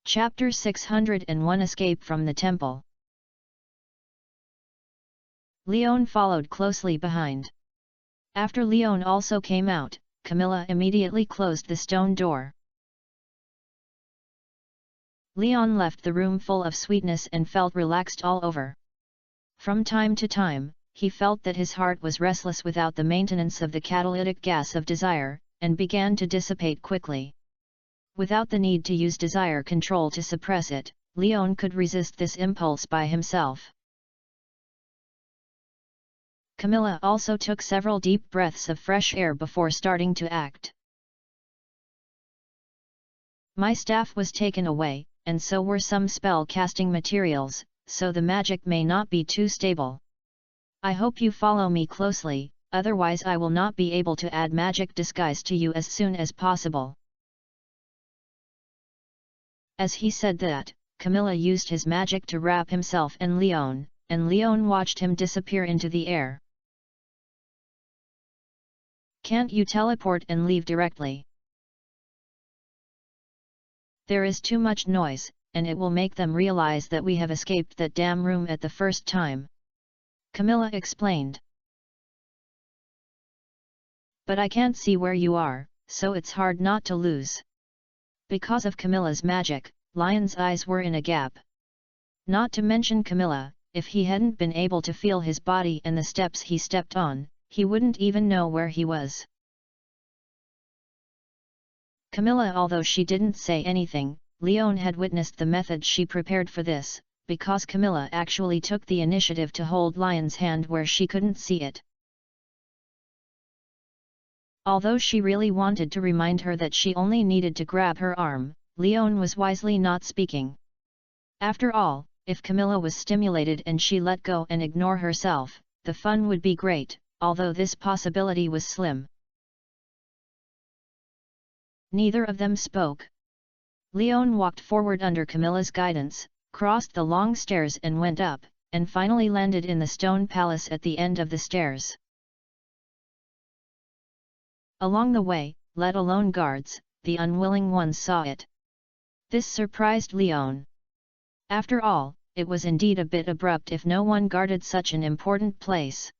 Chapter 601 Escape from the Temple. Leon followed closely behind. After Leon also came out, Camilla immediately closed the stone door. Leon left the room full of sweetness and felt relaxed all over. From time to time, he felt that his heart was restless without the maintenance of the catalytic gas of desire, and began to dissipate quickly. Without the need to use desire control to suppress it, Leon could resist this impulse by himself. Camilla also took several deep breaths of fresh air before starting to act. My staff was taken away, and so were some spell-casting materials, so the magic may not be too stable. I hope you follow me closely, otherwise I will not be able to add magic disguise to you as soon as possible. As he said that, Camilla used his magic to wrap himself and Leon watched him disappear into the air. Can't you teleport and leave directly? There is too much noise, and it will make them realize that we have escaped that damn room at the first time. Camilla explained. But I can't see where you are, so it's hard not to lose. Because of Camilla's magic, Lion's eyes were in a gap. Not to mention Camilla, if he hadn't been able to feel his body and the steps he stepped on, he wouldn't even know where he was. Camilla, although she didn't say anything, Leon had witnessed the method she prepared for this, because Camilla actually took the initiative to hold Lion's hand where she couldn't see it. Although she really wanted to remind her that she only needed to grab her arm, Leon was wisely not speaking. After all, if Camilla was stimulated and she let go and ignore herself, the fun would be great, although this possibility was slim. Neither of them spoke. Leon walked forward under Camilla's guidance, crossed the long stairs and went up, and finally landed in the stone palace at the end of the stairs. Along the way, let alone guards, the unwilling ones saw it. This surprised Leon. After all, it was indeed a bit abrupt if no one guarded such an important place.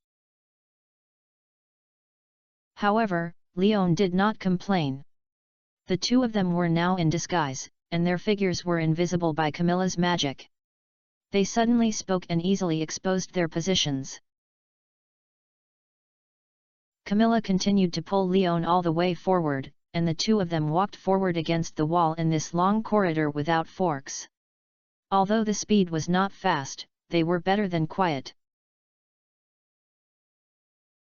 However, Leon did not complain. The two of them were now in disguise, and their figures were invisible by Camilla's magic. They suddenly spoke and easily exposed their positions. Camilla continued to pull Leon all the way forward, and the two of them walked forward against the wall in this long corridor without forks. Although the speed was not fast, they were better than quiet.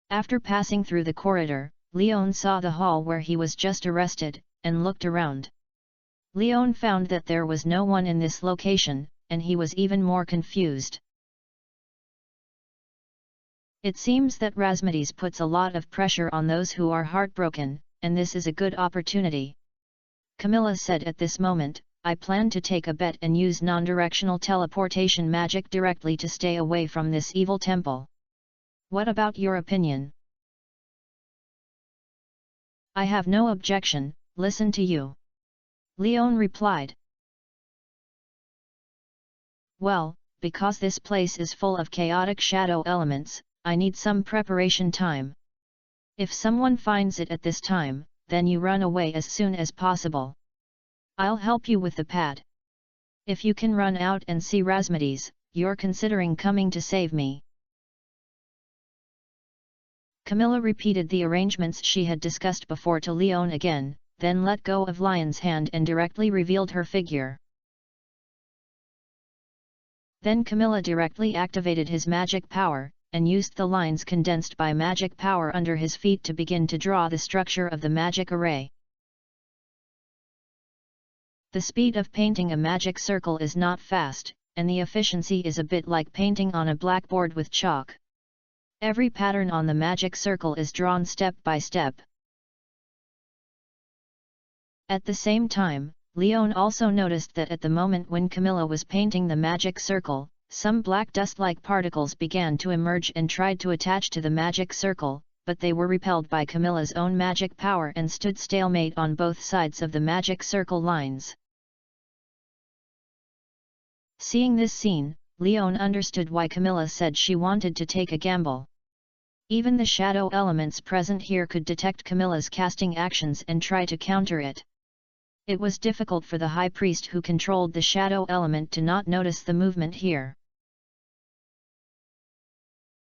After passing through the corridor, Leon saw the hall where he was just arrested, and looked around. Leon found that there was no one in this location, and he was even more confused. It seems that Rasmides puts a lot of pressure on those who are heartbroken, and this is a good opportunity. Camilla said at this moment, I plan to take a bet and use non-directional teleportation magic directly to stay away from this evil temple. What about your opinion? I have no objection, listen to you. Leon replied. Well, because this place is full of chaotic shadow elements, I need some preparation time. If someone finds it at this time, then you run away as soon as possible. I'll help you with the pad. If you can run out and see Rasmides, you're considering coming to save me. Camilla repeated the arrangements she had discussed before to Leon again, then let go of Lion's hand and directly revealed her figure. Then Camilla directly activated his magic power, and used the lines condensed by magic power under his feet to begin to draw the structure of the magic array. The speed of painting a magic circle is not fast, and the efficiency is a bit like painting on a blackboard with chalk. Every pattern on the magic circle is drawn step by step. At the same time, Leon also noticed that at the moment when Camilla was painting the magic circle, some black dust-like particles began to emerge and tried to attach to the magic circle, but they were repelled by Camilla's own magic power and stood stalemate on both sides of the magic circle lines. Seeing this scene, Leon understood why Camilla said she wanted to take a gamble. Even the shadow elements present here could detect Camilla's casting actions and try to counter it. It was difficult for the high priest who controlled the shadow element to not notice the movement here.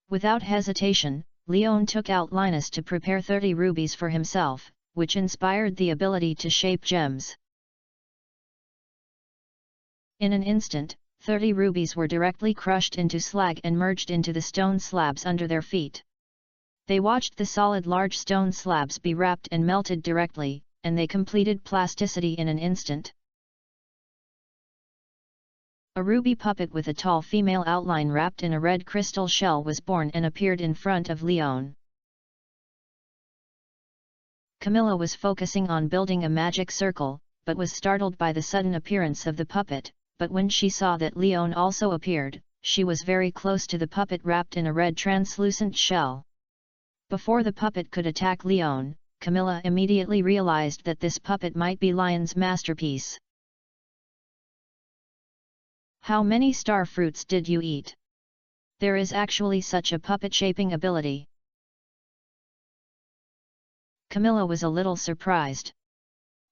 Without hesitation, Leon took out Linus to prepare 30 rubies for himself, which inspired the ability to shape gems. In an instant, 30 rubies were directly crushed into slag and merged into the stone slabs under their feet. They watched the solid large stone slabs be wrapped and melted directly, and they completed plasticity in an instant. A ruby puppet with a tall female outline wrapped in a red crystal shell was born and appeared in front of Leon. Camilla was focusing on building a magic circle, but was startled by the sudden appearance of the puppet, but when she saw that Leon also appeared, she was very close to the puppet wrapped in a red translucent shell. Before the puppet could attack Leon, Camilla immediately realized that this puppet might be Lion's masterpiece. How many star fruits did you eat? There is actually such a puppet shaping ability. Camilla was a little surprised.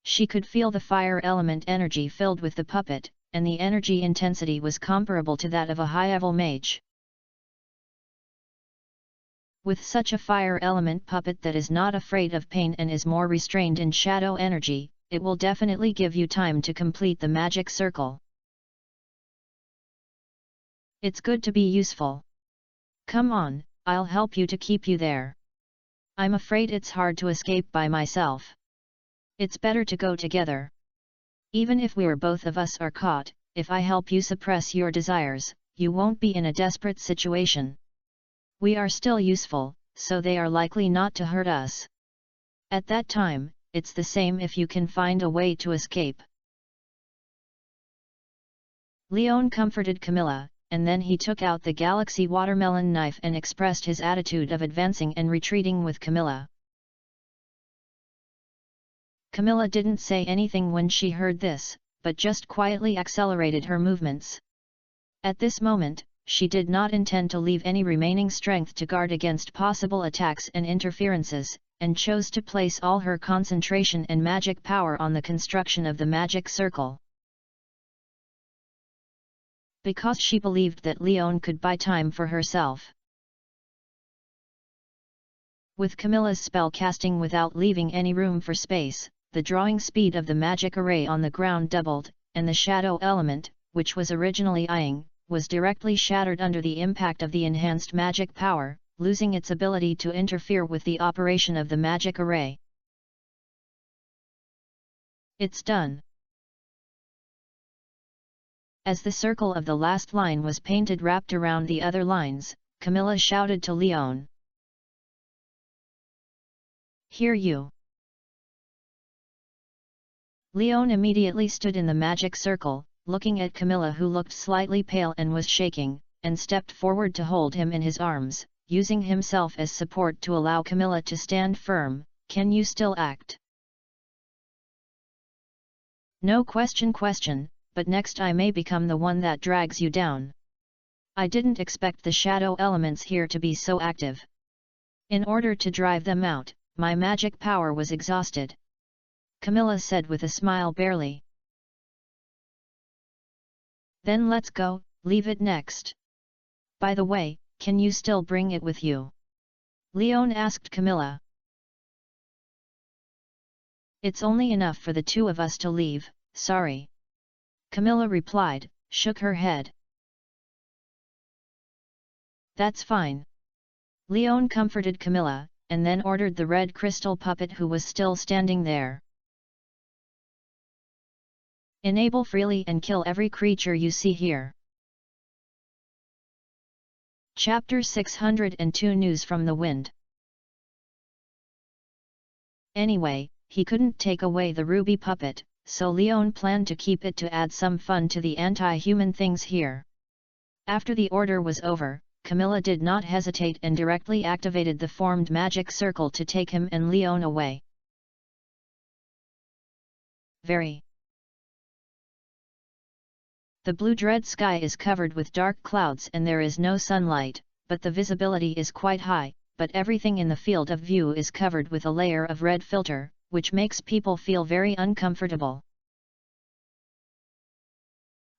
She could feel the fire element energy filled with the puppet, and the energy intensity was comparable to that of a high-level mage. With such a fire element puppet that is not afraid of pain and is more restrained in shadow energy, it will definitely give you time to complete the magic circle. It's good to be useful. Come on, I'll help you to keep you there. I'm afraid it's hard to escape by myself. It's better to go together. Even if both of us are caught, if I help you suppress your desires, you won't be in a desperate situation. We are still useful, so they are likely not to hurt us. At that time, it's the same if you can find a way to escape. Leon comforted Camilla, and then he took out the galaxy watermelon knife and expressed his attitude of advancing and retreating with Camilla. Camilla didn't say anything when she heard this, but just quietly accelerated her movements. At this moment, she did not intend to leave any remaining strength to guard against possible attacks and interferences, and chose to place all her concentration and magic power on the construction of the magic circle. Because she believed that Leon could buy time for herself. With Camilla's spell casting without leaving any room for space, the drawing speed of the magic array on the ground doubled, and the shadow element, which was originally eyeing, was directly shattered under the impact of the enhanced magic power, losing its ability to interfere with the operation of the magic array. It's done. As the circle of the last line was painted wrapped around the other lines, Camilla shouted to Leon. Here you! Leon immediately stood in the magic circle, looking at Camilla who looked slightly pale and was shaking, and stepped forward to hold him in his arms, using himself as support to allow Camilla to stand firm. Can you still act? No question, but next I may become the one that drags you down. I didn't expect the shadow elements here to be so active. In order to drive them out, my magic power was exhausted. Camilla said with a smile barely. Then let's go, leave it next. By the way, can you still bring it with you? Leon asked Camilla. It's only enough for the two of us to leave, sorry. Camilla replied, shook her head. That's fine. Leon comforted Camilla, and then ordered the red crystal puppet who was still standing there. Enable freely and kill every creature you see here. Chapter 602 News from the Wind. Anyway, he couldn't take away the ruby puppet, so Leon planned to keep it to add some fun to the anti-human things here. After the order was over, Camilla did not hesitate and directly activated the formed magic circle to take him and Leon away. The blue-red sky is covered with dark clouds and there is no sunlight, but the visibility is quite high, but everything in the field of view is covered with a layer of red filter, which makes people feel very uncomfortable.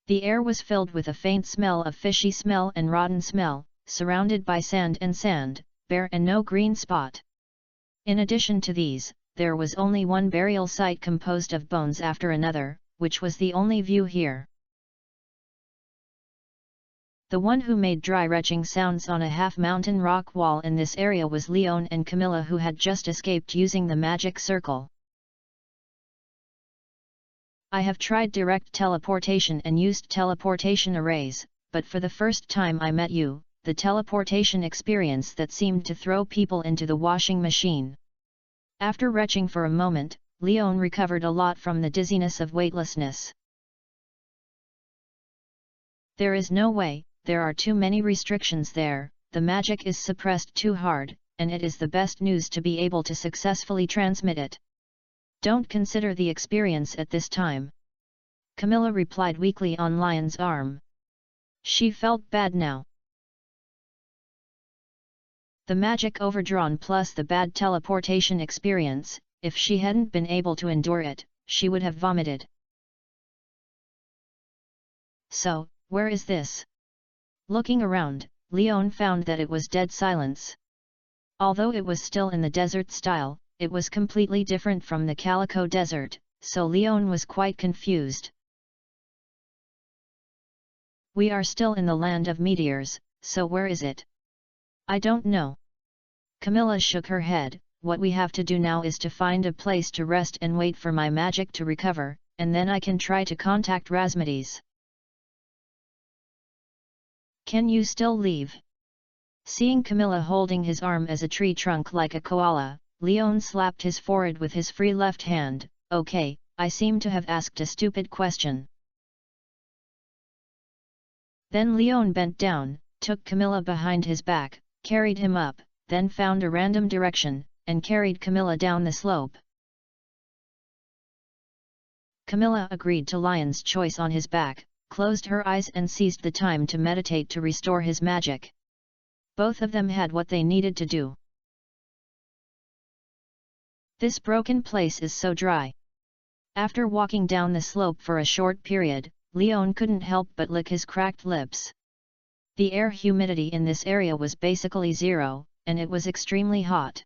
The air was filled with a faint smell of fishy smell and rotten smell, surrounded by sand, bare and no green spot. In addition to these, there was only one burial site composed of bones after another, which was the only view here. The one who made dry retching sounds on a half-mountain rock wall in this area was Leon and Camilla, who had just escaped using the magic circle. I have tried direct teleportation and used teleportation arrays, but for the first time I met you, the teleportation experience that seemed to throw people into the washing machine. After retching for a moment, Leon recovered a lot from the dizziness of weightlessness. There is no way, there are too many restrictions there, the magic is suppressed too hard, and it is the best news to be able to successfully transmit it. Don't consider the experience at this time. Camilla replied weakly on Lion's arm. She felt bad now. The magic overdrawn plus the bad teleportation experience, if she hadn't been able to endure it, she would have vomited. So, where is this? Looking around, Leon found that it was dead silence. Although it was still in the desert style, it was completely different from the Calico Desert, so Leon was quite confused. We are still in the land of meteors, so where is it? I don't know. Camilla shook her head. What we have to do now is to find a place to rest and wait for my magic to recover, and then I can try to contact Rasmades. Can you still leave? Seeing Camilla holding his arm as a tree trunk like a koala, Leon slapped his forehead with his free left hand. Okay, I seem to have asked a stupid question. Then Leon bent down, took Camilla behind his back, carried him up, then found a random direction, and carried Camilla down the slope. Camilla agreed to Lion's choice on his back, closed her eyes and seized the time to meditate to restore his magic. Both of them had what they needed to do. This broken place is so dry. After walking down the slope for a short period, Leon couldn't help but lick his cracked lips. The air humidity in this area was basically zero, and it was extremely hot.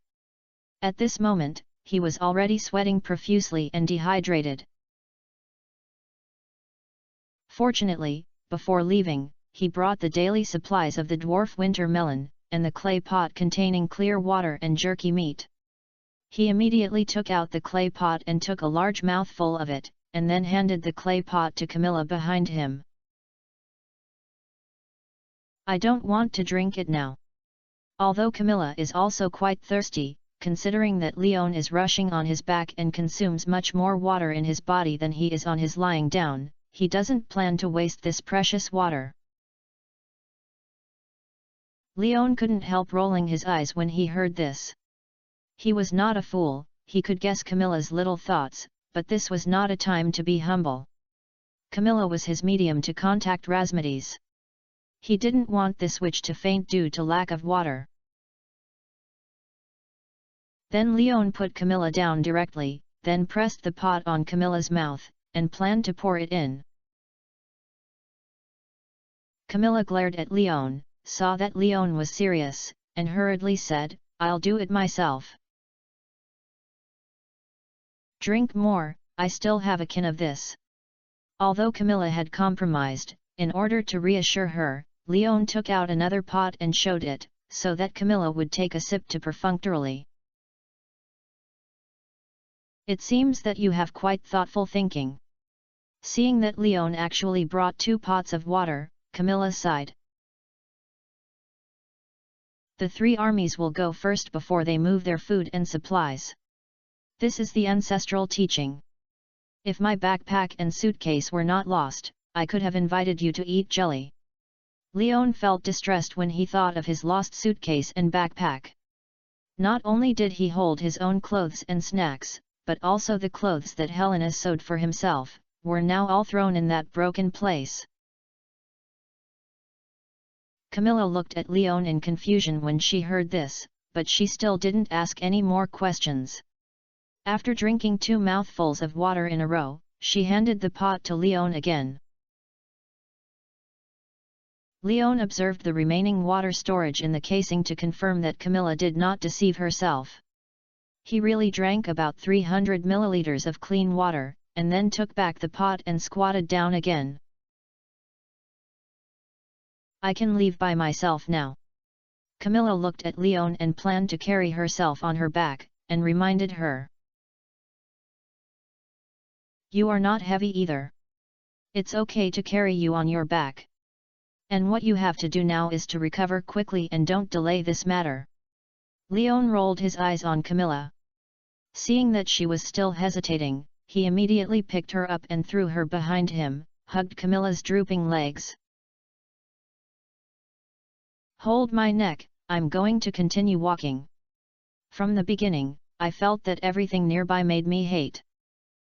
At this moment, he was already sweating profusely and dehydrated. Fortunately, before leaving, he brought the daily supplies of the dwarf winter melon, and the clay pot containing clear water and jerky meat. He immediately took out the clay pot and took a large mouthful of it, and then handed the clay pot to Camilla behind him. I don't want to drink it now. Although Camilla is also quite thirsty, considering that Leon is rushing on his back and consumes much more water in his body than he is on his lying down, he doesn't plan to waste this precious water. Leon couldn't help rolling his eyes when he heard this. He was not a fool, he could guess Camilla's little thoughts, but this was not a time to be humble. Camilla was his medium to contact Rasmades. He didn't want this witch to faint due to lack of water. Then Leon put Camilla down directly, then pressed the pot on Camilla's mouth, and planned to pour it in. Camilla glared at Leon, saw that Leon was serious, and hurriedly said, "I'll do it myself." "Drink more, I still have a can of this." Although Camilla had compromised, in order to reassure her, Leon took out another pot and showed it, so that Camilla would take a sip too perfunctorily. "It seems that you have quite thoughtful thinking." Seeing that Leon actually brought 2 pots of water, Camilla sighed. "The 3 armies will go first before they move their food and supplies. This is the ancestral teaching. If my backpack and suitcase were not lost, I could have invited you to eat jelly." Leon felt distressed when he thought of his lost suitcase and backpack. Not only did he hold his own clothes and snacks, but also the clothes that Helena sewed for himself, were now all thrown in that broken place. Camilla looked at Leon in confusion when she heard this, but she still didn't ask any more questions. After drinking 2 mouthfuls of water in a row, she handed the pot to Leon again. Leon observed the remaining water storage in the casing to confirm that Camilla did not deceive herself. He really drank about 300 milliliters of clean water, and then took back the pot and squatted down again. I can leave by myself now. Camilla looked at Leon and planned to carry herself on her back, and reminded her. You are not heavy either. It's okay to carry you on your back. And what you have to do now is to recover quickly and don't delay this matter. Leon rolled his eyes on Camilla. Seeing that she was still hesitating, he immediately picked her up and threw her behind him, hugged Camilla's drooping legs. Hold my neck, I'm going to continue walking. From the beginning, I felt that everything nearby made me hate.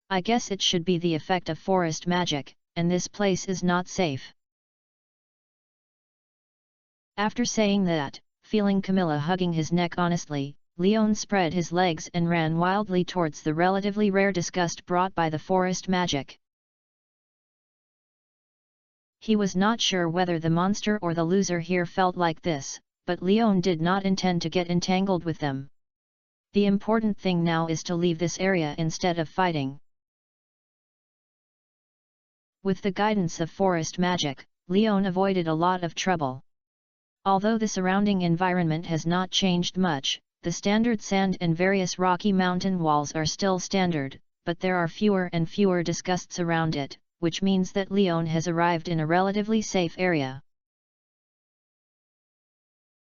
I guess it should be the effect of forest magic, and this place is not safe. After saying that, feeling Camilla hugging his neck honestly, Leon spread his legs and ran wildly towards the relatively rare disgust brought by the forest magic. He was not sure whether the monster or the loser here felt like this, but Leon did not intend to get entangled with them. The important thing now is to leave this area instead of fighting. With the guidance of forest magic, Leon avoided a lot of trouble. Although the surrounding environment has not changed much, the standard sand and various rocky mountain walls are still standard, but there are fewer and fewer disgusts around it, which means that Leon has arrived in a relatively safe area.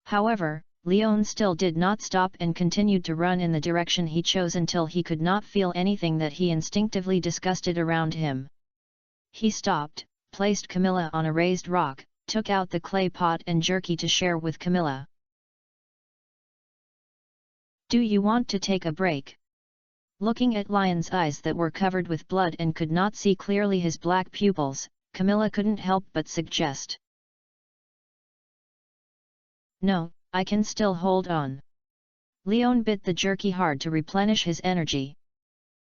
However, Leon still did not stop and continued to run in the direction he chose until he could not feel anything that he instinctively disgusted around him. He stopped, placed Camilla on a raised rock, took out the clay pot and jerky to share with Camilla. Do you want to take a break? Looking at Lion's eyes that were covered with blood and could not see clearly his black pupils, Camilla couldn't help but suggest. No, I can still hold on. Leon bit the jerky hard to replenish his energy.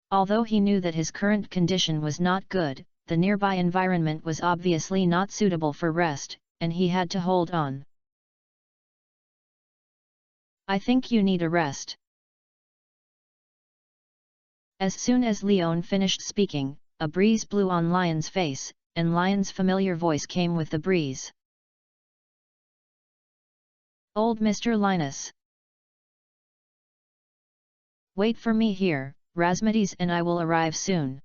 Although he knew that his current condition was not good, the nearby environment was obviously not suitable for rest, and he had to hold on. I think you need a rest. As soon as Leon finished speaking, a breeze blew on Lion's face, and Lion's familiar voice came with the breeze. Old Mr. Linus. Wait for me here, Rasmides, and I will arrive soon.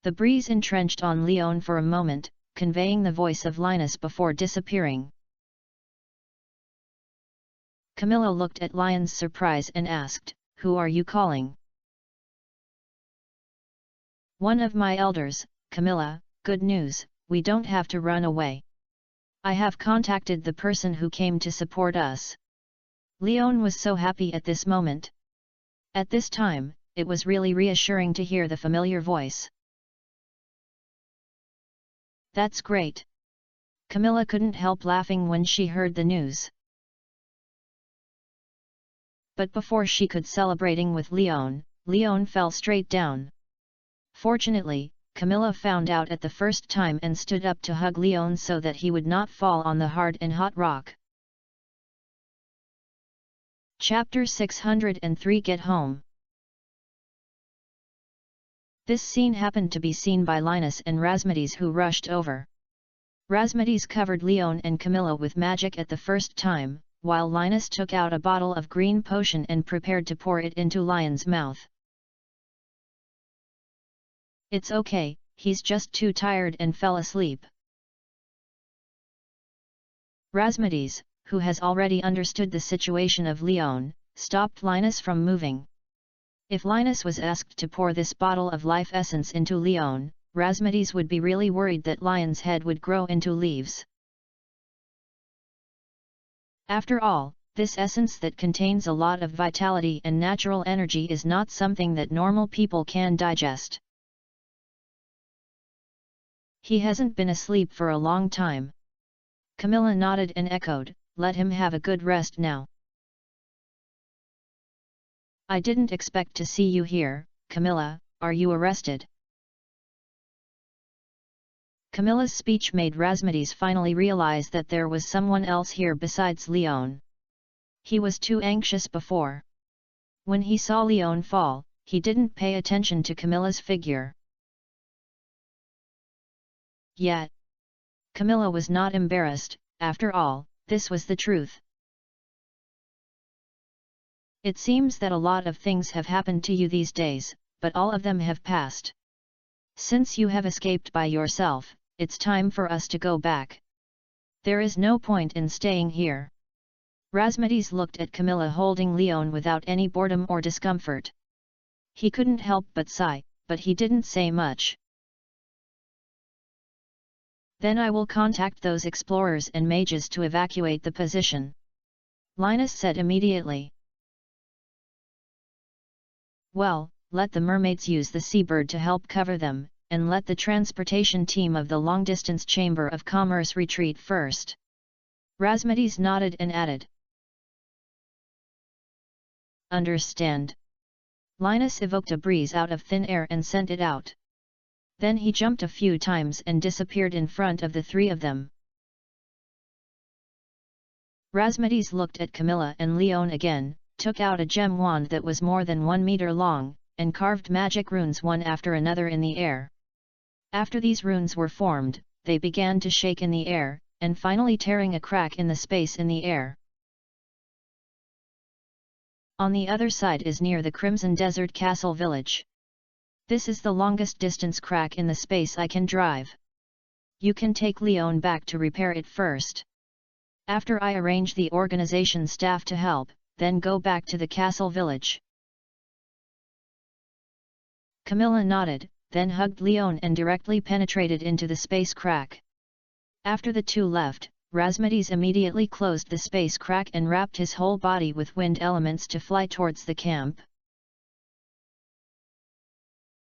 The breeze entrenched on Leon for a moment, conveying the voice of Linus before disappearing. Camilla looked at Lion's surprise and asked, Who are you calling? One of my elders, Camilla. Good news, we don't have to run away. I have contacted the person who came to support us. Leon was so happy at this moment. At this time, it was really reassuring to hear the familiar voice. That's great. Camilla couldn't help laughing when she heard the news. But before she could celebrating with Leon, Leon fell straight down. Fortunately, Camilla found out at the first time and stood up to hug Leon so that he would not fall on the hard and hot rock. Chapter 603 Get Home. This scene happened to be seen by Linus and Rasmides, who rushed over. Rasmides covered Leon and Camilla with magic at the first time, while Linus took out a bottle of green potion and prepared to pour it into Lion's mouth. It's okay, he's just too tired and fell asleep. Rasmides, who has already understood the situation of Leon, stopped Linus from moving. If Linus was asked to pour this bottle of life essence into Leon, Rasmides would be really worried that Lion's head would grow into leaves. After all, this essence that contains a lot of vitality and natural energy is not something that normal people can digest. He hasn't been asleep for a long time. Camilla nodded and echoed, let him have a good rest now. I didn't expect to see you here, Camilla, are you arrested? Camilla's speech made Razmedes finally realize that there was someone else here besides Leon. He was too anxious before. When he saw Leon fall, he didn't pay attention to Camilla's figure. Yet, Camilla was not embarrassed, after all, this was the truth. It seems that a lot of things have happened to you these days, but all of them have passed. Since you have escaped by yourself, it's time for us to go back. There is no point in staying here. Razmedes looked at Camilla holding Leon without any boredom or discomfort. He couldn't help but sigh, but he didn't say much. Then I will contact those explorers and mages to evacuate the position, Linus said immediately. Well, let the mermaids use the seabird to help cover them, and let the transportation team of the long-distance Chamber of Commerce retreat first. Razmedes nodded and added. Understand. Linus evoked a breeze out of thin air and sent it out. Then he jumped a few times and disappeared in front of the three of them. Razmedes looked at Camilla and Leon again, took out a gem wand that was more than 1 meter long, and carved magic runes one after another in the air. After these runes were formed, they began to shake in the air, and finally tearing a crack in the space in the air. On the other side is near the Crimson Desert Castle village. This is the longest distance crack in the space I can drive. You can take Leon back to repair it first. After I arrange the organization staff to help, then go back to the castle village. Camilla nodded, then hugged Leon and directly penetrated into the space crack. After the two left, Razmedes immediately closed the space crack and wrapped his whole body with wind elements to fly towards the camp.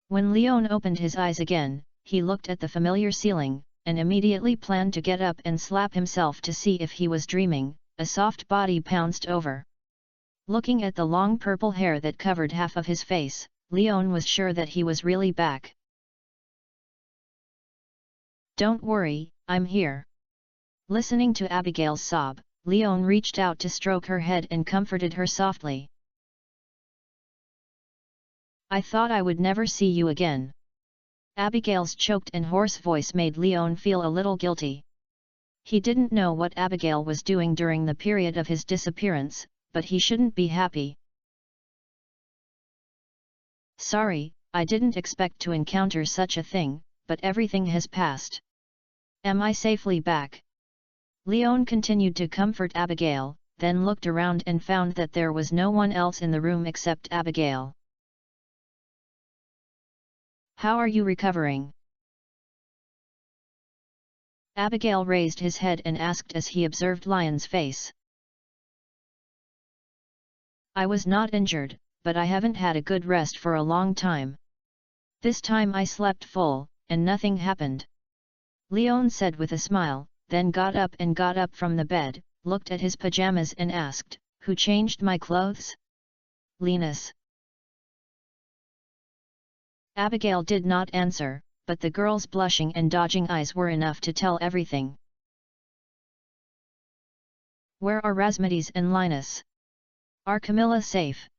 When Leon opened his eyes again, he looked at the familiar ceiling, and immediately planned to get up and slap himself to see if he was dreaming. A soft body pounced over. Looking at the long purple hair that covered half of his face, Leon was sure that he was really back. Don't worry, I'm here. Listening to Abigail's sob, Leon reached out to stroke her head and comforted her softly. I thought I would never see you again. Abigail's choked and hoarse voice made Leon feel a little guilty. He didn't know what Abigail was doing during the period of his disappearance, but he shouldn't be happy. Sorry, I didn't expect to encounter such a thing, but everything has passed. Am I safely back? Leon continued to comfort Abigail, then looked around and found that there was no one else in the room except Abigail. How are you recovering? Abigail raised his head and asked as he observed Lion's face. I was not injured, but I haven't had a good rest for a long time. This time I slept full, and nothing happened. Leon said with a smile, then got up from the bed, looked at his pajamas and asked, Who changed my clothes? Linus. Abigail did not answer, but the girl's blushing and dodging eyes were enough to tell everything. Where are Razmedes and Linus? Are Camilla safe?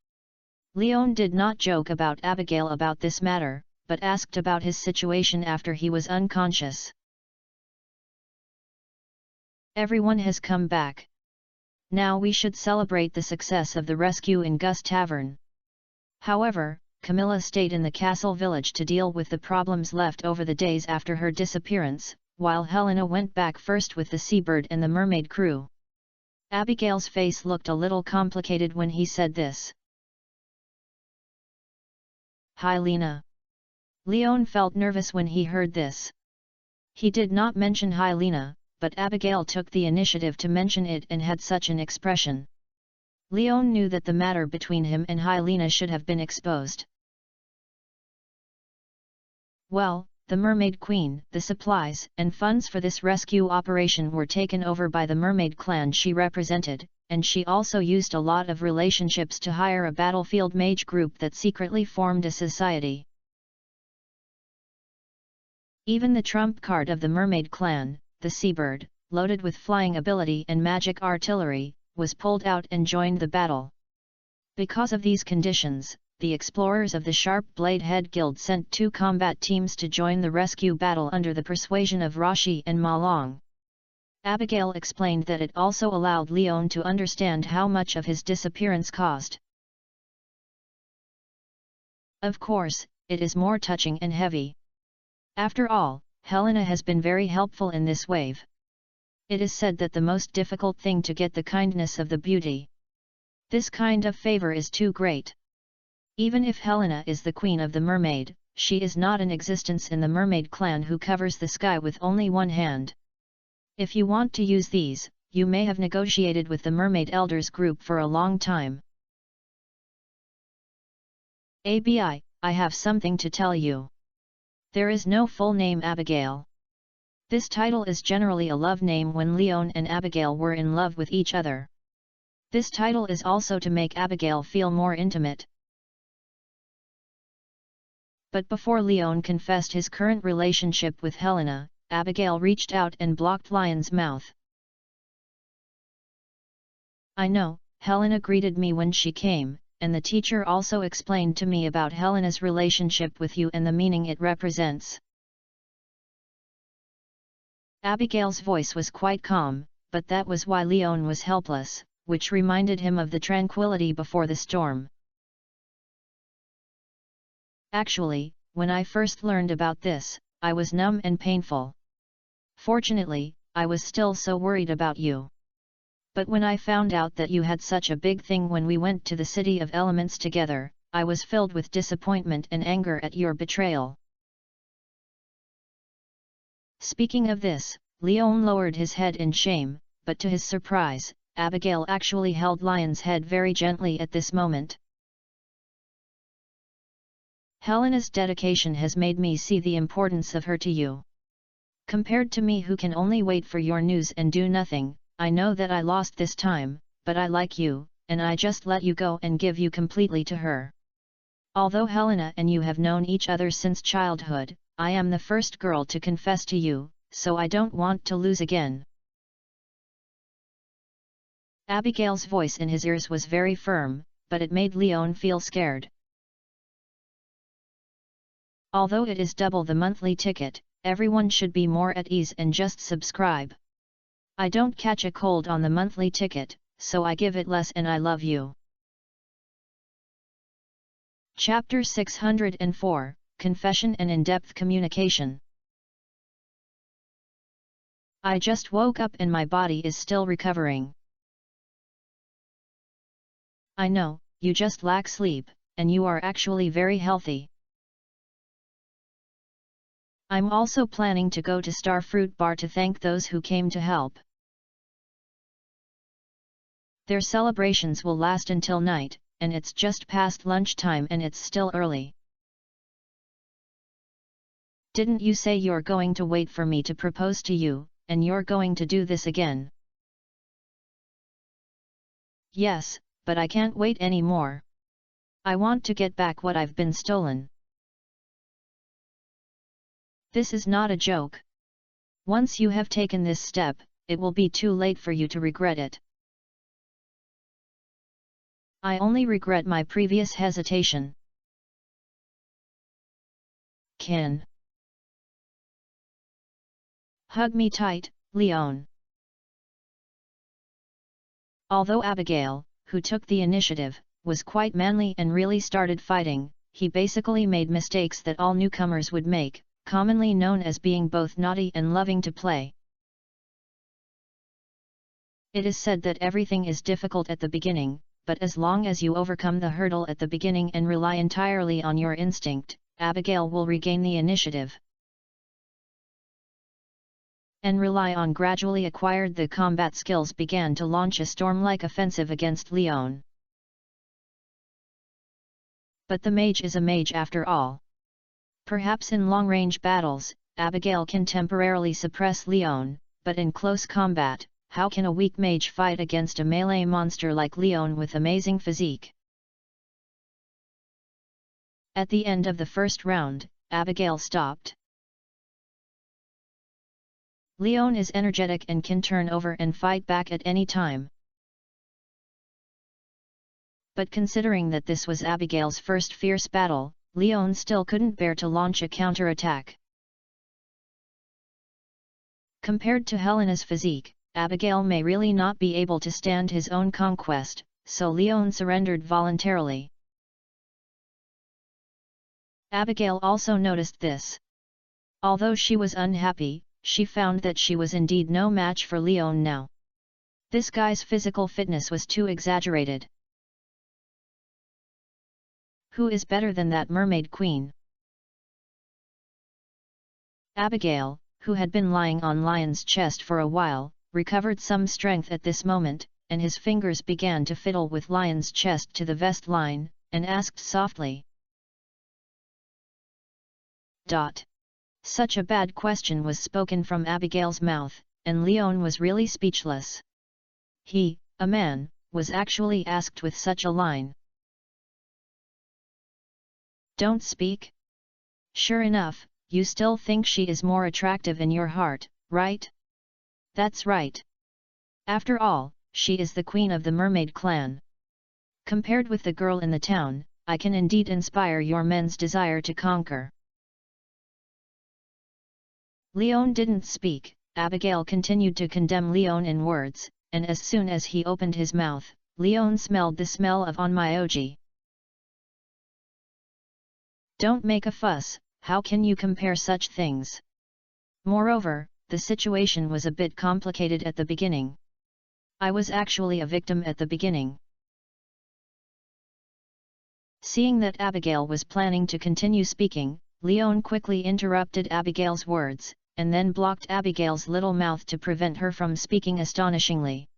Leon did not joke about Abigail about this matter, but asked about his situation after he was unconscious. Everyone has come back. Now we should celebrate the success of the rescue in Gus Tavern. However, Camilla stayed in the castle village to deal with the problems left over the days after her disappearance, while Helena went back first with the seabird and the mermaid crew. Abigail's face looked a little complicated when he said this. Hi Lena. Leon felt nervous when he heard this. He did not mention hi Lena, but Abigail took the initiative to mention it and had such an expression. Leon knew that the matter between him and Helena should have been exposed. Well, the Mermaid Queen. The supplies and funds for this rescue operation were taken over by the mermaid clan she represented, and she also used a lot of relationships to hire a battlefield mage group that secretly formed a society. Even the trump card of the mermaid clan, the seabird, loaded with flying ability and magic artillery, was pulled out and joined the battle. Because of these conditions, the explorers of the Sharp Blade Head Guild sent 2 combat teams to join the rescue battle under the persuasion of Rashi and Ma Long. Abigail explained that it also allowed Leon to understand how much of his disappearance cost. Of course, it is more touching and heavy. After all, Helena has been very helpful in this wave. It is said that the most difficult thing to get the kindness of the beauty. This kind of favor is too great. Even if Helena is the queen of the mermaid, she is not in existence in the mermaid clan who covers the sky with only one hand. If you want to use these, you may have negotiated with the mermaid elders group for a long time. ABI, I have something to tell you. There is no full name Abigail. This title is generally a love name when Leon and Abigail were in love with each other. This title is also to make Abigail feel more intimate. But before Leon confessed his current relationship with Helena, Abigail reached out and blocked Lion's mouth. I know, Helena greeted me when she came, and the teacher also explained to me about Helena's relationship with you and the meaning it represents. Abigail's voice was quite calm, but that was why Leon was helpless, which reminded him of the tranquility before the storm. Actually, when I first learned about this, I was numb and painful. Fortunately, I was still so worried about you. But when I found out that you had such a big thing when we went to the City of Elements together, I was filled with disappointment and anger at your betrayal. Speaking of this, Leon lowered his head in shame, but to his surprise, Abigail actually held Lion's head very gently at this moment. Helena's dedication has made me see the importance of her to you. Compared to me who can only wait for your news and do nothing, I know that I lost this time, but I like you, and I just let you go and give you completely to her. Although Helena and you have known each other since childhood, I am the first girl to confess to you, so I don't want to lose again. Abigail's voice in his ears was very firm, but it made Leon feel scared. Although it is double the monthly ticket, everyone should be more at ease and just subscribe. I don't catch a cold on the monthly ticket, so I give it less and I love you. Chapter 604, Confession and In-Depth Communication. I just woke up and my body is still recovering. I know, you just lack sleep, and you are actually very healthy. I'm also planning to go to Starfruit Bar to thank those who came to help. Their celebrations will last until night, and it's just past lunchtime and it's still early. Didn't you say you're going to wait for me to propose to you, and you're going to do this again? Yes, but I can't wait anymore. I want to get back what I've been stolen. This is not a joke. Once you have taken this step, it will be too late for you to regret it. I only regret my previous hesitation. Kin. Hug me tight, Leon. Although Abigail, who took the initiative, was quite manly and really started fighting, he basically made mistakes that all newcomers would make, commonly known as being both naughty and loving to play. It is said that everything is difficult at the beginning, but as long as you overcome the hurdle at the beginning and rely entirely on your instinct, Abigail will regain the initiative. And rely on gradually acquired the combat skills began to launch a storm-like offensive against Leon. But the mage is a mage after all. Perhaps in long-range battles, Abigail can temporarily suppress Leon, but in close combat, how can a weak mage fight against a melee monster like Leon with amazing physique? At the end of the first round, Abigail stopped. Leon is energetic and can turn over and fight back at any time. But considering that this was Abigail's first fierce battle, Leon still couldn't bear to launch a counterattack. Compared to Helena's physique, Abigail may really not be able to stand his own conquest, so Leon surrendered voluntarily. Abigail also noticed this. Although she was unhappy, she found that she was indeed no match for Leon now. This guy's physical fitness was too exaggerated. Who is better than that mermaid queen? Abigail, who had been lying on Lion's chest for a while, recovered some strength at this moment, and his fingers began to fiddle with Lion's chest to the vest line, and asked softly. Such a bad question was spoken from Abigail's mouth, and Leon was really speechless. He, a man, was actually asked with such a line. Don't speak? Sure enough, you still think she is more attractive in your heart, right? That's right. After all, she is the queen of the mermaid clan. Compared with the girl in the town, I can indeed inspire your men's desire to conquer. Leon didn't speak. Abigail continued to condemn Leon in words, and as soon as he opened his mouth, Leon smelled the smell of onmyoji. Don't make a fuss, how can you compare such things? Moreover, the situation was a bit complicated at the beginning. I was actually a victim at the beginning. Seeing that Abigail was planning to continue speaking, Leon quickly interrupted Abigail's words, and then blocked Abigail's little mouth to prevent her from speaking astonishingly.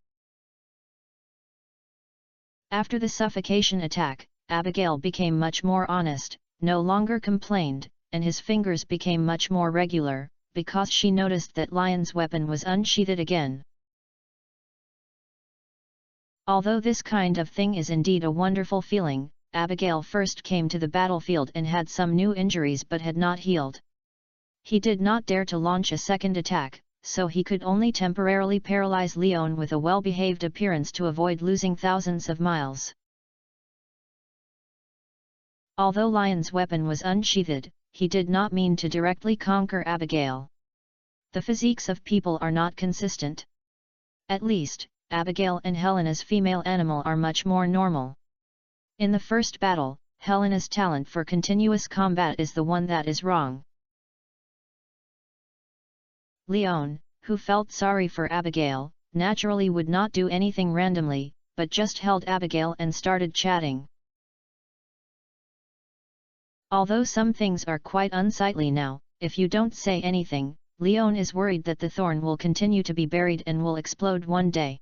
After the suffocation attack, Abigail became much more honest, no longer complained, and his fingers became much more regular, because she noticed that Lion's weapon was unsheathed again. Although this kind of thing is indeed a wonderful feeling, Abigail first came to the battlefield and had some new injuries but had not healed. He did not dare to launch a second attack, so he could only temporarily paralyze Leon with a well-behaved appearance to avoid losing thousands of miles. Although Lion's weapon was unsheathed, he did not mean to directly conquer Abigail. The physiques of people are not consistent. At least, Abigail and Helena's female animal are much more normal. In the first battle, Helena's talent for continuous combat is the one that is wrong. Leon, who felt sorry for Abigail, naturally would not do anything randomly, but just held Abigail and started chatting. Although some things are quite unsightly now, if you don't say anything, Leon is worried that the thorn will continue to be buried and will explode one day.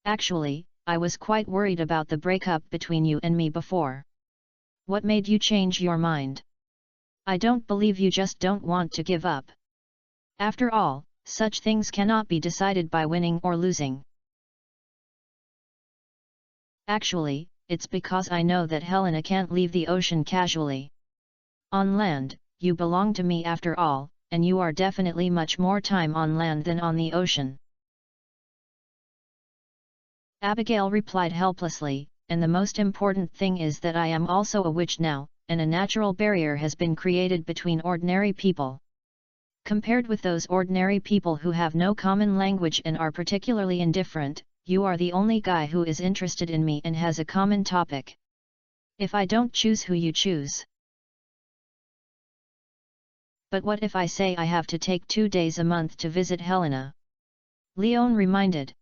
Actually, I was quite worried about the breakup between you and me before. What made you change your mind? I don't believe you just don't want to give up. After all, such things cannot be decided by winning or losing. Actually, it's because I know that Helena can't leave the ocean casually. On land, you belong to me after all, and you are definitely much more time on land than on the ocean. Abigail replied helplessly, and the most important thing is that I am also a witch now, and a natural barrier has been created between ordinary people. Compared with those ordinary people who have no common language and are particularly indifferent, you are the only guy who is interested in me and has a common topic. If I don't choose who you choose? But what if I say I have to take 2 days a month to visit Helena? Leon reminded.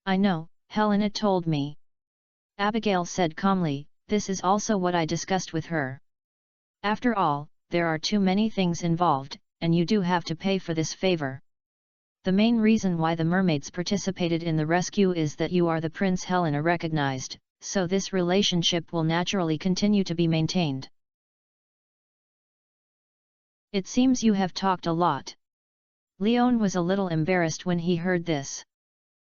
I know, Helena told me. Abigail said calmly, this is also what I discussed with her. After all, there are too many things involved, and you do have to pay for this favor. The main reason why the mermaids participated in the rescue is that you are the prince Helena recognized, so this relationship will naturally continue to be maintained. It seems you have talked a lot. Leon was a little embarrassed when he heard this.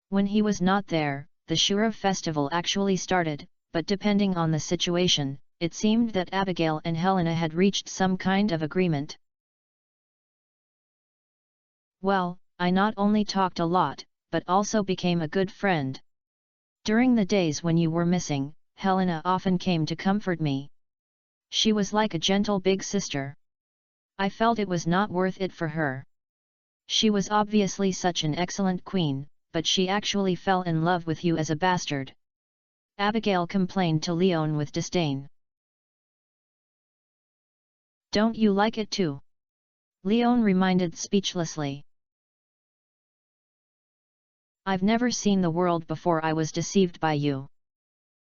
When he was not there, the Shura festival actually started, but depending on the situation, it seemed that Abigail and Helena had reached some kind of agreement. Well, I not only talked a lot, but also became a good friend. During the days when you were missing, Helena often came to comfort me. She was like a gentle big sister. I felt it was not worth it for her. She was obviously such an excellent queen, but she actually fell in love with you as a bastard. Abigail complained to Leon with disdain. Don't you like it too? Leon reminded speechlessly. I've never seen the world before I was deceived by you.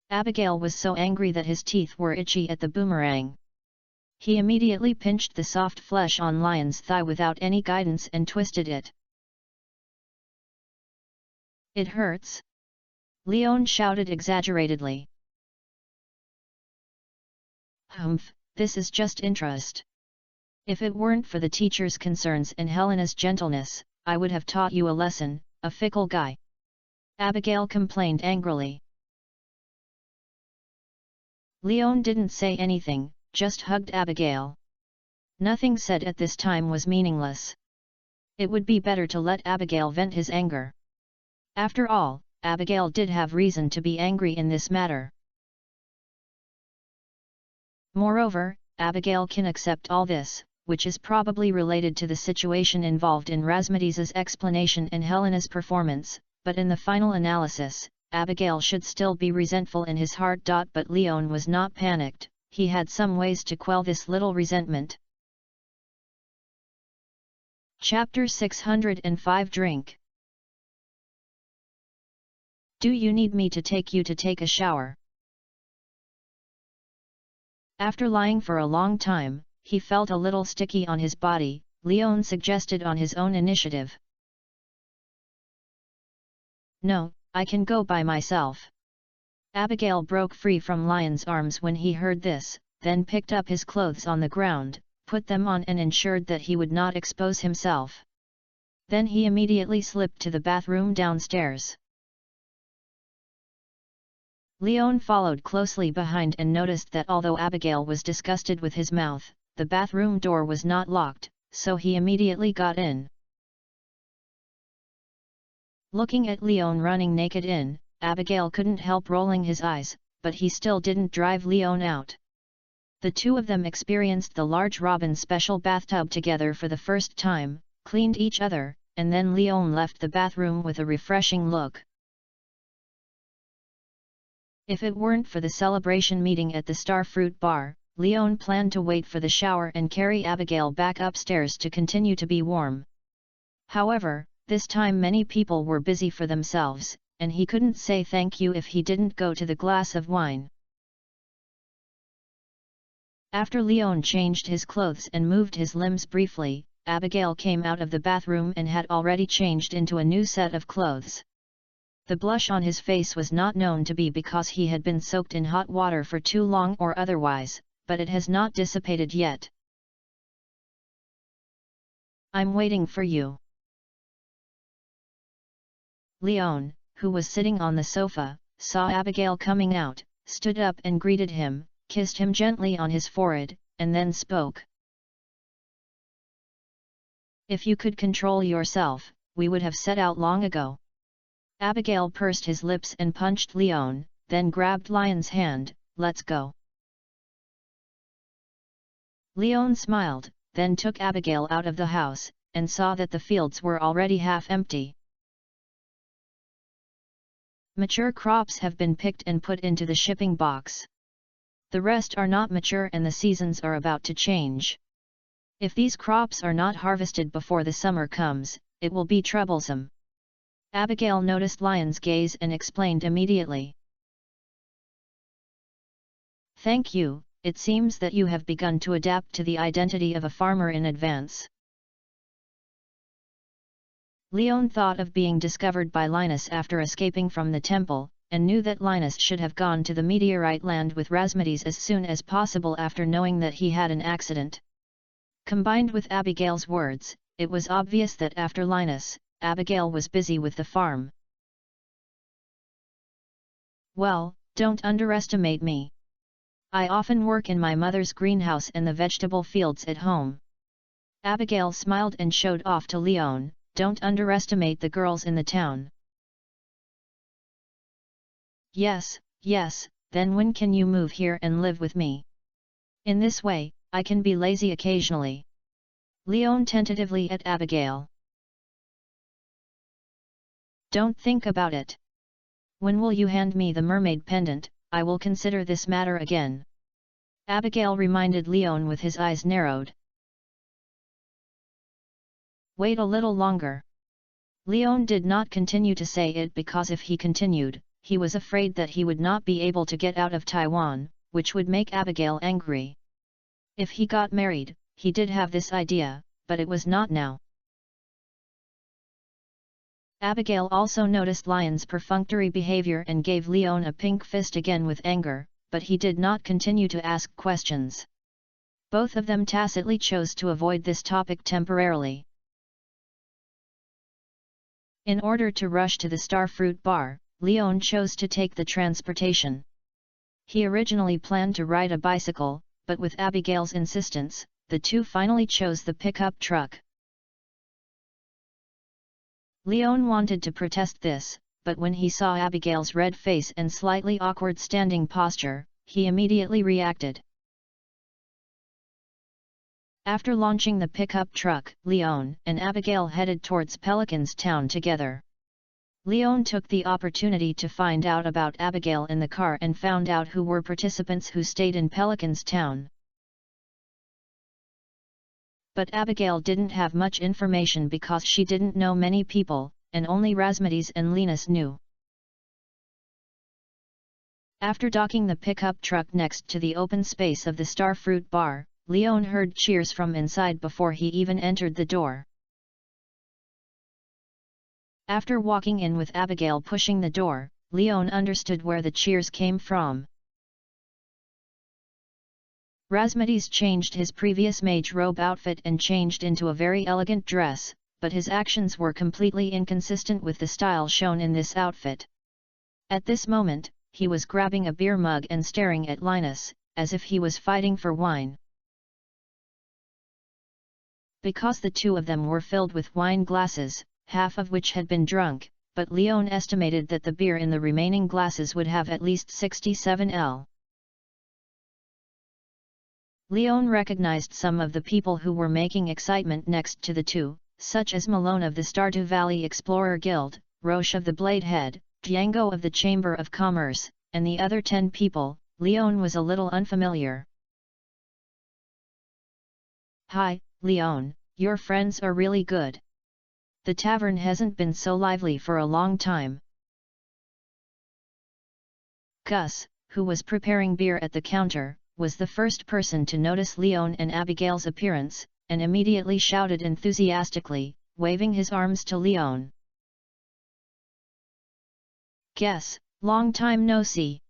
Abigail was so angry that his teeth were itchy at the boomerang. He immediately pinched the soft flesh on Lion's thigh without any guidance and twisted it. It hurts? Leon shouted exaggeratedly. Humph, this is just interest. If it weren't for the teacher's concerns and Helena's gentleness, I would have taught you a lesson, a fickle guy. Abigail complained angrily. Leon didn't say anything, just hugged Abigail. Nothing said at this time was meaningless. It would be better to let Abigail vent his anger. After all, Abigail did have reason to be angry in this matter. Moreover, Abigail can accept all this, which is probably related to the situation involved in Razmatiz's explanation and Helena's performance, but in the final analysis, Abigail should still be resentful in his heart. But Leon was not panicked, he had some ways to quell this little resentment. Chapter 605 Drink. Do you need me to take you to take a shower? After lying for a long time, he felt a little sticky on his body. Leon suggested on his own initiative. No, I can go by myself. Abigail broke free from Lion's arms when he heard this, then picked up his clothes on the ground, put them on and ensured that he would not expose himself. Then he immediately slipped to the bathroom downstairs. Leon followed closely behind and noticed that although Abigail was disgusted with his mouth, the bathroom door was not locked, so he immediately got in. Looking at Leon running naked in, Abigail couldn't help rolling his eyes, but he still didn't drive Leon out. The two of them experienced the large Robin special bathtub together for the first time, cleaned each other, and then Leon left the bathroom with a refreshing look. If it weren't for the celebration meeting at the Starfruit Bar, Leon planned to wait for the shower and carry Abigail back upstairs to continue to be warm. However, this time many people were busy for themselves, and he couldn't say thank you if he didn't go to the glass of wine. After Leon changed his clothes and moved his limbs briefly, Abigail came out of the bathroom and had already changed into a new set of clothes. The blush on his face was not known to be because he had been soaked in hot water for too long or otherwise, but it has not dissipated yet. I'm waiting for you. Leon, who was sitting on the sofa, saw Abigail coming out, stood up and greeted him, kissed him gently on his forehead, and then spoke. If you could control yourself, we would have set out long ago. Abigail pursed his lips and punched Leon, then grabbed Lion's hand. Let's go. Leon smiled, then took Abigail out of the house, and saw that the fields were already half empty. Mature crops have been picked and put into the shipping box. The rest are not mature and the seasons are about to change. If these crops are not harvested before the summer comes, it will be troublesome. Abigail noticed Lion's gaze and explained immediately. Thank you, it seems that you have begun to adapt to the identity of a farmer in advance. Leon thought of being discovered by Linus after escaping from the temple, and knew that Linus should have gone to the meteorite land with Rasmides as soon as possible after knowing that he had an accident. Combined with Abigail's words, it was obvious that after Linus, Abigail was busy with the farm. "Well, don't underestimate me. I often work in my mother's greenhouse and the vegetable fields at home." Abigail smiled and showed off to Leon, "Don't underestimate the girls in the town." Yes, then when can you move here and live with me? In this way, I can be lazy occasionally." Leon tentatively at Abigail. "Don't think about it. When will you hand me the mermaid pendant? I will consider this matter again." Abigail reminded Leon with his eyes narrowed. "Wait a little longer." Leon did not continue to say it because if he continued, he was afraid that he would not be able to get out of Taiwan, which would make Abigail angry. If he got married, he did have this idea, but it was not now. Abigail also noticed Lion's perfunctory behavior and gave Leon a pink fist again with anger, but he did not continue to ask questions. Both of them tacitly chose to avoid this topic temporarily. In order to rush to the Starfruit Bar, Leon chose to take the transportation. He originally planned to ride a bicycle, but with Abigail's insistence, the two finally chose the pickup truck. Leon wanted to protest this, but when he saw Abigail's red face and slightly awkward standing posture, he immediately reacted. After launching the pickup truck, Leon and Abigail headed towards Pelican's town together. Leon took the opportunity to find out about Abigail in the car and found out who were participants who stayed in Pelican's town. But Abigail didn't have much information because she didn't know many people, and only Rasmides and Linus knew. After docking the pickup truck next to the open space of the Starfruit Bar, Leon heard cheers from inside before he even entered the door. After walking in with Abigail pushing the door, Leon understood where the cheers came from. Rasmides changed his previous mage robe outfit and changed into a very elegant dress, but his actions were completely inconsistent with the style shown in this outfit. At this moment, he was grabbing a beer mug and staring at Linus, as if he was fighting for wine. Because the two of them were filled with wine glasses, half of which had been drunk, but Leon estimated that the beer in the remaining glasses would have at least 67 L. Leon recognized some of the people who were making excitement next to the two, such as Malone of the Stardew Valley Explorer Guild, Roche of the Bladehead, Django of the Chamber of Commerce, and the other 10 people. Leon was a little unfamiliar. "Hi, Leon, your friends are really good. The tavern hasn't been so lively for a long time." Gus, who was preparing beer at the counter, was the first person to notice Leon and Abigail's appearance, and immediately shouted enthusiastically, waving his arms to Leon. "Guess, long time no see."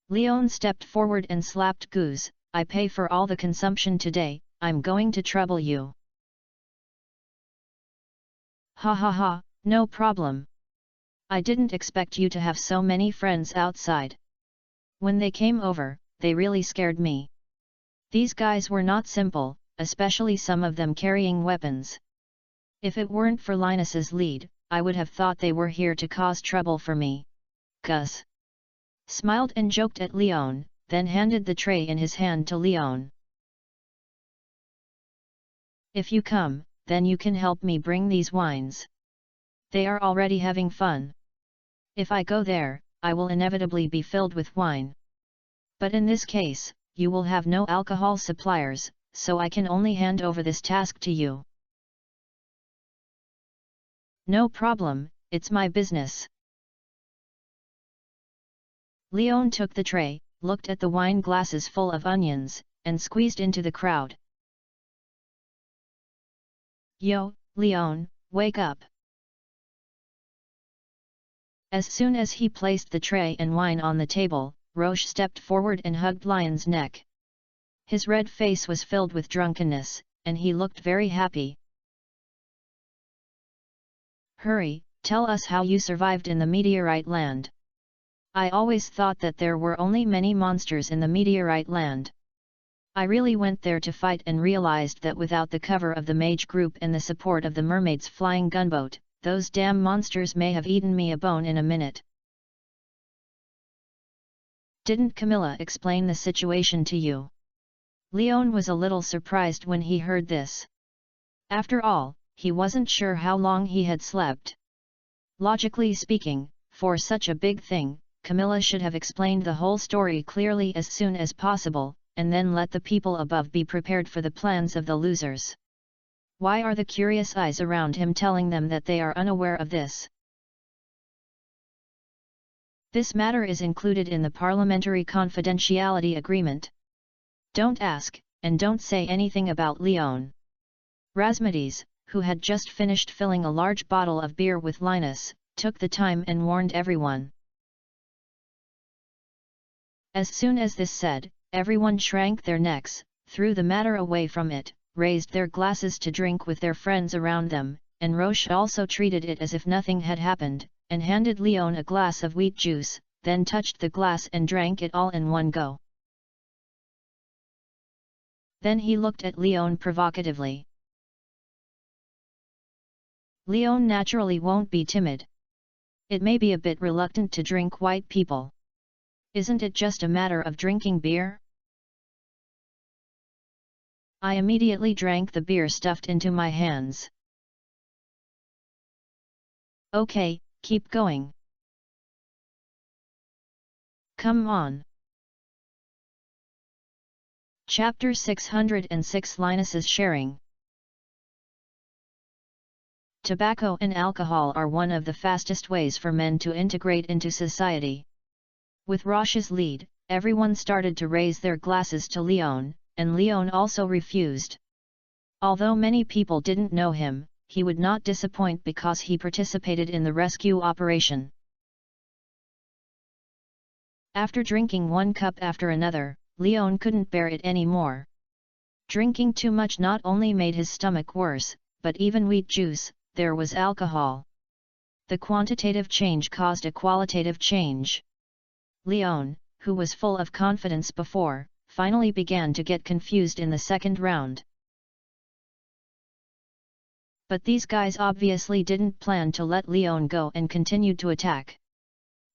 Leon stepped forward and slapped Gus. "I pay for all the consumption today, I'm going to trouble you." "Ha ha ha, no problem. I didn't expect you to have so many friends outside. When they came over, they really scared me. These guys were not simple, especially some of them carrying weapons. If it weren't for Linus's lead, I would have thought they were here to cause trouble for me." Gus smiled and joked at Leon, then handed the tray in his hand to Leon. "If you come, then you can help me bring these wines. They are already having fun. If I go there, I will inevitably be filled with wine. But in this case, you will have no alcohol suppliers, so I can only hand over this task to you." "No problem, it's my business." Leon took the tray, looked at the wine glasses full of onions, and squeezed into the crowd. "Yo, Leon, wake up. As soon as he placed the tray and wine on the table, Roche stepped forward and hugged Lion's neck. His red face was filled with drunkenness, and he looked very happy. "Hurry, tell us how you survived in the meteorite land. I always thought that there were only many monsters in the meteorite land. I really went there to fight and realized that without the cover of the mage group and the support of the mermaid's flying gunboat, those damn monsters may have eaten me a bone in a minute." "Didn't Camilla explain the situation to you?" Leon was a little surprised when he heard this. After all, he wasn't sure how long he had slept. Logically speaking, for such a big thing, Camilla should have explained the whole story clearly as soon as possible, and then let the people above be prepared for the plans of the losers. Why are the curious eyes around him telling them that they are unaware of this? This matter is included in the Parliamentary Confidentiality Agreement. Don't ask, and don't say anything about Leon. Rasmides, who had just finished filling a large bottle of beer with Linus, took the time and warned everyone. As soon as this said, everyone shrank their necks, threw the matter away from it, raised their glasses to drink with their friends around them, and Roche also treated it as if nothing had happened, and handed Leon a glass of wheat juice, then touched the glass and drank it all in one go. Then he looked at Leon provocatively. Leon naturally won't be timid. It may be a bit reluctant to drink white people. Isn't it just a matter of drinking beer? I immediately drank the beer stuffed into my hands. Okay, keep going. Come on. Chapter 606 Linus's Sharing. Tobacco and alcohol are one of the fastest ways for men to integrate into society. With Roche's lead, everyone started to raise their glasses to Leon, and Leon also refused. Although many people didn't know him, he would not disappoint because he participated in the rescue operation. After drinking one cup after another, Leon couldn't bear it anymore. Drinking too much not only made his stomach worse, but even wheat juice, there was alcohol. The quantitative change caused a qualitative change. Leon, who was full of confidence before, finally began to get confused in the second round. But these guys obviously didn't plan to let Leon go and continued to attack.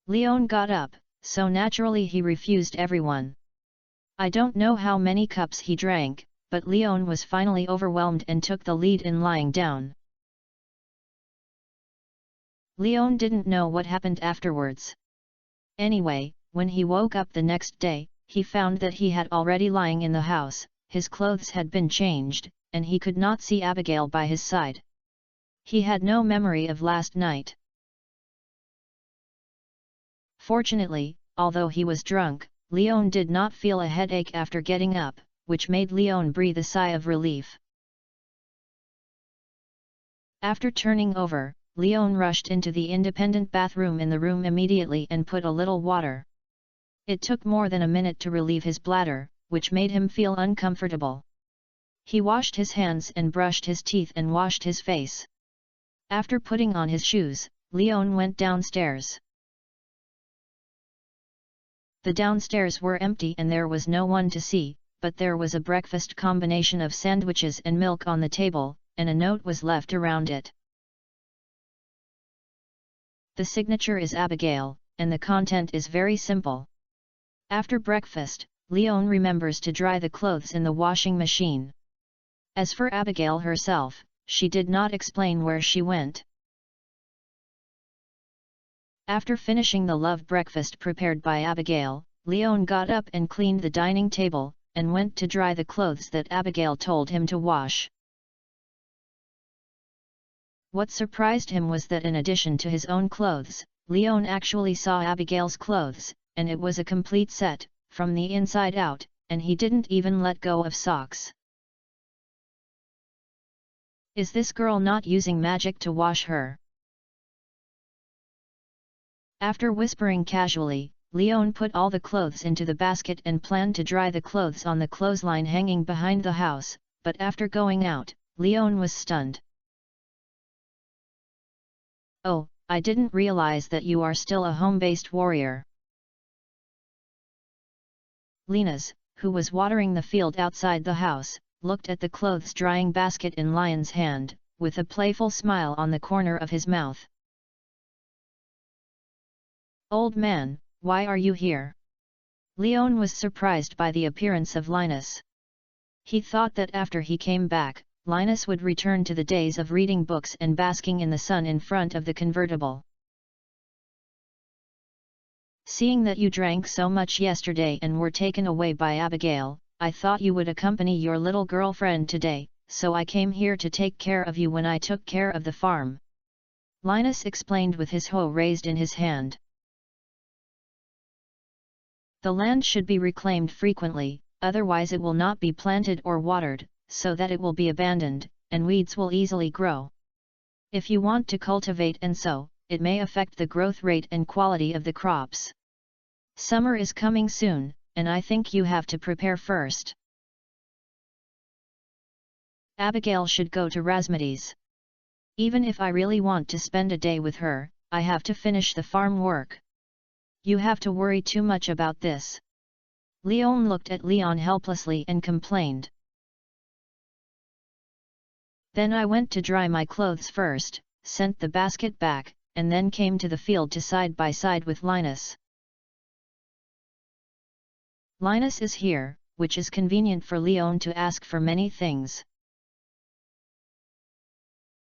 Leon got up, so naturally he refused everyone. I don't know how many cups he drank, but Leon was finally overwhelmed and took the lead in lying down. Leon didn't know what happened afterwards. Anyway, when he woke up the next day, he found that he had already lying in the house, his clothes had been changed, and he could not see Abigail by his side. He had no memory of last night. Fortunately, although he was drunk, Leon did not feel a headache after getting up, which made Leon breathe a sigh of relief. After turning over, Leon rushed into the independent bathroom in the room immediately and put a little water. It took more than a minute to relieve his bladder, which made him feel uncomfortable. He washed his hands and brushed his teeth and washed his face. After putting on his shoes, Leon went downstairs. The downstairs were empty and there was no one to see, but there was a breakfast combination of sandwiches and milk on the table, and a note was left around it. The signature is Abigail, and the content is very simple. After breakfast, Leon remembers to dry the clothes in the washing machine. As for Abigail herself, she did not explain where she went. After finishing the love breakfast prepared by Abigail, Leon got up and cleaned the dining table, and went to dry the clothes that Abigail told him to wash. What surprised him was that in addition to his own clothes, Leon actually saw Abigail's clothes, and it was a complete set, from the inside out, and he didn't even let go of socks. Is this girl not using magic to wash her? After whispering casually, Leon put all the clothes into the basket and planned to dry the clothes on the clothesline hanging behind the house, but after going out, Leon was stunned. "Oh, I didn't realize that you are still a home-based warrior." Linus, who was watering the field outside the house, looked at the clothes drying basket in Lion's hand, with a playful smile on the corner of his mouth. "Old man, why are you here?" Leon was surprised by the appearance of Linus. He thought that after he came back, Linus would return to the days of reading books and basking in the sun in front of the convertible. "Seeing that you drank so much yesterday and were taken away by Abigail, I thought you would accompany your little girlfriend today, so I came here to take care of you when I took care of the farm," Linus explained with his hoe raised in his hand. "The land should be reclaimed frequently, otherwise it will not be planted or watered, so that it will be abandoned, and weeds will easily grow. If you want to cultivate and sow, it may affect the growth rate and quality of the crops. Summer is coming soon, and I think you have to prepare first. Abigail should go to Razmati's. Even if I really want to spend a day with her, I have to finish the farm work. You have to worry too much about this." Leon looked at Leon helplessly and complained. "Then I went to dry my clothes first, sent the basket back, and then came to the field to side by side with Linus. Linus is here, which is convenient for Leon to ask for many things.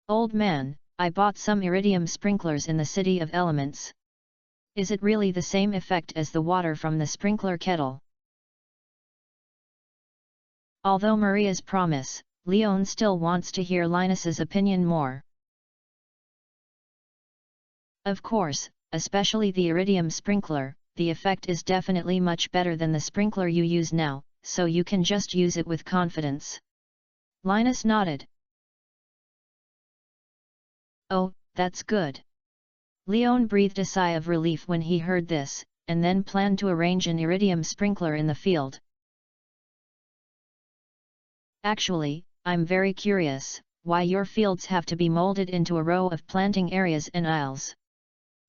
Old man, I bought some iridium sprinklers in the City of Elements. Is it really the same effect as the water from the sprinkler kettle?" Although Maria's promise, Leon still wants to hear Linus's opinion more. "Of course, especially the iridium sprinkler, the effect is definitely much better than the sprinkler you use now, so you can just use it with confidence." Linus nodded. "Oh, that's good." Leon breathed a sigh of relief when he heard this, and then planned to arrange an iridium sprinkler in the field. "Actually, I'm very curious, why your fields have to be molded into a row of planting areas and aisles.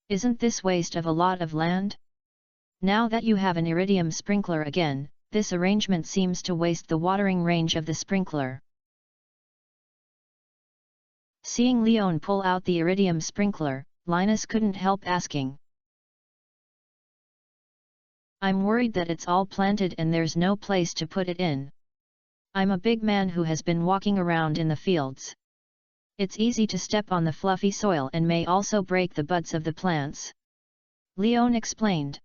Isn't this waste of a lot of land? Now that you have an iridium sprinkler again, this arrangement seems to waste the watering range of the sprinkler." Seeing Leon pull out the iridium sprinkler, Linus couldn't help asking. "I'm worried that it's all planted and there's no place to put it in. I'm a big man who has been walking around in the fields. It's easy to step on the fluffy soil and may also break the buds of the plants," Leon explained.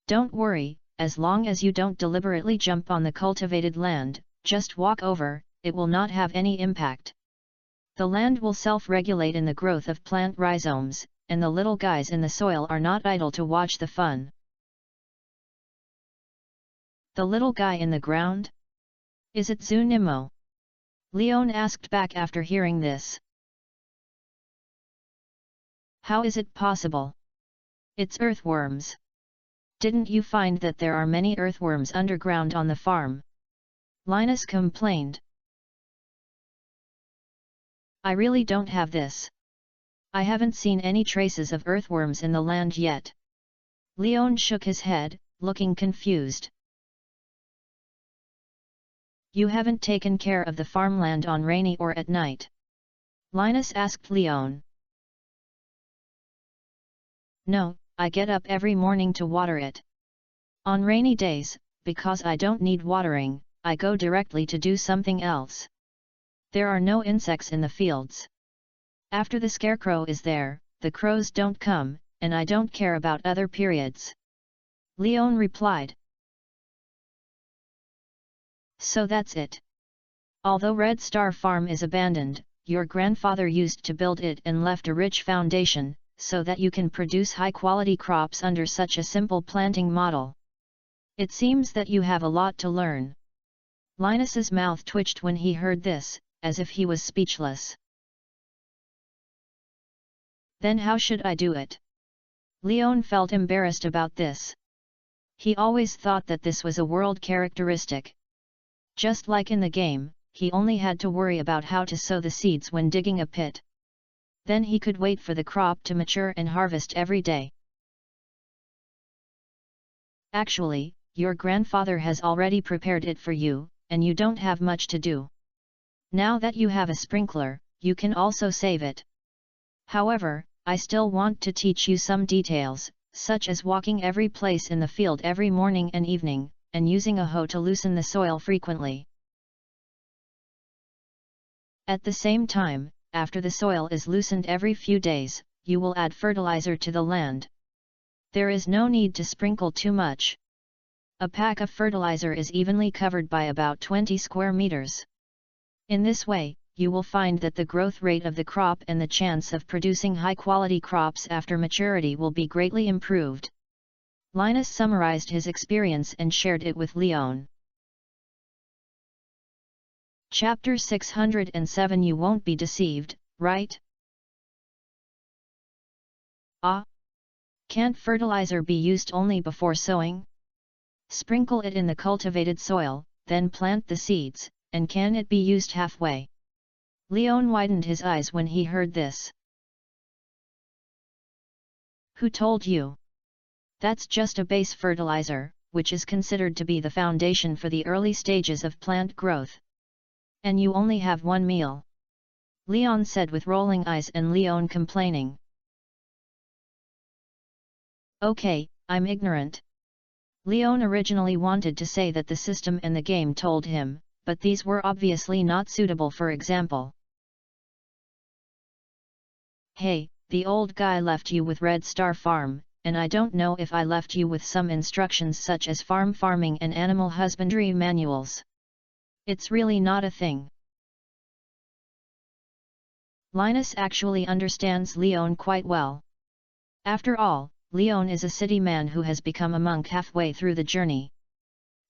"Don't worry, as long as you don't deliberately jump on the cultivated land, just walk over, it will not have any impact. The land will self-regulate in the growth of plant rhizomes, and the little guys in the soil are not idle to watch the fun." "The little guy in the ground? Is it Zunimo?" Leon asked back after hearing this. "How is it possible? It's earthworms. Didn't you find that there are many earthworms underground on the farm?" Linus complained. "I really don't have this. I haven't seen any traces of earthworms in the land yet." Leon shook his head, looking confused. "You haven't taken care of the farmland on rainy or at night?" Linus asked Leon. "No, I get up every morning to water it. On rainy days, because I don't need watering, I go directly to do something else. There are no insects in the fields. After the scarecrow is there, the crows don't come, and I don't care about other periods," Leon replied. "So that's it. Although Red Star Farm is abandoned, your grandfather used to build it and left a rich foundation, so that you can produce high-quality crops under such a simple planting model. It seems that you have a lot to learn." Linus's mouth twitched when he heard this, as if he was speechless. Then how should I do it? Leon felt embarrassed about this. He always thought that this was a world characteristic. Just like in the game, he only had to worry about how to sow the seeds when digging a pit. Then he could wait for the crop to mature and harvest every day. Actually, your grandfather has already prepared it for you, and you don't have much to do. Now that you have a sprinkler, you can also save it. However, I still want to teach you some details, such as walking every place in the field every morning and evening, and using a hoe to loosen the soil frequently. At the same time, after the soil is loosened every few days, you will add fertilizer to the land. There is no need to sprinkle too much. A pack of fertilizer is evenly covered by about 20 square meters. In this way, you will find that the growth rate of the crop and the chance of producing high-quality crops after maturity will be greatly improved. Linus summarized his experience and shared it with Leon. Chapter 607 You won't be deceived, right? Ah! Can't fertilizer be used only before sowing? Sprinkle it in the cultivated soil, then plant the seeds, and can it be used halfway? Leon widened his eyes when he heard this. Who told you? That's just a base fertilizer, which is considered to be the foundation for the early stages of plant growth. And you only have one meal. Leon said with rolling eyes and Leon complaining. Okay, I'm ignorant. Leon originally wanted to say that the system and the game told him, but these were obviously not suitable. For example, hey, the old guy left you with Red Star Farm, and I don't know if I left you with some instructions such as farming and animal husbandry manuals. It's really not a thing. Linus actually understands Leon quite well. After all, Leon is a city man who has become a monk halfway through the journey.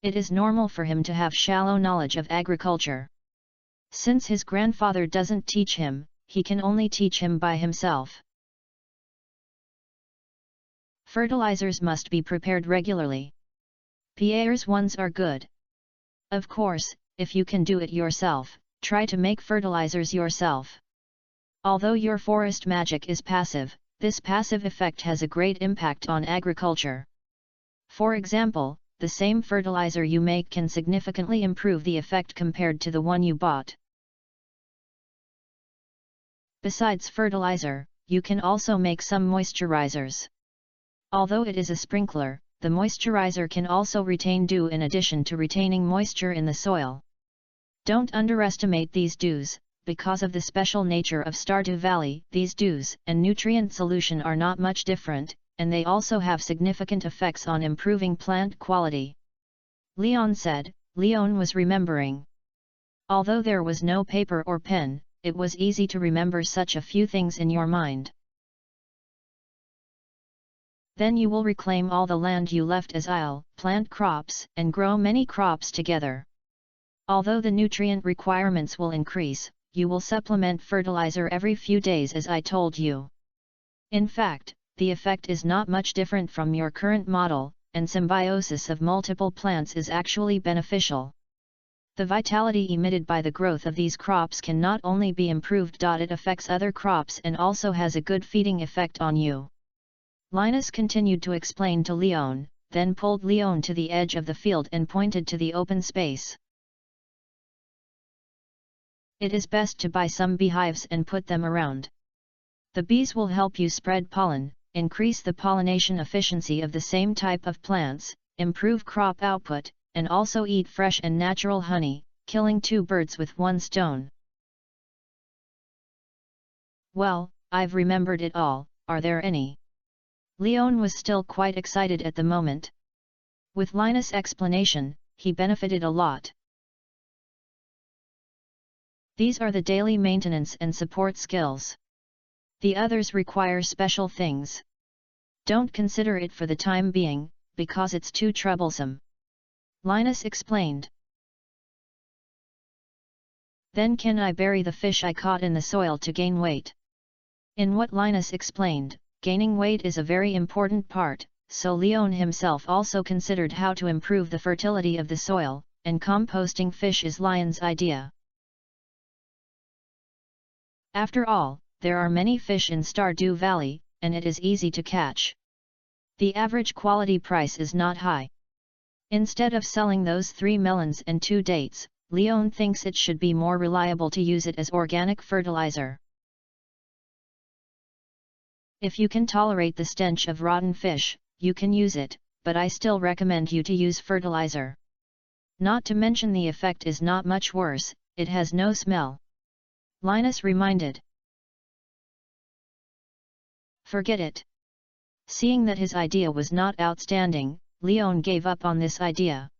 It is normal for him to have shallow knowledge of agriculture. Since his grandfather doesn't teach him, he can only teach him by himself. Fertilizers must be prepared regularly. Pierre's ones are good. Of course, if you can do it yourself, try to make fertilizers yourself. Although your forest magic is passive, this passive effect has a great impact on agriculture. For example, the same fertilizer you make can significantly improve the effect compared to the one you bought. Besides fertilizer, you can also make some moisturizers. Although it is a sprinkler, the moisturizer can also retain dew in addition to retaining moisture in the soil. Don't underestimate these dews. Because of the special nature of Stardew Valley, these dews and nutrient solution are not much different, and they also have significant effects on improving plant quality. Leon said. Leon was remembering. Although there was no paper or pen, it was easy to remember such a few things in your mind. Then you will reclaim all the land you left as isle, plant crops, and grow many crops together. Although the nutrient requirements will increase, you will supplement fertilizer every few days as I told you. In fact, the effect is not much different from your current model, and symbiosis of multiple plants is actually beneficial. The vitality emitted by the growth of these crops can not only be improved, it affects other crops and also has a good feeding effect on you. Linus continued to explain to Leon, then pulled Leon to the edge of the field and pointed to the open space. It is best to buy some beehives and put them around. The bees will help you spread pollen, increase the pollination efficiency of the same type of plants, improve crop output, and also eat fresh and natural honey, killing two birds with one stone. Well, I've remembered it all. Are there any? Leon was still quite excited at the moment. With Linus' explanation, he benefited a lot. These are the daily maintenance and support skills. The others require special things. Don't consider it for the time being, because it's too troublesome. Linus explained. Then can I bury the fish I caught in the soil to gain weight? In what Linus explained, gaining weight is a very important part, so Leon himself also considered how to improve the fertility of the soil, and composting fish is Lion's idea. After all, there are many fish in Stardew Valley, and it is easy to catch. The average quality price is not high. Instead of selling those 3 melons and 2 dates, Leon thinks it should be more reliable to use it as organic fertilizer. If you can tolerate the stench of rotten fish, you can use it, but I still recommend you to use fertilizer. Not to mention the effect is not much worse, it has no smell. Linus reminded. Forget it. Seeing that his idea was not outstanding, Leon gave up on this idea.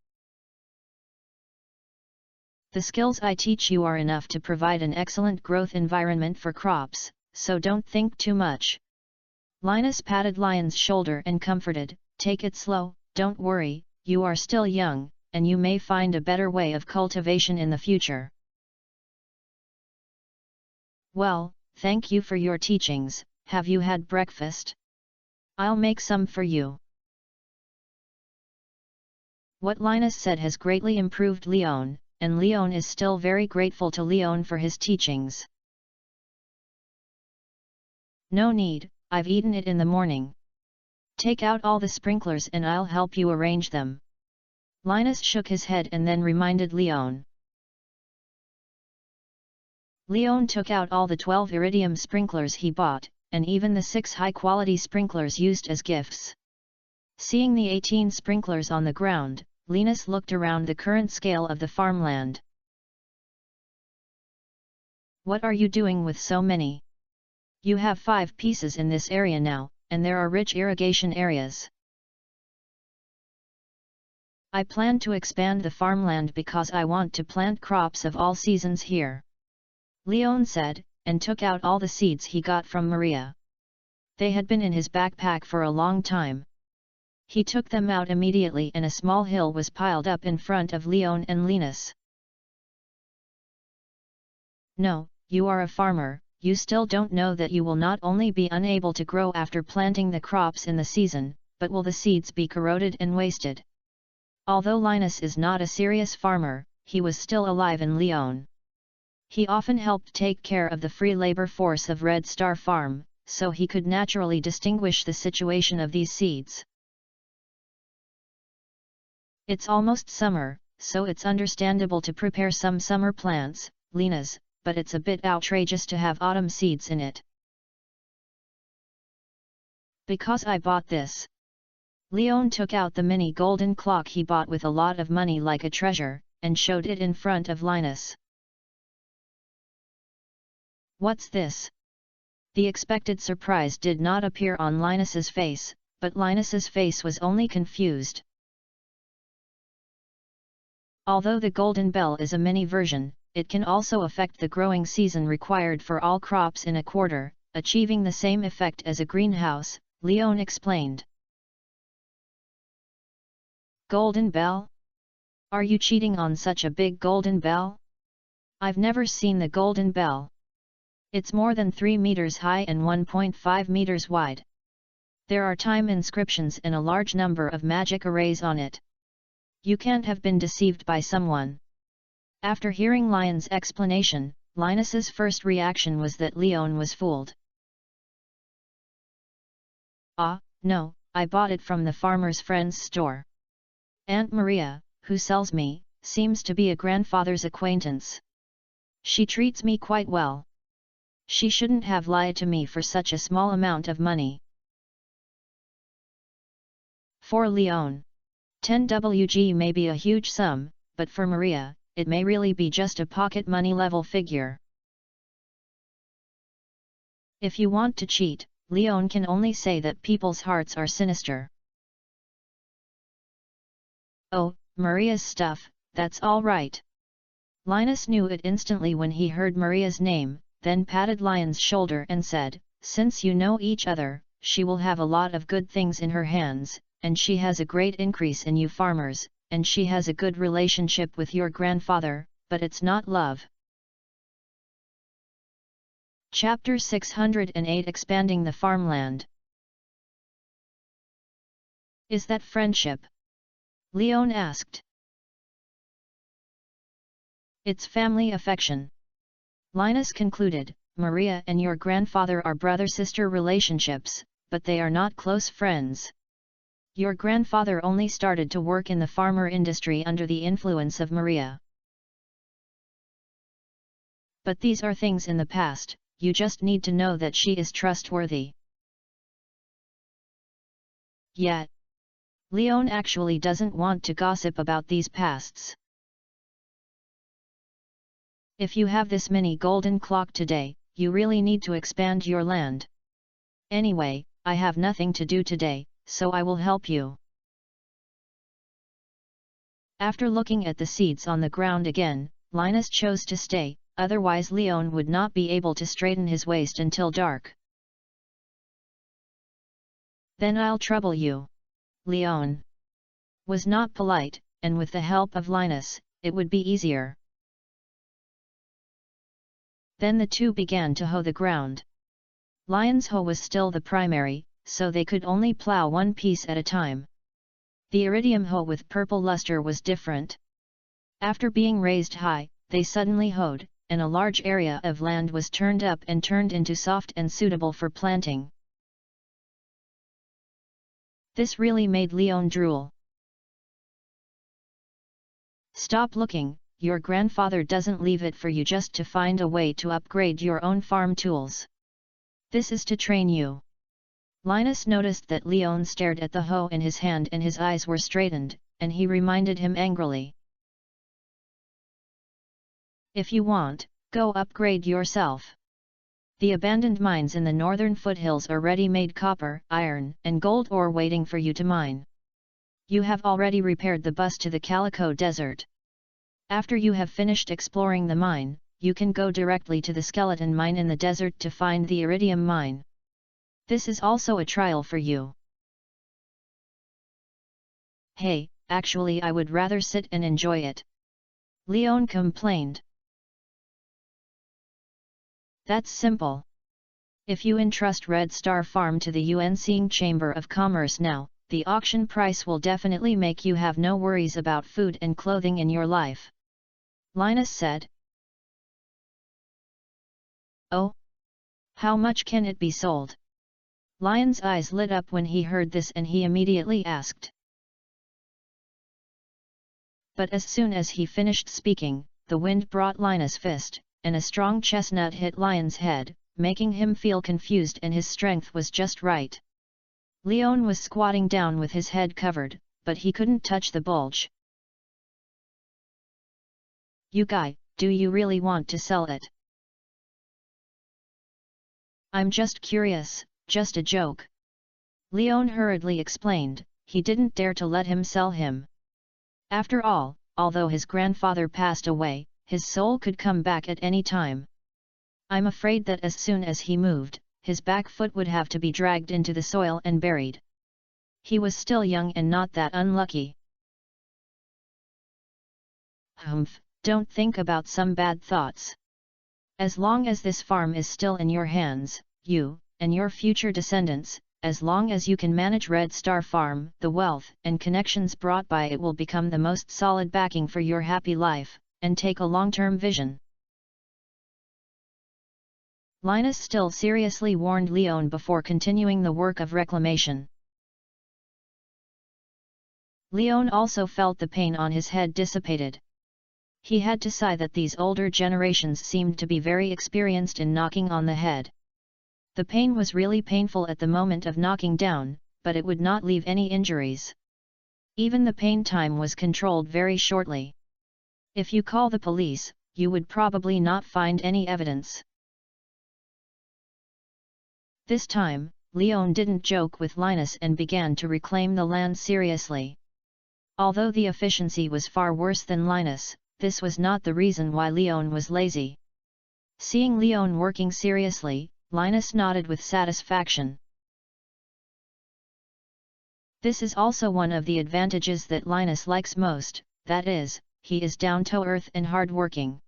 The skills I teach you are enough to provide an excellent growth environment for crops, so don't think too much. Linus patted Lion's shoulder and comforted, take it slow, don't worry, you are still young, and you may find a better way of cultivation in the future. Well, thank you for your teachings. Have you had breakfast? I'll make some for you. What Linus said has greatly improved Leon, and Leon is still very grateful to Leon for his teachings. No need, I've eaten it in the morning. Take out all the sprinklers and I'll help you arrange them. Linus shook his head and then reminded Leon. Leon took out all the 12 iridium sprinklers he bought, and even the 6 high-quality sprinklers used as gifts. Seeing the 18 sprinklers on the ground, Linus looked around the current scale of the farmland. What are you doing with so many? You have 5 pieces in this area now, and there are rich irrigation areas. I plan to expand the farmland because I want to plant crops of all seasons here. Leon said, and took out all the seeds he got from Maria. They had been in his backpack for a long time. He took them out immediately and a small hill was piled up in front of Leon and Linus. No, you are a farmer. You still don't know that you will not only be unable to grow after planting the crops in the season, but will the seeds be corroded and wasted. Although Linus is not a serious farmer, he was still alive in Leon. He often helped take care of the free labor force of Red Star Farm, so he could naturally distinguish the situation of these seeds. It's almost summer, so it's understandable to prepare some summer plants, Linus, but it's a bit outrageous to have autumn seeds in it. Because I bought this. Leon took out the mini golden clock he bought with a lot of money like a treasure, and showed it in front of Linus. What's this? The expected surprise did not appear on Linus's face, but Linus's face was only confused. Although the golden bell is a mini version, it can also affect the growing season required for all crops in a quarter, achieving the same effect as a greenhouse, Leon explained. Golden bell? Are you cheating on such a big golden bell? I've never seen the golden bell. It's more than 3 meters high and 1.5 meters wide. There are time inscriptions and a large number of magic arrays on it. You can't have been deceived by someone. After hearing Lion's explanation, Linus's first reaction was that Leon was fooled. Ah, no, I bought it from the farmer's friend's store. Aunt Maria, who sells me, seems to be a grandfather's acquaintance. She treats me quite well. She shouldn't have lied to me for such a small amount of money. For Leon, 10 WG may be a huge sum, but for Maria, it may really be just a pocket money level figure. If you want to cheat, Leon can only say that people's hearts are sinister. Oh, Maria's stuff, that's all right. Linus knew it instantly when he heard Maria's name, then patted Lion's shoulder and said, since you know each other, she will have a lot of good things in her hands, and she has a great increase in you farmers, and she has a good relationship with your grandfather, but it's not love. Chapter 608 Expanding the Farmland. Is that friendship? Leon asked. It's family affection. Linus concluded. Maria and your grandfather are brother-sister relationships, but they are not close friends. Your grandfather only started to work in the farmer industry under the influence of Maria. But these are things in the past, you just need to know that she is trustworthy. Yet, Leon actually doesn't want to gossip about these pasts. If you have this mini golden clock today, you really need to expand your land. Anyway, I have nothing to do today, so I will help you. After looking at the seeds on the ground again, Linus chose to stay, otherwise Leon would not be able to straighten his waist until dark. Then I'll trouble you. Leon was not polite, and with the help of Linus, it would be easier. Then the two began to hoe the ground. Lion's hoe was still the primary, so they could only plow one piece at a time. The iridium hoe with purple luster was different. After being raised high, they suddenly hoed, and a large area of land was turned up and turned into soft and suitable for planting. This really made Leon drool. Stop looking. Your grandfather doesn't leave it for you just to find a way to upgrade your own farm tools. This is to train you. Linus noticed that Leon stared at the hoe in his hand and his eyes were straightened, and he reminded him angrily. If you want, go upgrade yourself. The abandoned mines in the northern foothills are ready-made copper, iron, and gold ore waiting for you to mine. You have already repaired the bus to the Calico Desert. After you have finished exploring the mine, you can go directly to the skeleton mine in the desert to find the iridium mine. This is also a trial for you. Hey, actually I would rather sit and enjoy it. Leon complained. That's simple. If you entrust Red Star Farm to the UNC Chamber of Commerce now, the auction price will definitely make you have no worries about food and clothing in your life. Linus said. Oh? How much can it be sold? Lion's eyes lit up when he heard this and he immediately asked. But as soon as he finished speaking, the wind brought Linus' fist, and a strong chestnut hit Lion's head, making him feel confused and his strength was just right. Leon was squatting down with his head covered, but he couldn't touch the bulge. You guy, do you really want to sell it? I'm just curious, just a joke. Leon hurriedly explained, he didn't dare to let him sell him. After all, although his grandfather passed away, his soul could come back at any time. I'm afraid that as soon as he moved, his back foot would have to be dragged into the soil and buried. He was still young and not that unlucky. Humph, don't think about some bad thoughts. As long as this farm is still in your hands, you, and your future descendants, as long as you can manage Red Star Farm, the wealth and connections brought by it will become the most solid backing for your happy life, and take a long-term vision. Linus still seriously warned Leon before continuing the work of reclamation. Leon also felt the pain on his head dissipated. He had to sigh that these older generations seemed to be very experienced in knocking on the head. The pain was really painful at the moment of knocking down, but it would not leave any injuries. Even the pain time was controlled very shortly. If you call the police, you would probably not find any evidence. This time, Leon didn't joke with Linus and began to reclaim the land seriously. Although the efficiency was far worse than Linus, this was not the reason why Leon was lazy. Seeing Leon working seriously, Linus nodded with satisfaction. This is also one of the advantages that Linus likes most, that is, he is down-to-earth and hard-working.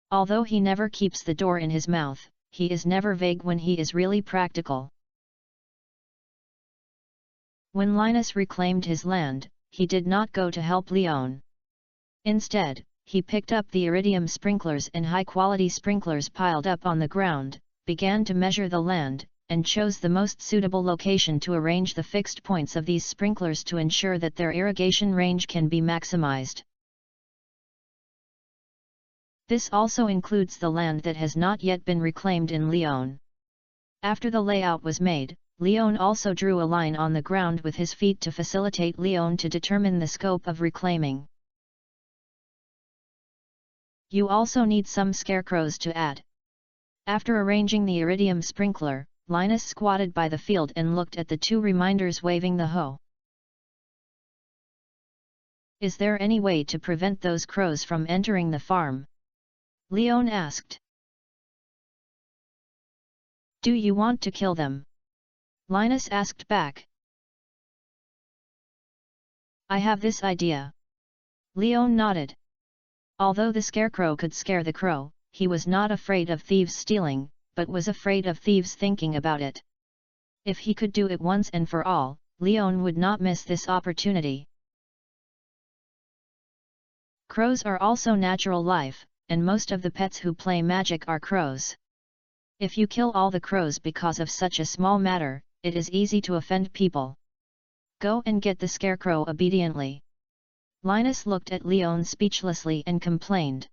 Although he never keeps the door in his mouth, he is never vague when he is really practical. When Linus reclaimed his land, he did not go to help Leon. Instead, he picked up the iridium sprinklers and high-quality sprinklers piled up on the ground, began to measure the land, and chose the most suitable location to arrange the fixed points of these sprinklers to ensure that their irrigation range can be maximized. This also includes the land that has not yet been reclaimed in Leon. After the layout was made, Leon also drew a line on the ground with his feet to facilitate Leon to determine the scope of reclaiming. You also need some scarecrows to add. After arranging the iridium sprinkler, Linus squatted by the field and looked at the two reminders waving the hoe. Is there any way to prevent those crows from entering the farm? Leon asked. Do you want to kill them? Linus asked back. I have this idea. Leon nodded. Although the scarecrow could scare the crow, he was not afraid of thieves stealing, but was afraid of thieves thinking about it. If he could do it once and for all, Leon would not miss this opportunity. Crows are also natural life, and most of the pets who play magic are crows. If you kill all the crows because of such a small matter, it is easy to offend people. Go and get the scarecrow obediently. Linus looked at Leon speechlessly and complained.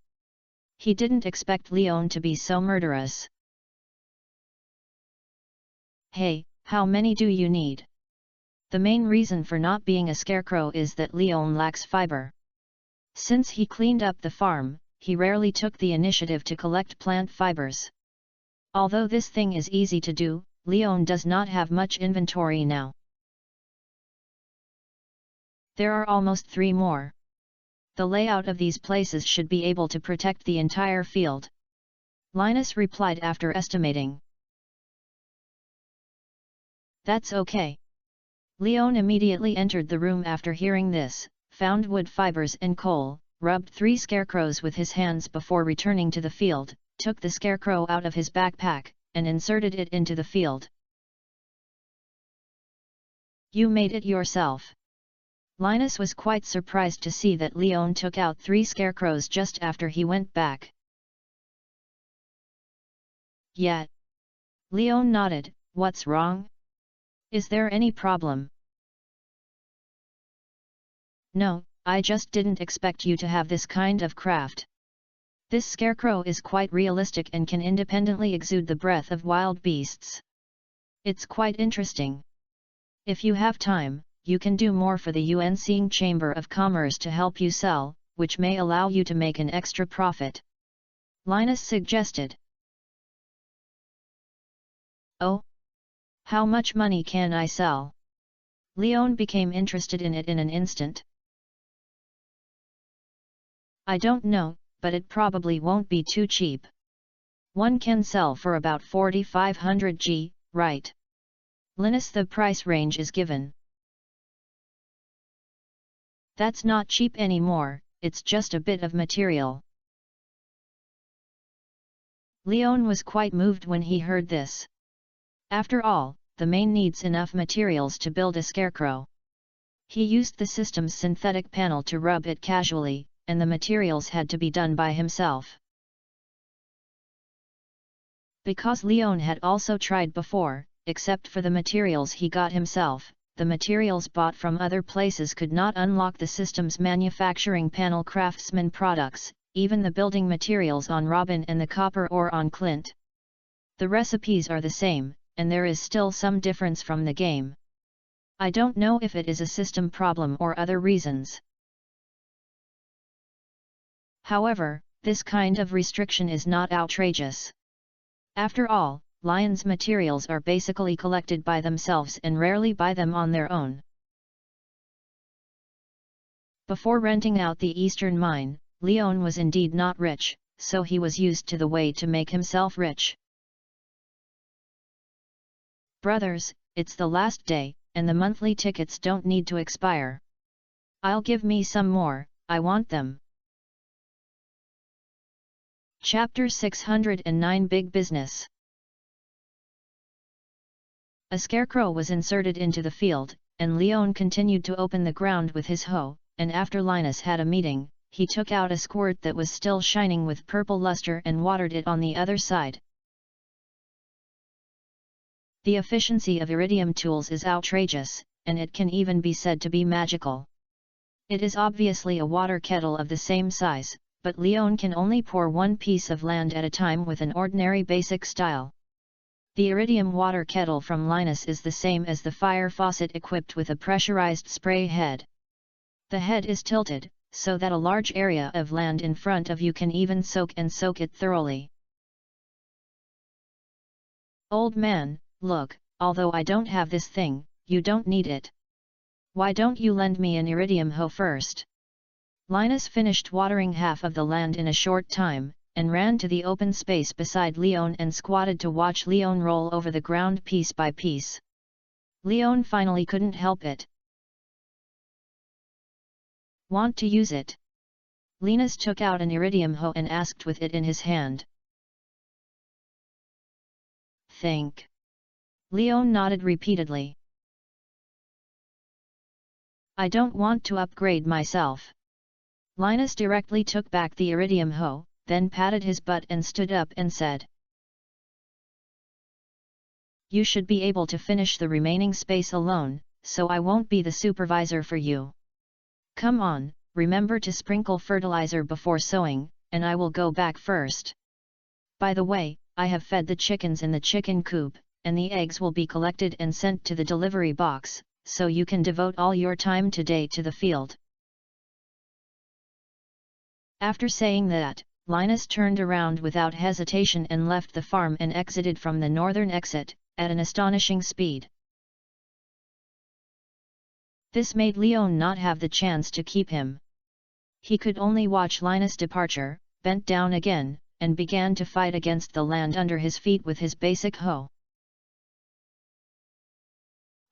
He didn't expect Leon to be so murderous. Hey, how many do you need? The main reason for not being a scarecrow is that Leon lacks fiber. Since he cleaned up the farm, he rarely took the initiative to collect plant fibers. Although this thing is easy to do, Leon does not have much inventory now. There are almost 3 more. The layout of these places should be able to protect the entire field. Linus replied after estimating. That's okay. Leon immediately entered the room after hearing this, found wood fibers and coal, rubbed 3 scarecrows with his hands before returning to the field, took the scarecrow out of his backpack, and inserted it into the field. You made it yourself. Linus was quite surprised to see that Leon took out 3 scarecrows just after he went back. Yeah. Leon nodded. What's wrong? Is there any problem? No, I just didn't expect you to have this kind of craft. This scarecrow is quite realistic and can independently exude the breath of wild beasts. It's quite interesting. If you have time, you can do more for the UNC Chamber of Commerce to help you sell, which may allow you to make an extra profit. Linus suggested. Oh? How much money can I sell? Leon became interested in it in an instant. I don't know, but it probably won't be too cheap. One can sell for about 4,500 G, right? Linus, the price range is given. That's not cheap anymore, it's just a bit of material. Leon was quite moved when he heard this. After all, the main needs enough materials to build a scarecrow. He used the system's synthetic panel to rub it casually, and the materials had to be done by himself. Because Leon had also tried before, except for the materials he got himself, the materials bought from other places could not unlock the system's manufacturing panel craftsman products, even the building materials on Robin and the copper ore on Clint. The recipes are the same, and there is still some difference from the game. I don't know if it is a system problem or other reasons. However, this kind of restriction is not outrageous. After all, Lion's materials are basically collected by themselves and rarely buy them on their own. Before renting out the Eastern Mine, Leon was indeed not rich, so he was used to the way to make himself rich. Brothers, it's the last day, and the monthly tickets don't need to expire. I'll give me some more, I want them. Chapter 609 Big Business. A scarecrow was inserted into the field, and Leon continued to open the ground with his hoe, and after Linus had a meeting, he took out a squirt that was still shining with purple luster and watered it on the other side. The efficiency of iridium tools is outrageous, and it can even be said to be magical. It is obviously a water kettle of the same size, but Leon can only pour one piece of land at a time with an ordinary basic style. The iridium water kettle from Linus is the same as the fire faucet equipped with a pressurized spray head. The head is tilted, so that a large area of land in front of you can even soak it thoroughly. Old man, look, although I don't have this thing, you don't need it. Why don't you lend me an iridium hoe first? Linus finished watering half of the land in a short time, and ran to the open space beside Leon and squatted to watch Leon roll over the ground piece by piece. Leon finally couldn't help it. Want to use it? Linus took out an iridium hoe and asked with it in his hand. Think. Leon nodded repeatedly. I don't want to upgrade myself. Linus directly took back the iridium hoe, then patted his butt and stood up and said, You should be able to finish the remaining space alone, so I won't be the supervisor for you. Come on, remember to sprinkle fertilizer before sowing, and I will go back first. By the way, I have fed the chickens in the chicken coop, and the eggs will be collected and sent to the delivery box, so you can devote all your time today to the field. After saying that, Linus turned around without hesitation and left the farm and exited from the northern exit, at an astonishing speed. This made Leon not have the chance to keep him. He could only watch Linus' departure, bent down again, and began to fight against the land under his feet with his basic hoe.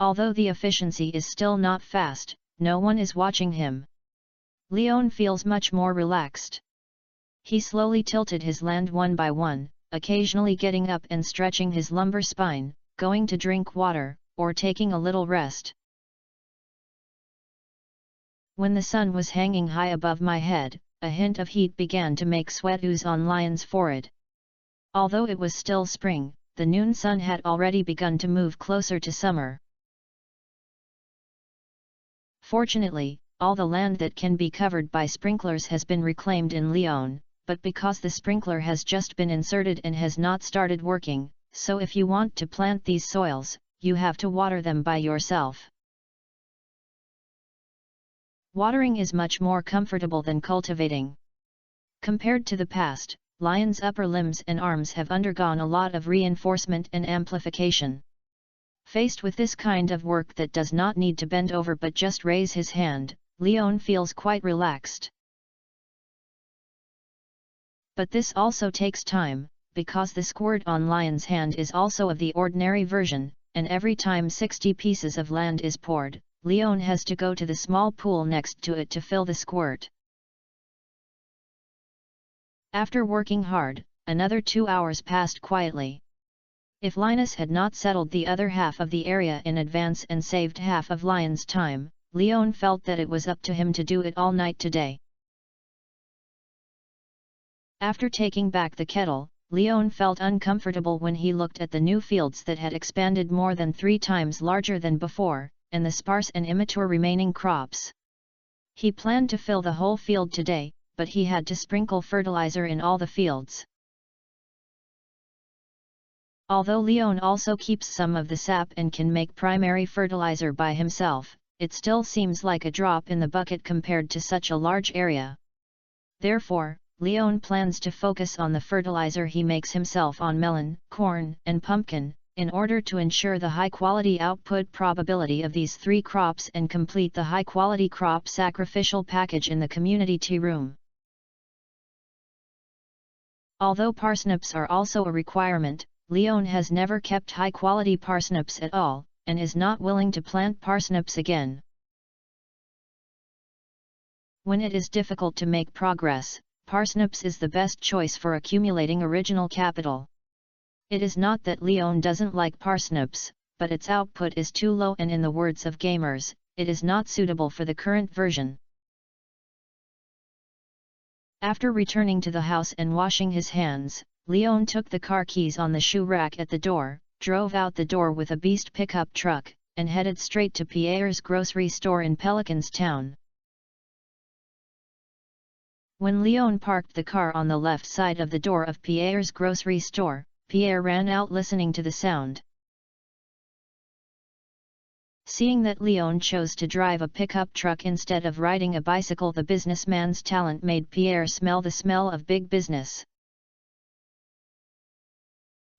Although the efficiency is still not fast, no one is watching him. Leon feels much more relaxed. He slowly tilted his land one by one, occasionally getting up and stretching his lumbar spine, going to drink water, or taking a little rest. When the sun was hanging high above my head, a hint of heat began to make sweat ooze on Lion's forehead. Although it was still spring, the noon sun had already begun to move closer to summer. Fortunately, all the land that can be covered by sprinklers has been reclaimed in Leon, but because the sprinkler has just been inserted and has not started working, so if you want to plant these soils, you have to water them by yourself. Watering is much more comfortable than cultivating. Compared to the past, Lion's upper limbs and arms have undergone a lot of reinforcement and amplification. Faced with this kind of work that does not need to bend over but just raise his hand, Leon feels quite relaxed. But this also takes time, because the squirt on Lion's hand is also of the ordinary version, and every time 60 pieces of land is poured, Leon has to go to the small pool next to it to fill the squirt. After working hard, another 2 hours passed quietly. If Linus had not settled the other half of the area in advance and saved half of Lion's time, Leon felt that it was up to him to do it all night today. After taking back the kettle, Leon felt uncomfortable when he looked at the new fields that had expanded more than 3 times larger than before, and the sparse and immature remaining crops. He planned to fill the whole field today, but he had to sprinkle fertilizer in all the fields. Although Leon also keeps some of the sap and can make primary fertilizer by himself, it still seems like a drop in the bucket compared to such a large area. Therefore, Leon plans to focus on the fertilizer he makes himself on melon, corn, and pumpkin, in order to ensure the high-quality output probability of these 3 crops and complete the high-quality crop sacrificial package in the community tea room. Although parsnips are also a requirement, Leon has never kept high-quality parsnips at all, and is not willing to plant parsnips again. When it is difficult to make progress, parsnips is the best choice for accumulating original capital. It is not that Leon doesn't like parsnips, but its output is too low and in the words of gamers, it is not suitable for the current version. After returning to the house and washing his hands, Leon took the car keys on the shoe rack at the door, drove out the door with a beast pickup truck, and headed straight to Pierre's grocery store in Pelican's Town. When Leon parked the car on the left side of the door of Pierre's grocery store, Pierre ran out listening to the sound. Seeing that Leon chose to drive a pickup truck instead of riding a bicycle, the businessman's talent made Pierre smell the smell of big business.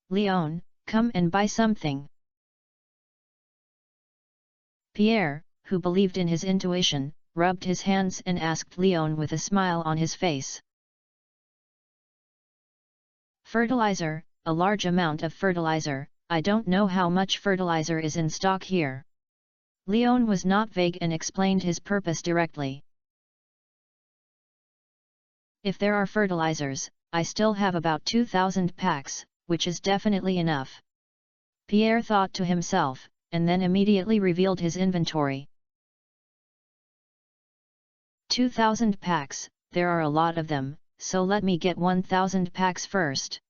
"Leon, come and buy something." Pierre, who believed in his intuition, rubbed his hands and asked Leon with a smile on his face. "Fertilizer, a large amount of fertilizer. I don't know how much fertilizer is in stock here." Leon was not vague and explained his purpose directly. "If there are fertilizers, I still have about 2,000 packs, which is definitely enough," Pierre thought to himself, and then immediately revealed his inventory. 2,000 packs, there are a lot of them, so let me get 1,000 packs first.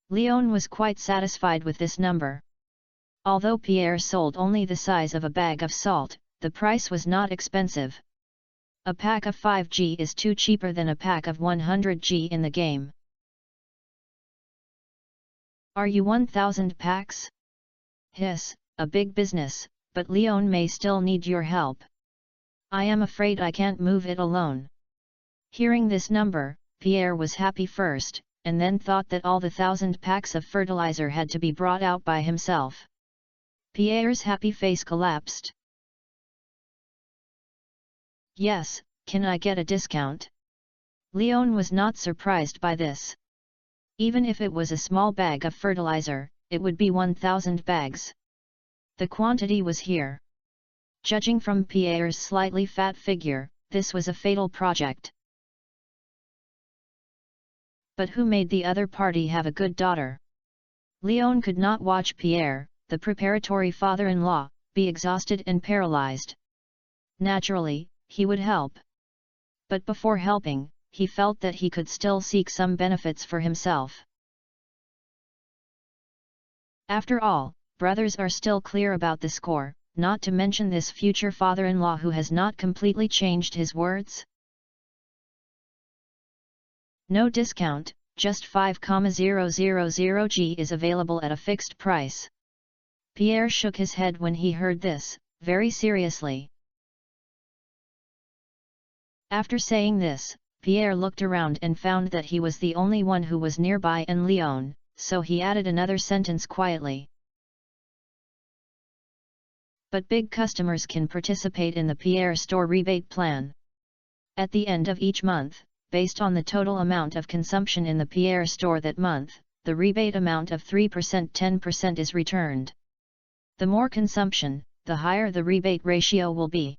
Leon was quite satisfied with this number. Although Pierre sold only the size of a bag of salt, the price was not expensive. A pack of 5G is too cheaper than a pack of 100G in the game. "Are you 1,000 packs? Hiss, a big business, but Leon may still need your help. I am afraid I can't move it alone." Hearing this number, Pierre was happy first, and then thought that all the 1,000 packs of fertilizer had to be brought out by himself. Pierre's happy face collapsed. "Yes, can I get a discount?" Leon was not surprised by this. Even if it was a small bag of fertilizer, it would be 1,000 bags. The quantity was here. Judging from Pierre's slightly fat figure, this was a fatal project. But who made the other party have a good daughter? Leon could not watch Pierre, the preparatory father-in-law, be exhausted and paralyzed. Naturally, he would help. But before helping, he felt that he could still seek some benefits for himself. After all, brothers are still clear about the score, not to mention this future father-in-law who has not completely changed his words. "No discount, just 5,000G is available at a fixed price." Pierre shook his head when he heard this, very seriously. After saying this, Pierre looked around and found that he was the only one who was nearby and Leon, so he added another sentence quietly. "But big customers can participate in the Pierre store rebate plan. At the end of each month, based on the total amount of consumption in the Pierre store that month, the rebate amount of 3% 10% is returned. The more consumption, the higher the rebate ratio will be."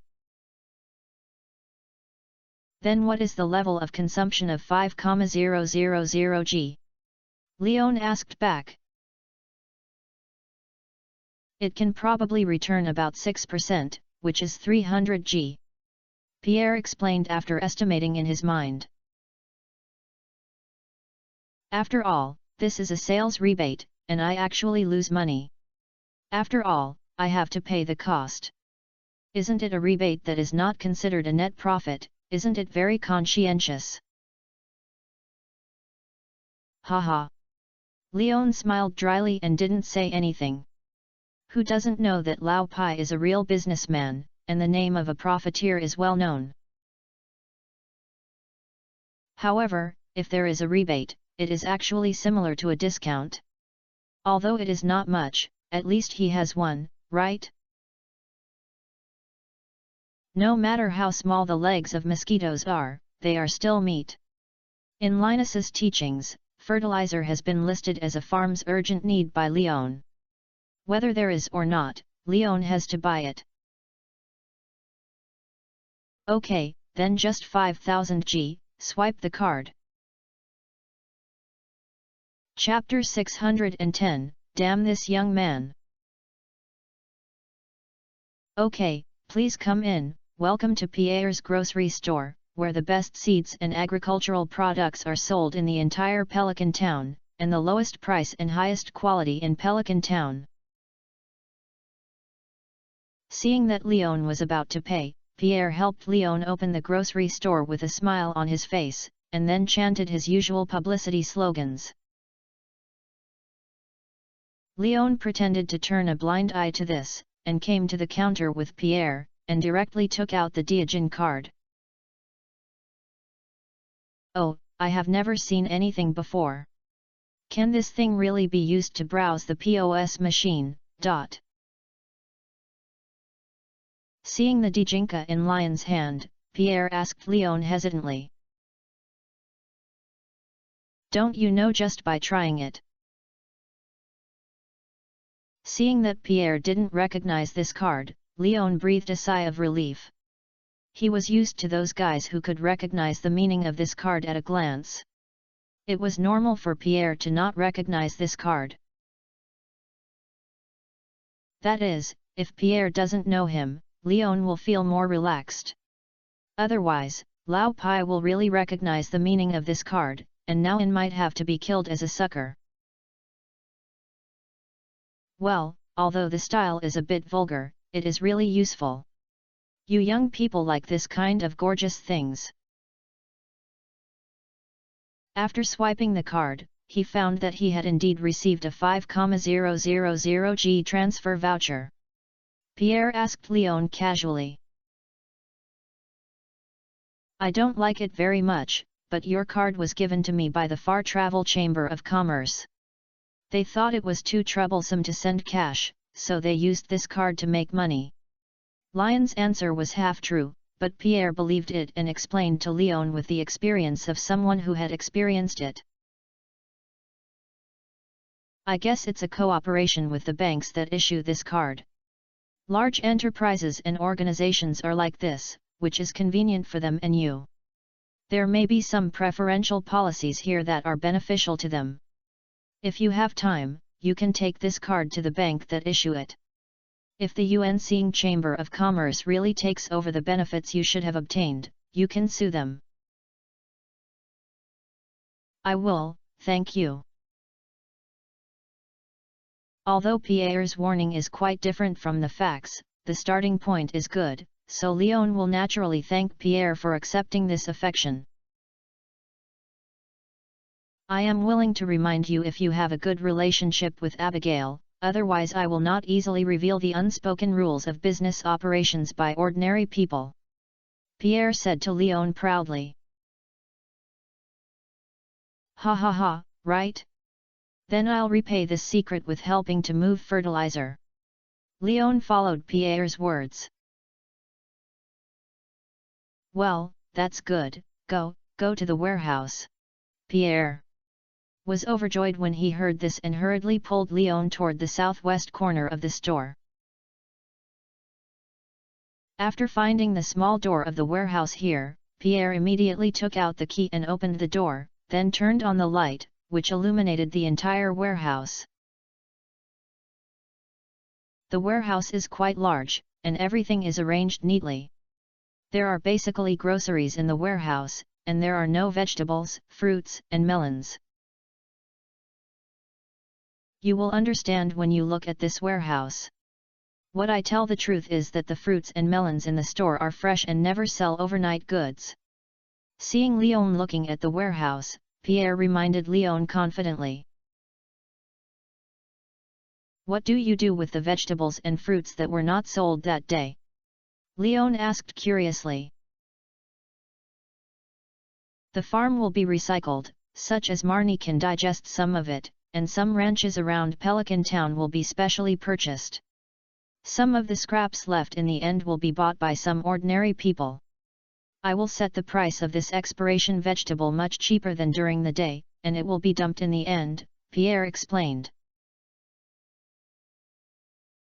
"Then what is the level of consumption of 5,000G? Leon asked back. "It can probably return about 6%, which is 300G. Pierre explained after estimating in his mind. "After all, this is a sales rebate, and I actually lose money. After all, I have to pay the cost. Isn't it a rebate that is not considered a net profit? Isn't it very conscientious?" "Haha." Leon smiled dryly and didn't say anything. Who doesn't know that Lao Pai is a real businessman, and the name of a profiteer is well known? However, if there is a rebate, it is actually similar to a discount. Although it is not much, at least he has one, right? No matter how small the legs of mosquitoes are, they are still meat. In Linus's teachings, fertilizer has been listed as a farm's urgent need by Leon. Whether there is or not, Leon has to buy it. "Okay, then just 5,000G, swipe the card." Chapter 610, Damn this young man! Okay, please come in, welcome to Pierre's grocery store, where the best seeds and agricultural products are sold in the entire Pelican Town, and the lowest price and highest quality in Pelican Town. Seeing that Leon was about to pay, Pierre helped Leon open the grocery store with a smile on his face, and then chanted his usual publicity slogans. Leon pretended to turn a blind eye to this, and came to the counter with Pierre, and directly took out the Diogen card. Oh, I have never seen anything before. Can this thing really be used to browse the POS machine? Seeing the Djinka in Lion's hand, Pierre asked Leon hesitantly. Don't you know just by trying it? Seeing that Pierre didn't recognize this card, Leon breathed a sigh of relief. He was used to those guys who could recognize the meaning of this card at a glance. It was normal for Pierre to not recognize this card. That is, if Pierre doesn't know him, Leon will feel more relaxed. Otherwise, Lao Pai will really recognize the meaning of this card, and now Leon might have to be killed as a sucker. Well, although the style is a bit vulgar, it is really useful. You young people like this kind of gorgeous things. After swiping the card, he found that he had indeed received a 5,000G transfer voucher. Pierre asked Leon casually. I don't like it very much, but your card was given to me by the Far Travel Chamber of Commerce. They thought it was too troublesome to send cash, so they used this card to make money. Lion's answer was half true, but Pierre believed it and explained to Leon with the experience of someone who had experienced it. I guess it's a cooperation with the banks that issue this card. Large enterprises and organizations are like this, which is convenient for them and you. There may be some preferential policies here that are beneficial to them. If you have time, you can take this card to the bank that issue it. If the Yuan-Seeing Chamber of Commerce really takes over the benefits you should have obtained, you can sue them. I will, thank you. Although Pierre's warning is quite different from the facts, the starting point is good, so Leon will naturally thank Pierre for accepting this affection. I am willing to remind you if you have a good relationship with Abigail, otherwise I will not easily reveal the unspoken rules of business operations by ordinary people. Pierre said to Leon proudly. Ha ha ha, right? Then I'll repay this secret with helping to move fertilizer. Leon followed Pierre's words. Well, that's good, go to the warehouse. Pierre was overjoyed when he heard this and hurriedly pulled Leon toward the southwest corner of the store. After finding the small door of the warehouse here, Pierre immediately took out the key and opened the door, then turned on the light, which illuminated the entire warehouse. The warehouse is quite large, and everything is arranged neatly. There are basically groceries in the warehouse, and there are no vegetables, fruits, and melons. You will understand when you look at this warehouse. What I tell the truth is that the fruits and melons in the store are fresh and never sell overnight goods. Seeing Leon looking at the warehouse, Pierre reminded Leon confidently. What do you do with the vegetables and fruits that were not sold that day? Leon asked curiously. The farm will be recycled, such as Marnie can digest some of it, and some ranches around Pelican Town will be specially purchased. Some of the scraps left in the end will be bought by some ordinary people. I will set the price of this expiration vegetable much cheaper than during the day, and it will be dumped in the end, Pierre explained.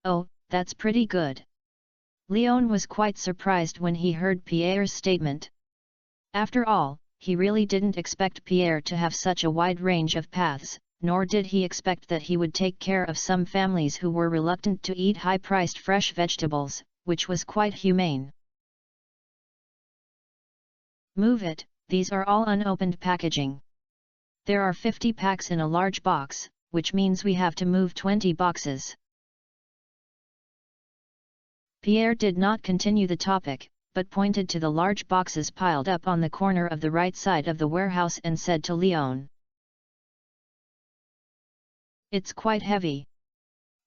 Oh, that's pretty good. Leon was quite surprised when he heard Pierre's statement. After all, he really didn't expect Pierre to have such a wide range of paths, nor did he expect that he would take care of some families who were reluctant to eat high-priced fresh vegetables, which was quite humane. Move it, these are all unopened packaging. There are 50 packs in a large box, which means we have to move 20 boxes. Pierre did not continue the topic, but pointed to the large boxes piled up on the corner of the right side of the warehouse and said to Leon, "It's quite heavy.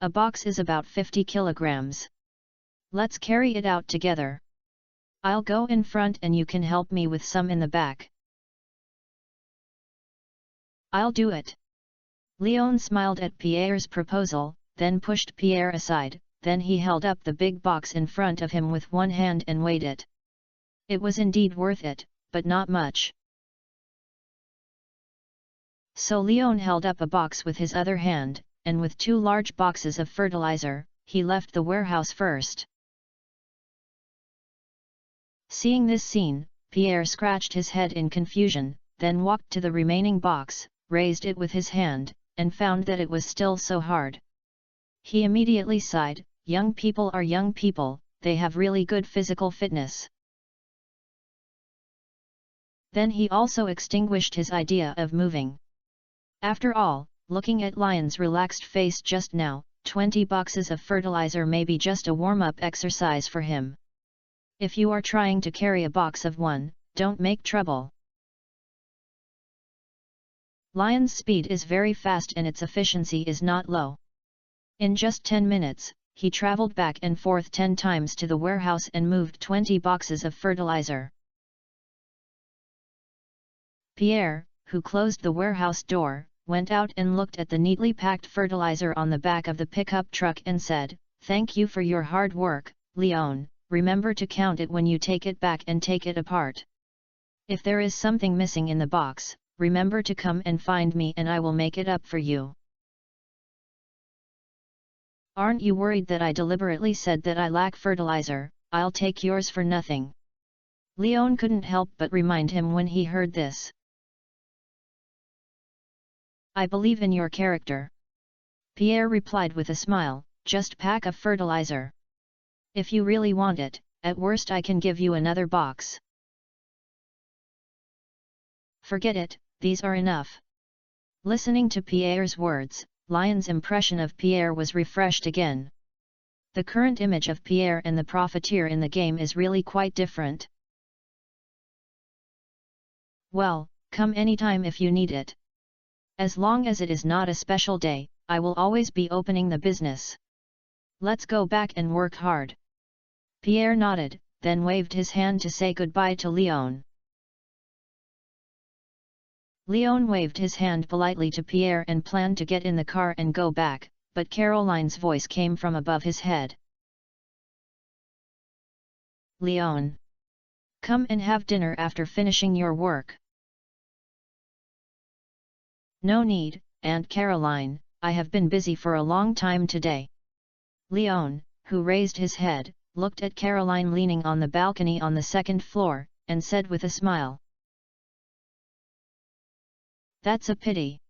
A box is about 50 kilograms. Let's carry it out together. I'll go in front and you can help me with some in the back." "I'll do it." Leon smiled at Pierre's proposal, then pushed Pierre aside, then he held up the big box in front of him with one hand and weighed it. It was indeed worth it, but not much. So Leon held up a box with his other hand, and with 2 large boxes of fertilizer, he left the warehouse first. Seeing this scene, Pierre scratched his head in confusion, then walked to the remaining box, raised it with his hand, and found that it was still so hard. He immediately sighed, "Young people are young people, they have really good physical fitness." Then he also extinguished his idea of moving. After all, looking at Lion's relaxed face just now, 20 boxes of fertilizer may be just a warm-up exercise for him. If you are trying to carry a box of 1, don't make trouble. Lion's speed is very fast and its efficiency is not low. In just 10 minutes, he traveled back and forth 10 times to the warehouse and moved 20 boxes of fertilizer. Pierre, who closed the warehouse door, went out and looked at the neatly packed fertilizer on the back of the pickup truck and said, "Thank you for your hard work, Leon. Remember to count it when you take it back and take it apart. If there is something missing in the box, remember to come and find me and I will make it up for you." "Aren't you worried that I deliberately said that I lack fertilizer? I'll take yours for nothing." Leon couldn't help but remind him when he heard this. "I believe in your character," Pierre replied with a smile, "just pack of fertilizer. If you really want it, at worst I can give you another box." "Forget it, these are enough." Listening to Pierre's words, Lion's impression of Pierre was refreshed again. The current image of Pierre and the profiteer in the game is really quite different. "Well, come anytime if you need it. As long as it is not a special day, I will always be opening the business. Let's go back and work hard." Pierre nodded, then waved his hand to say goodbye to Leon. Leon waved his hand politely to Pierre and planned to get in the car and go back, but Caroline's voice came from above his head. "Leon! Come and have dinner after finishing your work." "No need, Aunt Caroline, I have been busy for a long time today." Leon, who raised his head, looked at Caroline leaning on the balcony on the 2nd floor, and said with a smile, "That's a pity."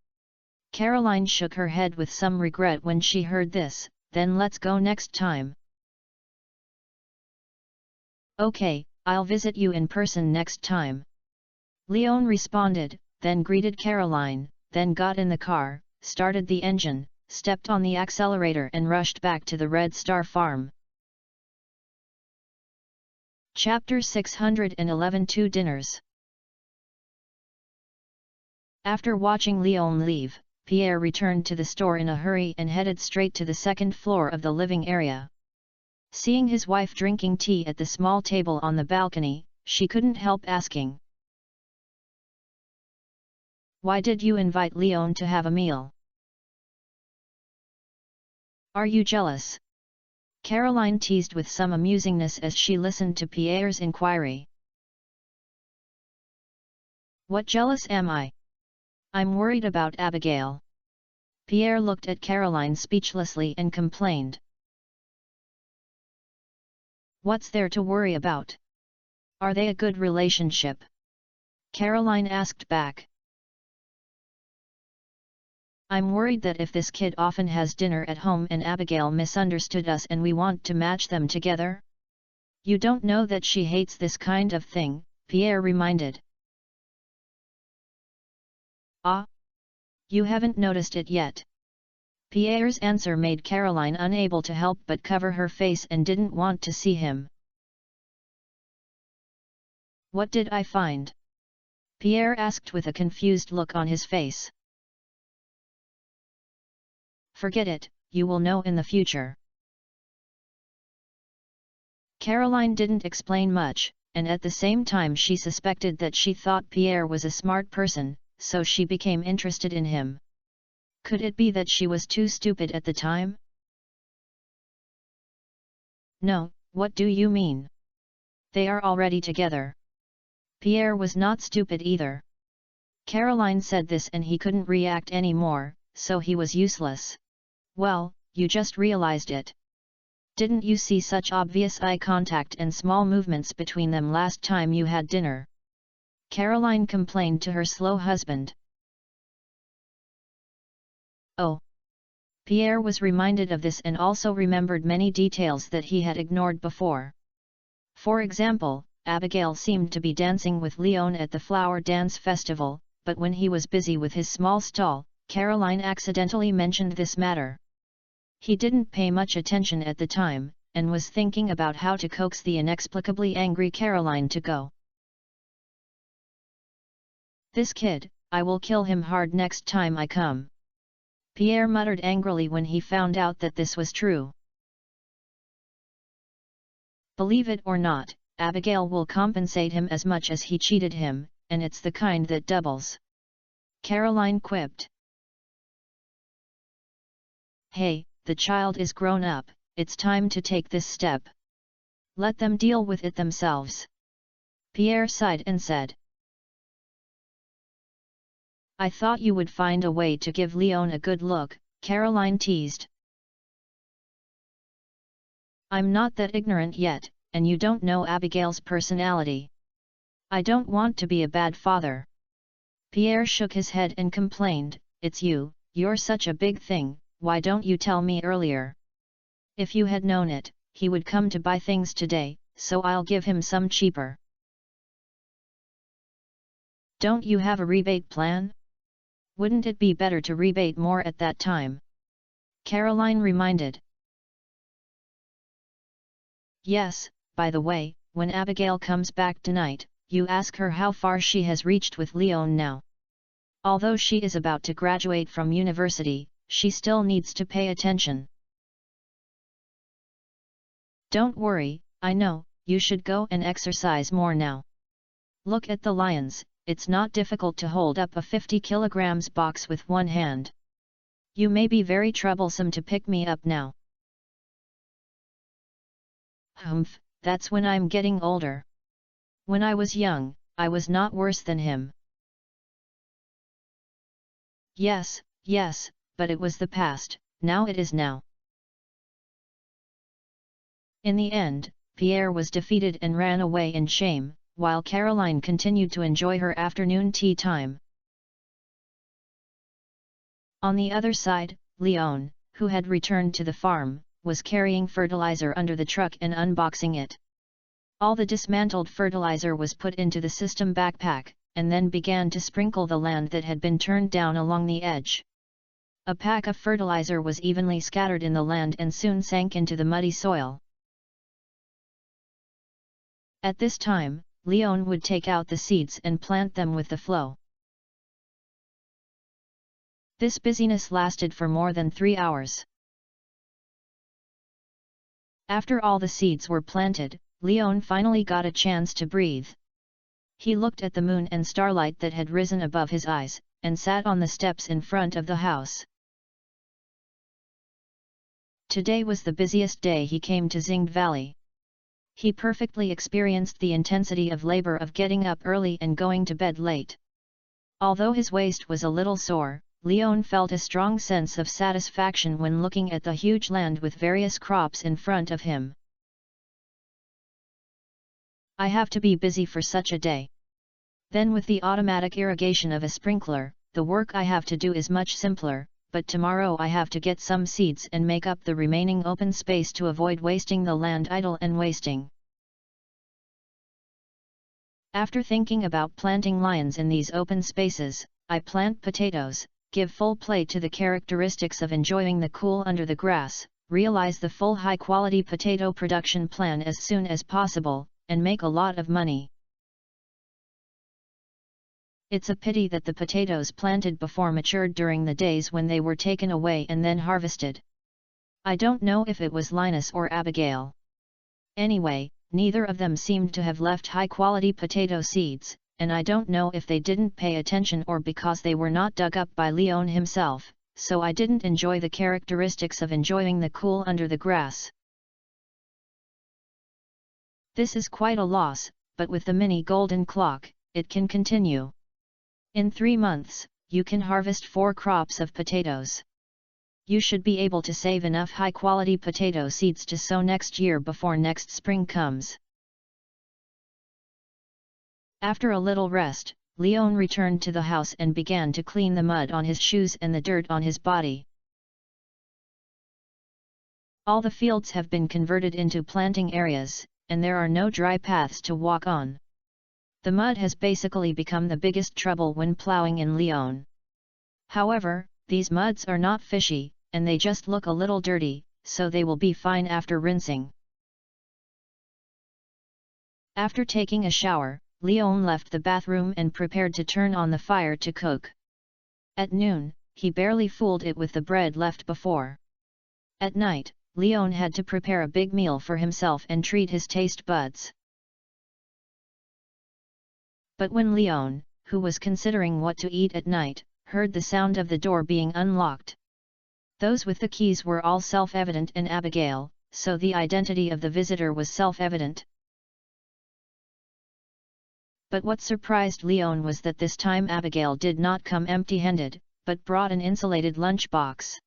Caroline shook her head with some regret when she heard this. "Then let's go next time." "Okay, I'll visit you in person next time." Leon responded, then greeted Caroline, then got in the car, started the engine, stepped on the accelerator and rushed back to the Red Star farm. Chapter 611 Two Dinners. After watching Leon leave, Pierre returned to the store in a hurry and headed straight to the 2nd floor of the living area. Seeing his wife drinking tea at the small table on the balcony, she couldn't help asking, "Why did you invite Leon to have a meal? Are you jealous?" Caroline teased with some amusingness as she listened to Pierre's inquiry. "What jealous am I? I'm worried about Abigail." Pierre looked at Caroline speechlessly and complained. "What's there to worry about? Are they a good relationship?" Caroline asked back. I'm worried that if this kid often has dinner at home and Abigail misunderstood us and we want to match them together. You don't know that she hates this kind of thing, Pierre reminded. Ah? You haven't noticed it yet. Pierre's answer made Caroline unable to help but cover her face and didn't want to see him. What did I find? Pierre asked with a confused look on his face. Forget it, you will know in the future. Caroline didn't explain much, and at the same time she suspected that she thought Pierre was a smart person, so she became interested in him. Could it be that she was too stupid at the time? No, what do you mean? They are already together. Pierre was not stupid either. Caroline said this and he couldn't react any more, so he was useless. Well, you just realized it. Didn't you see such obvious eye contact and small movements between them last time you had dinner? Caroline complained to her slow husband. Oh! Pierre was reminded of this and also remembered many details that he had ignored before. For example, Abigail seemed to be dancing with Leon at the flower dance festival, but when he was busy with his small stall, Caroline accidentally mentioned this matter. He didn't pay much attention at the time, and was thinking about how to coax the inexplicably angry Caroline to go. This kid, I will kill him hard next time I come. Pierre muttered angrily when he found out that this was true. Believe it or not, Abigail will compensate him as much as he cheated him, and it's the kind that doubles. Caroline quipped. Hey, the child is grown up, it's time to take this step. Let them deal with it themselves. Pierre sighed and said. I thought you would find a way to give Leon a good look, Caroline teased. I'm not that ignorant yet, and you don't know Abigail's personality. I don't want to be a bad father. Pierre shook his head and complained, it's you, you're such a big thing, why don't you tell me earlier? If you had known it, he would come to buy things today, so I'll give him some cheaper. Don't you have a rebate plan? Wouldn't it be better to rebate more at that time? Caroline reminded. Yes, by the way, when Abigail comes back tonight, you ask her how far she has reached with Leon now. Although she is about to graduate from university, she still needs to pay attention. Don't worry, I know, you should go and exercise more now. Look at the lions, it's not difficult to hold up a 50 kilograms box with one hand. You may be very troublesome to pick me up now. Humph, that's when I'm getting older. When I was young, I was not worse than him. Yes, yes, but it was the past, now it is now. In the end, Pierre was defeated and ran away in shame, while Caroline continued to enjoy her afternoon tea time. On the other side, Leon, who had returned to the farm, was carrying fertilizer under the truck and unboxing it. All the dismantled fertilizer was put into the system backpack, and then began to sprinkle the land that had been turned down along the edge. A pack of fertilizer was evenly scattered in the land and soon sank into the muddy soil. At this time, Leon would take out the seeds and plant them with the flow. This busyness lasted for more than 3 hours. After all the seeds were planted, Leon finally got a chance to breathe. He looked at the moon and starlight that had risen above his eyes, and sat on the steps in front of the house. Today was the busiest day he came to Zingd Valley. He perfectly experienced the intensity of labor of getting up early and going to bed late. Although his waist was a little sore, Leon felt a strong sense of satisfaction when looking at the huge land with various crops in front of him. I have to be busy for such a day. Then with the automatic irrigation of a sprinkler, the work I have to do is much simpler, but tomorrow I have to get some seeds and make up the remaining open space to avoid wasting the land idle and wasting. After thinking about planting lions in these open spaces, I plant potatoes, give full play to the characteristics of enjoying the cool under the grass, realize the full high-quality potato production plan as soon as possible, and make a lot of money. It's a pity that the potatoes planted before matured during the days when they were taken away and then harvested. I don't know if it was Linus or Abigail. Anyway, neither of them seemed to have left high-quality potato seeds, and I don't know if they didn't pay attention or because they were not dug up by Leon himself, so I didn't enjoy the characteristics of enjoying the cool under the grass. This is quite a loss, but with the mini golden clock, it can continue. In 3 months, you can harvest 4 crops of potatoes. You should be able to save enough high-quality potato seeds to sow next year before next spring comes. After a little rest, Leon returned to the house and began to clean the mud on his shoes and the dirt on his body. All the fields have been converted into planting areas, and there are no dry paths to walk on. The mud has basically become the biggest trouble when plowing in Leon. However, these muds are not fishy, and they just look a little dirty, so they will be fine after rinsing. After taking a shower, Leon left the bathroom and prepared to turn on the fire to cook. At noon, he barely fooled it with the bread left before. At night, Leon had to prepare a big meal for himself and treat his taste buds. But when Leon, who was considering what to eat at night, heard the sound of the door being unlocked. Those with the keys were all self-evident and Abigail, so the identity of the visitor was self-evident. But what surprised Leon was that this time Abigail did not come empty-handed, but brought an insulated lunchbox.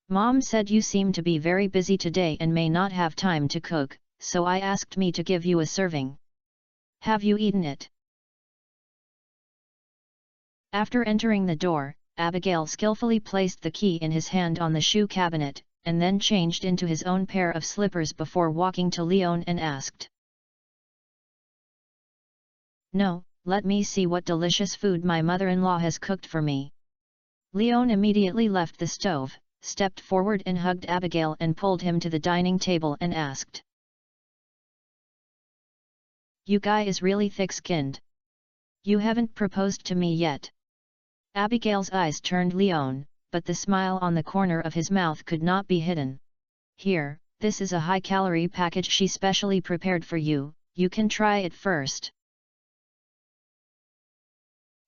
Mom said you seem to be very busy today and may not have time to cook, so I asked me to give you a serving. Have you eaten it? After entering the door, Abigail skillfully placed the key in his hand on the shoe cabinet, and then changed into his own pair of slippers before walking to Leon and asked, "No, let me see what delicious food my mother-in-law has cooked for me." Leon immediately left the stove, stepped forward and hugged Abigail and pulled him to the dining table and asked, "You guy is really thick-skinned. You haven't proposed to me yet." Abigail's eyes turned Leon, but the smile on the corner of his mouth could not be hidden. "Here, this is a high-calorie package she specially prepared for you, you can try it first."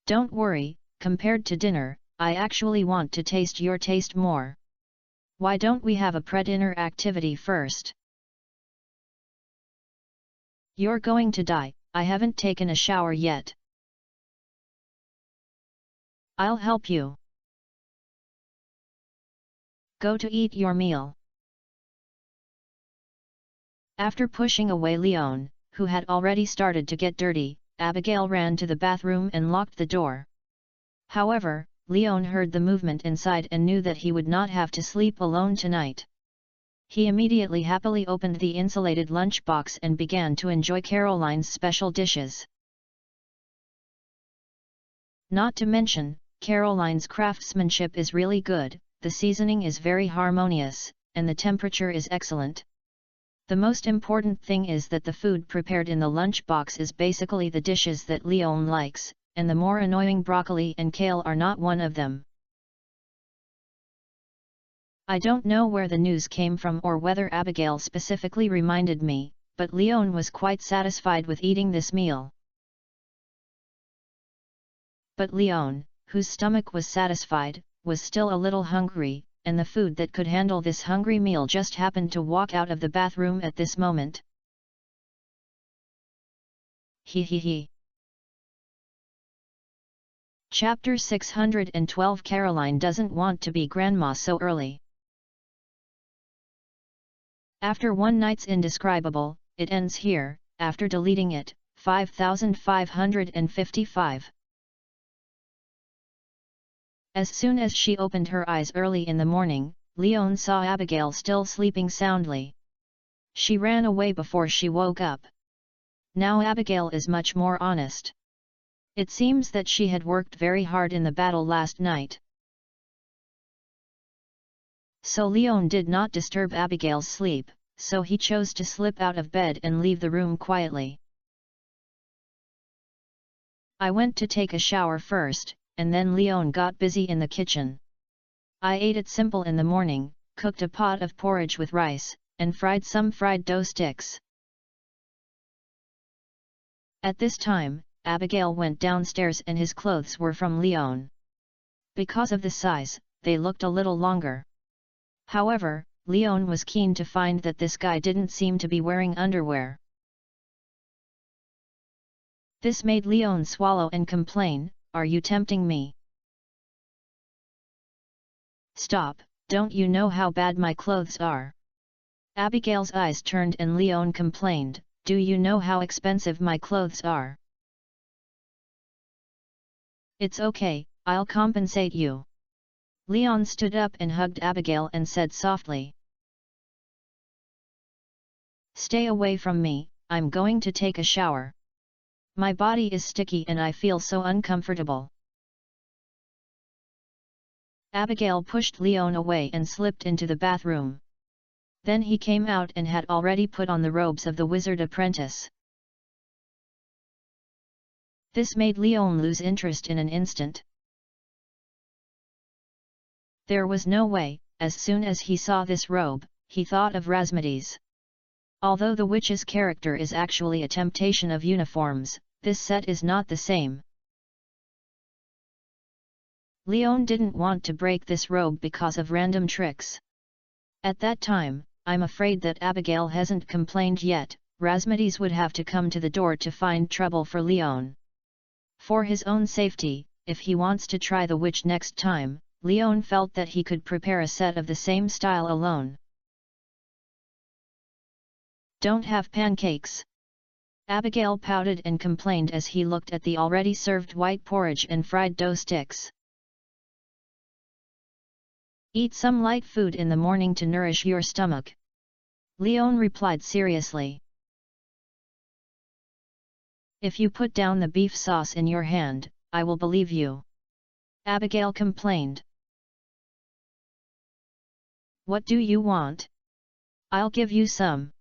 "Don't worry, compared to dinner, I actually want to taste your taste more. Why don't we have a pre-dinner activity first?" "You're going to die, I haven't taken a shower yet." "I'll help you. Go to eat your meal." After pushing away Leon, who had already started to get dirty, Abigail ran to the bathroom and locked the door. However, Leon heard the movement inside and knew that he would not have to sleep alone tonight. He immediately happily opened the insulated lunchbox and began to enjoy Caroline's special dishes. Not to mention, Caroline's craftsmanship is really good, the seasoning is very harmonious, and the temperature is excellent. The most important thing is that the food prepared in the lunchbox is basically the dishes that Leon likes, and the more annoying broccoli and kale are not one of them. I don't know where the news came from or whether Abigail specifically reminded me, but Leon was quite satisfied with eating this meal. But Leon, whose stomach was satisfied, was still a little hungry, and the food that could handle this hungry meal just happened to walk out of the bathroom at this moment. He. Chapter 612 Caroline doesn't want to be grandma so early. After one night's indescribable, it ends here, after deleting it, 5555. As soon as she opened her eyes early in the morning, Leon saw Abigail still sleeping soundly. She ran away before she woke up. Now Abigail is much more honest. It seems that she had worked very hard in the battle last night. So Leon did not disturb Abigail's sleep, so he chose to slip out of bed and leave the room quietly. I went to take a shower first, and then Leon got busy in the kitchen. I ate it simple in the morning, cooked a pot of porridge with rice, and fried some fried dough sticks. At this time, Abigail went downstairs and his clothes were from Leon. Because of the size, they looked a little longer. However, Leon was keen to find that this guy didn't seem to be wearing underwear. This made Leon swallow and complain, "Are you tempting me? Stop, don't you know how bad my clothes are?" Abigail's eyes turned and Leon complained, "Do you know how expensive my clothes are? It's okay, I'll compensate you." Leon stood up and hugged Abigail and said softly, "Stay away from me, I'm going to take a shower. My body is sticky and I feel so uncomfortable." Abigail pushed Leon away and slipped into the bathroom. Then he came out and had already put on the robes of the wizard apprentice. This made Leon lose interest in an instant. There was no way, as soon as he saw this robe, he thought of Rasmades. Although the witch's character is actually a temptation of uniforms, this set is not the same. Leon didn't want to break this robe because of random tricks. At that time, I'm afraid that Abigail hasn't complained yet, Rasmades would have to come to the door to find trouble for Leon. For his own safety, if he wants to try the witch next time, Leon felt that he could prepare a set of the same style alone. "Don't have pancakes." Abigail pouted and complained as he looked at the already served white porridge and fried dough sticks. "Eat some light food in the morning to nourish your stomach," Leon replied seriously. "If you put down the beef sauce in your hand, I will believe you," Abigail complained. "What do you want? I'll give you some.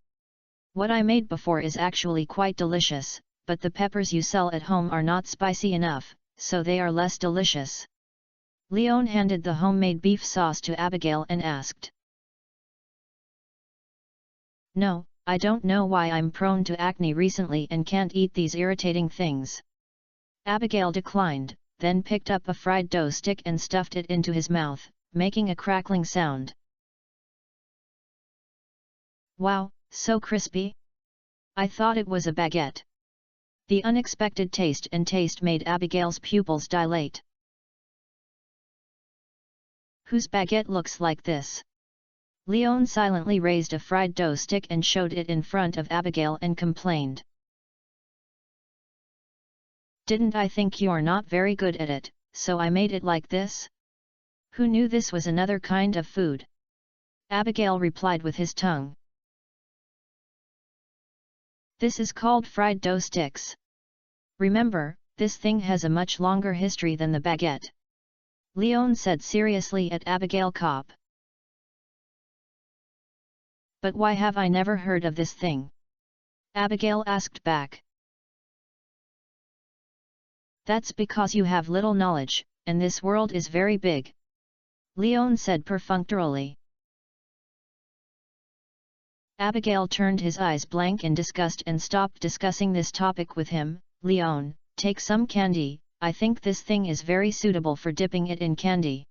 What I made before is actually quite delicious, but the peppers you sell at home are not spicy enough, so they are less delicious." Leon handed the homemade beef sauce to Abigail and asked, "No, I don't know why I'm prone to acne recently and can't eat these irritating things." Abigail declined, then picked up a fried dough stick and stuffed it into his mouth, making a crackling sound. "Wow, so crispy! I thought it was a baguette." The unexpected taste made Abigail's pupils dilate. "Whose baguette looks like this?" Leon silently raised a fried dough stick and showed it in front of Abigail and complained, "Didn't I think you're not very good at it, so I made it like this? Who knew this was another kind of food?" Abigail replied with his tongue. "This is called fried dough sticks. Remember, this thing has a much longer history than the baguette," Leon said seriously at Abigail Kopp. "But why have I never heard of this thing?" Abigail asked back. "That's because you have little knowledge, and this world is very big," Leon said perfunctorily. Abigail turned his eyes blank in disgust and stopped discussing this topic with him. "Leon, take some candy, I think this thing is very suitable for dipping it in candy."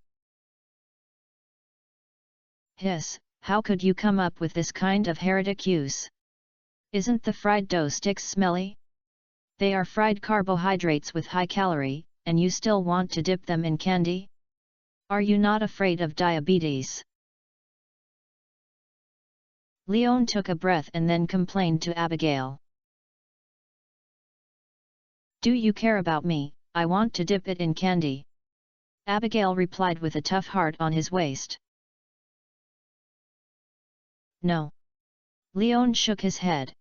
"Hiss, how could you come up with this kind of heretic use? Isn't the fried dough sticks smelly? They are fried carbohydrates with high calorie, and you still want to dip them in candy? Are you not afraid of diabetes?" Leon took a breath and then complained to Abigail. "Do you care about me? I want to dip it in candy." Abigail replied with a tough heart on his waist. No. Leon shook his head.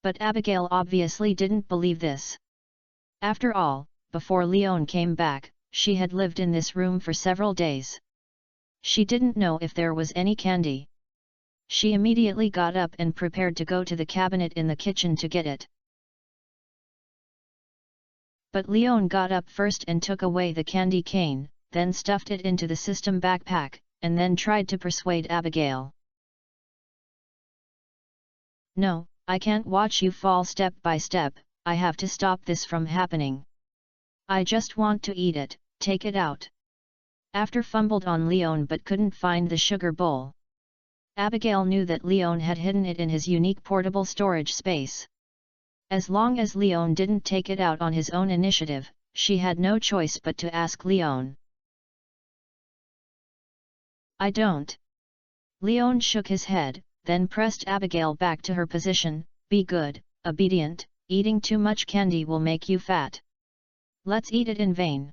But Abigail obviously didn't believe this. After all, before Leon came back, she had lived in this room for several days. She didn't know if there was any candy. She immediately got up and prepared to go to the cabinet in the kitchen to get it. But Leon got up first and took away the candy cane, then stuffed it into the system backpack, and then tried to persuade Abigail. No, I can't watch you fall step by step, I have to stop this from happening. I just want to eat it, take it out. After fumbled on Leon but couldn't find the sugar bowl. Abigail knew that Leon had hidden it in his unique portable storage space. As long as Leon didn't take it out on his own initiative, she had no choice but to ask Leon. I don't. Leon shook his head, then pressed Abigail back to her position. Be good, obedient, eating too much candy will make you fat. Let's eat it in vain.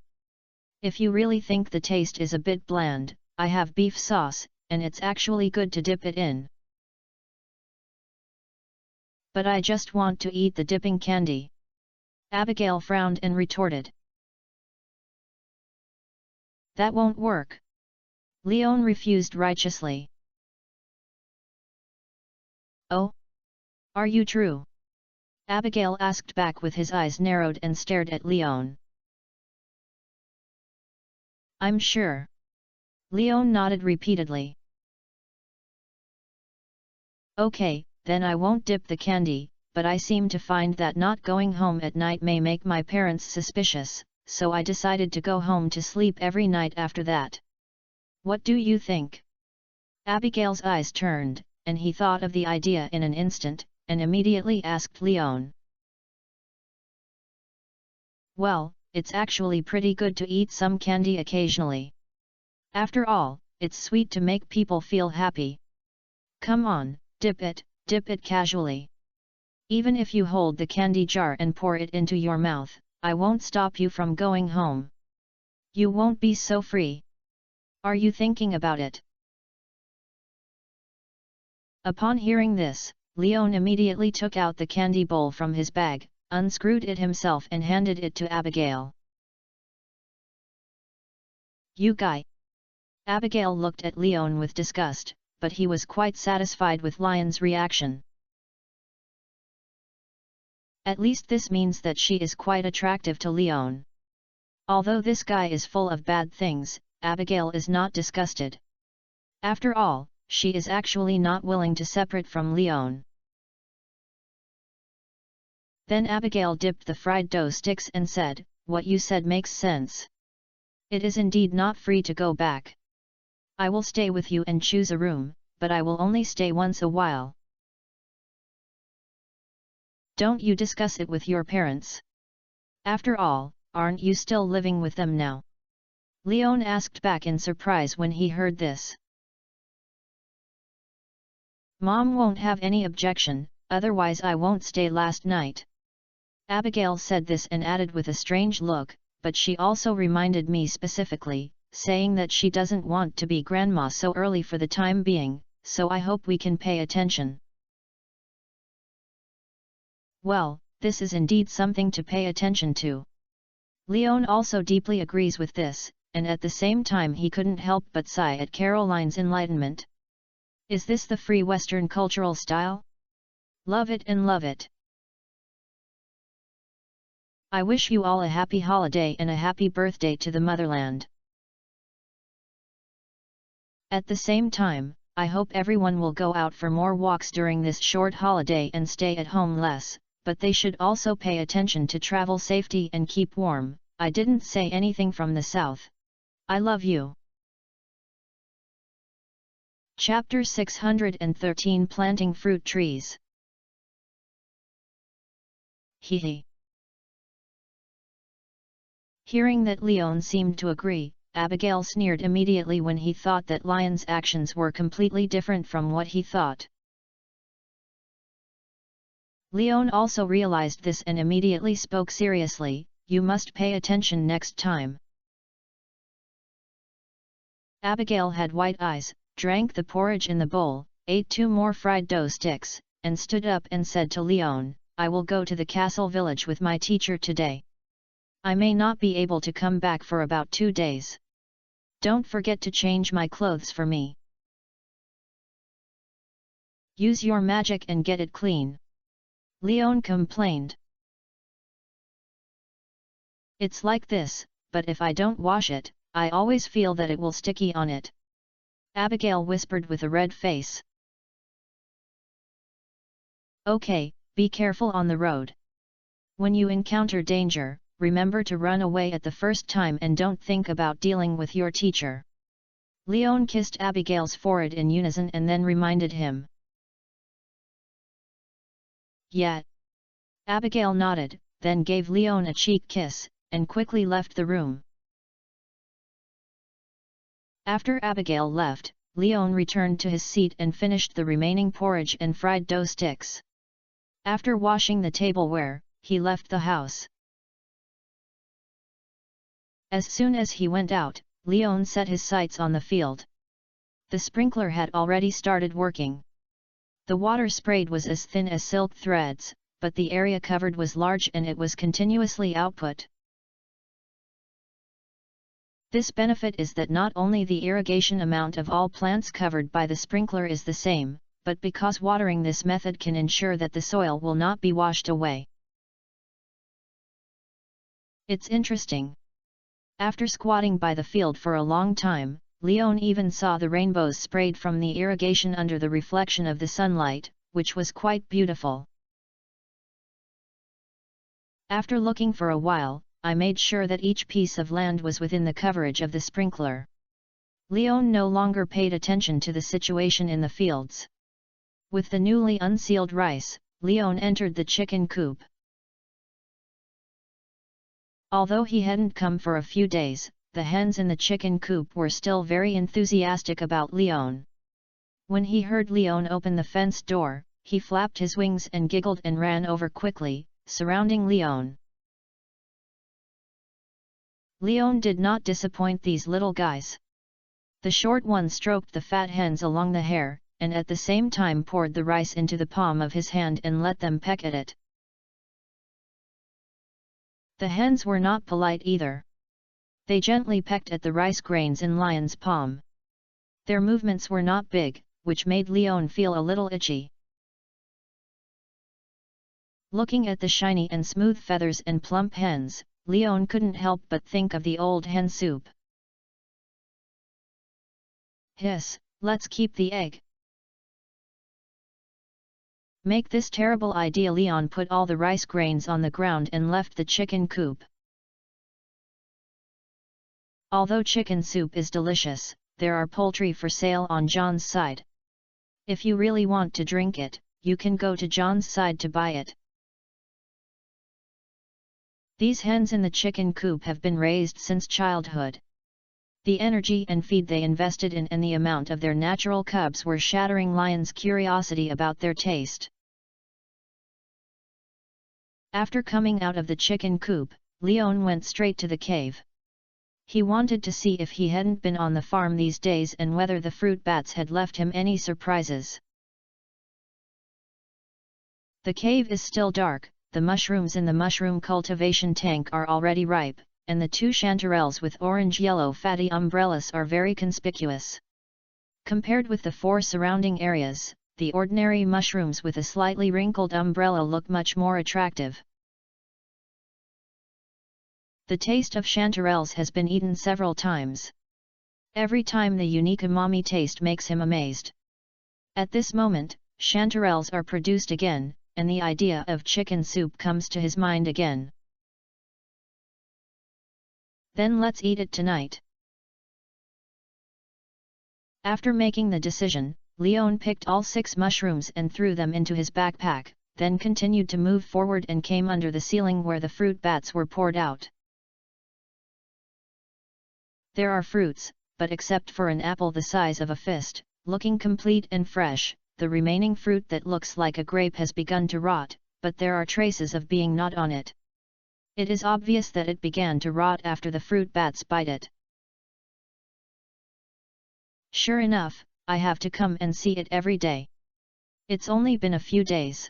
If you really think the taste is a bit bland, I have beef sauce, and it's actually good to dip it in. But I just want to eat the dipping candy. Abigail frowned and retorted. That won't work. Leon refused righteously. Oh? Are you true? Abigail asked back with his eyes narrowed and stared at Leon. I'm sure. Leon nodded repeatedly. Okay, then I won't dip the candy, but I seem to find that not going home at night may make my parents suspicious, so I decided to go home to sleep every night after that. What do you think? Abigail's eyes turned, and he thought of the idea in an instant, and immediately asked Leon. Well, it's actually pretty good to eat some candy occasionally. After all, it's sweet to make people feel happy. Come on, dip it casually. Even if you hold the candy jar and pour it into your mouth, I won't stop you from going home. You won't be so free. Are you thinking about it? Upon hearing this, Leon immediately took out the candy bowl from his bag, unscrewed it himself and handed it to Abigail. You guy! Abigail looked at Leon with disgust, but he was quite satisfied with Leon's reaction. At least this means that she is quite attractive to Leon. Although this guy is full of bad things, Abigail is not disgusted. After all, she is actually not willing to separate from Leon. Then Abigail dipped the fried dough sticks and said, What you said makes sense. It is indeed not free to go back. I will stay with you and choose a room, but I will only stay once a while. Don't you discuss it with your parents? After all, aren't you still living with them now? Leon asked back in surprise when he heard this. Mom won't have any objection, otherwise I won't stay last night. Abigail said this and added with a strange look, but she also reminded me specifically, saying that she doesn't want to be grandma so early for the time being, so I hope we can pay attention. Well, this is indeed something to pay attention to. Leon also deeply agrees with this, and at the same time he couldn't help but sigh at Caroline's enlightenment. Is this the free Western cultural style? Love it and love it. I wish you all a happy holiday and a happy birthday to the motherland. At the same time, I hope everyone will go out for more walks during this short holiday and stay at home less, but they should also pay attention to travel safety and keep warm. I didn't say anything from the south. I love you. Chapter 613 Planting Fruit Trees. Hee. Hearing that Leon seemed to agree, Abigail sneered immediately when he thought that Leon's actions were completely different from what he thought. Leon also realized this and immediately spoke seriously, you must pay attention next time. Abigail had white eyes, drank the porridge in the bowl, ate 2 more fried dough sticks, and stood up and said to Leon, I will go to the castle village with my teacher today. I may not be able to come back for about 2 days. Don't forget to change my clothes for me. Use your magic and get it clean. Leon complained. It's like this, but if I don't wash it, I always feel that it will sticky on it. Abigail whispered with a red face. Okay, be careful on the road. When you encounter danger, remember to run away at the first time and don't think about dealing with your teacher. Leon kissed Abigail's forehead in unison and then reminded him. Yeah. Abigail nodded, then gave Leon a cheek kiss, and quickly left the room. After Abigail left, Leon returned to his seat and finished the remaining porridge and fried dough sticks. After washing the tableware, he left the house. As soon as he went out, Leon set his sights on the field. The sprinkler had already started working. The water sprayed was as thin as silk threads, but the area covered was large and it was continuously output. This benefit is that not only the irrigation amount of all plants covered by the sprinkler is the same, but because watering this method can ensure that the soil will not be washed away. It's interesting. After squatting by the field for a long time, Leon even saw the rainbows sprayed from the irrigation under the reflection of the sunlight, which was quite beautiful. After looking for a while, I made sure that each piece of land was within the coverage of the sprinkler. Leon no longer paid attention to the situation in the fields. With the newly unsealed rice, Leon entered the chicken coop. Although he hadn't come for a few days, the hens in the chicken coop were still very enthusiastic about Leon. When he heard Leon open the fence door, he flapped his wings and giggled and ran over quickly, surrounding Leon. Leon did not disappoint these little guys. The short one stroked the fat hens along the hair, and at the same time poured the rice into the palm of his hand and let them peck at it. The hens were not polite either. They gently pecked at the rice grains in Leon's palm. Their movements were not big, which made Leon feel a little itchy. Looking at the shiny and smooth feathers and plump hens, Leon couldn't help but think of the old hen soup. Hiss, let's keep the egg. Make this terrible idea. Leon put all the rice grains on the ground and left the chicken coop. Although chicken soup is delicious, there are poultry for sale on John's side. If you really want to drink it, you can go to John's side to buy it. These hens in the chicken coop have been raised since childhood. The energy and feed they invested in and the amount of their natural cubs were shattering Leon's curiosity about their taste. After coming out of the chicken coop, Leon went straight to the cave. He wanted to see if he hadn't been on the farm these days and whether the fruit bats had left him any surprises. The cave is still dark, the mushrooms in the mushroom cultivation tank are already ripe, and the 2 chanterelles with orange-yellow fatty umbrellas are very conspicuous. Compared with the 4 surrounding areas, the ordinary mushrooms with a slightly wrinkled umbrella look much more attractive. The taste of chanterelles has been eaten several times. Every time the unique umami taste makes him amazed. At this moment, chanterelles are produced again, and the idea of chicken soup comes to his mind again. Then let's eat it tonight. After making the decision, Leon picked all 6 mushrooms and threw them into his backpack, then continued to move forward and came under the ceiling where the fruit bats were poured out. There are fruits, but except for an apple the size of a fist, looking complete and fresh, the remaining fruit that looks like a grape has begun to rot, but there are traces of being gnawed on it. It is obvious that it began to rot after the fruit bats bite it. Sure enough, I have to come and see it every day. It's only been a few days.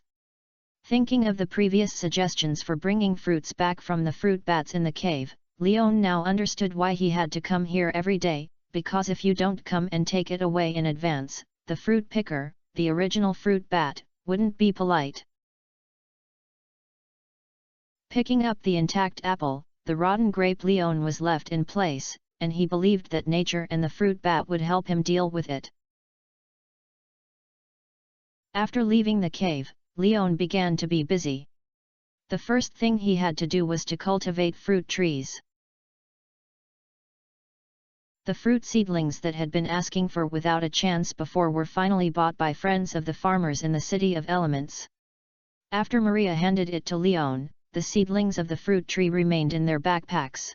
Thinking of the previous suggestions for bringing fruits back from the fruit bats in the cave, Leon now understood why he had to come here every day, because if you don't come and take it away in advance, the fruit picker, the original fruit bat, wouldn't be polite. Picking up the intact apple, the rotten grape Leon was left in place, and he believed that nature and the fruit bat would help him deal with it. After leaving the cave, Leon began to be busy. The first thing he had to do was to cultivate fruit trees. The fruit seedlings that had been asking for without a chance before were finally bought by friends of the farmers in the City of Elements. After Maria handed it to Leon, the seedlings of the fruit tree remained in their backpacks.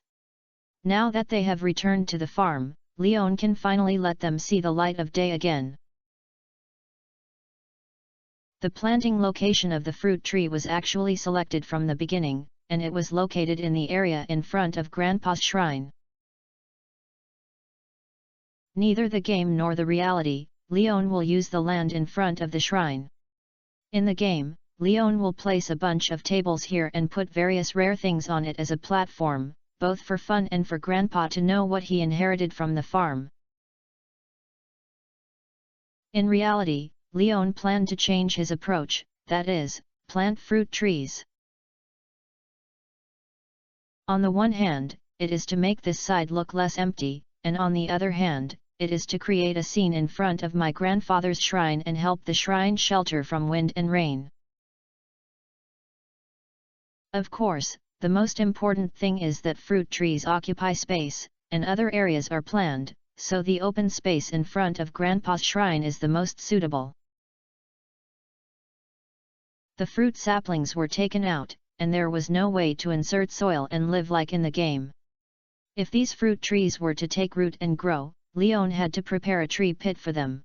Now that they have returned to the farm, Leon can finally let them see the light of day again. The planting location of the fruit tree was actually selected from the beginning, and it was located in the area in front of Grandpa's shrine. Neither the game nor the reality, Leon will use the land in front of the shrine. In the game, Leon will place a bunch of tables here and put various rare things on it as a platform, both for fun and for Grandpa to know what he inherited from the farm. In reality, Leon planned to change his approach, that is, plant fruit trees. On the one hand, it is to make this side look less empty, and on the other hand, it is to create a scene in front of my grandfather's shrine and help the shrine shelter from wind and rain. Of course, the most important thing is that fruit trees occupy space, and other areas are planned, so the open space in front of Grandpa's shrine is the most suitable. The fruit saplings were taken out, and there was no way to insert soil and live like in the game. If these fruit trees were to take root and grow, Leon had to prepare a tree pit for them.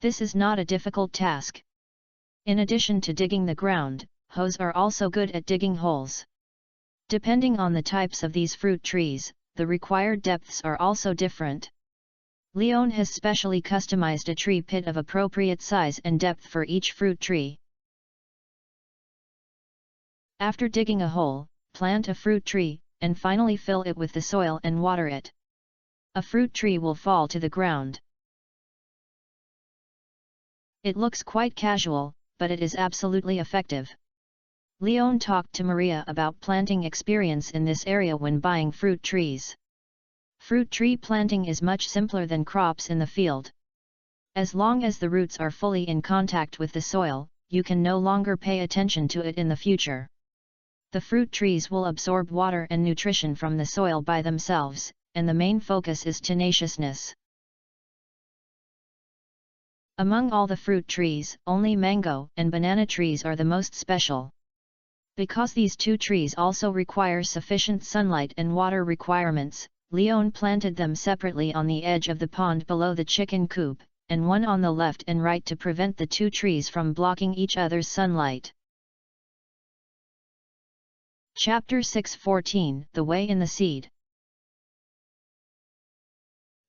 This is not a difficult task. In addition to digging the ground, hoes are also good at digging holes. Depending on the types of these fruit trees, the required depths are also different. Leon has specially customized a tree pit of appropriate size and depth for each fruit tree. After digging a hole, plant a fruit tree, and finally fill it with the soil and water it. A fruit tree will fall to the ground. It looks quite casual, but it is absolutely effective. Leon talked to Maria about planting experience in this area when buying fruit trees. Fruit tree planting is much simpler than crops in the field. As long as the roots are fully in contact with the soil, you can no longer pay attention to it in the future. The fruit trees will absorb water and nutrition from the soil by themselves, and the main focus is tenaciousness. Among all the fruit trees, only mango and banana trees are the most special. Because these two trees also require sufficient sunlight and water requirements, Leon planted them separately on the edge of the pond below the chicken coop, and one on the left and right to prevent the two trees from blocking each other's sunlight. Chapter 6:14 The Way in the Seed.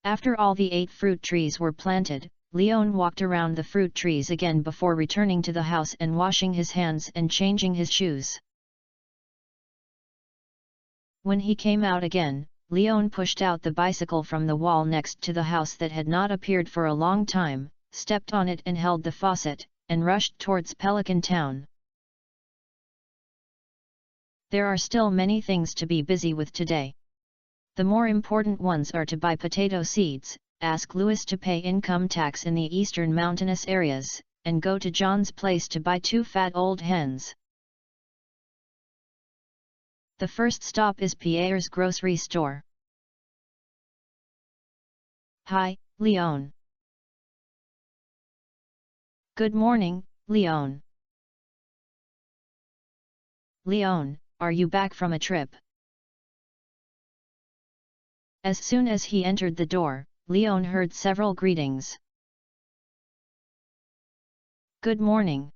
After all the 8 fruit trees were planted, Leon walked around the fruit trees again before returning to the house and washing his hands and changing his shoes. When he came out again, Leon pushed out the bicycle from the wall next to the house that had not appeared for a long time, stepped on it and held the faucet, and rushed towards Pelican Town. There are still many things to be busy with today. The more important ones are to buy potato seeds, ask Louis to pay income tax in the eastern mountainous areas, and go to John's place to buy 2 fat old hens. The first stop is Pierre's grocery store. Hi, Leon. Good morning, Leon. Leon, are you back from a trip? As soon as he entered the door, Leon heard several greetings. Good morning.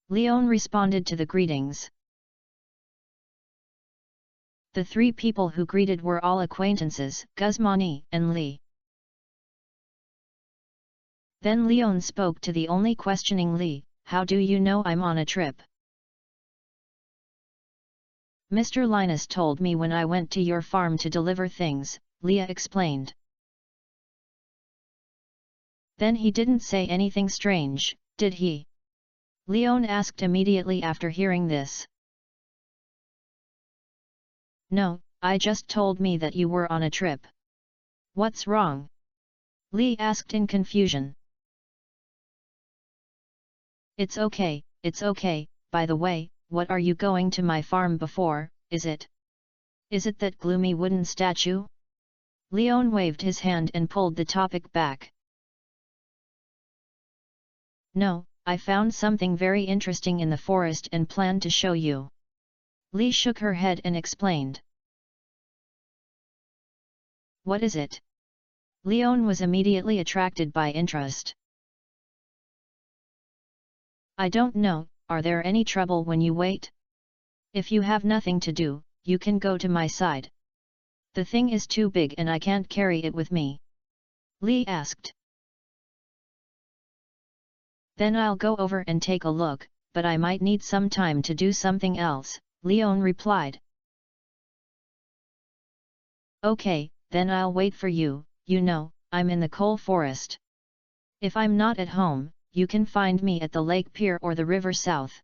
Leon responded to the greetings. The three people who greeted were all acquaintances, Guzmani and Li. Then Leon spoke to the only questioning Li, "How do you know I'm on a trip?" "Mr. Linus told me when I went to your farm to deliver things," Leah explained. "Then he didn't say anything strange, did he?" Leon asked immediately after hearing this. "No, I just told me that you were on a trip." "What's wrong?" Li asked in confusion. It's okay, by the way, what are you going to my farm before, is it? Is it that gloomy wooden statue?" Leon waved his hand and pulled the topic back. "No, I found something very interesting in the forest and planned to show you." Li shook her head and explained. "What is it?" Leon was immediately attracted by interest. "I don't know, are there any trouble when you wait? If you have nothing to do, you can go to my side. The thing is too big and I can't carry it with me." Li asked. "Then I'll go over and take a look, but I might need some time to do something else," Leon replied. "Okay, then I'll wait for you, you know, I'm in the coal forest. If I'm not at home, you can find me at the lake pier or the river south."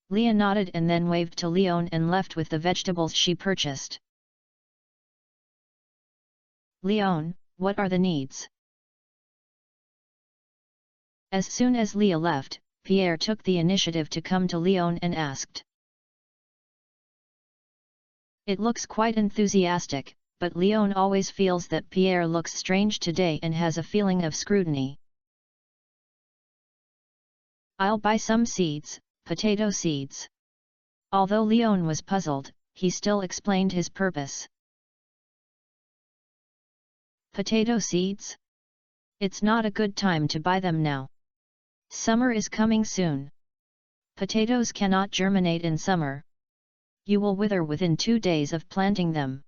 Leah nodded and then waved to Leon and left with the vegetables she purchased. "Leon, what are the needs?" As soon as Leah left, Pierre took the initiative to come to Leon and asked. It looks quite enthusiastic, but Leon always feels that Pierre looks strange today and has a feeling of scrutiny. "I'll buy some seeds, potato seeds." Although Leon was puzzled, he still explained his purpose. "Potato seeds? It's not a good time to buy them now. Summer is coming soon. Potatoes cannot germinate in summer. You will wither within 2 days of planting them.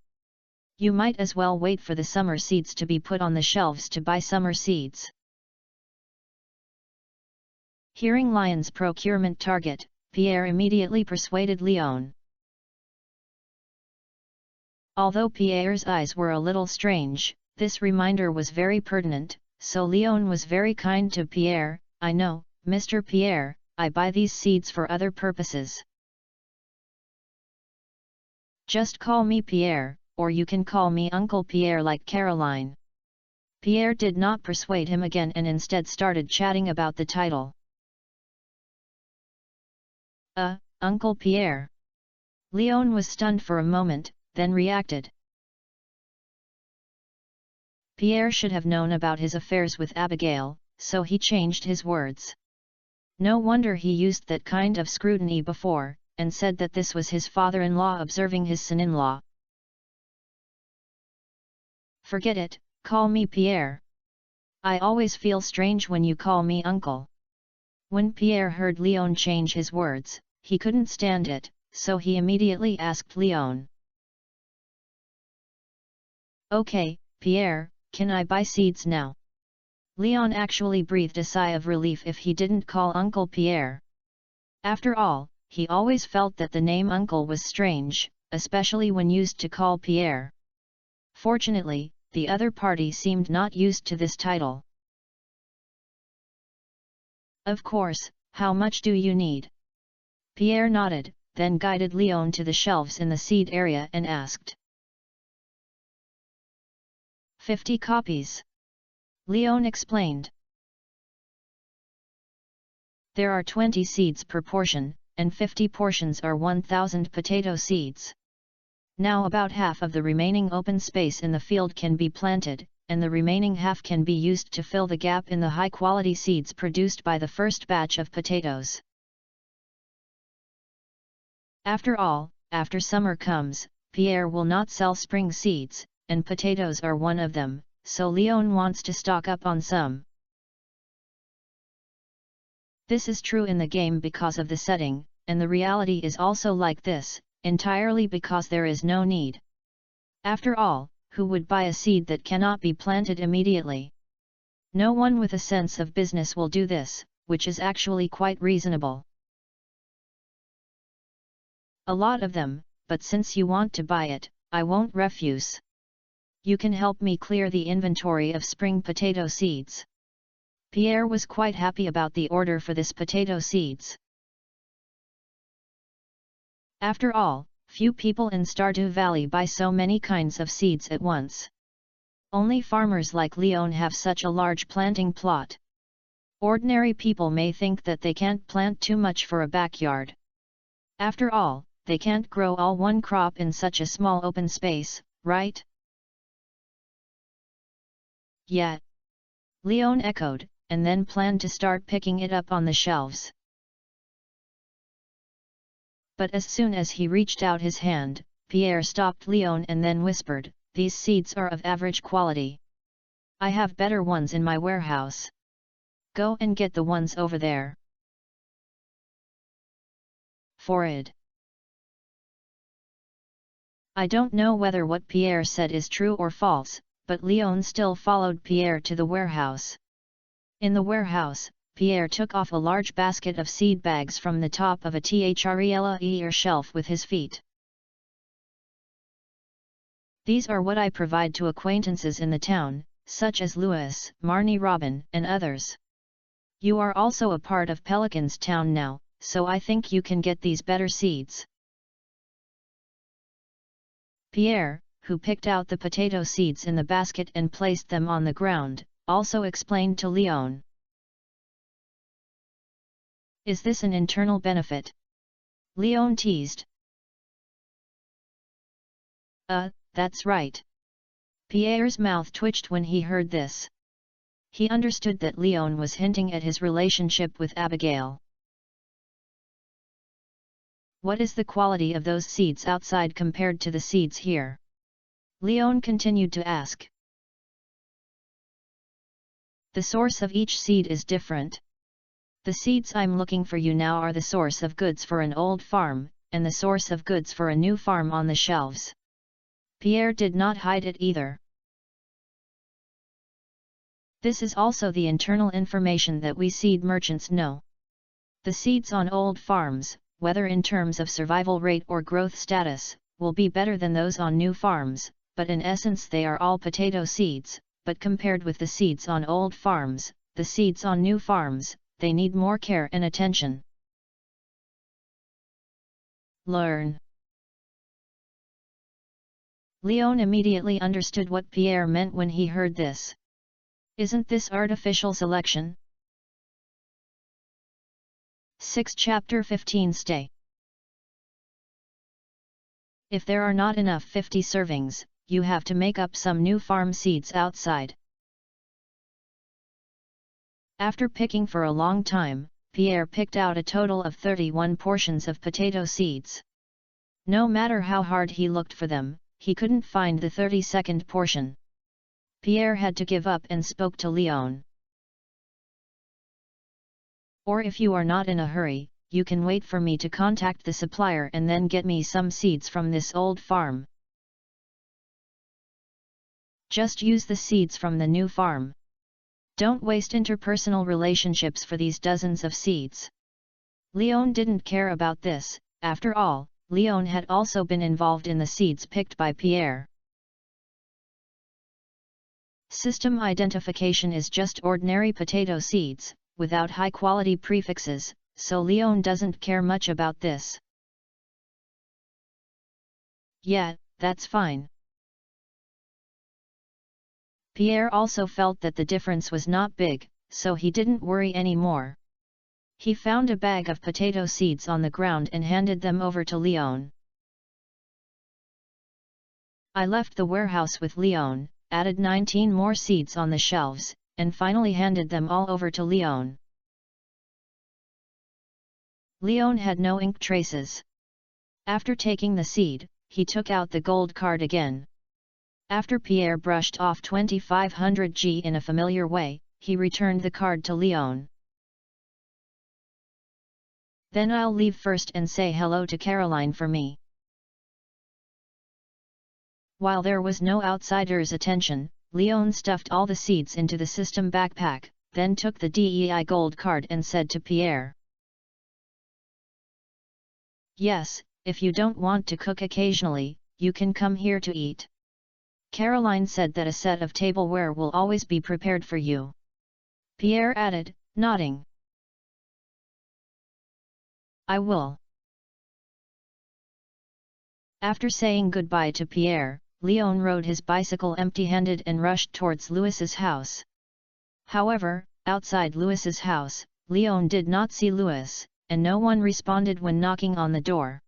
You might as well wait for the summer seeds to be put on the shelves to buy summer seeds." Hearing Lion's procurement target, Pierre immediately persuaded Leon. Although Pierre's eyes were a little strange, this reminder was very pertinent, so Leon was very kind to Pierre. "I know, Mr. Pierre, I buy these seeds for other purposes. Just call me Pierre, or you can call me Uncle Pierre like Caroline." Pierre did not persuade him again and instead started chatting about the title. Uncle Pierre." Leon was stunned for a moment, then reacted. Pierre should have known about his affairs with Abigail, so he changed his words. No wonder he used that kind of scrutiny before, and said that this was his father-in-law observing his son-in-law. "Forget it, call me Pierre. I always feel strange when you call me uncle." When Pierre heard Leon change his words, he couldn't stand it, so he immediately asked Leon. "Okay, Pierre, can I buy seeds now?" Leon actually breathed a sigh of relief if he didn't call Uncle Pierre. After all, he always felt that the name Uncle was strange, especially when used to call Pierre. Fortunately, the other party seemed not used to this title. "Of course, how much do you need?" Pierre nodded, then guided Leon to the shelves in the seed area and asked. 50 copies. Leon explained. There are 20 seeds per portion, and 50 portions are 1,000 potato seeds. Now about half of the remaining open space in the field can be planted, and the remaining half can be used to fill the gap in the high-quality seeds produced by the first batch of potatoes. After all, after summer comes, Pierre will not sell spring seeds, and potatoes are one of them, so Leon wants to stock up on some. This is true in the game because of the setting, and the reality is also like this, entirely because there is no need. After all, who would buy a seed that cannot be planted immediately? No one with a sense of business will do this, which is actually quite reasonable. A lot of them, but since you want to buy it, I won't refuse. You can help me clear the inventory of spring potato seeds. Pierre was quite happy about the order for this potato seeds. After all, few people in Stardew Valley buy so many kinds of seeds at once. Only farmers like Leon have such a large planting plot. Ordinary people may think that they can't plant too much for a backyard. After all, they can't grow all one crop in such a small open space, right? Yeah. Leon echoed, and then planned to start picking it up on the shelves. But as soon as he reached out his hand, Pierre stopped Leon and then whispered, "These seeds are of average quality. I have better ones in my warehouse. Go and get the ones over there." Forward. I don't know whether what Pierre said is true or false, but Leon still followed Pierre to the warehouse. In the warehouse, Pierre took off a large basket of seed bags from the top of a trailer shelf with his feet. "These are what I provide to acquaintances in the town, such as Louis, Marnie, Robin, and others. You are also a part of Pelican's town now, so I think you can get these better seeds." Pierre, who picked out the potato seeds in the basket and placed them on the ground, also explained to Leon. "Is this an internal benefit?" Leon teased. That's right." Pierre's mouth twitched when he heard this. He understood that Leon was hinting at his relationship with Abigail. "What is the quality of those seeds outside compared to the seeds here?" Leon continued to ask. "The source of each seed is different. The seeds I'm looking for you now are the source of goods for an old farm, and the source of goods for a new farm on the shelves." Pierre did not hide it either. "This is also the internal information that we seed merchants know. The seeds on old farms, whether in terms of survival rate or growth status, will be better than those on new farms, but in essence they are all potato seeds, but compared with the seeds on old farms, the seeds on new farms, they need more care and attention." Learn. Leon immediately understood what Pierre meant when he heard this. Isn't this artificial selection? 6 Chapter 15 Stay. If there are not enough 50 servings, you have to make up some new farm seeds outside. After picking for a long time, Pierre picked out a total of 31 portions of potato seeds. No matter how hard he looked for them, he couldn't find the 32nd portion. Pierre had to give up and spoke to Leon. "Or if you are not in a hurry, you can wait for me to contact the supplier and then get me some seeds from this old farm. Just use the seeds from the new farm. Don't waste interpersonal relationships for these dozens of seeds." Leon didn't care about this. After all, Leon had also been involved in the seeds picked by Pierre. System identification is just ordinary potato seeds, without high-quality prefixes, so Leon doesn't care much about this. "Yeah, that's fine." Pierre also felt that the difference was not big, so he didn't worry anymore. He found a bag of potato seeds on the ground and handed them over to Leon. "I left the warehouse with Leon, added 19 more seeds on the shelves, and finally handed them all over to Leon." Leon had no ink traces. After taking the seed, he took out the gold card again. After Pierre brushed off 2500 G in a familiar way, he returned the card to Leon. "Then I'll leave first and say hello to Caroline for me. While there was no outsider's attention, Leon stuffed all the seeds into the system backpack, then took the DEI gold card and said to Pierre. Yes, if you don't want to cook occasionally, you can come here to eat. Caroline said that a set of tableware will always be prepared for you. Pierre added, nodding. I will. After saying goodbye to Pierre, Leon rode his bicycle empty-handed and rushed towards Louis's house. However, outside Louis's house, Leon did not see Louis, and no one responded when knocking on the door.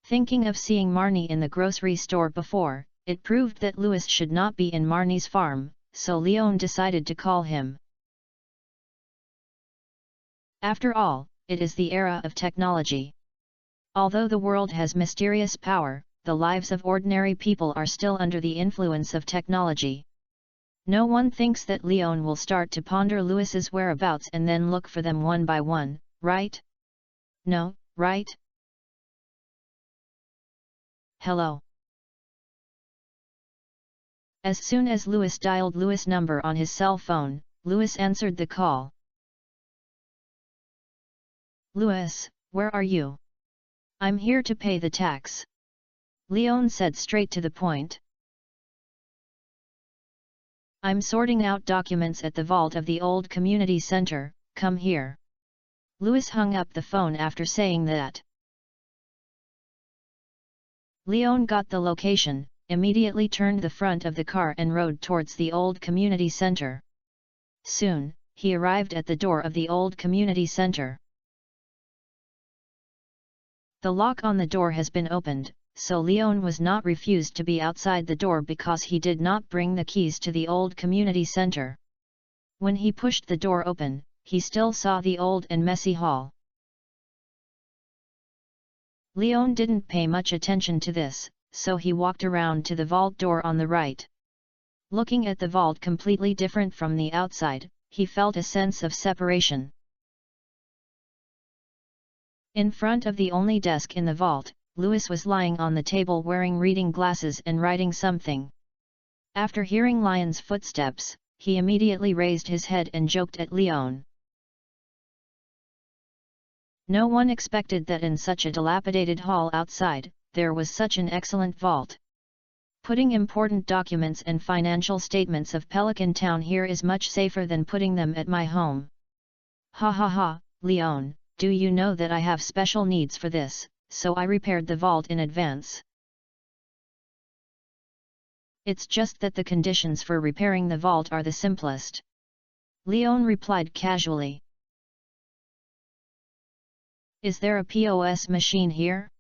Thinking of seeing Marnie in the grocery store before, it proved that Louis should not be in Marnie's farm, so Leon decided to call him. After all, it is the era of technology. Although the world has mysterious power, the lives of ordinary people are still under the influence of technology. No one thinks that Leon will start to ponder Louis's whereabouts and then look for them one by one, right? No, right? Hello. As soon as Louis dialed Louis' number on his cell phone, Louis answered the call. Louis, where are you? I'm here to pay the tax. Leon said straight to the point. I'm sorting out documents at the vault of the old community center, come here. Louis hung up the phone after saying that. Leon got the location, immediately turned the front of the car and rode towards the old community center. Soon, he arrived at the door of the old community center. The lock on the door has been opened, so Leon was not refused to be outside the door because he did not bring the keys to the old community center. When he pushed the door open, he still saw the old and messy hall. Leon didn't pay much attention to this, so he walked around to the vault door on the right. Looking at the vault completely different from the outside, he felt a sense of separation. In front of the only desk in the vault, Louis was lying on the table wearing reading glasses and writing something. After hearing Lion's footsteps, he immediately raised his head and joked at Leon. No one expected that in such a dilapidated hall outside, there was such an excellent vault. Putting important documents and financial statements of Pelican Town here is much safer than putting them at my home. Ha ha ha, Leon, do you know that I have special needs for this, so I repaired the vault in advance. It's just that the conditions for repairing the vault are the simplest. Leon replied casually. Is there a POS machine here?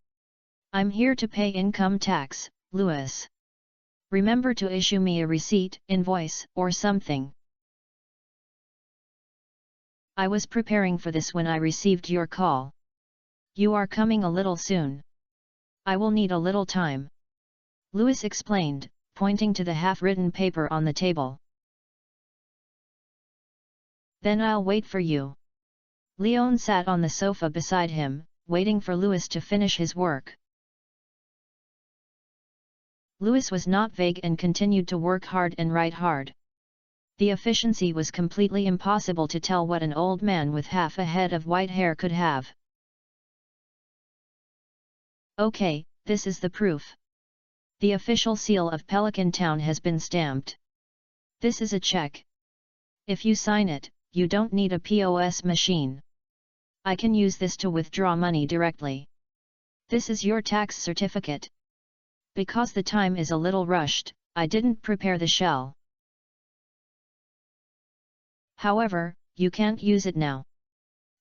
I'm here to pay income tax, Louis. Remember to issue me a receipt, invoice, or something. I was preparing for this when I received your call. You are coming a little soon. I will need a little time. Louis explained, pointing to the half-written paper on the table. Then I'll wait for you. Leon sat on the sofa beside him, waiting for Louis to finish his work. Louis was not vague and continued to work hard and write hard. The efficiency was completely impossible to tell what an old man with half a head of white hair could have. Okay, this is the proof. The official seal of Pelican Town has been stamped. This is a check. If you sign it, you don't need a POS machine. I can use this to withdraw money directly. This is your tax certificate. Because the time is a little rushed, I didn't prepare the shell. However, you can't use it now.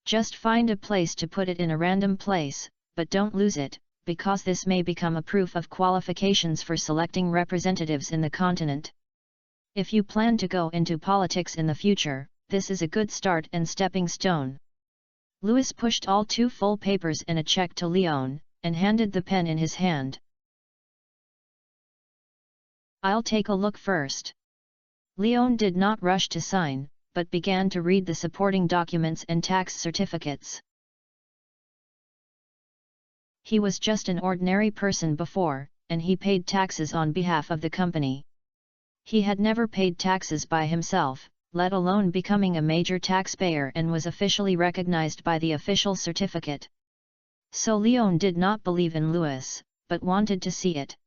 Just find a place to put it in a random place, but don't lose it, because this may become a proof of qualifications for selecting representatives in the continent. If you plan to go into politics in the future, this is a good start and stepping stone. Louis pushed all 2 full papers and a check to Leon, and handed the pen in his hand. I'll take a look first. Leon did not rush to sign, but began to read the supporting documents and tax certificates. He was just an ordinary person before, and he paid taxes on behalf of the company. He had never paid taxes by himself, let alone becoming a major taxpayer, and was officially recognized by the official certificate. So Leon did not believe in Louis, but wanted to see it.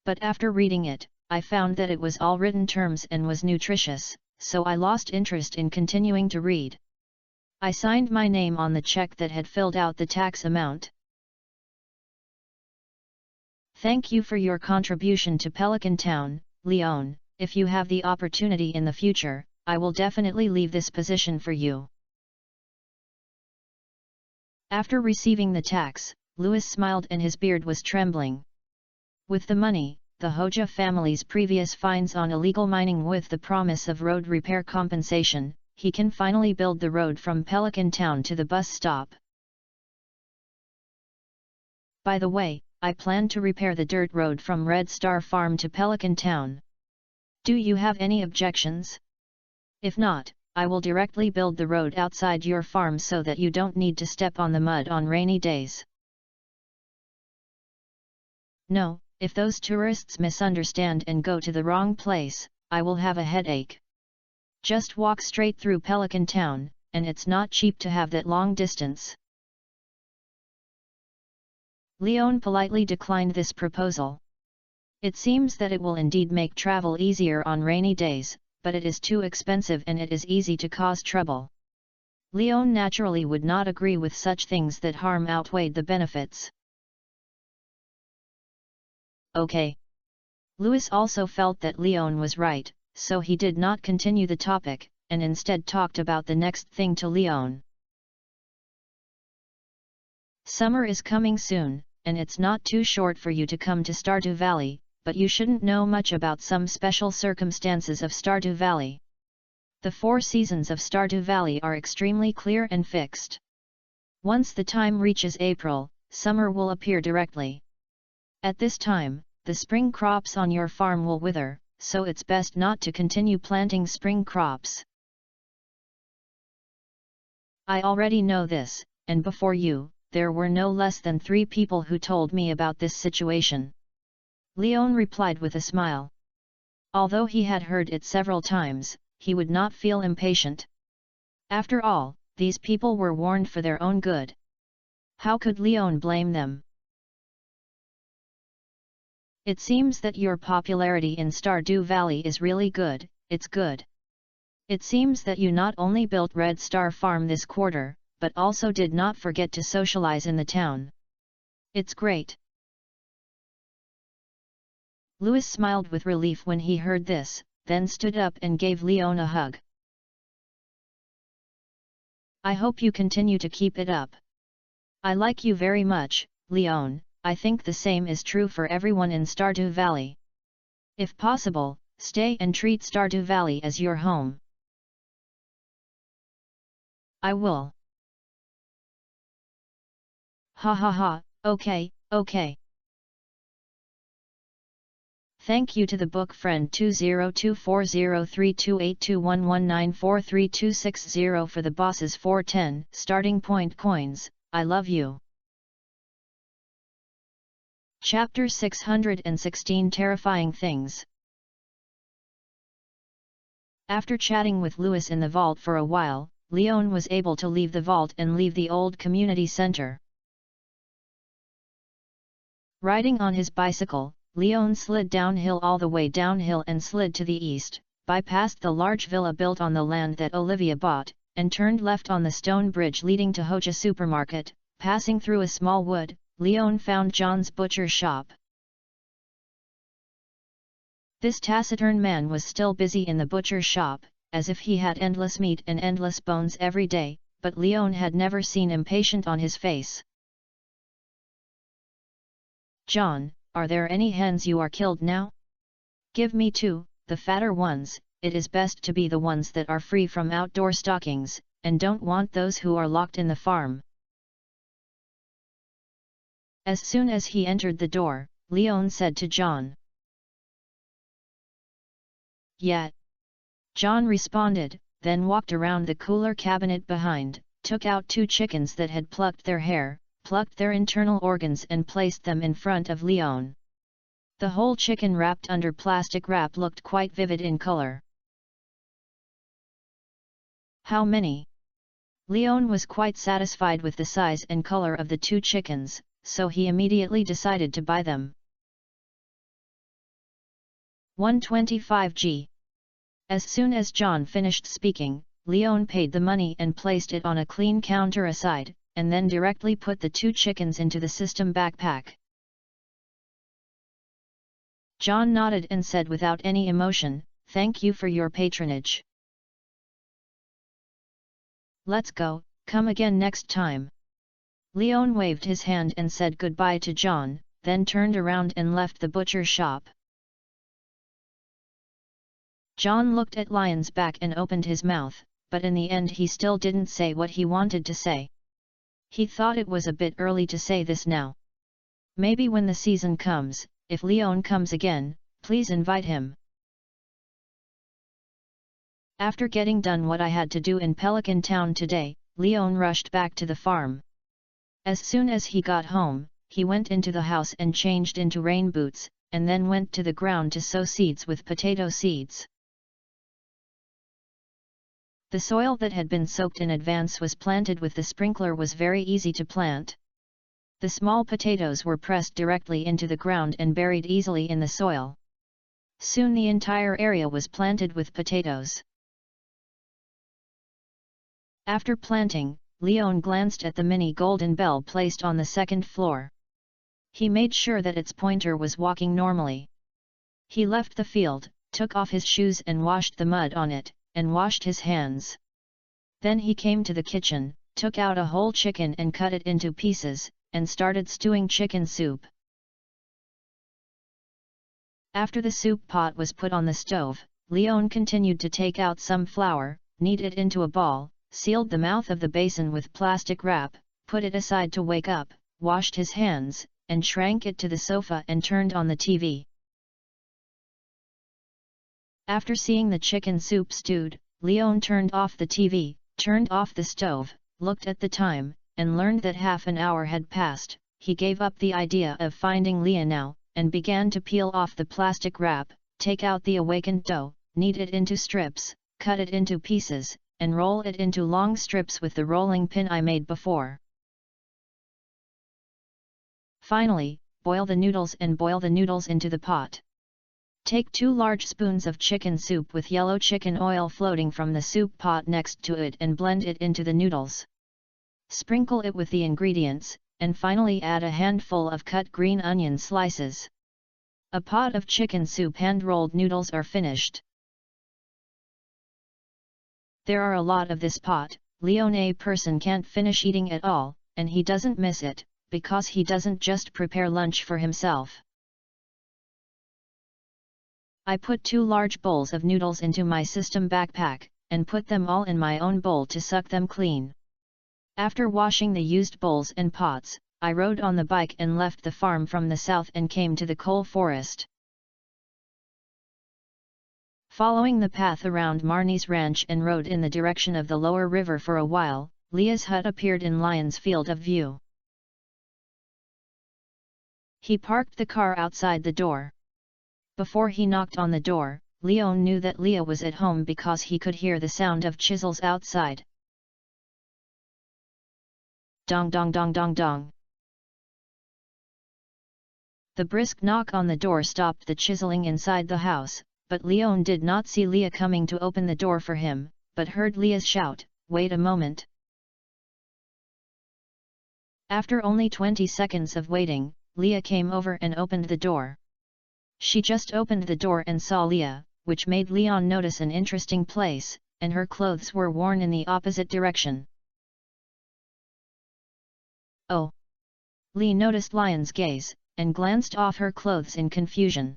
But after reading it, I found that it was all written terms and was nutritious, so I lost interest in continuing to read. I signed my name on the check that had filled out the tax amount. Thank you for your contribution to Pelican Town, Leon. If you have the opportunity in the future, I will definitely leave this position for you. After receiving the tax, Louis smiled and his beard was trembling. With the money, the Hoja family's previous fines on illegal mining with the promise of road repair compensation, he can finally build the road from Pelican Town to the bus stop. By the way, I plan to repair the dirt road from Red Star Farm to Pelican Town. Do you have any objections? If not, I will directly build the road outside your farm so that you don't need to step on the mud on rainy days. No, if those tourists misunderstand and go to the wrong place, I will have a headache. Just walk straight through Pelican Town, and it's not cheap to have that long distance. Leon politely declined this proposal. It seems that it will indeed make travel easier on rainy days, but it is too expensive and it is easy to cause trouble. Leon naturally would not agree with such things that harm outweighed the benefits. Okay. Louis also felt that Leon was right, so he did not continue the topic, and instead talked about the next thing to Leon. Summer is coming soon, and it's not too short for you to come to Stardew Valley, but you shouldn't know much about some special circumstances of Stardew Valley. The 4 seasons of Stardew Valley are extremely clear and fixed. Once the time reaches April, summer will appear directly. At this time, the spring crops on your farm will wither, so it's best not to continue planting spring crops. I already know this, and before you, there were no less than 3 people who told me about this situation. Leon replied with a smile. Although he had heard it several times, he would not feel impatient. After all, these people were warned for their own good. How could Leon blame them? It seems that your popularity in Stardew Valley is really good, it's good. It seems that you not only built Red Star Farm this quarter, but also did not forget to socialize in the town. It's great. Louis smiled with relief when he heard this, then stood up and gave Leon a hug. I hope you continue to keep it up. I like you very much, Leon. I think the same is true for everyone in Stardew Valley. If possible, stay and treat Stardew Valley as your home. I will. Ha ha ha, okay, okay. Thank you to the book friend 20240328211943260 for the bosses 410 starting point coins. I love you. Chapter 616 Terrifying Things. After chatting with Louis in the vault for a while, Leon was able to leave the vault and leave the old community center. Riding on his bicycle, Leon slid downhill all the way downhill and slid to the east, bypassed the large villa built on the land that Olivia bought, and turned left on the stone bridge leading to Hoja Supermarket. Passing through a small wood, Leon found John's butcher shop. This taciturn man was still busy in the butcher shop, as if he had endless meat and endless bones every day, but Leon had never seen impatient on his face. John, are there any hens you are killed now? Give me 2, the fatter ones. It is best to be the ones that are free from outdoor stockings, and don't want those who are locked in the farm. As soon as he entered the door, Leon said to John. Yeah. John responded, then walked around the cooler cabinet behind, took out 2 chickens that had plucked their hair, plucked their internal organs and placed them in front of Leon. The whole chicken wrapped under plastic wrap looked quite vivid in color. How many? Leon was quite satisfied with the size and color of the 2 chickens, so he immediately decided to buy them. 125g. As soon as John finished speaking, Leon paid the money and placed it on a clean counter aside, and then directly put the 2 chickens into the system backpack. John nodded and said without any emotion, "Thank you for your patronage. Let's go, come again next time." Leon waved his hand and said goodbye to John, then turned around and left the butcher shop. John looked at Lion's back and opened his mouth, but in the end he still didn't say what he wanted to say. He thought it was a bit early to say this now. Maybe when the season comes, if Leon comes again, please invite him. After getting done what I had to do in Pelican Town today, Leon rushed back to the farm. As soon as he got home, he went into the house and changed into rain boots, and then went to the ground to sow seeds with potato seeds. The soil that had been soaked in advance was planted with the sprinkler was very easy to plant. The small potatoes were pressed directly into the ground and buried easily in the soil. Soon the entire area was planted with potatoes. After planting, Leon glanced at the mini golden bell placed on the second floor. He made sure that its pointer was walking normally. He left the field, took off his shoes and washed the mud on it, and washed his hands. Then he came to the kitchen, took out a whole chicken and cut it into pieces, and started stewing chicken soup. After the soup pot was put on the stove, Leon continued to take out some flour, knead it into a ball, sealed the mouth of the basin with plastic wrap, put it aside to wake up, washed his hands, and shrank it to the sofa and turned on the TV. After seeing the chicken soup stewed, Leon turned off the TV, turned off the stove, looked at the time, and learned that half an hour had passed. He gave up the idea of finding Leah now, and began to peel off the plastic wrap, take out the awakened dough, knead it into strips, cut it into pieces, and roll it into long strips with the rolling pin I made before. Finally, boil the noodles and boil the noodles into the pot. Take 2 large spoons of chicken soup with yellow chicken oil floating from the soup pot next to it and blend it into the noodles. Sprinkle it with the ingredients, and finally add a handful of cut green onion slices. A pot of chicken soup hand-rolled noodles are finished. There are a lot of this pot, Leon a person can't finish eating it all, and he doesn't miss it, because he doesn't just prepare lunch for himself. I put 2 large bowls of noodles into my system backpack, and put them all in my own bowl to suck them clean. After washing the used bowls and pots, I rode on the bike and left the farm from the south and came to the coal forest. Following the path around Marnie's ranch and rode in the direction of the lower river for a while, Leah's hut appeared in Lion's field of view. He parked the car outside the door. Before he knocked on the door, Leon knew that Leah was at home because he could hear the sound of chisels outside. Dong dong dong dong dong. The brisk knock on the door stopped the chiseling inside the house, but Leon did not see Leah coming to open the door for him, but heard Leah's shout, "Wait a moment." After only 20 seconds of waiting, Leah came over and opened the door. She just opened the door and saw Leah, which made Leon notice an interesting place, and her clothes were worn in the opposite direction. Oh! Lee noticed Lion's gaze, and glanced off her clothes in confusion.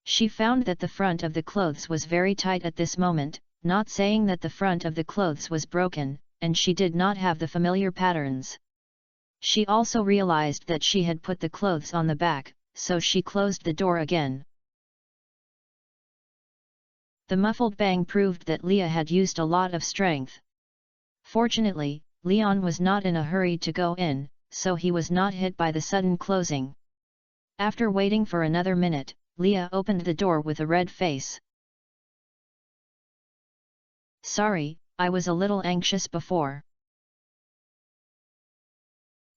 She found that the front of the clothes was very tight at this moment, not saying that the front of the clothes was broken, and she did not have the familiar patterns. She also realized that she had put the clothes on the back, so she closed the door again. The muffled bang proved that Leah had used a lot of strength. Fortunately, Leon was not in a hurry to go in, so he was not hit by the sudden closing. After waiting for another minute, Leah opened the door with a red face. "Sorry, I was a little anxious before."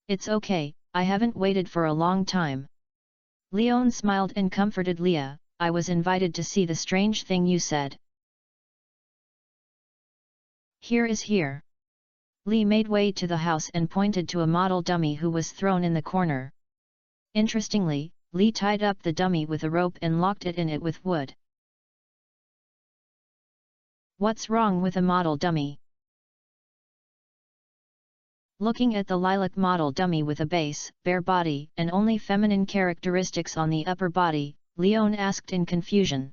"It's okay, I haven't waited for a long time." Leon smiled and comforted Leah. "I was invited to see the strange thing you said." "Here is here." Lee made way to the house and pointed to a model dummy who was thrown in the corner. Interestingly, Lee tied up the dummy with a rope and locked it in it with wood. "What's wrong with a model dummy?" Looking at the lilac model dummy with a base, bare body and only feminine characteristics on the upper body, Leon asked in confusion.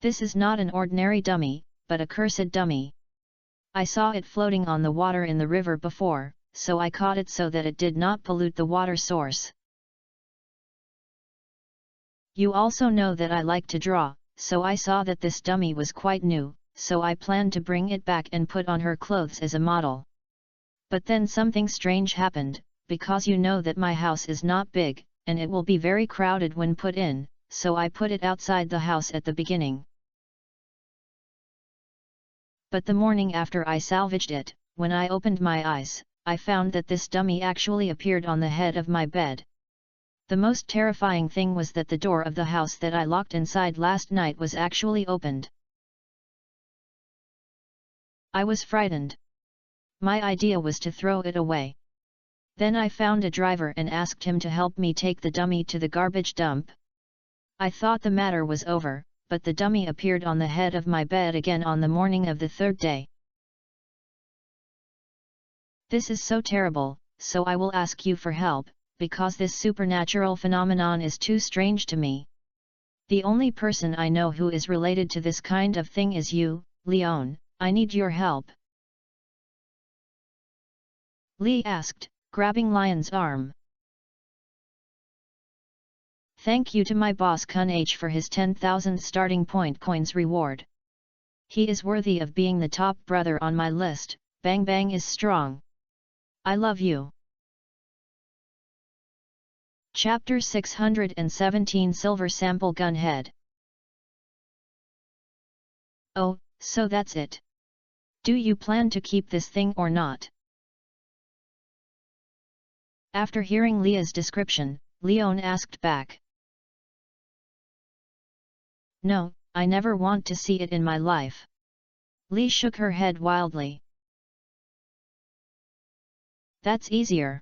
"This is not an ordinary dummy, but a cursed dummy. I saw it floating on the water in the river before, so I caught it so that it did not pollute the water source. You also know that I like to draw, so I saw that this dummy was quite new, so I planned to bring it back and put on her clothes as a model. But then something strange happened, because you know that my house is not big, and it will be very crowded when put in, so I put it outside the house at the beginning. But the morning after I salvaged it, when I opened my eyes, I found that this dummy actually appeared on the head of my bed. The most terrifying thing was that the door of the house that I locked inside last night was actually opened. I was frightened. My idea was to throw it away. Then I found a driver and asked him to help me take the dummy to the garbage dump. I thought the matter was over, but the dummy appeared on the head of my bed again on the morning of the third day. This is so terrible, so I will ask you for help, because this supernatural phenomenon is too strange to me. The only person I know who is related to this kind of thing is you, Leon. I need your help." Lee asked, grabbing Lion's arm. "Thank you to my boss Kun H for his 10,000 starting point coins reward. He is worthy of being the top brother on my list. Bang Bang is strong. I love you." Chapter 617 Silver Sample Gunhead. "Oh, so that's it. Do you plan to keep this thing or not?" After hearing Leah's description, Leon asked back. "No, I never want to see it in my life." Lee shook her head wildly. "That's easier."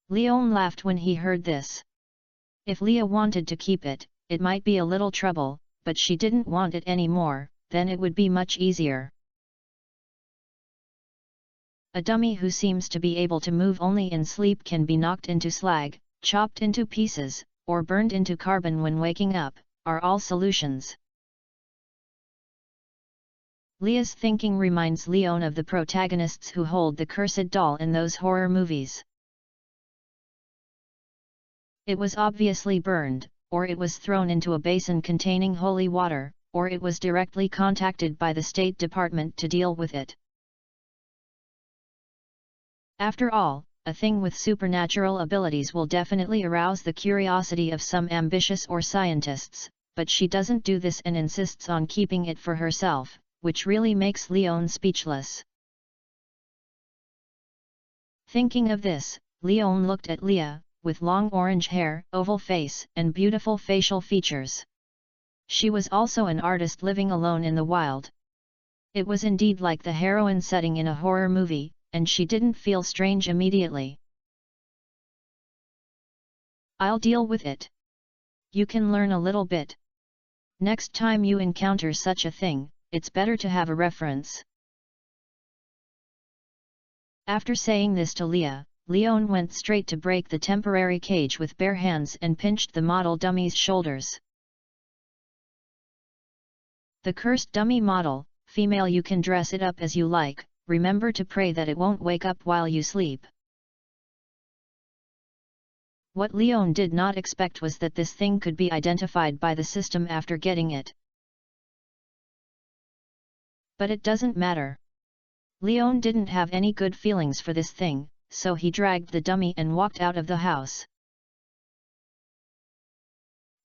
Leon laughed when he heard this. If Leah wanted to keep it, it might be a little trouble, but she didn't want it anymore, then it would be much easier. A dummy who seems to be able to move only in sleep can be knocked into slag, chopped into pieces, or burned into carbon when waking up, are all solutions. Leah's thinking reminds Leon of the protagonists who hold the cursed doll in those horror movies. It was obviously burned, or it was thrown into a basin containing holy water, or it was directly contacted by the State Department to deal with it. After all, a thing with supernatural abilities will definitely arouse the curiosity of some ambitious or scientists, but she doesn't do this and insists on keeping it for herself, which really makes Leon speechless. Thinking of this, Leon looked at Leah, with long orange hair, oval face, and beautiful facial features. She was also an artist living alone in the wild. It was indeed like the heroine setting in a horror movie, and she didn't feel strange immediately. "I'll deal with it. You can learn a little bit. Next time you encounter such a thing, it's better to have a reference." After saying this to Leah, Leon went straight to break the temporary cage with bare hands and pinched the model dummy's shoulders. "The cursed dummy model, female, you can dress it up as you like, remember to pray that it won't wake up while you sleep." What Leon did not expect was that this thing could be identified by the system after getting it. But it doesn't matter. Leon didn't have any good feelings for this thing, so he dragged the dummy and walked out of the house.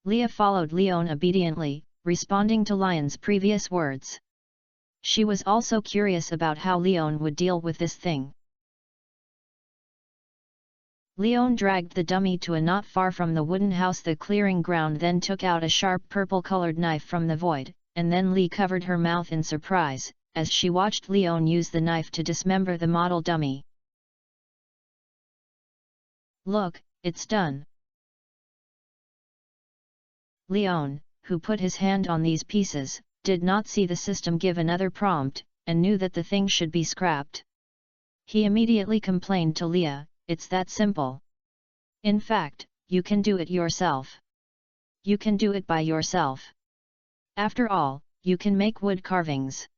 Leah followed Leon obediently, responding to Lion's previous words. She was also curious about how Leon would deal with this thing. Leon dragged the dummy to a not far from the wooden house the clearing ground, then took out a sharp purple-colored knife from the void, and then Lee covered her mouth in surprise, as she watched Leon use the knife to dismember the model dummy. "Look, it's done." Leon, who put his hand on these pieces, did not see the system give another prompt, and knew that the thing should be scrapped. He immediately complained to Leah, "It's that simple. In fact, you can do it yourself. You can do it by yourself. After all, you can make wood carvings.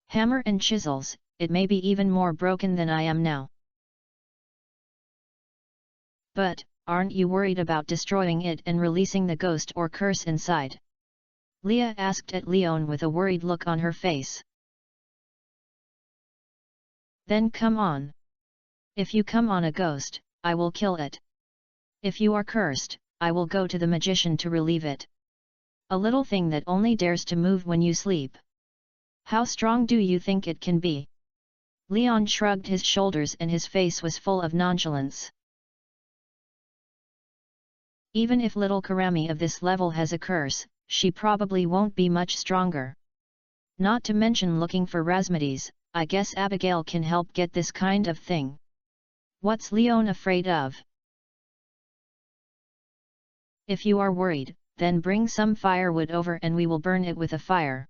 Hammer and chisels, it may be even more broken than I am now. But, aren't you worried about destroying it and releasing the ghost or curse inside?" Leah asked at Leon with a worried look on her face. "Then come on. If you come on a ghost, I will kill it. If you are cursed, I will go to the magician to relieve it. A little thing that only dares to move when you sleep. How strong do you think it can be?" Leon shrugged his shoulders and his face was full of nonchalance. "Even if little Karami of this level has a curse, she probably won't be much stronger. Not to mention looking for Rasmades, I guess Abigail can help get this kind of thing. What's Leon afraid of?" "If you are worried, then bring some firewood over and we will burn it with a fire."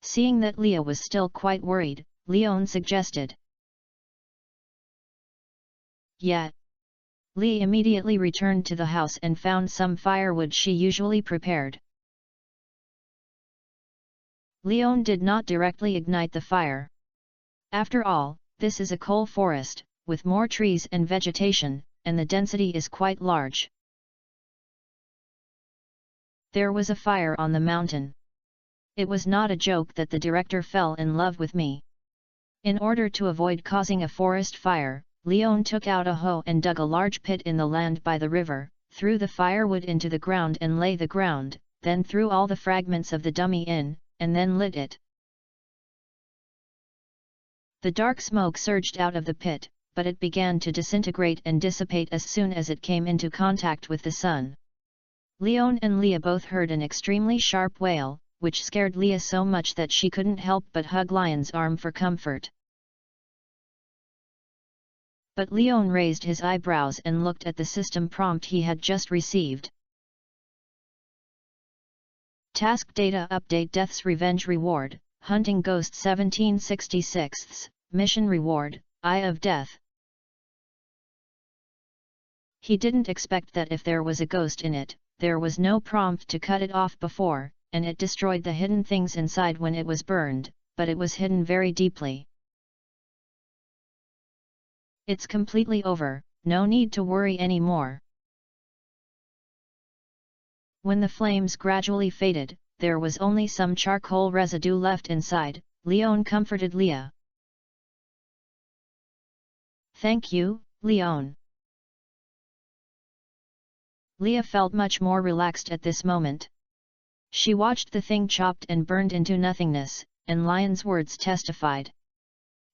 Seeing that Leah was still quite worried, Leon suggested. "Yeah." Lee immediately returned to the house and found some firewood she usually prepared. Leon did not directly ignite the fire. After all, this is a coal forest, with more trees and vegetation, and the density is quite large. There was a fire on the mountain. It was not a joke that the director fell in love with me. In order to avoid causing a forest fire, Leon took out a hoe and dug a large pit in the land by the river, threw the firewood into the ground and lay the ground, then threw all the fragments of the dummy in, and then lit it. The dark smoke surged out of the pit, but it began to disintegrate and dissipate as soon as it came into contact with the sun. Leon and Leah both heard an extremely sharp wail, which scared Leah so much that she couldn't help but hug Lion's arm for comfort. But Leon raised his eyebrows and looked at the system prompt he had just received. Task Data Update Death's Revenge Reward, Hunting Ghost 1766, Mission Reward, Eye of Death. He didn't expect that if there was a ghost in it, there was no prompt to cut it off before, and it destroyed the hidden things inside when it was burned, but it was hidden very deeply. It's completely over, no need to worry anymore. When the flames gradually faded, there was only some charcoal residue left inside. Leon comforted Leah. "Thank you, Leon." Leah felt much more relaxed at this moment. She watched the thing chopped and burned into nothingness, and Lion's words testified.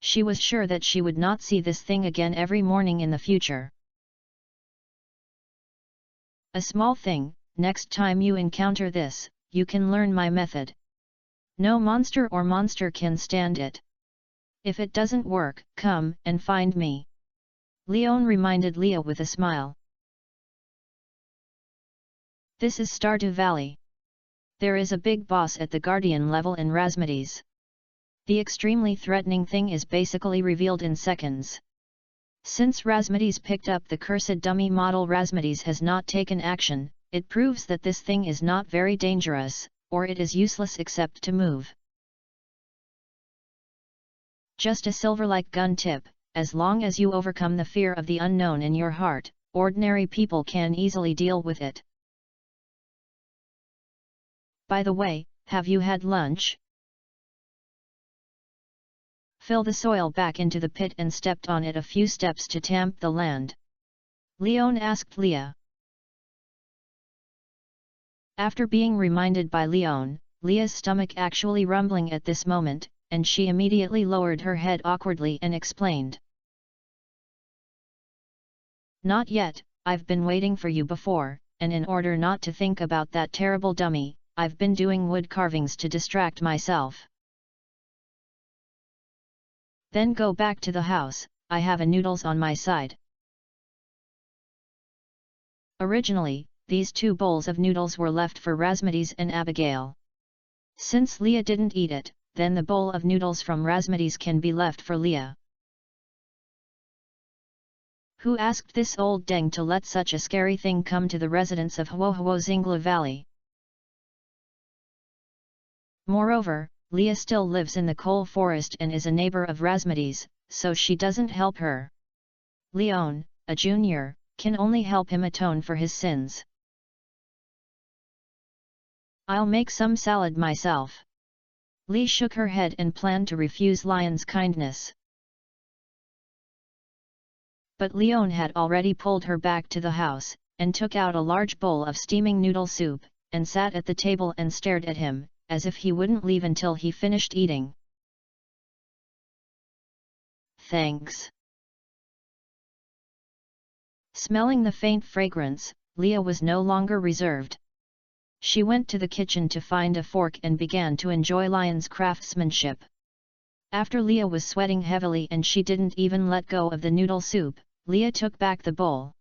She was sure that she would not see this thing again every morning in the future. "A small thing, next time you encounter this, you can learn my method. No monster or monster can stand it. If it doesn't work, come and find me." Leon reminded Leah with a smile. "This is Stardew Valley. There is a big boss at the Guardian level in Rasmades. The extremely threatening thing is basically revealed in seconds. Since Rasmades picked up the cursed dummy model, Rasmades has not taken action. It proves that this thing is not very dangerous, or it is useless except to move. Just a silver-like gun tip, as long as you overcome the fear of the unknown in your heart, ordinary people can easily deal with it. By the way, have you had lunch?" Fill the soil back into the pit and stepped on it a few steps to tamp the land. Leon asked Leah. After being reminded by Leon, Leah's stomach actually rumbling at this moment, and she immediately lowered her head awkwardly and explained. Not yet, I've been waiting for you before, and in order not to think about that terrible dummy, I've been doing wood carvings to distract myself. Then go back to the house, I have a noodles on my side. Originally, these 2 bowls of noodles were left for Razmidis and Abigail. Since Leah didn't eat it, then the bowl of noodles from Razmidis can be left for Leah. Who asked this old deng to let such a scary thing come to the residents of Zingla Valley? Moreover, Leah still lives in the coal forest and is a neighbor of Razmidis, so she doesn't help her. Leon, a junior, can only help him atone for his sins. I'll make some salad myself. Lee shook her head and planned to refuse Lion's kindness. But Leon had already pulled her back to the house, and took out a large bowl of steaming noodle soup, and sat at the table and stared at him, as if he wouldn't leave until he finished eating. Thanks. Smelling the faint fragrance, Leah was no longer reserved. She went to the kitchen to find a fork and began to enjoy Lion's craftsmanship. After Leah was sweating heavily and she didn't even let go of the noodle soup, Leah took back the bowl.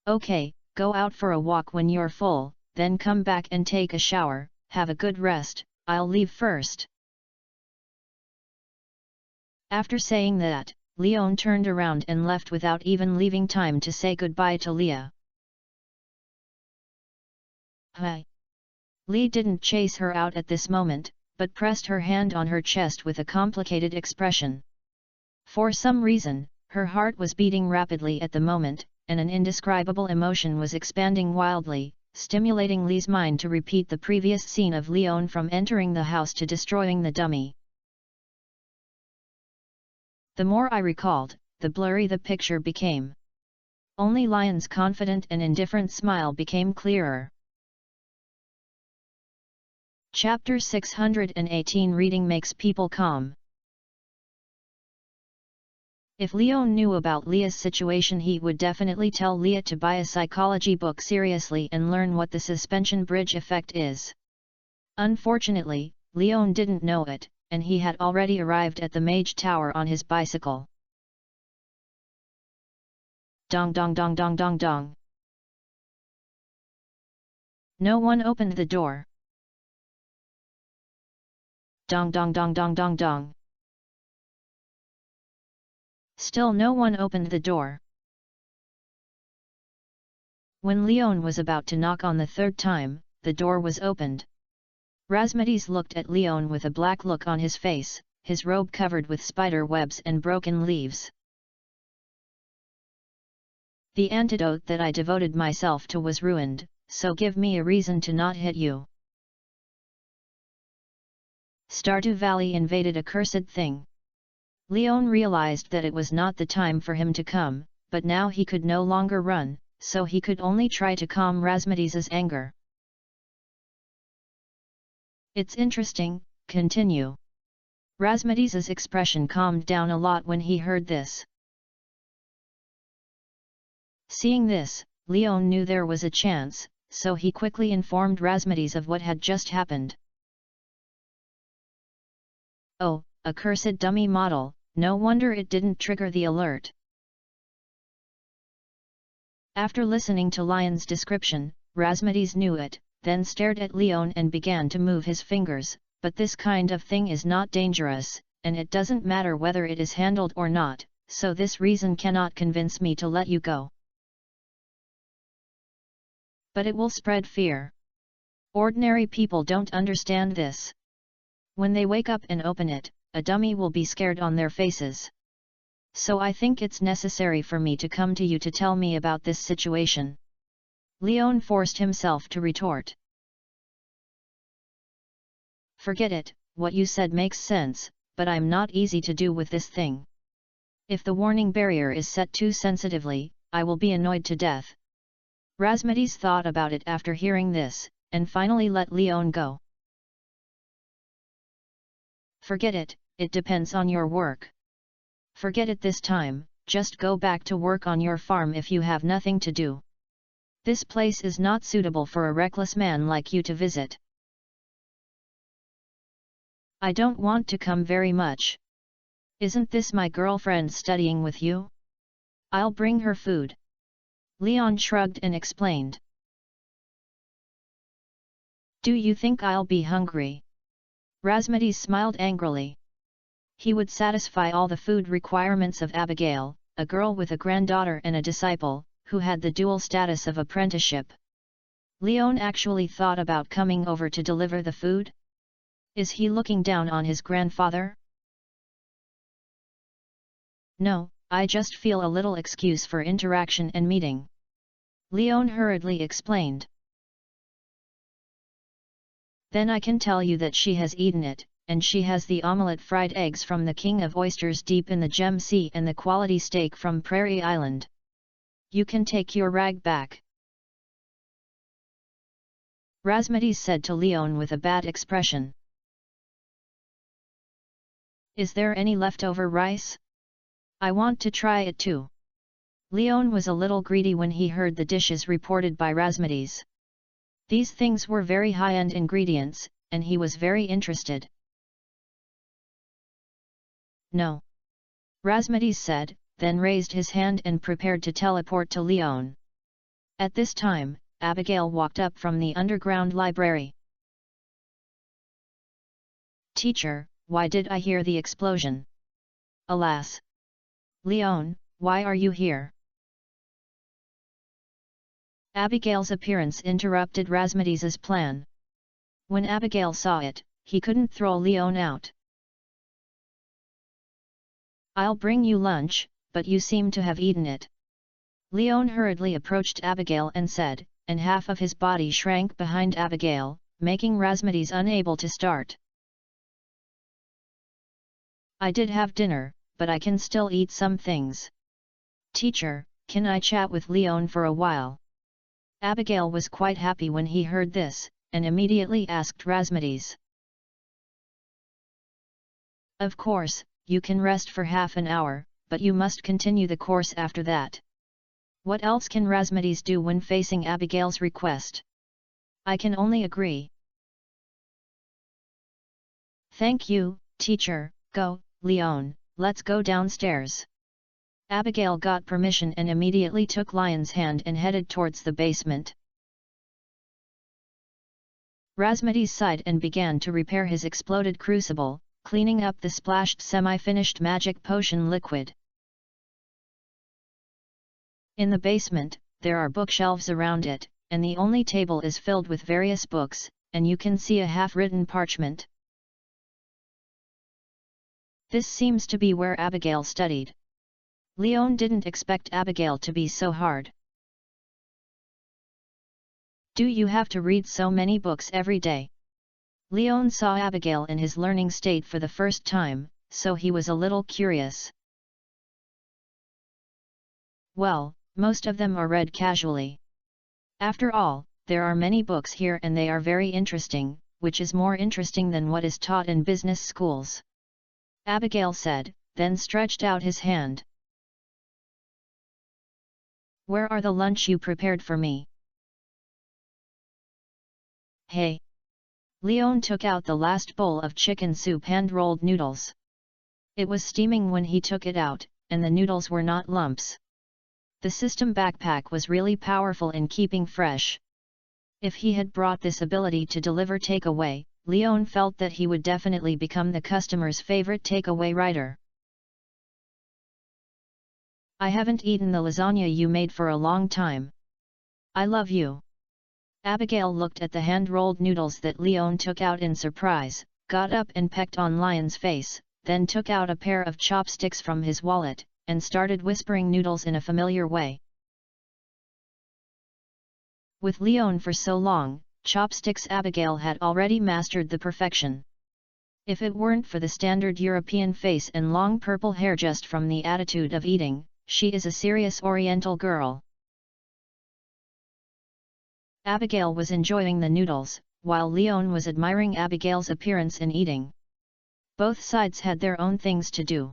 Okay, go out for a walk when you're full, then come back and take a shower, have a good rest, I'll leave first. After saying that, Leon turned around and left without even leaving time to say goodbye to Leah. Hi. Lee didn't chase her out at this moment, but pressed her hand on her chest with a complicated expression. For some reason, her heart was beating rapidly at the moment, and an indescribable emotion was expanding wildly, stimulating Lee's mind to repeat the previous scene of Leon from entering the house to destroying the dummy. The more I recalled, the blurry the picture became. Only Lion's confident and indifferent smile became clearer. Chapter 618 Reading makes people calm. If Leon knew about Leah's situation, he would definitely tell Leah to buy a psychology book seriously and learn what the suspension bridge effect is. Unfortunately, Leon didn't know it, and he had already arrived at the Mage Tower on his bicycle. Dong dong dong dong dong dong. No one opened the door. Dong dong dong dong dong dong. Still no one opened the door. When Leon was about to knock on the 3rd time, the door was opened. Razmidis looked at Leon with a black look on his face, his robe covered with spider webs and broken leaves. The antidote that I devoted myself to was ruined, so give me a reason to not hit you. Stardew Valley invaded a cursed thing. Leon realized that it was not the time for him to come, but now he could no longer run, so he could only try to calm Razmidis' anger. It's interesting, continue. Razmidis' expression calmed down a lot when he heard this. Seeing this, Leon knew there was a chance, so he quickly informed Razmidis of what had just happened. Oh, a cursed dummy model, no wonder it didn't trigger the alert. After listening to Lion's description, Razmidis knew it, then stared at Leon and began to move his fingers, but this kind of thing is not dangerous, and it doesn't matter whether it is handled or not, so this reason cannot convince me to let you go. But it will spread fear. Ordinary people don't understand this. When they wake up and open it, a dummy will be scared on their faces. So I think it's necessary for me to come to you to tell me about this situation. Leon forced himself to retort. Forget it, what you said makes sense, but I'm not easy to do with this thing. If the warning barrier is set too sensitively, I will be annoyed to death. Razmedes thought about it after hearing this, and finally let Leon go. Forget it, it depends on your work. Forget it this time, just go back to work on your farm if you have nothing to do. This place is not suitable for a reckless man like you to visit. I don't want to come very much. Isn't this my girlfriend studying with you? I'll bring her food. Leon shrugged and explained. Do you think I'll be hungry? Razmedes smiled angrily. He would satisfy all the food requirements of Abigail, a girl with a granddaughter and a disciple, who had the dual status of apprenticeship. Leon actually thought about coming over to deliver the food? Is he looking down on his grandfather? No, I just feel a little excuse for interaction and meeting. Leon hurriedly explained. Then I can tell you that she has eaten it, and she has the omelette fried eggs from the King of Oysters deep in the Gem Sea and the quality steak from Prairie Island. You can take your rag back. Razmedes said to Leon with a bad expression. Is there any leftover rice? I want to try it too. Leon was a little greedy when he heard the dishes reported by Razmedes. These things were very high-end ingredients, and he was very interested. No. Razmedes said, then raised his hand and prepared to teleport to Leon. At this time, Abigail walked up from the underground library. Teacher, why did I hear the explosion? Alas! Leon, why are you here? Abigail's appearance interrupted Razmedes's plan. When Abigail saw it, he couldn't throw Leon out. I'll bring you lunch, but you seem to have eaten it. Leon hurriedly approached Abigail and said, and half of his body shrank behind Abigail, making Razmedes unable to start. I did have dinner, but I can still eat some things. Teacher, can I chat with Leon for a while? Abigail was quite happy when he heard this, and immediately asked Razmedes. Of course, you can rest for half an hour, but you must continue the course after that. What else can Razmedes do when facing Abigail's request? I can only agree. Thank you, teacher. Go, Leon, let's go downstairs. Abigail got permission and immediately took Leon's hand and headed towards the basement. Razmedes sighed and began to repair his exploded crucible, cleaning up the splashed semi-finished magic potion liquid. In the basement, there are bookshelves around it, and the only table is filled with various books, and you can see a half-written parchment. This seems to be where Abigail studied. Leon didn't expect Abigail to be so hard. Do you have to read so many books every day? Leon saw Abigail in his learning state for the first time, so he was a little curious. Well, most of them are read casually. After all, there are many books here and they are very interesting, which is more interesting than what is taught in business schools. Abigail said, then stretched out his hand. Where are the lunch you prepared for me? Hey! Leon took out the last bowl of chicken soup hand-rolled noodles. It was steaming when he took it out, and the noodles were not lumps. The system backpack was really powerful in keeping fresh. If he had brought this ability to deliver takeaway, Leon felt that he would definitely become the customer's favorite takeaway rider. I haven't eaten the lasagna you made for a long time. I love you. Abigail looked at the hand-rolled noodles that Leon took out in surprise, got up and pecked on Lion's face, then took out a pair of chopsticks from his wallet, and started whispering noodles in a familiar way. With Leon for so long, chopsticks Abigail had already mastered the perfection. If it weren't for the standard European face and long purple hair just from the attitude of eating, she is a serious Oriental girl. Abigail was enjoying the noodles, while Leon was admiring Abigail's appearance in eating. Both sides had their own things to do.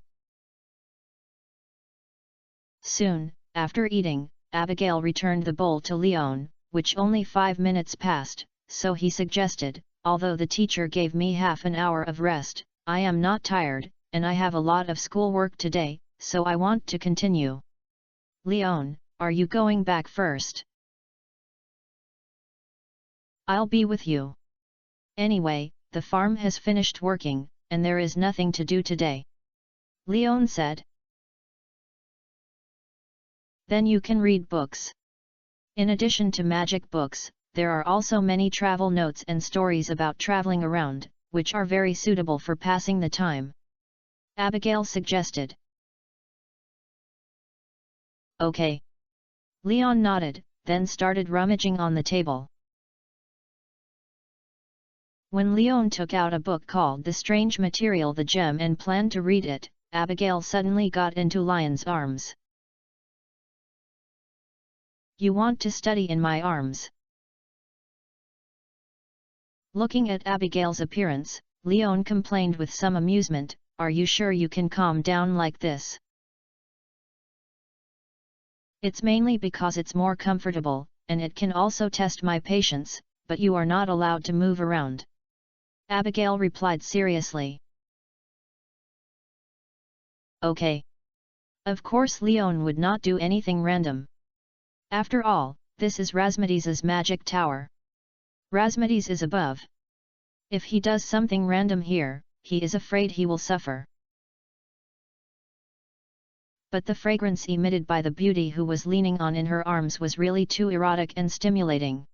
Soon, after eating, Abigail returned the bowl to Leon, which only 5 minutes passed, so he suggested, although the teacher gave me half an hour of rest, I am not tired, and I have a lot of schoolwork today, so I want to continue. Leon, are you going back first? I'll be with you. Anyway, the farm has finished working, and there is nothing to do today. Leon said. Then you can read books. In addition to magic books, there are also many travel notes and stories about traveling around, which are very suitable for passing the time. Abigail suggested. Okay. Leon nodded, then started rummaging on the table. When Leon took out a book called The Strange Material the Gem and planned to read it, Abigail suddenly got into Lion's arms. You want to study in my arms? Looking at Abigail's appearance, Leon complained with some amusement, are you sure you can calm down like this? It's mainly because it's more comfortable, and it can also test my patience, but you are not allowed to move around. Abigail replied seriously. Okay. Of course Leon would not do anything random. After all, this is Rasmodes's magic tower. Rasmodes is above. If he does something random here, he is afraid he will suffer. But the fragrance emitted by the beauty who was leaning on in her arms was really too erotic and stimulating.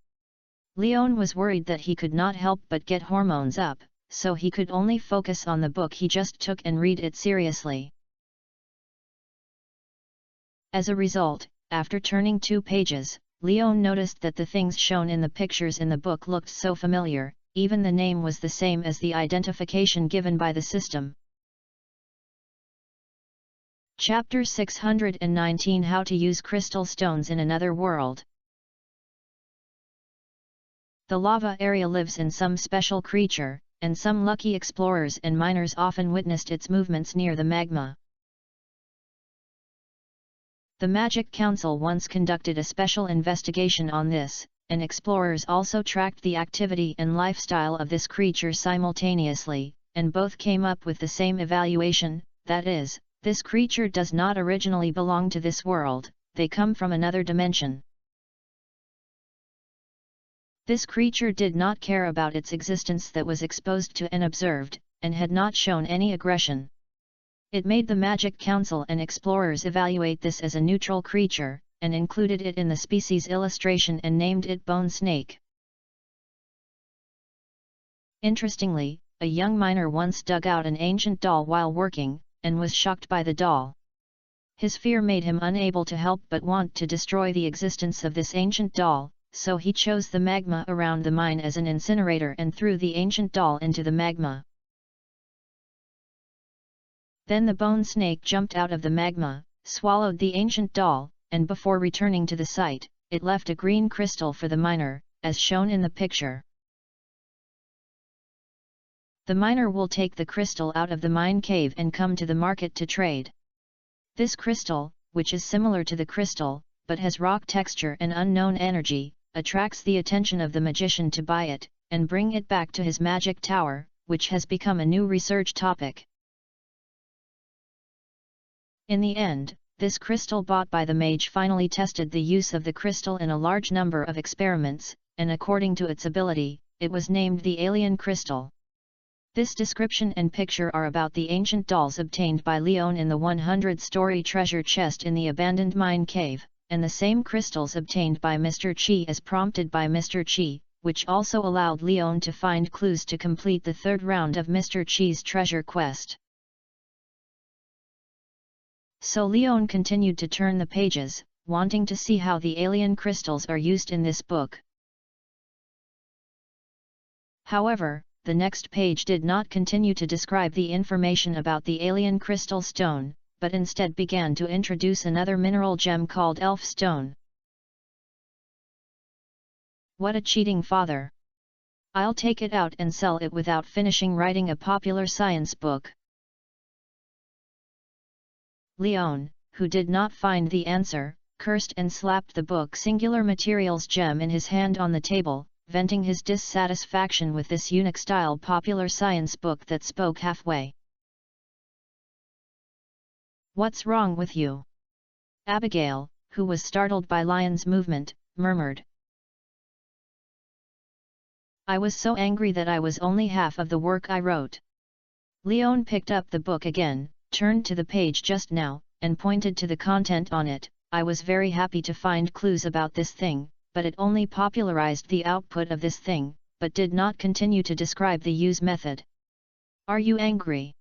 Leon was worried that he could not help but get hormones up, so he could only focus on the book he just took and read it seriously. As a result, after turning 2 pages, Leon noticed that the things shown in the pictures in the book looked so familiar, even the name was the same as the identification given by the system. Chapter 619 How to Use Crystal Stones in Another World. The lava area lives in some special creature, and some lucky explorers and miners often witnessed its movements near the magma. The Magic Council once conducted a special investigation on this, and explorers also tracked the activity and lifestyle of this creature simultaneously, and both came up with the same evaluation, that is, this creature does not originally belong to this world, they come from another dimension. This creature did not care about its existence that was exposed to and observed, and had not shown any aggression. It made the Magic Council and explorers evaluate this as a neutral creature, and included it in the species illustration and named it Bone Snake. Interestingly, a young miner once dug out an ancient doll while working, and was shocked by the doll. His fear made him unable to help but want to destroy the existence of this ancient doll, so he chose the magma around the mine as an incinerator and threw the ancient doll into the magma. Then the bone snake jumped out of the magma, swallowed the ancient doll, and before returning to the site, it left a green crystal for the miner, as shown in the picture. The miner will take the crystal out of the mine cave and come to the market to trade. This crystal, which is similar to the crystal, but has rock texture and unknown energy, attracts the attention of the magician to buy it, and bring it back to his magic tower, which has become a new research topic. In the end, this crystal bought by the mage finally tested the use of the crystal in a large number of experiments, and according to its ability, it was named the alien crystal. This description and picture are about the ancient dolls obtained by Leon in the 100-story treasure chest in the abandoned mine cave, and the same crystals obtained by Mr. Chi as prompted by Mr. Chi, which also allowed Leon to find clues to complete the 3rd round of Mr. Chi's treasure quest. So Leon continued to turn the pages, wanting to see how the alien crystals are used in this book. However, the next page did not continue to describe the information about the alien crystal stone, but instead began to introduce another mineral gem called elf stone. What a cheating father! I'll take it out and sell it without finishing writing a popular science book. Leon, who did not find the answer, cursed and slapped the book Singular Materials gem in his hand on the table, venting his dissatisfaction with this eunuch-style popular science book that spoke halfway. "What's wrong with you?" Abigail, who was startled by Lion's movement, murmured. "I was so angry that I was only half of the work I wrote." Leon picked up the book again, turned to the page just now, and pointed to the content on it. "I was very happy to find clues about this thing, but it only popularized the output of this thing, but did not continue to describe the use method. Are you angry?"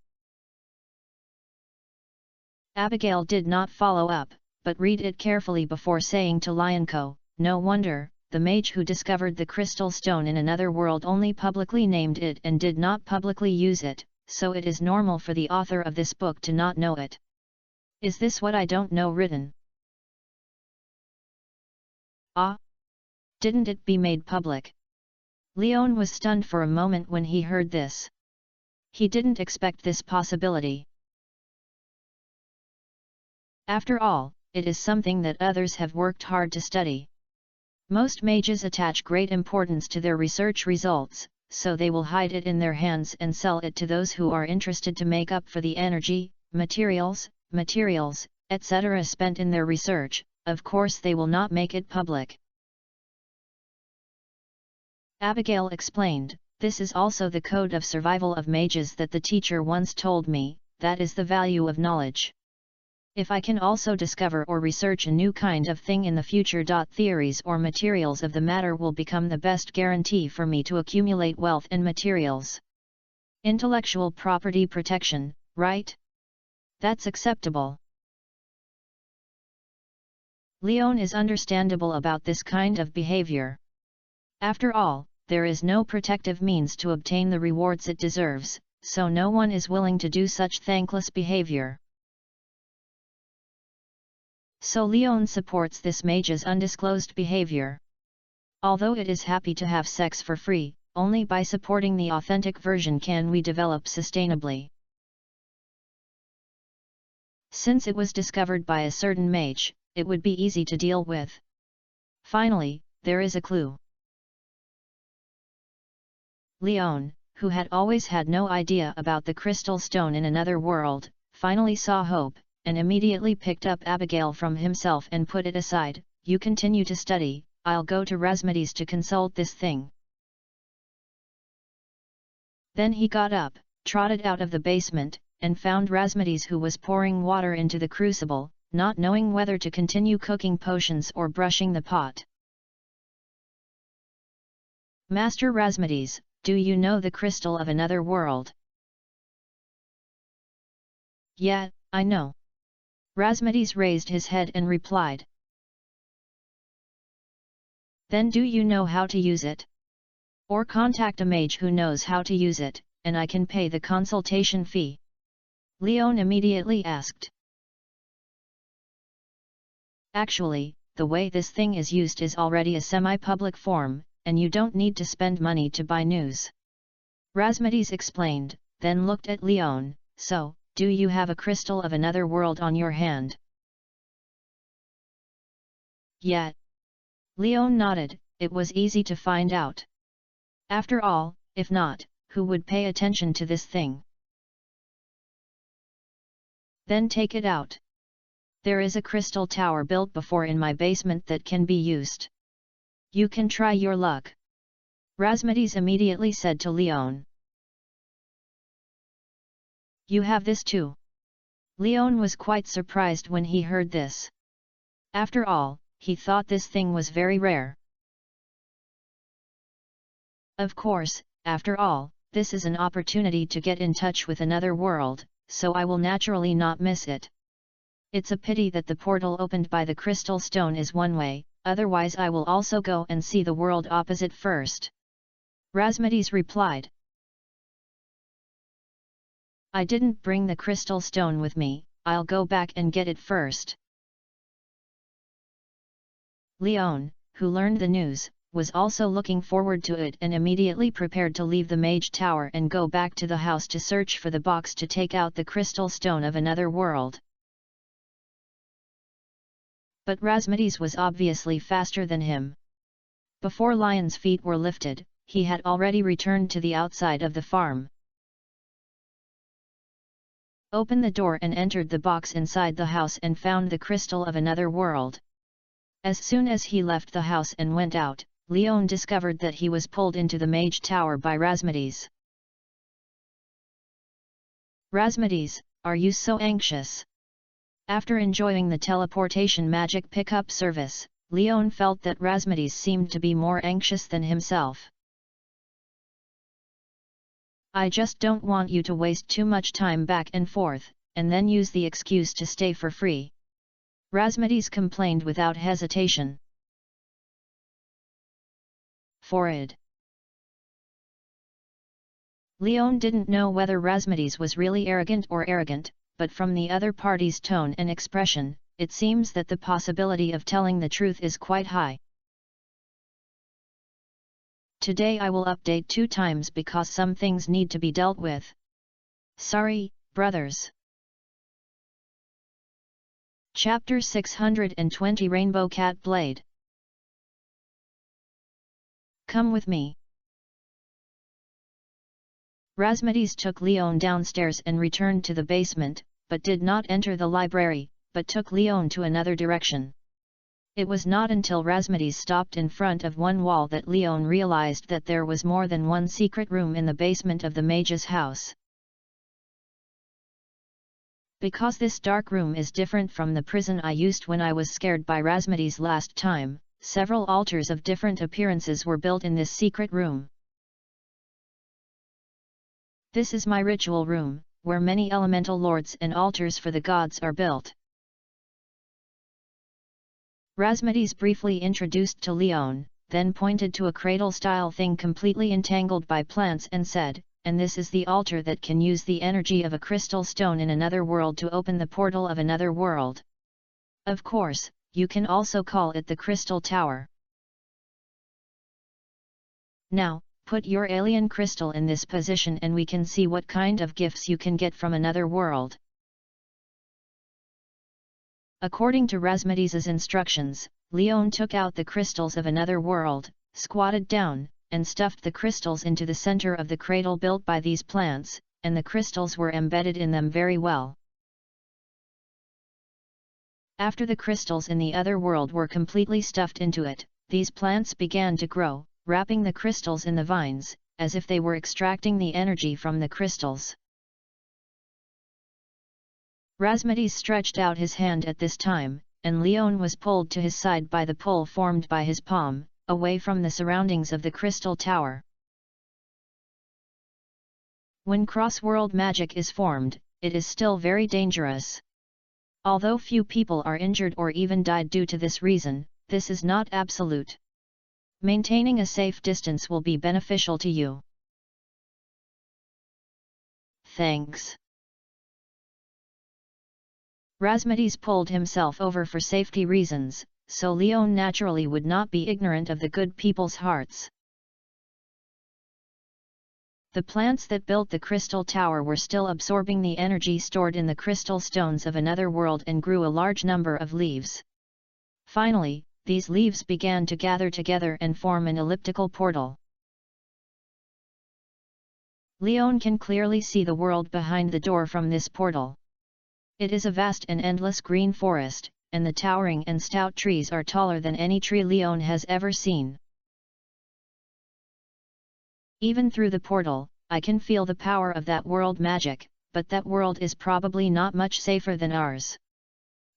Abigail did not follow up, but read it carefully before saying to Lionco, "No wonder, the mage who discovered the crystal stone in another world only publicly named it and did not publicly use it, so it is normal for the author of this book to not know it. Is this what I don't know written? Ah! Didn't it be made public?" Leon was stunned for a moment when he heard this. He didn't expect this possibility. After all, it is something that others have worked hard to study. Most mages attach great importance to their research results, so they will hide it in their hands and sell it to those who are interested to make up for the energy, materials, etc. spent in their research. Of course they will not make it public. Abigail explained, "This is also the code of survival of mages that the teacher once told me, that is the value of knowledge. If I can also discover or research a new kind of thing in the future. Theories or materials of the matter will become the best guarantee for me to accumulate wealth and materials. Intellectual property protection, right? That's acceptable." Leon is understandable about this kind of behavior. After all, there is no protective means to obtain the rewards it deserves, so no one is willing to do such thankless behavior. So Leon supports this mage's undisclosed behavior. Although it is happy to have sex for free, only by supporting the authentic version can we develop sustainably. Since it was discovered by a certain mage, it would be easy to deal with. Finally, there is a clue. Leon, who had always had no idea about the crystal stone in another world, finally saw hope, and immediately picked up Abigail from himself and put it aside. "You continue to study, I'll go to Rasmides to consult this thing." Then he got up, trotted out of the basement, and found Rasmides, who was pouring water into the crucible, not knowing whether to continue cooking potions or brushing the pot. "Master Rasmides, do you know the crystal of another world?" "Yeah, I know." Rasmides raised his head and replied. "Then do you know how to use it? Or contact a mage who knows how to use it, and I can pay the consultation fee?" Leon immediately asked. "Actually, the way this thing is used is already a semi-public form, and you don't need to spend money to buy news." Rasmides explained, then looked at Leon. "So, do you have a crystal of another world on your hand?" "Yeah." Leon nodded. It was easy to find out. After all, if not, who would pay attention to this thing? "Then take it out. There is a crystal tower built before in my basement that can be used. You can try your luck." Rasmides immediately said to Leon. "You have this too?" Leon was quite surprised when he heard this. After all, he thought this thing was very rare. Of course, after all, this is an opportunity to get in touch with another world, so I will naturally not miss it. It's a pity that the portal opened by the crystal stone is one way, otherwise I will also go and see the world opposite first." Rasmides replied. I didn't bring the crystal stone with me, I'll go back and get it first. Leon, who learned the news, was also looking forward to it and immediately prepared to leave the Mage Tower and go back to the house to search for the box to take out the crystal stone of another world. But Razmedes was obviously faster than him. Before Lion's feet were lifted, he had already returned to the outside of the farm, opened the door and entered the box inside the house and found the crystal of another world. As soon as he left the house and went out, Leon discovered that he was pulled into the Mage Tower by Razmedes. Razmedes, are you so anxious? After enjoying the teleportation magic pickup service, Leon felt that Razmedes seemed to be more anxious than himself. I just don't want you to waste too much time back and forth, and then use the excuse to stay for free. Razmedes complained without hesitation. Forward. Leon didn't know whether Razmedes was really arrogant, but from the other party's tone and expression, it seems that the possibility of telling the truth is quite high. Today I will update 2 times because some things need to be dealt with. Sorry, brothers. Chapter 620 Rainbow Cat Blade. Come with me. Razmedes took Leon downstairs and returned to the basement, but did not enter the library, but took Leon to another direction. It was not until Razmedes stopped in front of one wall that Leon realized that there was more than one secret room in the basement of the mage's house. Because this dark room is different from the prison I used when I was scared by Razmedes last time, several altars of different appearances were built in this secret room. This is my ritual room, where many elemental lords and altars for the gods are built. Razmedes briefly introduced to Leon, then pointed to a cradle-style thing completely entangled by plants and said, and this is the altar that can use the energy of a crystal stone in another world to open the portal of another world. Of course, you can also call it the Crystal Tower. Now, put your alien crystal in this position and we can see what kind of gifts you can get from another world. According to Razmedes's instructions, Leon took out the crystals of another world, squatted down, and stuffed the crystals into the center of the cradle built by these plants, and the crystals were embedded in them very well. After the crystals in the other world were completely stuffed into it, these plants began to grow, wrapping the crystals in the vines, as if they were extracting the energy from the crystals. Razmedes stretched out his hand at this time, and Leon was pulled to his side by the pull formed by his palm, away from the surroundings of the crystal tower. When cross-world magic is formed, it is still very dangerous. Although few people are injured or even died due to this reason, this is not absolute. Maintaining a safe distance will be beneficial to you. Thanks. Razmedes pulled himself over for safety reasons, so Leon naturally would not be ignorant of the good people's hearts. The plants that built the crystal tower were still absorbing the energy stored in the crystal stones of another world and grew a large number of leaves. Finally, these leaves began to gather together and form an elliptical portal. Leon can clearly see the world behind the door from this portal. It is a vast and endless green forest, and the towering and stout trees are taller than any tree Leon has ever seen. Even through the portal, I can feel the power of that world magic, but that world is probably not much safer than ours.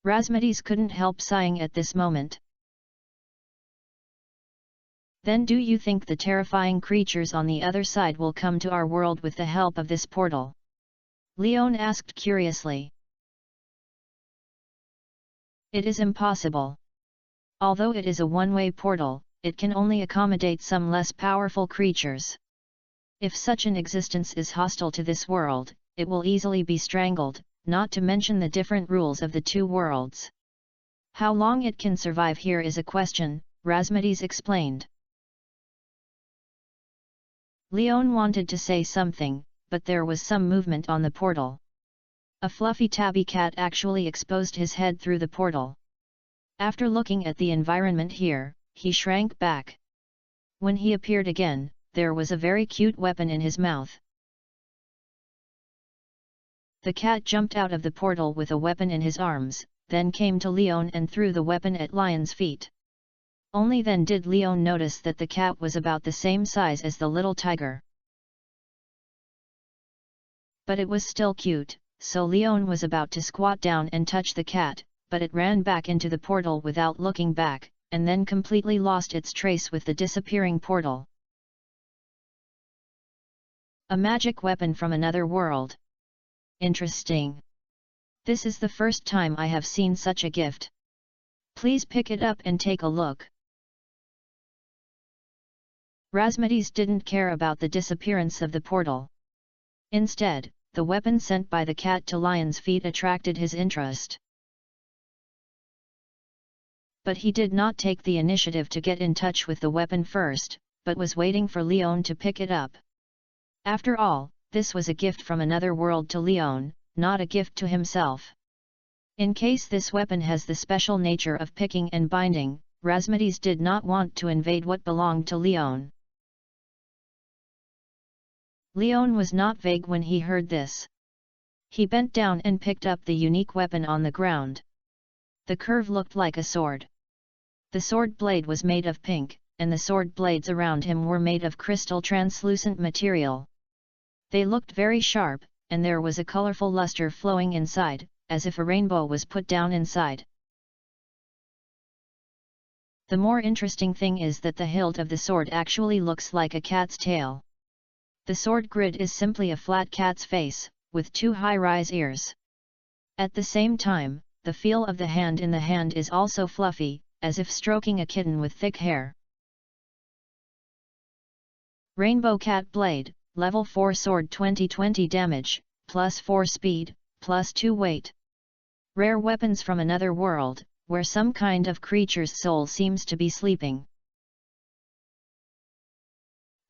Razmedes couldn't help sighing at this moment. Then do you think the terrifying creatures on the other side will come to our world with the help of this portal? Leon asked curiously. It is impossible. Although it is a one-way portal, it can only accommodate some less powerful creatures. If such an existence is hostile to this world, it will easily be strangled, not to mention the different rules of the two worlds. How long it can survive here is a question, Razmedes explained. Leon wanted to say something, but there was some movement on the portal. A fluffy tabby cat actually exposed his head through the portal. After looking at the environment here, he shrank back. When he appeared again, there was a very cute weapon in his mouth. The cat jumped out of the portal with a weapon in his arms, then came to Leon and threw the weapon at Lion's feet. Only then did Leon notice that the cat was about the same size as the little tiger. But it was still cute, so Leon was about to squat down and touch the cat, but it ran back into the portal without looking back, and then completely lost its trace with the disappearing portal. A magic weapon from another world. Interesting. This is the first time I have seen such a gift. Please pick it up and take a look. Razmedes didn't care about the disappearance of the portal. Instead, the weapon sent by the cat to Lion's feet attracted his interest. But he did not take the initiative to get in touch with the weapon first, but was waiting for Leon to pick it up. After all, this was a gift from another world to Leon, not a gift to himself. In case this weapon has the special nature of picking and binding, Razmedes did not want to invade what belonged to Leon. Leon was not vague when he heard this. He bent down and picked up the unique weapon on the ground. The curve looked like a sword. The sword blade was made of pink, and the sword blades around him were made of crystal translucent material. They looked very sharp, and there was a colorful luster flowing inside, as if a rainbow was put down inside. The more interesting thing is that the hilt of the sword actually looks like a cat's tail. The sword grid is simply a flat cat's face, with two high-rise ears. At the same time, the feel of the hand in the hand is also fluffy, as if stroking a kitten with thick hair. Rainbow Cat Blade, Level 4 Sword 2020 Damage, plus 4 Speed, plus 2 Weight. Rare weapons from another world, where some kind of creature's soul seems to be sleeping.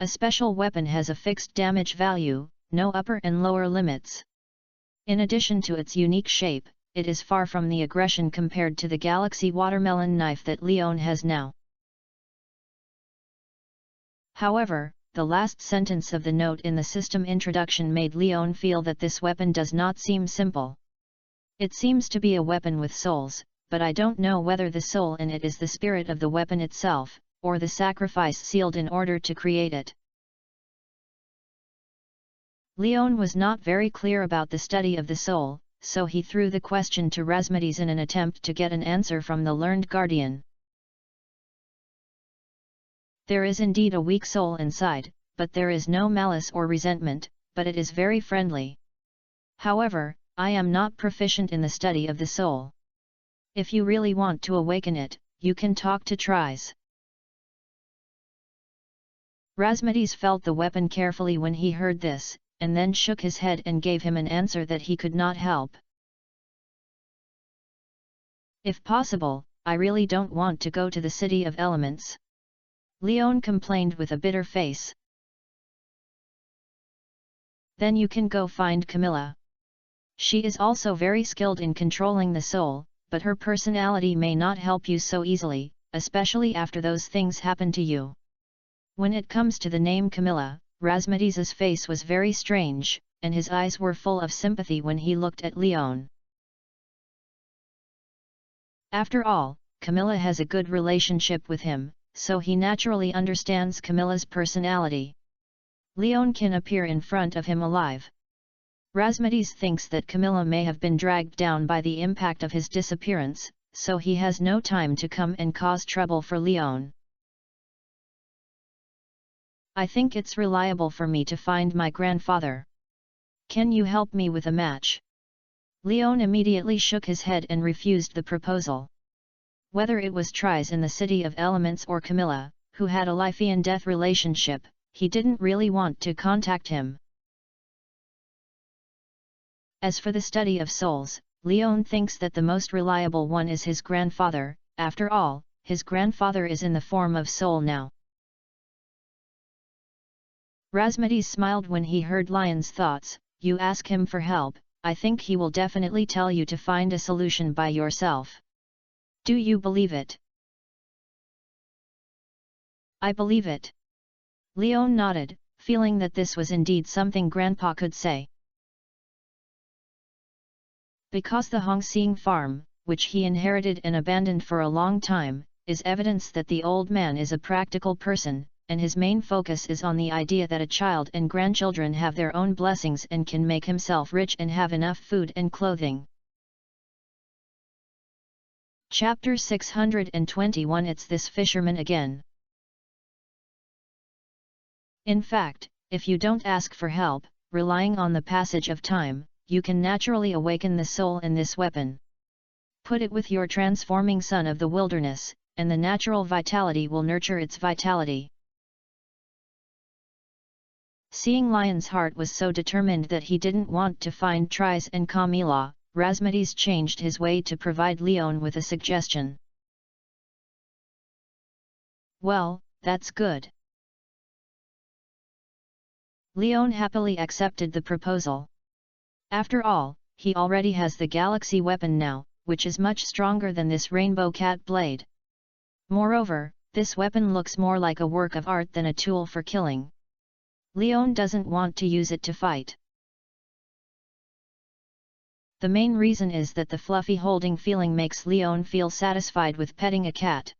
A special weapon has a fixed damage value, no upper and lower limits. In addition to its unique shape, it is far from the aggression compared to the Galaxy Watermelon knife that Leon has now. However, the last sentence of the note in the system introduction made Leon feel that this weapon does not seem simple. It seems to be a weapon with souls, but I don't know whether the soul in it is the spirit of the weapon itself, or the sacrifice sealed in order to create it. Leon was not very clear about the study of the soul, so he threw the question to Razmedes in an attempt to get an answer from the learned guardian. There is indeed a weak soul inside, but there is no malice or resentment, but it is very friendly. However, I am not proficient in the study of the soul. If you really want to awaken it, you can talk to Tries. Razmedes felt the weapon carefully when he heard this, and then shook his head and gave him an answer that he could not help. If possible, I really don't want to go to the City of Elements. Leon complained with a bitter face. Then you can go find Camilla. She is also very skilled in controlling the soul, but her personality may not help you so easily, especially after those things happen to you. When it comes to the name Camilla, Razmedes's face was very strange, and his eyes were full of sympathy when he looked at Leon. After all, Camilla has a good relationship with him, so he naturally understands Camilla's personality. Leon can appear in front of him alive. Razmedes thinks that Camilla may have been dragged down by the impact of his disappearance, so he has no time to come and cause trouble for Leon. I think it's reliable for me to find my grandfather. Can you help me with a match? Leon immediately shook his head and refused the proposal. Whether it was Tries in the City of Elements or Camilla, who had a life-and-death relationship, he didn't really want to contact him. As for the study of souls, Leon thinks that the most reliable one is his grandfather. After all, his grandfather is in the form of soul now. Razmedes smiled when he heard Lion's thoughts. You ask him for help, I think he will definitely tell you to find a solution by yourself. Do you believe it? I believe it. Leon nodded, feeling that this was indeed something Grandpa could say. Because the Hongxiang farm, which he inherited and abandoned for a long time, is evidence that the old man is a practical person, and his main focus is on the idea that a child and grandchildren have their own blessings and can make himself rich and have enough food and clothing. Chapter 621 It's this fisherman again. In fact, if you don't ask for help, relying on the passage of time, you can naturally awaken the soul in this weapon. Put it with your transforming son of the wilderness, and the natural vitality will nurture its vitality. Seeing Lion's heart was so determined that he didn't want to find Tris and Camila, Razmedes changed his way to provide Leon with a suggestion. Well, that's good. Leon happily accepted the proposal. After all, he already has the galaxy weapon now, which is much stronger than this rainbow cat blade. Moreover, this weapon looks more like a work of art than a tool for killing. Leon doesn't want to use it to fight. The main reason is that the fluffy holding feeling makes Leon feel satisfied with petting a cat.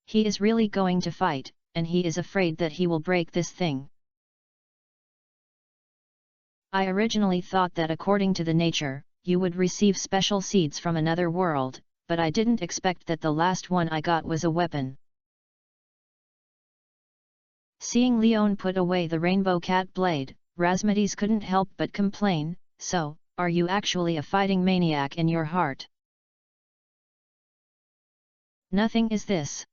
He is really going to fight, and he is afraid that he will break this thing. I originally thought that according to the nature, you would receive special seeds from another world, but I didn't expect that the last one I got was a weapon. Seeing Leon put away the rainbow cat blade, Razmedes couldn't help but complain, so, are you actually a fighting maniac in your heart? Nothing is this.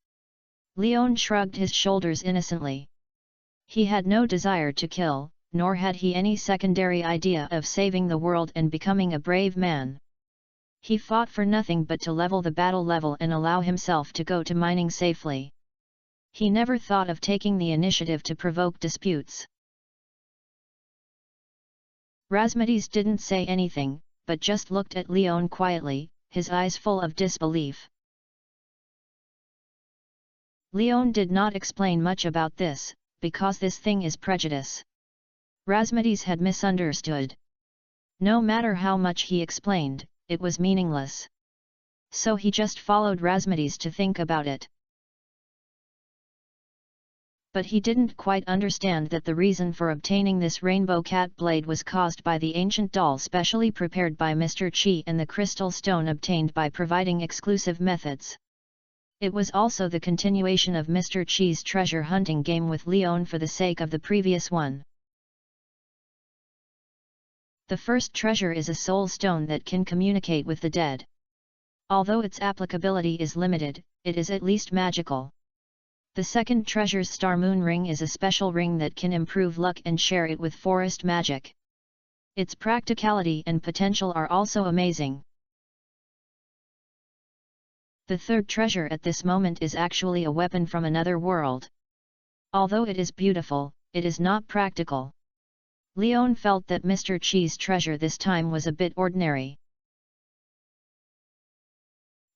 Leon shrugged his shoulders innocently. He had no desire to kill, nor had he any secondary idea of saving the world and becoming a brave man. He fought for nothing but to level the battle level and allow himself to go to mining safely. He never thought of taking the initiative to provoke disputes. Razmedes didn't say anything, but just looked at Leon quietly, his eyes full of disbelief. Leon did not explain much about this, because this thing is prejudice. Razmedes had misunderstood. No matter how much he explained, it was meaningless. So he just followed Razmedes to think about it. But he didn't quite understand that the reason for obtaining this rainbow cat blade was caused by the ancient doll specially prepared by Mr. Chi and the crystal stone obtained by providing exclusive methods. It was also the continuation of Mr. Chi's treasure hunting game with Leon for the sake of the previous one. The first treasure is a soul stone that can communicate with the dead. Although its applicability is limited, it is at least magical. The second treasure's Star Moon Ring is a special ring that can improve luck and share it with forest magic. Its practicality and potential are also amazing. The third treasure at this moment is actually a weapon from another world. Although it is beautiful, it is not practical. Leon felt that Mr. Chi's treasure this time was a bit ordinary.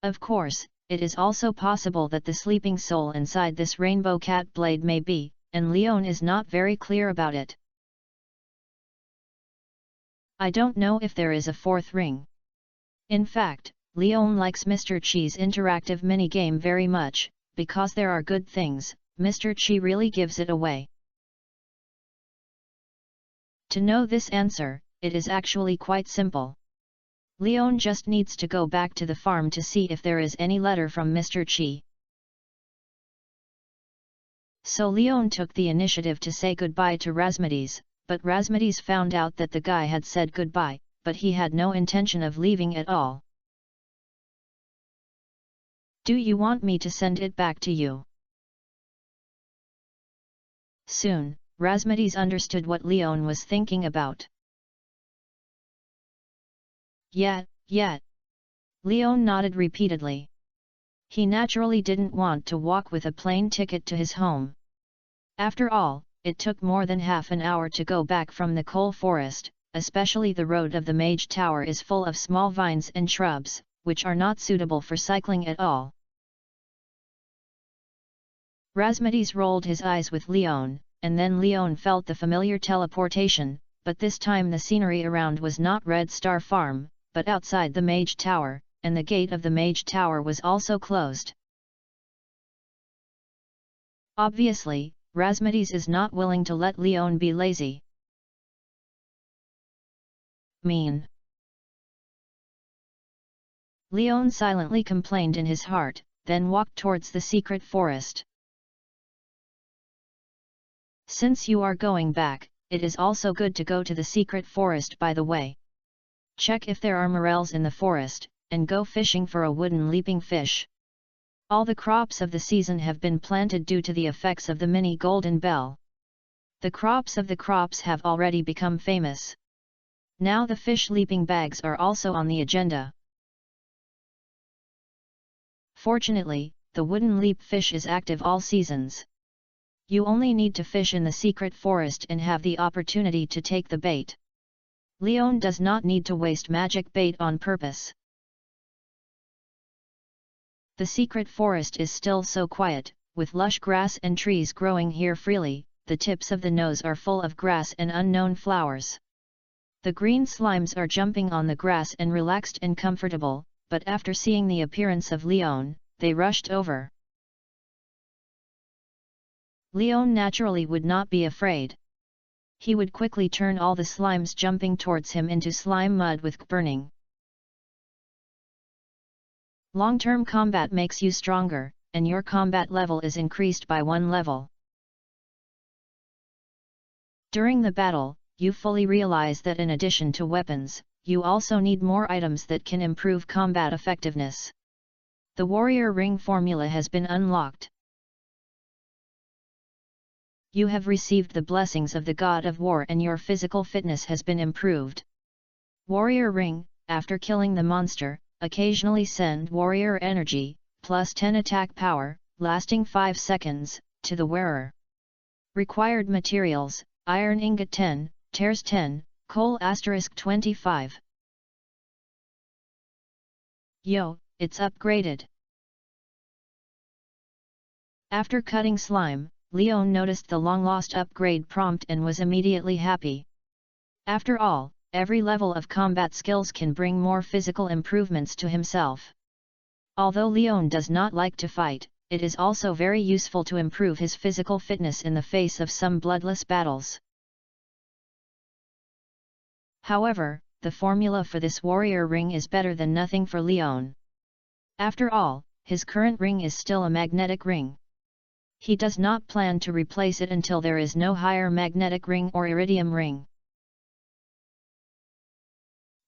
Of course, it is also possible that the sleeping soul inside this rainbow cat blade may be, and Leon is not very clear about it. I don't know if there is a fourth ring. In fact, Leon likes Mr. Chi's interactive mini-game very much, because there are good things, Mr. Chi really gives it away. To know this answer, it is actually quite simple. Leon just needs to go back to the farm to see if there is any letter from Mr. Chi. So Leon took the initiative to say goodbye to Razmedes, but Razmedes found out that the guy had said goodbye, but he had no intention of leaving at all. Do you want me to send it back to you? Soon, Razmedes understood what Leon was thinking about. Yet. Leon nodded repeatedly. He naturally didn't want to walk with a plane ticket to his home. After all, it took more than half an hour to go back from the coal forest, especially the road of the Mage Tower is full of small vines and shrubs, which are not suitable for cycling at all. Razmedes rolled his eyes with Leon, and then Leon felt the familiar teleportation, but this time the scenery around was not Red Star Farm, but outside the Mage Tower, and the gate of the Mage Tower was also closed. Obviously, Razmedes is not willing to let Leon be lazy. Mean. Leon silently complained in his heart, then walked towards the secret forest. Since you are going back, it is also good to go to the secret forest by the way. Check if there are morels in the forest, and go fishing for a wooden leaping fish. All the crops of the season have been planted due to the effects of the mini golden bell. The crops of the crops have already become famous. Now the fish leaping bags are also on the agenda. Fortunately, the wooden leap fish is active all seasons. You only need to fish in the secret forest and have the opportunity to take the bait. Leon does not need to waste magic bait on purpose. The secret forest is still so quiet, with lush grass and trees growing here freely, the tips of the nose are full of grass and unknown flowers. The green slimes are jumping on the grass and relaxed and comfortable, but after seeing the appearance of Leon, they rushed over. Leon naturally would not be afraid. He would quickly turn all the slimes jumping towards him into slime mud with burning. Long-term combat makes you stronger, and your combat level is increased by 1 level. During the battle, you fully realize that in addition to weapons, you also need more items that can improve combat effectiveness. The Warrior Ring formula has been unlocked. You have received the blessings of the God of War and your physical fitness has been improved. Warrior Ring, after killing the monster, occasionally send Warrior Energy, plus 10 attack power, lasting 5 seconds, to the wearer. Required materials, iron ingot 10, tears 10, coal *25. Yo, it's upgraded! After cutting slime, Leon noticed the long-lost upgrade prompt and was immediately happy. After all, every level of combat skills can bring more physical improvements to himself. Although Leon does not like to fight, it is also very useful to improve his physical fitness in the face of some bloodless battles. However, the formula for this warrior ring is better than nothing for Leon. After all, his current ring is still a magnetic ring. He does not plan to replace it until there is no higher magnetic ring or iridium ring.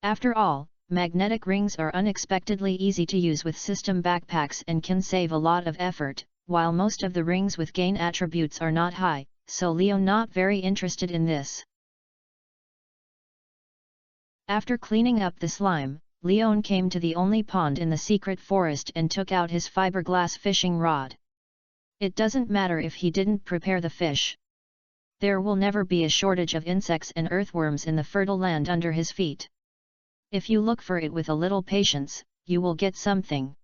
After all, magnetic rings are unexpectedly easy to use with system backpacks and can save a lot of effort, while most of the rings with gain attributes are not high, so Leon not very interested in this. After cleaning up the slime, Leon came to the only pond in the secret forest and took out his fiberglass fishing rod. It doesn't matter if he didn't prepare the fish. There will never be a shortage of insects and earthworms in the fertile land under his feet. If you look for it with a little patience, you will get something.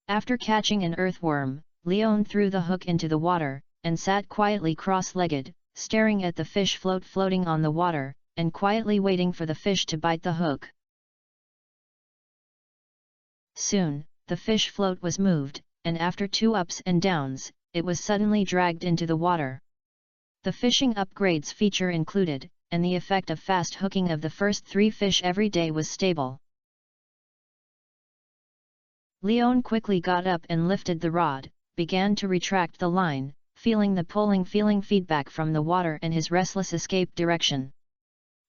After catching an earthworm, Leon threw the hook into the water, and sat quietly cross-legged, staring at the fish floating on the water, and quietly waiting for the fish to bite the hook. Soon, the fish float was moved, and after 2 ups and downs, it was suddenly dragged into the water. The fishing upgrades feature included, and the effect of fast hooking of the first 3 fish every day was stable. Leon quickly got up and lifted the rod, began to retract the line, feeling the pulling feedback from the water and his restless escape direction.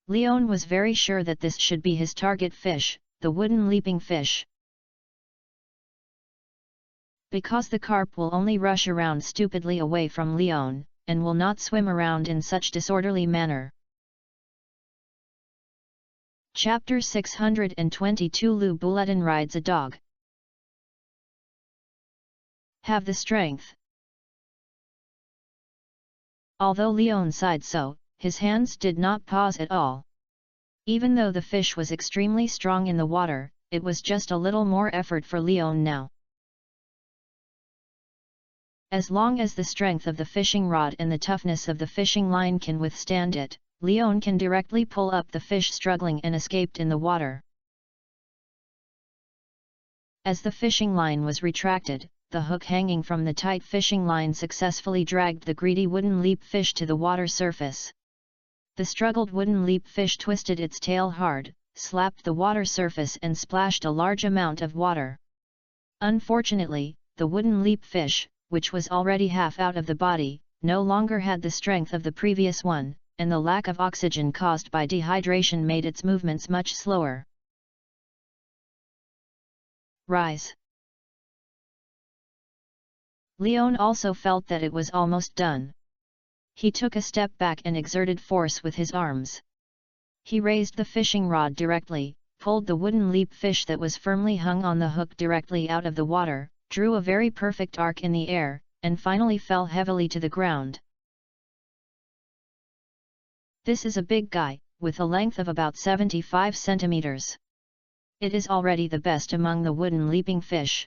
Leon was very sure that this should be his target fish, the wooden leaping fish. Because the carp will only rush around stupidly away from Leon, and will not swim around in such disorderly manner. Chapter 622 Lu Bulletin rides a dog. Have the strength. Although Leon sighed so, his hands did not pause at all. Even though the fish was extremely strong in the water, it was just a little more effort for Leon now. As long as the strength of the fishing rod and the toughness of the fishing line can withstand it, Leon can directly pull up the fish struggling and escaped in the water. As the fishing line was retracted, the hook hanging from the tight fishing line successfully dragged the greedy wooden leap fish to the water surface. The struggled wooden leap fish twisted its tail hard, slapped the water surface and splashed a large amount of water. Unfortunately, the wooden leap fish, which was already half out of the body, no longer had the strength of the previous one, and the lack of oxygen caused by dehydration made its movements much slower. Rise. Leon also felt that it was almost done. He took a step back and exerted force with his arms. He raised the fishing rod directly, pulled the wooden leap fish that was firmly hung on the hook directly out of the water, drew a very perfect arc in the air, and finally fell heavily to the ground. This is a big guy, with a length of about 75 centimeters. It is already the best among the wooden leaping fish.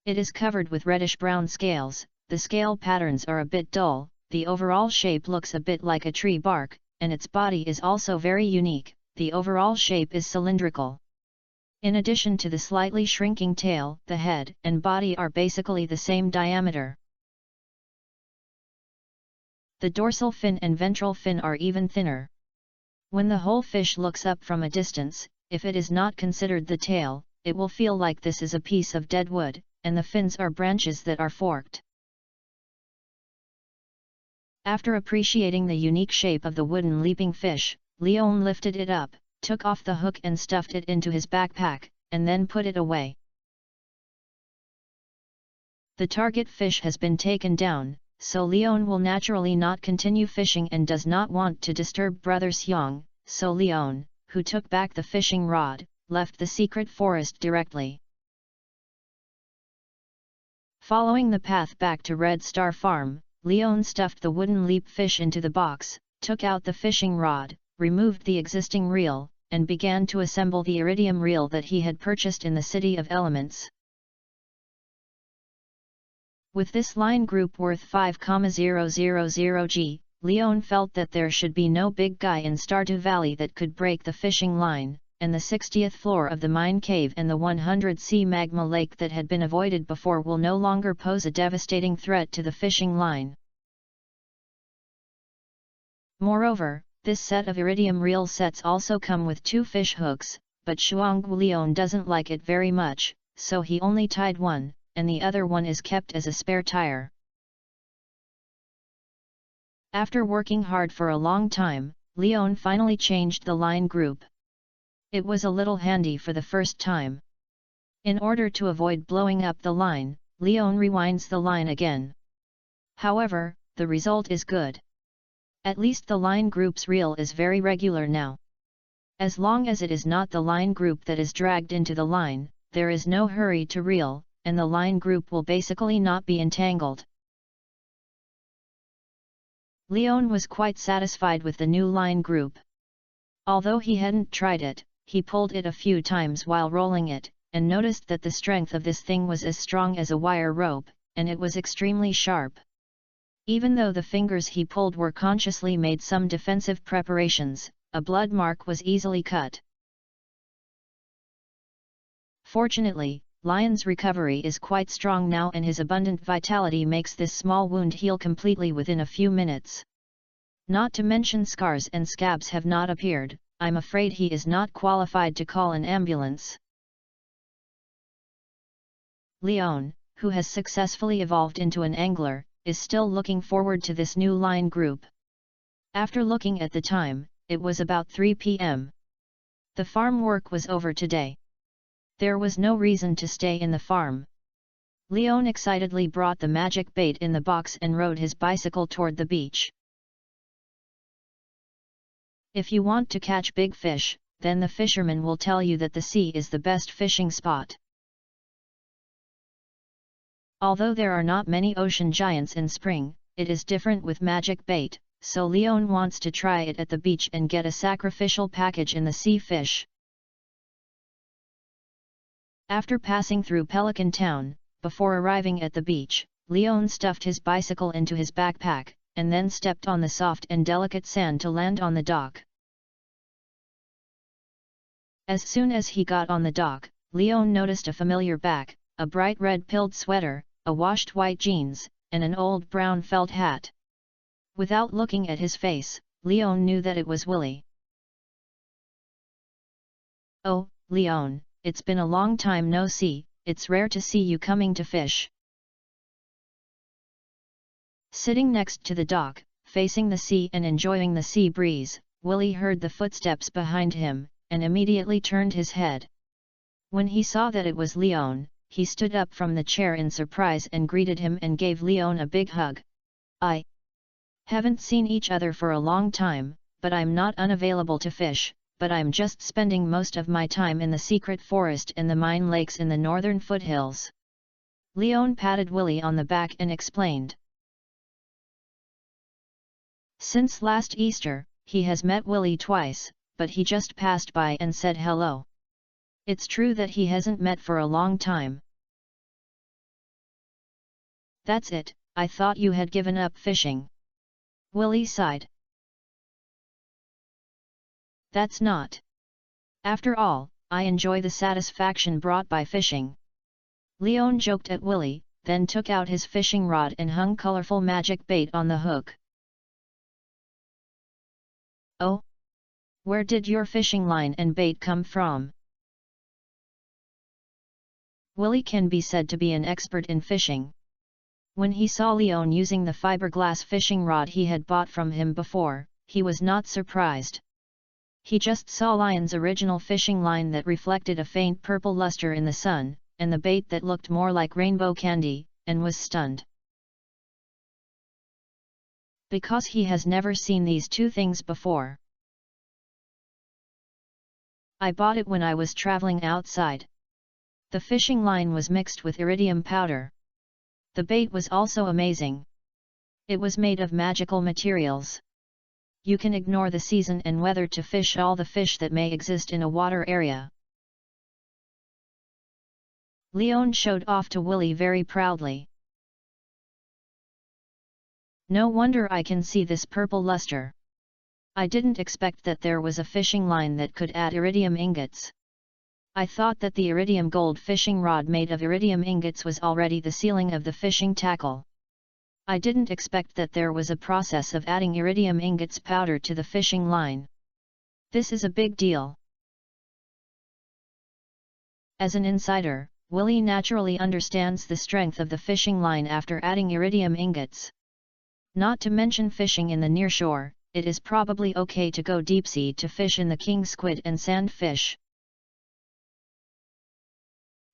It is covered with reddish-brown scales, the scale patterns are a bit dull, the overall shape looks a bit like a tree bark, and its body is also very unique, the overall shape is cylindrical. In addition to the slightly shrinking tail, the head and body are basically the same diameter. The dorsal fin and ventral fin are even thinner. When the whole fish looks up from a distance, if it is not considered the tail, it will feel like this is a piece of dead wood, and the fins are branches that are forked. After appreciating the unique shape of the wooden leaping fish, Leon lifted it up, took off the hook and stuffed it into his backpack, and then put it away. The target fish has been taken down, so Leon will naturally not continue fishing and does not want to disturb Brother Xiang, so Leon, who took back the fishing rod, left the secret forest directly. Following the path back to Red Star Farm, Leon stuffed the wooden leap fish into the box, took out the fishing rod, removed the existing reel, and began to assemble the iridium reel that he had purchased in the City of Elements. With this line group worth 5,000 G, Leon felt that there should be no big guy in Stardew Valley that could break the fishing line, and the 60th floor of the mine cave and the 100C magma lake that had been avoided before will no longer pose a devastating threat to the fishing line. Moreover, this set of iridium reel sets also come with 2 fish hooks, but Shuanggu Leon doesn't like it very much, so he only tied one, and the other one is kept as a spare tire. After working hard for a long time, Leon finally changed the line group. It was a little handy for the first time. In order to avoid blowing up the line, Leon rewinds the line again. However, the result is good. At least the line group's reel is very regular now. As long as it is not the line group that is dragged into the line, there is no hurry to reel, and the line group will basically not be entangled. Leon was quite satisfied with the new line group. Although he hadn't tried it, he pulled it a few times while rolling it, and noticed that the strength of this thing was as strong as a wire rope, and it was extremely sharp. Even though the fingers he pulled were consciously made some defensive preparations, a blood mark was easily cut. Fortunately, Lion's recovery is quite strong now and his abundant vitality makes this small wound heal completely within a few minutes. Not to mention scars and scabs have not appeared, I'm afraid he is not qualified to call an ambulance. Leon, who has successfully evolved into an angler, is still looking forward to this new line group. After looking at the time, it was about 3 p.m. The farm work was over today. There was no reason to stay in the farm. Leon excitedly brought the magic bait in the box and rode his bicycle toward the beach. If you want to catch big fish, then the fisherman will tell you that the sea is the best fishing spot. Although there are not many ocean giants in spring, it is different with magic bait, so Leon wants to try it at the beach and get a sacrificial package in the sea fish. After passing through Pelican Town, before arriving at the beach, Leon stuffed his bicycle into his backpack, and then stepped on the soft and delicate sand to land on the dock. As soon as he got on the dock, Leon noticed a familiar back, a bright red pilled sweater, a washed white jeans, and an old brown felt hat. Without looking at his face, Leon knew that it was Willie. "Oh, Leon, it's been a long time no see, it's rare to see you coming to fish." Sitting next to the dock, facing the sea and enjoying the sea breeze, Willie heard the footsteps behind him, and immediately turned his head. When he saw that it was Leon, he stood up from the chair in surprise and greeted him and gave Leon a big hug. "I haven't seen each other for a long time, but I'm not unavailable to fish, but I'm just spending most of my time in the secret forest and the mine lakes in the northern foothills." Leon patted Willie on the back and explained. Since last Easter, he has met Willie twice, but he just passed by and said hello. It's true that he hasn't met for a long time. "That's it, I thought you had given up fishing." Willie sighed. "That's not. After all, I enjoy the satisfaction brought by fishing." Leon joked at Willie, then took out his fishing rod and hung colorful magic bait on the hook. "Oh? Where did your fishing line and bait come from?" Willie can be said to be an expert in fishing. When he saw Leon using the fiberglass fishing rod he had bought from him before, he was not surprised. He just saw Lion's original fishing line that reflected a faint purple luster in the sun, and the bait that looked more like rainbow candy, and was stunned. Because he has never seen these two things before. "I bought it when I was traveling outside." The fishing line was mixed with iridium powder. The bait was also amazing. It was made of magical materials. You can ignore the season and weather to fish all the fish that may exist in a water area. Leon showed off to Willie very proudly. "No wonder I can see this purple luster. I didn't expect that there was a fishing line that could add iridium ingots. I thought that the iridium gold fishing rod made of iridium ingots was already the ceiling of the fishing tackle. I didn't expect that there was a process of adding iridium ingots powder to the fishing line. This is a big deal." As an insider, Willie naturally understands the strength of the fishing line after adding iridium ingots. Not to mention fishing in the near shore, it is probably okay to go deep sea to fish in the king squid and sandfish.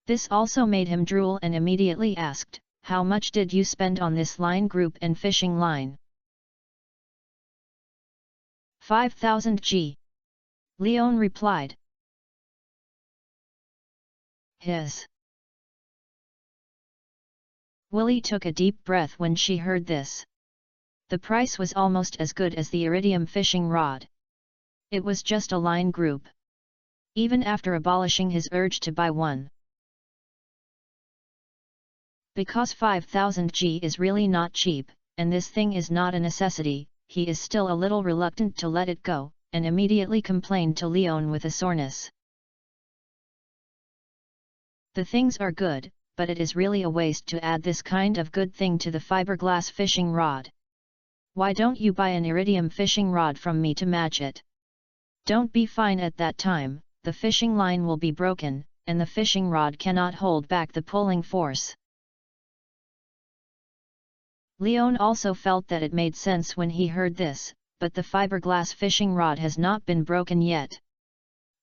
This also made him drool and immediately asked, "How much did you spend on this line group and fishing line?" 5,000 G. Leon replied. His. Willie took a deep breath when she heard this. The price was almost as good as the iridium fishing rod. It was just a line group. Even after abolishing his urge to buy one. Because 5,000 G is really not cheap, and this thing is not a necessity, he is still a little reluctant to let it go, and immediately complained to Leon with a soreness. "The things are good, but it is really a waste to add this kind of good thing to the fiberglass fishing rod. Why don't you buy an iridium fishing rod from me to match it? Don't be fine at that time, the fishing line will be broken, and the fishing rod cannot hold back the pulling force." Leon also felt that it made sense when he heard this, but the fiberglass fishing rod has not been broken yet.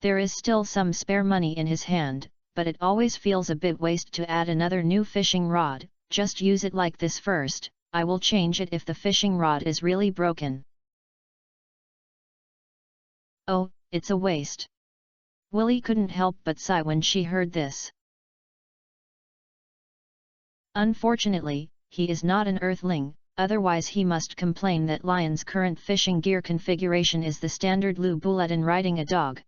There is still some spare money in his hand, but it always feels a bit waste to add another new fishing rod. Just use it like this first, I will change it if the fishing rod is really broken. "Oh, it's a waste. Willie couldn't help but sigh when she heard this. Unfortunately, he is not an earthling, otherwise he must complain that Lion's current fishing gear configuration is the standard Lou bullet in riding a dog.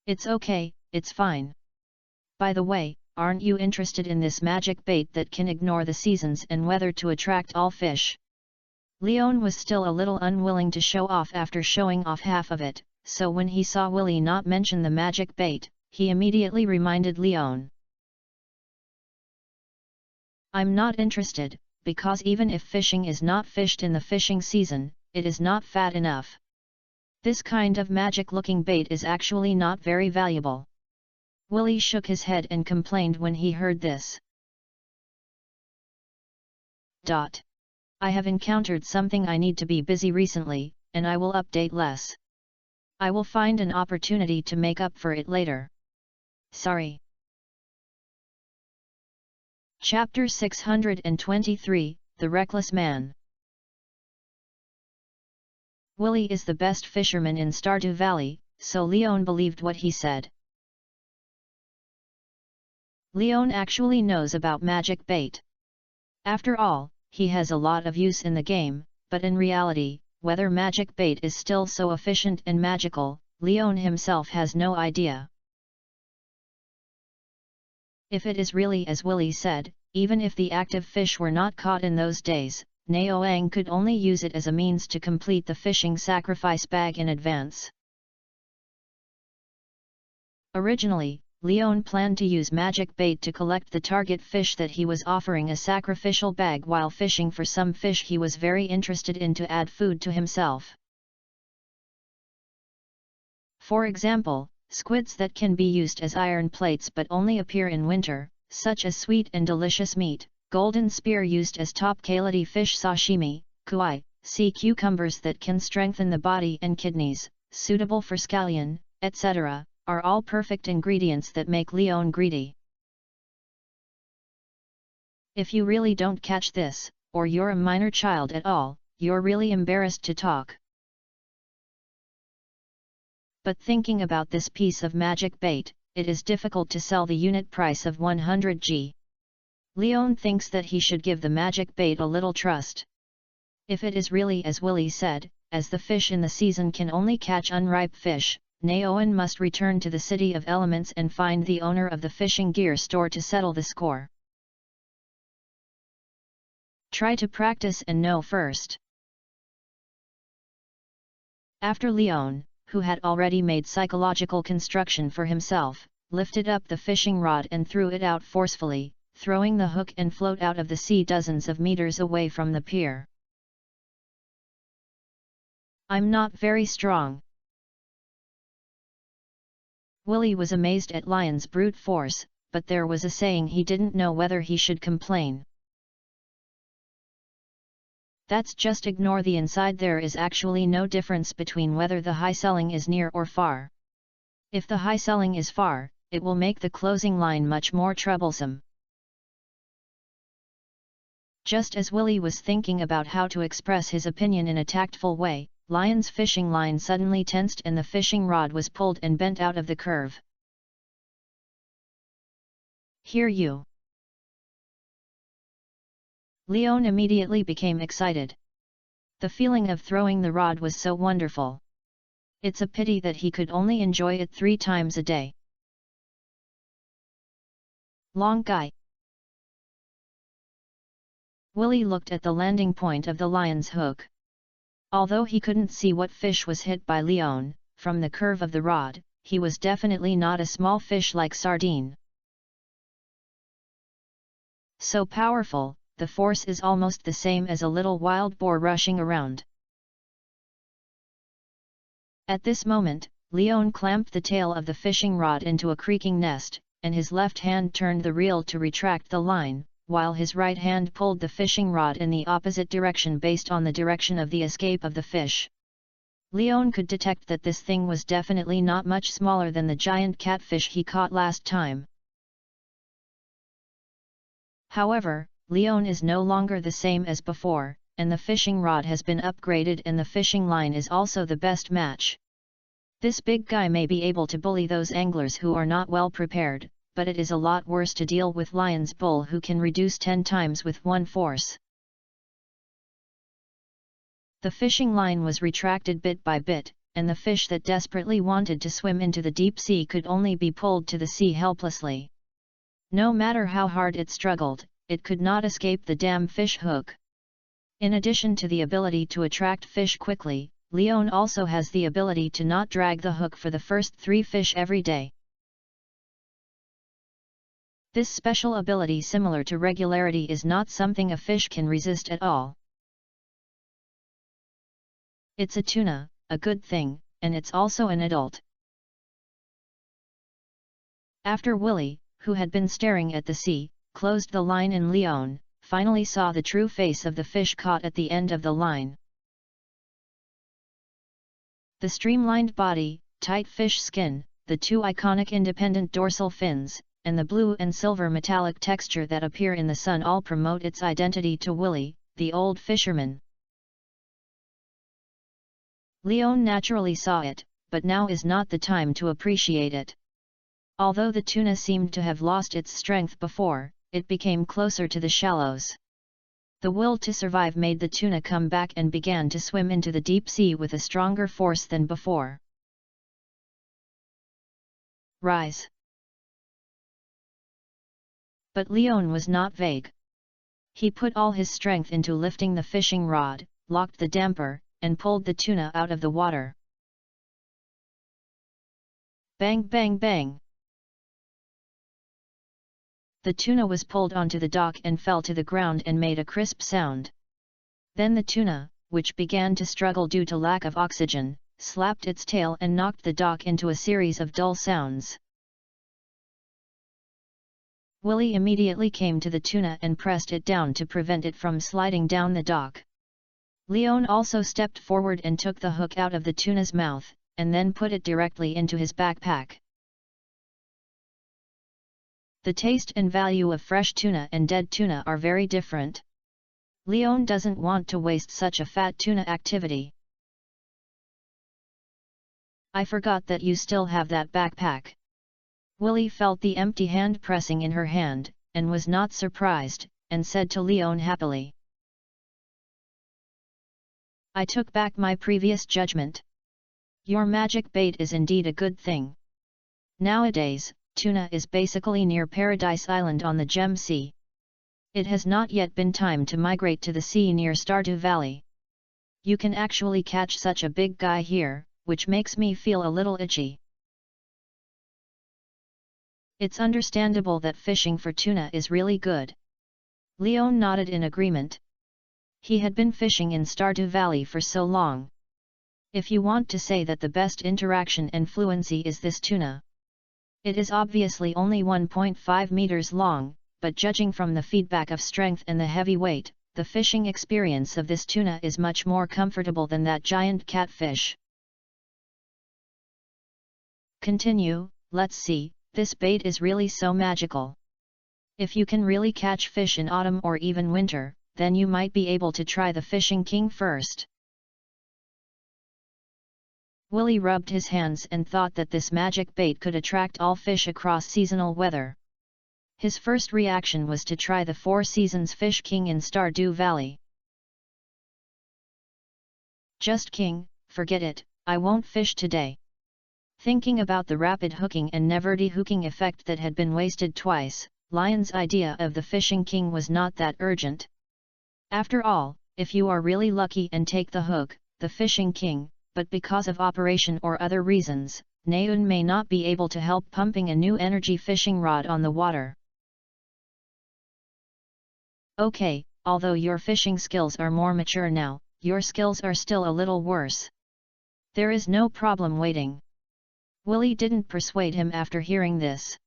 It's okay, it's fine. By the way, aren't you interested in this magic bait that can ignore the seasons and weather to attract all fish? Leon was still a little unwilling to show off after showing off half of it, so when he saw Willie not mention the magic bait, he immediately reminded Leon. I'm not interested, because even if fishing is not fished in the fishing season, it is not fat enough. This kind of magic-looking bait is actually not very valuable. Willie shook his head and complained when he heard this. I have encountered something I need to be busy recently, and I will update less. I will find an opportunity to make up for it later. Sorry. Chapter 623, The Reckless Man. Willie is the best fisherman in Stardew Valley, so Leon believed what he said. Leon actually knows about magic bait. After all, he has a lot of use in the game, but in reality, whether magic bait is still so efficient and magical, Leon himself has no idea. If it is really as Willie said, even if the active fish were not caught in those days, Naoang could only use it as a means to complete the fishing sacrifice bag in advance. Originally, Leon planned to use magic bait to collect the target fish that he was offering a sacrificial bag while fishing for some fish he was very interested in to add food to himself. For example, squids that can be used as iron plates but only appear in winter, such as sweet and delicious meat, golden spear used as top quality fish sashimi, kuai, sea cucumbers that can strengthen the body and kidneys, suitable for scallion, etc., are all perfect ingredients that make Leon greedy. If you really don't catch this, or you're a minor child at all, you're really embarrassed to talk. But thinking about this piece of magic bait, it is difficult to sell the unit price of 100 G. Leon thinks that he should give the magic bait a little trust. If it is really as Willie said, as the fish in the season can only catch unripe fish, Naoan must return to the City of Elements and find the owner of the fishing gear store to settle the score. Try to practice and know first. After Leon, who had already made psychological construction for himself, lifted up the fishing rod and threw it out forcefully, throwing the hook and float out of the sea dozens of meters away from the pier. I'm not very strong. Willie was amazed at Lion's brute force, but there was a saying he didn't know whether he should complain. That's just ignore the inside. There is actually no difference between whether the high ceiling is near or far. If the high ceiling is far, it will make the closing line much more troublesome. Just as Willie was thinking about how to express his opinion in a tactful way, Lion's fishing line suddenly tensed and the fishing rod was pulled and bent out of the curve. Here you! Leon immediately became excited. The feeling of throwing the rod was so wonderful. It's a pity that he could only enjoy it 3 times a day. Long guy. Willie looked at the landing point of the lion's hook. Although he couldn't see what fish was hit by Leon, from the curve of the rod, he was definitely not a small fish like sardine. So powerful, the force is almost the same as a little wild boar rushing around. At this moment, Leon clamped the tail of the fishing rod into a creaking nest, and his left hand turned the reel to retract the line, while his right hand pulled the fishing rod in the opposite direction based on the direction of the escape of the fish. Leon could detect that this thing was definitely not much smaller than the giant catfish he caught last time. However, Leon is no longer the same as before, and the fishing rod has been upgraded and the fishing line is also the best match. This big guy may be able to bully those anglers who are not well prepared, but it is a lot worse to deal with Lion's Bull who can reduce 10 times with one force. The fishing line was retracted bit by bit, and the fish that desperately wanted to swim into the deep sea could only be pulled to the sea helplessly. No matter how hard it struggled, it could not escape the damn fish hook. In addition to the ability to attract fish quickly, Leon also has the ability to not drag the hook for the first 3 fish every day. This special ability, similar to regularity, is not something a fish can resist at all. It's a tuna, a good thing, and it's also an adult. After Willie, who had been staring at the sea, closed the line, and Leon finally saw the true face of the fish caught at the end of the line. The streamlined body, tight fish skin, the 2 iconic independent dorsal fins, and the blue and silver metallic texture that appear in the sun all promote its identity to Willie, the old fisherman. Leon naturally saw it, but now is not the time to appreciate it. Although the tuna seemed to have lost its strength before, it became closer to the shallows. The will to survive made the tuna come back and began to swim into the deep sea with a stronger force than before. Rise! But Leon was not vague. He put all his strength into lifting the fishing rod, locked the damper, and pulled the tuna out of the water. Bang bang bang! The tuna was pulled onto the dock and fell to the ground and made a crisp sound. Then the tuna, which began to struggle due to lack of oxygen, slapped its tail and knocked the dock into a series of dull sounds. Willie immediately came to the tuna and pressed it down to prevent it from sliding down the dock. Leon also stepped forward and took the hook out of the tuna's mouth, and then put it directly into his backpack. The taste and value of fresh tuna and dead tuna are very different. Leon doesn't want to waste such a fat tuna activity. I forgot that you still have that backpack. Willie felt the empty hand pressing in her hand, and was not surprised, and said to Leon happily. I took back my previous judgment. Your magic bait is indeed a good thing. Nowadays, tuna is basically near Paradise Island on the Gem Sea. It has not yet been time to migrate to the sea near Stardew Valley. You can actually catch such a big guy here, which makes me feel a little itchy. It's understandable that fishing for tuna is really good. Leon nodded in agreement. He had been fishing in Stardew Valley for so long. If you want to say that the best interaction and fluency is this tuna. It is obviously only 1.5 meters long, but judging from the feedback of strength and the heavy weight, the fishing experience of this tuna is much more comfortable than that giant catfish. Continue, let's see, this bait is really so magical. If you can really catch fish in autumn or even winter, then you might be able to try the Fishing King first. Willie rubbed his hands and thought that this magic bait could attract all fish across seasonal weather. His first reaction was to try the Four Seasons Fish King in Stardew Valley. Just King, forget it, I won't fish today. Thinking about the rapid hooking and never de-hooking effect that had been wasted twice, Lion's idea of the Fishing King was not that urgent. After all, if you are really lucky and take the hook, the Fishing King, but because of operation or other reasons, Naeun may not be able to help pumping a new energy fishing rod on the water. Okay, although your fishing skills are more mature now, your skills are still a little worse. There is no problem waiting. Willie didn't persuade him after hearing this.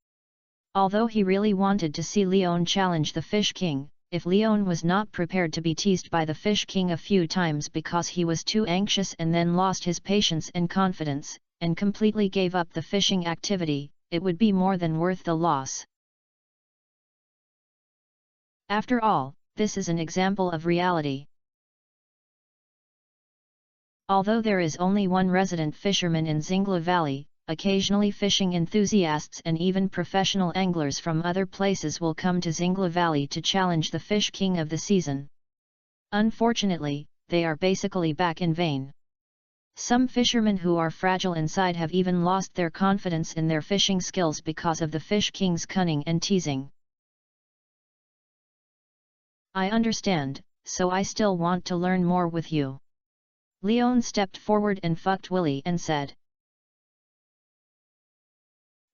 Although he really wanted to see Leon challenge the Fish King, if Leon was not prepared to be teased by the Fish King a few times because he was too anxious and then lost his patience and confidence, and completely gave up the fishing activity, it would be more than worth the loss. After all, this is an example of reality. Although there is only one resident fisherman in Zingla Valley, occasionally fishing enthusiasts and even professional anglers from other places will come to Zingla Valley to challenge the fish king of the season. Unfortunately, they are basically back in vain. Some fishermen who are fragile inside have even lost their confidence in their fishing skills because of the fish king's cunning and teasing. I understand, so I still want to learn more with you. Leon stepped forward and fucked Willy and said.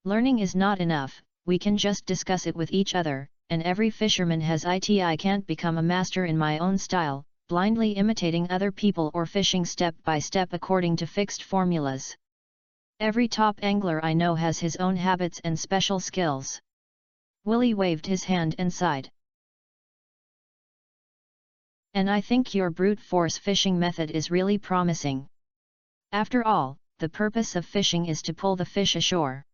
Learning is not enough, we can just discuss it with each other, and every fisherman has it. I can't become a master in my own style, blindly imitating other people or fishing step by step according to fixed formulas. Every top angler I know has his own habits and special skills. Willy waved his hand and sighed. And I think your brute force fishing method is really promising. After all, the purpose of fishing is to pull the fish ashore.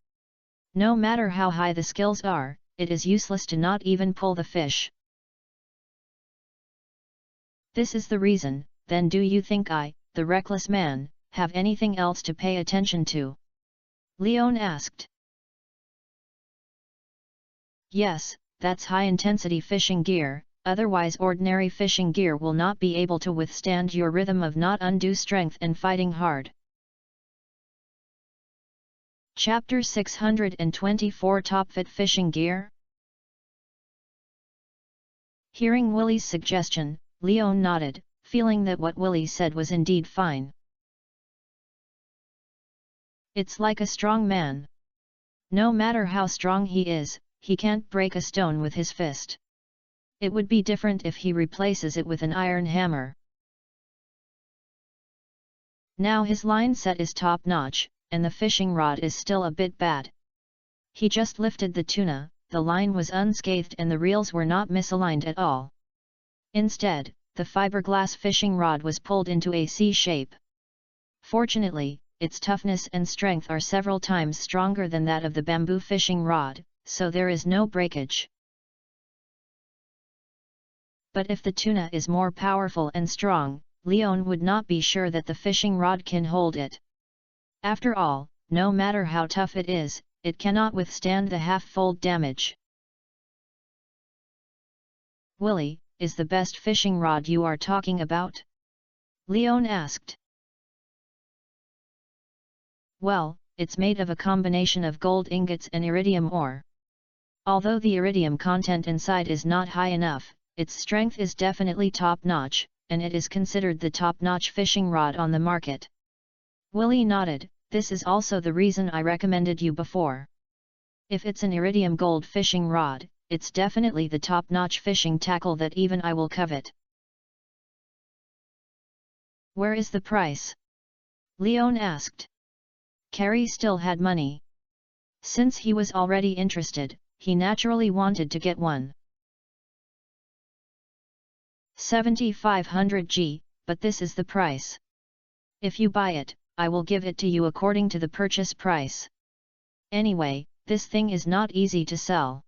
No matter how high the skills are, it is useless to not even pull the fish. This is the reason, then do you think I, the reckless man, have anything else to pay attention to? Leon asked. Yes, that's high-intensity fishing gear, otherwise ordinary fishing gear will not be able to withstand your rhythm of not undue strength and fighting hard. Chapter 624 Top-Fit Fishing Gear. Hearing Willy's suggestion, Leon nodded, feeling that what Willy said was indeed fine. It's like a strong man. No matter how strong he is, he can't break a stone with his fist. It would be different if he replaces it with an iron hammer. Now his line set is top-notch, and the fishing rod is still a bit bad. He just lifted the tuna, the line was unscathed and the reels were not misaligned at all. Instead, the fiberglass fishing rod was pulled into a C shape. Fortunately, its toughness and strength are several times stronger than that of the bamboo fishing rod, so there is no breakage. But if the tuna is more powerful and strong, Leon would not be sure that the fishing rod can hold it. After all, no matter how tough it is, it cannot withstand the half-fold damage. Willy, is the best fishing rod you are talking about? Leon asked. Well, it's made of a combination of gold ingots and iridium ore. Although the iridium content inside is not high enough, its strength is definitely top-notch, and it is considered the top-notch fishing rod on the market. Willy nodded, this is also the reason I recommended you before. If it's an iridium gold fishing rod, it's definitely the top-notch fishing tackle that even I will covet. Where is the price? Leon asked. Carrie still had money. Since he was already interested, he naturally wanted to get one. 7,500 G, but this is the price. If you buy it, I will give it to you according to the purchase price. Anyway, this thing is not easy to sell.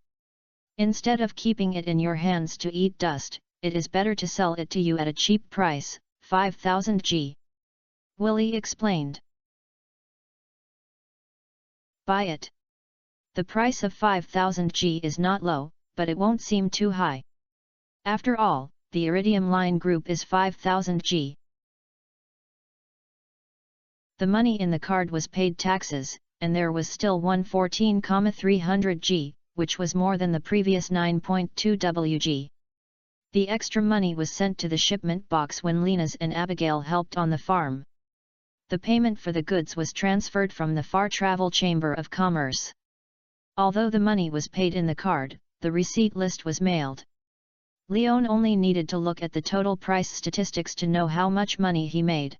Instead of keeping it in your hands to eat dust, it is better to sell it to you at a cheap price, 5,000 G. Willy explained. Buy it. The price of 5,000 G is not low, but it won't seem too high. After all, the iridium line group is 5,000 G. The money in the card was paid taxes, and there was still 114,300 G, which was more than the previous 9.2 WG. The extra money was sent to the shipment box when Lena's and Abigail helped on the farm. The payment for the goods was transferred from the Far Travel Chamber of Commerce. Although the money was paid in the card, the receipt list was mailed. Leon only needed to look at the total price statistics to know how much money he made.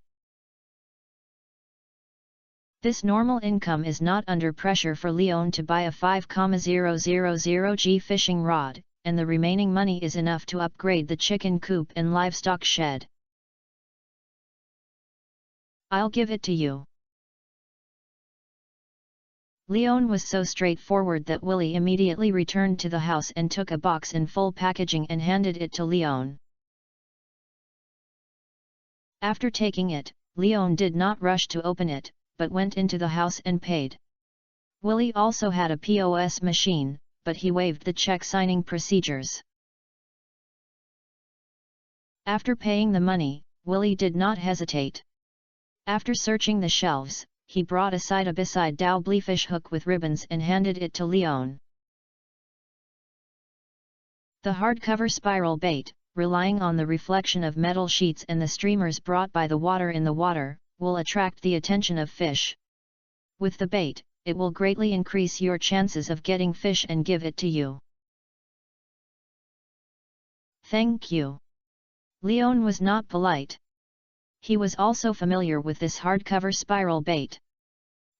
This normal income is not under pressure for Leon to buy a 5,000 G fishing rod, and the remaining money is enough to upgrade the chicken coop and livestock shed. I'll give it to you. Leon was so straightforward that Willy immediately returned to the house and took a box in full packaging and handed it to Leon. After taking it, Leon did not rush to open it, but went into the house and paid. Willie also had a POS machine, but he waived the check signing procedures. After paying the money, Willie did not hesitate. After searching the shelves, he brought aside a beside doubly fish hook with ribbons and handed it to Leon. The hardcover spiral bait, relying on the reflection of metal sheets and the streamers brought by the water in the water, will attract the attention of fish. With the bait, it will greatly increase your chances of getting fish and give it to you. Thank you. Leon was not polite. He was also familiar with this hardcover spiral bait.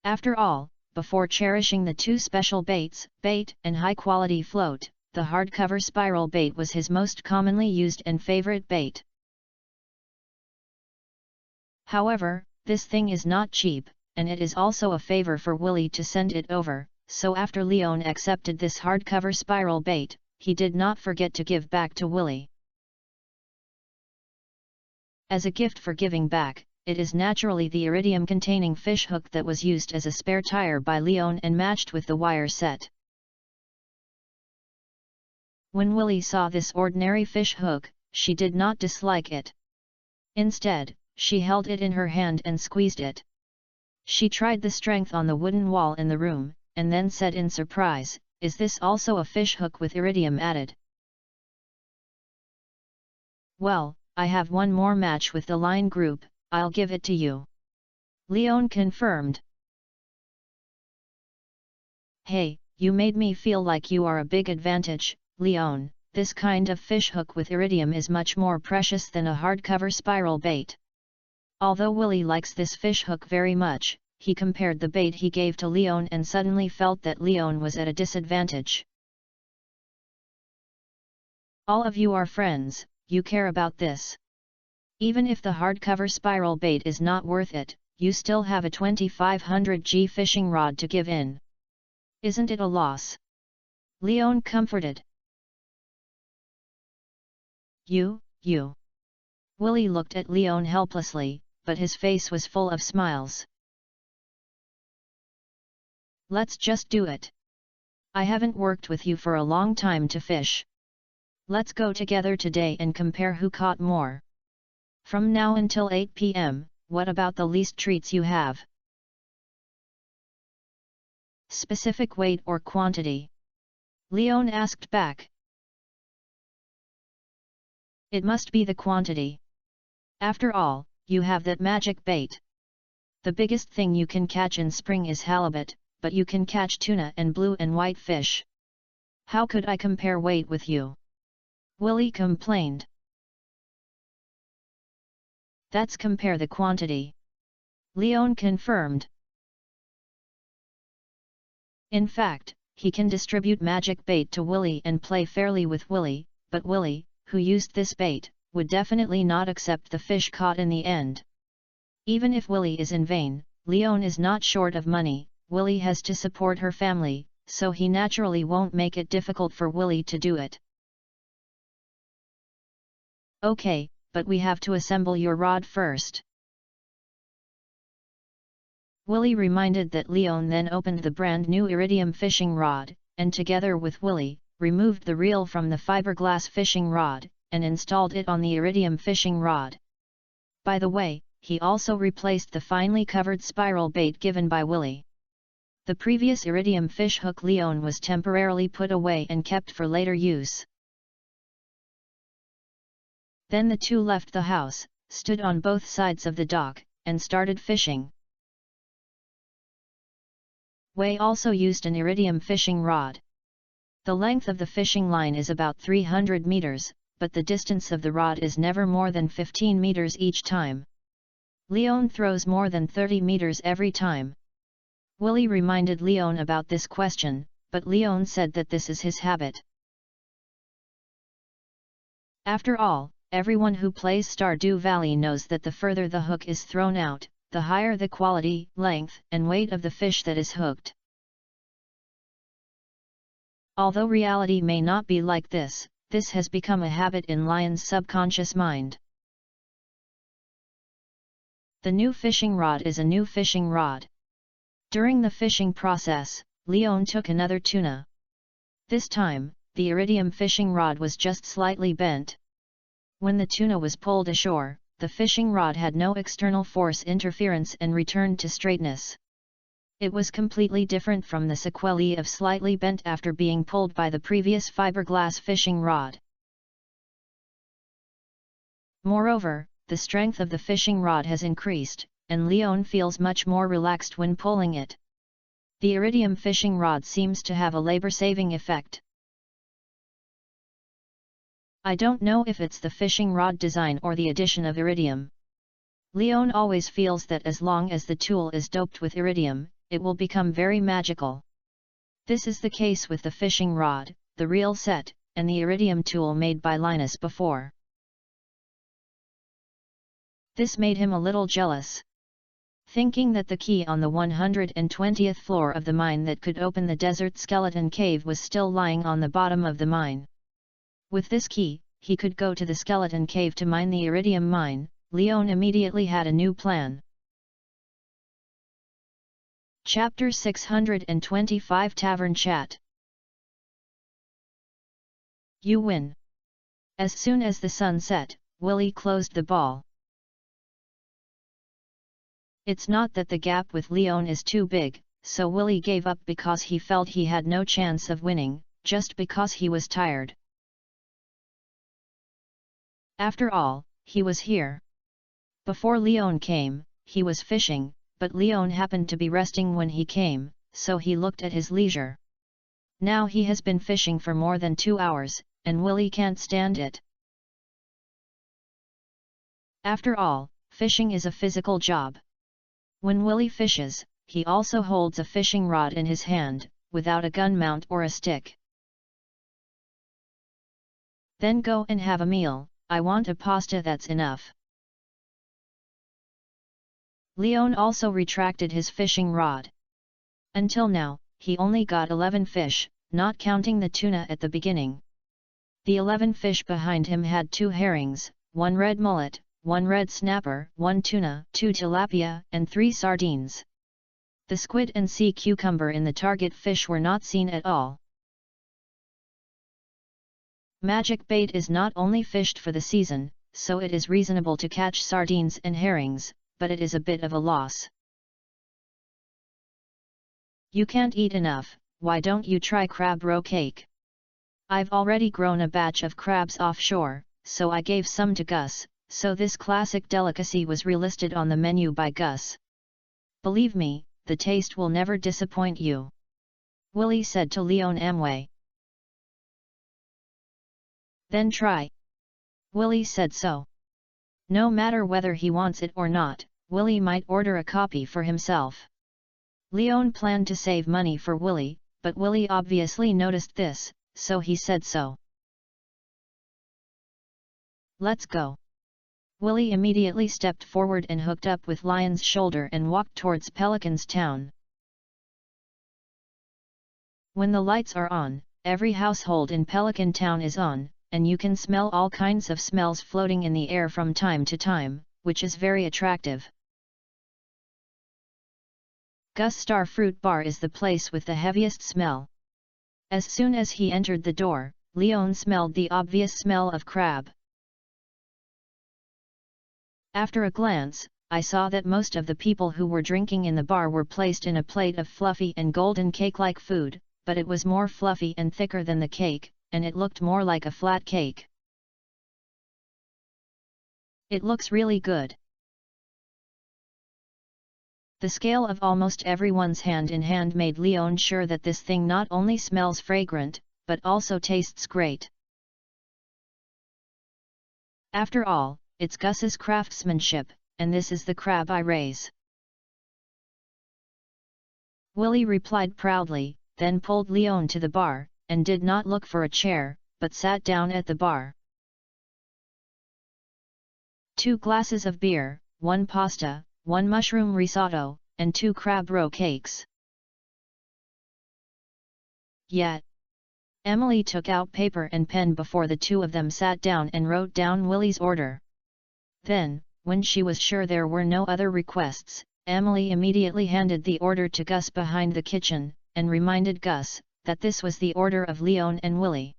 After all, before cherishing the two special baits, bait and high-quality float, the hardcover spiral bait was his most commonly used and favorite bait. However, this thing is not cheap, and it is also a favor for Willie to send it over, so after Leon accepted this hardcover spiral bait, he did not forget to give back to Willie. As a gift for giving back, it is naturally the iridium-containing fish hook that was used as a spare tire by Leon and matched with the wire set. When Willie saw this ordinary fish hook, she did not dislike it. Instead, she held it in her hand and squeezed it. She tried the strength on the wooden wall in the room, and then said in surprise, "Is this also a fish hook with iridium added?" "Well, I have one more match with the line group, I'll give it to you," Leon confirmed. "Hey, you made me feel like you are a big advantage, Leon. This kind of fish hook with iridium is much more precious than a hardcover spiral bait." Although Willie likes this fish hook very much, he compared the bait he gave to Leon and suddenly felt that Leon was at a disadvantage. "All of you are friends, you care about this. Even if the hardcover spiral bait is not worth it, you still have a 2500G fishing rod to give in. Isn't it a loss?" Leon comforted. You. Willie looked at Leon helplessly, but his face was full of smiles. "Let's just do it. I haven't worked with you for a long time to fish. Let's go together today and compare who caught more. From now until 8 p.m., what about the least treats you have?" "Specific weight or quantity?" Leon asked back. "It must be the quantity. After all, you have that magic bait. The biggest thing you can catch in spring is halibut, but you can catch tuna and blue and white fish. How could I compare weight with you?" Willie complained. "That's compare the quantity," Leon confirmed. In fact, he can distribute magic bait to Willie and play fairly with Willie, but Willie, who used this bait, would definitely not accept the fish caught in the end. Even if Willie is in vain, Leon is not short of money. Willie has to support her family, so he naturally won't make it difficult for Willie to do it. "Okay, but we have to assemble your rod first." Willie reminded that Leon then opened the brand new iridium fishing rod, and together with Willie, removed the reel from the fiberglass fishing rod, and installed it on the iridium fishing rod. By the way, he also replaced the finely covered spiral bait given by Willie. The previous iridium fish hook Leon was temporarily put away and kept for later use. Then the two left the house, stood on both sides of the dock, and started fishing. Wei also used an iridium fishing rod. The length of the fishing line is about 300 meters, but the distance of the rod is never more than 15 meters each time. Leon throws more than 30 meters every time. Willie reminded Leon about this question, but Leon said that this is his habit. After all, everyone who plays Stardew Valley knows that the further the hook is thrown out, the higher the quality, length, and weight of the fish that is hooked. Although reality may not be like this, this has become a habit in Lion's subconscious mind. The new fishing rod is a new fishing rod. During the fishing process, Leon took another tuna. This time, the iridium fishing rod was just slightly bent. When the tuna was pulled ashore, the fishing rod had no external force interference and returned to straightness. It was completely different from the sequelae of slightly bent after being pulled by the previous fiberglass fishing rod. Moreover, the strength of the fishing rod has increased, and Leon feels much more relaxed when pulling it. The iridium fishing rod seems to have a labor-saving effect. I don't know if it's the fishing rod design or the addition of iridium. Leon always feels that as long as the tool is doped with iridium, it will become very magical. This is the case with the fishing rod, the real set, and the iridium tool made by Linus before. This made him a little jealous. Thinking that the key on the 120th floor of the mine that could open the desert skeleton cave was still lying on the bottom of the mine. With this key, he could go to the skeleton cave to mine the iridium mine. Leon immediately had a new plan. Chapter 625 Tavern Chat. You win. As soon as the sun set, Willie closed the ball. It's not that the gap with Leon is too big, so Willie gave up because he felt he had no chance of winning, just because he was tired. After all, he was here. Before Leon came, he was fishing, but Leon happened to be resting when he came, so he looked at his leisure. Now he has been fishing for more than 2 hours, and Willie can't stand it. After all, fishing is a physical job. When Willie fishes, he also holds a fishing rod in his hand, without a gun mount or a stick. Then go and have a meal. I want a pasta, that's enough. Leon also retracted his fishing rod. Until now, he only got 11 fish, not counting the tuna at the beginning. The 11 fish behind him had 2 herrings, 1 red mullet, 1 red snapper, 1 tuna, 2 tilapia, and 3 sardines. The squid and sea cucumber in the target fish were not seen at all. Magic bait is not only fished for the season, so it is reasonable to catch sardines and herrings, but it is a bit of a loss. You can't eat enough, why don't you try crab roe cake? I've already grown a batch of crabs offshore, so I gave some to Gus, so this classic delicacy was relisted on the menu by Gus. Believe me, the taste will never disappoint you. Willie said to Leon Amway. Then try. Willie said so. No matter whether he wants it or not, Willie might order a copy for himself. Leon planned to save money for Willie, but Willie obviously noticed this, so he said so. Let's go. Willie immediately stepped forward and hooked up with Lion's shoulder and walked towards Pelican's town. When the lights are on, every household in Pelican Town is on, and you can smell all kinds of smells floating in the air from time to time, which is very attractive. Gus Star Fruit Bar is the place with the heaviest smell. As soon as he entered the door, Leon smelled the obvious smell of crab. After a glance, I saw that most of the people who were drinking in the bar were placed in a plate of fluffy and golden cake-like food, but it was more fluffy and thicker than the cake, and it looked more like a flat cake. It looks really good. The scale of almost everyone's hand in hand made Leon sure that this thing not only smells fragrant, but also tastes great. After all, it's Gus's craftsmanship, and this is the crab I raise. Willie replied proudly, then pulled Leon to the bar, and did not look for a chair, but sat down at the bar. 2 glasses of beer, 1 pasta, 1 mushroom risotto, and 2 crab roe cakes. Yet. Emily took out paper and pen before the 2 of them sat down and wrote down Willie's order. Then, when she was sure there were no other requests, Emily immediately handed the order to Gus behind the kitchen, and reminded Gus that this was the order of Leon and Willie.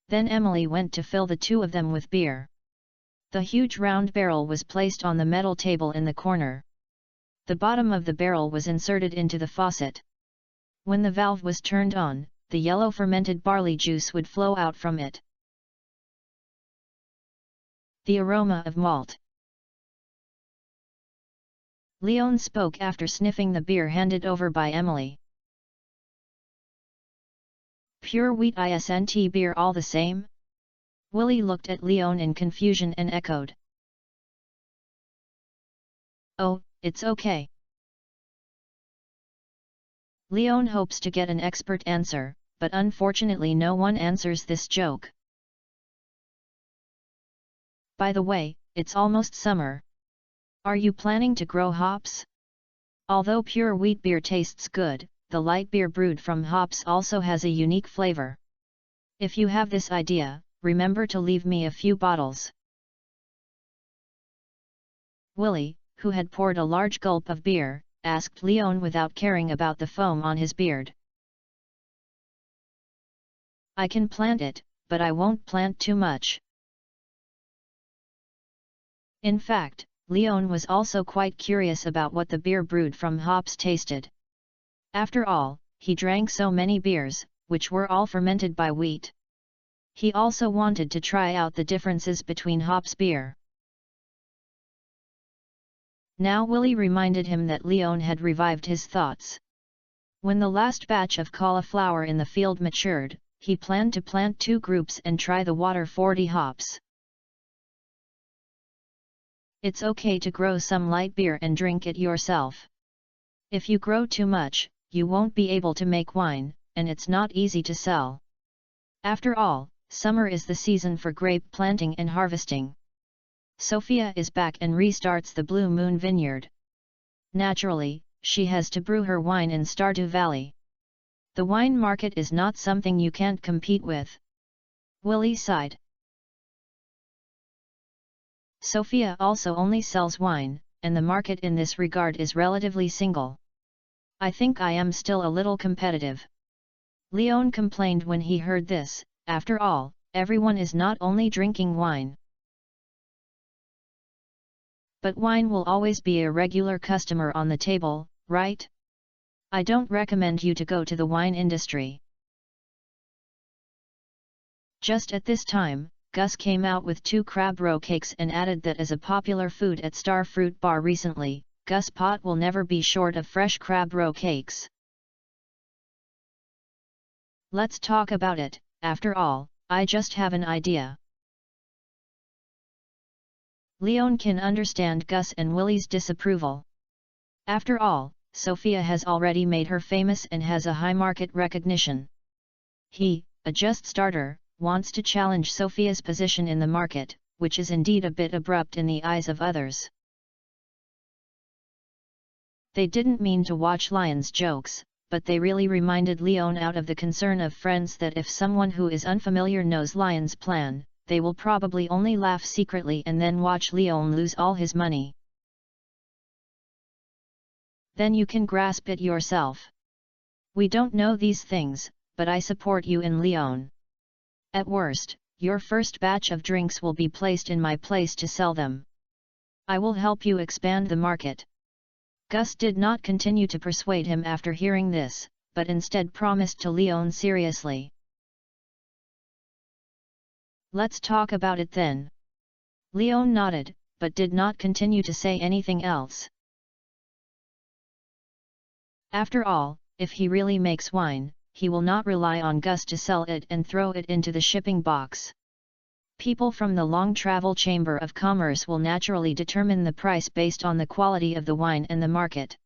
Then Emily went to fill the two of them with beer. The huge round barrel was placed on the metal table in the corner. The bottom of the barrel was inserted into the faucet. When the valve was turned on, the yellow fermented barley juice would flow out from it. The aroma of malt. Leon spoke after sniffing the beer handed over by Emily. Pure wheat isn't beer all the same? Willie looked at Leon in confusion and echoed. Oh, it's okay. Leon hopes to get an expert answer, but unfortunately no one answers this joke. By the way, it's almost summer. Are you planning to grow hops? Although pure wheat beer tastes good, the light beer brewed from hops also has a unique flavor. If you have this idea, remember to leave me a few bottles. Willie, who had poured a large gulp of beer, asked Leon without caring about the foam on his beard. I can plant it, but I won't plant too much. In fact, Leon was also quite curious about what the beer brewed from hops tasted. After all, he drank so many beers, which were all fermented by wheat. He also wanted to try out the differences between hops beer. Now Willie reminded him that Leon had revived his thoughts. When the last batch of cauliflower in the field matured, he planned to plant 2 groups and try the water 40 hops. It's okay to grow some light beer and drink it yourself. If you grow too much, you won't be able to make wine, and it's not easy to sell. After all, summer is the season for grape planting and harvesting. Sophia is back and restarts the Blue Moon Vineyard. Naturally, she has to brew her wine in Stardew Valley. The wine market is not something you can't compete with. Willie sighed. Sophia also only sells wine, and the market in this regard is relatively single. I think I am still a little competitive. Leon complained when he heard this. After all, everyone is not only drinking wine. But wine will always be a regular customer on the table, right? I don't recommend you to go to the wine industry. Just at this time, Gus came out with 2 crab roe cakes and added that as a popular food at Star Fruit Bar recently, Gus Pot will never be short of fresh crab roe cakes. Let's talk about it. After all, I just have an idea. Leon can understand Gus and Willie's disapproval. After all, Sophia has already made her famous and has a high market recognition. He, a just starter, wants to challenge Sophia's position in the market, which is indeed a bit abrupt in the eyes of others. They didn't mean to watch Lion's jokes, but they really reminded Leon out of the concern of friends that if someone who is unfamiliar knows Lion's plan, they will probably only laugh secretly and then watch Leon lose all his money. Then you can grasp it yourself. We don't know these things, but I support you in Leon. At worst, your first batch of drinks will be placed in my place to sell them. I will help you expand the market. Gus did not continue to persuade him after hearing this, but instead promised to Leon seriously. Let's talk about it then. Leon nodded, but did not continue to say anything else. After all, if he really makes wine, he will not rely on Gus to sell it and throw it into the shipping box. People from the Long Travel Chamber of Commerce will naturally determine the price based on the quality of the wine and the market.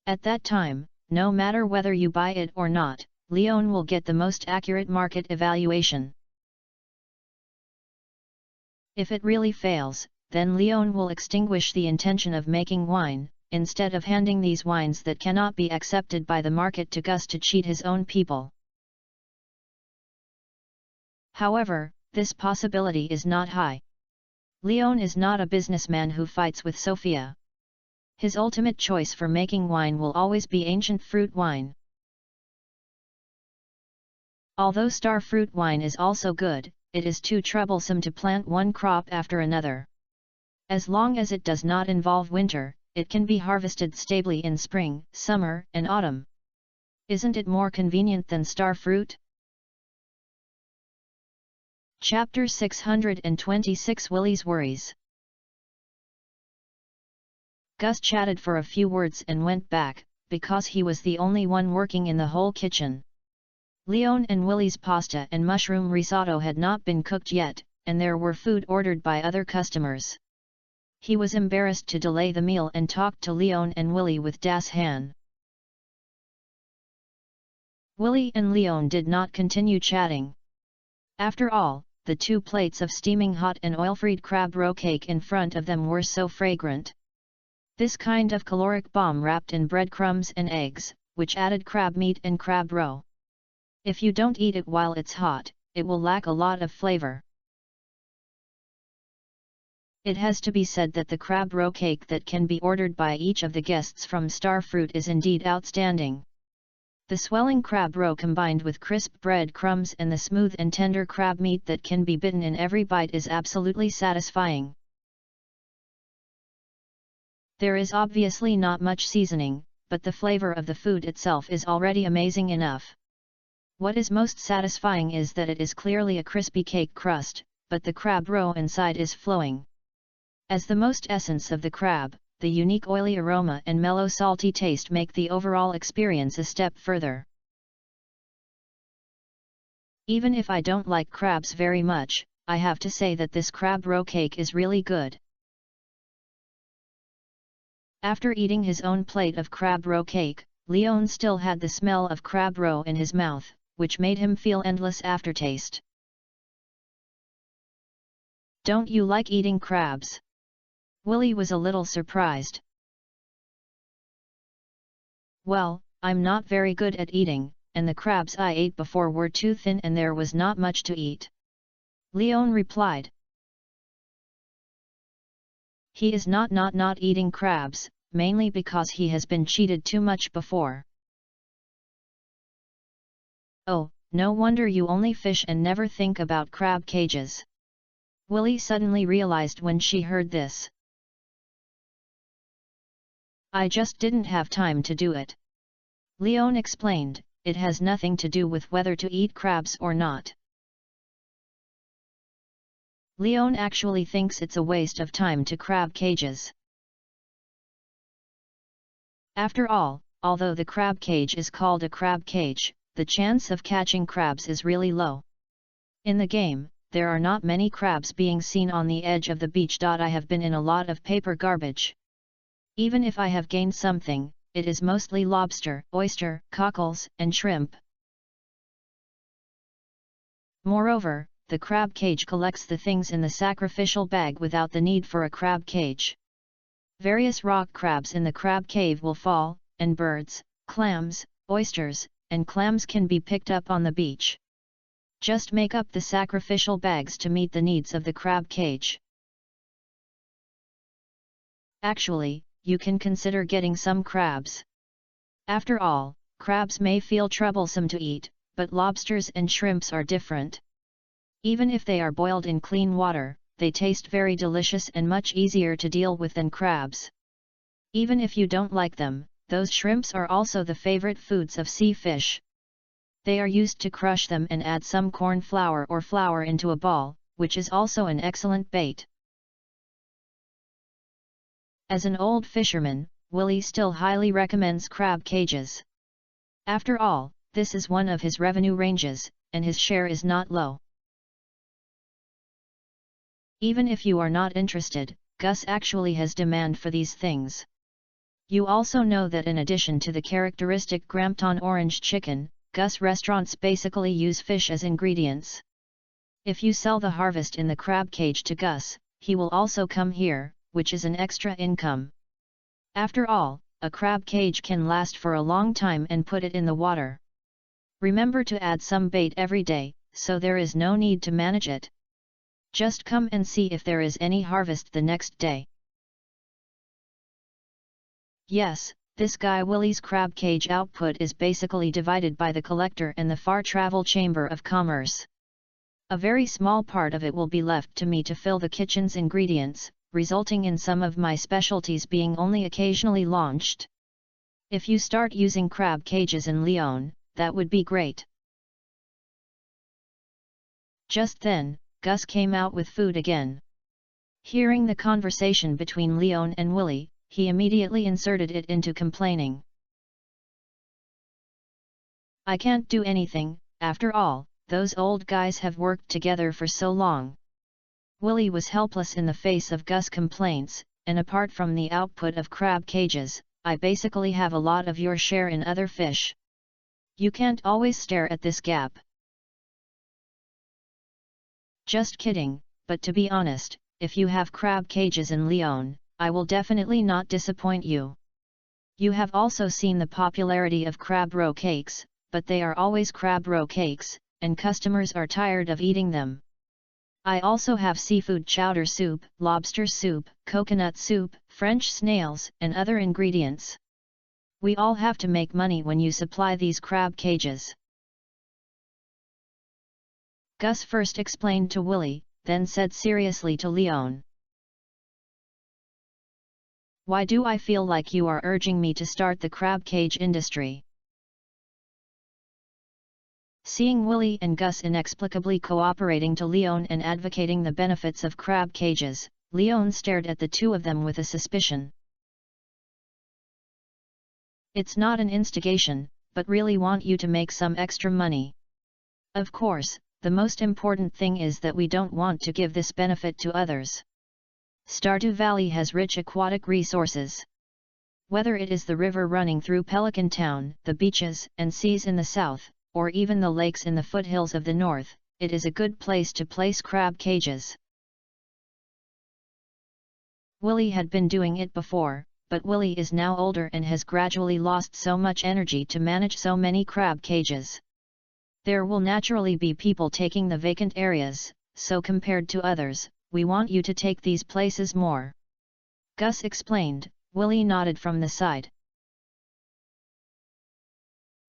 At that time, no matter whether you buy it or not, Leon will get the most accurate market evaluation. If it really fails, then Leon will extinguish the intention of making wine, instead of handing these wines that cannot be accepted by the market to Gus to cheat his own people. However, this possibility is not high. Leon is not a businessman who fights with Sophia. His ultimate choice for making wine will always be ancient fruit wine. Although star fruit wine is also good, it is too troublesome to plant one crop after another. As long as it does not involve winter, it can be harvested stably in spring, summer, and autumn. Isn't it more convenient than star fruit? Chapter 626 Willie's Worries. Gus chatted for a few words and went back, because he was the only one working in the whole kitchen. Leon and Willie's pasta and mushroom risotto had not been cooked yet, and there were food ordered by other customers. He was embarrassed to delay the meal and talked to Leon and Willie with Das Han. Willie and Leon did not continue chatting. After all, the 2 plates of steaming hot and oil-fried crab roe cake in front of them were so fragrant. This kind of caloric bomb wrapped in breadcrumbs and eggs, which added crab meat and crab roe. If you don't eat it while it's hot, it will lack a lot of flavor. It has to be said that the crab roe cake that can be ordered by each of the guests from Star Fruit is indeed outstanding. The swelling crab roe combined with crisp bread crumbs and the smooth and tender crab meat that can be bitten in every bite is absolutely satisfying. There is obviously not much seasoning, but the flavor of the food itself is already amazing enough. What is most satisfying is that it is clearly a crispy cake crust, but the crab roe inside is flowing. As the most essence of the crab, the unique oily aroma and mellow salty taste make the overall experience a step further. Even if I don't like crabs very much, I have to say that this crab roe cake is really good. After eating his own plate of crab roe cake, Leon still had the smell of crab roe in his mouth, which made him feel endless aftertaste. Don't you like eating crabs? Willie was a little surprised. Well, I'm not very good at eating, and the crabs I ate before were too thin and there was not much to eat. Leon replied. He is not eating crabs, mainly because he has been cheated too much before. Oh, no wonder you only fish and never think about crab cages. Willie suddenly realized when she heard this. I just didn't have time to do it. Leon explained, it has nothing to do with whether to eat crabs or not. Leon actually thinks it's a waste of time to crab cages. After all, although the crab cage is called a crab cage, the chance of catching crabs is really low. In the game, there are not many crabs being seen on the edge of the beach. I have been in a lot of paper garbage. Even if I have gained something, it is mostly lobster, oyster, cockles, and shrimp. Moreover, the crab cage collects the things in the sacrificial bag without the need for a crab cage. Various rock crabs in the crab cave will fall, and birds, clams, oysters, and clams can be picked up on the beach. Just make up the sacrificial bags to meet the needs of the crab cage. Actually, you can consider getting some crabs. After all, crabs may feel troublesome to eat, but lobsters and shrimps are different. Even if they are boiled in clean water, they taste very delicious and much easier to deal with than crabs. Even if you don't like them, those shrimps are also the favorite foods of sea fish. They are used to crush them and add some corn flour or flour into a ball, which is also an excellent bait. As an old fisherman, Willie still highly recommends crab cages. After all, this is one of his revenue ranges, and his share is not low. Even if you are not interested, Gus actually has demand for these things. You also know that in addition to the characteristic Grampton orange chicken, Gus restaurants basically use fish as ingredients. If you sell the harvest in the crab cage to Gus, he will also come here, which is an extra income. After all, a crab cage can last for a long time and put it in the water. Remember to add some bait every day, so there is no need to manage it. Just come and see if there is any harvest the next day. Yes, this guy Willy's crab cage output is basically divided by the collector and the Far Travel Chamber of Commerce. A very small part of it will be left to me to fill the kitchen's ingredients, resulting in some of my specialties being only occasionally launched. If you start using crab cages in Lyon, that would be great. Just then, Gus came out with food again. Hearing the conversation between Lyon and Willy, he immediately inserted it into complaining. I can't do anything, after all, those old guys have worked together for so long. Willy was helpless in the face of Gus' complaints, and apart from the output of crab cages, I basically have a lot of your share in other fish. You can't always stare at this gap. Just kidding, but to be honest, if you have crab cages in Lyon, I will definitely not disappoint you. You have also seen the popularity of crab roe cakes, but they are always crab roe cakes, and customers are tired of eating them. I also have seafood chowder soup, lobster soup, coconut soup, French snails, and other ingredients. We all have to make money when you supply these crab cages. Gus first explained to Willy, then said seriously to Lyon. Why do I feel like you are urging me to start the crab cage industry? Seeing Willy and Gus inexplicably cooperating to Lyon and advocating the benefits of crab cages, Lyon stared at the two of them with a suspicion. It's not an instigation, but really want you to make some extra money. Of course, the most important thing is that we don't want to give this benefit to others. Stardew Valley has rich aquatic resources. Whether it is the river running through Pelican Town, the beaches and seas in the south, or even the lakes in the foothills of the north, it is a good place to place crab cages. Willy had been doing it before, but Willy is now older and has gradually lost so much energy to manage so many crab cages. There will naturally be people taking the vacant areas, so compared to others, we want you to take these places more. Gus explained. Willy nodded from the side.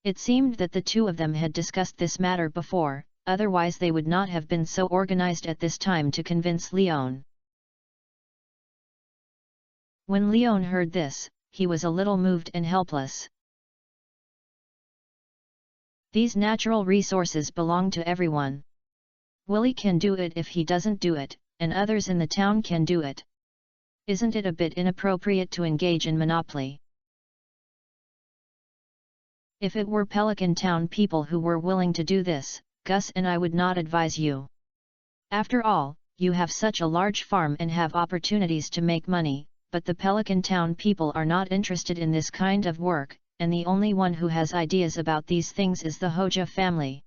It seemed that the two of them had discussed this matter before, otherwise they would not have been so organized at this time to convince Lyon. When Lyon heard this, he was a little moved and helpless. These natural resources belong to everyone. Willy can do it if he doesn't do it, and others in the town can do it. Isn't it a bit inappropriate to engage in monopoly? If it were Pelican Town people who were willing to do this, Gus and I would not advise you. After all, you have such a large farm and have opportunities to make money, but the Pelican Town people are not interested in this kind of work, and the only one who has ideas about these things is the Hoja family.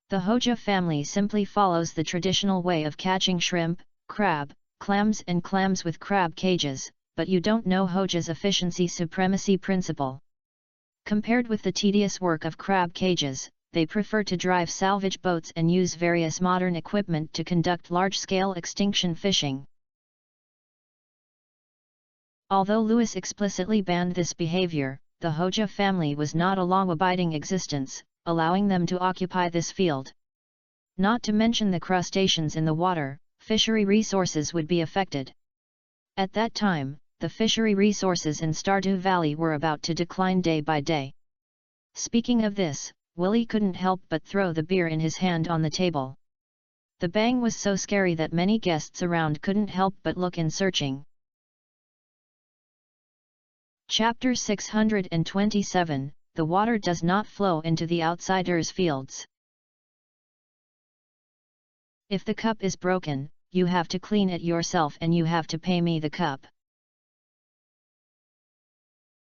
The Hoja family simply follows the traditional way of catching shrimp, crab, clams and clams with crab cages, but you don't know Hoja's efficiency supremacy principle. Compared with the tedious work of crab cages, they prefer to drive salvage boats and use various modern equipment to conduct large-scale extinction fishing. Although Lewis explicitly banned this behavior, the Hoja family was not a law-abiding existence, allowing them to occupy this field. Not to mention the crustaceans in the water, fishery resources would be affected. At that time, the fishery resources in Stardew Valley were about to decline day by day. Speaking of this, Willy couldn't help but throw the beer in his hand on the table. The bang was so scary that many guests around couldn't help but look in searching. Chapter 627, The water does not flow into the outsider's fields. If the cup is broken, you have to clean it yourself and you have to pay me the cup.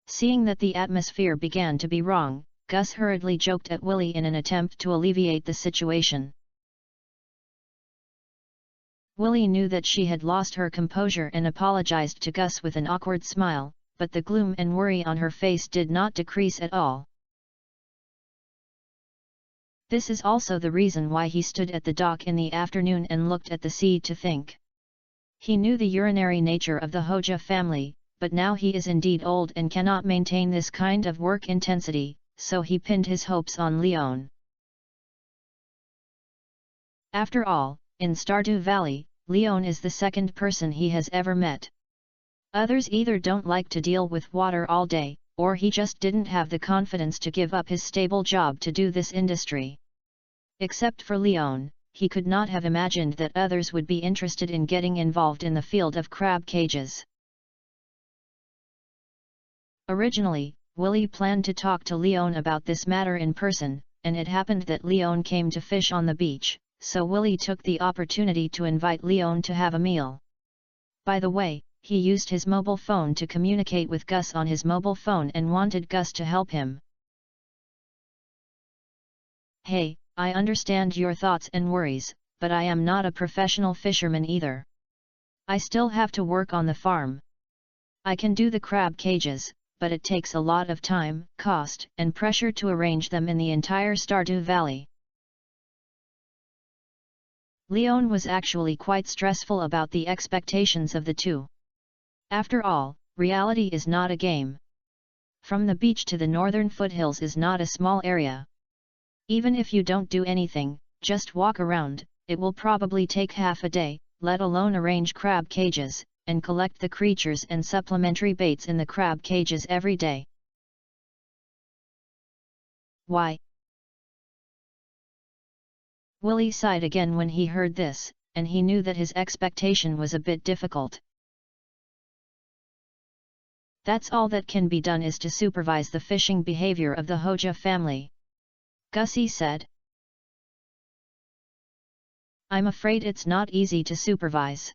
Seeing that the atmosphere began to be wrong, Gus hurriedly joked at Willy in an attempt to alleviate the situation. Willy knew that she had lost her composure and apologized to Gus with an awkward smile, but the gloom and worry on her face did not decrease at all. This is also the reason why he stood at the dock in the afternoon and looked at the sea to think. He knew the urinary nature of the Hoja family, but now he is indeed old and cannot maintain this kind of work intensity, so he pinned his hopes on Leon. After all, in Stardew Valley, Leon is the second person he has ever met. Others either don't like to deal with water all day, or he just didn't have the confidence to give up his stable job to do this industry. Except for Leon, he could not have imagined that others would be interested in getting involved in the field of crab cages. Originally, Willie planned to talk to Leon about this matter in person, and it happened that Leon came to fish on the beach, so Willie took the opportunity to invite Leon to have a meal. By the way, he used his mobile phone to communicate with Gus on his mobile phone and wanted Gus to help him. "Hey, I understand your thoughts and worries, but I am not a professional fisherman either. I still have to work on the farm. I can do the crab cages, but it takes a lot of time, cost, and pressure to arrange them in the entire Stardew Valley." Leon was actually quite stressful about the expectations of the two. After all, reality is not a game. From the beach to the northern foothills is not a small area. Even if you don't do anything, just walk around, it will probably take half a day, let alone arrange crab cages, and collect the creatures and supplementary baits in the crab cages every day. Why? Willie sighed again when he heard this, and he knew that his expectation was a bit difficult. "That's all that can be done is to supervise the fishing behavior of the Hoja family," Gussie said. "I'm afraid it's not easy to supervise.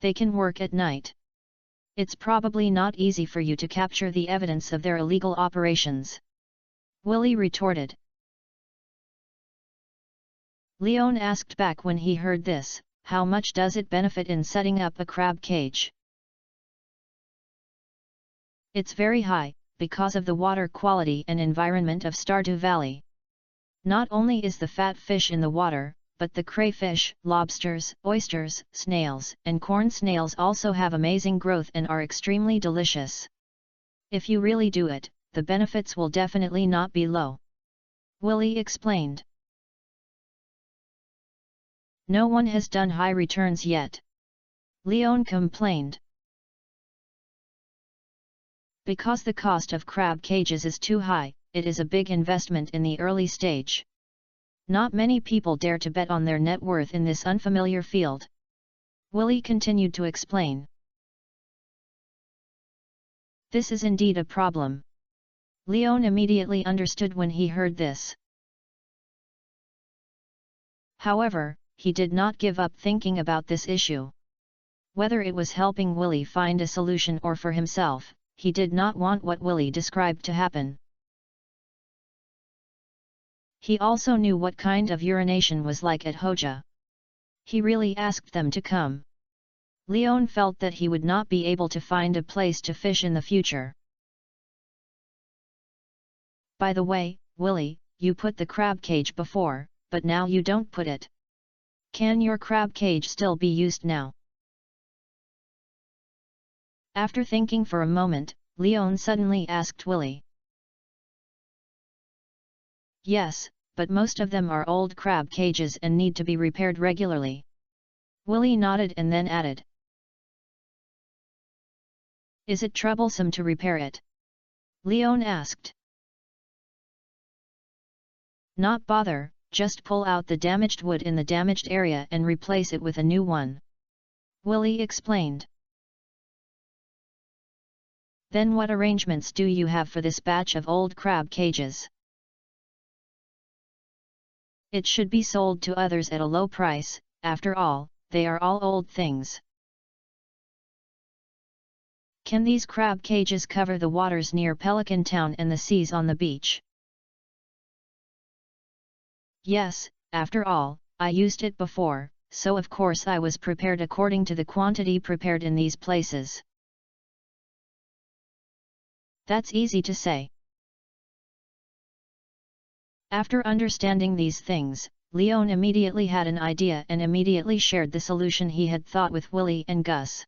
They can work at night. It's probably not easy for you to capture the evidence of their illegal operations," Willie retorted. Leon asked back when he heard this, "How much does it benefit in setting up a crab cage?" "It's very high, because of the water quality and environment of Stardew Valley. Not only is the fat fish in the water, but the crayfish, lobsters, oysters, snails, and corn snails also have amazing growth and are extremely delicious. If you really do it, the benefits will definitely not be low," Willie explained. "No one has done high returns yet," Leon complained. "Because the cost of crab cages is too high, it is a big investment in the early stage. Not many people dare to bet on their net worth in this unfamiliar field," Willie continued to explain. This is indeed a problem. Leon immediately understood when he heard this. However, he did not give up thinking about this issue. Whether it was helping Willie find a solution or for himself, he did not want what Willie described to happen. He also knew what kind of urination was like at Hoja. He really asked them to come. Leon felt that he would not be able to find a place to fish in the future. "By the way, Willie, you put the crab cage before, but now you don't put it. Can your crab cage still be used now?" After thinking for a moment, Leon suddenly asked Willie. "Yes, but most of them are old crab cages and need to be repaired regularly." Willie nodded and then added. "Is it troublesome to repair it?" Leon asked. "Not bother, just pull out the damaged wood in the damaged area and replace it with a new one," Willie explained. "Then what arrangements do you have for this batch of old crab cages?" "It should be sold to others at a low price, after all, they are all old things." "Can these crab cages cover the waters near Pelican Town and the seas on the beach?" "Yes, after all, I used it before, so of course I was prepared according to the quantity prepared in these places." "That's easy to say. After understanding these things, Leon immediately had an idea and immediately shared the solution he had thought with Willie and Gus.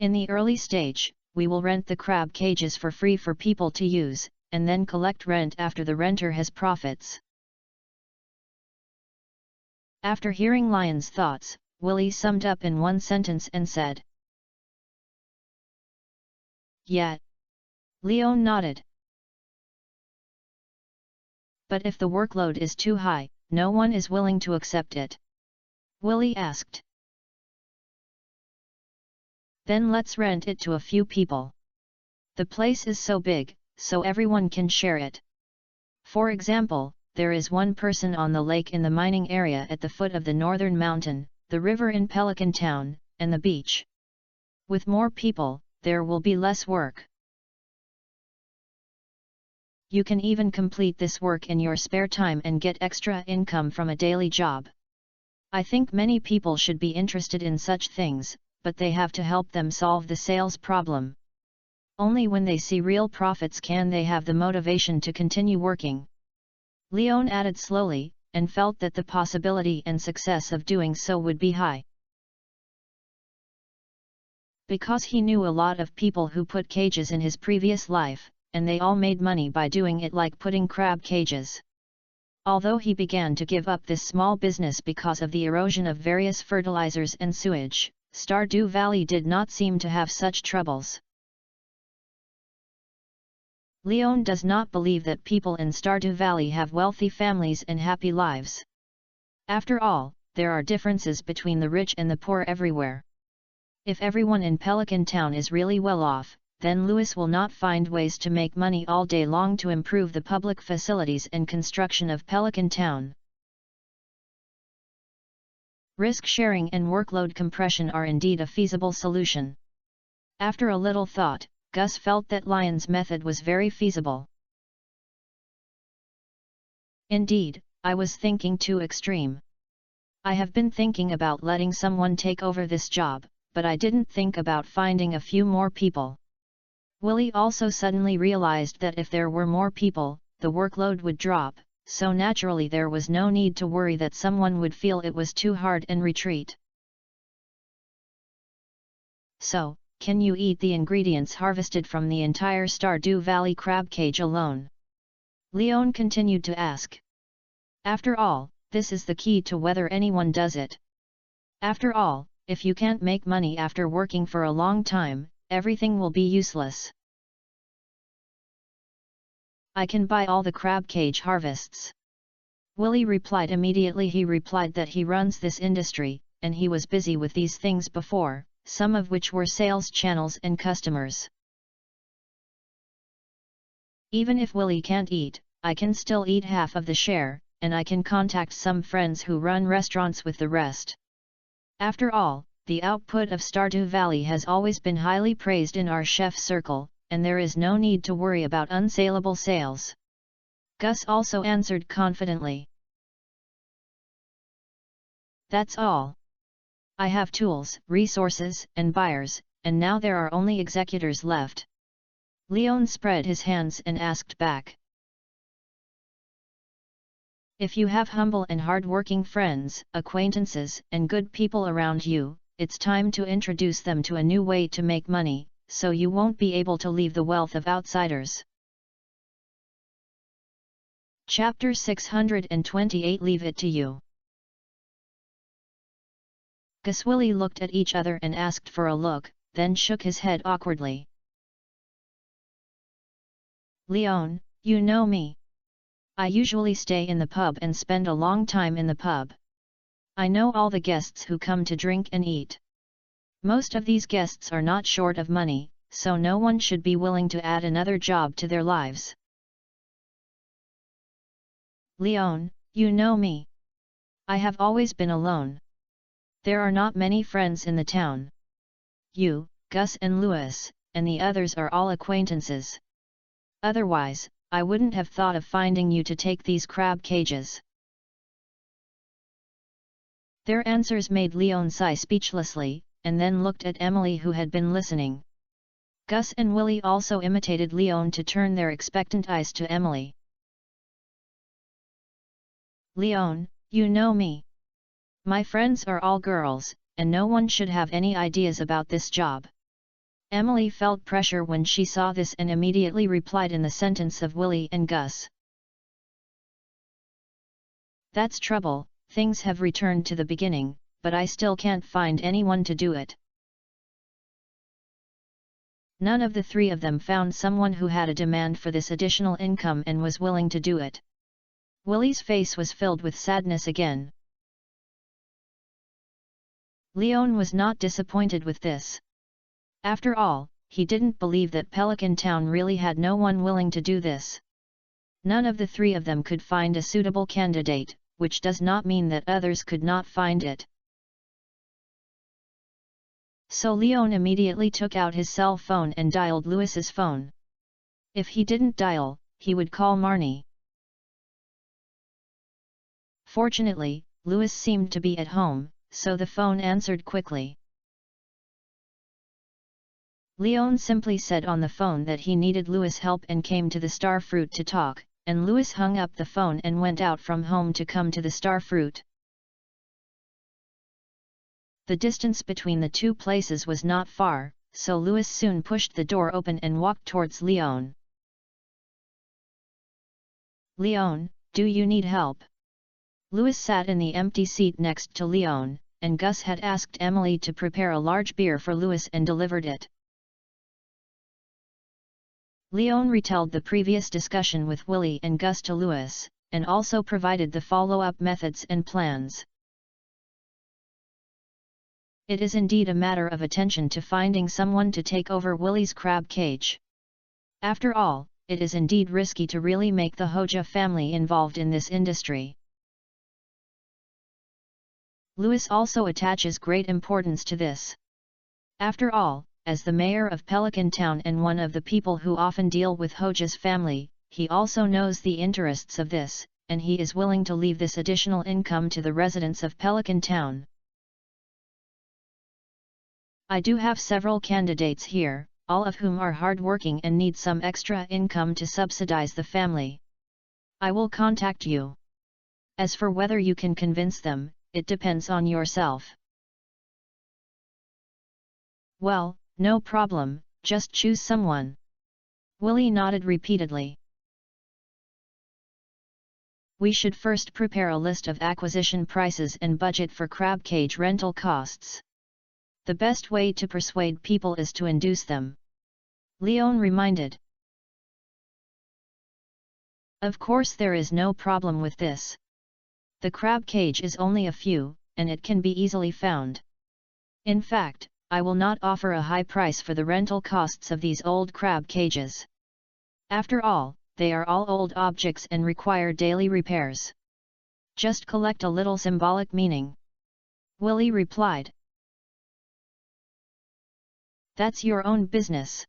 In the early stage, we will rent the crab cages for free for people to use, and then collect rent after the renter has profits. After hearing Lion's thoughts, Willie summed up in one sentence and said, "Yeah." Leon nodded. "But if the workload is too high, no one is willing to accept it?" Willie asked. "Then let's rent it to a few people. The place is so big, so everyone can share it. For example, there is one person on the lake in the mining area at the foot of the northern mountain, the river in Pelican Town, and the beach. With more people, there will be less work. You can even complete this work in your spare time and get extra income from a daily job. I think many people should be interested in such things, but they have to help them solve the sales problem. Only when they see real profits can they have the motivation to continue working." Leon added slowly, and felt that the possibility and success of doing so would be high. Because he knew a lot of people who put cages in his previous life, and they all made money by doing it, like putting crab cages. Although he began to give up this small business because of the erosion of various fertilizers and sewage, Stardew Valley did not seem to have such troubles. Leon does not believe that people in Stardew Valley have wealthy families and happy lives. After all, there are differences between the rich and the poor everywhere. If everyone in Pelican Town is really well off, then Lewis will not find ways to make money all day long to improve the public facilities and construction of Pelican Town. Risk sharing and workload compression are indeed a feasible solution. After a little thought, Gus felt that Lion's method was very feasible. "Indeed, I was thinking too extreme. I have been thinking about letting someone take over this job, but I didn't think about finding a few more people." Willie also suddenly realized that if there were more people, the workload would drop, so naturally there was no need to worry that someone would feel it was too hard and retreat. "So, can you eat the ingredients harvested from the entire Stardew Valley crab cage alone?" Leon continued to ask. "After all, this is the key to whether anyone does it. After all, if you can't make money after working for a long time, everything will be useless." "I can buy all the crab cage harvests." Willie replied immediately. He replied that he runs this industry, and he was busy with these things before, some of which were sales channels and customers. "Even if Willie can't eat, I can still eat half of the share, and I can contact some friends who run restaurants with the rest. After all, the output of Stardew Valley has always been highly praised in our chef circle, and there is no need to worry about unsaleable sales." Gus also answered confidently. "That's all. I have tools, resources, and buyers, and now there are only executors left." Leon spread his hands and asked back, "If you have humble and hard-working friends, acquaintances, and good people around you, it's time to introduce them to a new way to make money, so you won't be able to leave the wealth of outsiders." Chapter 628 Leave It to You. Gus Willie looked at each other and asked for a look, then shook his head awkwardly. "Leon, you know me. I usually stay in the pub and spend a long time in the pub. I know all the guests who come to drink and eat. Most of these guests are not short of money, so no one should be willing to add another job to their lives." "Leon, you know me. I have always been alone. There are not many friends in the town. You, Gus and Lewis, and the others are all acquaintances. Otherwise, I wouldn't have thought of finding you to take these crab cages." Their answers made Leon sigh speechlessly, and then looked at Emily, who had been listening. Gus and Willie also imitated Leon to turn their expectant eyes to Emily. "Leon, you know me. My friends are all girls, and no one should have any ideas about this job." Emily felt pressure when she saw this and immediately replied in the sentence of Willie and Gus. "That's trouble, things have returned to the beginning, but I still can't find anyone to do it." None of the three of them found someone who had a demand for this additional income and was willing to do it. Willie's face was filled with sadness again. Leon was not disappointed with this. After all, he didn't believe that Pelican Town really had no one willing to do this. None of the three of them could find a suitable candidate, which does not mean that others could not find it. So Leon immediately took out his cell phone and dialed Louis's phone. If he didn't dial, he would call Marnie. Fortunately, Louis seemed to be at home, so the phone answered quickly. Leon simply said on the phone that he needed Louis' help and came to the Starfruit to talk, and Louis hung up the phone and went out from home to come to the Starfruit. The distance between the two places was not far, so Louis soon pushed the door open and walked towards Leon. "Leon, do you need help?" Louis sat in the empty seat next to Leon, and Gus had asked Emily to prepare a large beer for Louis and delivered it. Leon retold the previous discussion with Willie and Gus to Louis, and also provided the follow-up methods and plans. It is indeed a matter of attention to finding someone to take over Willie's crab cage. After all, it is indeed risky to really make the Hoja family involved in this industry. Louis also attaches great importance to this. After all, as the mayor of Pelican Town and one of the people who often deal with Hoja's family, he also knows the interests of this, and he is willing to leave this additional income to the residents of Pelican Town. "I do have several candidates here, all of whom are hardworking and need some extra income to subsidize the family. I will contact you. As for whether you can convince them, it depends on yourself." "Well, no problem, just choose someone." Willie nodded repeatedly. "We should first prepare a list of acquisition prices and budget for crab cage rental costs. The best way to persuade people is to induce them," Leon reminded. "Of course there is no problem with this. The crab cage is only a few, and it can be easily found. In fact, I will not offer a high price for the rental costs of these old crab cages. After all, they are all old objects and require daily repairs. Just collect a little symbolic meaning," Willie replied. "That's your own business.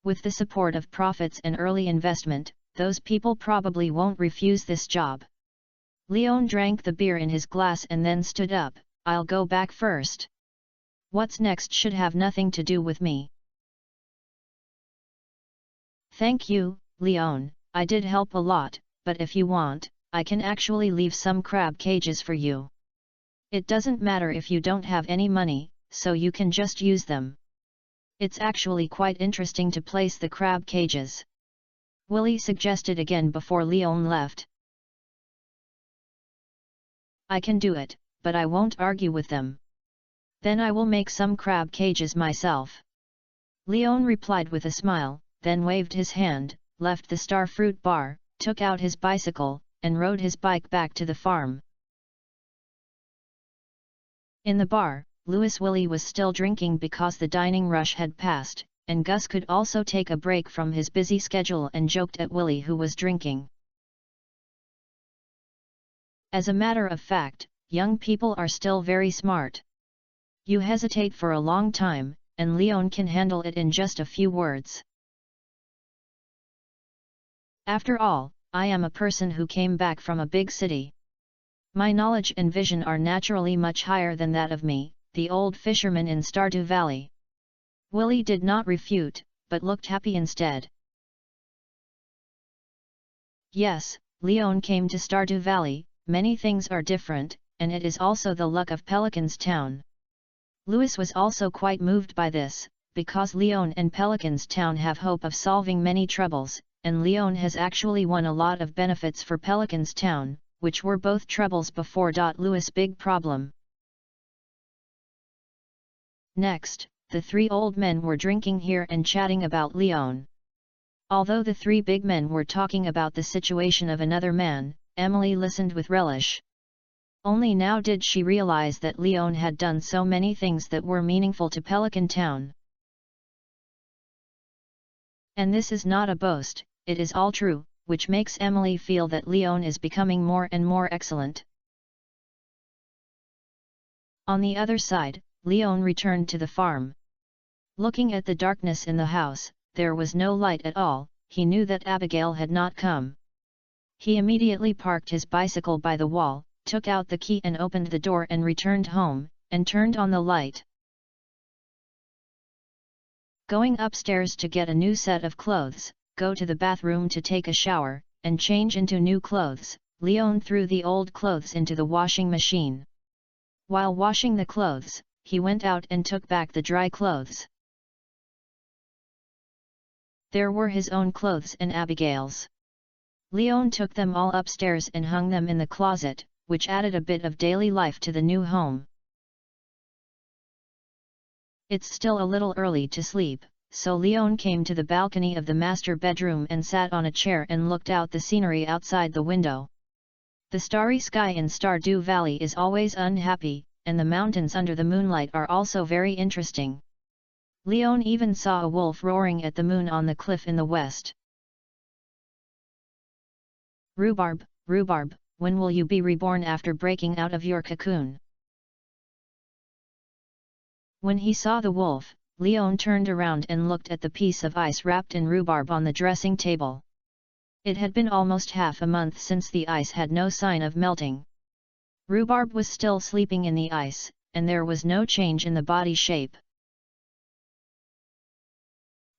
With the support of profits and early investment, those people probably won't refuse this job." Leon drank the beer in his glass and then stood up. "I'll go back first. What's next should have nothing to do with me." "Thank you, Leon, I did help a lot, but if you want, I can actually leave some crab cages for you. It doesn't matter if you don't have any money, so you can just use them. It's actually quite interesting to place the crab cages," Willie suggested again before Leon left. "I can do it, but I won't argue with them. Then I will make some crab cages myself," Leon replied with a smile, then waved his hand, left the Starfruit bar, took out his bicycle, and rode his bike back to the farm. In the bar, Willie was still drinking because the dining rush had passed, and Gus could also take a break from his busy schedule and joked at Willie who was drinking. As a matter of fact, young people are still very smart. You hesitate for a long time, and Leon can handle it in just a few words. After all, I am a person who came back from a big city. My knowledge and vision are naturally much higher than that of me, the old fisherman in Stardew Valley. Willie did not refute, but looked happy instead. Yes, Leon came to Stardew Valley, many things are different, and it is also the luck of Pelican's Town. Lewis was also quite moved by this, because Leon and Pelican's Town have hope of solving many troubles, and Leon has actually won a lot of benefits for Pelican's Town, which were both troubles before. Lewis' big problem. Next, the three old men were drinking here and chatting about Leon. Although the three big men were talking about the situation of another man, Emily listened with relish. Only now did she realize that Leon had done so many things that were meaningful to Pelican Town. And this is not a boast, it is all true, which makes Emily feel that Leon is becoming more and more excellent. On the other side, Leon returned to the farm. Looking at the darkness in the house, there was no light at all. He knew that Abigail had not come. He immediately parked his bicycle by the wall, took out the key and opened the door and returned home, and turned on the light. Going upstairs to get a new set of clothes, go to the bathroom to take a shower, and change into new clothes, Leon threw the old clothes into the washing machine. While washing the clothes, he went out and took back the dry clothes. There were his own clothes and Abigail's. Leon took them all upstairs and hung them in the closet, which added a bit of daily life to the new home. It's still a little early to sleep, so Leon came to the balcony of the master bedroom and sat on a chair and looked out the scenery outside the window. The starry sky in Stardew Valley is always unhappy, and the mountains under the moonlight are also very interesting. Leon even saw a wolf roaring at the moon on the cliff in the west. Rhubarb, Rhubarb, when will you be reborn after breaking out of your cocoon? When he saw the wolf, Leon turned around and looked at the piece of ice wrapped in rhubarb on the dressing table. It had been almost half a month since the ice had no sign of melting. Rhubarb was still sleeping in the ice, and there was no change in the body shape.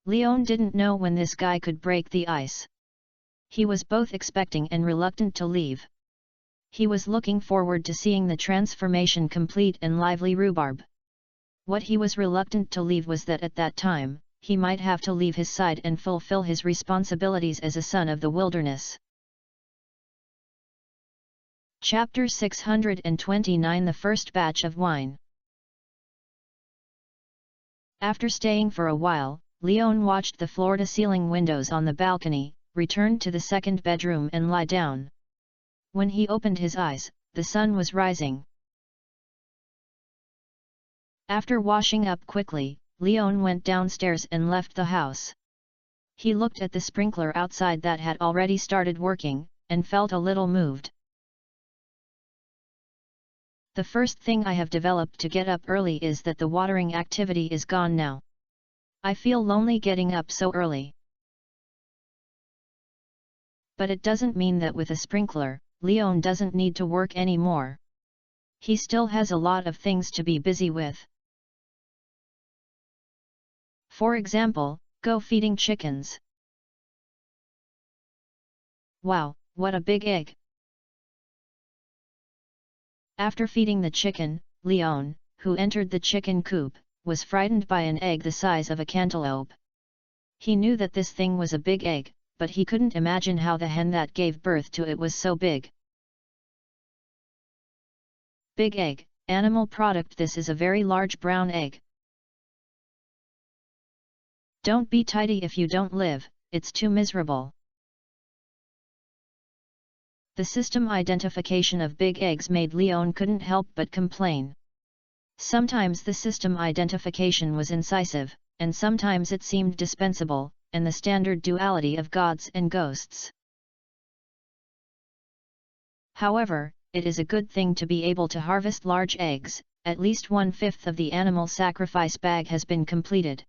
Leon didn't know when this guy could break the ice. He was both expecting and reluctant to leave. He was looking forward to seeing the transformation complete and lively Rhubarb. What he was reluctant to leave was that at that time, he might have to leave his side and fulfill his responsibilities as a son of the wilderness. Chapter 629 The First Batch of Wine. After staying for a while, Leon watched the floor-to-ceiling windows on the balcony, returned to the second bedroom and lie down. When he opened his eyes, the sun was rising. After washing up quickly, Leon went downstairs and left the house. He looked at the sprinkler outside that had already started working, and felt a little moved. The first thing I have developed to get up early is that the watering activity is gone now. I feel lonely getting up so early. But it doesn't mean that with a sprinkler, Leon doesn't need to work anymore. He still has a lot of things to be busy with. For example, go feeding chickens. Wow, what a big egg! After feeding the chicken, Leon, who entered the chicken coop, was frightened by an egg the size of a cantaloupe. He knew that this thing was a big egg, but he couldn't imagine how the hen that gave birth to it was so big. Big egg, animal product. This is a very large brown egg. Don't be tidy if you don't live, it's too miserable. The system identification of big eggs made Leon couldn't help but complain. Sometimes the system identification was incisive, and sometimes it seemed dispensable, and the standard duality of gods and ghosts. However, it is a good thing to be able to harvest large eggs. At least 1/5 of the animal sacrifice bag has been completed.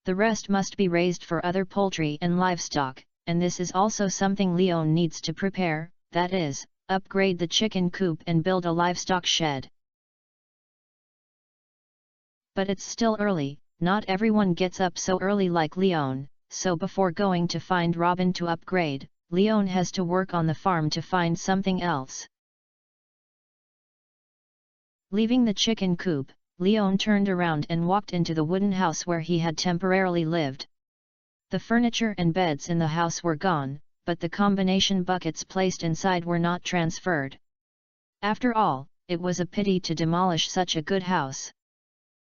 The rest must be raised for other poultry and livestock, and this is also something Leon needs to prepare, that is, upgrade the chicken coop and build a livestock shed. But it's still early, not everyone gets up so early like Leon, so before going to find Robin to upgrade, Leon has to work on the farm to find something else. Leaving the chicken coop, Leon turned around and walked into the wooden house where he had temporarily lived. The furniture and beds in the house were gone, but the combination buckets placed inside were not transferred. After all, it was a pity to demolish such a good house.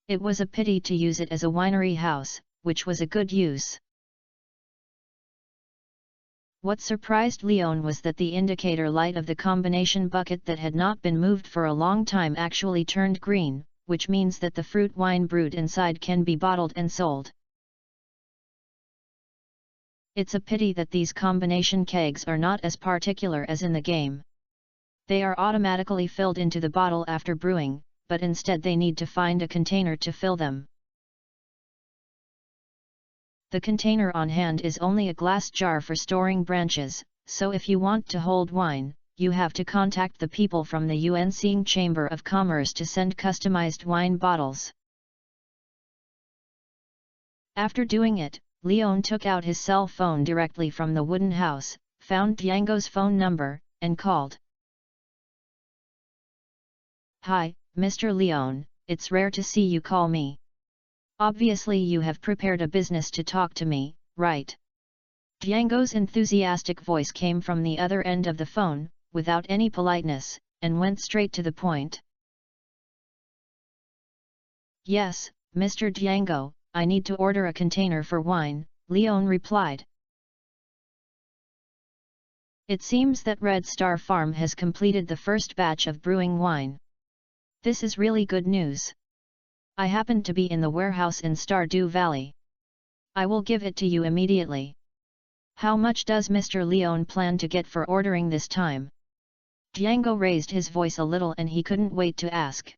It was a pity to use it as a winery house, which was a good use. What surprised Leon was that the indicator light of the combination bucket that had not been moved for a long time actually turned green, which means that the fruit wine brewed inside can be bottled and sold. It's a pity that these combination kegs are not as particular as in the game. They are automatically filled into the bottle after brewing, but instead they need to find a container to fill them. The container on hand is only a glass jar for storing branches, so if you want to hold wine, you have to contact the people from the UNC Chamber of Commerce to send customized wine bottles. After doing it, Leon took out his cell phone directly from the wooden house, found Django's phone number, and called. "Hi, Mr. Leon, it's rare to see you call me. Obviously you have prepared a business to talk to me, right?" Django's enthusiastic voice came from the other end of the phone, without any politeness, and went straight to the point. "Yes, Mr. Django, I need to order a container for wine," Leon replied. "It seems that Red Star Farm has completed the first batch of brewing wine. This is really good news. I happen to be in the warehouse in Stardew Valley. I will give it to you immediately. How much does Mr. Leon plan to get for ordering this time?" Django raised his voice a little and he couldn't wait to ask.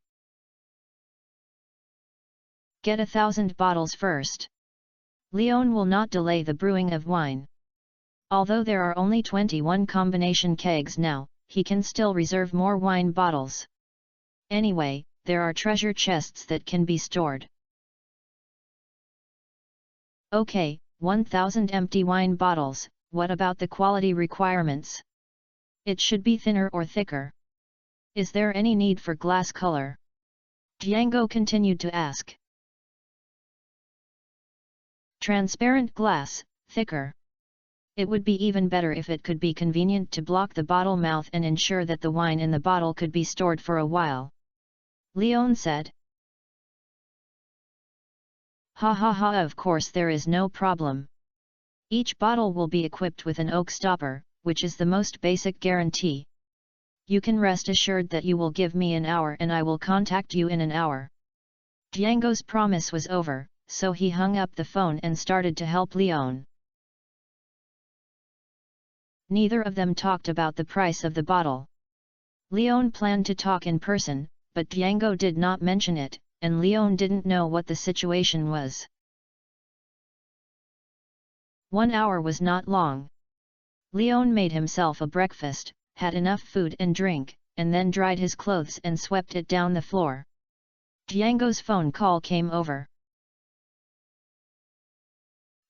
"Get 1,000 bottles first. Leon will not delay the brewing of wine. Although there are only 21 combination kegs now, he can still reserve more wine bottles. Anyway, there are treasure chests that can be stored." "Okay, 1,000 empty wine bottles, what about the quality requirements? It should be thinner or thicker. Is there any need for glass color?" Django continued to ask. "Transparent glass, thicker. It would be even better if it could be convenient to block the bottle mouth and ensure that the wine in the bottle could be stored for a while," Leon said. "Ha ha ha, of course there is no problem. Each bottle will be equipped with an oak stopper, which is the most basic guarantee. You can rest assured that you will give me an hour and I will contact you in an hour." Django's promise was over, so he hung up the phone and started to help Leon. Neither of them talked about the price of the bottle. Leon planned to talk in person, but Django did not mention it, and Leon didn't know what the situation was. 1 hour was not long. Leon made himself a breakfast, had enough food and drink, and then dried his clothes and swept it down the floor. Django's phone call came over.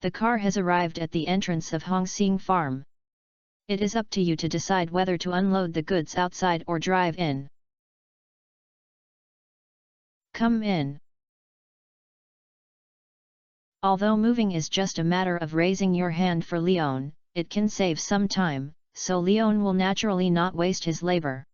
"The car has arrived at the entrance of Hongsing Farm. It is up to you to decide whether to unload the goods outside or drive in. Come in." Although moving is just a matter of raising your hand for Leon, it can save some time, so Leon will naturally not waste his labor.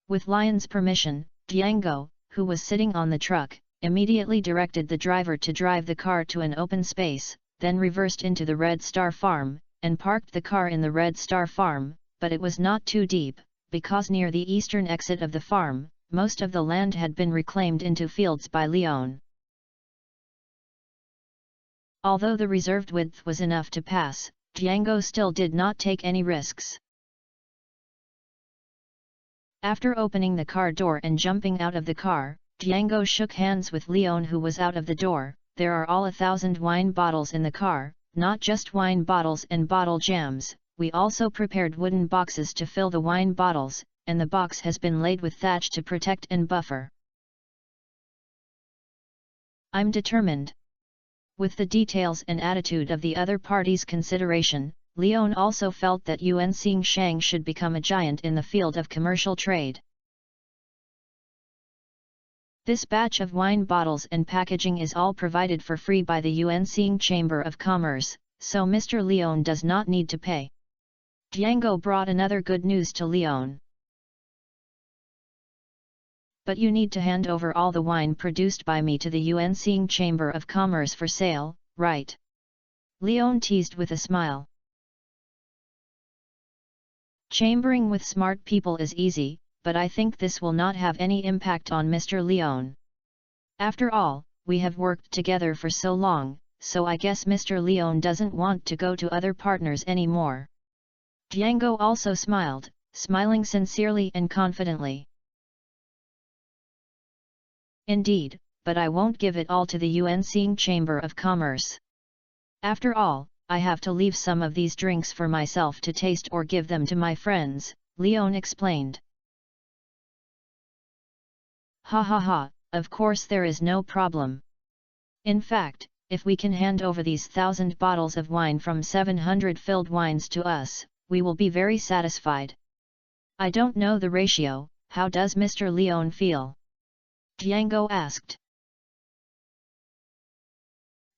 With Lion's permission, Django, who was sitting on the truck, immediately directed the driver to drive the car to an open space, then reversed into the Red Star Farm, and parked the car in the Red Star Farm, but it was not too deep, because near the eastern exit of the farm, most of the land had been reclaimed into fields by Leon. Although the reserved width was enough to pass, Django still did not take any risks. After opening the car door and jumping out of the car, Django shook hands with Leon, who was out of the door. "There are all 1,000 wine bottles in the car, not just wine bottles and bottle jams, we also prepared wooden boxes to fill the wine bottles, and the box has been laid with thatch to protect and buffer." I'm determined. With the details and attitude of the other party's consideration, Leon also felt that Yuan Xingshang should become a giant in the field of commercial trade. This batch of wine bottles and packaging is all provided for free by the Yuanxing Chamber of Commerce, so Mr. Leon does not need to pay. Django brought another good news to Leon. But you need to hand over all the wine produced by me to the Yuanxing Chamber of Commerce for sale, right? Leon teased with a smile. Chambering with smart people is easy, but I think this will not have any impact on Mr. Leon. After all, we have worked together for so long, so I guess Mr. Leon doesn't want to go to other partners anymore. Django also smiled, smiling sincerely and confidently. Indeed, but I won't give it all to the Yuanxing Chamber of Commerce. After all, I have to leave some of these drinks for myself to taste or give them to my friends, Leon explained. Ha ha ha, of course there is no problem. In fact, if we can hand over these 1,000 bottles of wine from 700 filled wines to us, we will be very satisfied. I don't know the ratio, how does Mr. Leon feel? Django asked.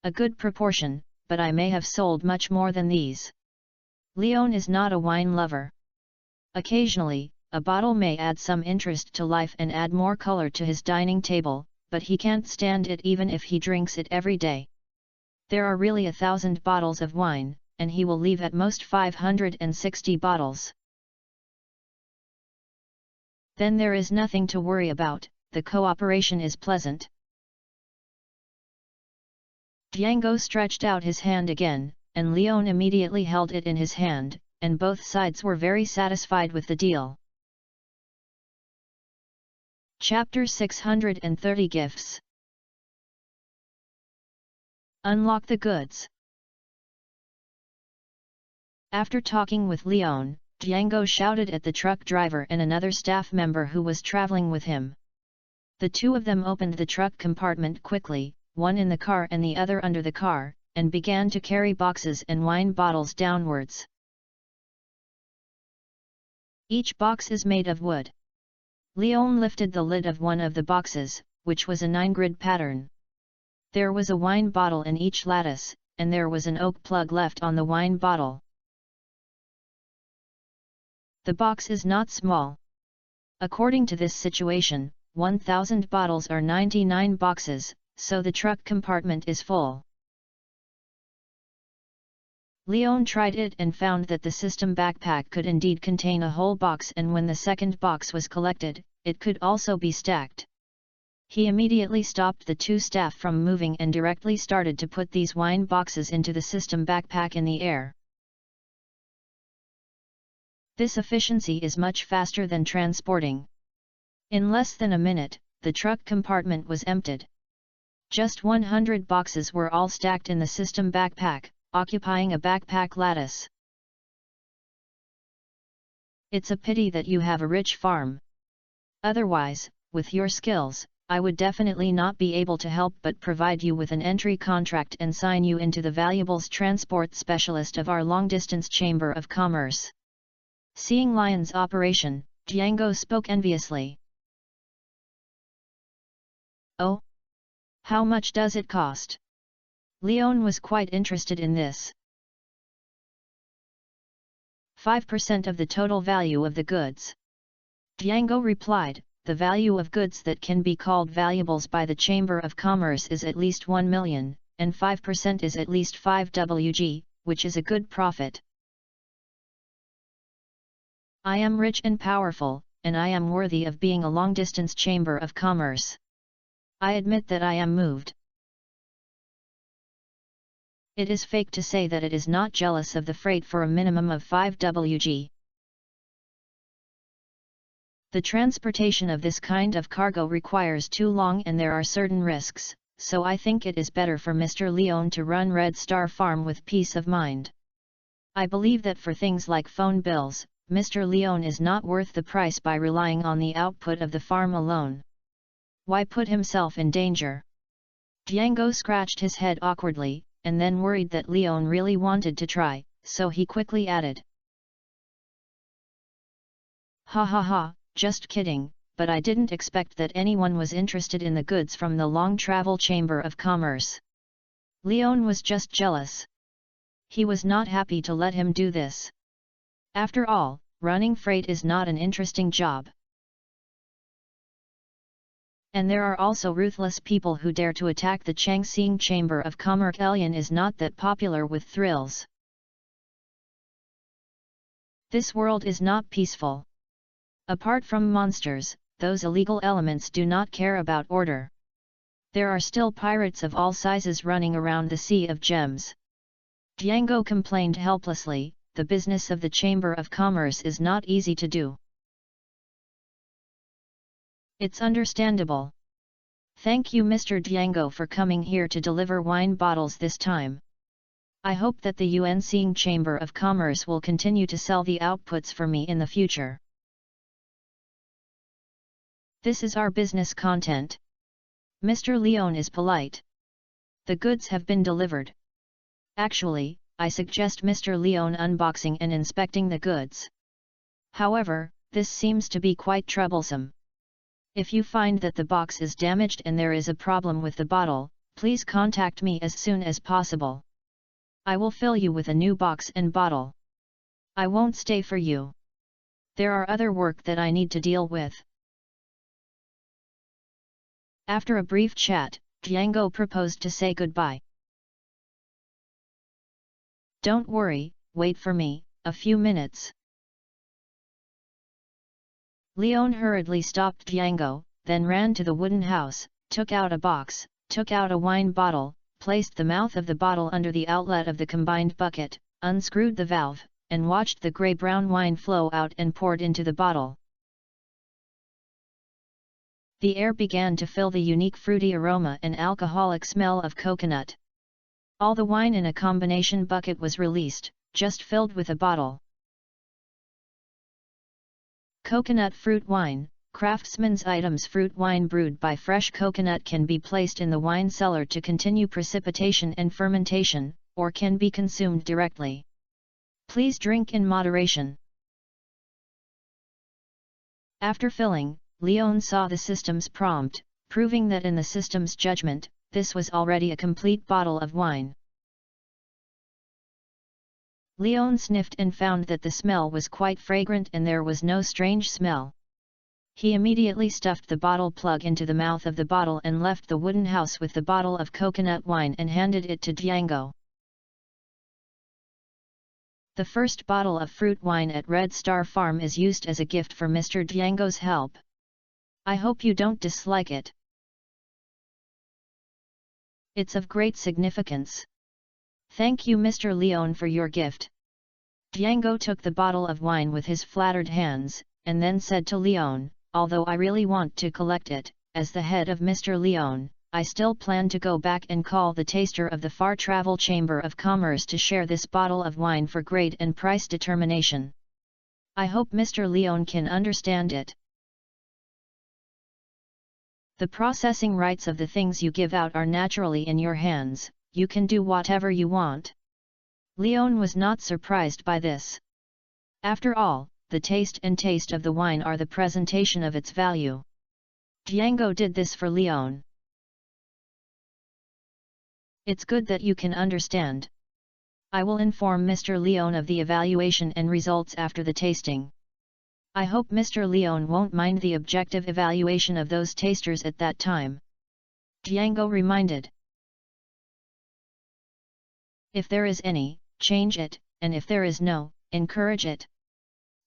A good proportion, but I may have sold much more than these. Leon is not a wine lover. Occasionally, a bottle may add some interest to life and add more color to his dining table, but he can't stand it even if he drinks it every day. There are really 1,000 bottles of wine, and he will leave at most 560 bottles. Then there is nothing to worry about, the cooperation is pleasant. Django stretched out his hand again, and Leon immediately held it in his hand, and both sides were very satisfied with the deal. Chapter 630 Gifts. Unlock the goods. After talking with Leon, Django shouted at the truck driver and another staff member who was traveling with him. The two of them opened the truck compartment quickly, one in the car and the other under the car, and began to carry boxes and wine bottles downwards. Each box is made of wood. Leon lifted the lid of one of the boxes, which was a 9-grid pattern. There was a wine bottle in each lattice, and there was an oak plug left on the wine bottle. The box is not small. According to this situation, 1,000 bottles are 99 boxes, so the truck compartment is full. Leon tried it and found that the system backpack could indeed contain a whole box, and when the second box was collected, it could also be stacked. He immediately stopped the two staff from moving and directly started to put these wine boxes into the system backpack in the air. This efficiency is much faster than transporting. In less than a minute, the truck compartment was emptied. Just 100 boxes were all stacked in the system backpack, occupying a backpack lattice. It's a pity that you have a rich farm. Otherwise, with your skills, I would definitely not be able to help but provide you with an entry contract and sign you into the valuables transport specialist of our long-distance Chamber of Commerce. Seeing Lion's operation, Django spoke enviously. Oh? How much does it cost? Leon was quite interested in this. 5% of the total value of the goods. Django replied, the value of goods that can be called valuables by the Chamber of Commerce is at least 1 million, and 5% is at least 5 WG, which is a good profit. I am rich and powerful, and I am worthy of being a long-distance Chamber of Commerce. I admit that I am moved. It is fake to say that it is not jealous of the freight for a minimum of 5 WG. The transportation of this kind of cargo requires too long and there are certain risks, so I think it is better for Mr. Leon to run Red Star Farm with peace of mind. I believe that for things like phone bills, Mr. Leon is not worth the price by relying on the output of the farm alone. Why put himself in danger? Django scratched his head awkwardly, and then worried that Leon really wanted to try, so he quickly added. Ha ha ha, just kidding, but I didn't expect that anyone was interested in the goods from the Long Travel Chamber of Commerce. Leon was just jealous. He was not happy to let him do this. After all, running freight is not an interesting job. And there are also ruthless people who dare to attack the Changxing Chamber of Commerce. Alien is not that popular with thrills. This world is not peaceful. Apart from monsters, those illegal elements do not care about order. There are still pirates of all sizes running around the Sea of Gems. Django complained helplessly, the business of the Chamber of Commerce is not easy to do. It's understandable. Thank you Mr. Django for coming here to deliver wine bottles this time. I hope that the Fanfiction Chamber of Commerce will continue to sell the outputs for me in the future. This is our business content. Mr. Leon is polite. The goods have been delivered. Actually, I suggest Mr. Leon unboxing and inspecting the goods. However, this seems to be quite troublesome. If you find that the box is damaged and there is a problem with the bottle, please contact me as soon as possible. I will fill you with a new box and bottle. I won't stay for you. There are other work that I need to deal with. After a brief chat, Django proposed to say goodbye. Don't worry, wait for me, a few minutes. Leon hurriedly stopped Django, then ran to the wooden house, took out a box, took out a wine bottle, placed the mouth of the bottle under the outlet of the combined bucket, unscrewed the valve, and watched the grey-brown wine flow out and poured into the bottle. The air began to fill the unique fruity aroma and alcoholic smell of coconut. All the wine in a combination bucket was released, just filled with a bottle. Coconut fruit wine, craftsman's items. Fruit wine brewed by fresh coconut can be placed in the wine cellar to continue precipitation and fermentation, or can be consumed directly. Please drink in moderation. After filling, Leon saw the system's prompt, proving that in the system's judgment, this was already a complete bottle of wine. Leon sniffed and found that the smell was quite fragrant and there was no strange smell. He immediately stuffed the bottle plug into the mouth of the bottle and left the wooden house with the bottle of coconut wine and handed it to Django. The first bottle of fruit wine at Red Star Farm is used as a gift for Mr. Django's help. I hope you don't dislike it. It's of great significance. Thank you Mr. Leon for your gift. Django took the bottle of wine with his flattered hands, and then said to Leon, although I really want to collect it, as the head of Mr. Leon, I still plan to go back and call the taster of the Far Travel Chamber of Commerce to share this bottle of wine for grade and price determination. I hope Mr. Leon can understand it. The processing rights of the things you give out are naturally in your hands, you can do whatever you want. Leon was not surprised by this. After all, the taste of the wine are the presentation of its value. Django did this for Leon. It's good that you can understand. I will inform Mr. Leon of the evaluation and results after the tasting. I hope Mr. Leon won't mind the objective evaluation of those tasters at that time. Django reminded. If there is any, change it, and if there is no, encourage it.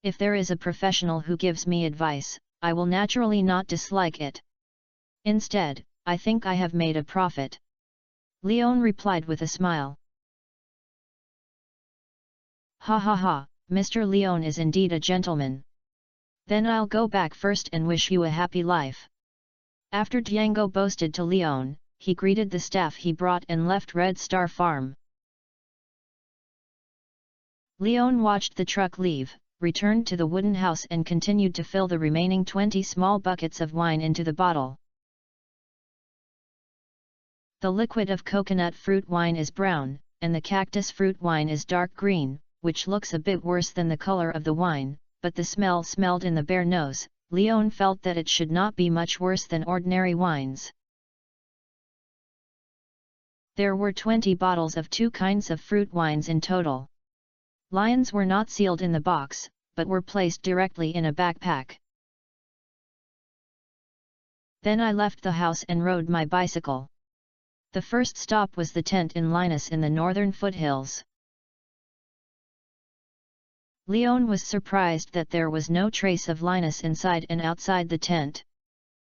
If there is a professional who gives me advice, I will naturally not dislike it. Instead, I think I have made a profit. Leon replied with a smile. Ha ha ha, Mr. Leon is indeed a gentleman. Then I'll go back first and wish you a happy life. After Django boasted to Leon, he greeted the staff he brought and left Red Star Farm. Leon watched the truck leave, returned to the wooden house and continued to fill the remaining 20 small buckets of wine into the bottle. The liquid of coconut fruit wine is brown, and the cactus fruit wine is dark green, which looks a bit worse than the color of the wine, but the smell smelled in the bare nose. Leon felt that it should not be much worse than ordinary wines. There were 20 bottles of 2 kinds of fruit wines in total. Lions were not sealed in the box, but were placed directly in a backpack. Then I left the house and rode my bicycle. The first stop was the tent in Linus in the northern foothills. Leon was surprised that there was no trace of Linus inside and outside the tent.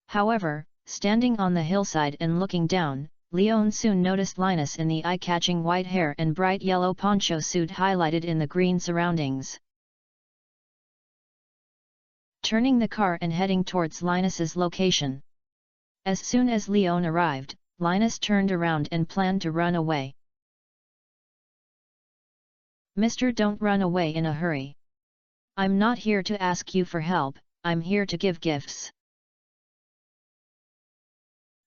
However, standing on the hillside and looking down, Leon soon noticed Linus in the eye-catching white hair and bright yellow poncho suit highlighted in the green surroundings. Turning the car and heading towards Linus's location. As soon as Leon arrived, Linus turned around and planned to run away. "Mister, don't run away in a hurry. I'm not here to ask you for help, I'm here to give gifts."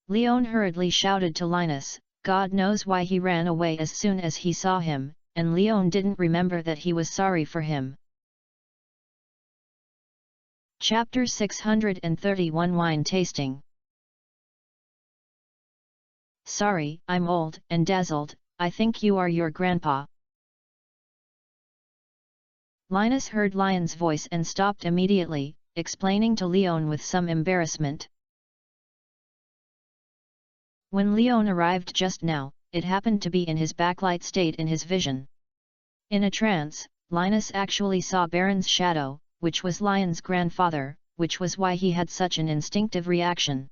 Leon hurriedly shouted to Linus. God knows why he ran away as soon as he saw him, and Leon didn't remember that he was sorry for him. Chapter 631 Wine Tasting. "Sorry, I'm old and dazzled, I think you are your grandpa." Linus heard Lion's voice and stopped immediately, explaining to Leon with some embarrassment. When Leon arrived just now, it happened to be in his backlight state in his vision. In a trance, Linus actually saw Baron's shadow, which was Lion's grandfather, which was why he had such an instinctive reaction.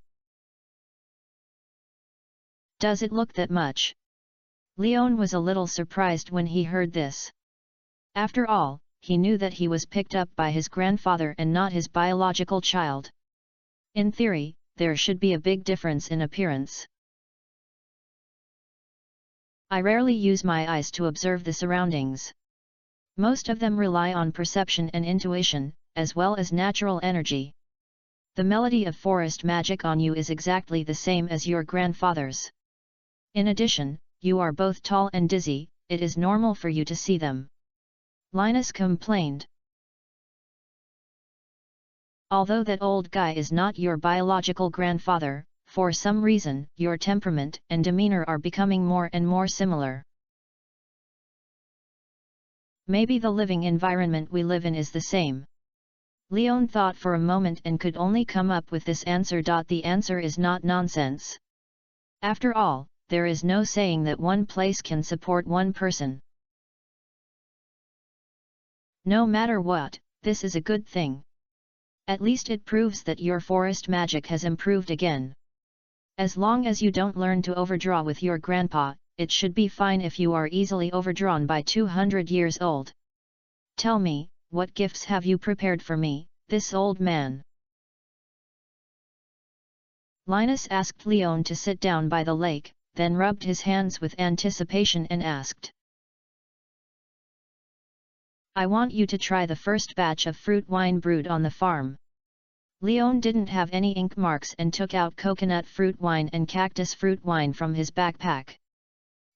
"Does it look that much?" Leon was a little surprised when he heard this. After all, he knew that he was picked up by his grandfather and not his biological child. In theory, there should be a big difference in appearance. "I rarely use my eyes to observe the surroundings. Most of them rely on perception and intuition, as well as natural energy. The melody of forest magic on you is exactly the same as your grandfather's. In addition, you are both tall and dizzy, it is normal for you to see them," Linus complained. "Although that old guy is not your biological grandfather, for some reason, your temperament and demeanor are becoming more and more similar. Maybe the living environment we live in is the same." Leon thought for a moment and could only come up with this answer. The answer is not nonsense. After all, there is no saying that one place can support one person. No matter what, this is a good thing. At least it proves that your forest magic has improved again. As long as you don't learn to overdraw with your grandpa, it should be fine if you are easily overdrawn by 200 years old. Tell me, what gifts have you prepared for me, this old man?" Linus asked Leon to sit down by the lake, then rubbed his hands with anticipation and asked. "I want you to try the first batch of fruit wine brewed on the farm." Leon didn't have any ink marks and took out coconut fruit wine and cactus fruit wine from his backpack.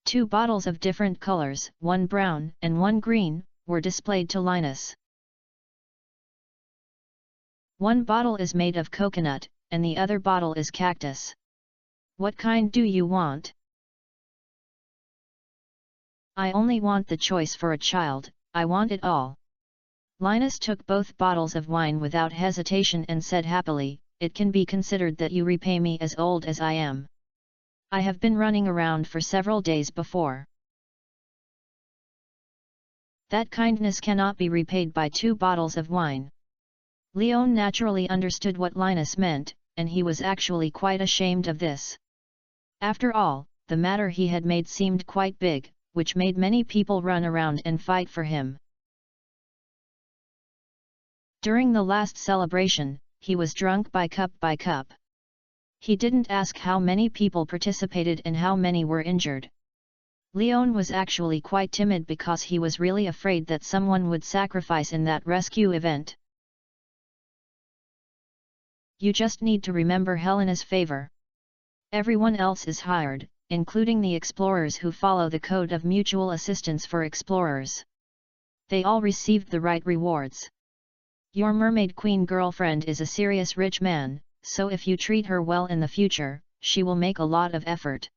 2 bottles of different colors, one brown and one green, were displayed to Linus. "One bottle is made of coconut, and the other bottle is cactus. What kind do you want?" "I only want the choice for a child, I want it all." Linus took both bottles of wine without hesitation and said happily, "It can be considered that you repay me as old as I am. I have been running around for several days before." That kindness cannot be repaid by 2 bottles of wine. Leon naturally understood what Linus meant, and he was actually quite ashamed of this. After all, the matter he had made seemed quite big, which made many people run around and fight for him. During the last celebration, he was drunk by cup. He didn't ask how many people participated and how many were injured. Leon was actually quite timid because he was really afraid that someone would sacrifice in that rescue event. "You just need to remember Helena's favor. Everyone else is hired, including the explorers who follow the code of mutual assistance for explorers. They all received the right rewards. Your mermaid queen girlfriend is a serious rich man, so if you treat her well in the future, she will make a lot of effort.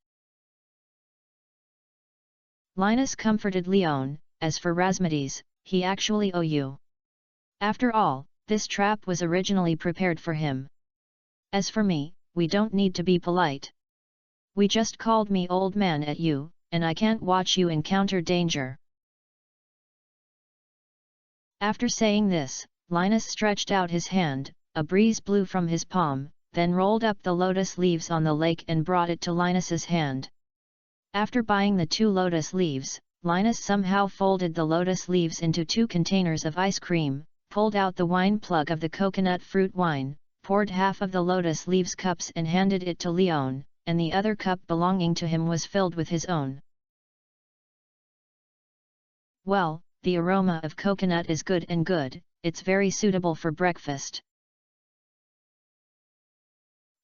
Linus comforted Leon. As for Rasmides, he actually owe you. After all, this trap was originally prepared for him. As for me, we don't need to be polite. We just called me old man at you, and I can't watch you encounter danger. After saying this, Linus stretched out his hand, a breeze blew from his palm, then rolled up the lotus leaves on the lake and brought it to Linus's hand. After buying the 2 lotus leaves, Linus somehow folded the lotus leaves into 2 containers of ice cream, pulled out the wine plug of the coconut fruit wine, poured half of the lotus leaves cups and handed it to Leon, and the other cup belonging to him was filled with his own. Well, the aroma of coconut is good and good, it's very suitable for breakfast.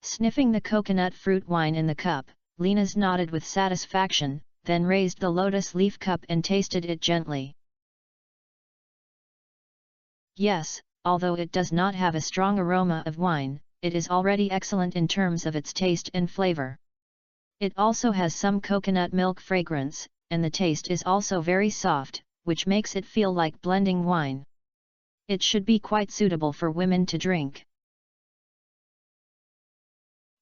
Sniffing the coconut fruit wine in the cup, Linus nodded with satisfaction, then raised the lotus leaf cup and tasted it gently. Yes, although it does not have a strong aroma of wine, it is already excellent in terms of its taste and flavor. It also has some coconut milk fragrance, and the taste is also very soft, which makes it feel like blending wine. It should be quite suitable for women to drink.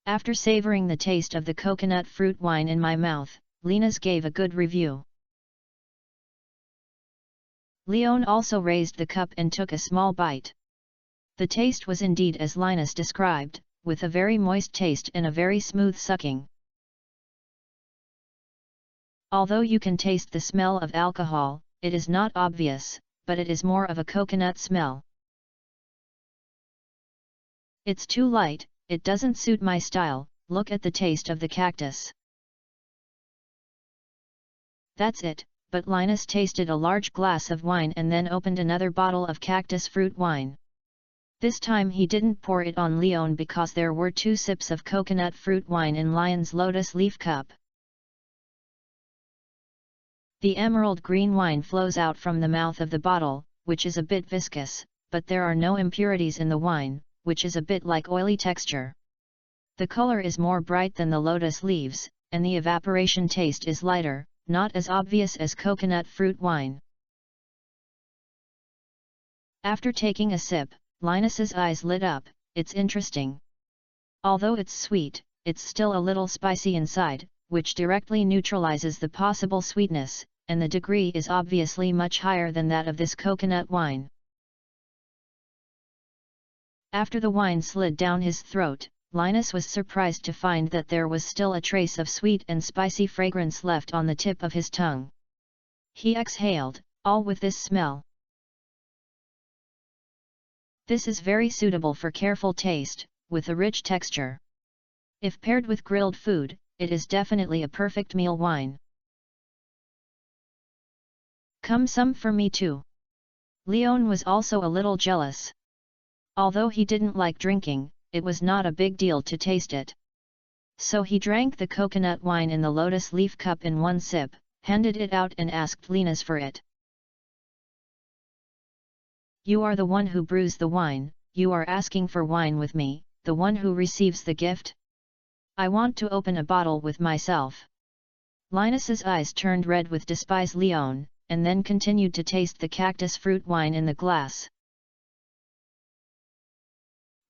After savoring the taste of the coconut fruit wine in my mouth, Linus gave a good review. Leon also raised the cup and took a small bite. The taste was indeed as Linus described, with a very moist taste and a very smooth sucking. Although you can taste the smell of alcohol, it is not obvious, but it is more of a coconut smell. It's too light, it doesn't suit my style. Look at the taste of the cactus. That's it, but Linus tasted a large glass of wine and then opened another bottle of cactus fruit wine. This time he didn't pour it on Leon because there were 2 sips of coconut fruit wine in Lion's lotus leaf cup. The emerald green wine flows out from the mouth of the bottle, which is a bit viscous, but there are no impurities in the wine, which is a bit like oily texture. The color is more bright than the lotus leaves, and the evaporation taste is lighter, not as obvious as coconut fruit wine. After taking a sip, Linus's eyes lit up. It's interesting. Although it's sweet, it's still a little spicy inside, which directly neutralizes the possible sweetness, and the degree is obviously much higher than that of this coconut wine. After the wine slid down his throat, Linus was surprised to find that there was still a trace of sweet and spicy fragrance left on the tip of his tongue. He exhaled, all with this smell. This is very suitable for careful taste, with a rich texture. If paired with grilled food, it is definitely a perfect meal wine. Come some for me too. Leon was also a little jealous. Although he didn't like drinking, it was not a big deal to taste it. So he drank the coconut wine in the lotus leaf cup in 1 sip, handed it out and asked Linus for it. You are the one who brews the wine, you are asking for wine with me, the one who receives the gift? I want to open a bottle with myself. Linus's eyes turned red with despise Leon, and then continued to taste the cactus fruit wine in the glass.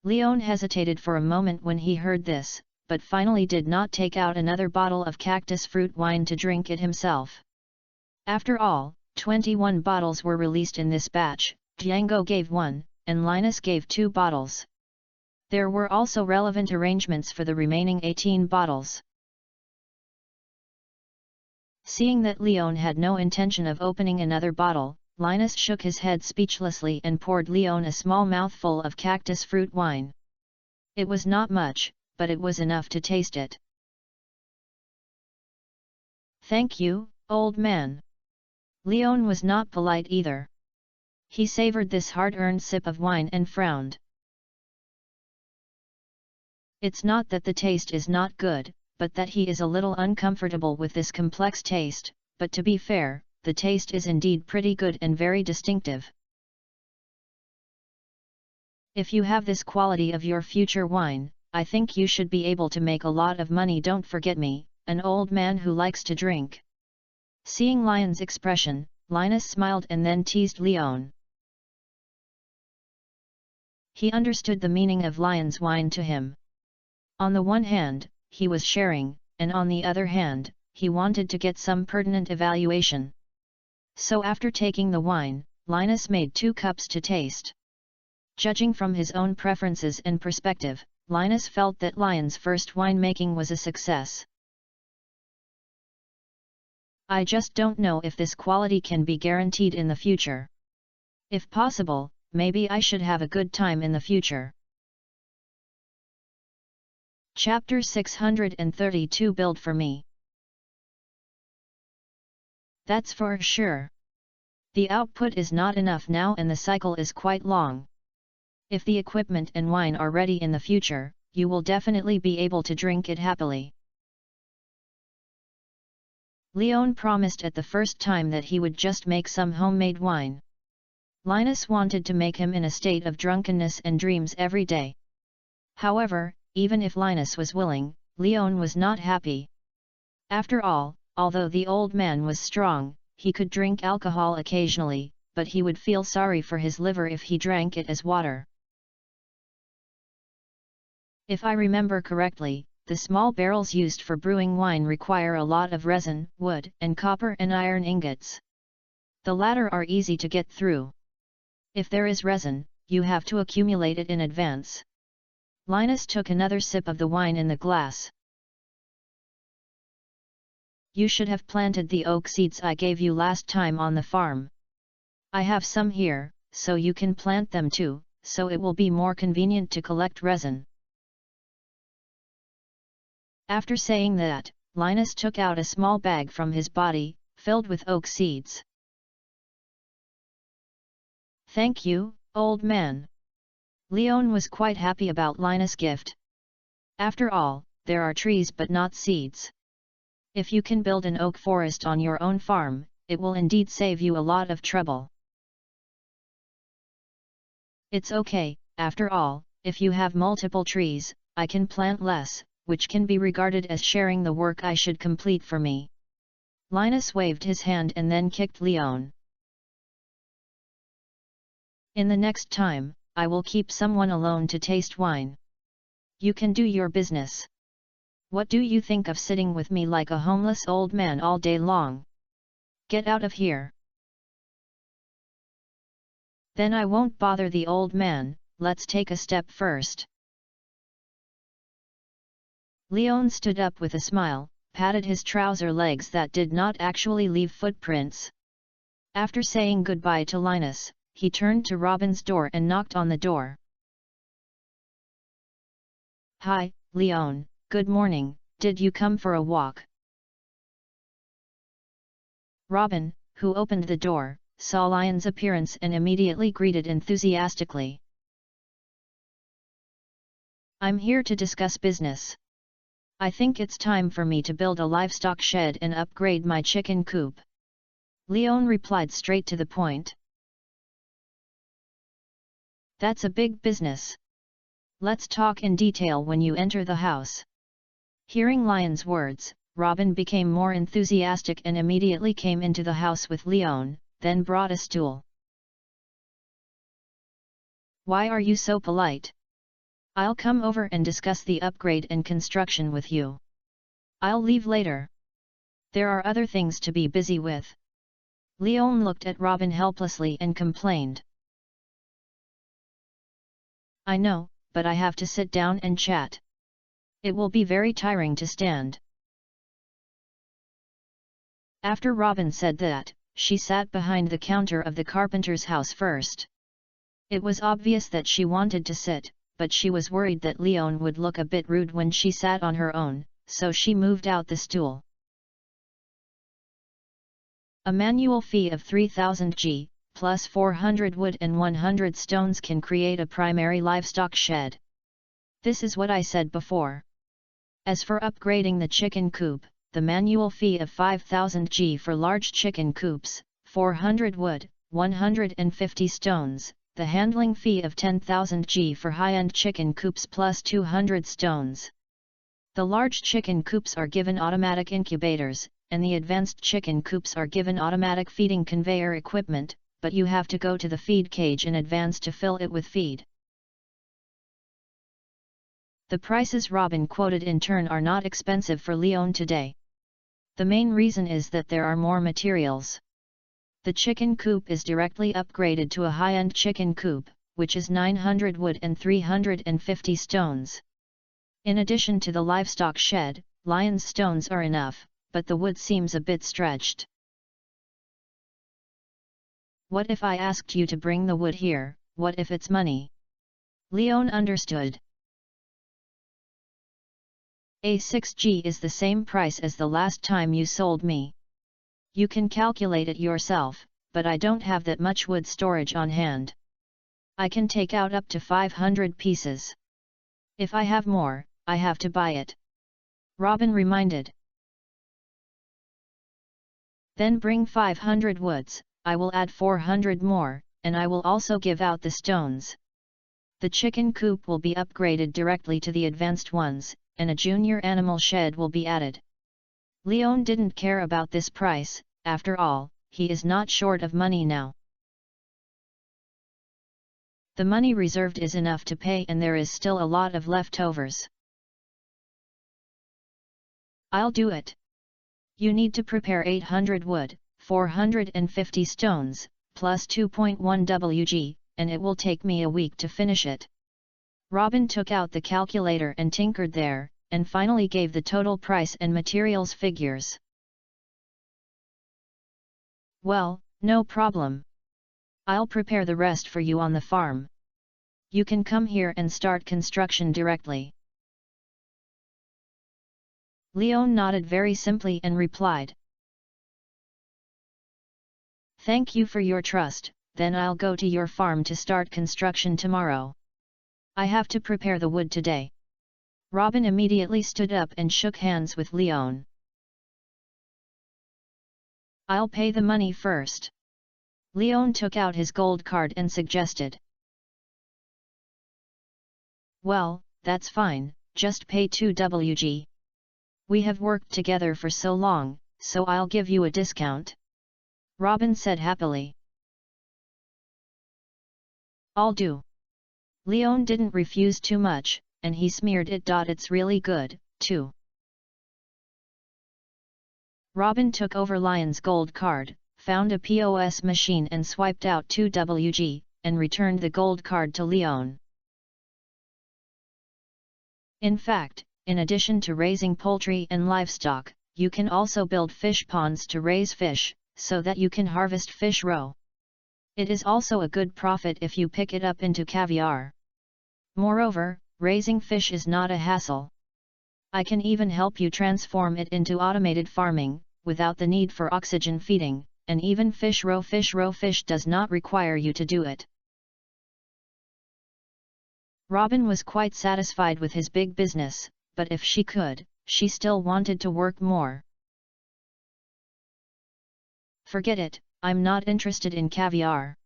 Leon hesitated for a moment when he heard this, but finally did not take out another bottle of cactus fruit wine to drink it himself. After all, 21 bottles were released in this batch. Django gave 1, and Linus gave 2 bottles. There were also relevant arrangements for the remaining 18 bottles. Seeing that Leon had no intention of opening another bottle, Linus shook his head speechlessly and poured Leon a small mouthful of cactus fruit wine. It was not much, but it was enough to taste it. Thank you, old man. Leon was not polite either. He savored this hard-earned sip of wine and frowned. It's not that the taste is not good, but that he is a little uncomfortable with this complex taste, but to be fair, the taste is indeed pretty good and very distinctive. If you have this quality of your future wine, I think you should be able to make a lot of money. Don't forget me, an old man who likes to drink." Seeing Lion's expression, Linus smiled and then teased Leon. He understood the meaning of Lion's wine to him. On the one hand, he was sharing, and on the other hand, he wanted to get some pertinent evaluation. So after taking the wine, Linus made 2 cups to taste. Judging from his own preferences and perspective, Linus felt that Lion's first winemaking was a success. "I just don't know if this quality can be guaranteed in the future. If possible, maybe I should have a good time in the future." Chapter 632 Build for me. That's for sure. The output is not enough now and the cycle is quite long. If the equipment and wine are ready in the future, you will definitely be able to drink it happily. Leon promised at the first time that he would just make some homemade wine. Linus wanted to make him in a state of drunkenness and dreams every day. However, even if Linus was willing, Leon was not happy. After all, although the old man was strong, he could drink alcohol occasionally, but he would feel sorry for his liver if he drank it as water. If I remember correctly, the small barrels used for brewing wine require a lot of resin, wood, and copper and iron ingots. The latter are easy to get through. If there is resin, you have to accumulate it in advance. Linus took another sip of the wine in the glass. "You should have planted the oak seeds I gave you last time on the farm. I have some here, so you can plant them too, so it will be more convenient to collect resin." After saying that, Linus took out a small bag from his body, filled with oak seeds. "Thank you, old man." Leon was quite happy about Linus' gift. After all, there are trees but not seeds. If you can build an oak forest on your own farm, it will indeed save you a lot of trouble. "It's okay, after all, if you have multiple trees, I can plant less, which can be regarded as sharing the work I should complete for me." Linus waved his hand and then kicked Leon. "In the next time, I will keep someone alone to taste wine. You can do your business. What do you think of sitting with me like a homeless old man all day long? Get out of here." "Then I won't bother the old man, let's take a step first." Leon stood up with a smile, patted his trouser legs that did not actually leave footprints. After saying goodbye to Linus, he turned to Robin's door and knocked on the door. "Hi, Leon, good morning, did you come for a walk?" Robin, who opened the door, saw Lion's appearance and immediately greeted enthusiastically. "I'm here to discuss business. I think it's time for me to build a livestock shed and upgrade my chicken coop." Leon replied straight to the point. "That's a big business. Let's talk in detail when you enter the house." Hearing Lion's words, Robin became more enthusiastic and immediately came into the house with Leon, then brought a stool. "Why are you so polite? I'll come over and discuss the upgrade and construction with you. I'll leave later. There are other things to be busy with." Leon looked at Robin helplessly and complained. "I know, but I have to sit down and chat. It will be very tiring to stand." After Robin said that, she sat behind the counter of the carpenter's house first. It was obvious that she wanted to sit, but she was worried that Leon would look a bit rude when she sat on her own, so she moved out the stool. "A manual fee of 3000 G, plus 400 wood and 100 stones can create a primary livestock shed. This is what I said before. As for upgrading the chicken coop, the manual fee of 5000 G for large chicken coops, 400 wood, 150 stones, the handling fee of 10,000 G for high-end chicken coops plus 200 stones. The large chicken coops are given automatic incubators, and the advanced chicken coops are given automatic feeding conveyor equipment, but you have to go to the feed cage in advance to fill it with feed. The prices Robin quoted in turn are not expensive for Leon today. The main reason is that there are more materials. The chicken coop is directly upgraded to a high-end chicken coop, which is 900 wood and 350 stones. In addition to the livestock shed, lion's stones are enough, but the wood seems a bit stretched. What if I asked you to bring the wood here? What if it's money? Leon understood. A6G is the same price as the last time you sold me. You can calculate it yourself, but I don't have that much wood storage on hand. I can take out up to 500 pieces. If I have more, I have to buy it. Robin reminded. Then bring 500 woods, I will add 400 more, and I will also give out the stones. The chicken coop will be upgraded directly to the advanced ones, and a junior animal shed will be added. Leon didn't care about this price, after all, he is not short of money now. The money reserved is enough to pay and there is still a lot of leftovers. I'll do it. You need to prepare 800 wood, 450 stones, plus 2.1 Wg, and it will take me a week to finish it. Robin took out the calculator and tinkered there, and finally gave the total price and materials figures. Well, no problem. I'll prepare the rest for you on the farm. You can come here and start construction directly. Leon nodded very simply and replied. Thank you for your trust, then I'll go to your farm to start construction tomorrow. I have to prepare the wood today. Robin immediately stood up and shook hands with Leon. I'll pay the money first. Leon took out his gold card and suggested. Well, that's fine, just pay 2 Wg. We have worked together for so long, so I'll give you a discount. Robin said happily. I'll do. Leon didn't refuse too much, and he smeared it. It's really good, too. Robin took over Lion's gold card, found a POS machine and swiped out 2 Wg, and returned the gold card to Leon. In fact, in addition to raising poultry and livestock, you can also build fish ponds to raise fish, so that you can harvest fish roe. It is also a good profit if you pick it up into caviar. Moreover, raising fish is not a hassle. I can even help you transform it into automated farming, without the need for oxygen feeding, and even fish roe fish does not require you to do it. Robin was quite satisfied with his big business, but if she could, she still wanted to work more. Forget it, I'm not interested in caviar.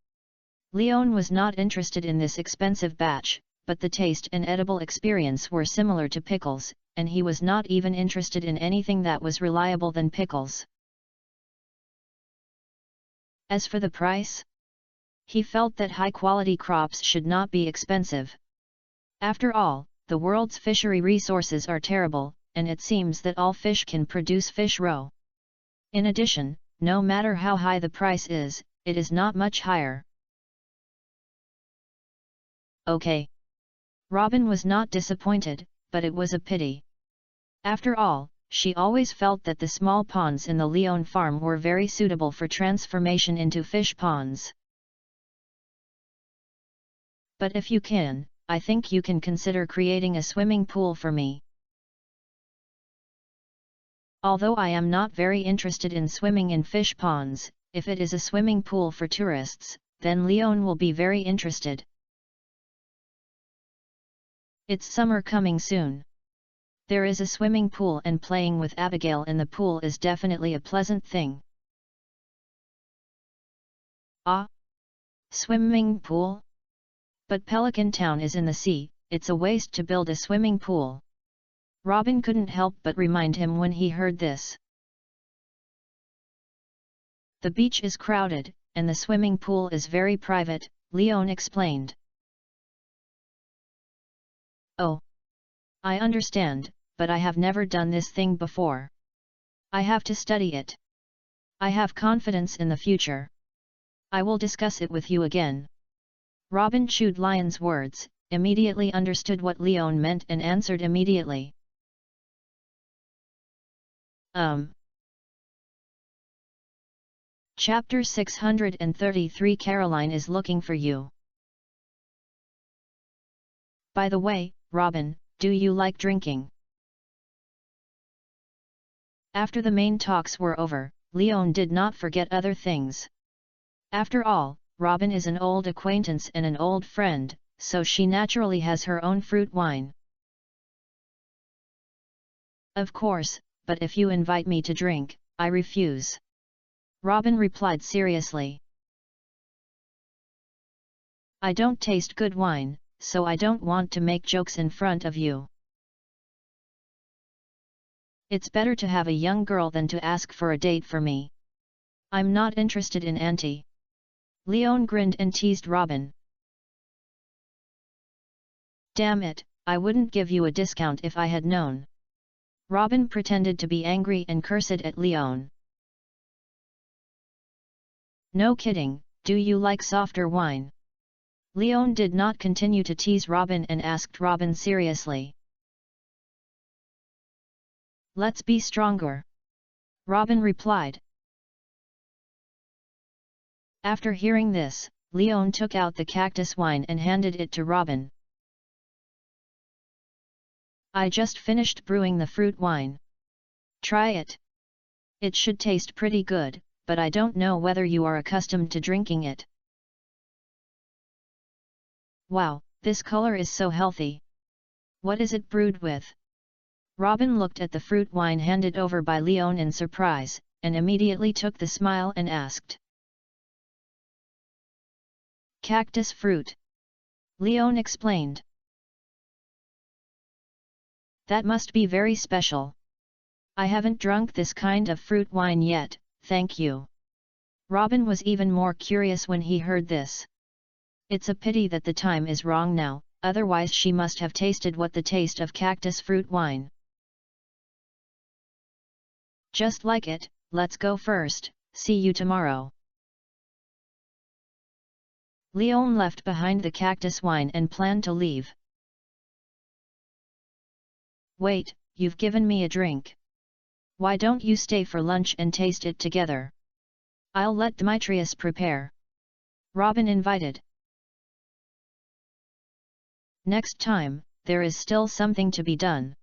Leon was not interested in this expensive batch, but the taste and edible experience were similar to pickles, and he was not even interested in anything that was reliable than pickles. As for the price, he felt that high-quality crops should not be expensive. After all, the world's fishery resources are terrible, and it seems that all fish can produce fish roe. In addition, no matter how high the price is, it is not much higher. Okay. Robin was not disappointed, but it was a pity. After all, she always felt that the small ponds in the Leon farm were very suitable for transformation into fish ponds. But if you can, I think you can consider creating a swimming pool for me. Although I am not very interested in swimming in fish ponds, if it is a swimming pool for tourists, then Leon will be very interested. It's summer coming soon. There is a swimming pool, and playing with Abigail in the pool is definitely a pleasant thing. Ah! Swimming pool? But Pelican Town is in the sea, it's a waste to build a swimming pool. Robin couldn't help but remind him when he heard this. The beach is crowded, and the swimming pool is very private, Leon explained. Oh! I understand, but I have never done this thing before. I have to study it. I have confidence in the future. I will discuss it with you again. Robin chewed Lion's words, immediately understood what Leon meant and answered immediately. Chapter 633 Caroline is looking for you. By the way, Robin, do you like drinking? After the main talks were over, Leon did not forget other things. After all, Robin is an old acquaintance and an old friend, so she naturally has her own fruit wine. Of course, but if you invite me to drink, I refuse. Robin replied seriously. I don't taste good wine, so I don't want to make jokes in front of you. It's better to have a young girl than to ask for a date for me. I'm not interested in Auntie. Leon grinned and teased Robin. Damn it, I wouldn't give you a discount if I had known. Robin pretended to be angry and cursed at Leon. No kidding, do you like softer wine? Leon did not continue to tease Robin and asked Robin seriously. Let's be stronger. Robin replied. After hearing this, Leon took out the cactus wine and handed it to Robin. I just finished brewing the fruit wine. Try it. It should taste pretty good, but I don't know whether you are accustomed to drinking it. Wow, this color is so healthy. What is it brewed with? Robin looked at the fruit wine handed over by Leon in surprise, and immediately took the smile and asked. Cactus fruit. Leon explained. That must be very special. I haven't drunk this kind of fruit wine yet, thank you. Robin was even more curious when he heard this. It's a pity that the time is wrong now, otherwise she must have tasted what the taste of cactus fruit wine. Just like it, let's go first, see you tomorrow. Leon left behind the cactus wine and planned to leave. Wait, you've given me a drink. Why don't you stay for lunch and taste it together? I'll let Demetrius prepare. Robin invited. Next time, there is still something to be done.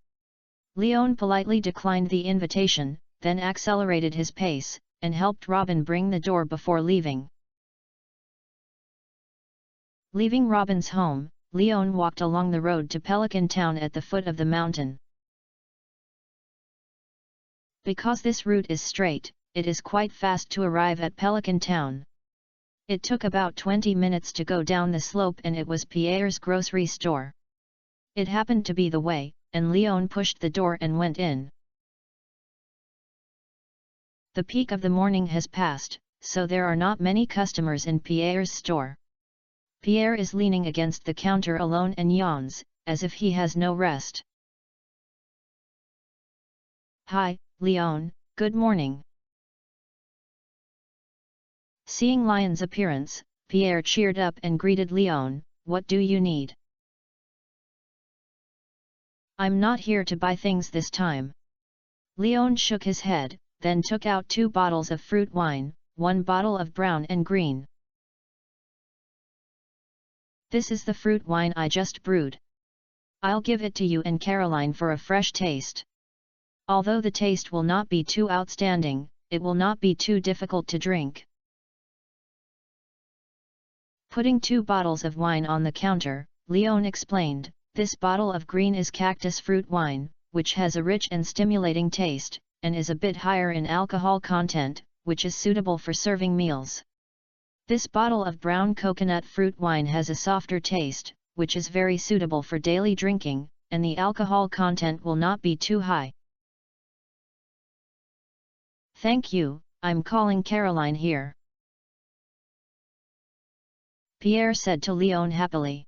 Leon politely declined the invitation, then accelerated his pace, and helped Robin bring the door before leaving. Leaving Robin's home, Leon walked along the road to Pelican Town at the foot of the mountain. Because this route is straight, it is quite fast to arrive at Pelican Town. It took about 20 minutes to go down the slope and it was Pierre's grocery store. It happened to be the way, and Leon pushed the door and went in. The peak of the morning has passed, so there are not many customers in Pierre's store. Pierre is leaning against the counter alone and yawns, as if he has no rest. Hi, Leon, good morning. Seeing Lion's appearance, Pierre cheered up and greeted Leon, what do you need? I'm not here to buy things this time. Leon shook his head, then took out 2 bottles of fruit wine, 1 bottle of brown and green. This is the fruit wine I just brewed. I'll give it to you and Caroline for a fresh taste. Although the taste will not be too outstanding, it will not be too difficult to drink. Putting 2 bottles of wine on the counter, Leon explained, this bottle of green is cactus fruit wine, which has a rich and stimulating taste, and is a bit higher in alcohol content, which is suitable for serving meals. This bottle of brown coconut fruit wine has a softer taste, which is very suitable for daily drinking, and the alcohol content will not be too high. Thank you, I'm calling Caroline here, Pierre said to Leon happily.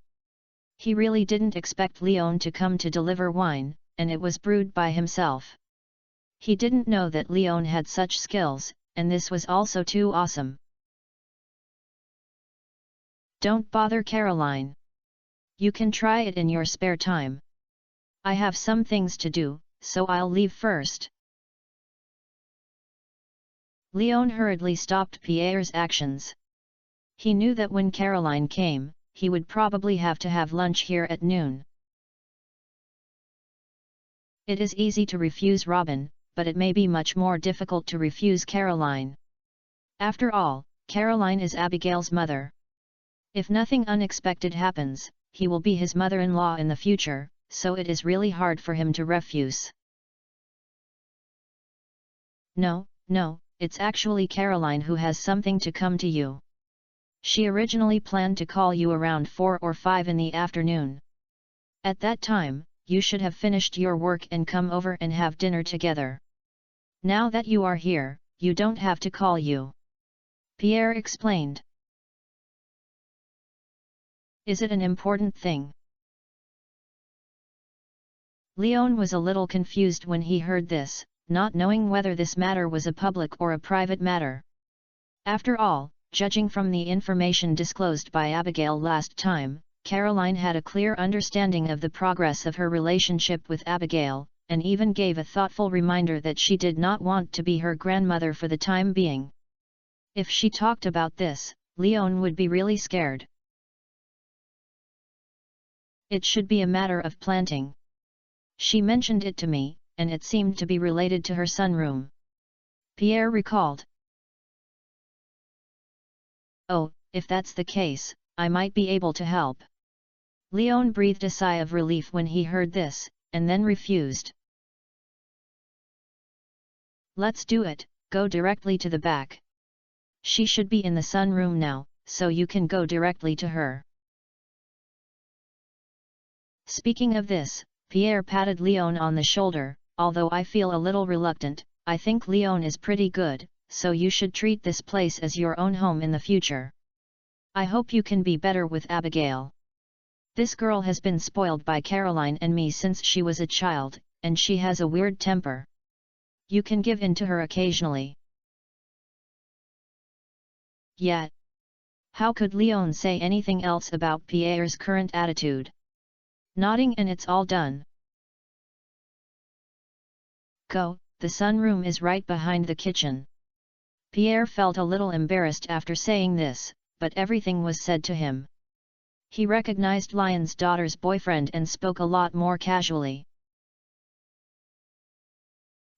He really didn't expect Leon to come to deliver wine, and it was brewed by himself. He didn't know that Leon had such skills, and this was also too awesome. Don't bother Caroline. You can try it in your spare time. I have some things to do, so I'll leave first. Leon hurriedly stopped Pierre's actions. He knew that when Caroline came, he would probably have to have lunch here at noon. It is easy to refuse Robin, but it may be much more difficult to refuse Caroline. After all, Caroline is Abigail's mother. If nothing unexpected happens, he will be his mother-in-law in the future, so it is really hard for him to refuse. No, it's actually Caroline who has something to come to you. She originally planned to call you around 4 or 5 in the afternoon. At that time, you should have finished your work and come over and have dinner together. Now that you are here, you don't have to call you, Pierre explained. Is it an important thing? Leon was a little confused when he heard this, not knowing whether this matter was a public or a private matter. After all, judging from the information disclosed by Abigail last time, Caroline had a clear understanding of the progress of her relationship with Abigail, and even gave a thoughtful reminder that she did not want to be her grandmother for the time being. If she talked about this, Leon would be really scared. It should be a matter of planting. She mentioned it to me, and it seemed to be related to her sunroom, Pierre recalled. Oh, if that's the case, I might be able to help. Leon breathed a sigh of relief when he heard this, and then refused. Let's do it, go directly to the back. She should be in the sunroom now, so you can go directly to her. Speaking of this, Pierre patted Leon on the shoulder. Although I feel a little reluctant, I think Leon is pretty good, so you should treat this place as your own home in the future. I hope you can be better with Abigail. This girl has been spoiled by Caroline and me since she was a child, and she has a weird temper. You can give in to her occasionally. Yet, how could Leon say anything else about Pierre's current attitude? Nodding, and it's all done. Go, the sunroom is right behind the kitchen. Pierre felt a little embarrassed after saying this, but everything was said to him. He recognized Lion's daughter's boyfriend and spoke a lot more casually.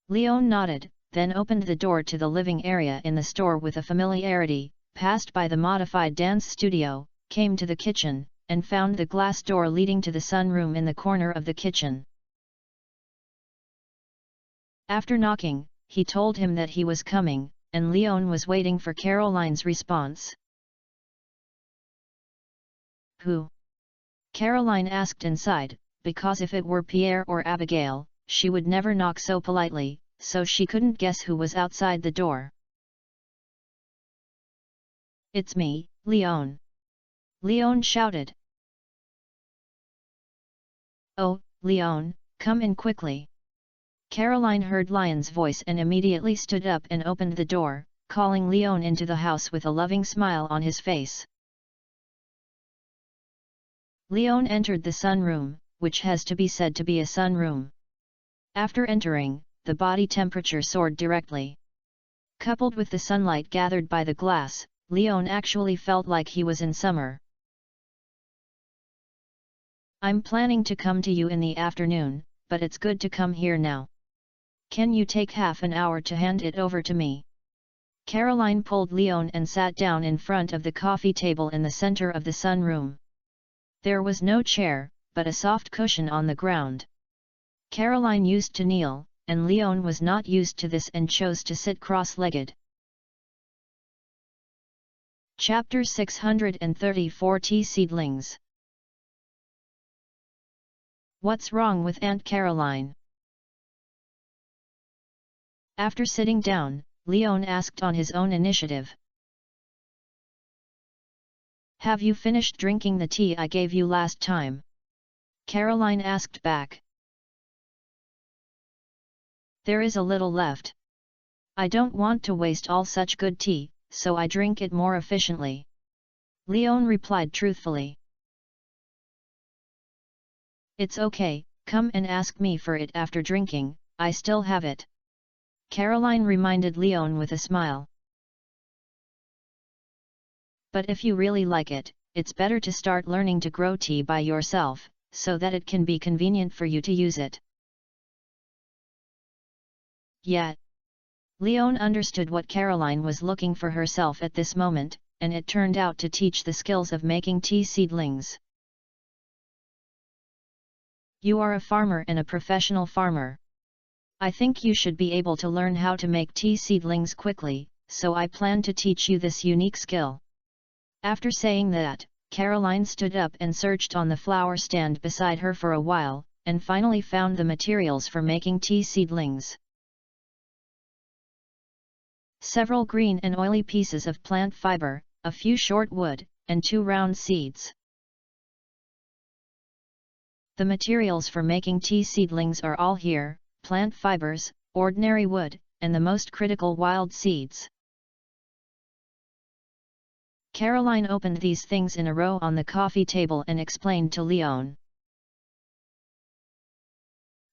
Leon nodded, then opened the door to the living area in the store with a familiarity, passed by the modified dance studio, came to the kitchen, and found the glass door leading to the sunroom in the corner of the kitchen. After knocking, he told him that he was coming, and Leon was waiting for Caroline's response. Who? Caroline asked inside, because if it were Pierre or Abigail, she would never knock so politely, so she couldn't guess who was outside the door. It's me, Leon. Leon shouted. Oh, Leon, come in quickly. Caroline heard Lion's voice and immediately stood up and opened the door, calling Leon into the house with a loving smile on his face. Leon entered the sunroom, which has to be said to be a sunroom. After entering, the body temperature soared directly. Coupled with the sunlight gathered by the glass, Leon actually felt like he was in summer. I'm planning to come to you in the afternoon, but it's good to come here now. Can you take half an hour to hand it over to me? Caroline pulled Leon and sat down in front of the coffee table in the center of the sunroom. There was no chair, but a soft cushion on the ground. Caroline used to kneel, and Leon was not used to this and chose to sit cross-legged. Chapter 634 Tea Seedlings. What's wrong with Aunt Caroline? After sitting down, Leon asked on his own initiative. Have you finished drinking the tea I gave you last time? Caroline asked back. There is a little left. I don't want to waste all such good tea, so I drink it more efficiently. Leon replied truthfully. It's okay, come and ask me for it after drinking, I still have it. Caroline reminded Leon with a smile. But if you really like it, it's better to start learning to grow tea by yourself, so that it can be convenient for you to use it. Yet, Leon understood what Caroline was looking for herself at this moment, and it turned out to teach the skills of making tea seedlings. You are a farmer and a professional farmer. I think you should be able to learn how to make tea seedlings quickly, so I plan to teach you this unique skill. After saying that, Caroline stood up and searched on the flower stand beside her for a while, and finally found the materials for making tea seedlings. Several green and oily pieces of plant fiber, a few short wood, and 2 round seeds. The materials for making tea seedlings are all here: plant fibers, ordinary wood, and the most critical wild seeds. Caroline opened these things in a row on the coffee table and explained to Leon.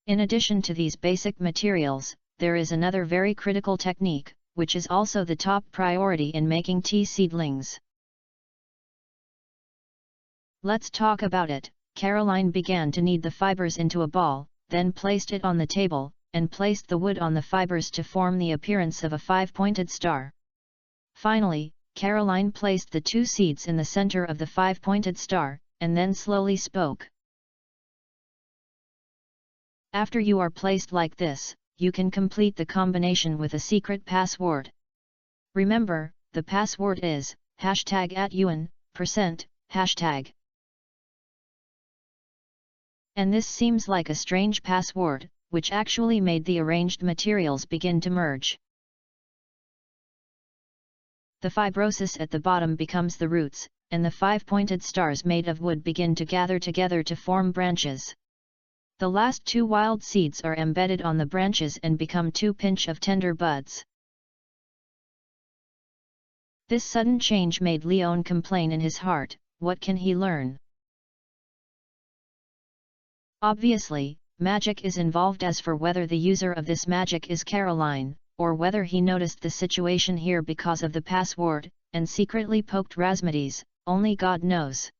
In addition to these basic materials, there is another very critical technique, which is also the top priority in making tea seedlings. Let's talk about it. Caroline began to knead the fibers into a ball, then placed it on the table, and placed the wood on the fibers to form the appearance of a 5-pointed star. Finally, Caroline placed the 2 seeds in the center of the 5-pointed star, and then slowly spoke. After you are placed like this, you can complete the combination with a secret password. Remember, the password is #@UN%, hashtag. And this seems like a strange password, which actually made the arranged materials begin to merge. The fibrosis at the bottom becomes the roots, and the 5-pointed stars made of wood begin to gather together to form branches. The last 2 wild seeds are embedded on the branches and become 2 pinch of tender buds. This sudden change made Leon complain in his heart. What can he learn? Obviously, magic is involved. As for whether the user of this magic is Caroline, or whether he noticed the situation here because of the password, and secretly poked Rasmades, only God knows.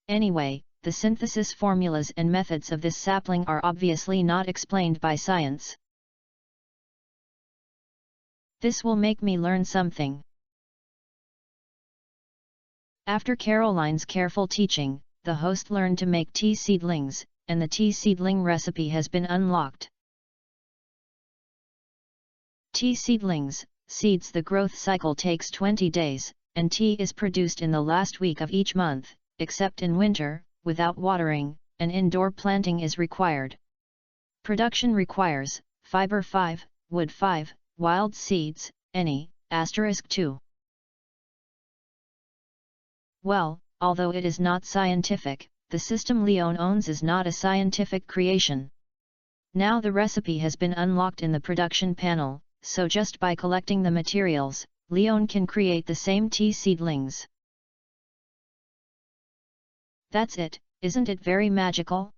Anyway, the synthesis formulas and methods of this sapling are obviously not explained by science. This will make me learn something. After Caroline's careful teaching, the host learned to make tea seedlings, and the tea seedling recipe has been unlocked. Tea seedlings, seeds. The growth cycle takes 20 days, and tea is produced in the last week of each month, except in winter, without watering, and indoor planting is required. Production requires fiber 5, wood 5, wild seeds, any, *2. Well, although it is not scientific, the system Leon owns is not a scientific creation. Now the recipe has been unlocked in the production panel, so just by collecting the materials, Leon can create the same tea seedlings. That's it, isn't it very magical?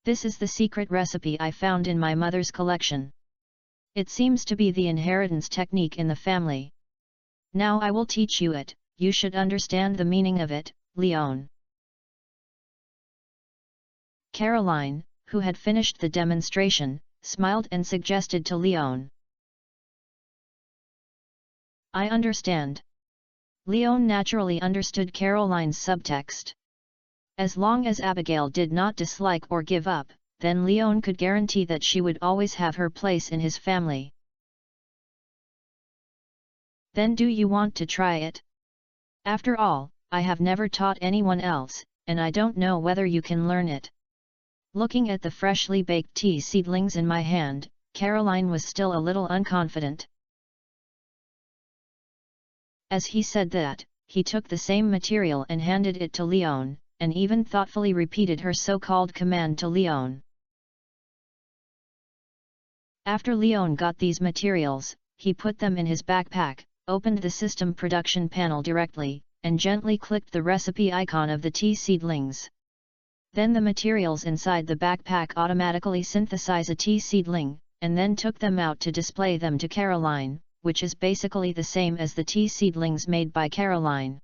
This is the secret recipe I found in my mother's collection. It seems to be the inheritance technique in the family. Now I will teach you it. You should understand the meaning of it, Leon. Caroline, who had finished the demonstration, smiled and suggested to Leon. I understand. Leon naturally understood Caroline's subtext. As long as Abigail did not dislike or give up, then Leon could guarantee that she would always have her place in his family. Then do you want to try it? After all, I have never taught anyone else, and I don't know whether you can learn it. Looking at the freshly baked tea seedlings in my hand, Caroline was still a little unconfident. As he said that, he took the same material and handed it to Leon, and even thoughtfully repeated her so-called command to Leon. After Leon got these materials, he put them in his backpack, opened the system production panel directly, and gently clicked the recipe icon of the tea seedlings. Then the materials inside the backpack automatically synthesize a tea seedling, and then took them out to display them to Caroline, which is basically the same as the tea seedlings made by Caroline.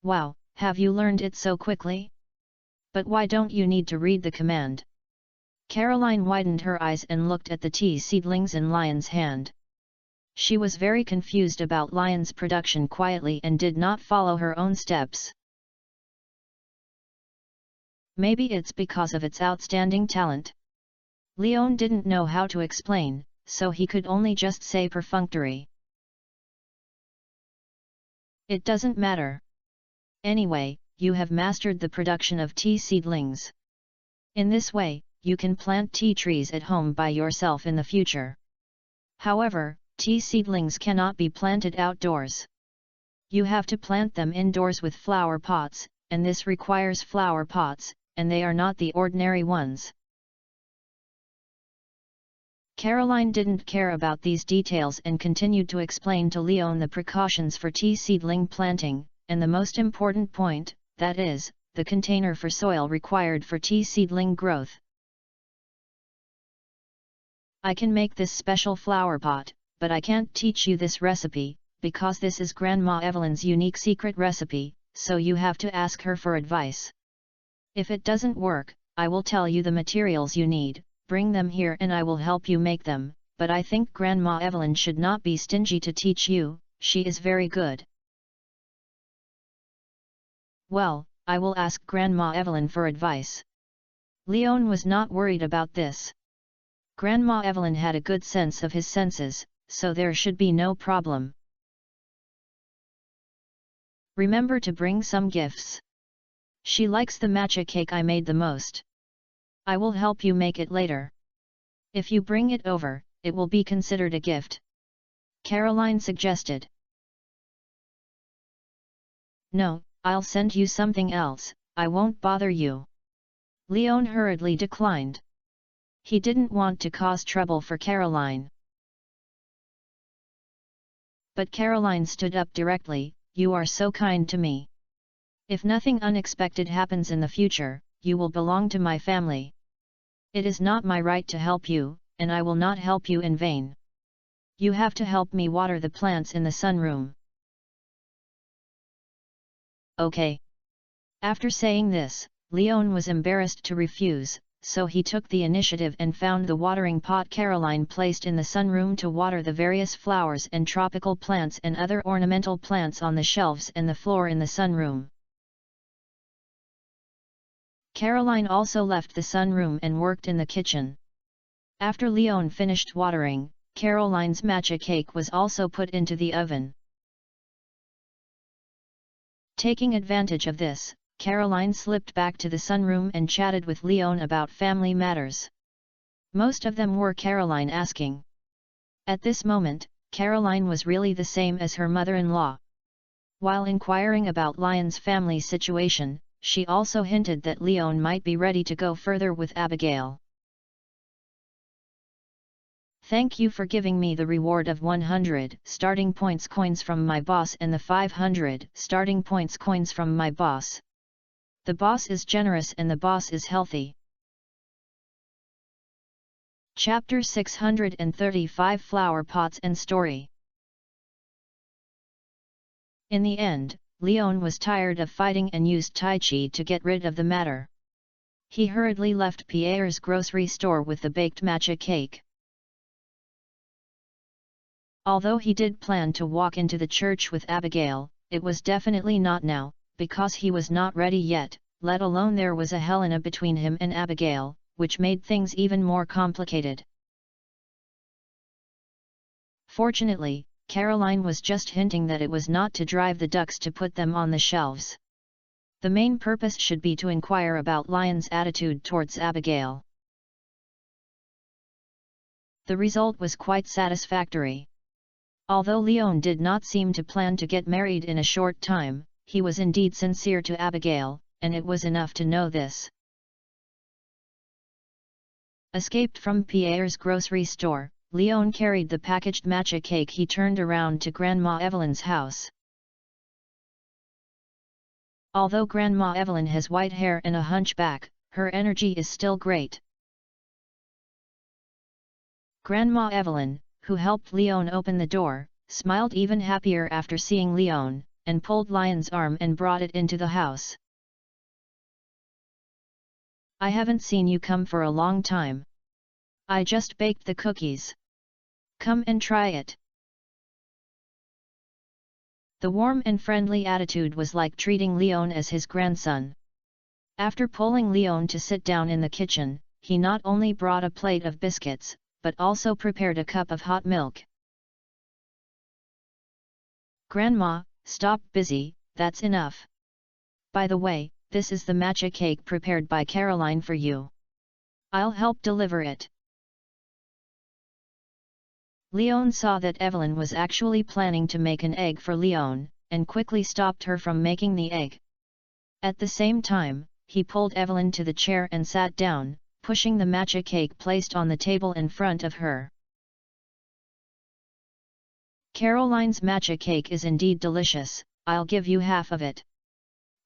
Wow, have you learned it so quickly? But why don't you need to read the command? Caroline widened her eyes and looked at the tea seedlings in Lion's hand. She was very confused about Lion's production quietly and did not follow her own steps. Maybe it's because of its outstanding talent. Leon didn't know how to explain, so he could only just say perfunctory. It doesn't matter. Anyway, you have mastered the production of tea seedlings. In this way, you can plant tea trees at home by yourself in the future. However, tea seedlings cannot be planted outdoors. You have to plant them indoors with flower pots, and this requires flower pots, and they are not the ordinary ones. Caroline didn't care about these details and continued to explain to Leon the precautions for tea seedling planting, and the most important point, that is, the container for soil required for tea seedling growth. I can make this special flower pot, but I can't teach you this recipe, because this is Grandma Evelyn's unique secret recipe, so you have to ask her for advice. If it doesn't work, I will tell you the materials you need, bring them here and I will help you make them, but I think Grandma Evelyn should not be stingy to teach you, she is very good. Well, I will ask Grandma Evelyn for advice. Leon was not worried about this. Grandma Evelyn had a good sense of his senses, so there should be no problem. Remember to bring some gifts. She likes the matcha cake I made the most. I will help you make it later. If you bring it over, it will be considered a gift. Caroline suggested. No, I'll send you something else, I won't bother you. Leon hurriedly declined. He didn't want to cause trouble for Caroline. But Caroline stood up directly, you are so kind to me. If nothing unexpected happens in the future, you will belong to my family. It is not my right to help you, and I will not help you in vain. You have to help me water the plants in the sunroom. Okay. After saying this, Leon was embarrassed to refuse, so he took the initiative and found the watering pot Caroline placed in the sunroom to water the various flowers and tropical plants and other ornamental plants on the shelves and the floor in the sunroom. Caroline also left the sunroom and worked in the kitchen. After Leon finished watering, Caroline's matcha cake was also put into the oven. Taking advantage of this, Caroline slipped back to the sunroom and chatted with Leon about family matters. Most of them were Caroline asking. At this moment, Caroline was really the same as her mother-in-law. While inquiring about Lion's family situation, she also hinted that Leon might be ready to go further with Abigail. Thank you for giving me the reward of 100 starting points coins from my boss and the 500 starting points coins from my boss. The boss is generous and the boss is healthy. Chapter 635 Flower Pots and Story. In the end, Leon was tired of fighting and used Tai Chi to get rid of the matter. He hurriedly left Pierre's grocery store with the baked matcha cake. Although he did plan to walk into the church with Abigail, it was definitely not now, because he was not ready yet, let alone there was a Helena between him and Abigail, which made things even more complicated. Fortunately, Caroline was just hinting that it was not to drive the ducks to put them on the shelves. The main purpose should be to inquire about Lion's attitude towards Abigail. The result was quite satisfactory. Although Leon did not seem to plan to get married in a short time, he was indeed sincere to Abigail, and it was enough to know this. Escaped from Pierre's grocery store, Leon carried the packaged matcha cake he turned around to Grandma Evelyn's house. Although Grandma Evelyn has white hair and a hunchback, her energy is still great. Grandma Evelyn, who helped Leon open the door, smiled even happier after seeing Leon, and pulled Lion's arm and brought it into the house. "I haven't seen you come for a long time. I just baked the cookies. Come and try it." The warm and friendly attitude was like treating Leon as his grandson. After pulling Leon to sit down in the kitchen, he not only brought a plate of biscuits, but also prepared a cup of hot milk. "Grandma, stop busy, that's enough. By the way, this is the matcha cake prepared by Caroline for you. I'll help deliver it." Leon saw that Evelyn was actually planning to make an egg for Leon, and quickly stopped her from making the egg. At the same time, he pulled Evelyn to the chair and sat down, pushing the matcha cake placed on the table in front of her. "Caroline's matcha cake is indeed delicious, I'll give you half of it."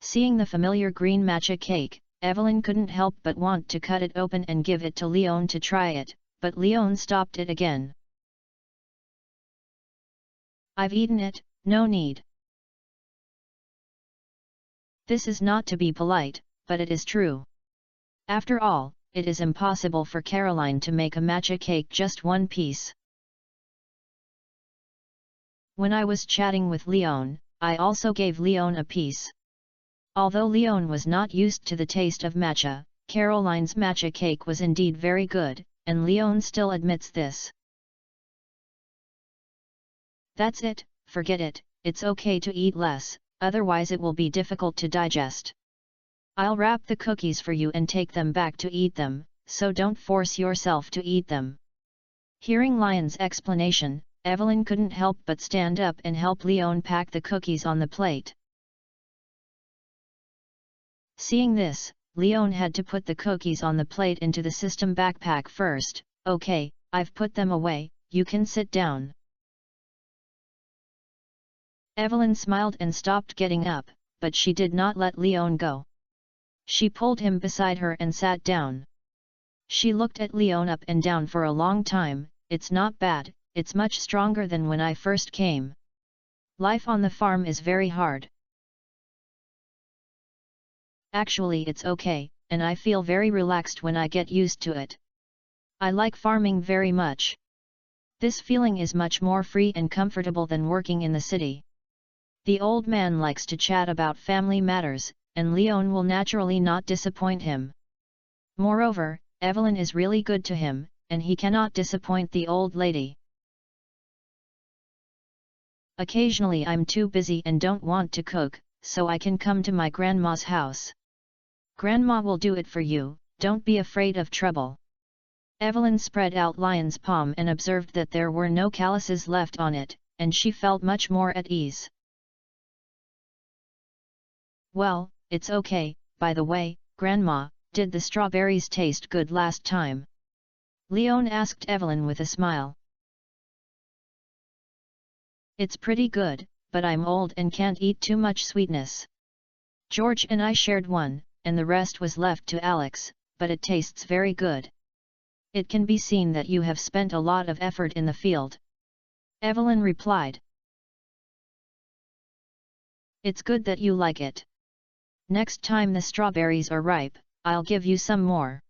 Seeing the familiar green matcha cake, Evelyn couldn't help but want to cut it open and give it to Leon to try it, but Leon stopped it again. "I've eaten it, no need." This is not to be polite, but it is true. After all, it is impossible for Caroline to make a matcha cake just one piece. "When I was chatting with Leon, I also gave Leon a piece." Although Leon was not used to the taste of matcha, Caroline's matcha cake was indeed very good, and Leon still admits this. "That's it, forget it, it's okay to eat less, otherwise it will be difficult to digest. I'll wrap the cookies for you and take them back to eat them, so don't force yourself to eat them." Hearing Lion's explanation, Evelyn couldn't help but stand up and help Leon pack the cookies on the plate. Seeing this, Leon had to put the cookies on the plate into the system backpack first. "Okay, I've put them away, you can sit down." Evelyn smiled and stopped getting up, but she did not let Leon go. She pulled him beside her and sat down. She looked at Leon up and down for a long time. "It's not bad, it's much stronger than when I first came. Life on the farm is very hard. Actually it's okay, and I feel very relaxed when I get used to it. I like farming very much. This feeling is much more free and comfortable than working in the city." The old man likes to chat about family matters, and Leon will naturally not disappoint him. Moreover, Evelyn is really good to him, and he cannot disappoint the old lady. "Occasionally I'm too busy and don't want to cook, so I can come to my grandma's house. Grandma will do it for you, don't be afraid of trouble." Evelyn spread out Lion's palm and observed that there were no calluses left on it, and she felt much more at ease. "Well, it's okay. By the way, Grandma, did the strawberries taste good last time?" Leon asked Evelyn with a smile. "It's pretty good, but I'm old and can't eat too much sweetness. George and I shared one, and the rest was left to Alex, but it tastes very good. It can be seen that you have spent a lot of effort in the field," Evelyn replied. "It's good that you like it. Next time the strawberries are ripe, I'll give you some more.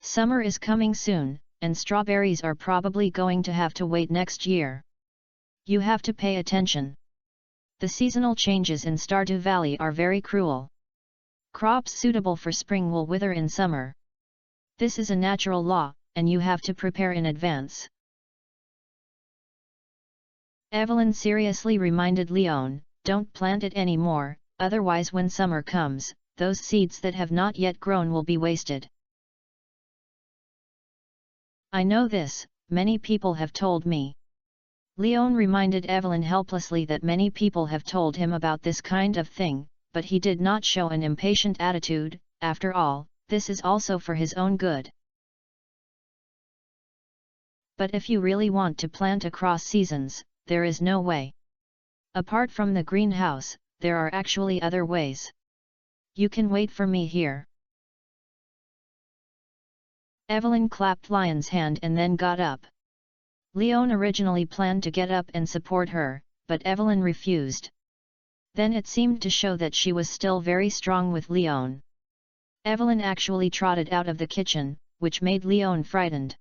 Summer is coming soon, and strawberries are probably going to have to wait next year. You have to pay attention. The seasonal changes in Stardew Valley are very cruel. Crops suitable for spring will wither in summer. This is a natural law, and you have to prepare in advance. Evelyn seriously reminded Leon, "Don't plant it anymore, otherwise when summer comes, those seeds that have not yet grown will be wasted." "I know this, many people have told me." Leon reminded Evelyn helplessly that many people have told him about this kind of thing, but he did not show an impatient attitude. After all, this is also for his own good. "But if you really want to plant across seasons, there is no way. Apart from the greenhouse, there are actually other ways. You can wait for me here." Evelyn clapped Lion's hand and then got up. Leon originally planned to get up and support her, but Evelyn refused. Then it seemed to show that she was still very strong with Leon. Evelyn actually trotted out of the kitchen, which made Leon frightened.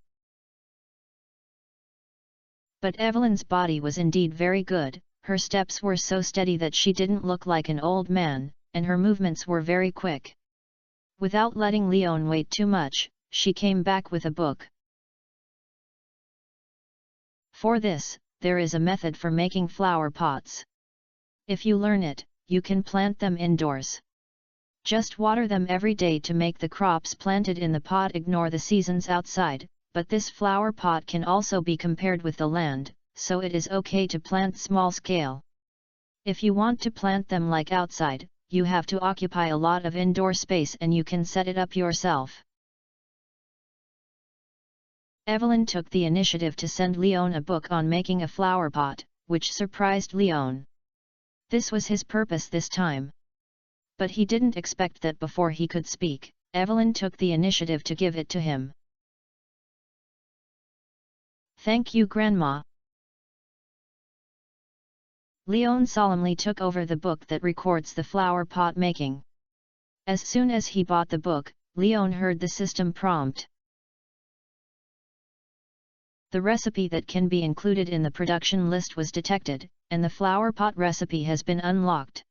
But Evelyn's body was indeed very good, her steps were so steady that she didn't look like an old man, and her movements were very quick. Without letting Leon wait too much, she came back with a book. For this, there is a method for making flower pots. If you learn it, you can plant them indoors. Just water them every day to make the crops planted in the pot ignore the seasons outside, but this flower pot can also be compared with the land, so it is okay to plant small scale. If you want to plant them like outside, you have to occupy a lot of indoor space and you can set it up yourself. Evelyn took the initiative to send Leon a book on making a flower pot, which surprised Leon. This was his purpose this time. But he didn't expect that before he could speak, Evelyn took the initiative to give it to him. "Thank you, Grandma." Leon solemnly took over the book that records the flower pot making. As soon as he bought the book, Leon heard the system prompt. The recipe that can be included in the production list was detected, and the flower pot recipe has been unlocked.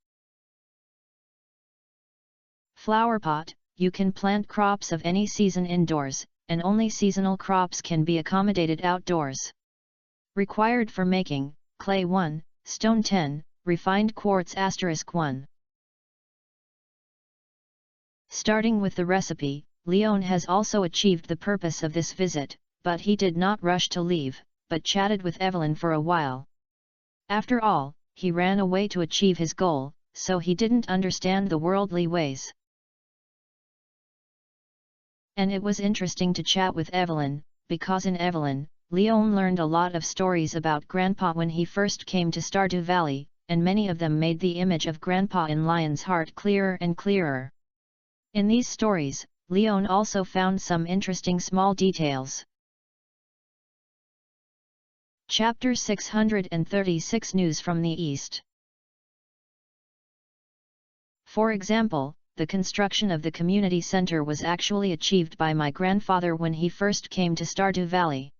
Flower pot, you can plant crops of any season indoors, and only seasonal crops can be accommodated outdoors. Required for making: clay 1, stone 10, refined quartz *1. Starting with the recipe, Leon has also achieved the purpose of this visit, but he did not rush to leave, but chatted with Evelyn for a while. After all, he ran away to achieve his goal, so he didn't understand the worldly ways. And it was interesting to chat with Evelyn, because in Evelyn, Leon learned a lot of stories about Grandpa when he first came to Stardew Valley, and many of them made the image of Grandpa in Lion's heart clearer and clearer. In these stories, Leon also found some interesting small details. Chapter 636 News from the East. For example, the construction of the community center was actually achieved by my grandfather when he first came to Stardew Valley.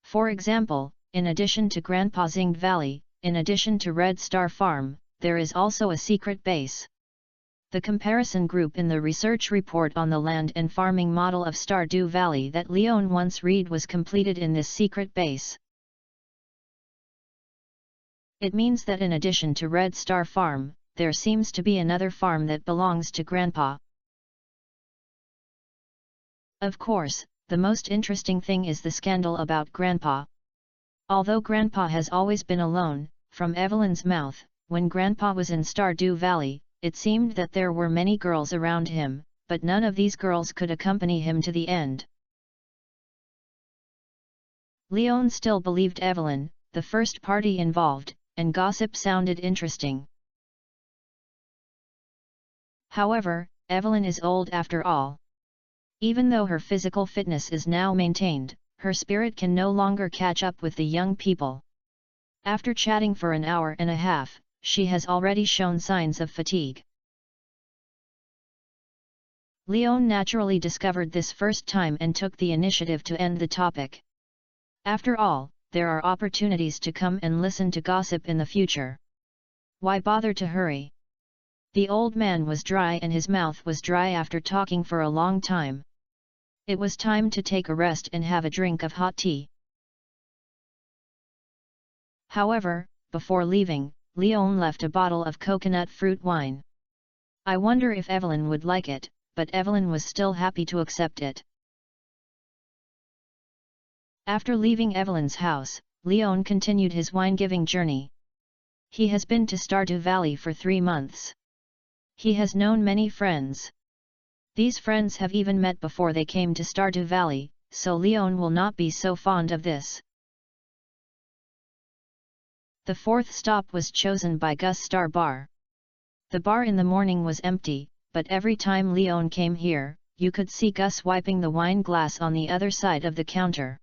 For example, in addition to Grandpa Zinged Valley, in addition to Red Star Farm, there is also a secret base. The comparison group in the research report on the land and farming model of Stardew Valley that Leon once read was completed in this secret base. It means that in addition to Red Star Farm, there seems to be another farm that belongs to Grandpa. Of course, the most interesting thing is the scandal about Grandpa. Although Grandpa has always been alone, from Evelyn's mouth, when Grandpa was in Stardew Valley, it seemed that there were many girls around him, but none of these girls could accompany him to the end. Leon still believed Evelyn, the first party involved, and gossip sounded interesting. However, Evelyn is old after all. Even though her physical fitness is now maintained, her spirit can no longer catch up with the young people. After chatting for an hour and a half, she has already shown signs of fatigue. Leon naturally discovered this first time and took the initiative to end the topic. After all, there are opportunities to come and listen to gossip in the future. Why bother to hurry? The old man was dry and his mouth was dry after talking for a long time. It was time to take a rest and have a drink of hot tea. However, before leaving, Leon left a bottle of coconut fruit wine. I wonder if Evelyn would like it, but Evelyn was still happy to accept it. After leaving Evelyn's house, Leon continued his wine-giving journey. He has been to Stardew Valley for 3 months. He has known many friends. These friends have even met before they came to Stardew Valley, so Leon will not be so fond of this. The 4th stop was chosen by Gus Star Bar. The bar in the morning was empty, but every time Leon came here, you could see Gus wiping the wine glass on the other side of the counter.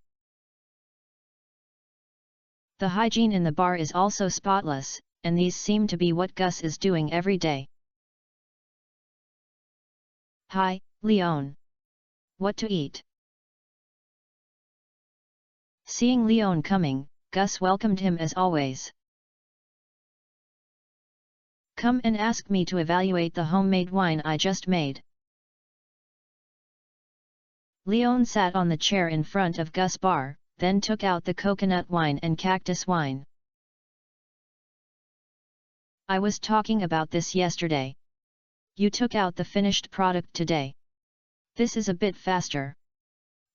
The hygiene in the bar is also spotless, and these seem to be what Gus is doing every day. Hi, Leon. What to eat? Seeing Leon coming, Gus welcomed him as always. Come and ask me to evaluate the homemade wine I just made. Leon sat on the chair in front of Gus' bar, then took out the coconut wine and cactus wine. I was talking about this yesterday. You took out the finished product today. This is a bit faster.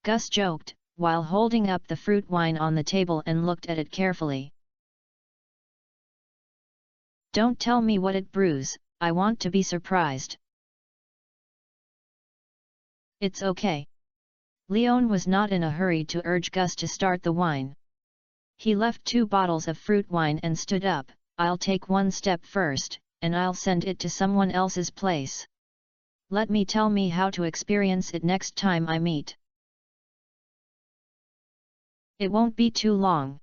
Gus joked, while holding up the fruit wine on the table and looked at it carefully. Don't tell me what it brews, I want to be surprised. It's okay. Leon was not in a hurry to urge Gus to start the wine. He left 2 bottles of fruit wine and stood up. I'll take one step first, and I'll send it to someone else's place. Let me tell me how to experience it next time I meet. It won't be too long.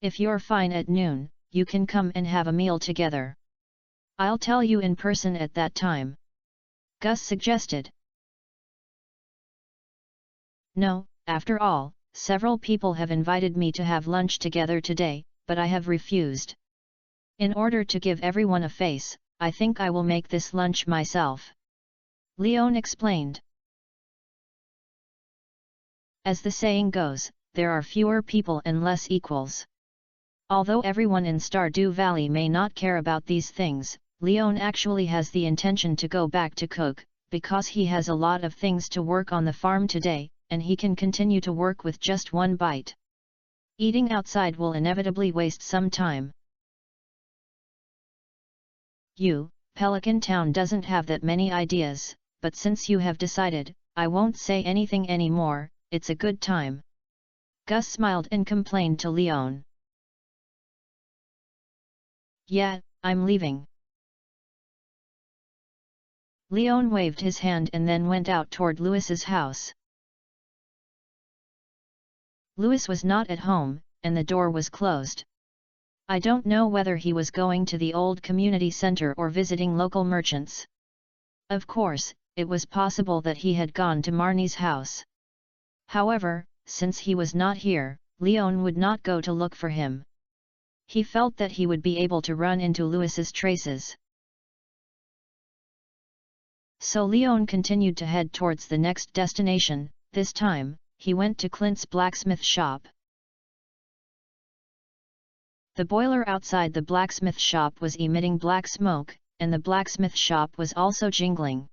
If you're fine at noon, you can come and have a meal together. I'll tell you in person at that time. Gus suggested. No, after all, several people have invited me to have lunch together today, but I have refused. In order to give everyone a face, I think I will make this lunch myself. Leon explained. As the saying goes, there are fewer people and less equals. Although everyone in Stardew Valley may not care about these things, Leon actually has the intention to go back to cook, because he has a lot of things to work on the farm today, and he can continue to work with just one bite. Eating outside will inevitably waste some time. Pelican Town doesn't have that many ideas, but since you have decided, I won't say anything anymore, it's a good time. Gus smiled and complained to Leon. Yeah, I'm leaving. Leon waved his hand and then went out toward Louis's house. Louis was not at home, and the door was closed. I don't know whether he was going to the old community center or visiting local merchants. Of course, it was possible that he had gone to Marnie's house. However, since he was not here, Leon would not go to look for him. He felt that he would be able to run into Louis's traces. So Leon continued to head towards the next destination. This time, he went to Clint's blacksmith shop. The boiler outside the blacksmith shop was emitting black smoke, and the blacksmith shop was also jingling.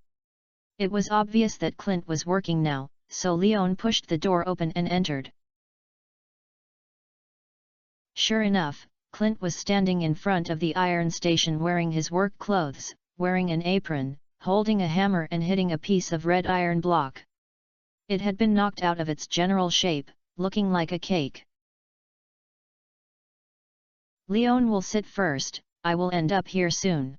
It was obvious that Clint was working now, so Leon pushed the door open and entered. Sure enough, Clint was standing in front of the iron station wearing his work clothes, wearing an apron, holding a hammer and hitting a piece of red iron block. It had been knocked out of its general shape, looking like a cake. Leon will sit first, I will end up here soon.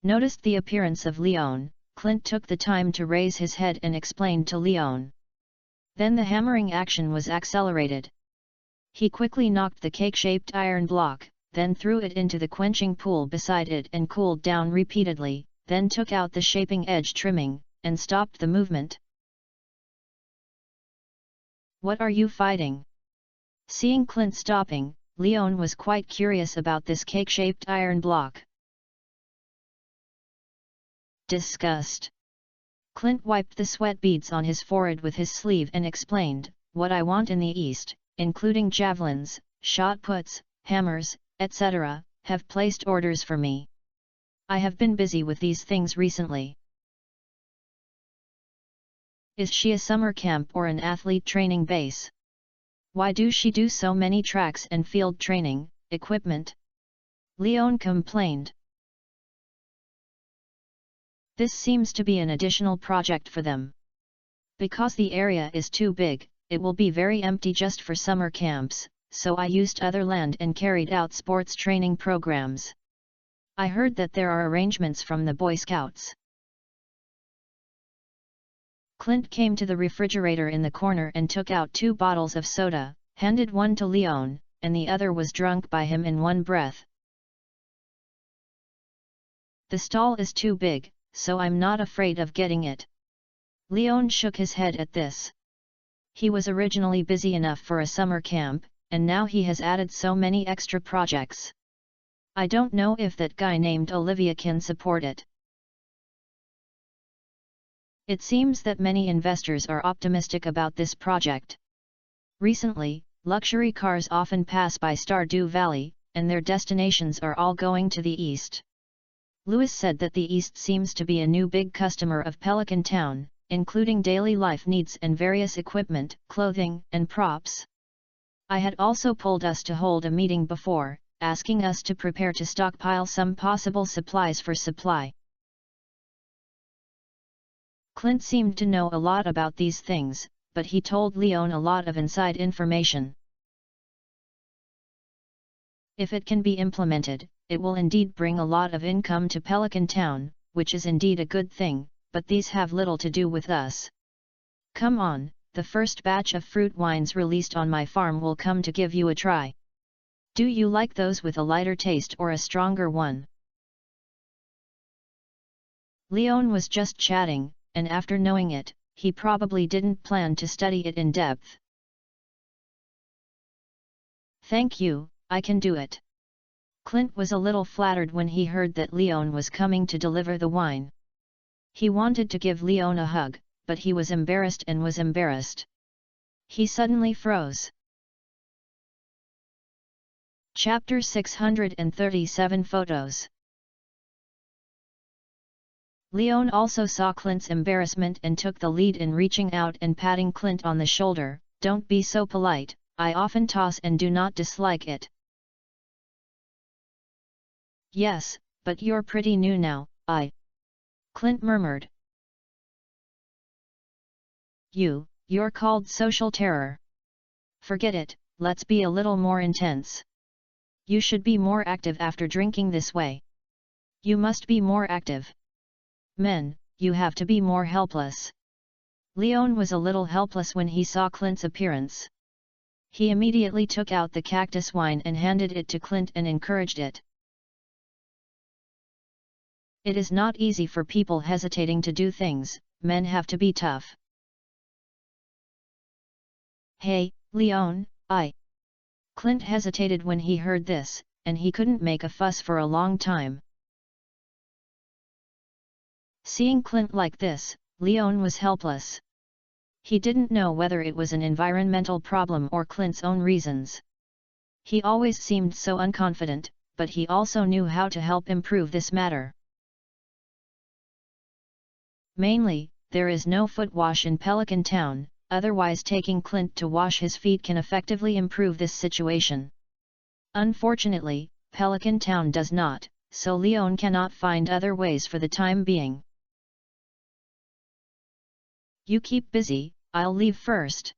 Noticed the appearance of Leon, Clint took the time to raise his head and explained to Leon. Then the hammering action was accelerated. He quickly knocked the cake-shaped iron block, then threw it into the quenching pool beside it and cooled down repeatedly, then took out the shaping edge trimming, and stopped the movement. What are you fighting? Seeing Clint stopping, Leon was quite curious about this cake-shaped iron block. Disgust. Clint wiped the sweat beads on his forehead with his sleeve and explained, "What I want in the East, including javelins, shot puts, hammers, etc., have placed orders for me. I have been busy with these things recently." Is she a summer camp or an athlete training base? Why do she do so many tracks and field training, equipment? Leon complained. This seems to be an additional project for them. Because the area is too big, it will be very empty just for summer camps, so I used other land and carried out sports training programs. I heard that there are arrangements from the Boy Scouts. Clint came to the refrigerator in the corner and took out 2 bottles of soda, handed one to Leon, and the other was drunk by him in one breath. The stall is too big, so I'm not afraid of getting it. Leon shook his head at this. He was originally busy enough for a summer camp, and now he has added so many extra projects. I don't know if that guy named Olivia can support it. It seems that many investors are optimistic about this project. Recently, luxury cars often pass by Stardew Valley, and their destinations are all going to the east. Lewis said that the east seems to be a new big customer of Pelican Town, including daily life needs and various equipment, clothing, and props. I had also pulled us to hold a meeting before, asking us to prepare to stockpile some possible supplies for supply. Clint seemed to know a lot about these things, but he told Leon a lot of inside information. If it can be implemented, it will indeed bring a lot of income to Pelican Town, which is indeed a good thing, but these have little to do with us. Come on, the first batch of fruit wines released on my farm will come to give you a try. Do you like those with a lighter taste or a stronger one? Leon was just chatting, and after knowing it, he probably didn't plan to study it in depth. Thank you, I can do it. Clint was a little flattered when he heard that Leon was coming to deliver the wine. He wanted to give Leon a hug, but he was embarrassed and was embarrassed. He suddenly froze. Chapter 637 Photos. Leon also saw Clint's embarrassment and took the lead in reaching out and patting Clint on the shoulder. Don't be so polite, I often toss and do not dislike it. Yes, but you're pretty new now, Clint murmured. You're called social terror. Forget it, let's be a little more intense. You should be more active after drinking this way. You must be more active. Men, you have to be more helpless. Leon was a little helpless when he saw Clint's appearance. He immediately took out the cactus wine and handed it to Clint and encouraged it. It is not easy for people hesitating to do things, men have to be tough. Hey, Leon, Clint hesitated when he heard this, and he couldn't make a fuss for a long time. Seeing Clint like this, Leon was helpless. He didn't know whether it was an environmental problem or Clint's own reasons. He always seemed so unconfident, but he also knew how to help improve this matter. Mainly, there is no foot wash in Pelican Town, otherwise taking Clint to wash his feet can effectively improve this situation. Unfortunately, Pelican Town does not, so Leon cannot find other ways for the time being. You keep busy, I'll leave first.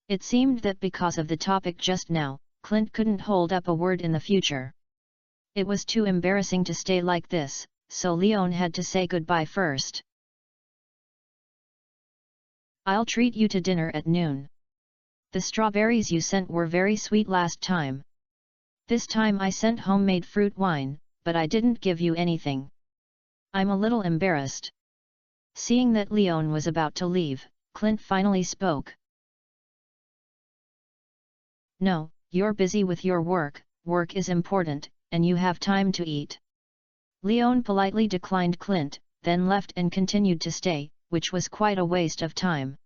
It seemed that because of the topic just now, Clint couldn't hold up a word in the future. It was too embarrassing to stay like this, so Leon had to say goodbye first. I'll treat you to dinner at noon. The strawberries you sent were very sweet last time. This time I sent homemade fruit wine, but I didn't give you anything. I'm a little embarrassed. Seeing that Leon was about to leave, Clint finally spoke. No, you're busy with your work, work is important, and you have time to eat. Leon politely declined Clint, then left and continued to stay, which was quite a waste of time.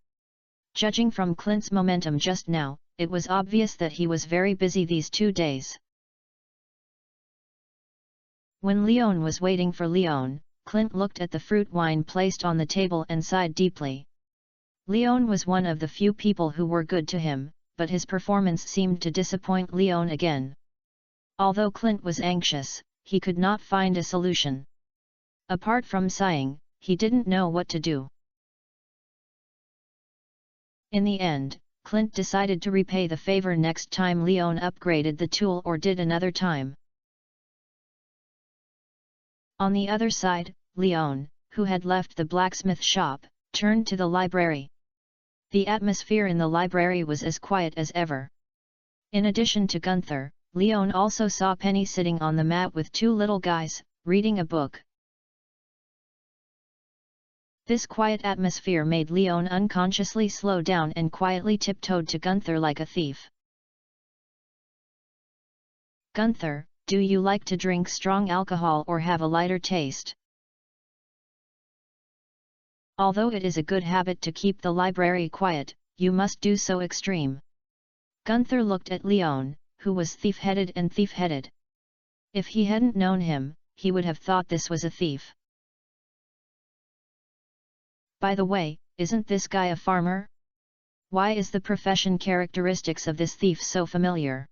Judging from Clint's momentum just now, it was obvious that he was very busy these 2 days. When Leon was waiting for Leon, Clint looked at the fruit wine placed on the table and sighed deeply. Leon was one of the few people who were good to him, but his performance seemed to disappoint Leon again. Although Clint was anxious, he could not find a solution. Apart from sighing, he didn't know what to do. In the end, Clint decided to repay the favor next time Leon upgraded the tool or did another time. On the other side, Leon, who had left the blacksmith shop, turned to the library. The atmosphere in the library was as quiet as ever. In addition to Gunther, Leon also saw Penny sitting on the mat with 2 little guys, reading a book. This quiet atmosphere made Leon unconsciously slow down and quietly tiptoed to Gunther like a thief. Gunther, do you like to drink strong alcohol or have a lighter taste? Although it is a good habit to keep the library quiet, you must do so extreme. Gunther looked at Leon, who was thief-headed and thief-headed. If he hadn't known him, he would have thought this was a thief. By the way, isn't this guy a farmer? Why is the profession characteristics of this thief so familiar?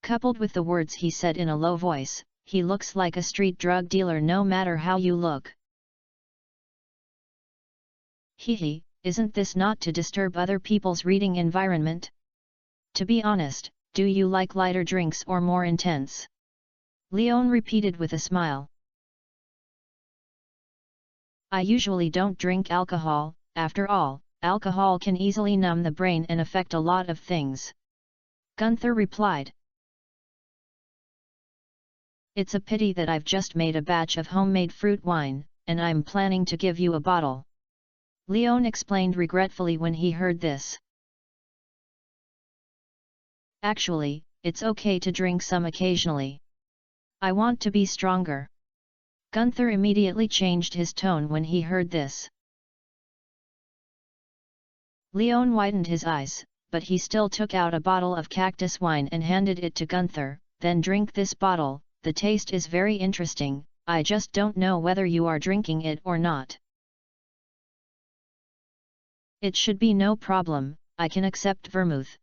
Coupled with the words he said in a low voice, he looks like a street drug dealer no matter how you look. Hehe, isn't this not to disturb other people's reading environment? To be honest, do you like lighter drinks or more intense? Leon repeated with a smile. I usually don't drink alcohol, after all, alcohol can easily numb the brain and affect a lot of things. Gunther replied. It's a pity that I've just made a batch of homemade fruit wine, and I'm planning to give you a bottle. Leon explained regretfully when he heard this. Actually, it's okay to drink some occasionally. I want to be stronger. Gunther immediately changed his tone when he heard this. Leon widened his eyes, but he still took out a bottle of cactus wine and handed it to Gunther. Then drink this bottle, the taste is very interesting, I just don't know whether you are drinking it or not. It should be no problem, I can accept vermouth.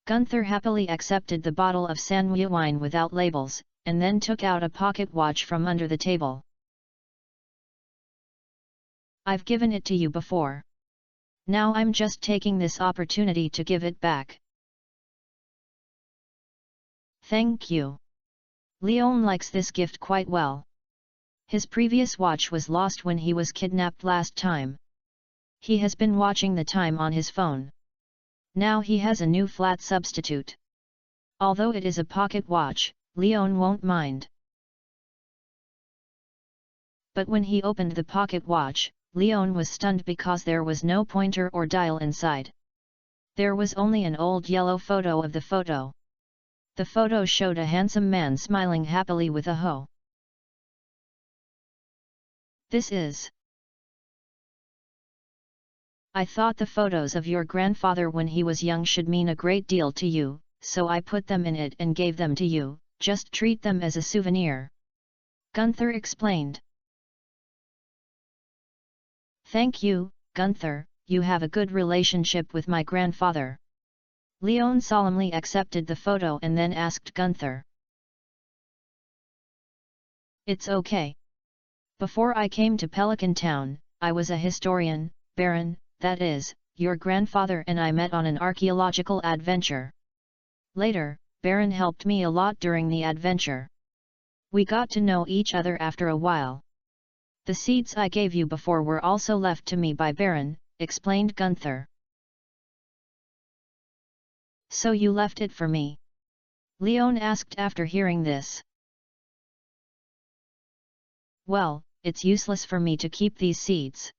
Gunther happily accepted the bottle of Sangria wine without labels, and then took out a pocket watch from under the table. I've given it to you before. Now I'm just taking this opportunity to give it back. Thank you. Leon likes this gift quite well. His previous watch was lost when he was kidnapped last time. He has been watching the time on his phone. Now he has a new flat substitute. Although it is a pocket watch, Leon won't mind. But when he opened the pocket watch, Leon was stunned because there was no pointer or dial inside. There was only an old yellow photo of the photo. The photo showed a handsome man smiling happily with a hoe. This is. I thought the photos of your grandfather when he was young should mean a great deal to you, so I put them in it and gave them to you, just treat them as a souvenir. Gunther explained. Thank you, Gunther, you have a good relationship with my grandfather. Leon solemnly accepted the photo and then asked Gunther. It's okay. Before I came to Pelican Town, I was a historian, Baron, that is, your grandfather and I met on an archaeological adventure. Later, Baron helped me a lot during the adventure. We got to know each other after a while. The seeds I gave you before were also left to me by Baron, explained Gunther. So you left it for me? Leon asked after hearing this. Well, it's useless for me to keep these seeds.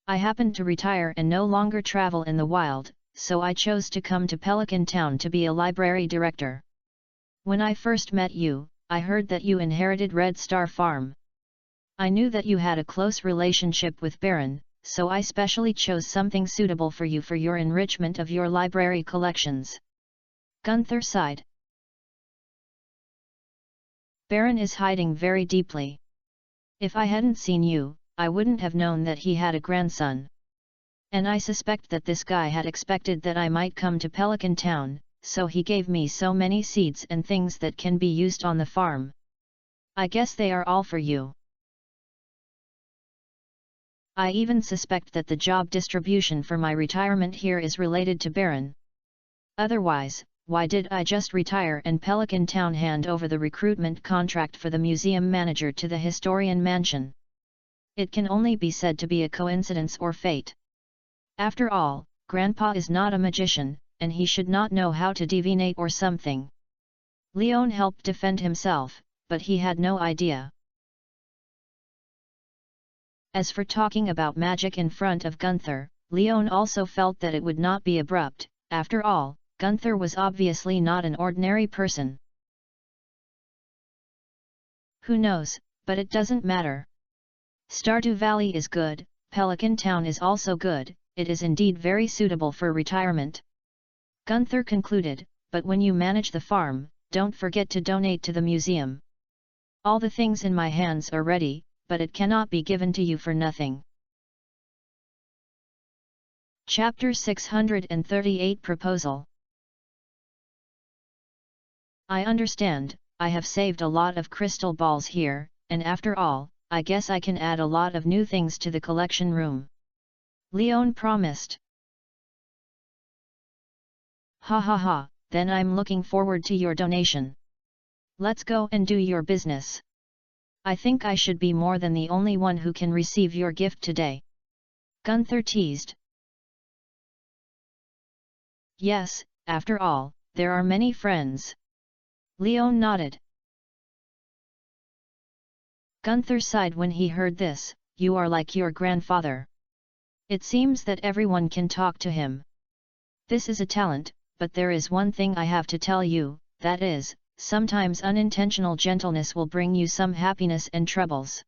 I happened to retire and no longer travel in the wild, so I chose to come to Pelican Town to be a library director. When I first met you, I heard that you inherited Red Star Farm. I knew that you had a close relationship with Baron, so I specially chose something suitable for you for your enrichment of your library collections. Gunther sighed. Baron is hiding very deeply. If I hadn't seen you, I wouldn't have known that he had a grandson. And I suspect that this guy had expected that I might come to Pelican Town, so he gave me so many seeds and things that can be used on the farm. I guess they are all for you. I even suspect that the job distribution for my retirement here is related to Baron. Otherwise, why did I just retire and Pelican Town hand over the recruitment contract for the museum manager to the Historian Mansion? It can only be said to be a coincidence or fate. After all, Grandpa is not a magician, and he should not know how to divinate or something. Leon helped defend himself, but he had no idea. As for talking about magic in front of Gunther, Leon also felt that it would not be abrupt. After all, Gunther was obviously not an ordinary person. Who knows, but it doesn't matter. Stardew Valley is good, Pelican Town is also good, it is indeed very suitable for retirement. Gunther concluded, but when you manage the farm, don't forget to donate to the museum. All the things in my hands are ready, but it cannot be given to you for nothing. Chapter 638 Proposal. I understand, I have saved a lot of crystal balls here, and after all, I guess I can add a lot of new things to the collection room. Leon promised. Ha ha ha, then I'm looking forward to your donation. Let's go and do your business. I think I should be more than the only one who can receive your gift today. Gunther teased. Yes, after all, there are many friends. Leon nodded. Gunther sighed when he heard this, you are like your grandfather. It seems that everyone can talk to him. This is a talent, but there is one thing I have to tell you, that is, sometimes unintentional gentleness will bring you some happiness and troubles.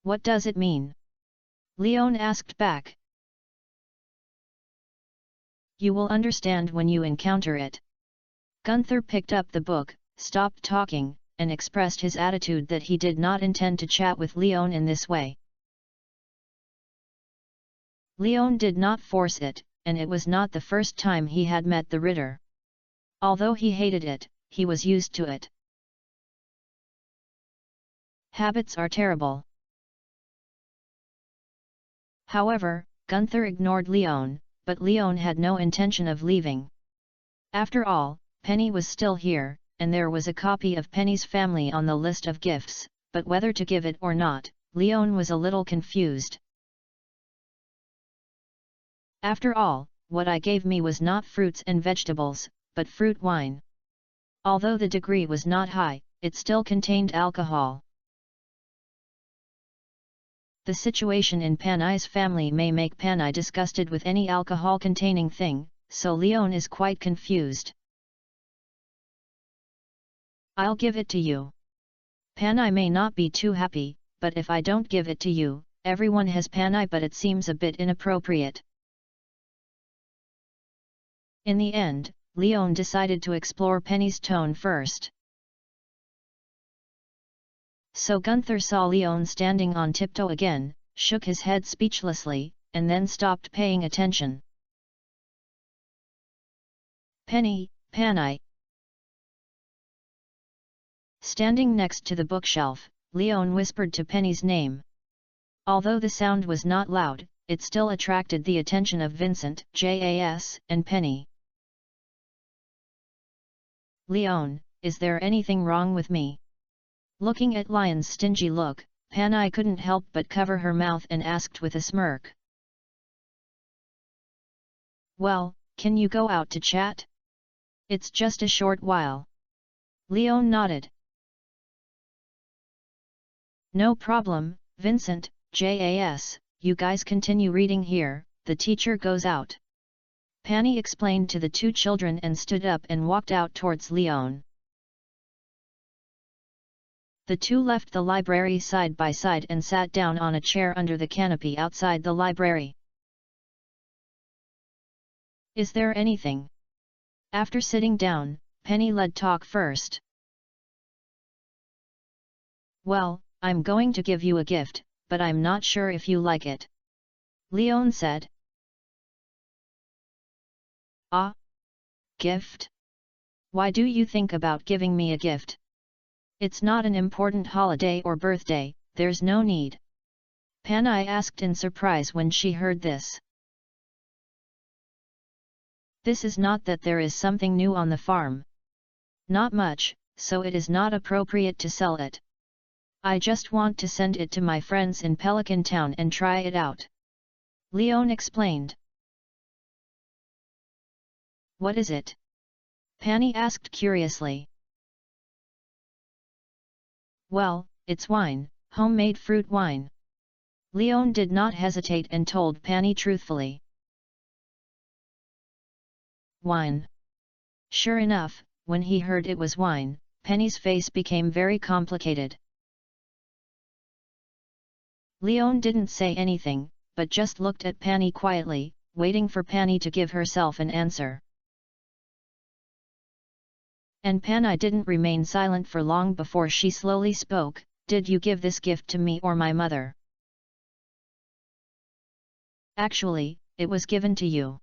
What does it mean? Leon asked back. You will understand when you encounter it. Gunther picked up the book, stopped talking, and expressed his attitude that he did not intend to chat with Leon in this way. Leon did not force it, and it was not the first time he had met the Ritter. Although he hated it, he was used to it. Habits are terrible. However, Gunther ignored Leon, but Leon had no intention of leaving. After all, Penny was still here, and there was a copy of Penny's family on the list of gifts, but whether to give it or not, Leon was a little confused. After all, what I gave me was not fruits and vegetables, but fruit wine. Although the degree was not high, it still contained alcohol. The situation in Panay's family may make Panay disgusted with any alcohol-containing thing, so Leon is quite confused. I'll give it to you. Panay may not be too happy, but if I don't give it to you, everyone has Panay, but it seems a bit inappropriate. In the end, Leon decided to explore Penny's tone first. So Gunther saw Leon standing on tiptoe again, shook his head speechlessly, and then stopped paying attention. Penny, Panay. Standing next to the bookshelf, Leon whispered to Penny's name. Although the sound was not loud, it still attracted the attention of Vincent, Jas, and Penny. Leon, is there anything wrong with me? Looking at Leon's stingy look, Panay couldn't help but cover her mouth and asked with a smirk. Well, can you go out to chat? It's just a short while. Leon nodded. No problem, Vincent, JAS, you guys continue reading here, the teacher goes out. Penny explained to the two children and stood up and walked out towards Leon. The two left the library side by side and sat down on a chair under the canopy outside the library. Is there anything? After sitting down, Penny led talk first. Well, I'm going to give you a gift, but I'm not sure if you like it. Leon said. Ah? Gift? Why do you think about giving me a gift? It's not an important holiday or birthday, there's no need. Penny asked in surprise when she heard this. This is not that there is something new on the farm. Not much, so it is not appropriate to sell it. I just want to send it to my friends in Pelican Town and try it out. Leon explained. What is it? Penny asked curiously. Well, it's wine, homemade fruit wine. Leon did not hesitate and told Penny truthfully. Wine. Sure enough, when he heard it was wine, Penny's face became very complicated. Leon didn't say anything, but just looked at Penny quietly, waiting for Penny to give herself an answer. And Penny didn't remain silent for long before she slowly spoke. Did you give this gift to me or my mother? Actually, it was given to you.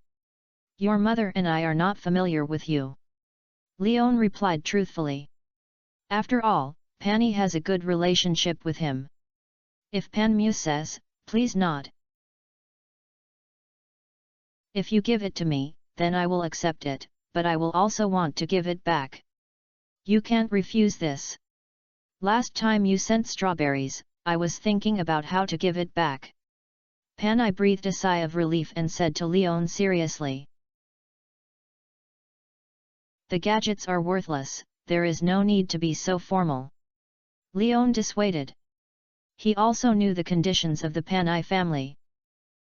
Your mother and I are not familiar with you. Leon replied truthfully. After all, Penny has a good relationship with him. If Panmu says, please nod. If you give it to me, then I will accept it, but I will also want to give it back. You can't refuse this. Last time you sent strawberries, I was thinking about how to give it back. Penny breathed a sigh of relief and said to Leon seriously. The gadgets are worthless, there is no need to be so formal. Leon dissuaded. He also knew the conditions of the Penny family.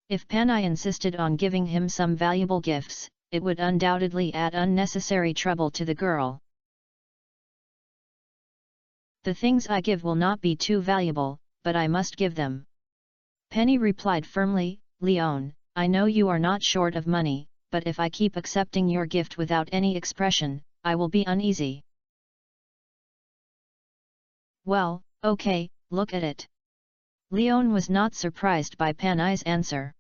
If Penny insisted on giving him some valuable gifts, it would undoubtedly add unnecessary trouble to the girl. The things I give will not be too valuable, but I must give them. Penny replied firmly. Leon, I know you are not short of money, but if I keep accepting your gift without any expression, I will be uneasy. Well, okay, look at it. Leon was not surprised by Penny's answer.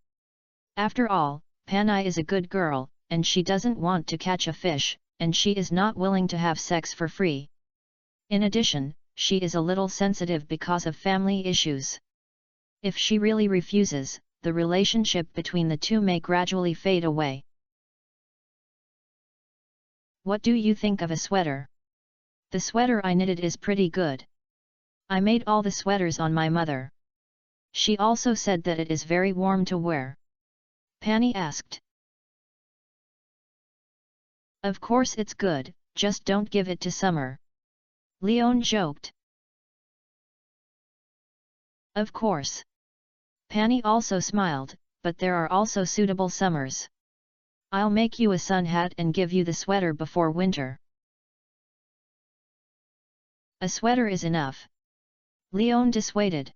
After all, Penny is a good girl, and she doesn't want to catch a fish, and she is not willing to have sex for free. In addition, she is a little sensitive because of family issues. If she really refuses, the relationship between the two may gradually fade away. What do you think of a sweater? The sweater I knitted is pretty good. I made all the sweaters on my mother. She also said that it is very warm to wear. Penny asked. Of course it's good, just don't give it to Summer. Leon joked. Of course. Penny also smiled, but there are also suitable summers. I'll make you a sun hat and give you the sweater before winter. A sweater is enough. Leon dissuaded.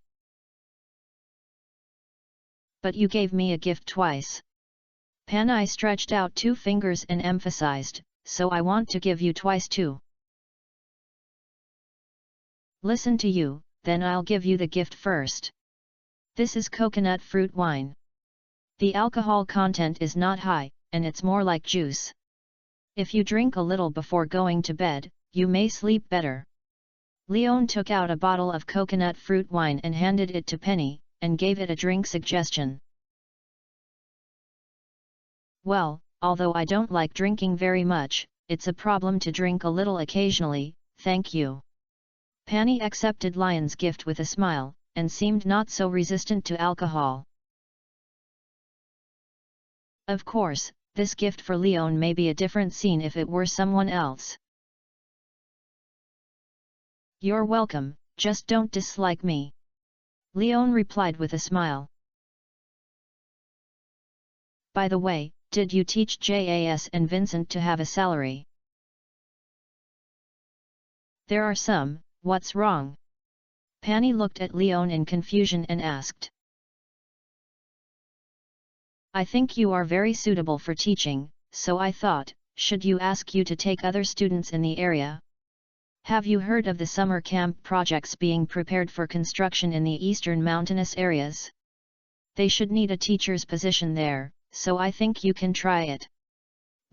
But you gave me a gift twice. Penny stretched out two fingers and emphasized, so I want to give you twice too. Listen to you, then I'll give you the gift first. This is coconut fruit wine. The alcohol content is not high, and it's more like juice. If you drink a little before going to bed, you may sleep better. Leon took out a bottle of coconut fruit wine and handed it to Penny, and gave it a drink suggestion. Well, although I don't like drinking very much, it's a problem to drink a little occasionally, thank you. Penny accepted Leon's gift with a smile, and seemed not so resistant to alcohol. Of course, this gift for Leon may be a different scene if it were someone else. You're welcome, just don't dislike me. Leon replied with a smile. By the way, did you teach Jas and Vincent to have a salary? There are some, what's wrong? Penny looked at Leon in confusion and asked. I think you are very suitable for teaching, so I thought, should you ask you to take other students in the area? Have you heard of the summer camp projects being prepared for construction in the eastern mountainous areas? They should need a teacher's position there, so I think you can try it.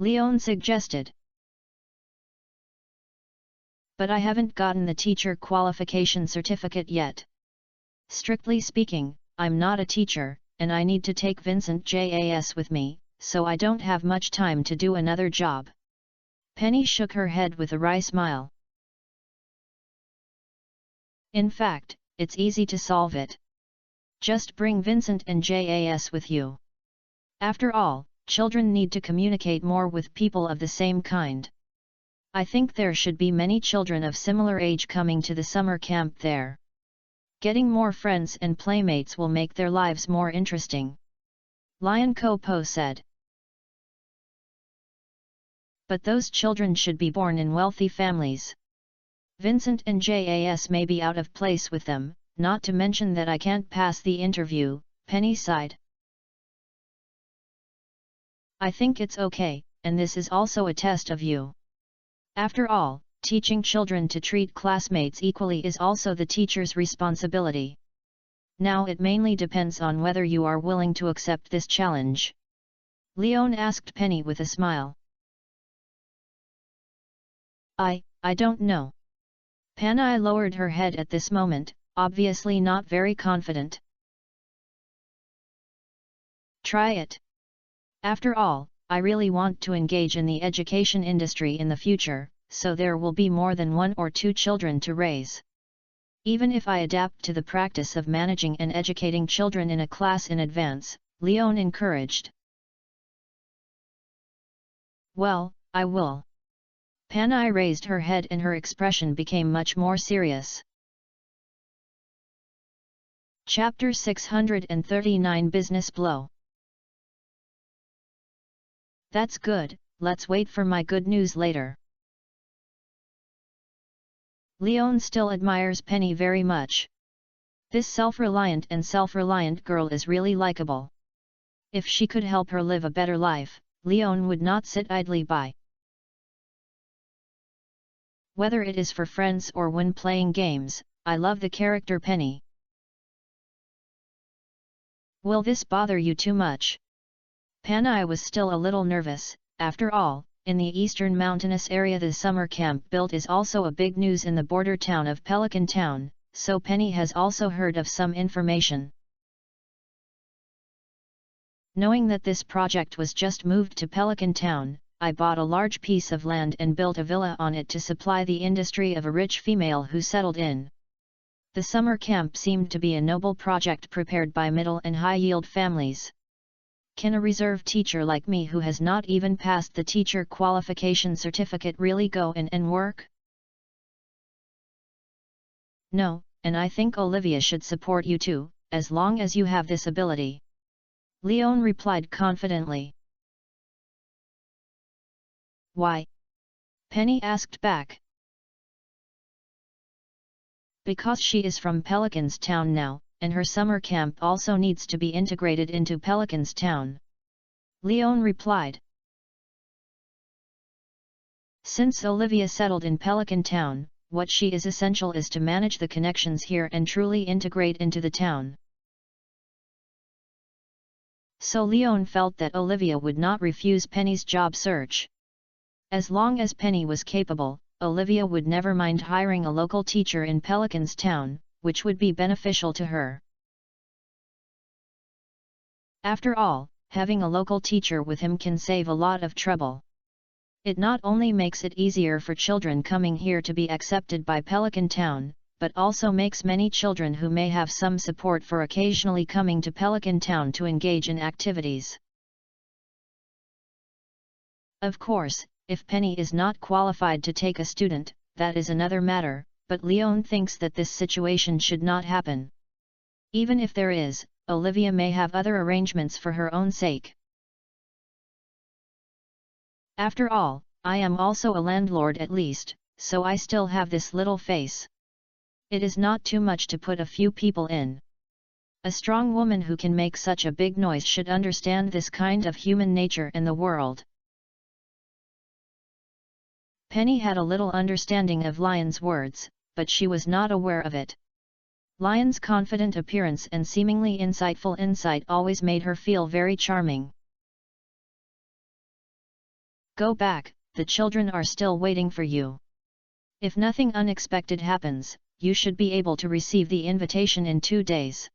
Leon suggested. But I haven't gotten the teacher qualification certificate yet. Strictly speaking, I'm not a teacher, and I need to take Vincent Jas with me, so I don't have much time to do another job. Penny shook her head with a wry smile. In fact, it's easy to solve it. Just bring Vincent and Jas with you. After all, children need to communicate more with people of the same kind. I think there should be many children of similar age coming to the summer camp there. Getting more friends and playmates will make their lives more interesting. Lion Ko-po said. But those children should be born in wealthy families. Vincent and Jas may be out of place with them, not to mention that I can't pass the interview, Penny sighed. I think it's okay, and this is also a test of you. After all, teaching children to treat classmates equally is also the teacher's responsibility. Now it mainly depends on whether you are willing to accept this challenge. Leon asked Penny with a smile. I don't know. Penny lowered her head at this moment, obviously not very confident. Try it. After all, I really want to engage in the education industry in the future, so there will be more than 1 or 2 children to raise. Even if I adapt to the practice of managing and educating children in a class in advance, Leon encouraged. Well, I will. Penny raised her head and her expression became much more serious. Chapter 639 Business Blow. That's good, let's wait for my good news later. Leon still admires Penny very much. This self-reliant and self-reliant girl is really likable. If she could help her live a better life, Leon would not sit idly by. Whether it is for friends or when playing games, I love the character Penny. Will this bother you too much? Penny was still a little nervous. After all, in the eastern mountainous area the summer camp built is also a big news in the border town of Pelican Town, so Penny has also heard of some information. Knowing that this project was just moved to Pelican Town, I bought a large piece of land and built a villa on it to supply the industry of a rich female who settled in. The summer camp seemed to be a noble project prepared by middle and high-yield families. Can a reserve teacher like me who has not even passed the teacher qualification certificate really go in and work? No, and I think Olivia should support you too, as long as you have this ability. Leon replied confidently. Why? Penny asked back. Because she is from Pelican's Town now, and her summer camp also needs to be integrated into Pelican's Town. Leon replied. Since Olivia settled in Pelican Town, what she is essential is to manage the connections here and truly integrate into the town. So Leon felt that Olivia would not refuse Penny's job search. As long as Penny was capable, Olivia would never mind hiring a local teacher in Pelican's Town, which would be beneficial to her. After all, having a local teacher with him can save a lot of trouble. It not only makes it easier for children coming here to be accepted by Pelican Town, but also makes many children who may have some support for occasionally coming to Pelican Town to engage in activities. Of course, if Penny is not qualified to take a student, that is another matter, but Leon thinks that this situation should not happen. Even if there is, Olivia may have other arrangements for her own sake. After all, I am also a landlord at least, so I still have this little face. It is not too much to put a few people in. A strong woman who can make such a big noise should understand this kind of human nature in the world. Penny had a little understanding of Lion's words, but she was not aware of it. Lion's confident appearance and seemingly insightful insight always made her feel very charming. Go back, the children are still waiting for you. If nothing unexpected happens, you should be able to receive the invitation in 2 days.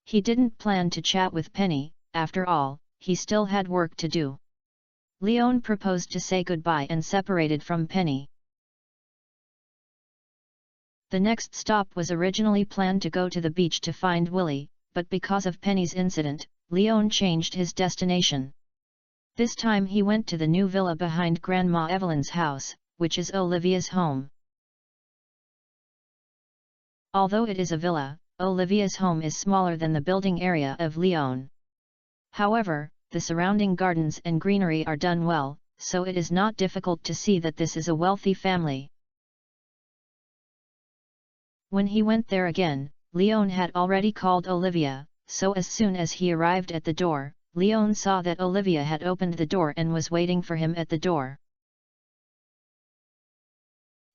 He didn't plan to chat with Penny, after all, he still had work to do. Leon proposed to say goodbye and separated from Penny. The next stop was originally planned to go to the beach to find Willie, but because of Penny's incident, Leon changed his destination. This time he went to the new villa behind Grandma Evelyn's house, which is Olivia's home. Although it is a villa, Olivia's home is smaller than the building area of Leon. However, the surrounding gardens and greenery are done well, so it is not difficult to see that this is a wealthy family. When he went there again, Leon had already called Olivia, so as soon as he arrived at the door, Leon saw that Olivia had opened the door and was waiting for him at the door.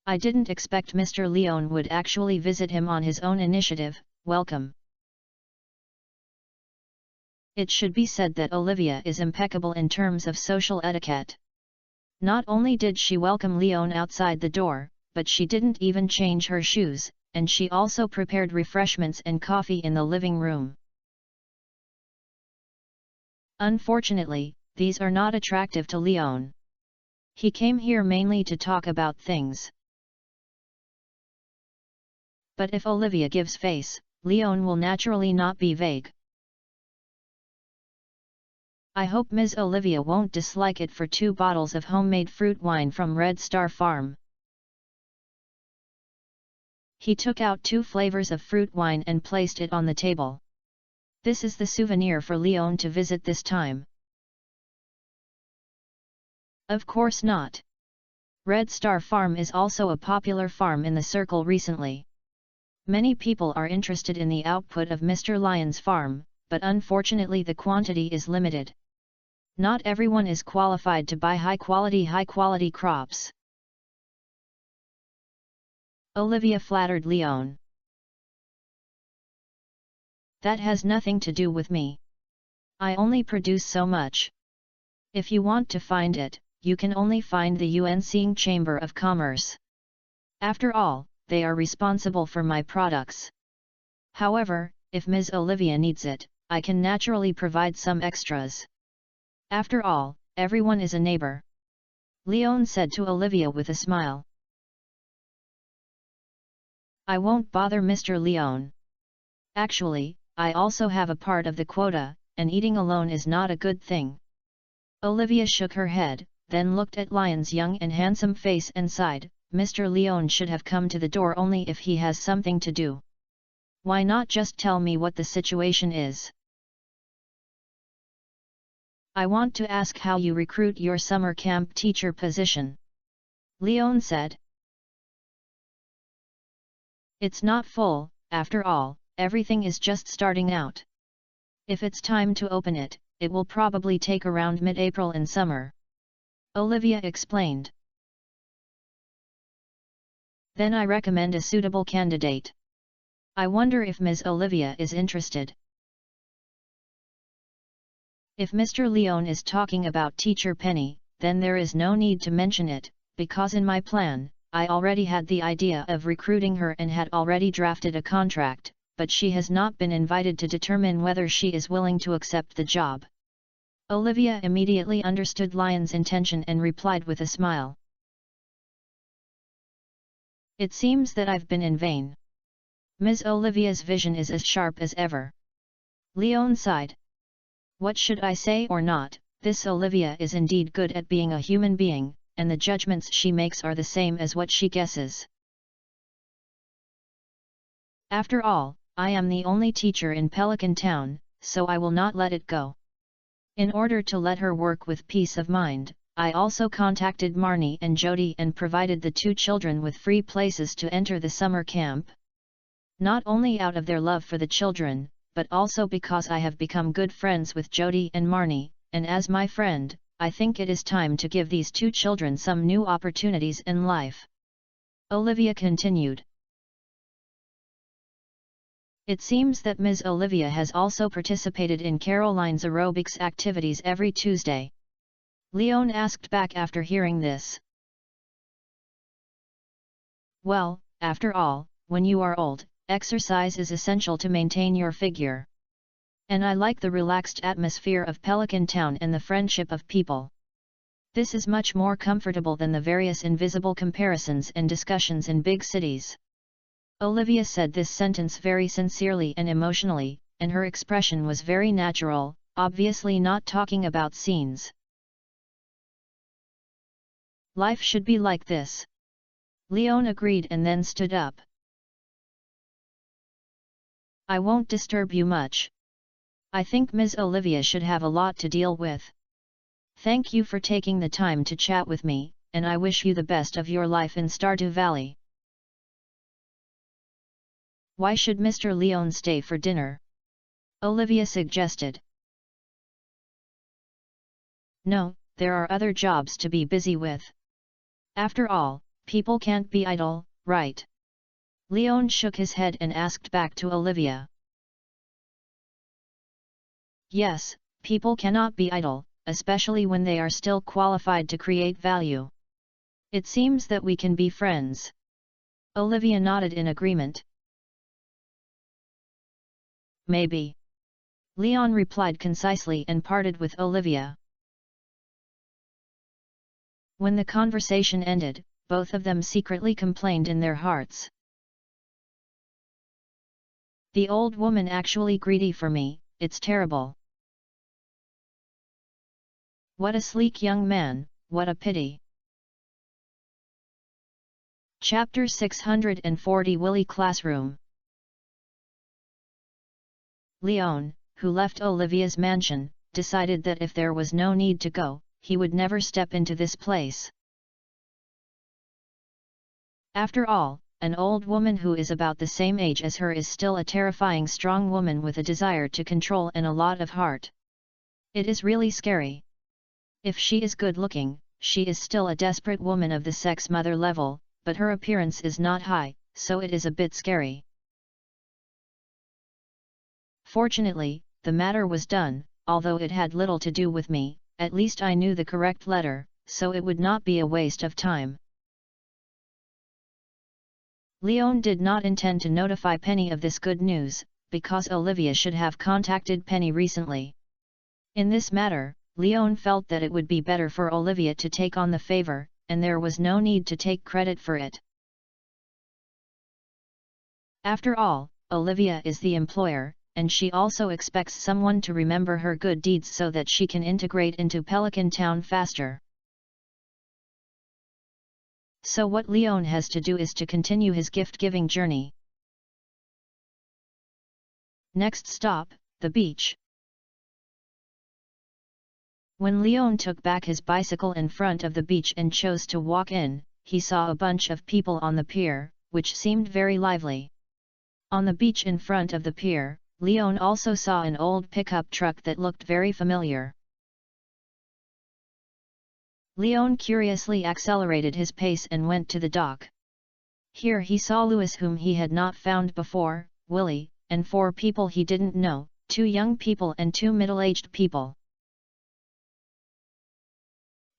I didn't expect Mr. Leon would actually visit him on his own initiative. Welcome. It should be said that Olivia is impeccable in terms of social etiquette. Not only did she welcome Leon outside the door, but she didn't even change her shoes, and she also prepared refreshments and coffee in the living room. Unfortunately, these are not attractive to Leon. He came here mainly to talk about things. But if Olivia gives face, Leon will naturally not be vague. I hope Ms. Olivia won't dislike it for 2 bottles of homemade fruit wine from Red Star Farm. He took out 2 flavors of fruit wine and placed it on the table. This is the souvenir for Leon to visit this time. Of course not. Red Star Farm is also a popular farm in the circle recently. Many people are interested in the output of Mr. Lion's farm, but unfortunately the quantity is limited. Not everyone is qualified to buy high-quality crops. Olivia flattered Leon. That has nothing to do with me. I only produce so much. If you want to find it, you can only find the UNC Chamber of Commerce. After all, they are responsible for my products. However, if Ms. Olivia needs it, I can naturally provide some extras. After all, everyone is a neighbor. Leon said to Olivia with a smile. I won't bother Mr. Leon. Actually, I also have a part of the quota, and eating alone is not a good thing. Olivia shook her head, then looked at Lion's young and handsome face and sighed. Mr. Leon should have come to the door only if he has something to do. Why not just tell me what the situation is? I want to ask how you recruit your summer camp teacher position. Leon said. It's not full, after all, everything is just starting out. If it's time to open it, it will probably take around mid-April in summer. Olivia explained. Then I recommend a suitable candidate. I wonder if Ms. Olivia is interested. If Mr. Leon is talking about Teacher Penny, then there is no need to mention it, because in my plan, I already had the idea of recruiting her and had already drafted a contract, but she has not been invited to determine whether she is willing to accept the job. Olivia immediately understood Lion's intention and replied with a smile. It seems that I've been in vain. Ms. Olivia's vision is as sharp as ever. Leon sighed. What should I say or not, this Olivia is indeed good at being a human being, and the judgments she makes are the same as what she guesses. After all, I am the only teacher in Pelican Town, so I will not let it go. In order to let her work with peace of mind, I also contacted Marnie and Jody and provided the two children with free places to enter the summer camp. Not only out of their love for the children, but also because I have become good friends with Jody and Marnie, and as my friend, I think it is time to give these two children some new opportunities in life. Olivia continued. It seems that Ms. Olivia has also participated in Caroline's aerobics activities every Tuesday. Leon asked back after hearing this. Well, after all, when you are old, exercise is essential to maintain your figure. And I like the relaxed atmosphere of Pelican Town and the friendship of people. This is much more comfortable than the various invisible comparisons and discussions in big cities. Olivia said this sentence very sincerely and emotionally, and her expression was very natural, obviously not talking about scenes. Life should be like this. Leon agreed and then stood up. I won't disturb you much. I think Ms. Olivia should have a lot to deal with. Thank you for taking the time to chat with me, and I wish you the best of your life in Stardew Valley. Why should Mr. Leon stay for dinner? Olivia suggested. No, there are other jobs to be busy with. After all, people can't be idle, right? Leon shook his head and asked back to Olivia. Yes, people cannot be idle, especially when they are still qualified to create value. It seems that we can be friends. Olivia nodded in agreement. Maybe. Leon replied concisely and parted with Olivia. When the conversation ended, both of them secretly complained in their hearts. The old woman actually greedy for me, it's terrible. What a sleek young man, what a pity. Chapter 640 Willy Classroom. Leon, who left Olivia's mansion, decided that if there was no need to go, he would never step into this place. After all, an old woman who is about the same age as her is still a terrifying strong woman with a desire to control and a lot of heart. It is really scary. If she is good looking, she is still a desperate woman of the sex mother level, but her appearance is not high, so it is a bit scary. Fortunately, the matter was done, although it had little to do with me, at least I knew the correct letter, so it would not be a waste of time. Leon did not intend to notify Penny of this good news, because Olivia should have contacted Penny recently. In this matter, Leon felt that it would be better for Olivia to take on the favor, and there was no need to take credit for it. After all, Olivia is the employer, and she also expects someone to remember her good deeds so that she can integrate into Pelican Town faster. So what Leon has to do is to continue his gift-giving journey. Next stop, the beach. When Leon took back his bicycle in front of the beach and chose to walk in, he saw a bunch of people on the pier, which seemed very lively. On the beach in front of the pier, Leon also saw an old pickup truck that looked very familiar. Leon curiously accelerated his pace and went to the dock. Here he saw Louis, whom he had not found before, Willy, and 4 people he didn't know, 2 young people and 2 middle-aged people.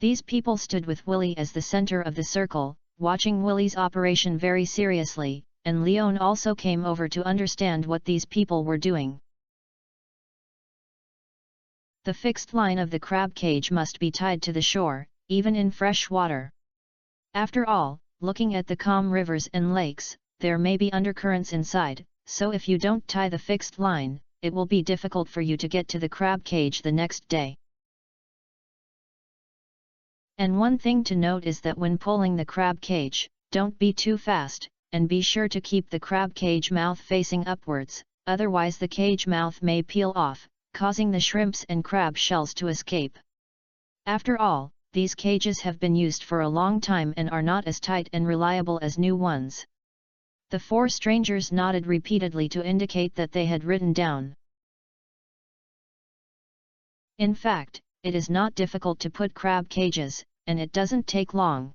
These people stood with Willy as the center of the circle, watching Willy's operation very seriously, and Leon also came over to understand what these people were doing. The fixed line of the crab cage must be tied to the shore, even in fresh water. After all, looking at the calm rivers and lakes, there may be undercurrents inside, so if you don't tie the fixed line, it will be difficult for you to get to the crab cage the next day. And one thing to note is that when pulling the crab cage, don't be too fast, and be sure to keep the crab cage mouth facing upwards, otherwise the cage mouth may peel off, causing the shrimps and crab shells to escape. After all, these cages have been used for a long time and are not as tight and reliable as new ones. The four strangers nodded repeatedly to indicate that they had written down. In fact, it is not difficult to put crab cages, and it doesn't take long.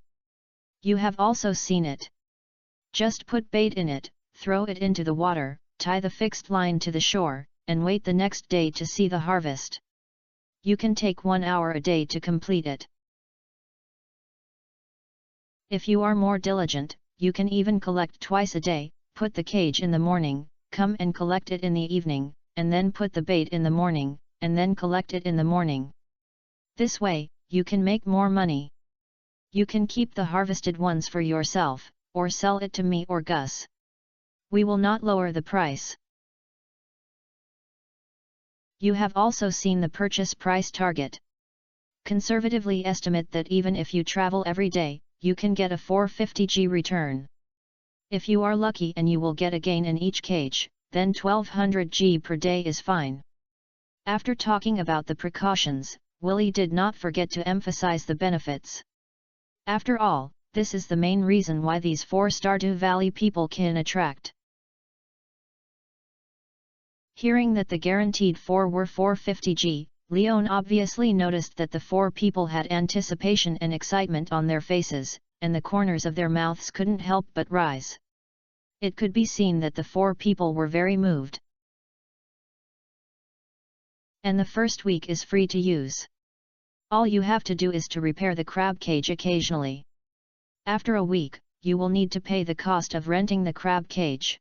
You have also seen it. Just put bait in it, throw it into the water, tie the fixed line to the shore, and wait the next day to see the harvest. You can take 1 hour a day to complete it. If you are more diligent, you can even collect twice a day, put the cage in the morning, come and collect it in the evening, and then put the bait in the morning, and then collect it in the morning. This way, you can make more money. You can keep the harvested ones for yourself, or sell it to me or Gus. We will not lower the price. You have also seen the purchase price target. Conservatively estimate that even if you travel every day, you can get a 450G return. If you are lucky and you will get a gain in each cage, then 1200G per day is fine. After talking about the precautions, Willie did not forget to emphasize the benefits. After all, this is the main reason why these 4 Stardew Valley people can attract. Hearing that the guaranteed 4 were 450G, Leon obviously noticed that the 4 people had anticipation and excitement on their faces, and the corners of their mouths couldn't help but rise. It could be seen that the 4 people were very moved. And the first week is free to use. All you have to do is to repair the crab cage occasionally. After a week, you will need to pay the cost of renting the crab cage.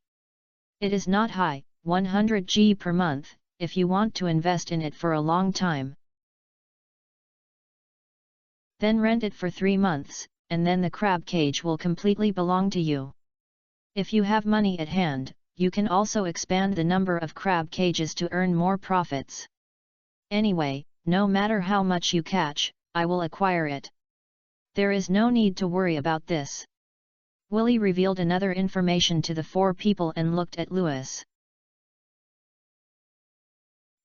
It is not high, 100G per month, if you want to invest in it for a long time. Then rent it for 3 months, and then the crab cage will completely belong to you. If you have money at hand, you can also expand the number of crab cages to earn more profits. Anyway, no matter how much you catch, I will acquire it. There is no need to worry about this. Willie revealed another information to the 4 people and looked at Lewis.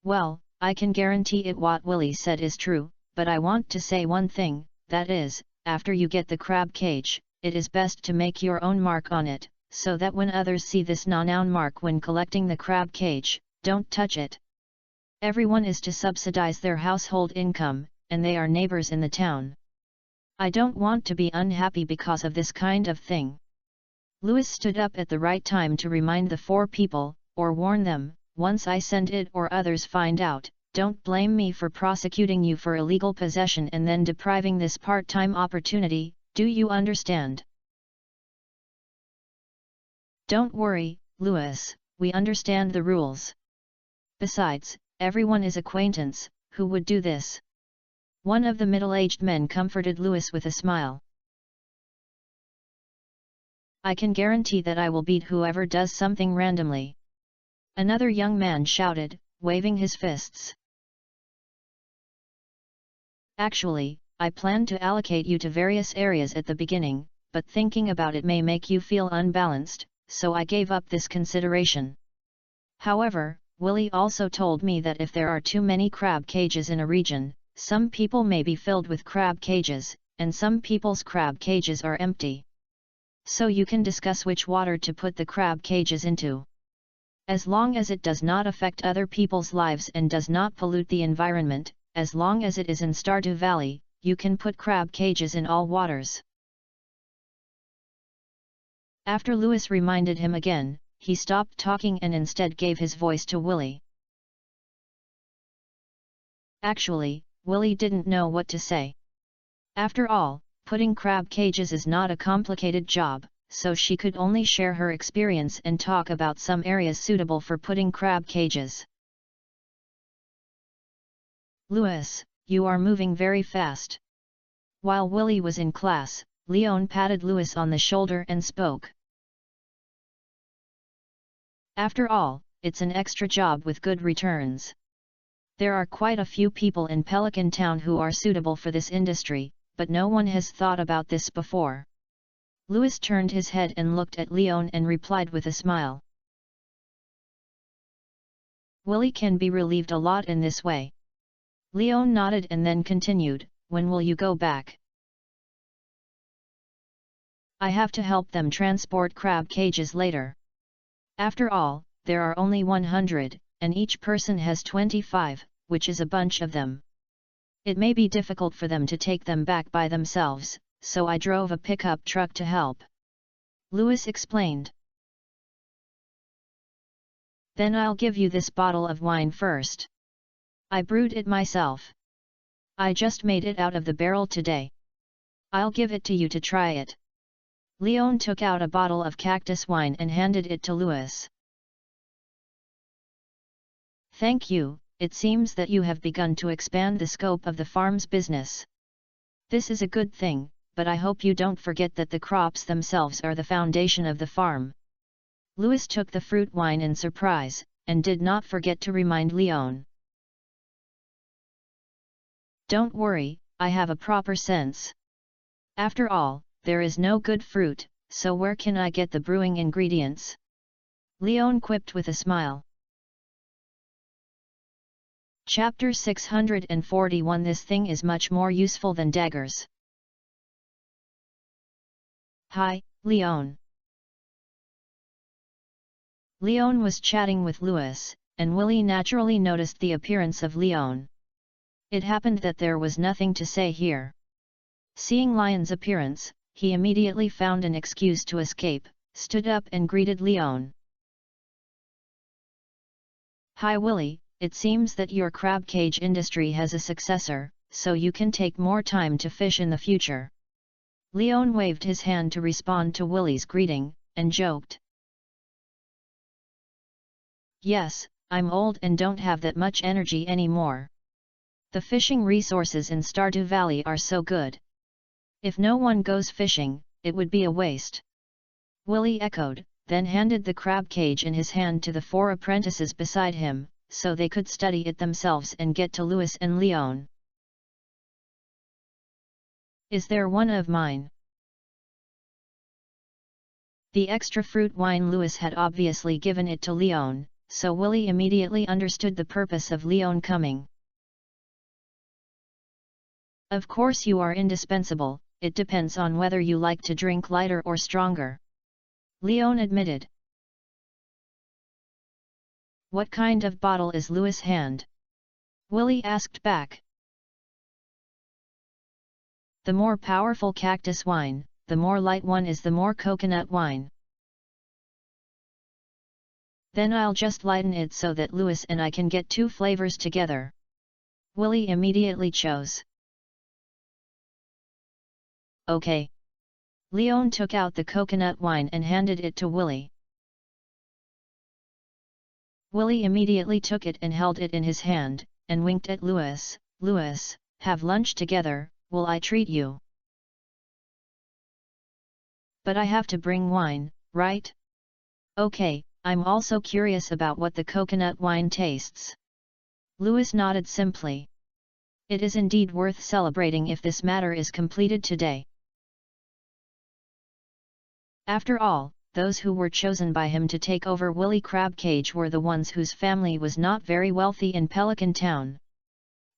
Well, I can guarantee it what Willie said is true, but I want to say one thing, that is, after you get the crab cage, it is best to make your own mark on it, so that when others see this noun mark when collecting the crab cage, don't touch it. Everyone is to subsidize their household income, and they are neighbors in the town. I don't want to be unhappy because of this kind of thing. Lewis stood up at the right time to remind the 4 people, or warn them, once I send it or others find out, don't blame me for prosecuting you for illegal possession and then depriving this part-time opportunity, do you understand? Don't worry, Lewis, we understand the rules. Besides, everyone is acquaintance, who would do this? One of the middle-aged men comforted Lewis with a smile. I can guarantee that I will beat whoever does something randomly. Another young man shouted, waving his fists. Actually, I plan to allocate you to various areas at the beginning, but thinking about it may make you feel unbalanced, so I gave up this consideration. However, Willie also told me that if there are too many crab cages in a region, some people may be filled with crab cages, and some people's crab cages are empty. So you can discuss which water to put the crab cages into. As long as it does not affect other people's lives and does not pollute the environment, as long as it is in Stardew Valley, you can put crab cages in all waters. After Lewis reminded him again, he stopped talking and instead gave his voice to Willie. Actually, Willie didn't know what to say. After all, putting crab cages is not a complicated job, so she could only share her experience and talk about some areas suitable for putting crab cages. Lewis, you are moving very fast. While Willie was in class, Leon patted Lewis on the shoulder and spoke. After all, it's an extra job with good returns. There are quite a few people in Pelican Town who are suitable for this industry, but no one has thought about this before. Louis turned his head and looked at Leon and replied with a smile. Willie can be relieved a lot in this way. Leon nodded and then continued, when will you go back? I have to help them transport crab cages later. After all, there are only 100, and each person has 25, which is a bunch of them. It may be difficult for them to take them back by themselves, so I drove a pickup truck to help. Louis explained. Then I'll give you this bottle of wine first. I brewed it myself. I just made it out of the barrel today. I'll give it to you to try it. Leon took out a bottle of cactus wine and handed it to Louis. Thank you, it seems that you have begun to expand the scope of the farm's business. This is a good thing, but I hope you don't forget that the crops themselves are the foundation of the farm. Louis took the fruit wine in surprise, and did not forget to remind Leon. Don't worry, I have a proper sense. After all, there is no good fruit, so where can I get the brewing ingredients? Leon quipped with a smile. Chapter 641 This thing is much more useful than daggers. Hi, Leon. Leon was chatting with Louis, and Willie naturally noticed the appearance of Leon. It happened that there was nothing to say here. Seeing Lion's appearance, he immediately found an excuse to escape, stood up and greeted Leon. Hi Willie, it seems that your crab cage industry has a successor, so you can take more time to fish in the future. Leon waved his hand to respond to Willie's greeting, and joked. Yes, I'm old and don't have that much energy anymore. The fishing resources in Stardew Valley are so good. If no one goes fishing, it would be a waste. Willie echoed, then handed the crab cage in his hand to the 4 apprentices beside him, so they could study it themselves and get to Louis and Leon. Is there one of mine? The extra fruit wine Louis had obviously given it to Leon, so Willie immediately understood the purpose of Leon coming. Of course you are indispensable, it depends on whether you like to drink lighter or stronger. Leon admitted. What kind of bottle is Louis' hand? Willie asked back. The more powerful cactus wine, the more light one is the more coconut wine. Then I'll just lighten it so that Louis and I can get 2 flavors together. Willie immediately chose. Okay. Leon took out the coconut wine and handed it to Willie. Willie immediately took it and held it in his hand, and winked at Louis. Louis, have lunch together, will I treat you? But I have to bring wine, right? Okay, I'm also curious about what the coconut wine tastes. Louis nodded simply. It is indeed worth celebrating if this matter is completed today. After all, those who were chosen by him to take over Willie Crab Cage were the ones whose family was not very wealthy in Pelican Town.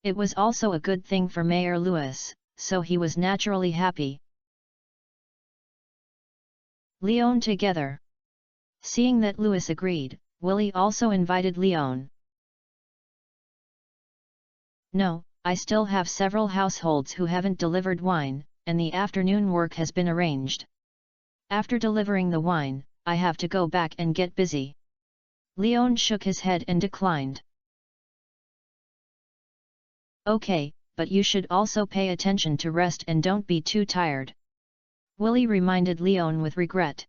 It was also a good thing for Mayor Louis, so he was naturally happy. Leon together. Seeing that Louis agreed, Willie also invited Leon. No, I still have several households who haven't delivered wine, and the afternoon work has been arranged. After delivering the wine, I have to go back and get busy. Leon shook his head and declined. Okay, but you should also pay attention to rest and don't be too tired. Willie reminded Leon with regret.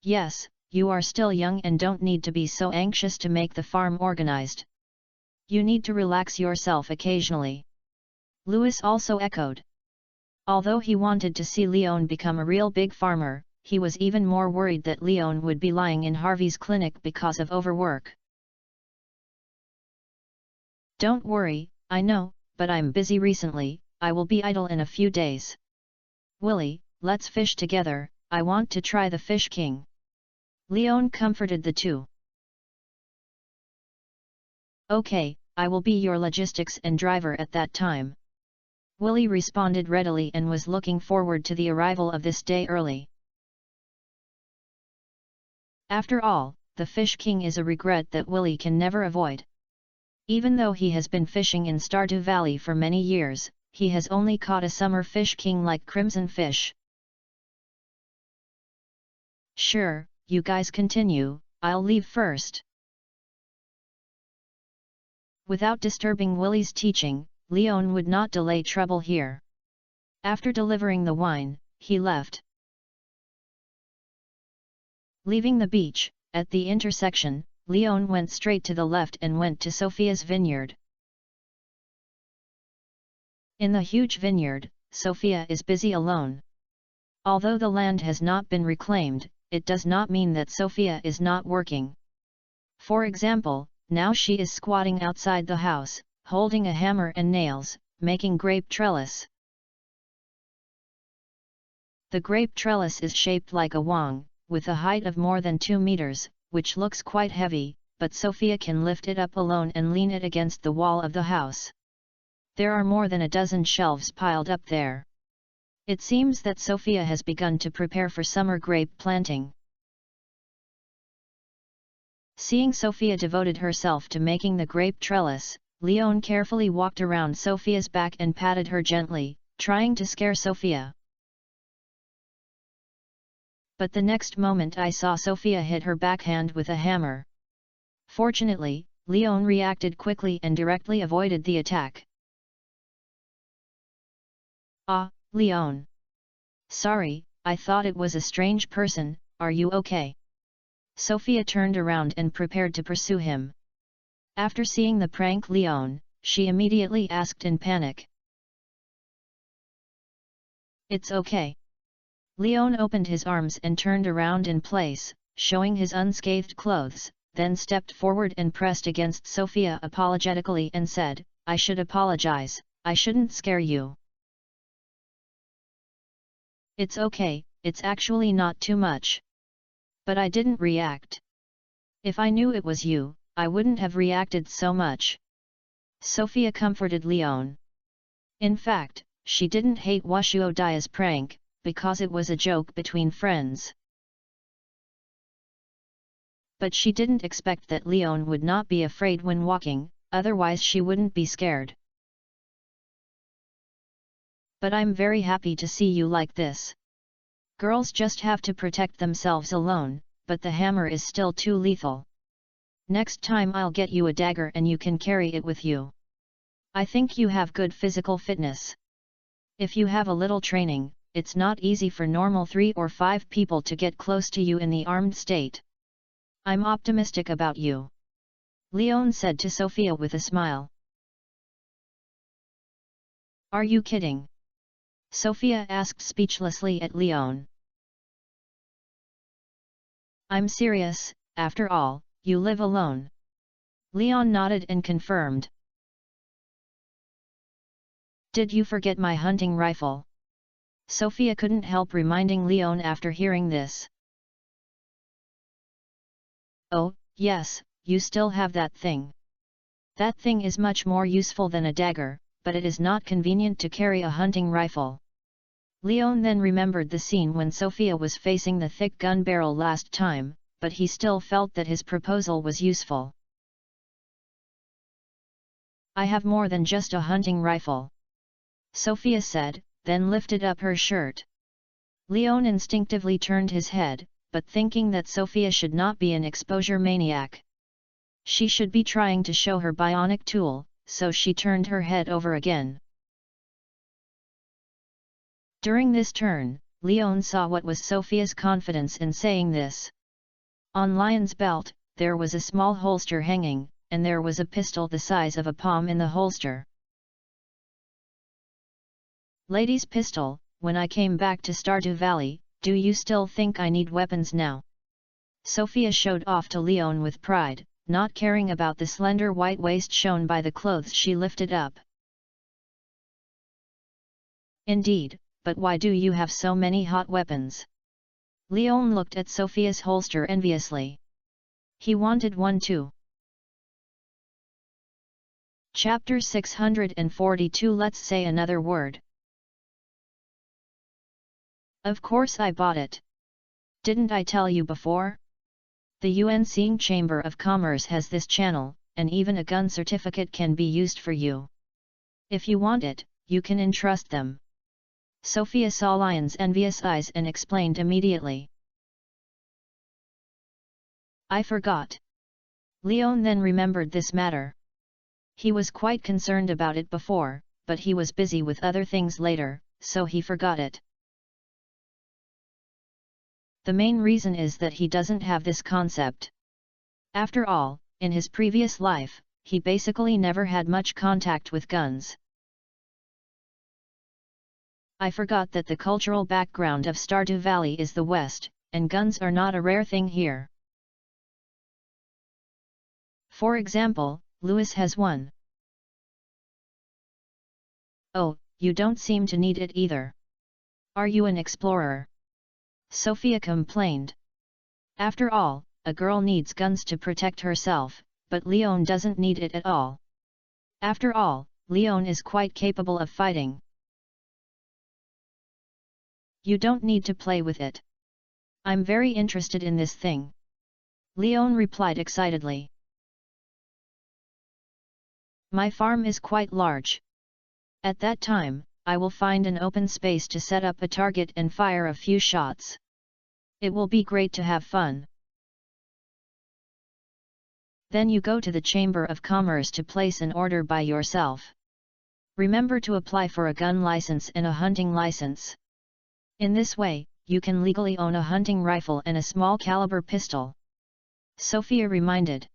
Yes, you are still young and don't need to be so anxious to make the farm organized. You need to relax yourself occasionally. Louis also echoed. Although he wanted to see Leon become a real big farmer, he was even more worried that Leon would be lying in Harvey's clinic because of overwork. Don't worry, I know, but I'm busy recently, I will be idle in a few days. Willy, let's fish together, I want to try the Fish King. Leon comforted the two. Okay, I will be your logistics and driver at that time. Willy responded readily and was looking forward to the arrival of this day early. After all, the Fish King is a regret that Willy can never avoid. Even though he has been fishing in Stardew Valley for many years, he has only caught a summer Fish King like Crimson Fish. Sure, you guys continue, I'll leave first. Without disturbing Willy's teaching, Leon would not delay trouble here. After delivering the wine, he left. Leaving the beach, at the intersection, Leon went straight to the left and went to Sophia's vineyard. In the huge vineyard, Sophia is busy alone. Although the land has not been reclaimed, it does not mean that Sophia is not working. For example, now she is squatting outside the house, holding a hammer and nails, making grape trellis. The grape trellis is shaped like a wong, with a height of more than 2 meters, which looks quite heavy, but Sophia can lift it up alone and lean it against the wall of the house. There are more than a dozen shelves piled up there. It seems that Sophia has begun to prepare for summer grape planting. Seeing Sophia devoted herself to making the grape trellis, Leon carefully walked around Sophia's back and patted her gently, trying to scare Sophia. But the next moment I saw Sophia hit her backhand with a hammer. Fortunately, Leon reacted quickly and directly avoided the attack. Ah, Leon. Sorry, I thought it was a strange person, are you okay? Sophia turned around and prepared to pursue him. After seeing the prank Leon, she immediately asked in panic. It's okay. Leon opened his arms and turned around in place, showing his unscathed clothes, then stepped forward and pressed against Sophia apologetically and said, I should apologize, I shouldn't scare you. It's okay, it's actually not too much. But I didn't react. If I knew it was you, I wouldn't have reacted so much. Sophia comforted Leon. In fact, she didn't hate Washuodia's prank, because it was a joke between friends. But she didn't expect that Leon would not be afraid when walking, otherwise she wouldn't be scared. But I'm very happy to see you like this. Girls just have to protect themselves alone, but the hammer is still too lethal. Next time I'll get you a dagger and you can carry it with you. I think you have good physical fitness. If you have a little training, it's not easy for normal 3 or 5 people to get close to you in the armed state. I'm optimistic about you. Leon said to Sophia with a smile. Are you kidding? Sophia asked speechlessly at Leon. I'm serious, after all, you live alone. Leon nodded and confirmed. Did you forget my hunting rifle? Sophia couldn't help reminding Leon after hearing this. Oh, yes, you still have that thing. That thing is much more useful than a dagger, but it is not convenient to carry a hunting rifle. Leon then remembered the scene when Sophia was facing the thick gun barrel last time, but he still felt that his proposal was useful. I have more than just a hunting rifle, Sophia said, then lifted up her shirt. Leon instinctively turned his head, but thinking that Sophia should not be an exposure maniac. She should be trying to show her bionic tool, so she turned her head over again. During this turn, Leon saw what was Sophia's confidence in saying this. On Lion's belt, there was a small holster hanging, and there was a pistol the size of a palm in the holster. Lady's pistol, when I came back to Stardew Valley, do you still think I need weapons now? Sophia showed off to Leon with pride, not caring about the slender white waist shown by the clothes she lifted up. Indeed, but why do you have so many hot weapons? Leon looked at Sophia's holster enviously. He wanted one too. Chapter 642. Let's say another word. Of course I bought it. Didn't I tell you before? The UNC Chamber of Commerce has this channel, and even a gun certificate can be used for you. If you want it, you can entrust them. Sophia saw Leon's envious eyes and explained immediately. I forgot. Leon then remembered this matter. He was quite concerned about it before, but he was busy with other things later, so he forgot it. The main reason is that he doesn't have this concept. After all, in his previous life, he basically never had much contact with guns. I forgot that the cultural background of Stardew Valley is the West, and guns are not a rare thing here. For example, Louis has one. Oh, you don't seem to need it either. Are you an explorer? Sophia complained. After all, a girl needs guns to protect herself, but Leon doesn't need it at all. After all, Leon is quite capable of fighting. You don't need to play with it. I'm very interested in this thing. Leon replied excitedly. My farm is quite large. At that time, I will find an open space to set up a target and fire a few shots. It will be great to have fun. Then you go to the Chamber of Commerce to place an order by yourself. Remember to apply for a gun license and a hunting license. In this way, you can legally own a hunting rifle and a small caliber pistol. Sophia reminded.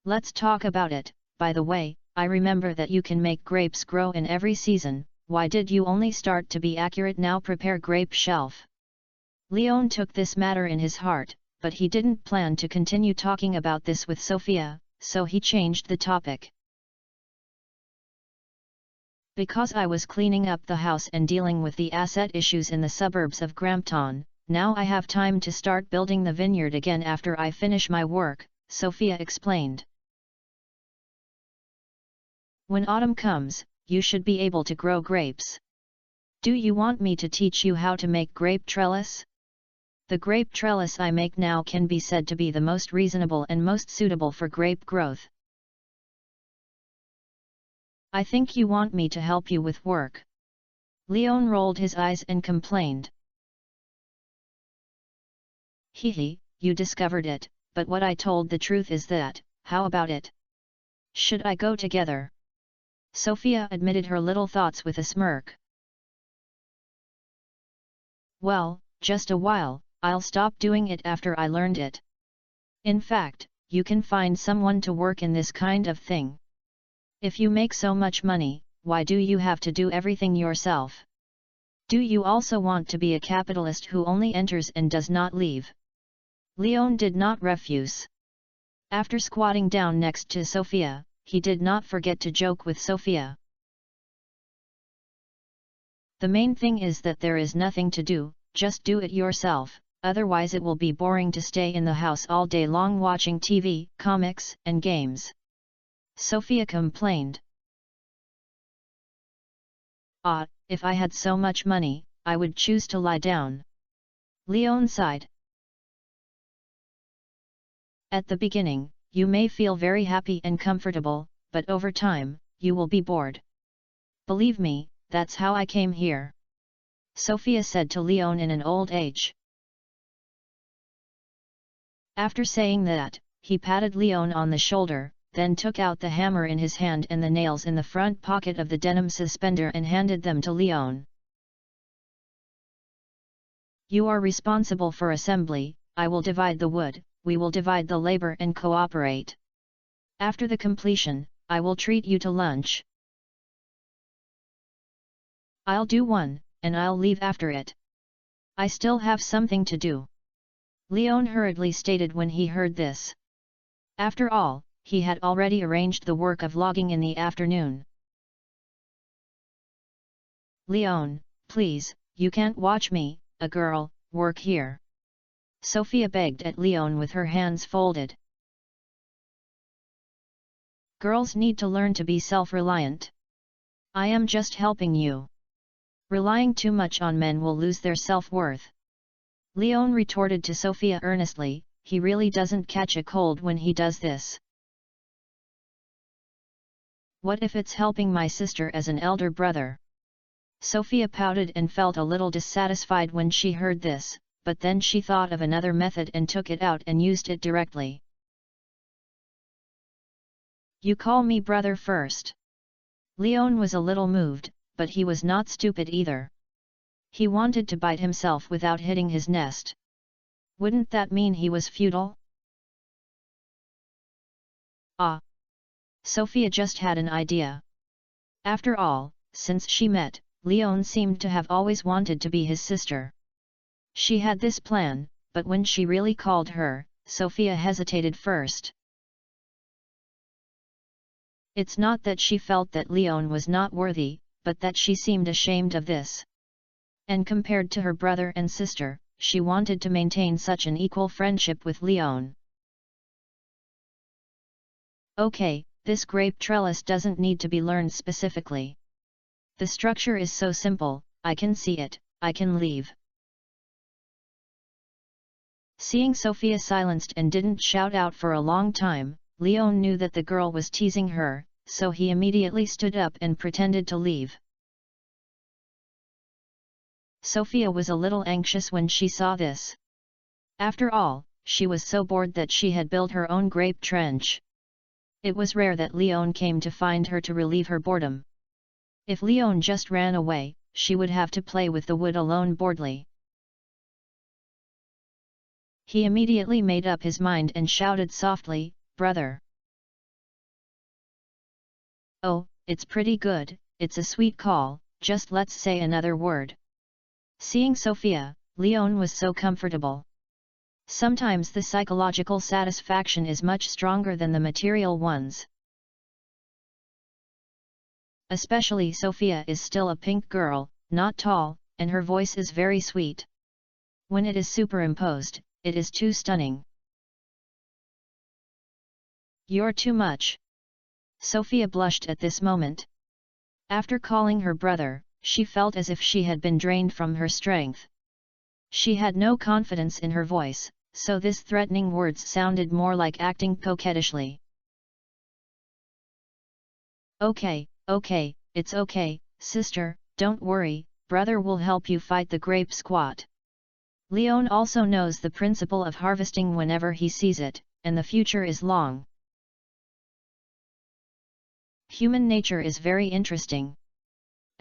Let's talk about it. By the way, I remember that you can make grapes grow in every season. Why did you only start to be accurate now? Prepare grape shelf. Leon took this matter in his heart, but he didn't plan to continue talking about this with Sophia, so he changed the topic. Because I was cleaning up the house and dealing with the asset issues in the suburbs of Grampton, now I have time to start building the vineyard again after I finish my work, Sophia explained. When autumn comes, you should be able to grow grapes. Do you want me to teach you how to make grape trellis? The grape trellis I make now can be said to be the most reasonable and most suitable for grape growth. I think you want me to help you with work. Leon rolled his eyes and complained. Hee, you discovered it, but what I told the truth is that, how about it? Should I go together? Sophia admitted her little thoughts with a smirk. Well, just a while, I'll stop doing it after I learned it. In fact, you can find someone to work in this kind of thing. If you make so much money, why do you have to do everything yourself? Do you also want to be a capitalist who only enters and does not leave? Leon did not refuse. After squatting down next to Sophia, he did not forget to joke with Sophia. The main thing is that there is nothing to do, just do it yourself, otherwise it will be boring to stay in the house all day long watching TV, comics, and games. Sophia complained. If I had so much money, I would choose to lie down. Leon sighed. At the beginning, you may feel very happy and comfortable, but over time, you will be bored. Believe me, that's how I came here. Sophia said to Leon in an old age. After saying that, he patted Leon on the shoulder, then took out the hammer in his hand and the nails in the front pocket of the denim suspender and handed them to Leon. You are responsible for assembly, I will divide the wood, we will divide the labor and cooperate. After the completion, I will treat you to lunch. I'll do one, and I'll leave after it. I still have something to do. Leon hurriedly stated when he heard this. After all, he had already arranged the work of logging in the afternoon. Leon, please, you can't watch me, a girl, work here. Sophia begged at Leon with her hands folded. Girls need to learn to be self-reliant. I am just helping you. Relying too much on men will lose their self-worth. Leon retorted to Sophia earnestly, he really doesn't catch a cold when he does this. What if it's helping my sister as an elder brother? Sophia pouted and felt a little dissatisfied when she heard this, but then she thought of another method and took it out and used it directly. You call me brother first. Leon was a little moved, but he was not stupid either. He wanted to bite himself without hitting his nest. Wouldn't that mean he was feudal? Ah! Sophia just had an idea. After all, since she met, Leon seemed to have always wanted to be his sister. She had this plan, but when she really called her, Sophia hesitated first. It's not that she felt that Leon was not worthy, but that she seemed ashamed of this. And compared to her brother and sister, she wanted to maintain such an equal friendship with Leon. Okay, this grape trellis doesn't need to be learned specifically. The structure is so simple, I can see it, I can leave. Seeing Sophia silenced and didn't shout out for a long time, Leon knew that the girl was teasing her, so he immediately stood up and pretended to leave. Sophia was a little anxious when she saw this. After all, she was so bored that she had built her own grape trench. It was rare that Leon came to find her to relieve her boredom. If Leon just ran away, she would have to play with the wood alone boredly. He immediately made up his mind and shouted softly, "Brother!" Oh, it's pretty good, it's a sweet call, just let's say another word. Seeing Sophia, Leon was so comfortable. Sometimes the psychological satisfaction is much stronger than the material ones. Especially Sophia is still a pink girl, not tall, and her voice is very sweet. When it is superimposed, it is too stunning. You're too much. Sophia blushed at this moment. After calling her brother, she felt as if she had been drained from her strength. She had no confidence in her voice, so this threatening words sounded more like acting coquettishly. Okay, it's okay, sister, don't worry, brother will help you fight the grape squat. Leon also knows the principle of harvesting whenever he sees it, and the future is long. Human nature is very interesting.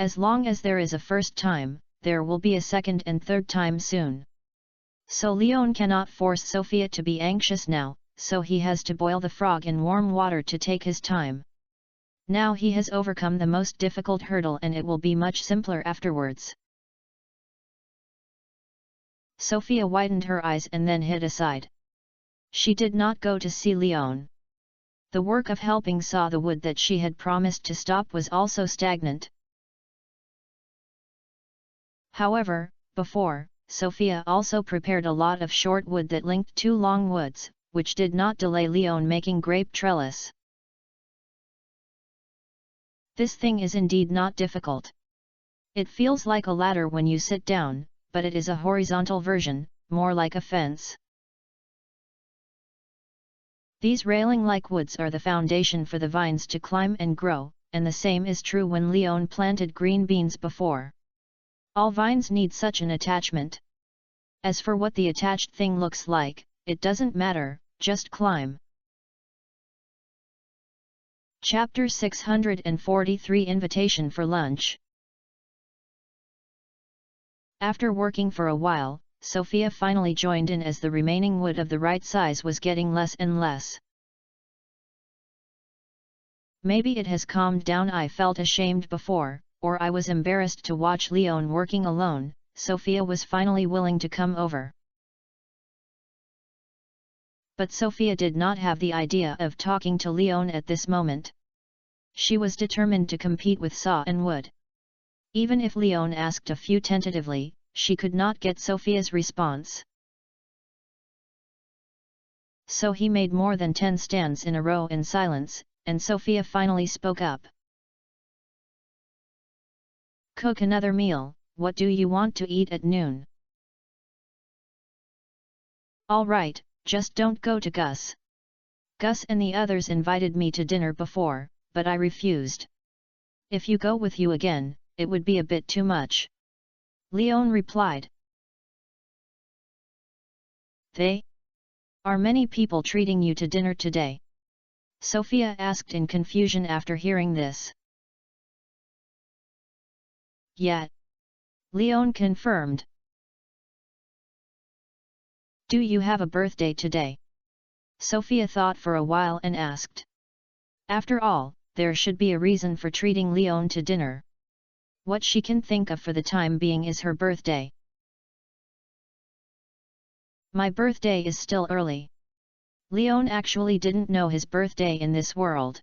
As long as there is a first time, there will be a second and third time soon. So Leon cannot force Sophia to be anxious now, so he has to boil the frog in warm water to take his time. Now he has overcome the most difficult hurdle and it will be much simpler afterwards. Sophia widened her eyes and then hid aside. She did not go to see Leon. The work of helping saw the wood that she had promised to stop was also stagnant. However, before, Sophia also prepared a lot of short wood that linked two long woods, which did not delay Leon making grape trellis. This thing is indeed not difficult. It feels like a ladder when you sit down, but it is a horizontal version, more like a fence. These railing-like woods are the foundation for the vines to climb and grow, and the same is true when Leon planted green beans before. All vines need such an attachment. As for what the attached thing looks like, it doesn't matter, just climb. Chapter 643 Invitation for Lunch. After working for a while, Sophia finally joined in as the remaining wood of the right size was getting less and less. Maybe it has calmed down. I felt ashamed before, or I was embarrassed to watch Leon working alone. Sophia was finally willing to come over. But Sophia did not have the idea of talking to Leon at this moment. She was determined to compete with saw and wood. Even if Leon asked a few tentatively, she could not get Sophia's response. So he made more than 10 stands in a row in silence, and Sophia finally spoke up. Cook another meal, what do you want to eat at noon? All right, just don't go to Gus. Gus and the others invited me to dinner before, but I refused. If you go with you again, it would be a bit too much. Leon replied. Are many people treating you to dinner today? Sophia asked in confusion after hearing this. Yeah. Leon confirmed. Do you have a birthday today? Sophia thought for a while and asked. After all, there should be a reason for treating Leon to dinner. What she can think of for the time being is her birthday. My birthday is still early. Leon actually didn't know his birthday in this world.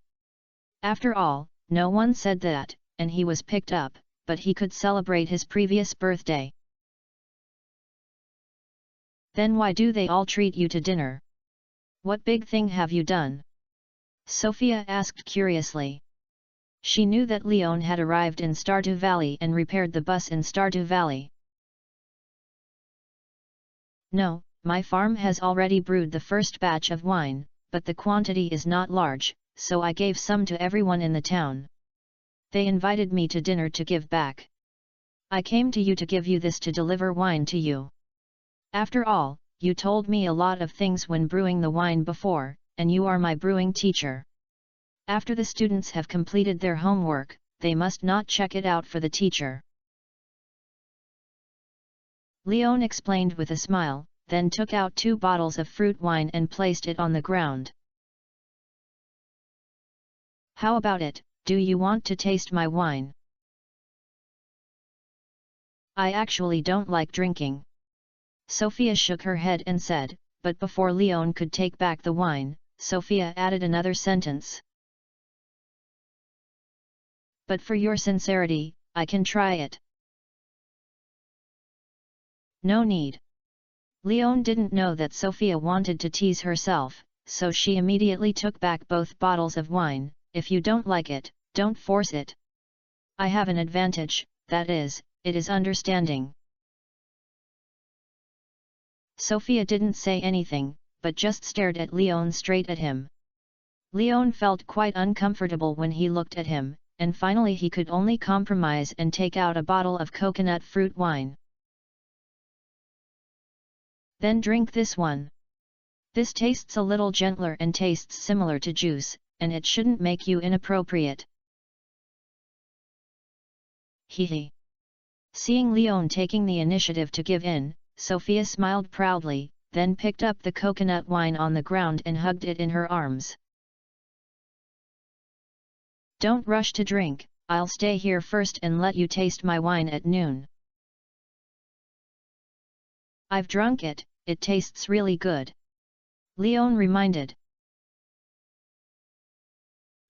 After all, no one said that, and he was picked up, but he could celebrate his previous birthday. Then why do they all treat you to dinner? What big thing have you done? Sophia asked curiously. She knew that Leon had arrived in Stardew Valley and repaired the bus in Stardew Valley. No, my farm has already brewed the first batch of wine, but the quantity is not large, so I gave some to everyone in the town. They invited me to dinner to give back. I came to you to give you this to deliver wine to you. After all, you told me a lot of things when brewing the wine before, and you are my brewing teacher. After the students have completed their homework, they must not check it out for the teacher. Leon explained with a smile, then took out 2 bottles of fruit wine and placed it on the ground. How about it, do you want to taste my wine? I actually don't like drinking. Sophia shook her head and said, but before Leon could take back the wine, Sophia added another sentence. But for your sincerity, I can try it. No need. Leon didn't know that Sophia wanted to tease herself, so she immediately took back both bottles of wine. If you don't like it, don't force it. I have an advantage, that is, it is understanding. Sophia didn't say anything, but just stared at Leon straight at him. Leon felt quite uncomfortable when he looked at him, and finally he could only compromise and take out a bottle of coconut fruit wine. Then drink this one. This tastes a little gentler and tastes similar to juice, and it shouldn't make you inappropriate. Hee. Seeing Leon taking the initiative to give in, Sophia smiled proudly, then picked up the coconut wine on the ground and hugged it in her arms. Don't rush to drink, I'll stay here first and let you taste my wine at noon. I've drunk it, it tastes really good. Leon reminded.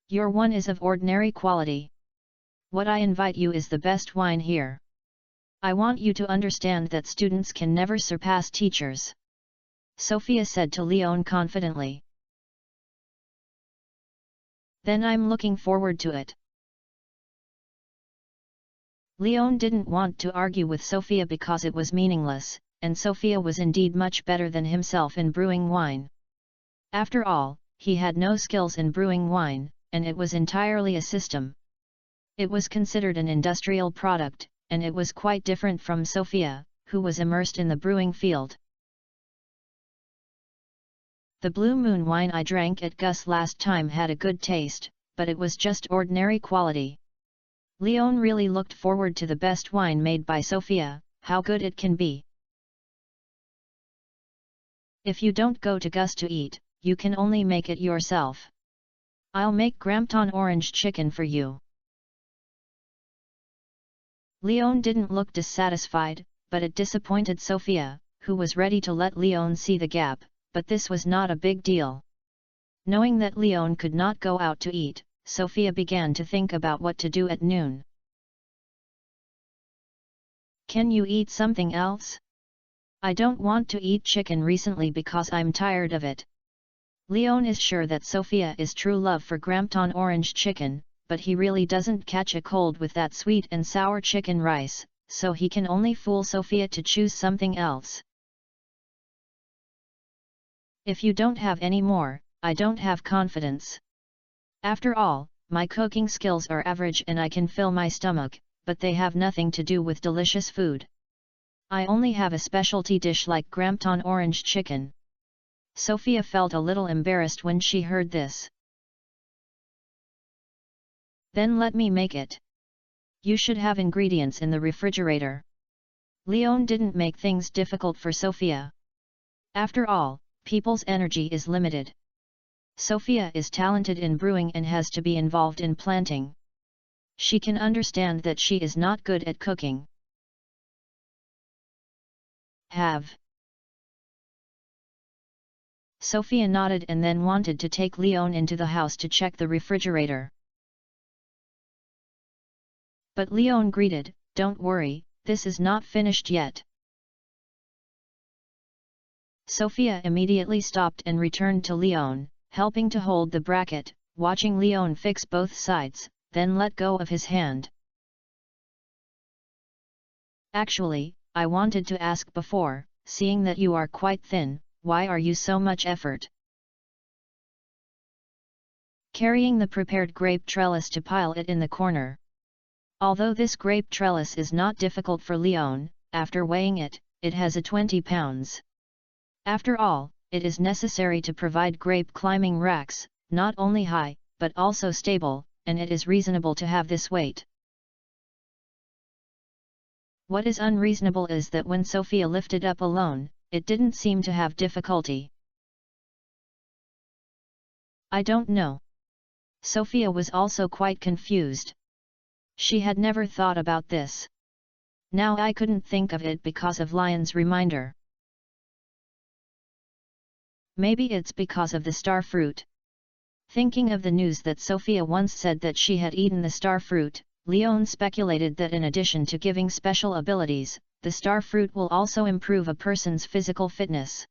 Your one is of ordinary quality. What I invite you is the best wine here. I want you to understand that students can never surpass teachers. Sophia said to Leon confidently. Then I'm looking forward to it. Leon didn't want to argue with Sophia because it was meaningless, and Sophia was indeed much better than himself in brewing wine. After all, he had no skills in brewing wine, and it was entirely a system. It was considered an industrial product, and it was quite different from Sophia, who was immersed in the brewing field. The Blue Moon wine I drank at Gus last time had a good taste, but it was just ordinary quality. Leon really looked forward to the best wine made by Sophia, how good it can be. If you don't go to Gus to eat, you can only make it yourself. I'll make Grampton orange chicken for you. Leon didn't look dissatisfied, but it disappointed Sophia, who was ready to let Leon see the gap, but this was not a big deal. Knowing that Leon could not go out to eat, Sophia began to think about what to do at noon. Can you eat something else? I don't want to eat chicken recently because I'm tired of it. Leon is sure that Sophia is true love for Grampton orange chicken, but he really doesn't catch a cold with that sweet and sour chicken rice, so he can only fool Sophia to choose something else. If you don't have any more, I don't have confidence. After all, my cooking skills are average and I can fill my stomach, but they have nothing to do with delicious food. I only have a specialty dish like Grampton orange chicken. Sophia felt a little embarrassed when she heard this. Then let me make it. You should have ingredients in the refrigerator. Leon didn't make things difficult for Sophia. After all, people's energy is limited. Sophia is talented in brewing and has to be involved in planting. She can understand that she is not good at cooking. Have. Sophia nodded and then wanted to take Leon into the house to check the refrigerator. But Leon greeted, "Don't worry, this is not finished yet." Sophia immediately stopped and returned to Leon, helping to hold the bracket, watching Leon fix both sides, then let go of his hand. "Actually, I wanted to ask before, seeing that you are quite thin, why are you so much effort carrying the prepared grape trellis to pile it in the corner?" Although this grape trellis is not difficult for Leon, after weighing it, it has a 20 pounds. After all, it is necessary to provide grape climbing racks, not only high, but also stable, and it is reasonable to have this weight. What is unreasonable is that when Sophia lifted up alone, it didn't seem to have difficulty. I don't know. Sophia was also quite confused. She had never thought about this. Now I couldn't think of it because of Lion's reminder. Maybe it's because of the star fruit. Thinking of the news that Sophia once said that she had eaten the star fruit, Leon speculated that in addition to giving special abilities, the star fruit will also improve a person's physical fitness.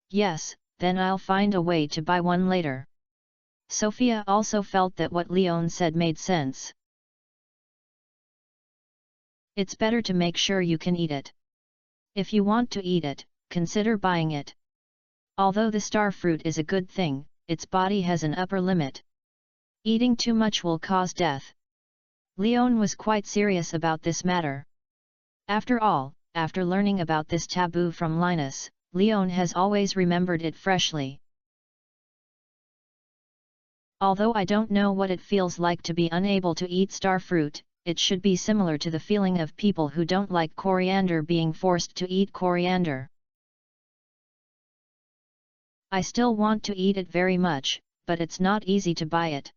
Yes, then I'll find a way to buy one later. Sophia also felt that what Leon said made sense. It's better to make sure you can eat it. If you want to eat it, consider buying it. Although the star fruit is a good thing, its body has an upper limit. Eating too much will cause death. Leon was quite serious about this matter. After all, after learning about this taboo from Linus, Leon has always remembered it freshly. Although I don't know what it feels like to be unable to eat star fruit, it should be similar to the feeling of people who don't like coriander being forced to eat coriander. I still want to eat it very much, but it's not easy to buy it.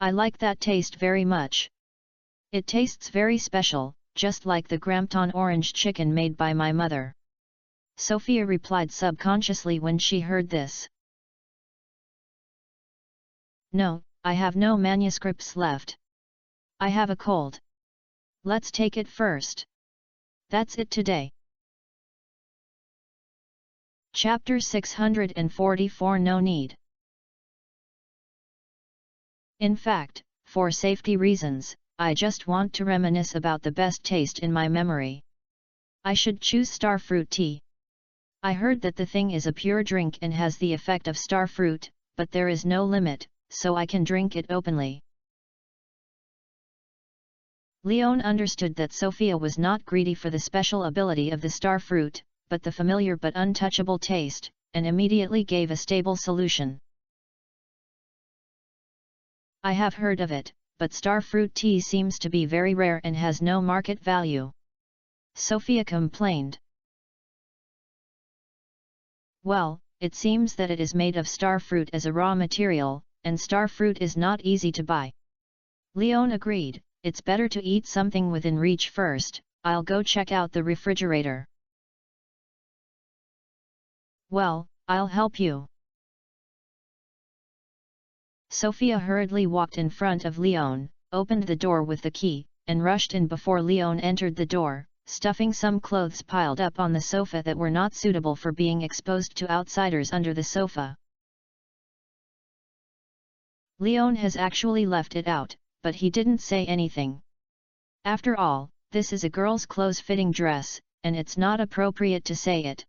I like that taste very much. It tastes very special, just like the Grampton orange chicken made by my mother. Sophia replied subconsciously when she heard this. No, I have no manuscripts left. I have a cold. Let's take it first. That's it today. Chapter 644 No Need. In fact, for safety reasons, I just want to reminisce about the best taste in my memory. I should choose star fruit tea. I heard that the thing is a pure drink and has the effect of star fruit, but there is no limit, so I can drink it openly. Leon understood that Sophia was not greedy for the special ability of the star fruit, but the familiar but untouchable taste, and immediately gave a stable solution. I have heard of it, but star fruit tea seems to be very rare and has no market value. Sophia complained. Well, it seems that it is made of star fruit as a raw material, and star fruit is not easy to buy. Leon agreed, it's better to eat something within reach first. I'll go check out the refrigerator. Well, I'll help you. Sophia hurriedly walked in front of Leon, opened the door with the key, and rushed in before Leon entered the door, stuffing some clothes piled up on the sofa that were not suitable for being exposed to outsiders under the sofa. Leon has actually left it out, but he didn't say anything. After all, this is a girl's clothes-fitting dress, and it's not appropriate to say it.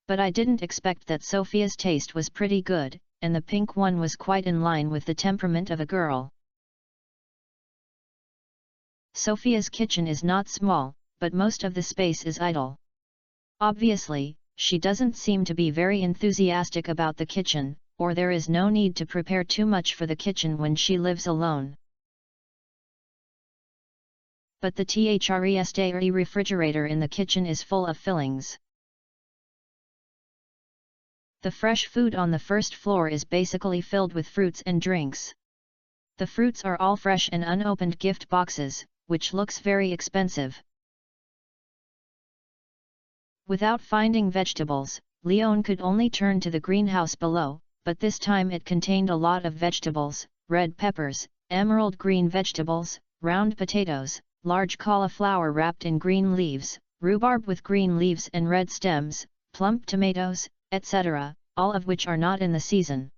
But I didn't expect that Sophia's taste was pretty good, and the pink one was quite in line with the temperament of a girl. Sophia's kitchen is not small, but most of the space is idle. Obviously, she doesn't seem to be very enthusiastic about the kitchen, or there is no need to prepare too much for the kitchen when she lives alone. But the THRESTARE refrigerator in the kitchen is full of fillings. The fresh food on the first floor is basically filled with fruits and drinks. The fruits are all fresh and unopened gift boxes, which looks very expensive. Without finding vegetables, Leon could only turn to the greenhouse below, but this time it contained a lot of vegetables: red peppers, emerald green vegetables, round potatoes, large cauliflower wrapped in green leaves, rhubarb with green leaves and red stems, plump tomatoes, etc., all of which are not in the season.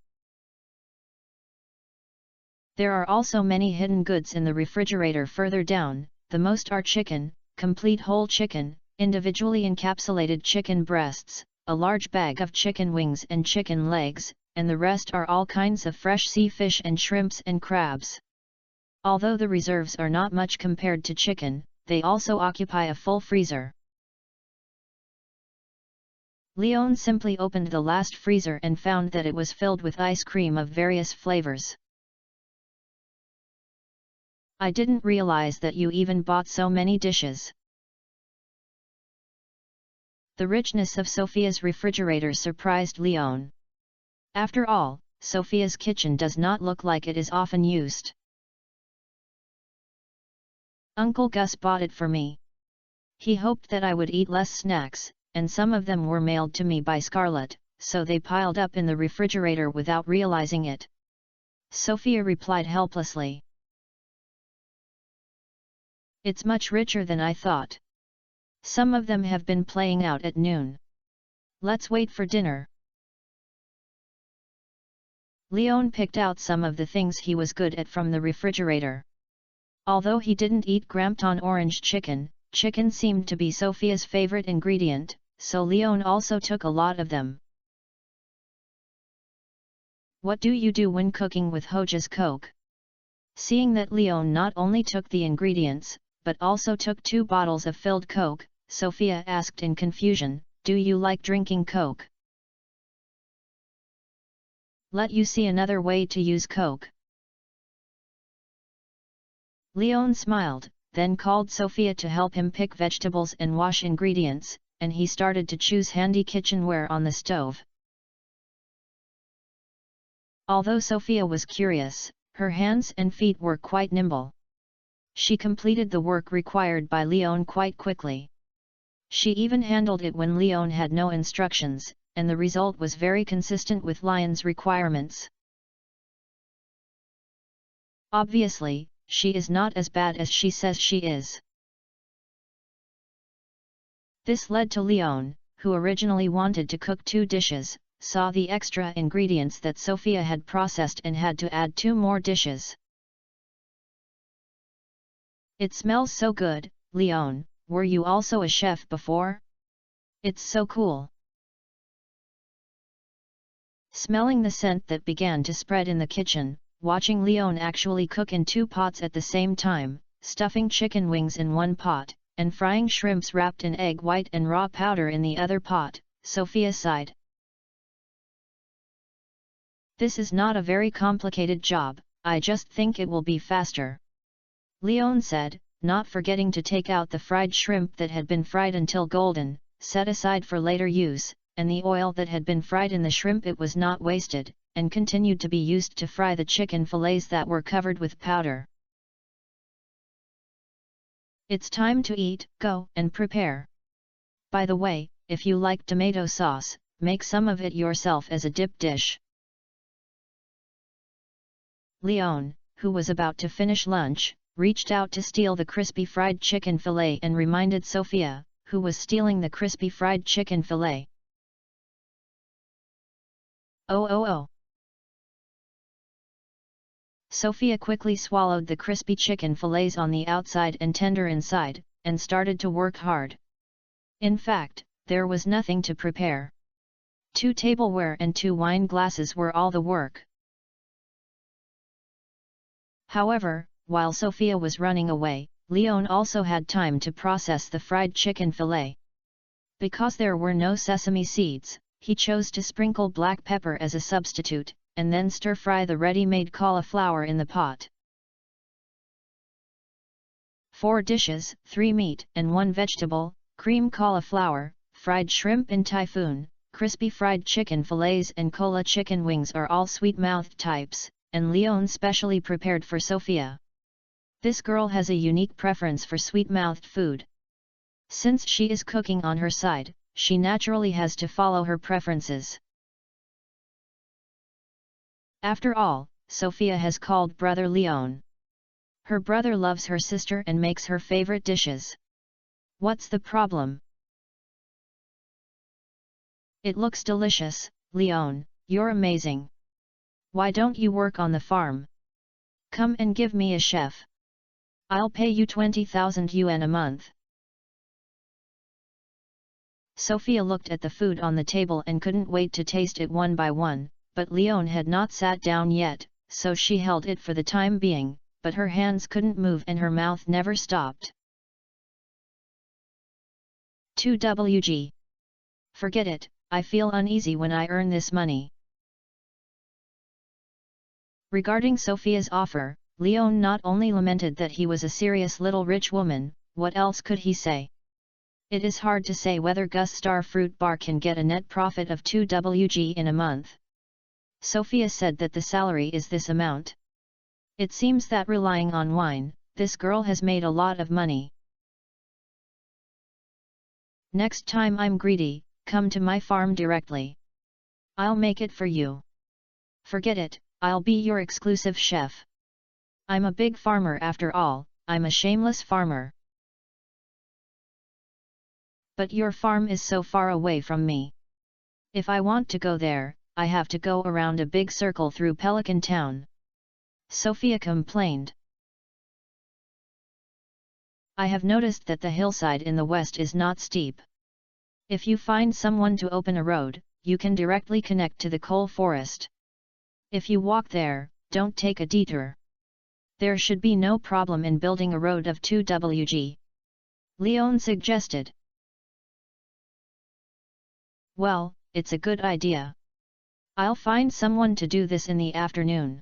There are also many hidden goods in the refrigerator further down. The most are chicken, complete whole chicken, individually encapsulated chicken breasts, a large bag of chicken wings and chicken legs, and the rest are all kinds of fresh sea fish and shrimps and crabs. Although the reserves are not much compared to chicken, they also occupy a full freezer. Leon simply opened the last freezer and found that it was filled with ice cream of various flavors. I didn't realize that you even bought so many dishes. The richness of Sophia's refrigerator surprised Leon. After all, Sophia's kitchen does not look like it is often used. Uncle Gus bought it for me. He hoped that I would eat less snacks, and some of them were mailed to me by Scarlett, so they piled up in the refrigerator without realizing it. Sophia replied helplessly. It's much richer than I thought. Some of them have been playing out at noon. Let's wait for dinner. Leon picked out some of the things he was good at from the refrigerator. Although he didn't eat Grampton orange chicken, chicken seemed to be Sophia's favorite ingredient, so Leon also took a lot of them. What do you do when cooking with Hoja's Coke? Seeing that Leon not only took the ingredients, but also took 2 bottles of filled Coke, Sophia asked in confusion, "Do you like drinking Coke? Let you see another way to use Coke." Leon smiled, then called Sophia to help him pick vegetables and wash ingredients, and he started to choose handy kitchenware on the stove. Although Sophia was curious, her hands and feet were quite nimble. She completed the work required by Leon quite quickly. She even handled it when Leon had no instructions, and the result was very consistent with Leon's requirements. Obviously, she is not as bad as she says she is. This led to Leon, who originally wanted to cook 2 dishes, saw the extra ingredients that Sophia had processed and had to add 2 more dishes. It smells so good, Leon. Were you also a chef before? It's so cool. Smelling the scent that began to spread in the kitchen, watching Leon actually cook in 2 pots at the same time, stuffing chicken wings in one pot, and frying shrimps wrapped in egg white and raw powder in the other pot, Sophia sighed. This is not a very complicated job, I just think it will be faster. Leon said, not forgetting to take out the fried shrimp that had been fried until golden, set aside for later use, and the oil that had been fried in the shrimp it was not wasted, and continued to be used to fry the chicken fillets that were covered with powder. It's time to eat, go and prepare. By the way, if you like tomato sauce, make some of it yourself as a dip dish. Leon, who was about to finish lunch, reached out to steal the crispy fried chicken fillet and reminded Sophia, who was stealing the crispy fried chicken fillet. Oh oh oh! Sophia quickly swallowed the crispy chicken fillets on the outside and tender inside, and started to work hard. In fact, there was nothing to prepare. 2 tableware and 2 wine glasses were all the work. However, while Sophia was running away, Leon also had time to process the fried chicken fillet. Because there were no sesame seeds, he chose to sprinkle black pepper as a substitute, and then stir-fry the ready-made cauliflower in the pot. 4 dishes, 3 meat and 1 vegetable, cream cauliflower, fried shrimp in typhoon, crispy fried chicken fillets and cola chicken wings are all sweet-mouthed types, and Leon specially prepared for Sophia. This girl has a unique preference for sweet-mouthed food. Since she is cooking on her side, she naturally has to follow her preferences. After all, Sophia has called brother Leon. Her brother loves her sister and makes her favorite dishes. What's the problem? It looks delicious, Leon, you're amazing. Why don't you work on the farm? Come and give me a chef. I'll pay you 20,000 yuan a month. Sophia looked at the food on the table and couldn't wait to taste it one by one, but Leon had not sat down yet, so she held it for the time being, but her hands couldn't move and her mouth never stopped. 2WG. Forget it, I feel uneasy when I earn this money. Regarding Sophia's offer, Leon not only lamented that he was a serious little rich woman, what else could he say? It is hard to say whether Gus Star Fruit Bar can get a net profit of 2WG in a month. Sophia said that the salary is this amount. It seems that relying on wine, this girl has made a lot of money. Next time I'm greedy, come to my farm directly. I'll make it for you. Forget it, I'll be your exclusive chef. I'm a big farmer after all, I'm a shameless farmer. But your farm is so far away from me. If I want to go there, I have to go around a big circle through Pelican Town. Sophia complained. I have noticed that the hillside in the west is not steep. If you find someone to open a road, you can directly connect to the coal forest. If you walk there, don't take a detour. There should be no problem in building a road of 2WG. Leon suggested. Well, it's a good idea. I'll find someone to do this in the afternoon.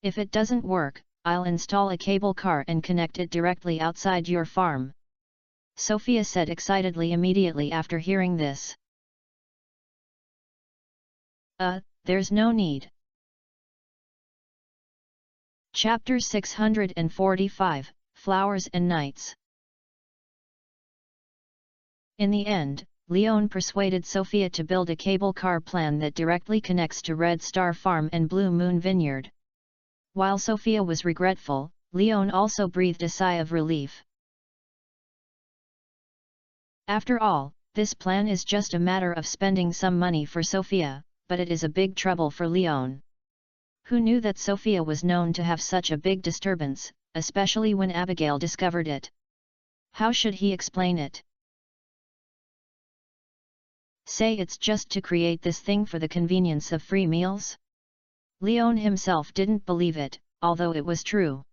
If it doesn't work, I'll install a cable car and connect it directly outside your farm. Sophia said excitedly immediately after hearing this. There's no need. Chapter 645, Flowers and Nights. In the end, Leon persuaded Sophia to build a cable car plan that directly connects to Red Star Farm and Blue Moon Vineyard. While Sophia was regretful, Leon also breathed a sigh of relief. After all, this plan is just a matter of spending some money for Sophia, but it is a big trouble for Leon. Who knew that Sophia was known to have such a big disturbance, especially when Abigail discovered it? How should he explain it? Say it's just to create this thing for the convenience of free meals? Leon himself didn't believe it, although it was true.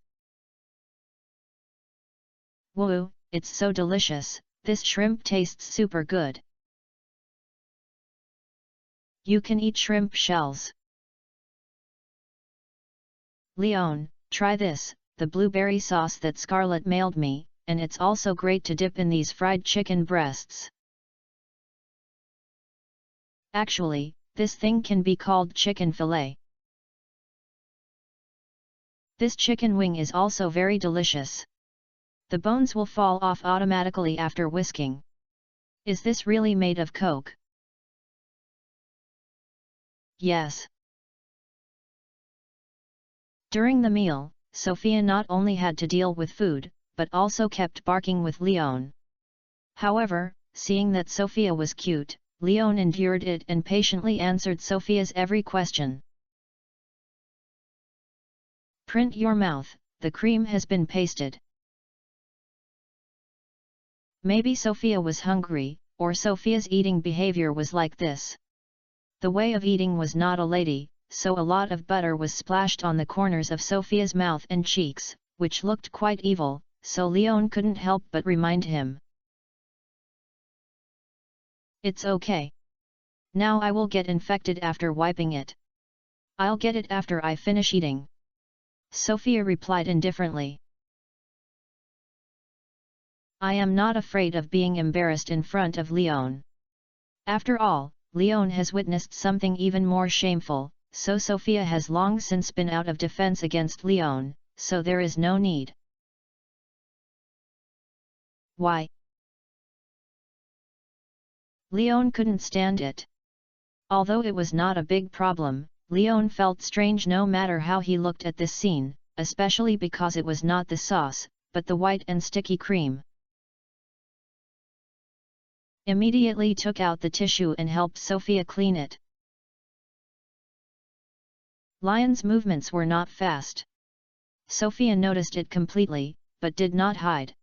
Whoa, it's so delicious, this shrimp tastes super good. You can eat shrimp shells. Leon, try this, the blueberry sauce that Scarlett mailed me, and it's also great to dip in these fried chicken breasts. Actually, this thing can be called chicken fillet. This chicken wing is also very delicious. The bones will fall off automatically after whisking. Is this really made of Coke? Yes. During the meal, Sophia not only had to deal with food, but also kept barking with Leon. However, seeing that Sophia was cute, Leon endured it and patiently answered Sophia's every question. "Print your mouth, the cream has been pasted." Maybe Sophia was hungry, or Sophia's eating behavior was like this. The way of eating was not a lady, so a lot of butter was splashed on the corners of Sophia's mouth and cheeks, which looked quite evil, so Leon couldn't help but remind him. "It's okay. Now I will get infected after wiping it. I'll get it after I finish eating," Sophia replied indifferently. "I am not afraid of being embarrassed in front of Leon. After all, Leon has witnessed something even more shameful, so Sophia has long since been out of defense against Leon, so there is no need." "Why?" Leon couldn't stand it. Although it was not a big problem, Leon felt strange no matter how he looked at this scene, especially because it was not the sauce, but the white and sticky cream. Immediately took out the tissue and helped Sophia clean it. Lion's movements were not fast. Sophia noticed it completely, but did not hide.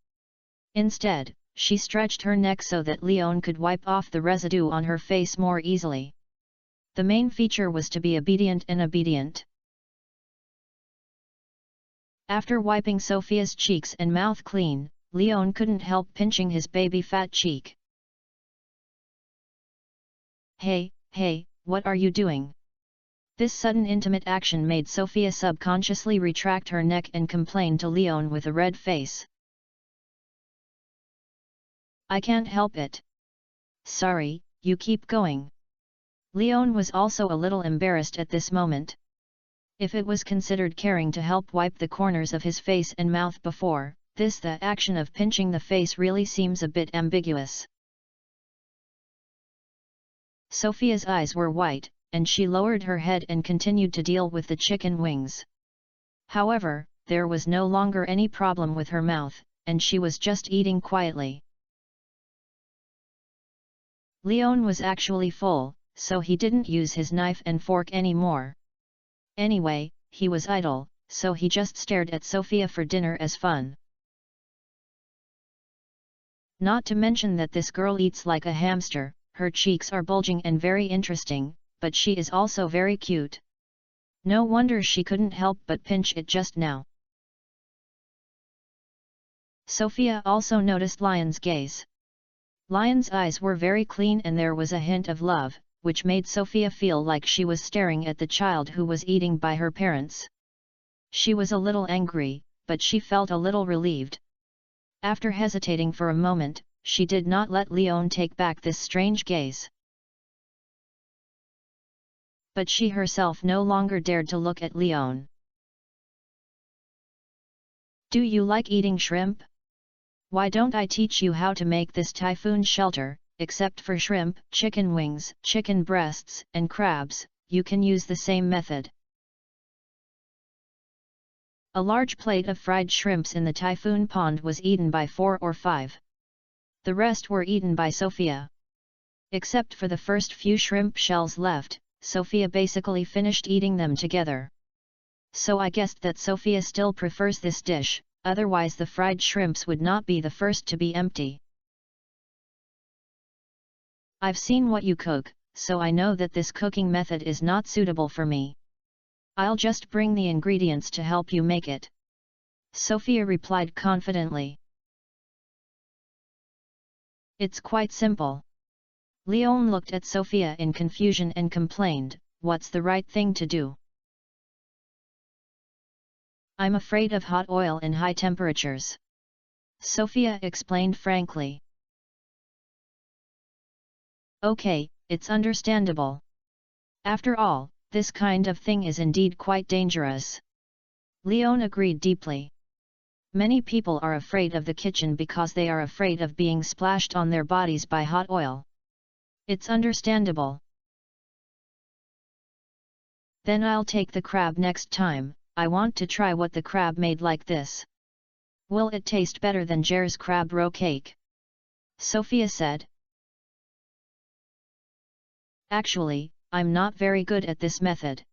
Instead, she stretched her neck so that Leon could wipe off the residue on her face more easily. The main feature was to be obedient and obedient. After wiping Sophia's cheeks and mouth clean, Leon couldn't help pinching his baby fat cheek. Hey, what are you doing?" This sudden intimate action made Sophia subconsciously retract her neck and complain to Leon with a red face. "I can't help it. Sorry, you keep going." Leon was also a little embarrassed at this moment. If it was considered caring to help wipe the corners of his face and mouth before, the action of pinching the face really seems a bit ambiguous. Sophia's eyes were white, and she lowered her head and continued to deal with the chicken wings. However, there was no longer any problem with her mouth, and she was just eating quietly. Leon was actually full, so he didn't use his knife and fork anymore. Anyway, he was idle, so he just stared at Sophia for dinner as fun. Not to mention that this girl eats like a hamster, her cheeks are bulging and very interesting, but she is also very cute. No wonder she couldn't help but pinch it just now. Sophia also noticed Lion's gaze. Lion's eyes were very clean and there was a hint of love, which made Sophia feel like she was staring at the child who was eating by her parents. She was a little angry, but she felt a little relieved. After hesitating for a moment, she did not let Leon take back this strange gaze. But she herself no longer dared to look at Leon. "Do you like eating shrimp? Why don't I teach you how to make this typhoon shelter? Except for shrimp, chicken wings, chicken breasts, and crabs, you can use the same method." A large plate of fried shrimps in the typhoon pond was eaten by 4 or 5. The rest were eaten by Sophia. Except for the first few shrimp shells left, Sophia basically finished eating them together. So I guessed that Sophia still prefers this dish, otherwise the fried shrimps would not be the first to be empty. "I've seen what you cook, so I know that this cooking method is not suitable for me. I'll just bring the ingredients to help you make it," Sophia replied confidently. "It's quite simple." Leon looked at Sophia in confusion and complained, "What's the right thing to do?" "I'm afraid of hot oil and high temperatures," Sophia explained frankly. "Okay, it's understandable. After all, this kind of thing is indeed quite dangerous." Leon agreed deeply. Many people are afraid of the kitchen because they are afraid of being splashed on their bodies by hot oil. It's understandable. "Then I'll take the crab next time," I want to try what the crab made like this. Will it taste better than Jer's crab roe cake? Sophia said. Actually, I'm not very good at this method.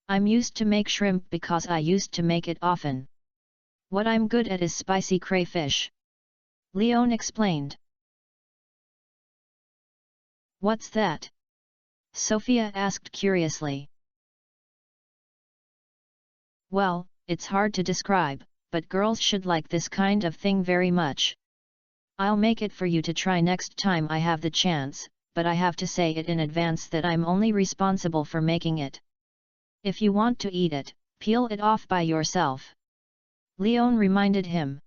I'm used to make shrimp because I used to make it often. What I'm good at is spicy crayfish. Leon explained. What's that? Sophia asked curiously. Well, it's hard to describe, but girls should like this kind of thing very much. I'll make it for you to try next time I have the chance, but I have to say it in advance that I'm only responsible for making it. If you want to eat it, peel it off by yourself. Leon reminded him.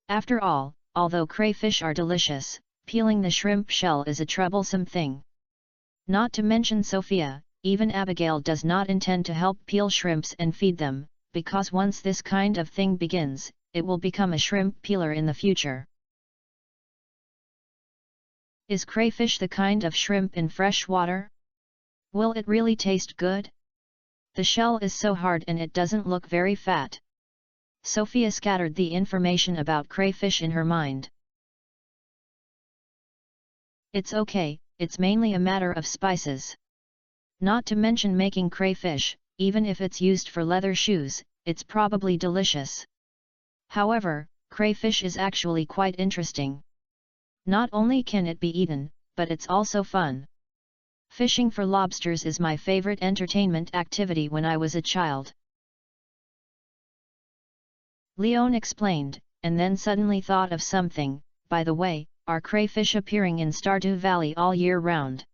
After all, although crayfish are delicious, peeling the shrimp shell is a troublesome thing. Not to mention Sophia, even Abigail does not intend to help peel shrimps and feed them, because once this kind of thing begins, it will become a shrimp peeler in the future. Is crayfish the kind of shrimp in fresh water? Will it really taste good? The shell is so hard and it doesn't look very fat. Sophia scattered the information about crayfish in her mind. It's okay, it's mainly a matter of spices. Not to mention making crayfish, even if it's used for leather shoes, it's probably delicious. However, crayfish is actually quite interesting. Not only can it be eaten, but it's also fun. Fishing for lobsters is my favorite entertainment activity when I was a child. Leon explained, and then suddenly thought of something. By the way, are crayfish appearing in Stardew Valley all year round?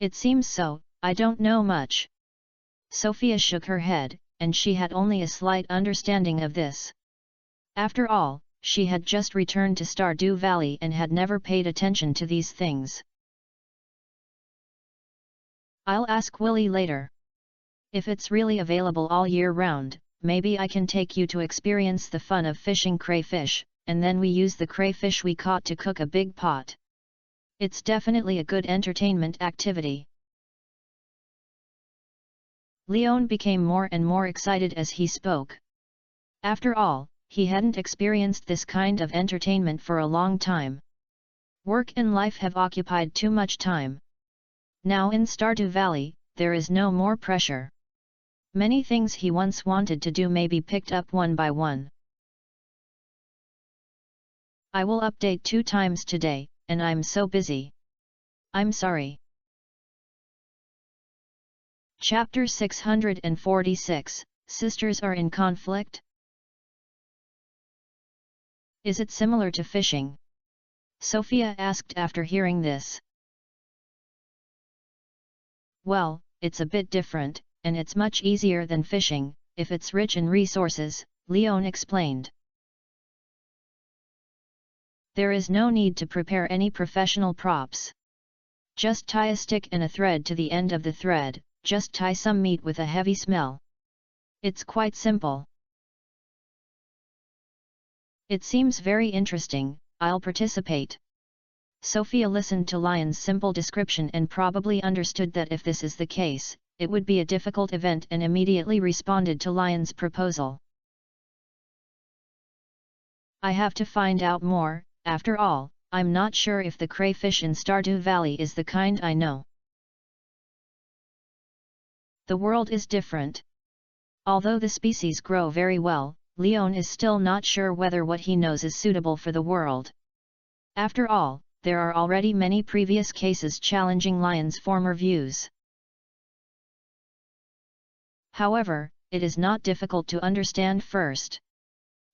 It seems so, I don't know much. Sophia shook her head, and she had only a slight understanding of this. After all, she had just returned to Stardew Valley and had never paid attention to these things. I'll ask Willie later. If it's really available all year round, maybe I can take you to experience the fun of fishing crayfish, and then we use the crayfish we caught to cook a big pot. It's definitely a good entertainment activity. Leon became more and more excited as he spoke. After all, he hadn't experienced this kind of entertainment for a long time. Work and life have occupied too much time. Now in Stardew Valley, there is no more pressure. Many things he once wanted to do may be picked up one by one. I will update 2 times today, and I'm so busy. I'm sorry. Chapter 646, Sisters are in conflict? Is it similar to fishing? Sophia asked after hearing this. Well, it's a bit different, and it's much easier than fishing, if it's rich in resources, Leon explained. There is no need to prepare any professional props. Just tie a stick and a thread to the end of the thread, just tie some meat with a heavy smell. It's quite simple. It seems very interesting, I'll participate. Sophia listened to Lion's simple description and probably understood that if this is the case, it would be a difficult event and immediately responded to Lion's proposal. I have to find out more, after all, I'm not sure if the crayfish in Stardew Valley is the kind I know. The world is different. Although the species grow very well, Leon is still not sure whether what he knows is suitable for the world. After all, there are already many previous cases challenging Lion's former views. However, it is not difficult to understand first.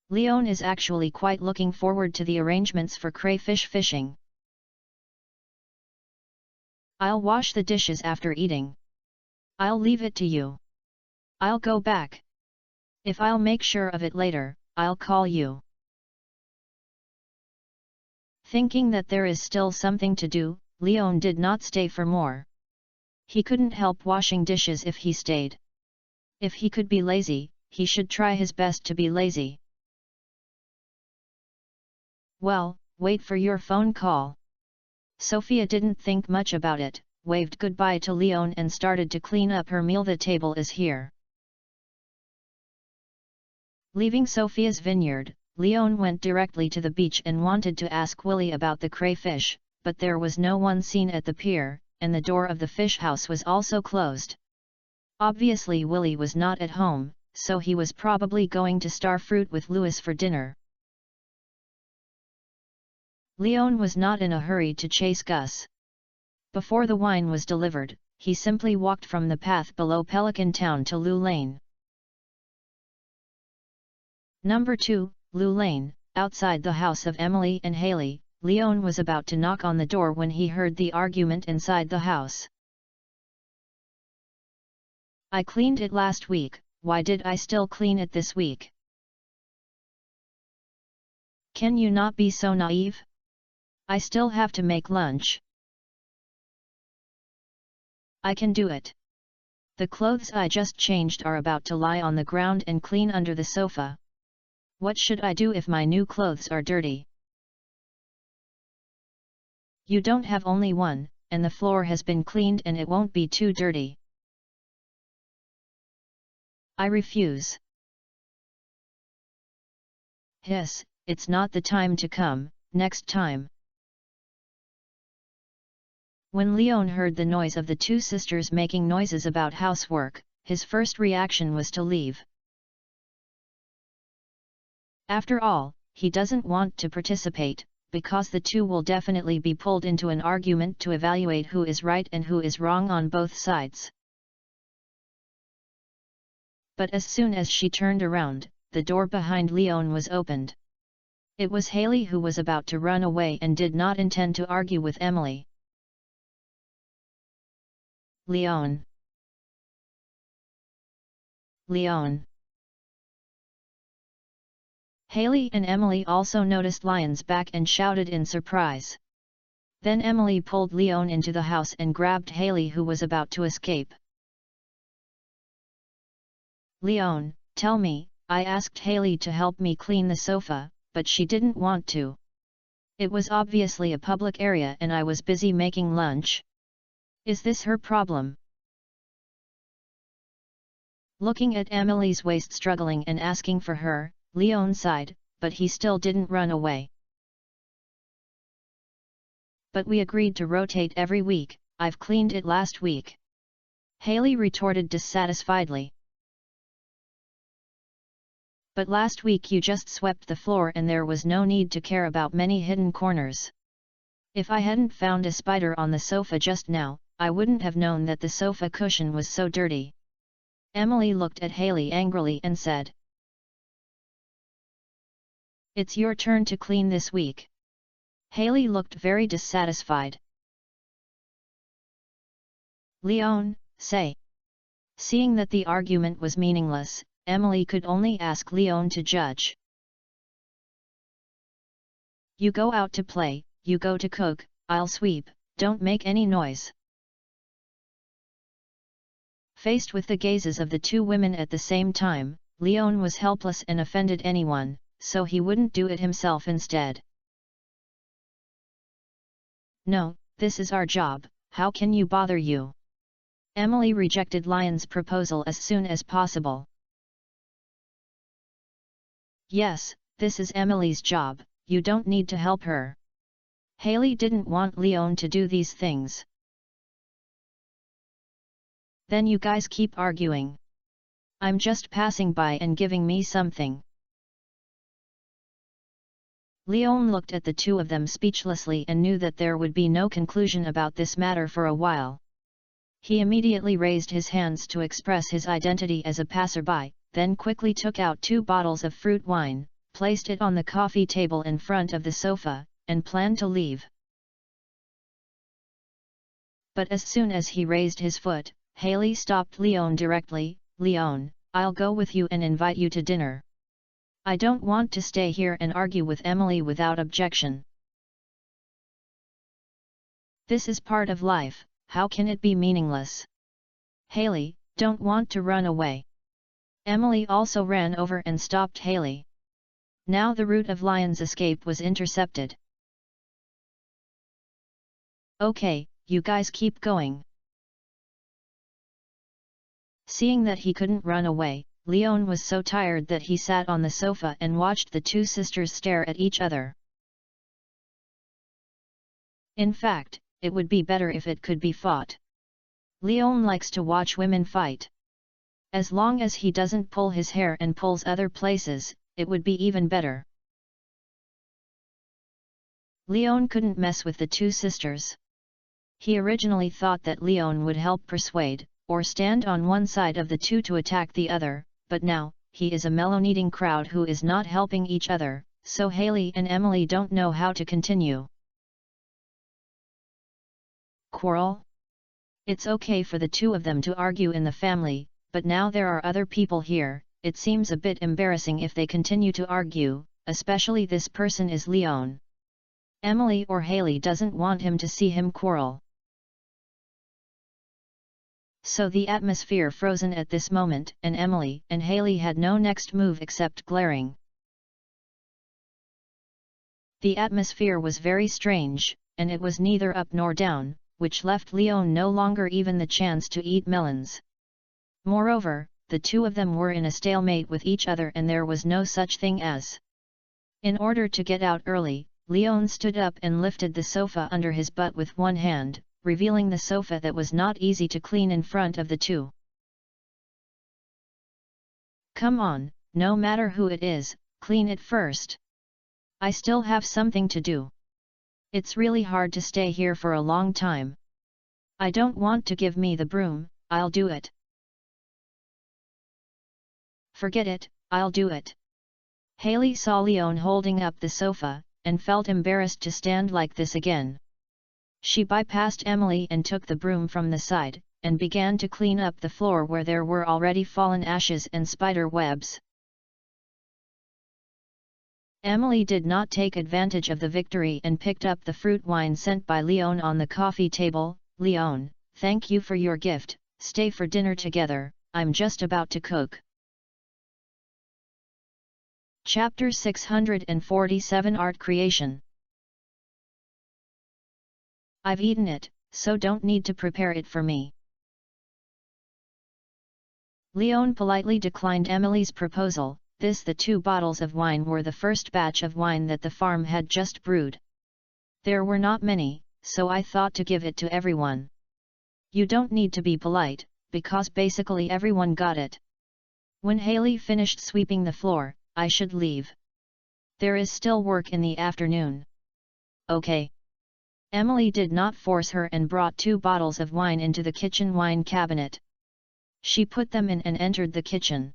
Leon is actually quite looking forward to the arrangements for crayfish fishing. I'll wash the dishes after eating. I'll leave it to you. I'll go back. If I'll make sure of it later, I'll call you. Thinking that there is still something to do, Leon did not stay for more. He couldn't help washing dishes if he stayed. If he could be lazy, he should try his best to be lazy. Well, wait for your phone call. Sophia didn't think much about it, waved goodbye to Leon and started to clean up her meal. The table is here. Leaving Sophia's vineyard, Leon went directly to the beach and wanted to ask Willie about the crayfish, but there was no one seen at the pier, and the door of the fish house was also closed. Obviously Willie was not at home, so he was probably going to Starfruit with Louis for dinner. Leon was not in a hurry to chase Gus. Before the wine was delivered, he simply walked from the path below Pelican Town to Lou Lane. Number 2, Lou Lane. Outside the house of Emily and Haley, Leon was about to knock on the door when he heard the argument inside the house. I cleaned it last week, why did I still clean it this week? Can you not be so naive? I still have to make lunch. I can do it. The clothes I just changed are about to lie on the ground and clean under the sofa. What should I do if my new clothes are dirty? You don't have only one, and the floor has been cleaned and it won't be too dirty. I refuse. Hiss, it's not the time to come, next time. When Leon heard the noise of the two sisters making noises about housework, his first reaction was to leave. After all, he doesn't want to participate, because the two will definitely be pulled into an argument to evaluate who is right and who is wrong on both sides. But as soon as she turned around, the door behind Leon was opened. It was Haley, who was about to run away and did not intend to argue with Emily. Leon. Leon. Haley and Emily also noticed Leon's back and shouted in surprise. Then Emily pulled Leon into the house and grabbed Haley, who was about to escape. Leon, tell me, I asked Haley to help me clean the sofa, but she didn't want to. It was obviously a public area and I was busy making lunch. Is this her problem? Looking at Emily's waist struggling and asking for her, Leon sighed, but he still didn't run away. But we agreed to rotate every week, I've cleaned it last week. Haley retorted dissatisfiedly. But last week you just swept the floor and there was no need to care about many hidden corners. If I hadn't found a spider on the sofa just now, I wouldn't have known that the sofa cushion was so dirty. Emily looked at Haley angrily and said, It's your turn to clean this week. Haley looked very dissatisfied. Leon, say. Seeing that the argument was meaningless, Emily could only ask Leon to judge. You go out to play, you go to cook, I'll sweep, don't make any noise. Faced with the gazes of the two women at the same time, Leon was helpless and offended anyone, so he wouldn't do it himself instead. No, this is our job, how can you bother you? Emily rejected Leon's proposal as soon as possible. Yes, this is Emily's job, you don't need to help her. Haley didn't want Leon to do these things. Then you guys keep arguing. I'm just passing by and giving me something. Leon looked at the two of them speechlessly and knew that there would be no conclusion about this matter for a while. He immediately raised his hands to express his identity as a passerby, then quickly took out 2 bottles of fruit wine, placed it on the coffee table in front of the sofa, and planned to leave. But as soon as he raised his foot, Haley stopped Leon directly. Leon, I'll go with you and invite you to dinner. I don't want to stay here and argue with Emily without objection. This is part of life, how can it be meaningless? Haley, don't want to run away. Emily also ran over and stopped Haley. Now the route of Leon's escape was intercepted. Okay, you guys keep going. Seeing that he couldn't run away, Leon was so tired that he sat on the sofa and watched the two sisters stare at each other. In fact, it would be better if it could be fought. Leon likes to watch women fight. As long as he doesn't pull his hair and pulls other places, it would be even better. Leon couldn't mess with the two sisters. He originally thought that Leon would help persuade, or stand on one side of the two to attack the other, but now, he is a melon-eating crowd who is not helping each other, so Haley and Emily don't know how to continue. Quarrel? It's okay for the two of them to argue in the family, but now there are other people here, it seems a bit embarrassing if they continue to argue, especially this person is Leon. Emily or Haley doesn't want him to see him quarrel. So the atmosphere frozen at this moment, and Emily and Haley had no next move except glaring. The atmosphere was very strange, and it was neither up nor down, which left Leon no longer even the chance to eat melons. Moreover, the two of them were in a stalemate with each other and there was no such thing as. In order to get out early, Leon stood up and lifted the sofa under his butt with one hand, revealing the sofa that was not easy to clean in front of the two. Come on, no matter who it is, clean it first. I still have something to do. It's really hard to stay here for a long time. I don't want to give me the broom, I'll do it. Forget it, I'll do it. Haley saw Leon holding up the sofa, and felt embarrassed to stand like this again. She bypassed Emily and took the broom from the side, and began to clean up the floor where there were already fallen ashes and spider webs. Emily did not take advantage of the victory and picked up the fruit wine sent by Leon on the coffee table. Leon, thank you for your gift, stay for dinner together, I'm just about to cook. Chapter 647 Art Creation. I've eaten it, so don't need to prepare it for me. Leon politely declined Emily's proposal. The 2 bottles of wine were the first batch of wine that the farm had just brewed. There were not many, so I thought to give it to everyone. You don't need to be polite, because basically everyone got it. When Haley finished sweeping the floor, I should leave. There is still work in the afternoon. Okay. Emily did not force her and brought 2 bottles of wine into the kitchen wine cabinet. She put them in and entered the kitchen.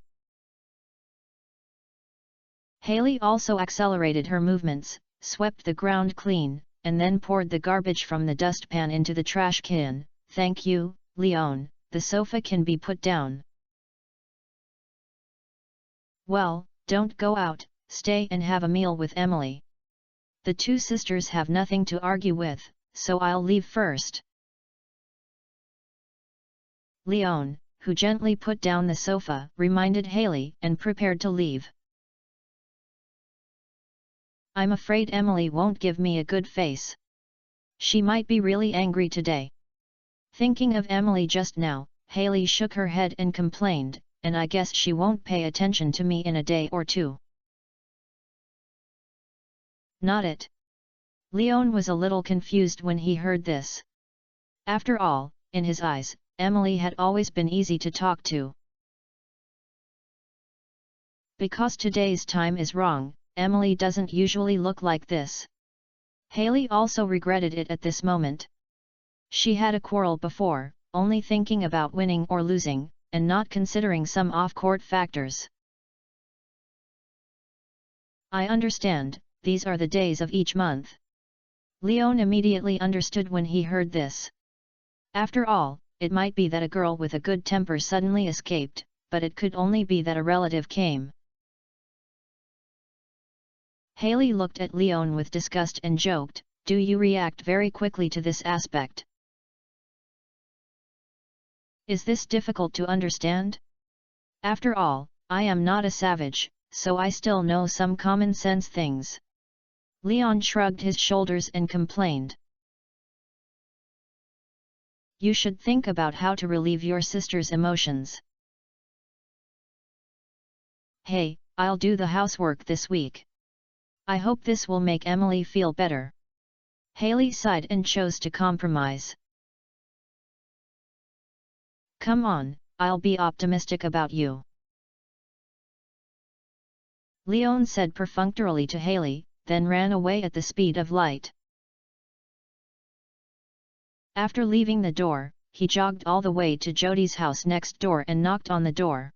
Haley also accelerated her movements, swept the ground clean, and then poured the garbage from the dustpan into the trash can. Thank you, Leon, the sofa can be put down. Well, don't go out, stay and have a meal with Emily. The 2 sisters have nothing to argue with, so I'll leave first. Leon, who gently put down the sofa, reminded Haley and prepared to leave. I'm afraid Emily won't give me a good face. She might be really angry today. Thinking of Emily just now, Haley shook her head and complained, and I guess she won't pay attention to me in a day or 2. Not it. Leon was a little confused when he heard this. After all, in his eyes, Emily had always been easy to talk to. Because today's time is wrong, Emily doesn't usually look like this. Haley also regretted it at this moment. She had a quarrel before, only thinking about winning or losing, and not considering some off-court factors. I understand, these are the days of each month. Leon immediately understood when he heard this. After all, it might be that a girl with a good temper suddenly escaped, but it could only be that a relative came. Haley looked at Leon with disgust and joked, "Do you react very quickly to this aspect? Is this difficult to understand? After all, I am not a savage, so I still know some common sense things." Leon shrugged his shoulders and complained. You should think about how to relieve your sister's emotions. Hey, I'll do the housework this week. I hope this will make Emily feel better. Haley sighed and chose to compromise. Come on, I'll be optimistic about you. Leon said perfunctorily to Haley, then ran away at the speed of light. After leaving the door, he jogged all the way to Jody's house next door and knocked on the door.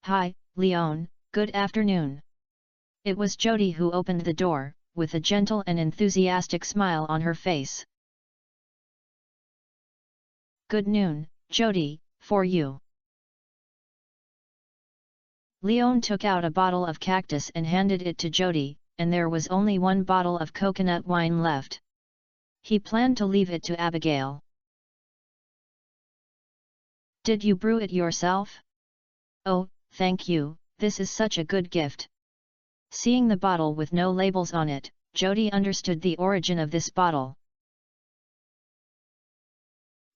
Hi, Leon, good afternoon. It was Jody who opened the door, with a gentle and enthusiastic smile on her face. Good noon, Jody, for you. Leon took out a bottle of cactus and handed it to Jody, and there was only one bottle of coconut wine left. He planned to leave it to Abigail. Did you brew it yourself? Oh, thank you, this is such a good gift. Seeing the bottle with no labels on it, Jody understood the origin of this bottle.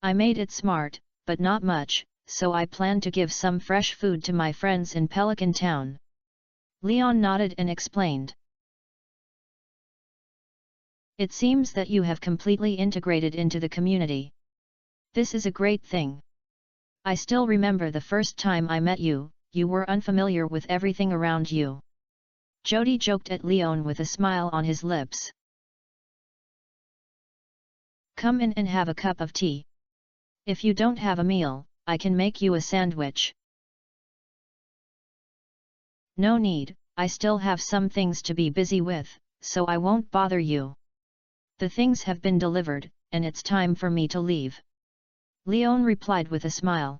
I made it smart, but not much, so I plan to give some fresh food to my friends in Pelican Town. Leon nodded and explained. It seems that you have completely integrated into the community. This is a great thing. I still remember the first time I met you, you were unfamiliar with everything around you. Jody joked at Leon with a smile on his lips. Come in and have a cup of tea. If you don't have a meal, I can make you a sandwich. No need, I still have some things to be busy with, so I won't bother you. The things have been delivered, and it's time for me to leave. Leon replied with a smile.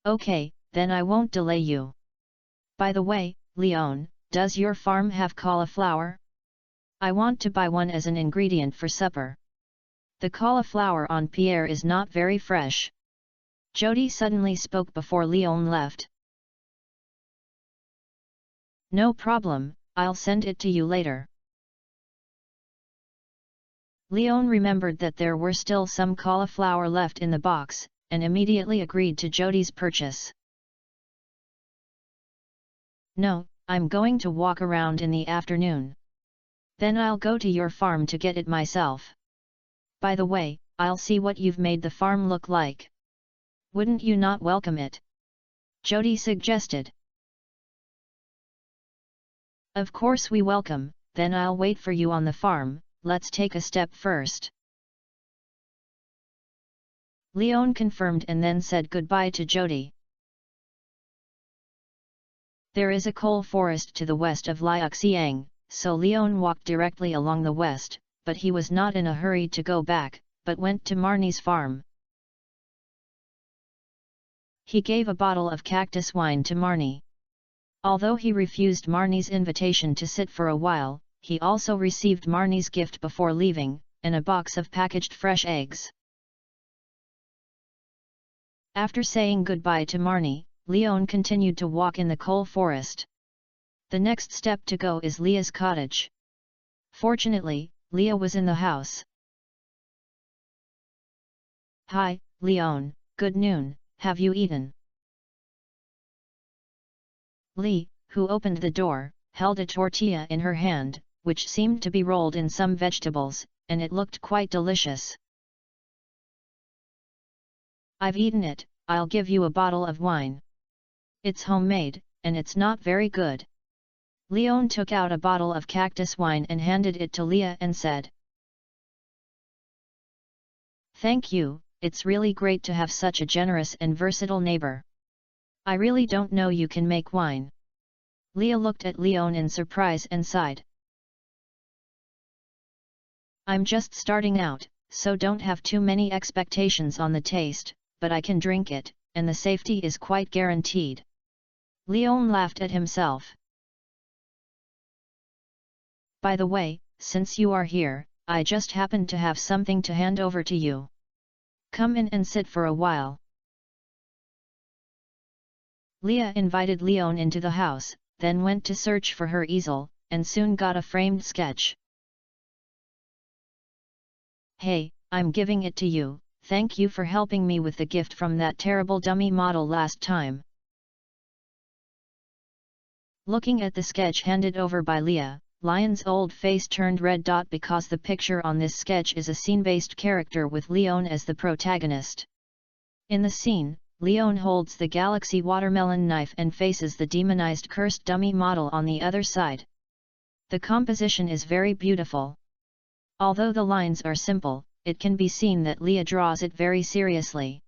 Okay, then I won't delay you. By the way, Leon, does your farm have cauliflower? I want to buy one as an ingredient for supper. The cauliflower on Pierre is not very fresh. Jody suddenly spoke before Leon left. No problem, I'll send it to you later. Leon remembered that there were still some cauliflower left in the box, and immediately agreed to Jody's purchase. No, I'm going to walk around in the afternoon. Then I'll go to your farm to get it myself. By the way, I'll see what you've made the farm look like. Wouldn't you not welcome it? Jody suggested. Of course we welcome, then I'll wait for you on the farm. Let's take a step first. Leon confirmed and then said goodbye to Jody. There is a coal forest to the west of Liuxiang, so Leon walked directly along the west, but he was not in a hurry to go back, but went to Marnie's farm. He gave a bottle of cactus wine to Marnie. Although he refused Marnie's invitation to sit for a while, he also received Marnie's gift before leaving, and a box of packaged fresh eggs. After saying goodbye to Marnie, Leon continued to walk in the coal forest. The next step to go is Leah's cottage. Fortunately, Leah was in the house. Hi, Leon, good noon, have you eaten? Lee, who opened the door, held a tortilla in her hand, which seemed to be rolled in some vegetables, and it looked quite delicious. I've eaten it, I'll give you a bottle of wine. It's homemade, and it's not very good. Leon took out a bottle of cactus wine and handed it to Leah and said. Thank you, it's really great to have such a generous and versatile neighbor. I really don't know you can make wine. Leah looked at Leon in surprise and sighed. I'm just starting out, so don't have too many expectations on the taste, but I can drink it, and the safety is quite guaranteed. Leon laughed at himself. By the way, since you are here, I just happened to have something to hand over to you. Come in and sit for a while. Leah invited Leon into the house, then went to search for her easel, and soon got a framed sketch. Hey, I'm giving it to you, thank you for helping me with the gift from that terrible dummy model last time. Looking at the sketch handed over by Leah, Lion's old face turned red. Because the picture on this sketch is a scene-based character with Leon as the protagonist. In the scene, Leon holds the galaxy watermelon knife and faces the demonized cursed dummy model on the other side. The composition is very beautiful. Although the lines are simple, it can be seen that Leah draws it very seriously.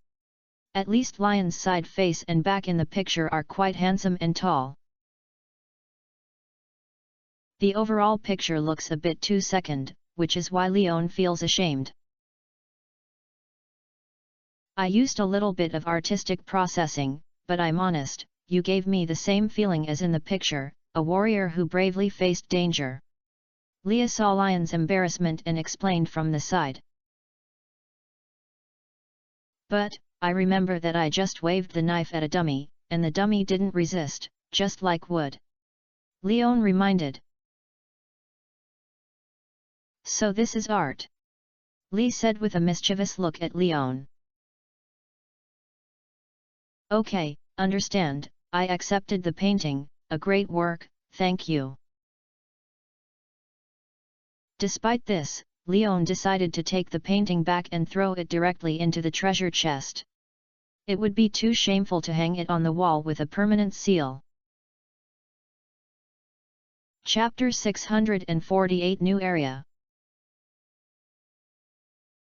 At least Lion's side face and back in the picture are quite handsome and tall. The overall picture looks a bit too second, which is why Leon feels ashamed. I used a little bit of artistic processing, but I'm honest, you gave me the same feeling as in the picture, a warrior who bravely faced danger. Leah saw Lion's embarrassment and explained from the side. But, I remember that I just waved the knife at a dummy, and the dummy didn't resist, just like wood. Leon reminded. So this is art? Lee said with a mischievous look at Leon. Okay, understand, I accepted the painting, a great work, thank you. Despite this, Leon decided to take the painting back and throw it directly into the treasure chest. It would be too shameful to hang it on the wall with a permanent seal. Chapter 648 New Area.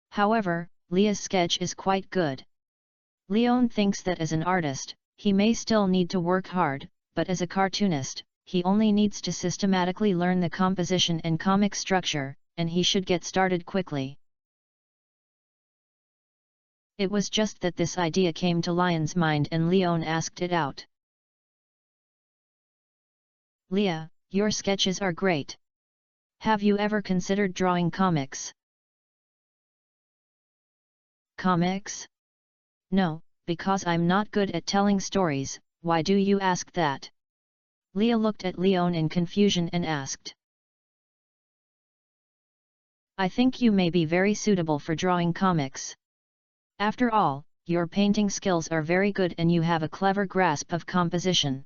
However, Leah's sketch is quite good. Leon thinks that as an artist, he may still need to work hard, but as a cartoonist, he only needs to systematically learn the composition and comic structure, and he should get started quickly. It was just that this idea came to Lion's mind and Leon asked it out. Leah, your sketches are great. Have you ever considered drawing comics? Comics? No, because I'm not good at telling stories, why do you ask that? Leah looked at Leon in confusion and asked. I think you may be very suitable for drawing comics. After all, your painting skills are very good and you have a clever grasp of composition.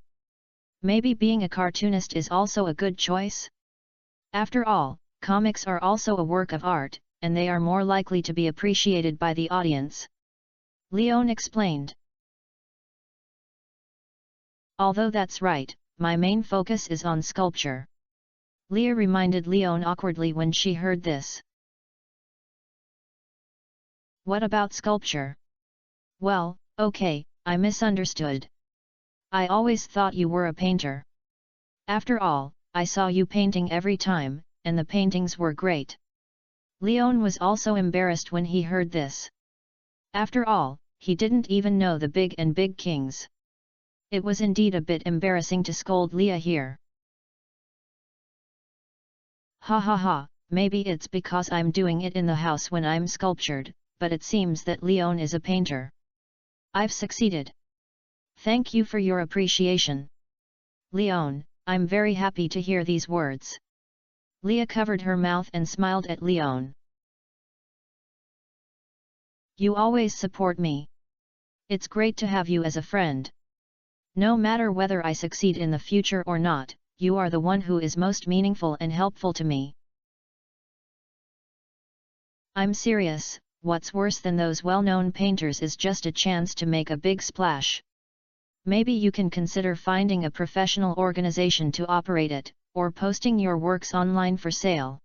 Maybe being a cartoonist is also a good choice? After all, comics are also a work of art, and they are more likely to be appreciated by the audience. Leon explained. Although that's right, my main focus is on sculpture. Leah reminded Leon awkwardly when she heard this. What about sculpture? Well, okay, I misunderstood. I always thought you were a painter. After all, I saw you painting every time, and the paintings were great. Leon was also embarrassed when he heard this. After all, he didn't even know the Big Kings. It was indeed a bit embarrassing to scold Leah here. Ha ha ha, maybe it's because I'm doing it in the house when I'm sculptured, but it seems that Leon is a painter. I've succeeded. Thank you for your appreciation. Leon, I'm very happy to hear these words. Leah covered her mouth and smiled at Leon. You always support me. It's great to have you as a friend. No matter whether I succeed in the future or not, you are the one who is most meaningful and helpful to me. I'm serious, what's worse than those well-known painters is just a chance to make a big splash. Maybe you can consider finding a professional organization to operate it, or posting your works online for sale.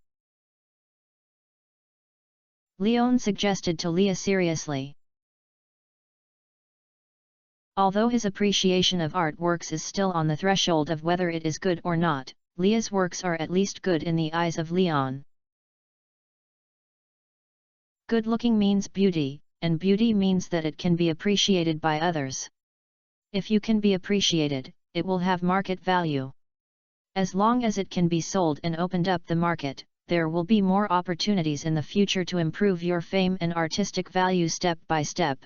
Leon suggested to Leah seriously. Although his appreciation of artworks is still on the threshold of whether it is good or not, Leah's works are at least good in the eyes of Leon. Good looking means beauty, and beauty means that it can be appreciated by others. If you can be appreciated, it will have market value. As long as it can be sold and opened up the market, there will be more opportunities in the future to improve your fame and artistic value step by step.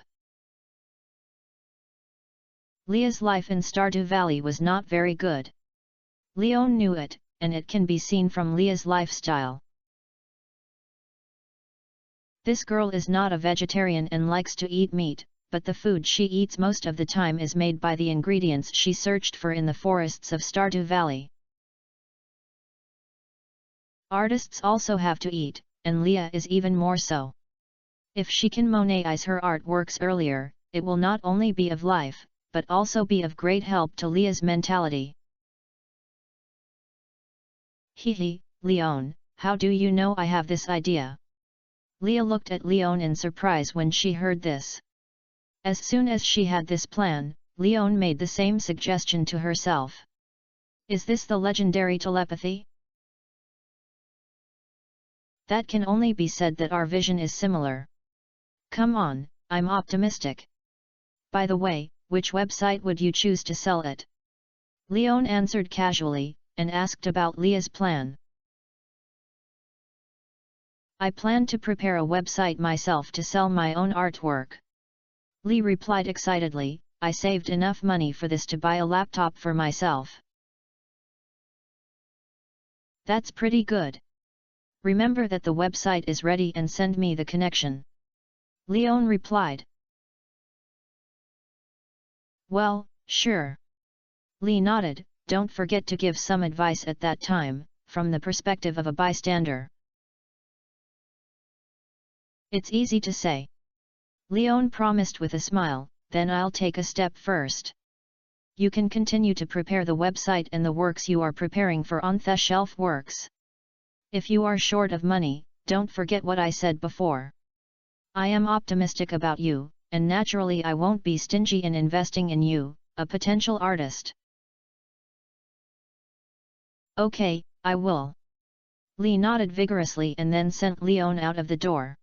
Leah's life in Stardew Valley was not very good. Leon knew it, and it can be seen from Leah's lifestyle. This girl is not a vegetarian and likes to eat meat, but the food she eats most of the time is made by the ingredients she searched for in the forests of Stardew Valley. Artists also have to eat, and Leah is even more so. If she can monetize her artworks earlier, it will not only be of life, but also be of great help to Leah's mentality. Hehe, Leon, how do you know I have this idea? Leah looked at Leon in surprise when she heard this. As soon as she had this plan, Leon made the same suggestion to herself. Is this the legendary telepathy? That can only be said that our vision is similar. Come on, I'm optimistic. By the way, which website would you choose to sell it? Leon answered casually, and asked about Leah's plan. I plan to prepare a website myself to sell my own artwork. Lee replied excitedly, I saved enough money for this to buy a laptop for myself. That's pretty good. Remember that the website is ready and send me the connection. Leon replied. Well, sure. Lee nodded, don't forget to give some advice at that time, from the perspective of a bystander. It's easy to say. Leon promised with a smile, then I'll take a step first. You can continue to prepare the website and the works you are preparing for on-the-shelf works. If you are short of money, don't forget what I said before. I am optimistic about you, and naturally I won't be stingy in investing in you, a potential artist. Okay, I will. Lee nodded vigorously and then sent Leon out of the door.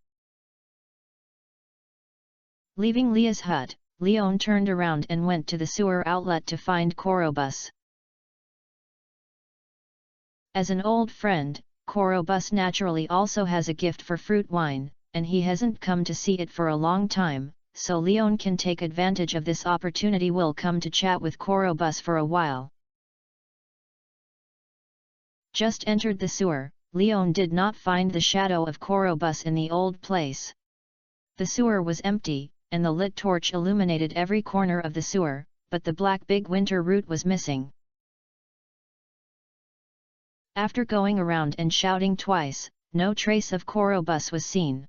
Leaving Leah's hut, Leon turned around and went to the sewer outlet to find Korobus. As an old friend, Korobus naturally also has a gift for fruit wine, and he hasn't come to see it for a long time, so Leon can take advantage of this opportunity. Will come to chat with Korobus for a while. Just entered the sewer, Leon did not find the shadow of Korobus in the old place. The sewer was empty, and the lit torch illuminated every corner of the sewer, but the black big winter root was missing. After going around and shouting twice, no trace of Korobus was seen.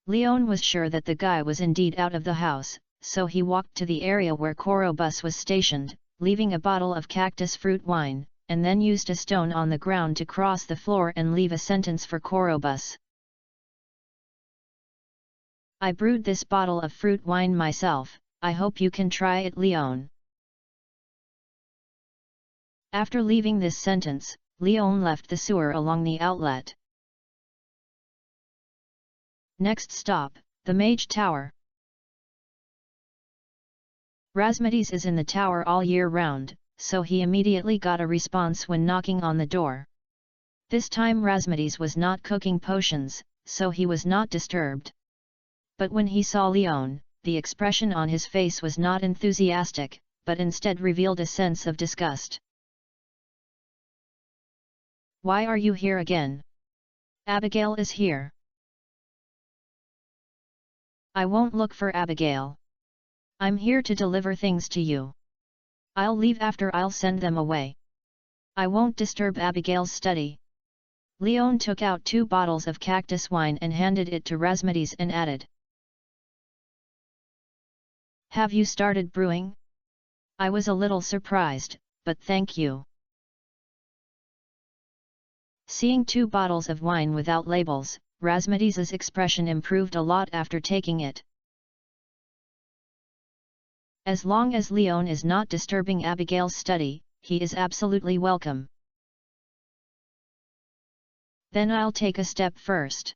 Leon was sure that the guy was indeed out of the house, so he walked to the area where Korobus was stationed, leaving a bottle of cactus fruit wine, and then used a stone on the ground to cross the floor and leave a sentence for Korobus. I brewed this bottle of fruit wine myself, I hope you can try it, Leon. After leaving this sentence, Leon left the sewer along the outlet. Next stop, the Mage Tower. Razmedes is in the tower all year round, so he immediately got a response when knocking on the door. This time Razmedes was not cooking potions, so he was not disturbed. But when he saw Leon, the expression on his face was not enthusiastic, but instead revealed a sense of disgust. Why are you here again? Abigail is here. I won't look for Abigail. I'm here to deliver things to you. I'll leave after I'll send them away. I won't disturb Abigail's study. Leon took out 2 bottles of cactus wine and handed it to Razmedes and added. Have you started brewing? I was a little surprised, but thank you. Seeing 2 bottles of wine without labels, Razmedes's expression improved a lot after taking it. As long as Leon is not disturbing Abigail's study, he is absolutely welcome. Then I'll take a step first.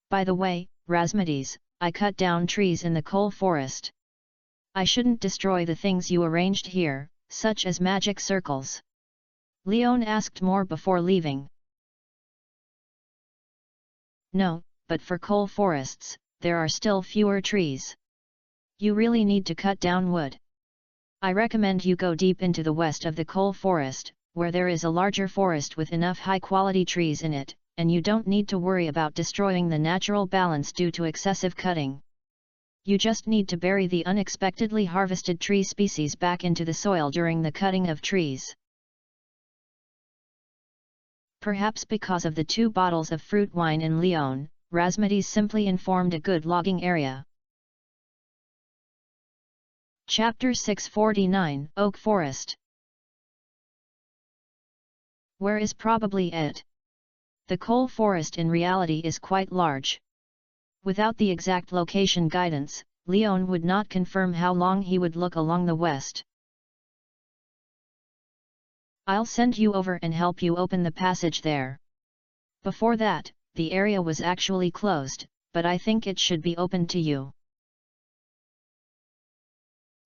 By the way, Razmedes, I cut down trees in the coal forest. I shouldn't destroy the things you arranged here, such as magic circles. Leon asked more before leaving. No, but for coal forests, there are still fewer trees. You really need to cut down wood. I recommend you go deep into the west of the coal forest, where there is a larger forest with enough high-quality trees in it, and you don't need to worry about destroying the natural balance due to excessive cutting. You just need to bury the unexpectedly harvested tree species back into the soil during the cutting of trees. Perhaps because of the 2 bottles of fruit wine in Lyon, Razmedes simply informed a good logging area. Chapter 649, Oak Forest. Where is probably it? The coal forest in reality is quite large. Without the exact location guidance, Lyon would not confirm how long he would look along the west. I'll send you over and help you open the passage there. Before that, the area was actually closed, but I think it should be open to you.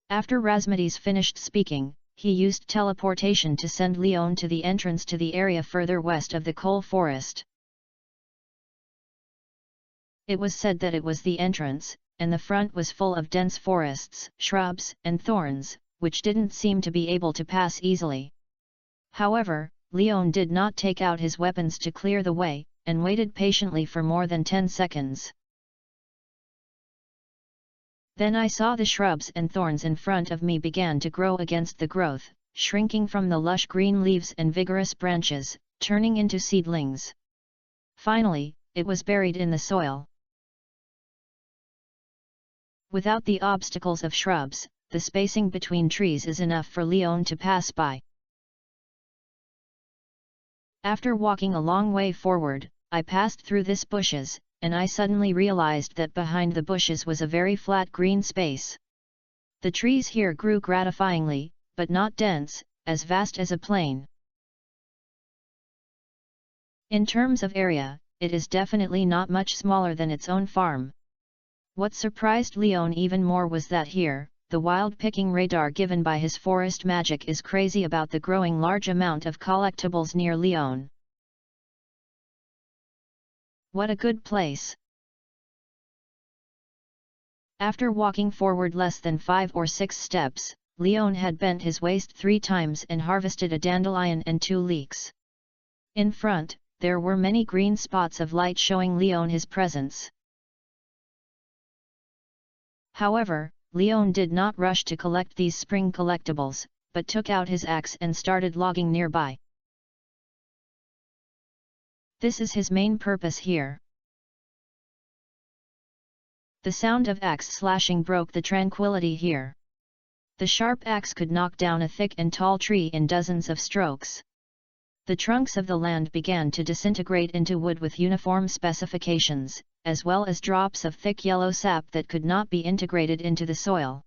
After Razmedes finished speaking, he used teleportation to send Lyon to the entrance to the area further west of the coal forest. It was said that it was the entrance, and the front was full of dense forests, shrubs, and thorns, which didn't seem to be able to pass easily. However, Lyon did not take out his weapons to clear the way, and waited patiently for more than 10 seconds. Then I saw the shrubs and thorns in front of me began to grow against the growth, shrinking from the lush green leaves and vigorous branches, turning into seedlings. Finally, it was buried in the soil. Without the obstacles of shrubs, the spacing between trees is enough for Lyon to pass by. After walking a long way forward, I passed through this bushes, and I suddenly realized that behind the bushes was a very flat green space. The trees here grew gratifyingly, but not dense, as vast as a plain. In terms of area, it is definitely not much smaller than its own farm. What surprised Lyon even more was that here, the wild picking radar given by his forest magic is crazy about the growing large amount of collectibles near Lyon. What a good place! After walking forward less than 5 or 6 steps, Lyon had bent his waist 3 times and harvested a dandelion and 2 leeks. In front, there were many green spots of light showing Lyon his presence. However, Lyon did not rush to collect these spring collectibles, but took out his axe and started logging nearby. This is his main purpose here. The sound of axe slashing broke the tranquility here. The sharp axe could knock down a thick and tall tree in dozens of strokes. The trunks of the land began to disintegrate into wood with uniform specifications, as well as drops of thick yellow sap that could not be integrated into the soil.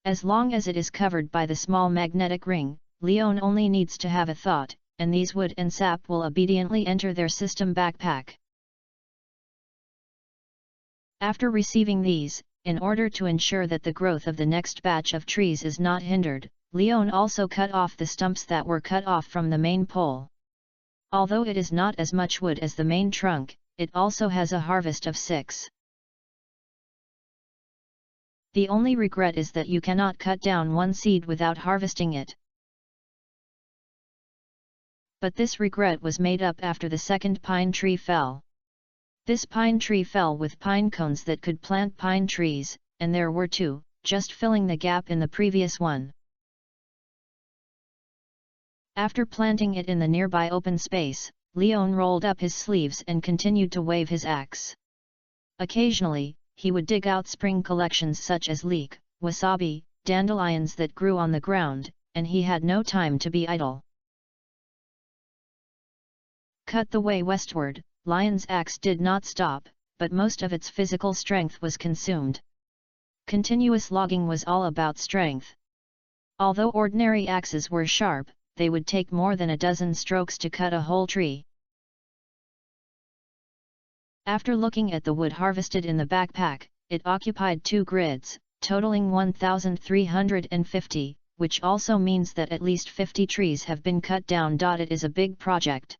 As long as it is covered by the small magnetic ring, Lyon only needs to have a thought, and these wood and sap will obediently enter their system backpack. After receiving these, in order to ensure that the growth of the next batch of trees is not hindered, Lyon also cut off the stumps that were cut off from the main pole. Although it is not as much wood as the main trunk, it also has a harvest of 6. The only regret is that you cannot cut down one seed without harvesting it. But this regret was made up after the second pine tree fell. This pine tree fell with pine cones that could plant pine trees, and there were 2, just filling the gap in the previous one. After planting it in the nearby open space, Lyon rolled up his sleeves and continued to wave his axe. Occasionally, he would dig out spring collections such as leek, wasabi, dandelions that grew on the ground, and he had no time to be idle. Cut the way westward, Lyon's axe did not stop, but most of its physical strength was consumed. Continuous logging was all about strength. Although ordinary axes were sharp, they would take more than a dozen strokes to cut a whole tree. After looking at the wood harvested in the backpack, it occupied 2 grids, totaling 1,350, which also means that at least 50 trees have been cut down. It is a big project.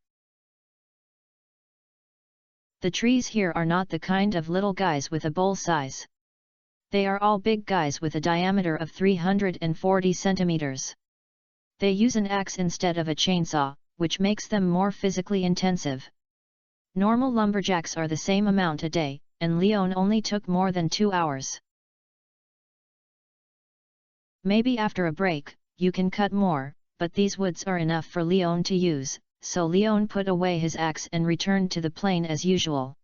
The trees here are not the kind of little guys with a bowl size. They are all big guys with a diameter of 340 centimeters. They use an axe instead of a chainsaw, which makes them more physically intensive. Normal lumberjacks are the same amount a day, and Leon only took more than 2 hours. Maybe after a break, you can cut more, but these woods are enough for Leon to use, so Leon put away his axe and returned to the plain as usual.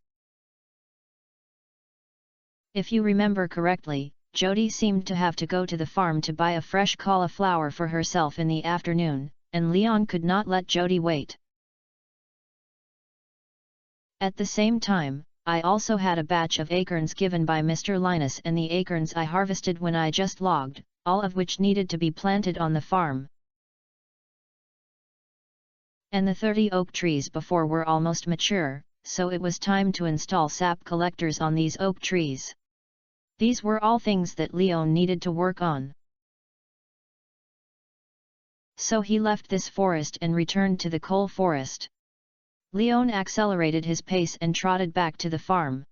If you remember correctly, Jody seemed to have to go to the farm to buy a fresh cauliflower for herself in the afternoon, and Leon could not let Jody wait. At the same time, I also had a batch of acorns given by Mr. Linus and the acorns I harvested when I just logged, all of which needed to be planted on the farm. And the 30 oak trees before were almost mature, so it was time to install sap collectors on these oak trees. These were all things that Leon needed to work on. So he left this forest and returned to the coal forest. Leon accelerated his pace and trotted back to the farm.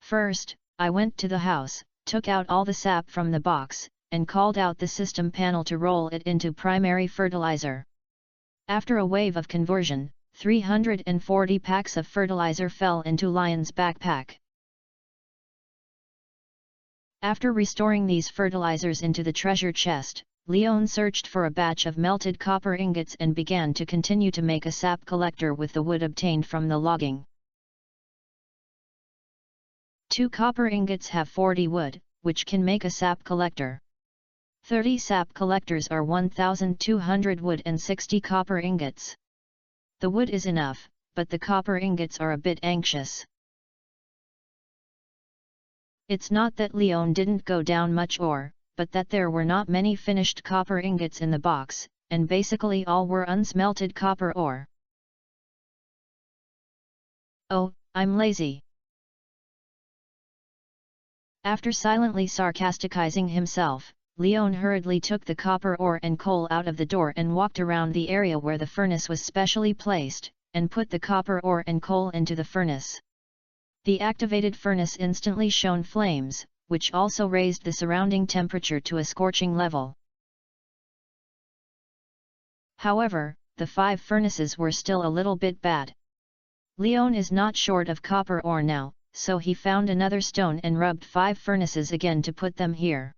First, I went to the house, took out all the sap from the box, and called out the system panel to roll it into primary fertilizer. After a wave of conversion, 340 packs of fertilizer fell into Lion's backpack. After restoring these fertilizers into the treasure chest, Leon searched for a batch of melted copper ingots and began to continue to make a sap collector with the wood obtained from the logging. 2 copper ingots have 40 wood, which can make a sap collector. 30 sap collectors are 1,200 wood and 60 copper ingots. The wood is enough, but the copper ingots are a bit anxious. It's not that Leon didn't go down much ore, but that there were not many finished copper ingots in the box, and basically all were unsmelted copper ore. Oh, I'm lazy. After silently sarcasticizing himself, Leon hurriedly took the copper ore and coal out of the door and walked around the area where the furnace was specially placed, and put the copper ore and coal into the furnace. The activated furnace instantly shone flames, which also raised the surrounding temperature to a scorching level. However, the 5 furnaces were still a little bit bad. Leon is not short of copper ore now, so he found another stone and rubbed 5 furnaces again to put them here.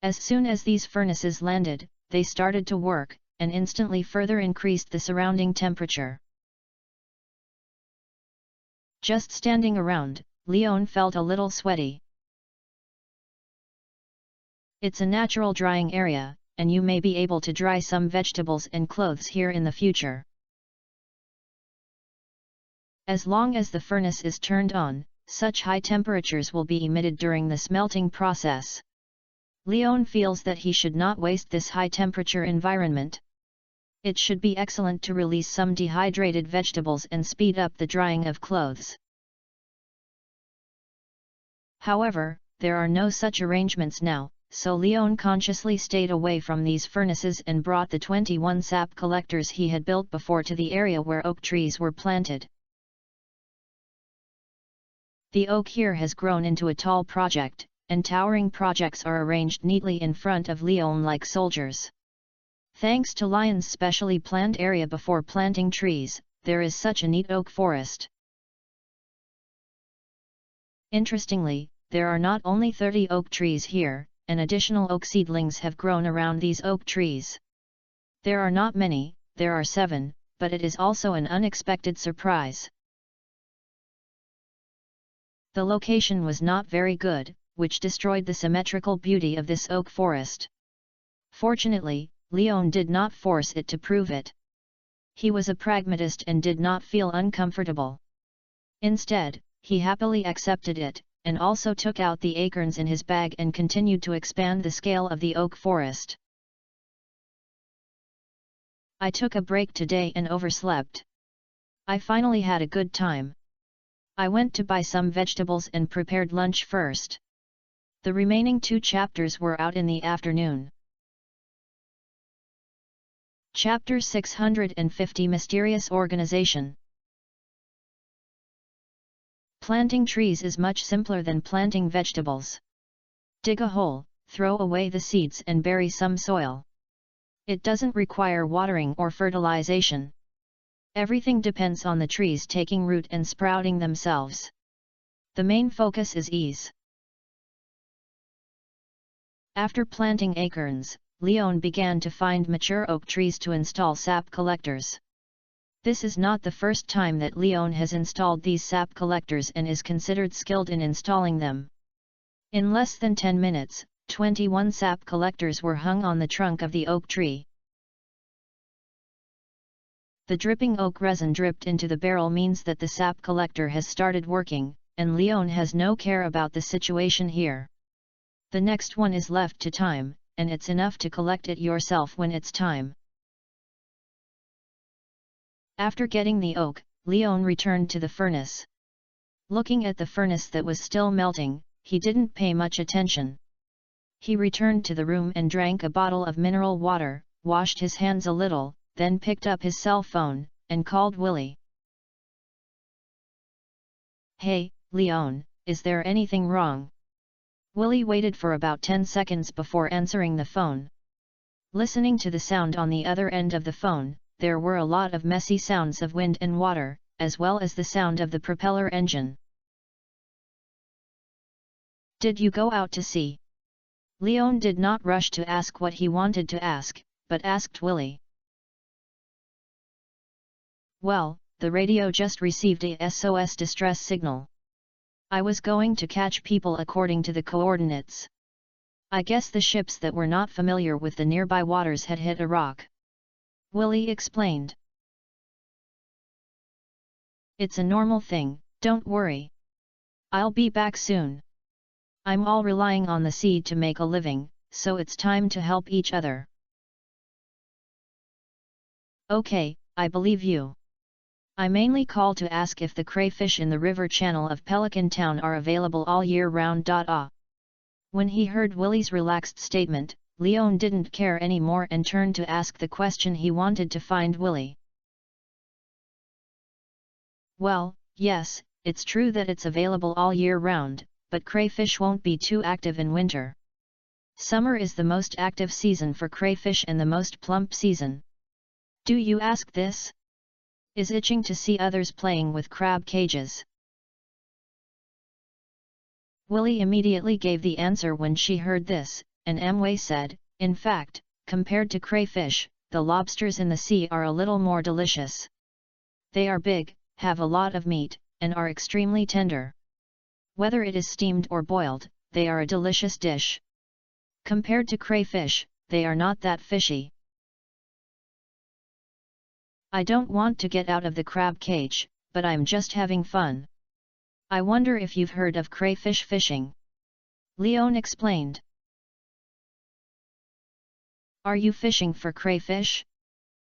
As soon as these furnaces landed, they started to work, and instantly further increased the surrounding temperature. Just standing around, Leon felt a little sweaty. It's a natural drying area, and you may be able to dry some vegetables and clothes here in the future. As long as the furnace is turned on, such high temperatures will be emitted during the smelting process. Leon feels that he should not waste this high temperature environment. It should be excellent to release some dehydrated vegetables and speed up the drying of clothes. However, there are no such arrangements now, so Leon consciously stayed away from these furnaces and brought the 21 sap collectors he had built before to the area where oak trees were planted. The oak here has grown into a tall project, and towering projects are arranged neatly in front of Leon like soldiers. Thanks to Lion's specially planned area before planting trees, there is such a neat oak forest. Interestingly, there are not only 30 oak trees here, and additional oak seedlings have grown around these oak trees. There are not many, there are 7, but it is also an unexpected surprise. The location was not very good, which destroyed the symmetrical beauty of this oak forest. Fortunately, Leon did not force it to prove it. He was a pragmatist and did not feel uncomfortable. Instead, he happily accepted it, and also took out the acorns in his bag and continued to expand the scale of the oak forest. I took a break today and overslept. I finally had a good time. I went to buy some vegetables and prepared lunch first. The remaining 2 chapters were out in the afternoon. Chapter 650 Mysterious Organization. Planting trees is much simpler than planting vegetables. Dig a hole, throw away the seeds and bury some soil. It doesn't require watering or fertilization. Everything depends on the trees taking root and sprouting themselves. The main focus is ease. After planting acorns, Leon began to find mature oak trees to install sap collectors. This is not the first time that Leon has installed these sap collectors and is considered skilled in installing them. In less than 10 minutes, 21 sap collectors were hung on the trunk of the oak tree. The dripping oak resin dripped into the barrel means that the sap collector has started working, and Leon has no care about the situation here. The next one is left to time, and it's enough to collect it yourself when it's time. After getting the oak, Leon returned to the furnace. Looking at the furnace that was still melting, he didn't pay much attention. He returned to the room and drank a bottle of mineral water, washed his hands a little, then picked up his cell phone, and called Willie. "Hey, Leon, is there anything wrong?" Willie waited for about 10 seconds before answering the phone. Listening to the sound on the other end of the phone, there were a lot of messy sounds of wind and water, as well as the sound of the propeller engine. "Did you go out to sea?" Leon did not rush to ask what he wanted to ask, but asked Willie. "Well, the radio just received a SOS distress signal. I was going to catch people according to the coordinates. I guess the ships that were not familiar with the nearby waters had hit a rock," Willie explained. "It's a normal thing, don't worry. I'll be back soon. I'm all relying on the sea to make a living, so it's time to help each other." "Okay, I believe you. I mainly call to ask if the crayfish in the river channel of Pelican Town are available all year round. When he heard Willie's relaxed statement, Leon didn't care anymore and turned to ask the question he wanted to find Willie. "Well, yes, it's true that it's available all year round, but crayfish won't be too active in winter. Summer is the most active season for crayfish and the most plump season. Do you ask this? Is itching to see others playing with crab cages." Willie immediately gave the answer when she heard this, and Amway said, "In fact, compared to crayfish, the lobsters in the sea are a little more delicious. They are big, have a lot of meat, and are extremely tender. Whether it is steamed or boiled, they are a delicious dish. Compared to crayfish, they are not that fishy." "I don't want to get out of the crab cage, but I'm just having fun. I wonder if you've heard of crayfish fishing," Leon explained. "Are you fishing for crayfish?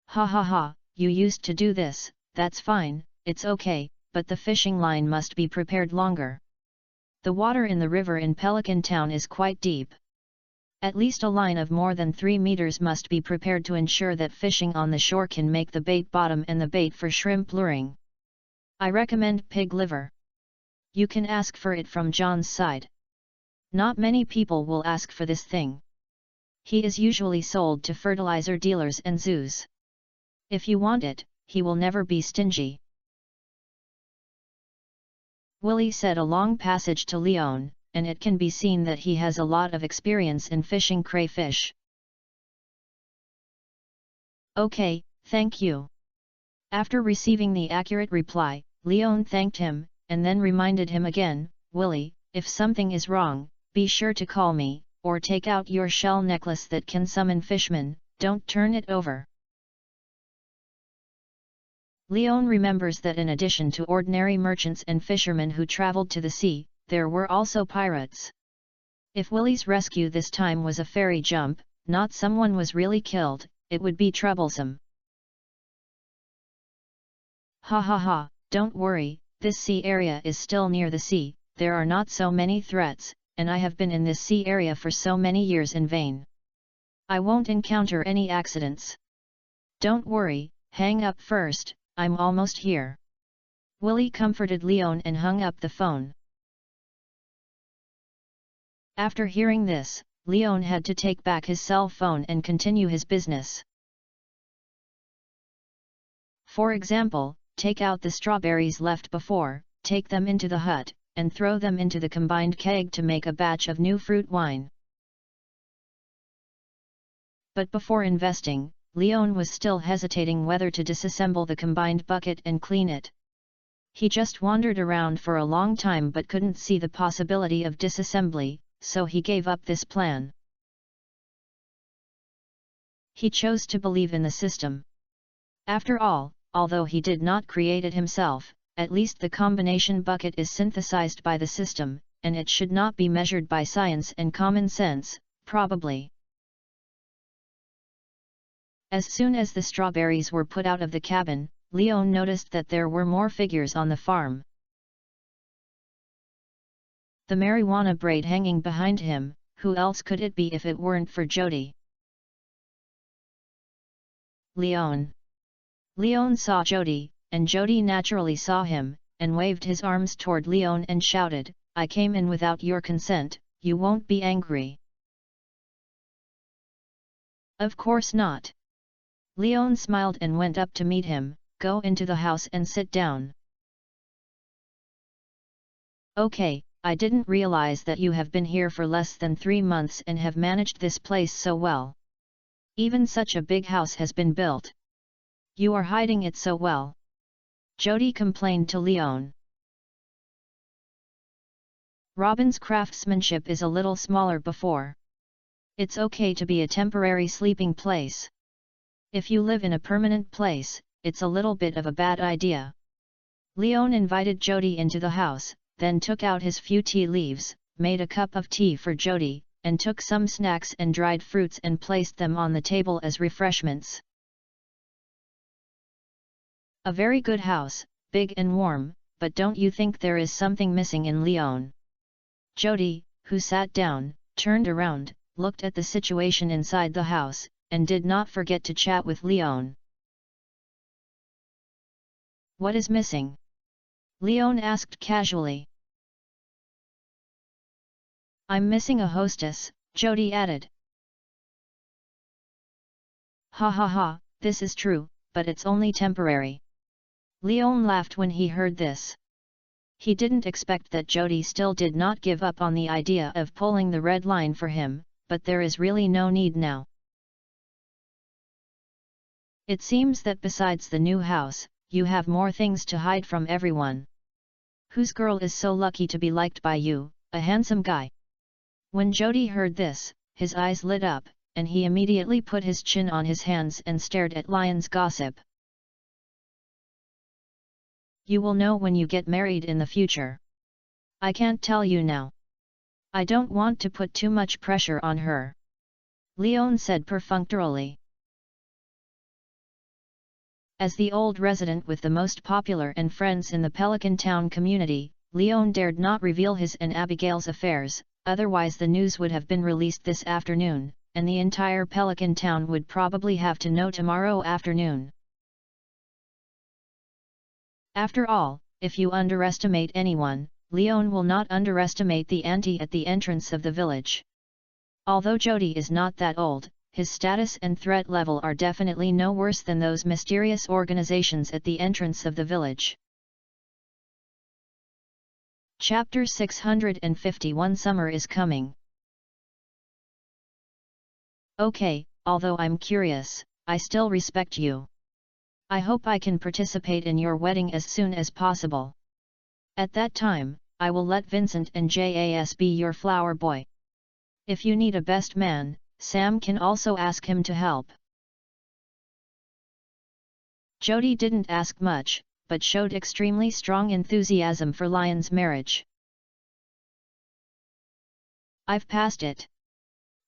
Ha ha ha, you used to do this, that's fine, it's okay, but the fishing line must be prepared longer. The water in the river in Pelican Town is quite deep. At least a line of more than 3 meters must be prepared to ensure that fishing on the shore can make the bait bottom and the bait for shrimp luring. I recommend pig liver. You can ask for it from John's side. Not many people will ask for this thing. He is usually sold to fertilizer dealers and zoos. If you want it, he will never be stingy." Willie said a long passage to Leon, and it can be seen that he has a lot of experience in fishing crayfish. "Okay, thank you." After receiving the accurate reply, Leon thanked him, and then reminded him again, "Willie, if something is wrong, be sure to call me, or take out your shell necklace that can summon fishmen, don't turn it over." Leon remembers that in addition to ordinary merchants and fishermen who traveled to the sea, there were also pirates. If Willie's rescue this time was a ferry jump, not someone was really killed, it would be troublesome. "Ha ha ha, don't worry, this sea area is still near the sea, there are not so many threats, and I have been in this sea area for so many years in vain. I won't encounter any accidents. Don't worry, hang up first, I'm almost here." Willie comforted Leon and hung up the phone. After hearing this, Leon had to take back his cell phone and continue his business. For example, take out the strawberries left before, take them into the hut, and throw them into the combined keg to make a batch of new fruit wine. But before investing, Leon was still hesitating whether to disassemble the combined bucket and clean it. He just wandered around for a long time but couldn't see the possibility of disassembly, so he gave up this plan. He chose to believe in the system. After all, although he did not create it himself, at least the combination bucket is synthesized by the system, and it should not be measured by science and common sense, probably. As soon as the strawberries were put out of the cabin, Leon noticed that there were more figures on the farm. The marijuana braid hanging behind him, who else could it be if it weren't for Jody? Leon saw Jody, and Jody naturally saw him, and waved his arms toward Leon and shouted, "I came in without your consent, you won't be angry?" Of course not. Leon smiled and went up to meet him. "Go into the house and sit down." "Okay, I didn't realize that you have been here for less than 3 months and have managed this place so well. Even such a big house has been built. You are hiding it so well," Jody complained to Leon. "Robin's craftsmanship is a little smaller before. It's okay to be a temporary sleeping place. If you live in a permanent place, it's a little bit of a bad idea." Leon invited Jody into the house, then took out his few tea leaves, made a cup of tea for Jody, and took some snacks and dried fruits and placed them on the table as refreshments. A very good house, big and warm, but don't you think there is something missing in Leon? Jody, who sat down, turned around, looked at the situation inside the house, and did not forget to chat with Leon. "What is missing?" Leon asked casually. "I'm missing a hostess," Jody added. "Ha ha ha, this is true, but it's only temporary." Leon laughed when he heard this. He didn't expect that Jody still did not give up on the idea of pulling the red line for him, but there is really no need now. "It seems that besides the new house, you have more things to hide from everyone. Whose girl is so lucky to be liked by you, a handsome guy?" When Jody heard this, his eyes lit up, and he immediately put his chin on his hands and stared at Leon's gossip. "You will know when you get married in the future. I can't tell you now. I don't want to put too much pressure on her," Leon said perfunctorily. As the old resident with the most popular and friends in the Pelican Town community, Leon dared not reveal his and Abigail's affairs, otherwise the news would have been released this afternoon, and the entire Pelican Town would probably have to know tomorrow afternoon. After all, if you underestimate anyone, Leon will not underestimate the auntie at the entrance of the village. Although Jody is not that old, his status and threat level are definitely no worse than those mysterious organizations at the entrance of the village. Chapter 651 Summer is coming. "Okay, although I'm curious, I still respect you. I hope I can participate in your wedding as soon as possible. At that time, I will let Vincent and Jas be your flower boy. If you need a best man, Sam can also ask him to help." Jody didn't ask much, but showed extremely strong enthusiasm for Leon's marriage. "I've passed it.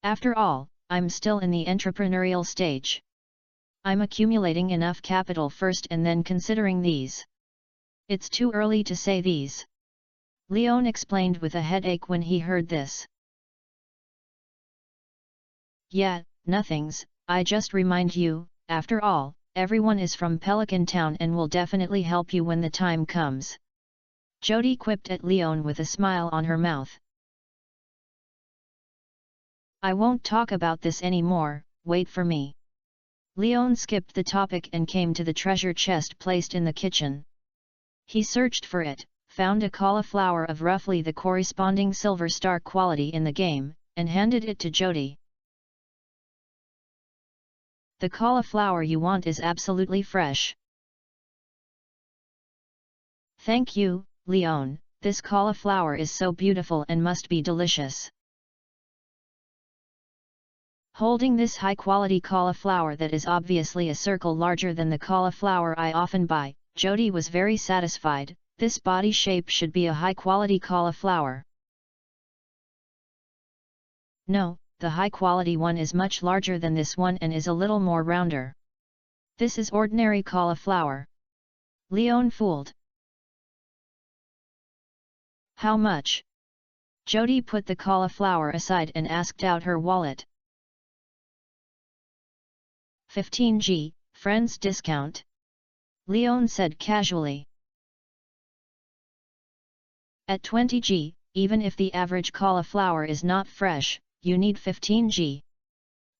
After all, I'm still in the entrepreneurial stage. I'm accumulating enough capital first and then considering these. It's too early to say these," Leon explained with a headache when he heard this. "Yeah, nothings, I just remind you, after all, everyone is from Pelican Town and will definitely help you when the time comes," Jody quipped at Leon with a smile on her mouth. I won't talk about this anymore, wait for me. Leon skipped the topic and came to the treasure chest placed in the kitchen. He searched for it, found a cauliflower of roughly the corresponding silver star quality in the game, and handed it to Jody. The cauliflower you want is absolutely fresh. Thank you, Leon, this cauliflower is so beautiful and must be delicious. Holding this high-quality cauliflower that is obviously a circle larger than the cauliflower I often buy, Jody was very satisfied. This body shape should be a high-quality cauliflower. No, the high-quality one is much larger than this one and is a little more rounder. This is ordinary cauliflower. Leon fooled. How much? Jody put the cauliflower aside and asked out her wallet. 15G, friends discount. Leon said casually. At 20G, even if the average cauliflower is not fresh, you need 15G.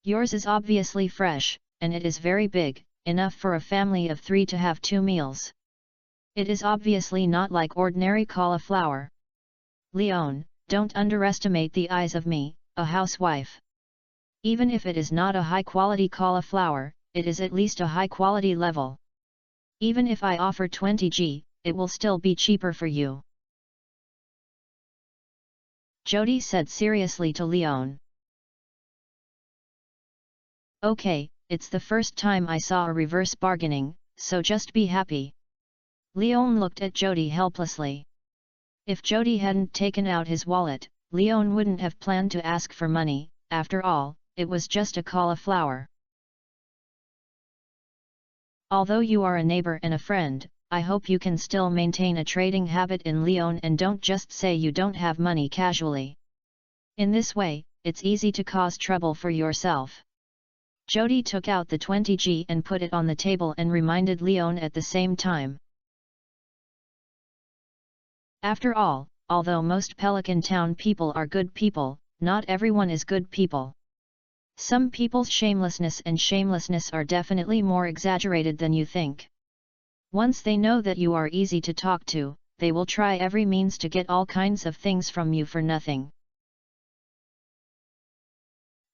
Yours is obviously fresh, and it is very big, enough for a family of 3 to have 2 meals. It is obviously not like ordinary cauliflower. Leon, don't underestimate the eyes of me, a housewife. Even if it is not a high-quality cauliflower, it is at least a high-quality level. Even if I offer 20G, it will still be cheaper for you. Jody said seriously to Leon. Okay, it's the first time I saw a reverse bargaining, so just be happy. Leon looked at Jody helplessly. If Jody hadn't taken out his wallet, Leon wouldn't have planned to ask for money. After all, it was just a cauliflower. Although you are a neighbor and a friend, I hope you can still maintain a trading habit in Leon and don't just say you don't have money casually. In this way, it's easy to cause trouble for yourself. Jody took out the 20G and put it on the table and reminded Leon at the same time. After all, although most Pelican Town people are good people, not everyone is good people. Some people's shamelessness are definitely more exaggerated than you think. Once they know that you are easy to talk to, they will try every means to get all kinds of things from you for nothing.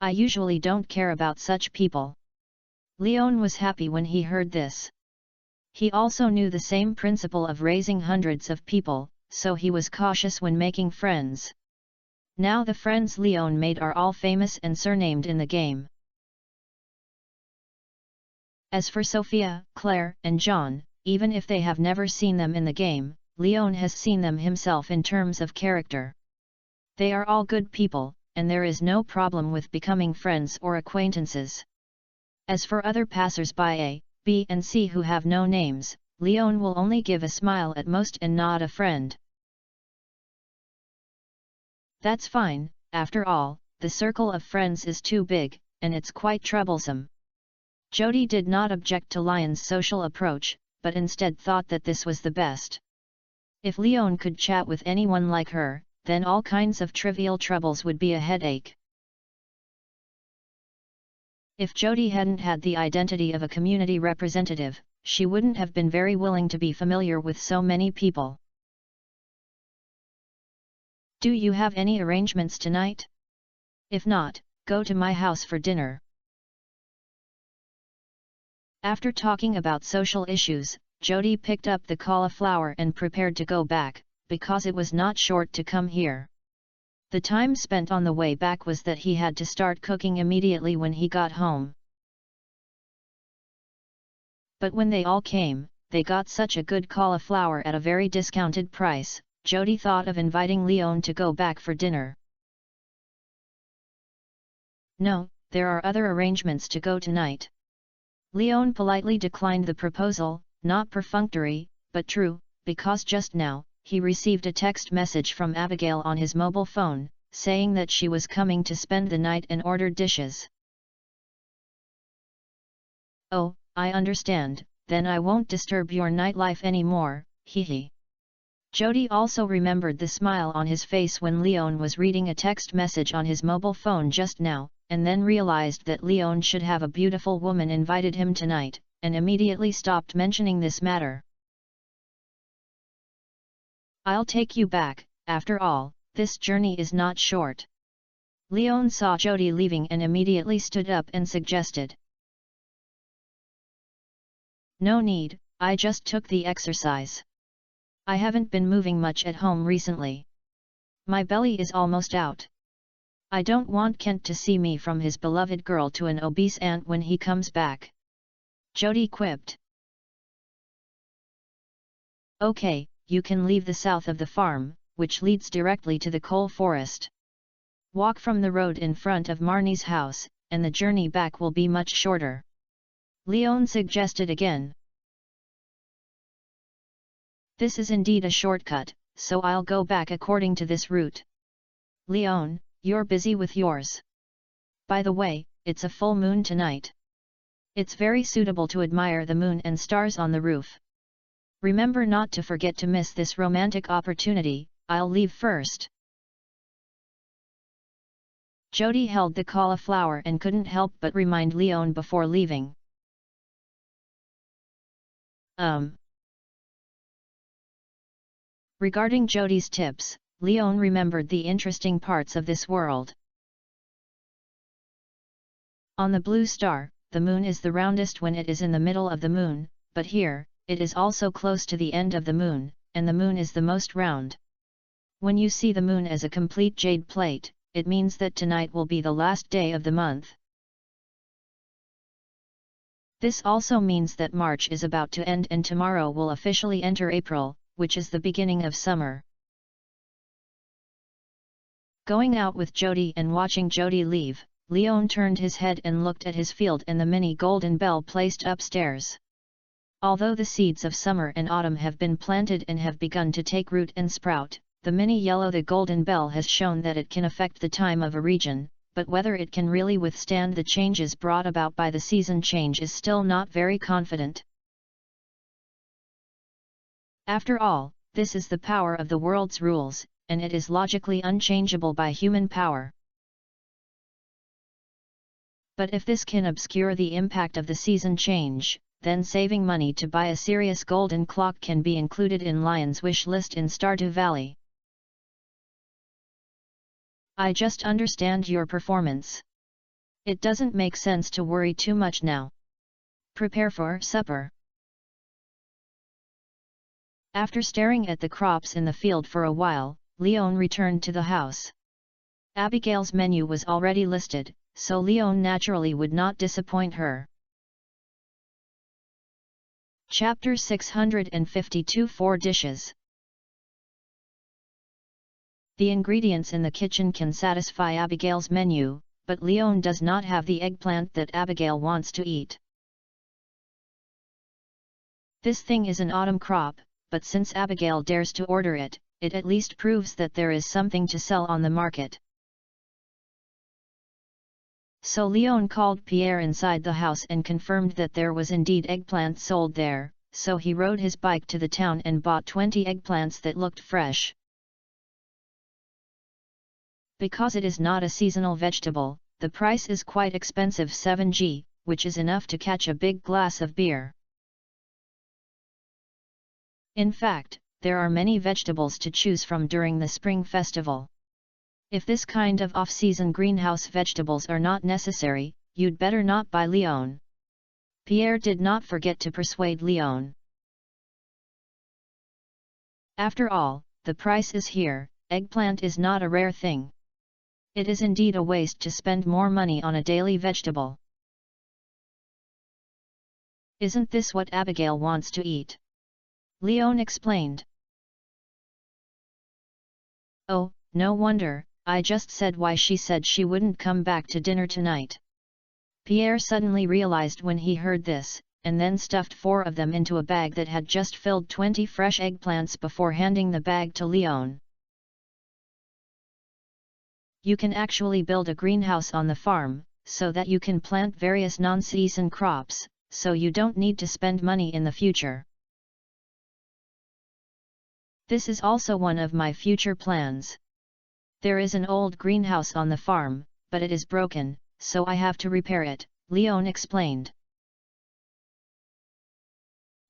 I usually don't care about such people. Leon was happy when he heard this. He also knew the same principle of raising hundreds of people, so he was cautious when making friends. Now the friends Leon made are all famous and surnamed in the game. As for Sophia, Claire, and John, even if they have never seen them in the game, Leon has seen them himself in terms of character. They are all good people, and there is no problem with becoming friends or acquaintances. As for other passers-by A, B and C who have no names, Leon will only give a smile at most and nod a friend. That's fine, after all, the circle of friends is too big, and it's quite troublesome. Jody did not object to Lion's social approach, but instead thought that this was the best. If Leon could chat with anyone like her, then all kinds of trivial troubles would be a headache. If Jody hadn't had the identity of a community representative, she wouldn't have been very willing to be familiar with so many people. Do you have any arrangements tonight? If not, go to my house for dinner. After talking about social issues, Jody picked up the cauliflower and prepared to go back, because it was not short to come here. The time spent on the way back was that he had to start cooking immediately when he got home. But when they all came, they got such a good cauliflower at a very discounted price. Jody thought of inviting Leon to go back for dinner. No, there are other arrangements to go tonight. Leon politely declined the proposal, not perfunctory, but true, because just now, he received a text message from Abigail on his mobile phone, saying that she was coming to spend the night and order dishes. Oh, I understand, then I won't disturb your nightlife anymore, hee hee. Jody also remembered the smile on his face when Leon was reading a text message on his mobile phone just now, and then realized that Leon should have a beautiful woman invited him tonight, and immediately stopped mentioning this matter. "I'll take you back, after all, this journey is not short." Leon saw Jody leaving and immediately stood up and suggested. "No need, I just took the exercise. I haven't been moving much at home recently. My belly is almost out. I don't want Kent to see me from his beloved girl to an obese aunt when he comes back," Jody quipped. "Okay, you can leave the south of the farm, which leads directly to the coal forest. Walk from the road in front of Marnie's house, and the journey back will be much shorter," Leon suggested again. "This is indeed a shortcut, so I'll go back according to this route. Leon, you're busy with yours. By the way, it's a full moon tonight. It's very suitable to admire the moon and stars on the roof. Remember not to forget to miss this romantic opportunity. I'll leave first." Jody held the cauliflower and couldn't help but remind Leon before leaving. Regarding Jody's tips, Leon remembered the interesting parts of this world. On the blue star, the moon is the roundest when it is in the middle of the moon, but here, it is also close to the end of the moon, and the moon is the most round. When you see the moon as a complete jade plate, it means that tonight will be the last day of the month. This also means that March is about to end and tomorrow will officially enter April, which is the beginning of summer. Going out with Jody and watching Jody leave, Leon turned his head and looked at his field and the mini golden bell placed upstairs. Although the seeds of summer and autumn have been planted and have begun to take root and sprout, the mini yellow the golden bell has shown that it can affect the time of a region, but whether it can really withstand the changes brought about by the season change is still not very confident. After all, this is the power of the world's rules, and it is logically unchangeable by human power. But if this can obscure the impact of the season change, then saving money to buy a serious golden clock can be included in Lion's wish list in Stardew Valley. "I just understand your performance. It doesn't make sense to worry too much now. Prepare for supper." After staring at the crops in the field for a while, Leon returned to the house. Abigail's menu was already listed, so Leon naturally would not disappoint her. Chapter 652 4 Dishes. The ingredients in the kitchen can satisfy Abigail's menu, but Leon does not have the eggplant that Abigail wants to eat. This thing is an autumn crop, but since Abigail dares to order it, it at least proves that there is something to sell on the market. So Leon called Pierre inside the house and confirmed that there was indeed eggplant sold there, so he rode his bike to the town and bought 20 eggplants that looked fresh. Because it is not a seasonal vegetable, the price is quite expensive, 7g, which is enough to catch a big glass of beer. In fact, there are many vegetables to choose from during the spring festival. If this kind of off-season greenhouse vegetables are not necessary, you'd better not buy Leon. Pierre did not forget to persuade Leon. After all, the price is here, eggplant is not a rare thing. It is indeed a waste to spend more money on a daily vegetable. Isn't this what Abigail wants to eat? Leon explained. Oh, no wonder, I just said why she said she wouldn't come back to dinner tonight. Pierre suddenly realized when he heard this, and then stuffed 4 of them into a bag that had just filled 20 fresh eggplants before handing the bag to Leon. You can actually build a greenhouse on the farm, so that you can plant various non-season crops, so you don't need to spend money in the future. This is also one of my future plans. There is an old greenhouse on the farm, but it is broken, so I have to repair it, Leon explained.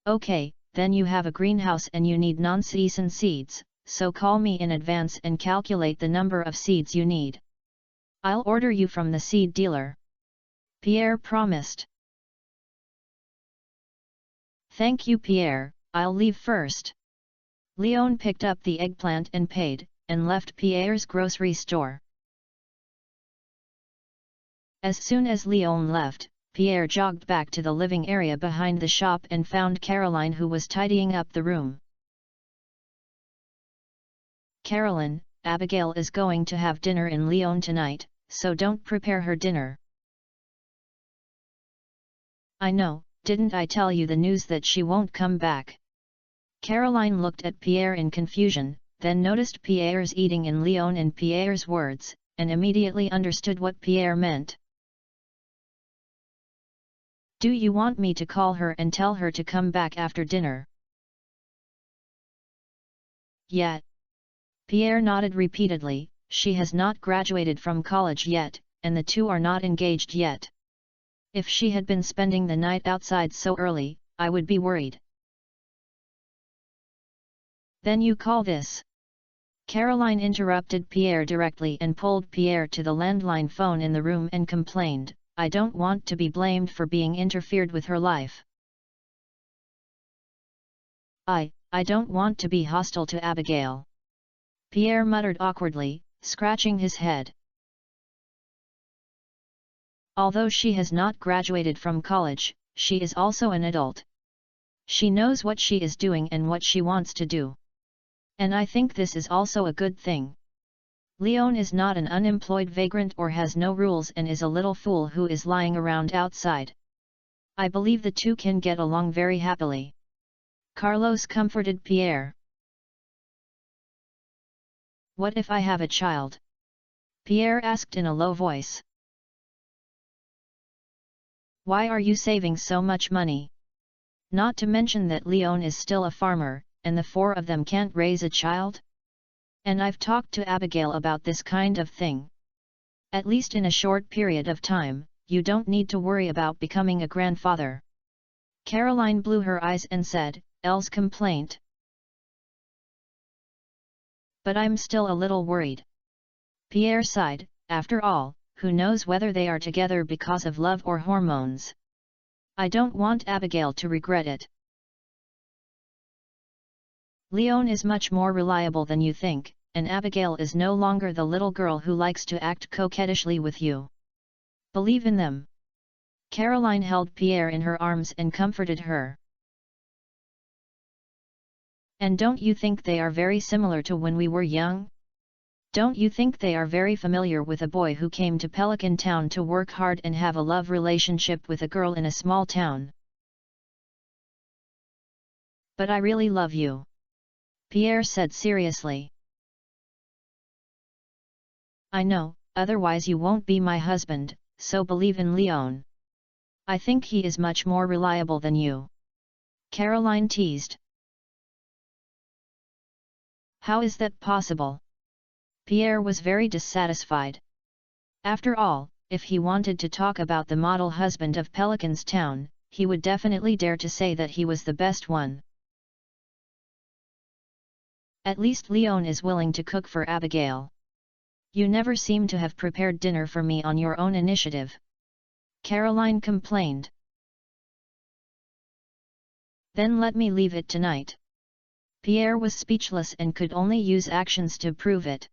Okay, then you have a greenhouse and you need non-season seeds, so call me in advance and calculate the number of seeds you need. I'll order you from the seed dealer. Pierre promised. Thank you, Pierre, I'll leave first. Leon picked up the eggplant and paid, and left Pierre's grocery store. As soon as Leon left, Pierre jogged back to the living area behind the shop and found Caroline, who was tidying up the room. Caroline, Abigail is going to have dinner in Lyon tonight, so don't prepare her dinner. I know, didn't I tell you the news that she won't come back? Caroline looked at Pierre in confusion, then noticed Pierre's eating in Lyon and Pierre's words, and immediately understood what Pierre meant. Do you want me to call her and tell her to come back after dinner? Yeah. Pierre nodded repeatedly. She has not graduated from college yet, and the two are not engaged yet. If she had been spending the night outside so early, I would be worried. Then you call this? Caroline interrupted Pierre directly and pulled Pierre to the landline phone in the room and complained, I don't want to be blamed for being interfered with her life. I don't want to be hostile to Abigail. Pierre muttered awkwardly, scratching his head. Although she has not graduated from college, she is also an adult. She knows what she is doing and what she wants to do. And I think this is also a good thing. Leon is not an unemployed vagrant or has no rules and is a little fool who is lying around outside. I believe the two can get along very happily. Carlos comforted Pierre. What if I have a child? Pierre asked in a low voice. Why are you saving so much money? Not to mention that Leon is still a farmer, and the four of them can't raise a child? And I've talked to Abigail about this kind of thing. At least in a short period of time, you don't need to worry about becoming a grandfather. Caroline blew her eyes and said, Elle's complaint. But I'm still a little worried. Pierre sighed, after all, who knows whether they are together because of love or hormones. I don't want Abigail to regret it. Leon is much more reliable than you think, and Abigail is no longer the little girl who likes to act coquettishly with you. Believe in them. Caroline held Pierre in her arms and comforted her. And don't you think they are very similar to when we were young? Don't you think they are very familiar with a boy who came to Pelican Town to work hard and have a love relationship with a girl in a small town? But I really love you. Pierre said seriously. I know, otherwise you won't be my husband, so believe in Leon. I think he is much more reliable than you. Caroline teased. How is that possible? Pierre was very dissatisfied. After all, if he wanted to talk about the model husband of Pelican's Town, he would definitely dare to say that he was the best one. At least Leon is willing to cook for Abigail. You never seem to have prepared dinner for me on your own initiative. Caroline complained. Then let me leave it tonight. Pierre was speechless and could only use actions to prove it.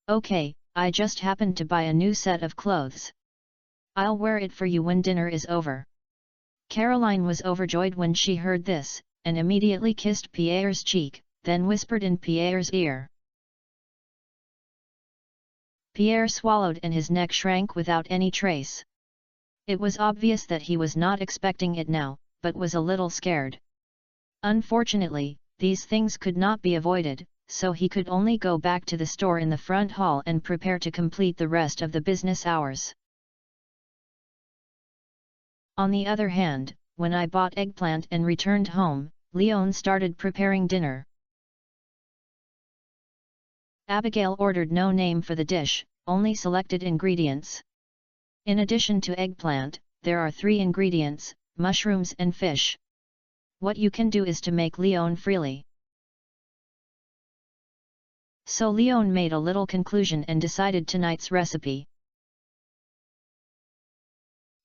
Okay, I just happened to buy a new set of clothes. I'll wear it for you when dinner is over. Caroline was overjoyed when she heard this, and immediately kissed Pierre's cheek, then whispered in Pierre's ear. Pierre swallowed and his neck shrank without any trace. It was obvious that he was not expecting it now, but was a little scared. Unfortunately, these things could not be avoided, so he could only go back to the store in the front hall and prepare to complete the rest of the business hours. On the other hand, when I bought eggplant and returned home, Leon started preparing dinner. Abigail ordered no name for the dish, only selected ingredients. In addition to eggplant, there are 3 ingredients, mushrooms and fish. What you can do is to make Leon freely. So Leon made a little conclusion and decided tonight's recipe.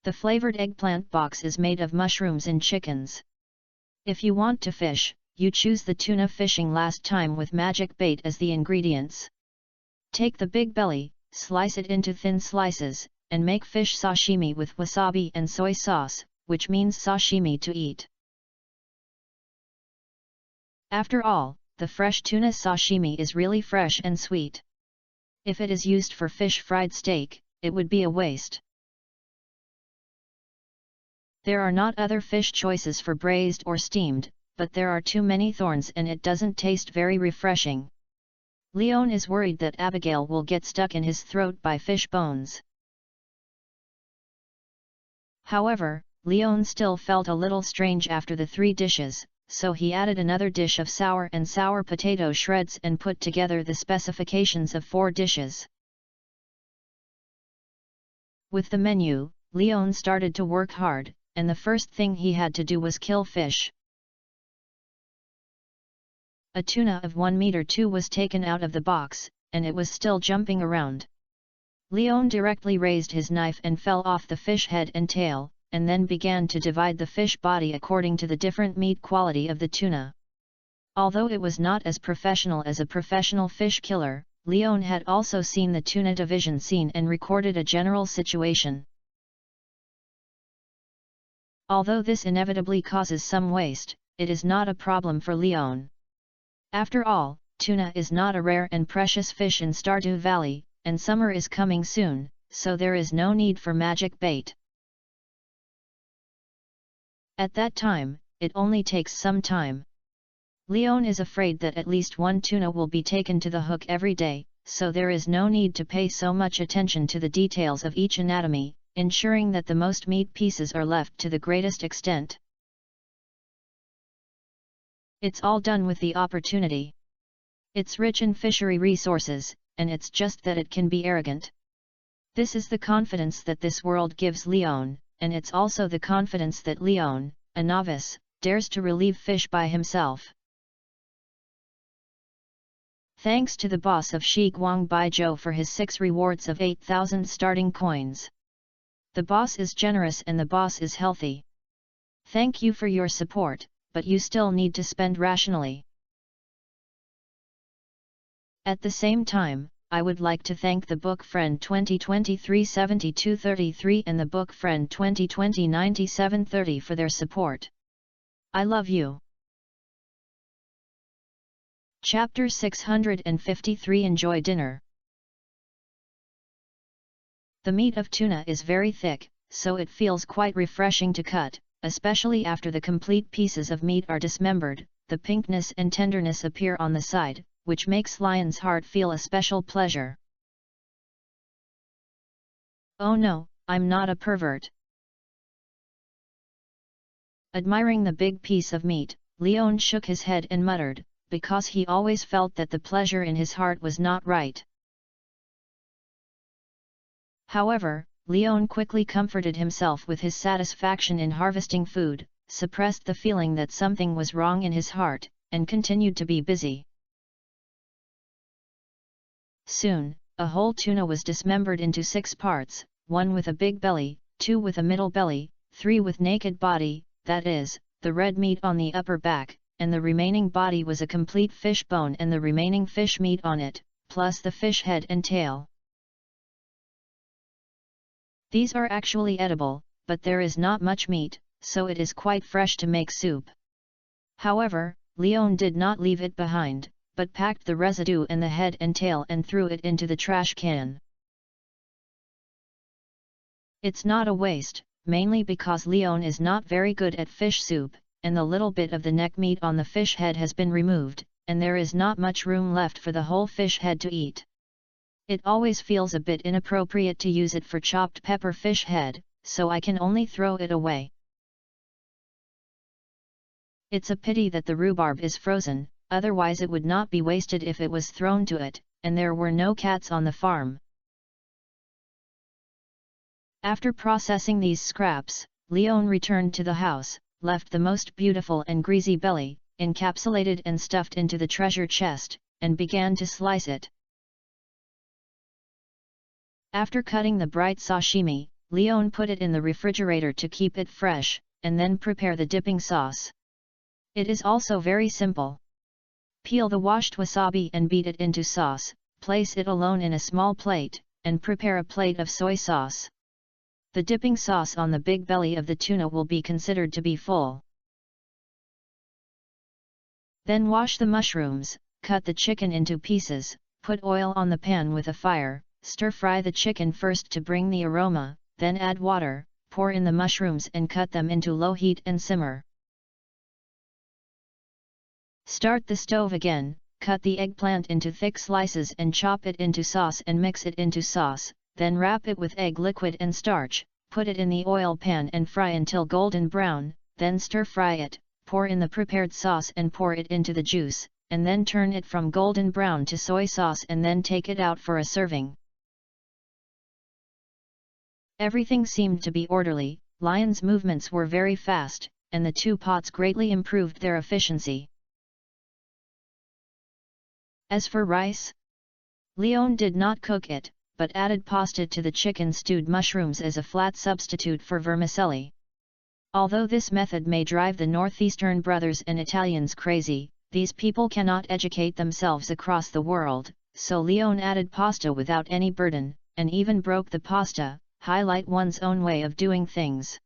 The flavored eggplant box is made of mushrooms and chickens. If you want to fish, you choose the tuna fishing last time with magic bait as the ingredients. Take the big belly, slice it into thin slices, and make fish sashimi with wasabi and soy sauce, which means sashimi to eat. After all, the fresh tuna sashimi is really fresh and sweet. If it is used for fish fried steak, it would be a waste. There are not other fish choices for braised or steamed, but there are too many thorns and it doesn't taste very refreshing. Leon is worried that Abigail will get stuck in his throat by fish bones. However, Leon still felt a little strange after the 3 dishes, so he added another dish of sour and sour potato shreds and put together the specifications of 4 dishes. With the menu, Leon started to work hard, and the first thing he had to do was kill fish. A tuna of 1 meter 2 was taken out of the box, and it was still jumping around. Leon directly raised his knife and fell off the fish head and tail, and then began to divide the fish body according to the different meat quality of the tuna. Although it was not as professional as a professional fish killer, Leon had also seen the tuna division scene and recorded a general situation. Although this inevitably causes some waste, it is not a problem for Leon. After all, tuna is not a rare and precious fish in Stardew Valley, and summer is coming soon, so there is no need for magic bait. At that time, it only takes some time. Leon is afraid that at least 1 tuna will be taken to the hook every day, so there is no need to pay so much attention to the details of each anatomy, ensuring that the most meat pieces are left to the greatest extent. It's all done with the opportunity. It's rich in fishery resources, and it's just that it can be arrogant. This is the confidence that this world gives Leon, and it's also the confidence that Leon, a novice, dares to relieve fish by himself. Thanks to the boss of Shi Guang Baijiu for his 6 rewards of 8,000 starting coins. The boss is generous and the boss is healthy. Thank you for your support, but you still need to spend rationally. At the same time, I would like to thank the Book Friend 2023 7233 and the Book Friend 2020 9730 for their support. I love you. Chapter 653 Enjoy Dinner. The meat of tuna is very thick, so it feels quite refreshing to cut, especially after the complete pieces of meat are dismembered. The pinkness and tenderness appear on the side, which makes Lion's heart feel a special pleasure. Oh no, I'm not a pervert. Admiring the big piece of meat, Leon shook his head and muttered, because he always felt that the pleasure in his heart was not right. However, Leon quickly comforted himself with his satisfaction in harvesting food, suppressed the feeling that something was wrong in his heart, and continued to be busy. Soon, a whole tuna was dismembered into 6 parts, 1 with a big belly, 2 with a middle belly, 3 with naked body, that is, the red meat on the upper back, and the remaining body was a complete fish bone and the remaining fish meat on it, plus the fish head and tail. These are actually edible, but there is not much meat, so it is quite fresh to make soup. However, Leon did not leave it behind, but packed the residue and the head and tail and threw it into the trash can. It's not a waste, mainly because Leon is not very good at fish soup, and the little bit of the neck meat on the fish head has been removed, and there is not much room left for the whole fish head to eat. It always feels a bit inappropriate to use it for chopped pepper fish head, so I can only throw it away. It's a pity that the rhubarb is frozen, otherwise it would not be wasted if it was thrown to it, and there were no cats on the farm. After processing these scraps, Leon returned to the house, left the most beautiful and greasy belly, encapsulated and stuffed into the treasure chest, and began to slice it. After cutting the bright sashimi, Leon put it in the refrigerator to keep it fresh, and then prepare the dipping sauce. It is also very simple. Peel the washed wasabi and beat it into sauce, place it alone in a small plate, and prepare a plate of soy sauce. The dipping sauce on the big belly of the tuna will be considered to be full. Then wash the mushrooms, cut the chicken into pieces, put oil on the pan with a fire, stir-fry the chicken first to bring the aroma, then add water, pour in the mushrooms and cut them into low heat and simmer. Start the stove again, cut the eggplant into thick slices and chop it into sauce and mix it into sauce, then wrap it with egg liquid and starch, put it in the oil pan and fry until golden brown, then stir-fry it, pour in the prepared sauce and pour it into the juice, and then turn it from golden brown to soy sauce and then take it out for a serving. Everything seemed to be orderly, Lion's movements were very fast, and the two pots greatly improved their efficiency. As for rice, Leon did not cook it, but added pasta to the chicken stewed mushrooms as a flat substitute for vermicelli. Although this method may drive the northeastern brothers and Italians crazy, these people cannot educate themselves across the world, so Leon added pasta without any burden, and even broke the pasta, highlight one's own way of doing things.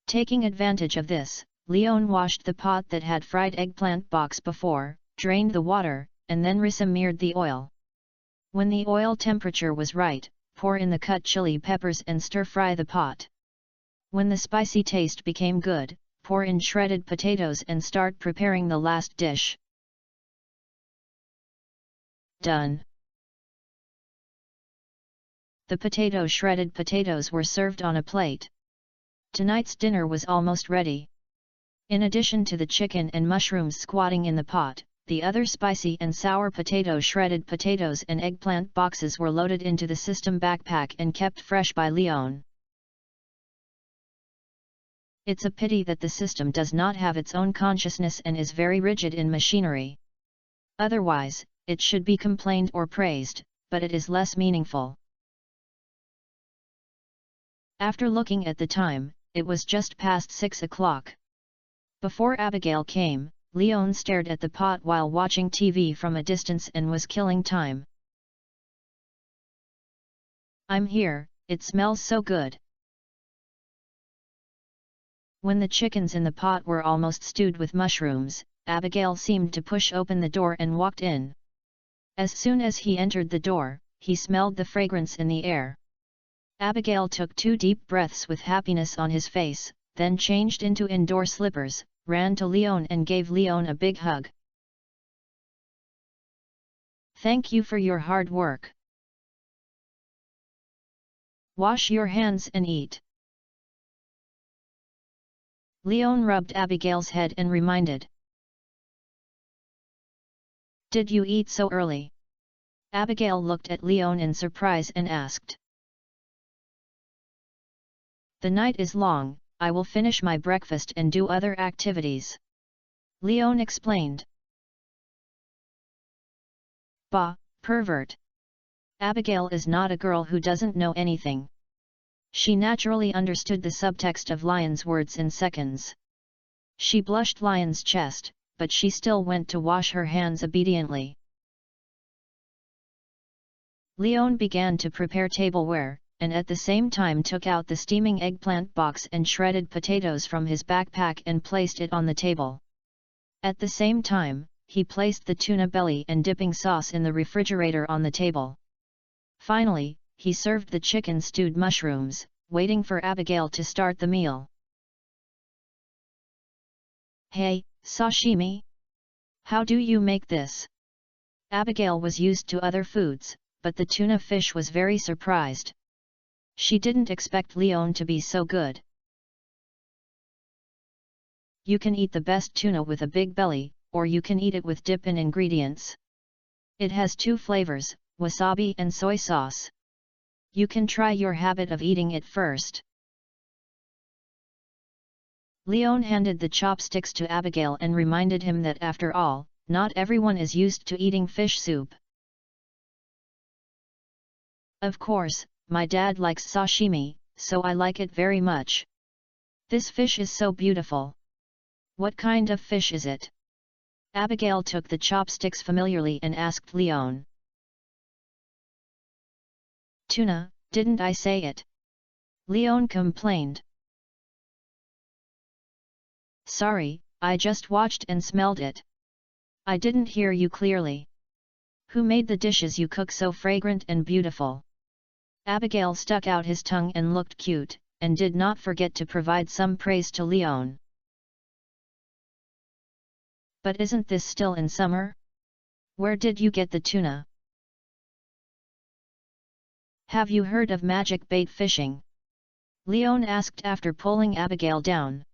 Taking advantage of this, Leon washed the pot that had fried eggplant box before, drained the water, and then resimmered the oil. When the oil temperature was right, pour in the cut chili peppers and stir-fry the pot. When the spicy taste became good, pour in shredded potatoes and start preparing the last dish. Done. The shredded potatoes were served on a plate. Tonight's dinner was almost ready. In addition to the chicken and mushrooms squatting in the pot, the other spicy and sour shredded potatoes and eggplant boxes were loaded into the system backpack and kept fresh by Leon. It's a pity that the system does not have its own consciousness and is very rigid in machinery. Otherwise, it should be complained or praised, but it is less meaningful. After looking at the time, it was just past 6 o'clock. Before Abigail came, Leon stared at the pot while watching TV from a distance and was killing time. "I'm here, it smells so good." When the chickens in the pot were almost stewed with mushrooms, Abigail seemed to push open the door and walked in. As soon as he entered the door, he smelled the fragrance in the air. Abigail took 2 deep breaths with happiness on his face, then changed into indoor slippers, ran to Leon and gave Leon a big hug. "Thank you for your hard work. Wash your hands and eat." Leon rubbed Abigail's head and reminded. "Did you eat so early?" Abigail looked at Leon in surprise and asked. "The night is long, I will finish my breakfast and do other activities," Leon explained. "Bah, pervert. Abigail is not a girl who doesn't know anything." She naturally understood the subtext of Lion's words in seconds. She blushed Lion's chest, but she still went to wash her hands obediently. Leon began to prepare tableware, and at the same time took out the steaming eggplant box and shredded potatoes from his backpack and placed it on the table. At the same time, he placed the tuna belly and dipping sauce in the refrigerator on the table. Finally, he served the chicken stewed mushrooms, waiting for Abigail to start the meal. "Hey, sashimi! How do you make this?" Abigail was used to other foods, but the tuna fish was very surprised. She didn't expect Leon to be so good. You can eat the best tuna with a big belly, or you can eat it with dip in ingredients. It has two flavors, wasabi and soy sauce. You can try your habit of eating it first. Leon handed the chopsticks to Abigail and reminded him that after all, not everyone is used to eating fish soup. Of course, my dad likes sashimi, so I like it very much. This fish is so beautiful. What kind of fish is it? Abigail took the chopsticks familiarly and asked Leon. Tuna, didn't I say it? Leon complained. Sorry, I just watched and smelled it. I didn't hear you clearly. Who made the dishes you cook so fragrant and beautiful? Abigail stuck out his tongue and looked cute, and did not forget to provide some praise to Leon. But isn't this still in summer? Where did you get the tuna? Have you heard of magic bait fishing? Leon asked after pulling Abigail down.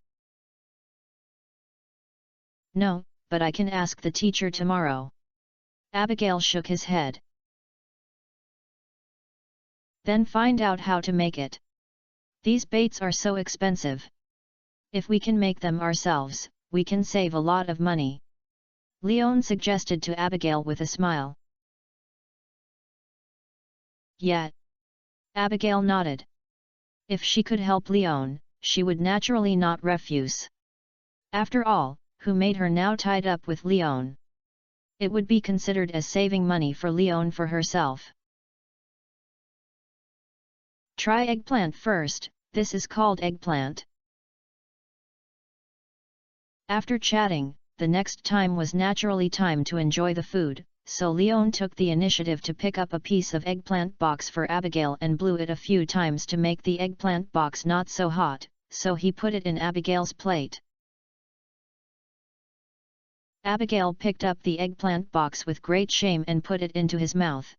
No, but I can ask the teacher tomorrow. Abigail shook his head. Then find out how to make it. These baits are so expensive. If we can make them ourselves, we can save a lot of money. Leon suggested to Abigail with a smile. Yeah. Abigail nodded. If she could help Leon, she would naturally not refuse. After all, who made her now tied up with Leon? It would be considered as saving money for Leon for herself. Try eggplant first, this is called eggplant. After chatting, the next time was naturally time to enjoy the food, so Leon took the initiative to pick up a piece of eggplant box for Abigail and blew it a few times to make the eggplant box not so hot, so he put it in Abigail's plate. Abigail picked up the eggplant box with great shame and put it into his mouth.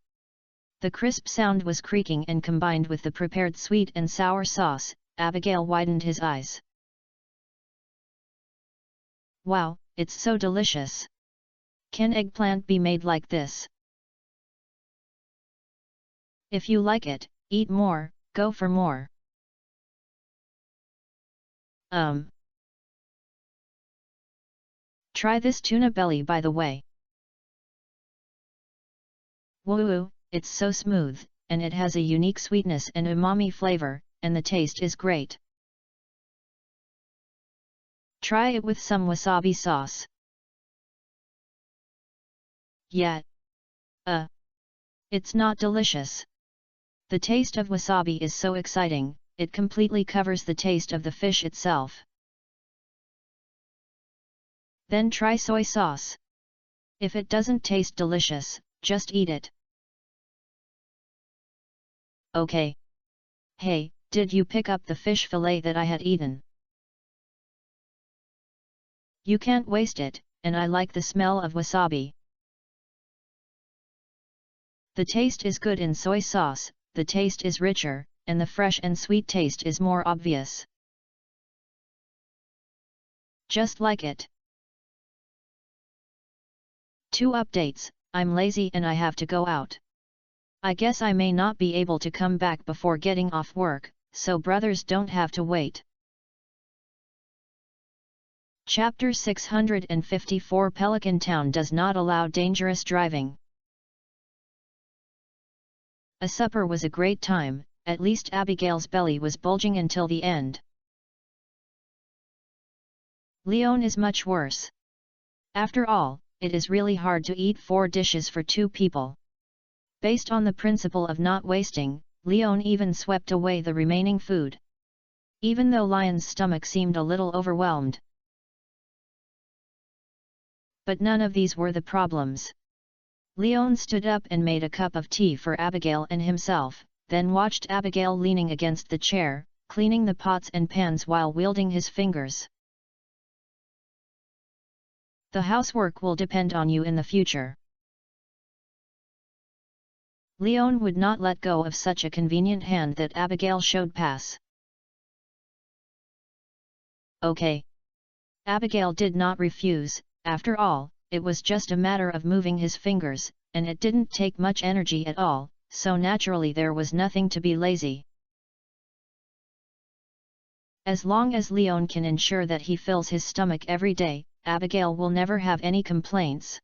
The crisp sound was creaking, and combined with the prepared sweet and sour sauce, Abigail widened his eyes. Wow, it's so delicious! Can eggplant be made like this? If you like it, eat more, go for more. Try this tuna belly by the way. Woo, it's so smooth, and it has a unique sweetness and umami flavor, and the taste is great. Try it with some wasabi sauce. Yeah. It's not delicious. The taste of wasabi is so exciting, it completely covers the taste of the fish itself. Then try soy sauce. If it doesn't taste delicious, just eat it. Okay. Hey, did you pick up the fish fillet that I had eaten? You can't waste it, and I like the smell of wasabi. The taste is good in soy sauce, the taste is richer, and the fresh and sweet taste is more obvious. Just like it. 2 updates, I'm lazy and I have to go out. I guess I may not be able to come back before getting off work, so brothers don't have to wait. Chapter 654 Pelican Town does not allow dangerous driving. A supper was a great time, at least Abigail's belly was bulging until the end. Leon is much worse. After all, it is really hard to eat 4 dishes for 2 people. Based on the principle of not wasting, Leon even swept away the remaining food. Even though Lion's stomach seemed a little overwhelmed. But none of these were the problems. Leon stood up and made a cup of tea for Abigail and himself, then watched Abigail leaning against the chair, cleaning the pots and pans while wielding his fingers. The housework will depend on you in the future. Leon would not let go of such a convenient hand that Abigail showed pass. Okay. Abigail did not refuse. After all, it was just a matter of moving his fingers, and it didn't take much energy at all, so naturally there was nothing to be lazy. As long as Leon can ensure that he fills his stomach every day, Abigail will never have any complaints.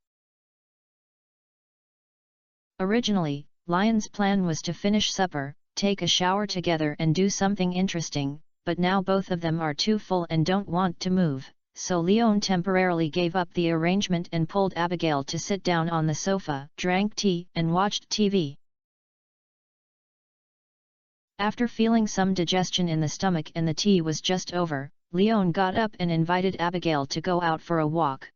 Originally, Lion's plan was to finish supper, take a shower together and do something interesting, but now both of them are too full and don't want to move, so Leon temporarily gave up the arrangement and pulled Abigail to sit down on the sofa, drank tea and watched TV. After feeling some digestion in the stomach and the tea was just over, Leon got up and invited Abigail to go out for a walk.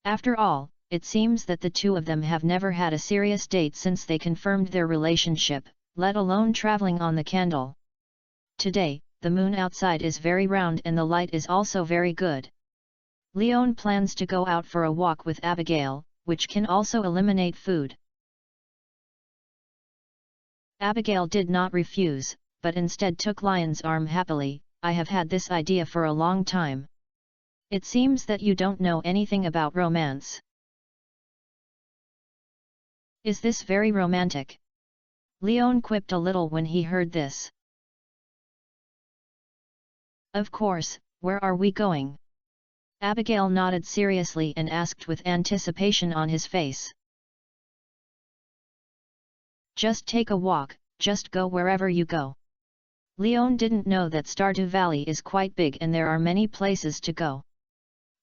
After all, it seems that the two of them have never had a serious date since they confirmed their relationship, let alone traveling on the candle. Today, the moon outside is very round and the light is also very good. Leon plans to go out for a walk with Abigail, which can also eliminate food. Abigail did not refuse, but instead took Lion's arm happily. I have had this idea for a long time. It seems that you don't know anything about romance. Is this very romantic? Leon quipped a little when he heard this. Of course, where are we going? Abigail nodded seriously and asked with anticipation on his face. Just take a walk, just go wherever you go. Leon didn't know that Stardew Valley is quite big and there are many places to go.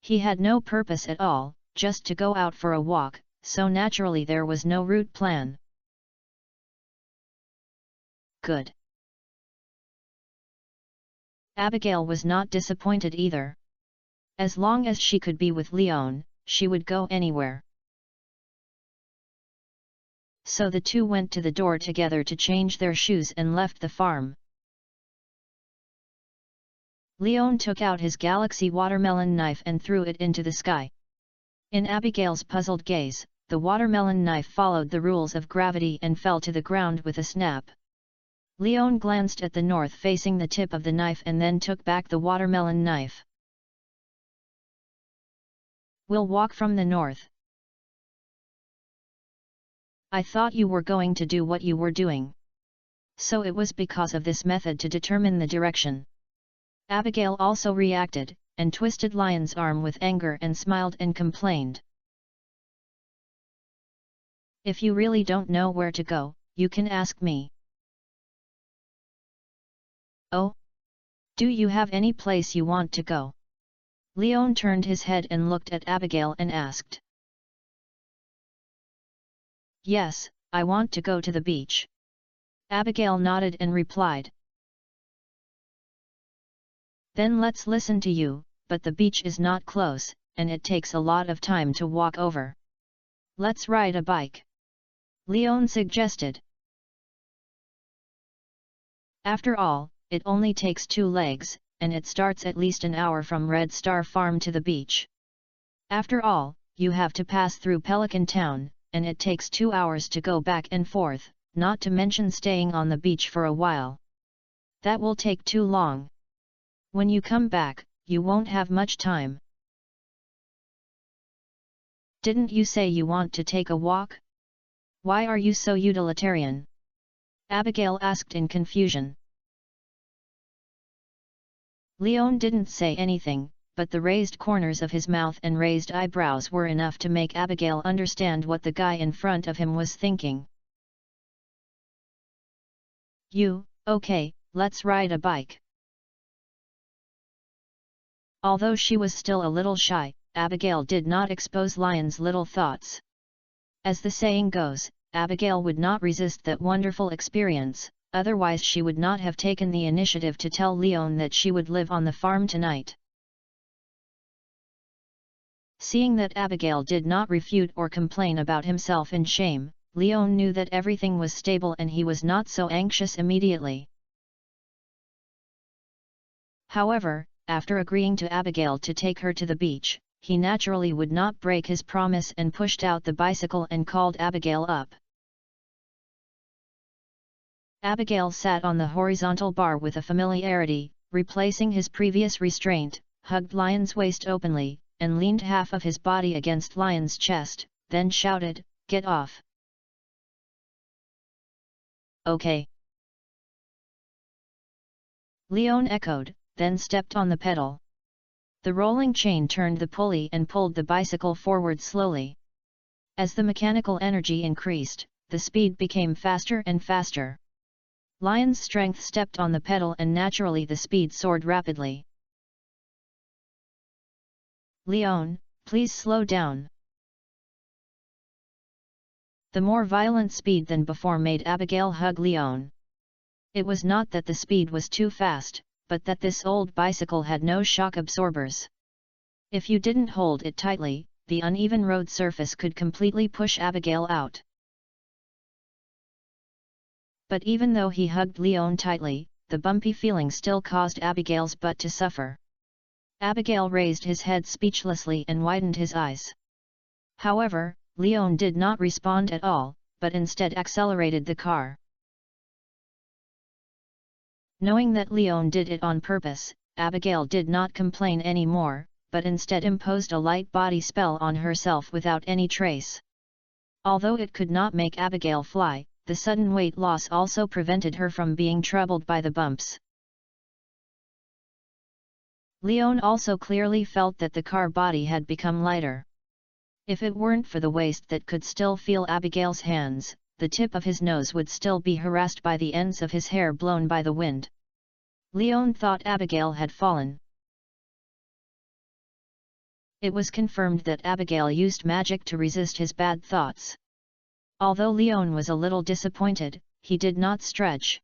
He had no purpose at all, just to go out for a walk, so naturally there was no route plan. Good. Abigail was not disappointed either. As long as she could be with Leon, she would go anywhere. So the two went to the door together to change their shoes and left the farm. Leon took out his Galaxy watermelon knife and threw it into the sky. In Abigail's puzzled gaze, the watermelon knife followed the rules of gravity and fell to the ground with a snap. Leon glanced at the north facing the tip of the knife and then took back the watermelon knife. We'll walk from the north. I thought you were going to do what you were doing. So it was because of this method to determine the direction. Abigail also reacted, and twisted Lion's arm with anger and smiled and complained. If you really don't know where to go, you can ask me. Oh? Do you have any place you want to go? Leon turned his head and looked at Abigail and asked. Yes, I want to go to the beach. Abigail nodded and replied. Then let's listen to you, but the beach is not close, and it takes a lot of time to walk over. Let's ride a bike. Leon suggested. After all, it only takes 2 legs, and it starts at least an hour from Red Star Farm to the beach. After all, you have to pass through Pelican Town, and it takes 2 hours to go back and forth, not to mention staying on the beach for a while. That will take too long. When you come back, you won't have much time. Didn't you say you want to take a walk? Why are you so utilitarian? Abigail asked in confusion. Leon didn't say anything, but the raised corners of his mouth and raised eyebrows were enough to make Abigail understand what the guy in front of him was thinking. Okay, let's ride a bike. Although she was still a little shy, Abigail did not expose Lion's little thoughts. As the saying goes, Abigail would not resist that wonderful experience, otherwise she would not have taken the initiative to tell Leon that she would live on the farm tonight. Seeing that Abigail did not refute or complain about himself in shame, Leon knew that everything was stable and he was not so anxious immediately. However, after agreeing to Abigail to take her to the beach, he naturally would not break his promise and pushed out the bicycle and called Abigail up. Abigail sat on the horizontal bar with a familiarity, replacing his previous restraint, hugged Lion's waist openly, and leaned half of his body against Lion's chest, then shouted, "Get off!" "Okay." Leon echoed, then stepped on the pedal. The rolling chain turned the pulley and pulled the bicycle forward slowly. As the mechanical energy increased, the speed became faster and faster. Lion's strength stepped on the pedal and naturally the speed soared rapidly. "Leon, please slow down." The more violent speed than before made Abigail hug Leon. It was not that the speed was too fast, but that this old bicycle had no shock absorbers. If you didn't hold it tightly, the uneven road surface could completely push Abigail out. But even though he hugged Leon tightly, the bumpy feeling still caused Abigail's butt to suffer. Abigail raised his head speechlessly and widened his eyes. However, Leon did not respond at all, but instead accelerated the car. Knowing that Leon did it on purpose, Abigail did not complain anymore, but instead imposed a light body spell on herself without any trace. Although it could not make Abigail fly, the sudden weight loss also prevented her from being troubled by the bumps. Leon also clearly felt that the car body had become lighter. If it weren't for the waist that could still feel Abigail's hands, the tip of his nose would still be harassed by the ends of his hair blown by the wind. Leon thought Abigail had fallen. It was confirmed that Abigail used magic to resist his bad thoughts. Although Leon was a little disappointed, he did not stretch.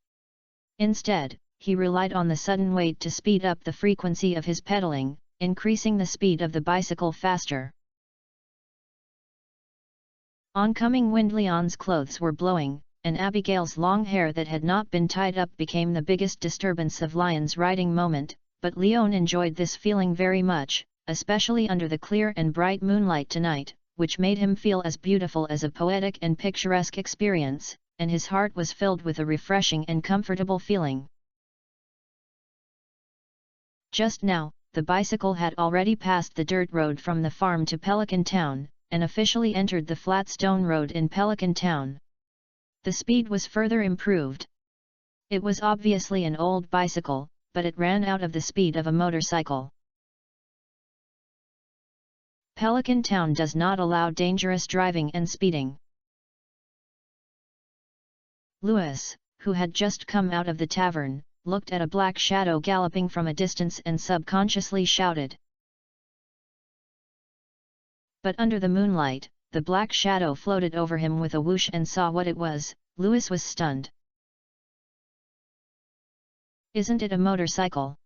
Instead, he relied on the sudden weight to speed up the frequency of his pedaling, increasing the speed of the bicycle faster. Oncoming wind. Leon's clothes were blowing, and Abigail's long hair that had not been tied up became the biggest disturbance of Lion's riding moment, but Leon enjoyed this feeling very much, especially under the clear and bright moonlight tonight, which made him feel as beautiful as a poetic and picturesque experience, and his heart was filled with a refreshing and comfortable feeling. Just now, the bicycle had already passed the dirt road from the farm to Pelican Town, and officially entered the flat stone road in Pelican Town. The speed was further improved. It was obviously an old bicycle, but it ran out of the speed of a motorcycle. Pelican Town does not allow dangerous driving and speeding. Louis, who had just come out of the tavern, looked at a black shadow galloping from a distance and subconsciously shouted. But under the moonlight, the black shadow floated over him with a whoosh and saw what it was. Louis was stunned. "Isn't it a motorcycle?"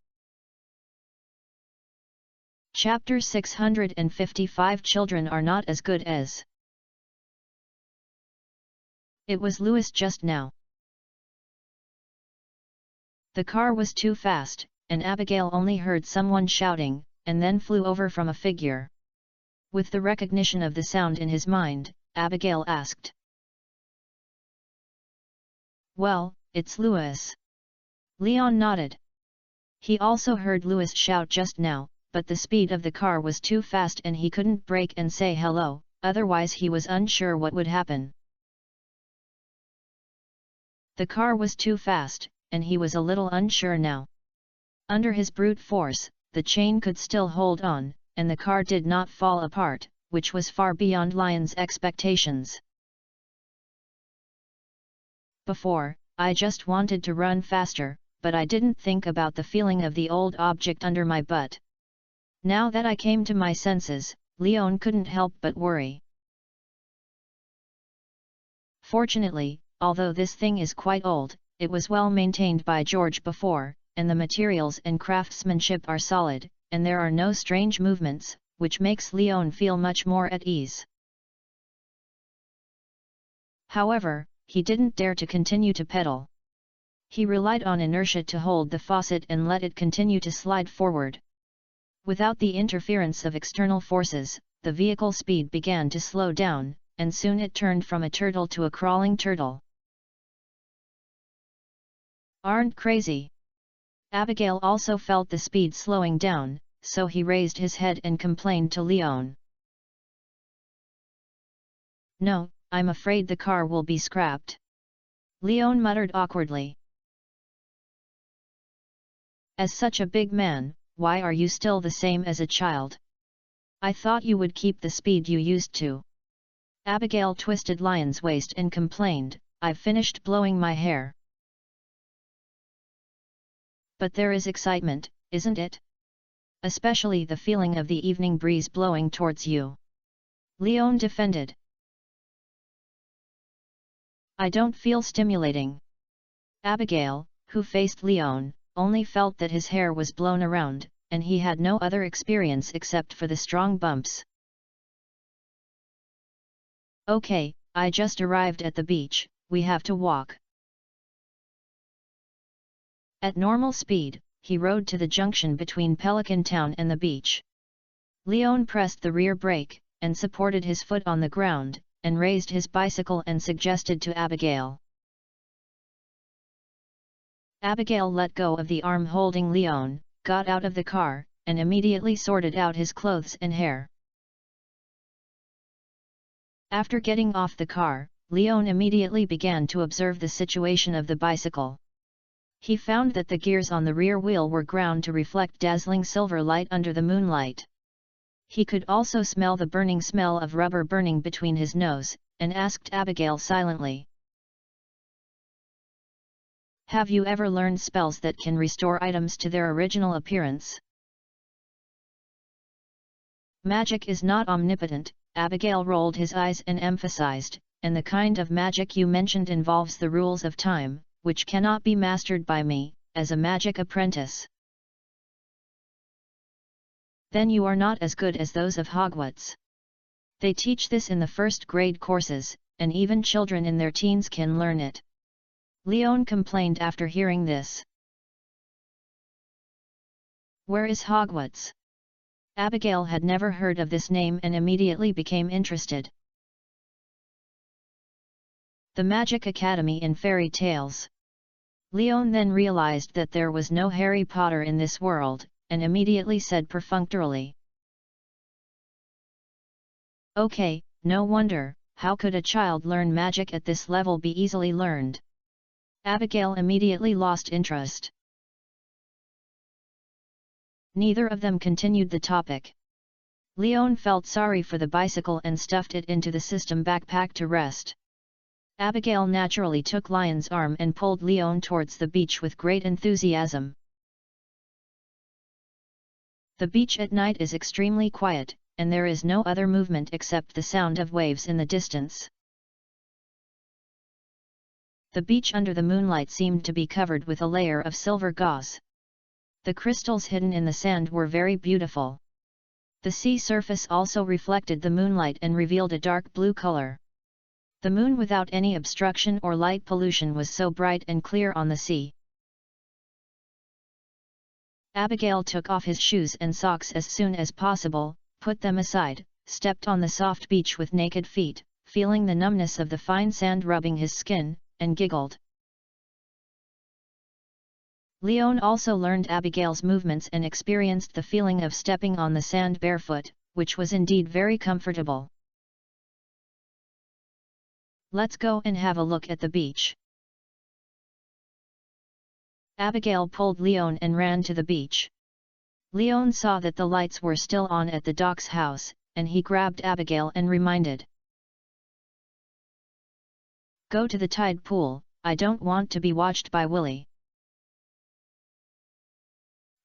Chapter 655 Children are not as good as. It was Louis just now. The car was too fast, and Abigail only heard someone shouting, and then flew over from a figure. With the recognition of the sound in his mind, Abigail asked. "Well, it's Louis." Leon nodded. He also heard Louis shout just now, but the speed of the car was too fast and he couldn't brake and say hello, otherwise he was unsure what would happen. The car was too fast, and he was a little unsure now. Under his brute force, the chain could still hold on, and the car did not fall apart, which was far beyond Lion's expectations. "Before, I just wanted to run faster, but I didn't think about the feeling of the old object under my butt. Now that I came to my senses," Leon couldn't help but worry. Fortunately, although this thing is quite old, it was well maintained by George before, and the materials and craftsmanship are solid, and there are no strange movements, which makes Leon feel much more at ease. However, he didn't dare to continue to pedal. He relied on inertia to hold the faucet and let it continue to slide forward. Without the interference of external forces, the vehicle speed began to slow down, and soon it turned from a turtle to a crawling turtle. "Aren't crazy?" Abigail also felt the speed slowing down, so he raised his head and complained to Leon. "No, I'm afraid the car will be scrapped," Leon muttered awkwardly. "As such a big man, why are you still the same as a child? I thought you would keep the speed you used to." Abigail twisted Lion's waist and complained, "I've finished blowing my hair." "But there is excitement, isn't it? Especially the feeling of the evening breeze blowing towards you," Leon defended. "I don't feel stimulating." Abigail, who faced Leon, only felt that his hair was blown around, and he had no other experience except for the strong bumps. "Okay, I just arrived at the beach, we have to walk." At normal speed, he rode to the junction between Pelican Town and the beach. Leon pressed the rear brake, and supported his foot on the ground, and raised his bicycle and suggested to Abigail. Abigail let go of the arm holding Leon, got out of the car, and immediately sorted out his clothes and hair. After getting off the car, Leon immediately began to observe the situation of the bicycle. He found that the gears on the rear wheel were ground to reflect dazzling silver light under the moonlight. He could also smell the burning smell of rubber burning between his nose, and asked Abigail silently, "Have you ever learned spells that can restore items to their original appearance?" "Magic is not omnipotent," Abigail rolled his eyes and emphasized, "and the kind of magic you mentioned involves the rules of time, which cannot be mastered by me, as a magic apprentice." "Then you are not as good as those of Hogwarts. They teach this in the first grade courses, and even children in their teens can learn it," Leon complained after hearing this. "Where is Hogwarts?" Abigail had never heard of this name and immediately became interested. "The Magic Academy in fairy tales." Leon then realized that there was no Harry Potter in this world, and immediately said perfunctorily, "Okay, no wonder, how could a child learn magic at this level be easily learned?" Abigail immediately lost interest. Neither of them continued the topic. Leon felt sorry for the bicycle and stuffed it into the system backpack to rest. Abigail naturally took Lion's arm and pulled Leon towards the beach with great enthusiasm. The beach at night is extremely quiet, and there is no other movement except the sound of waves in the distance. The beach under the moonlight seemed to be covered with a layer of silver gauze. The crystals hidden in the sand were very beautiful. The sea surface also reflected the moonlight and revealed a dark blue color. The moon without any obstruction or light pollution was so bright and clear on the sea. Abigail took off his shoes and socks as soon as possible, put them aside, stepped on the soft beach with naked feet, feeling the numbness of the fine sand rubbing his skin, and giggled. Leon also learned Abigail's movements and experienced the feeling of stepping on the sand barefoot, which was indeed very comfortable. "Let's go and have a look at the beach." Abigail pulled Leon and ran to the beach. Leon saw that the lights were still on at the doc's house, and he grabbed Abigail and reminded, "Go to the tide pool, I don't want to be watched by Willie."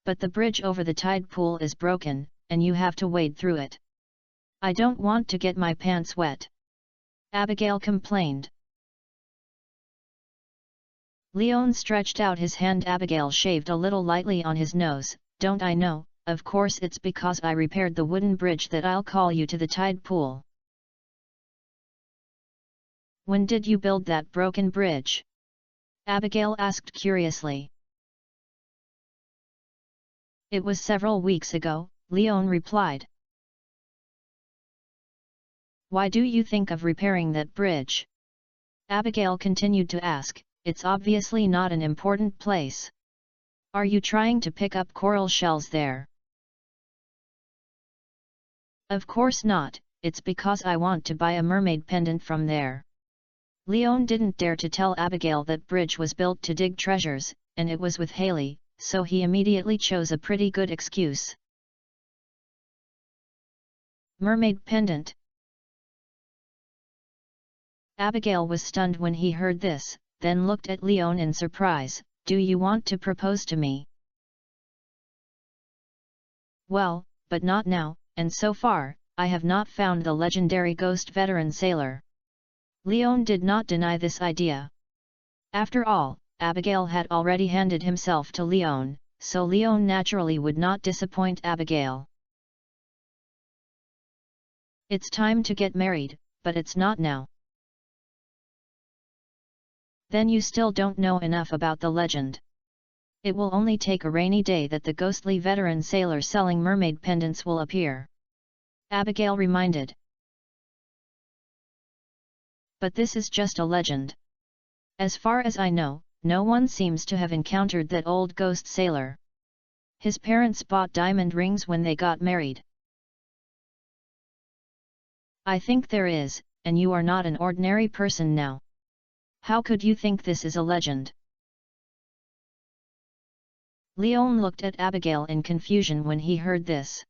"But the bridge over the tide pool is broken, and you have to wade through it. I don't want to get my pants wet," Abigail complained. Leon stretched out his hand. Abigail shaved a little lightly on his nose. "Don't I know, of course it's because I repaired the wooden bridge that I'll call you to the tide pool." "When did you build that broken bridge?" Abigail asked curiously. "It was several weeks ago," Leon replied. "Why do you think of repairing that bridge?" Abigail continued to ask. "It's obviously not an important place." Are you trying to pick up coral shells there? Of course not, it's because I want to buy a mermaid pendant from there. Leon didn't dare to tell Abigail that bridge was built to dig treasures, and it was with Haley, so he immediately chose a pretty good excuse. Mermaid pendant. Abigail was stunned when he heard this, then looked at Leon in surprise. Do you want to propose to me? Well, but not now, and so far, I have not found the legendary ghost veteran sailor. Leon did not deny this idea. After all, Abigail had already handed himself to Leon, so Leon naturally would not disappoint Abigail. It's time to get married, but it's not now. Then you still don't know enough about the legend. It will only take a rainy day that the ghostly veteran sailor selling mermaid pendants will appear. Abigail reminded. But this is just a legend. As far as I know, no one seems to have encountered that old ghost sailor. His parents bought diamond rings when they got married. I think there is, and you are not an ordinary person now. How could you think this is a legend? Leon looked at Abigail in confusion when he heard this.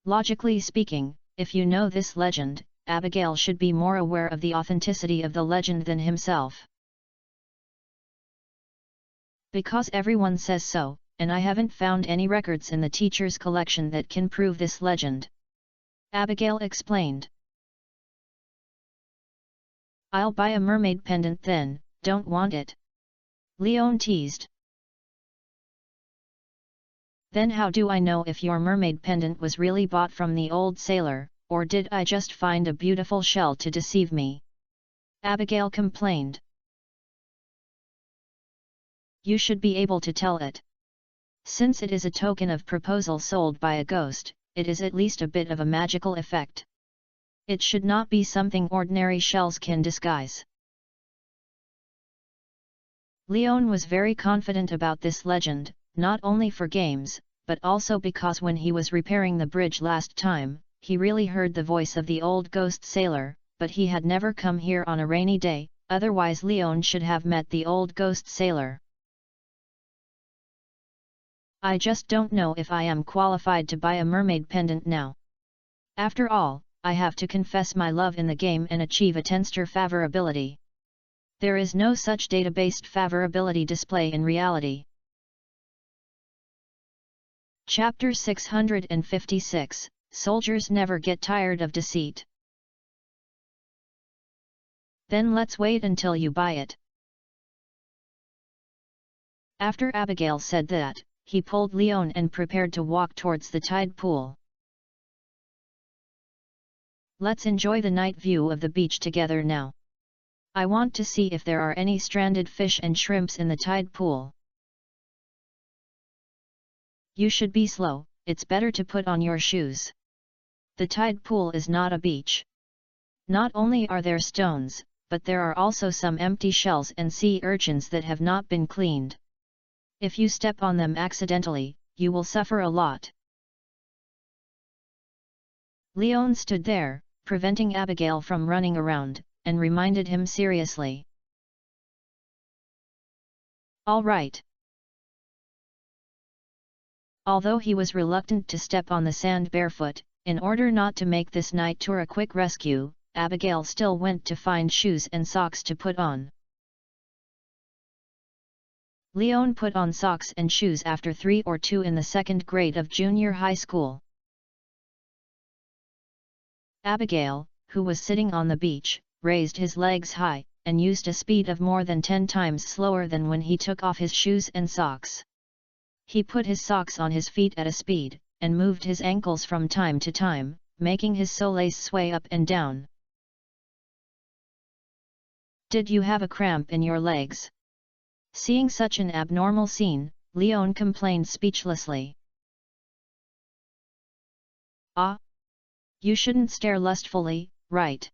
Logically speaking, if you know this legend, Abigail should be more aware of the authenticity of the legend than himself. Because everyone says so, and I haven't found any records in the teacher's collection that can prove this legend. Abigail explained. I'll buy a mermaid pendant then, don't want it? Leon teased. Then how do I know if your mermaid pendant was really bought from the old sailor, or did I just find a beautiful shell to deceive me? Abigail complained. You should be able to tell it. Since it is a token of proposal sold by a ghost, it is at least a bit of a magical effect. It should not be something ordinary shells can disguise. Leon was very confident about this legend, not only for games, but also because when he was repairing the bridge last time, he really heard the voice of the old ghost sailor, but he had never come here on a rainy day, otherwise Leon should have met the old ghost sailor. I just don't know if I am qualified to buy a mermaid pendant now. After all, I have to confess my love in the game and achieve a 10-star favorability. There is no such data-based favorability display in reality. Chapter 656, Soldiers Never Get Tired of Deceit. Then let's wait until you buy it. After Abigail said that, he pulled Leon and prepared to walk towards the tide pool. Let's enjoy the night view of the beach together now. I want to see if there are any stranded fish and shrimps in the tide pool. You should be slow, it's better to put on your shoes. The tide pool is not a beach. Not only are there stones, but there are also some empty shells and sea urchins that have not been cleaned. If you step on them accidentally, you will suffer a lot. Leon stood there, preventing Abigail from running around, and reminded him seriously. All right. Although he was reluctant to step on the sand barefoot, in order not to make this night tour a quick rescue, Abigail still went to find shoes and socks to put on. Leon put on socks and shoes after 3 or 2 in the second grade of junior high school. Abigail, who was sitting on the beach, raised his legs high, and used a speed of more than 10 times slower than when he took off his shoes and socks. He put his socks on his feet at a speed, and moved his ankles from time to time, making his soles sway up and down. Did you have a cramp in your legs? Seeing such an abnormal scene, Leon complained speechlessly. Ah! You shouldn't stare lustfully, right?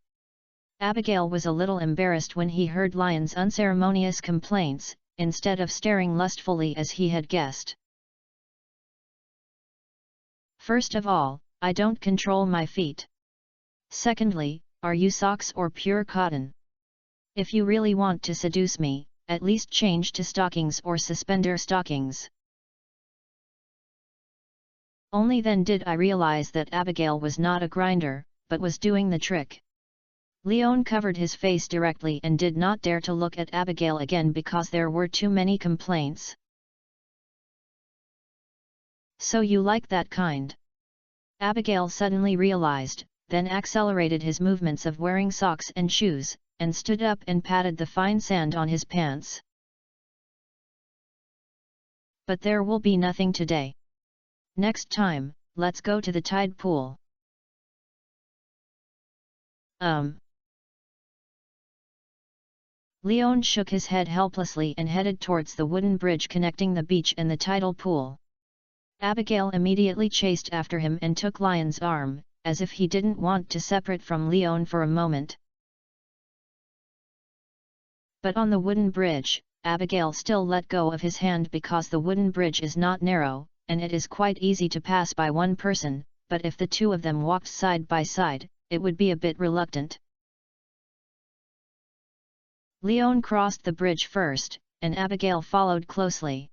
Abigail was a little embarrassed when he heard Leon's unceremonious complaints, instead of staring lustfully as he had guessed. First of all, I don't control my feet. Secondly, are you socks or pure cotton? If you really want to seduce me, at least change to stockings or suspender stockings. Only then did I realize that Abigail was not a grinder, but was doing the trick. Leon covered his face directly and did not dare to look at Abigail again because there were too many complaints. So you like that kind? Abigail suddenly realized, then accelerated his movements of wearing socks and shoes, and stood up and patted the fine sand on his pants. But there will be nothing today. Next time, let's go to the tide pool. Leon shook his head helplessly and headed towards the wooden bridge connecting the beach and the tidal pool. Abigail immediately chased after him and took Lion's arm, as if he didn't want to separate from Leon for a moment. But on the wooden bridge, Abigail still let go of his hand because the wooden bridge is not narrow, and it is quite easy to pass by one person, but if the two of them walked side by side, it would be a bit reluctant. Leon crossed the bridge first, and Abigail followed closely.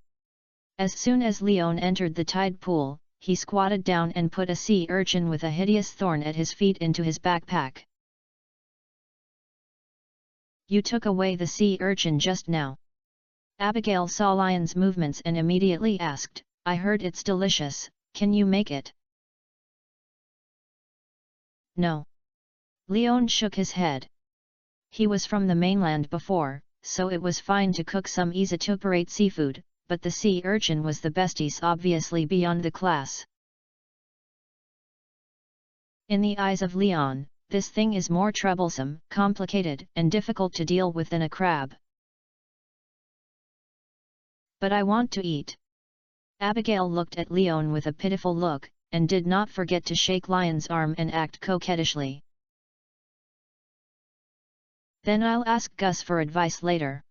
As soon as Leon entered the tide pool, he squatted down and put a sea urchin with a hideous thorn at his feet into his backpack. You took away the sea urchin just now. Abigail saw Lion's movements and immediately asked, I heard it's delicious, can you make it? No. Leon shook his head. He was from the mainland before, so it was fine to cook some easy-to-prepare seafood, but the sea urchin was the besties obviously beyond the class. In the eyes of Leon, this thing is more troublesome, complicated and difficult to deal with than a crab. But I want to eat. Abigail looked at Leon with a pitiful look, and did not forget to shake Lion's arm and act coquettishly. Then I'll ask Gus for advice later.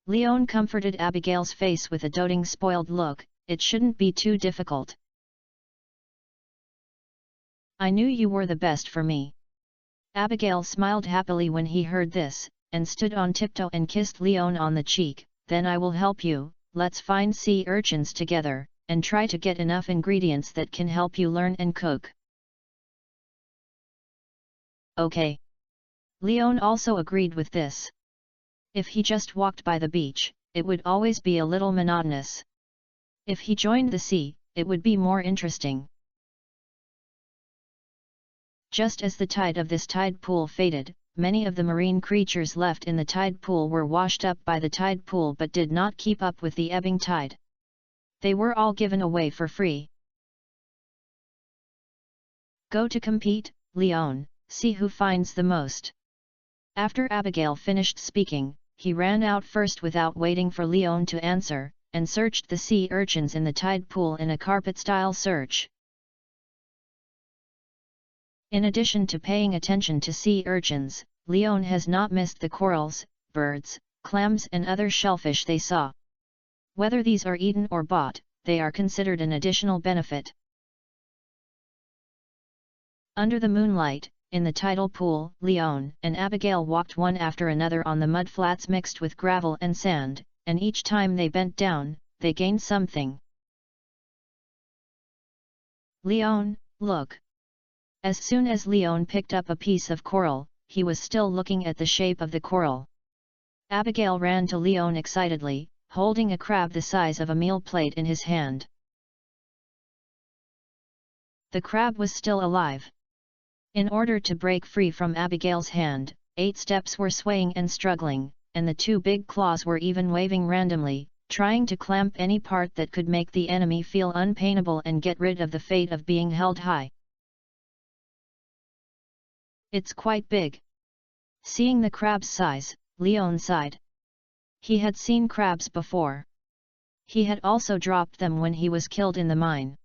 Leon comforted Abigail's face with a doting spoiled look, it shouldn't be too difficult. I knew you were the best for me. Abigail smiled happily when he heard this, and stood on tiptoe and kissed Leon on the cheek. Then I will help you, let's find sea urchins together, and try to get enough ingredients that can help you learn and cook. Okay. Leon also agreed with this. If he just walked by the beach, it would always be a little monotonous. If he joined the sea, it would be more interesting. Just as the tide of this tide pool faded, many of the marine creatures left in the tide pool were washed up by the tide pool but did not keep up with the ebbing tide. They were all given away for free. Go to compete, Leon, see who finds the most. After Abigail finished speaking, he ran out first without waiting for Leon to answer, and searched the sea urchins in the tide pool in a carpet-style search. In addition to paying attention to sea urchins, Leon has not missed the corals, birds, clams and other shellfish they saw. Whether these are eaten or bought, they are considered an additional benefit. Under the moonlight, in the tidal pool, Leon and Abigail walked one after another on the mudflats mixed with gravel and sand, and each time they bent down, they gained something. Leon, look! As soon as Leon picked up a piece of coral, he was still looking at the shape of the coral. Abigail ran to Leon excitedly, holding a crab the size of a meal plate in his hand. The crab was still alive. In order to break free from Abigail's hand, 8 steps were swaying and struggling, and the 2 big claws were even waving randomly, trying to clamp any part that could make the enemy feel unpainable and get rid of the fate of being held high. It's quite big. Seeing the crab's size, Leon sighed. He had seen crabs before. He had also dropped them when he was killed in the mine.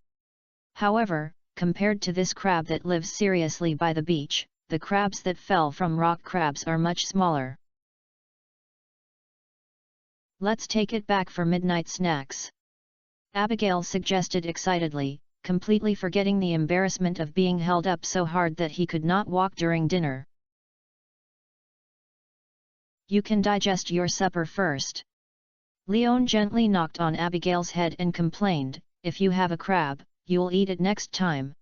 However, compared to this crab that lives seriously by the beach, the crabs that fell from rock crabs are much smaller. Let's take it back for midnight snacks. Abigail suggested excitedly, completely forgetting the embarrassment of being held up so hard that he could not walk during dinner. You can digest your supper first. Leon gently knocked on Abigail's head and complained, if you have a crab, you'll eat it next time.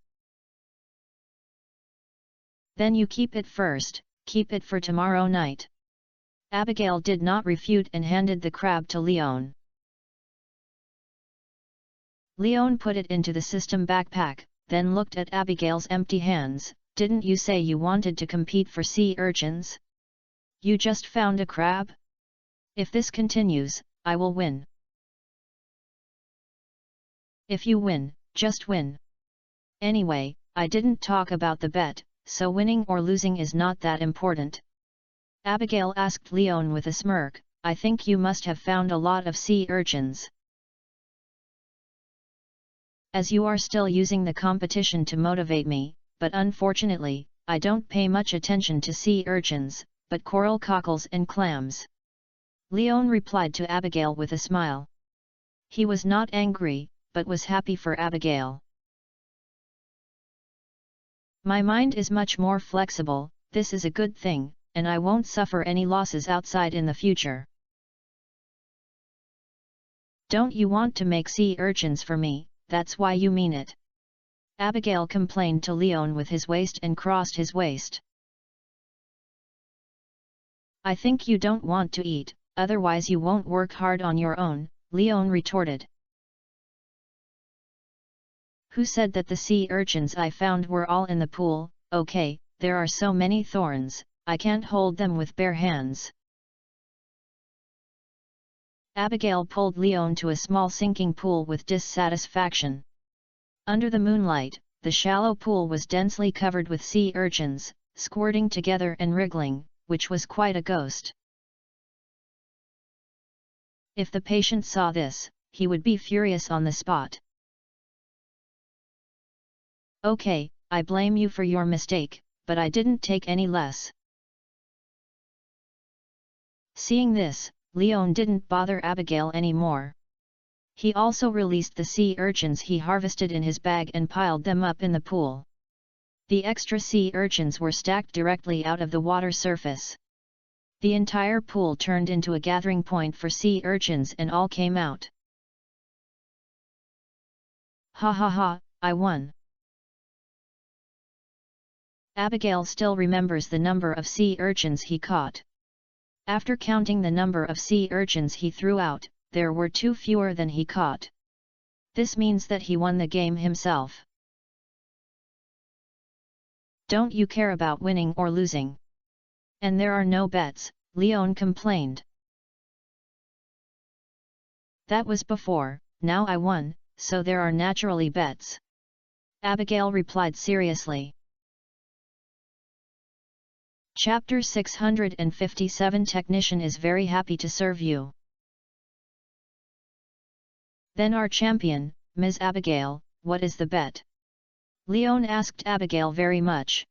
Then you keep it first, keep it for tomorrow night. Abigail did not refute and handed the crab to Leon. Leon put it into the system backpack, then looked at Abigail's empty hands. Didn't you say you wanted to compete for sea urchins? You just found a crab? If this continues, I will win. If you win, just win. Anyway, I didn't talk about the bet, so winning or losing is not that important. Abigail asked Leon with a smirk, I think you must have found a lot of sea urchins. As you are still using the competition to motivate me, but unfortunately, I don't pay much attention to sea urchins, but coral cockles and clams. Leon replied to Abigail with a smile. He was not angry, but was happy for Abigail. My mind is much more flexible, this is a good thing, and I won't suffer any losses outside in the future. Don't you want to make sea urchins for me? That's why you mean it. Abigail complained to Leon with his waist and crossed his waist. I think you don't want to eat, otherwise you won't work hard on your own, Leon retorted. Who said that the sea urchins I found were all in the pool? Okay, there are so many thorns, I can't hold them with bare hands. Abigail pulled Leon to a small sinking pool with dissatisfaction. Under the moonlight, the shallow pool was densely covered with sea urchins, squirting together and wriggling, which was quite a ghost. If the patient saw this, he would be furious on the spot. Okay, I blame you for your mistake, but I didn't take any less. Seeing this, Leon didn't bother Abigail anymore. He also released the sea urchins he harvested in his bag and piled them up in the pool. The extra sea urchins were stacked directly out of the water surface. The entire pool turned into a gathering point for sea urchins and all came out. Ha ha ha, I won! Abigail still remembers the number of sea urchins he caught. After counting the number of sea urchins he threw out, there were 2 fewer than he caught. This means that he won the game himself. Don't you care about winning or losing? And there are no bets, Leon complained. That was before, now I won, so there are naturally bets. Abigail replied seriously. Chapter 657 Technician is very happy to serve you. Then our champion, Ms. Abigail, what is the bet? Leon asked Abigail very much.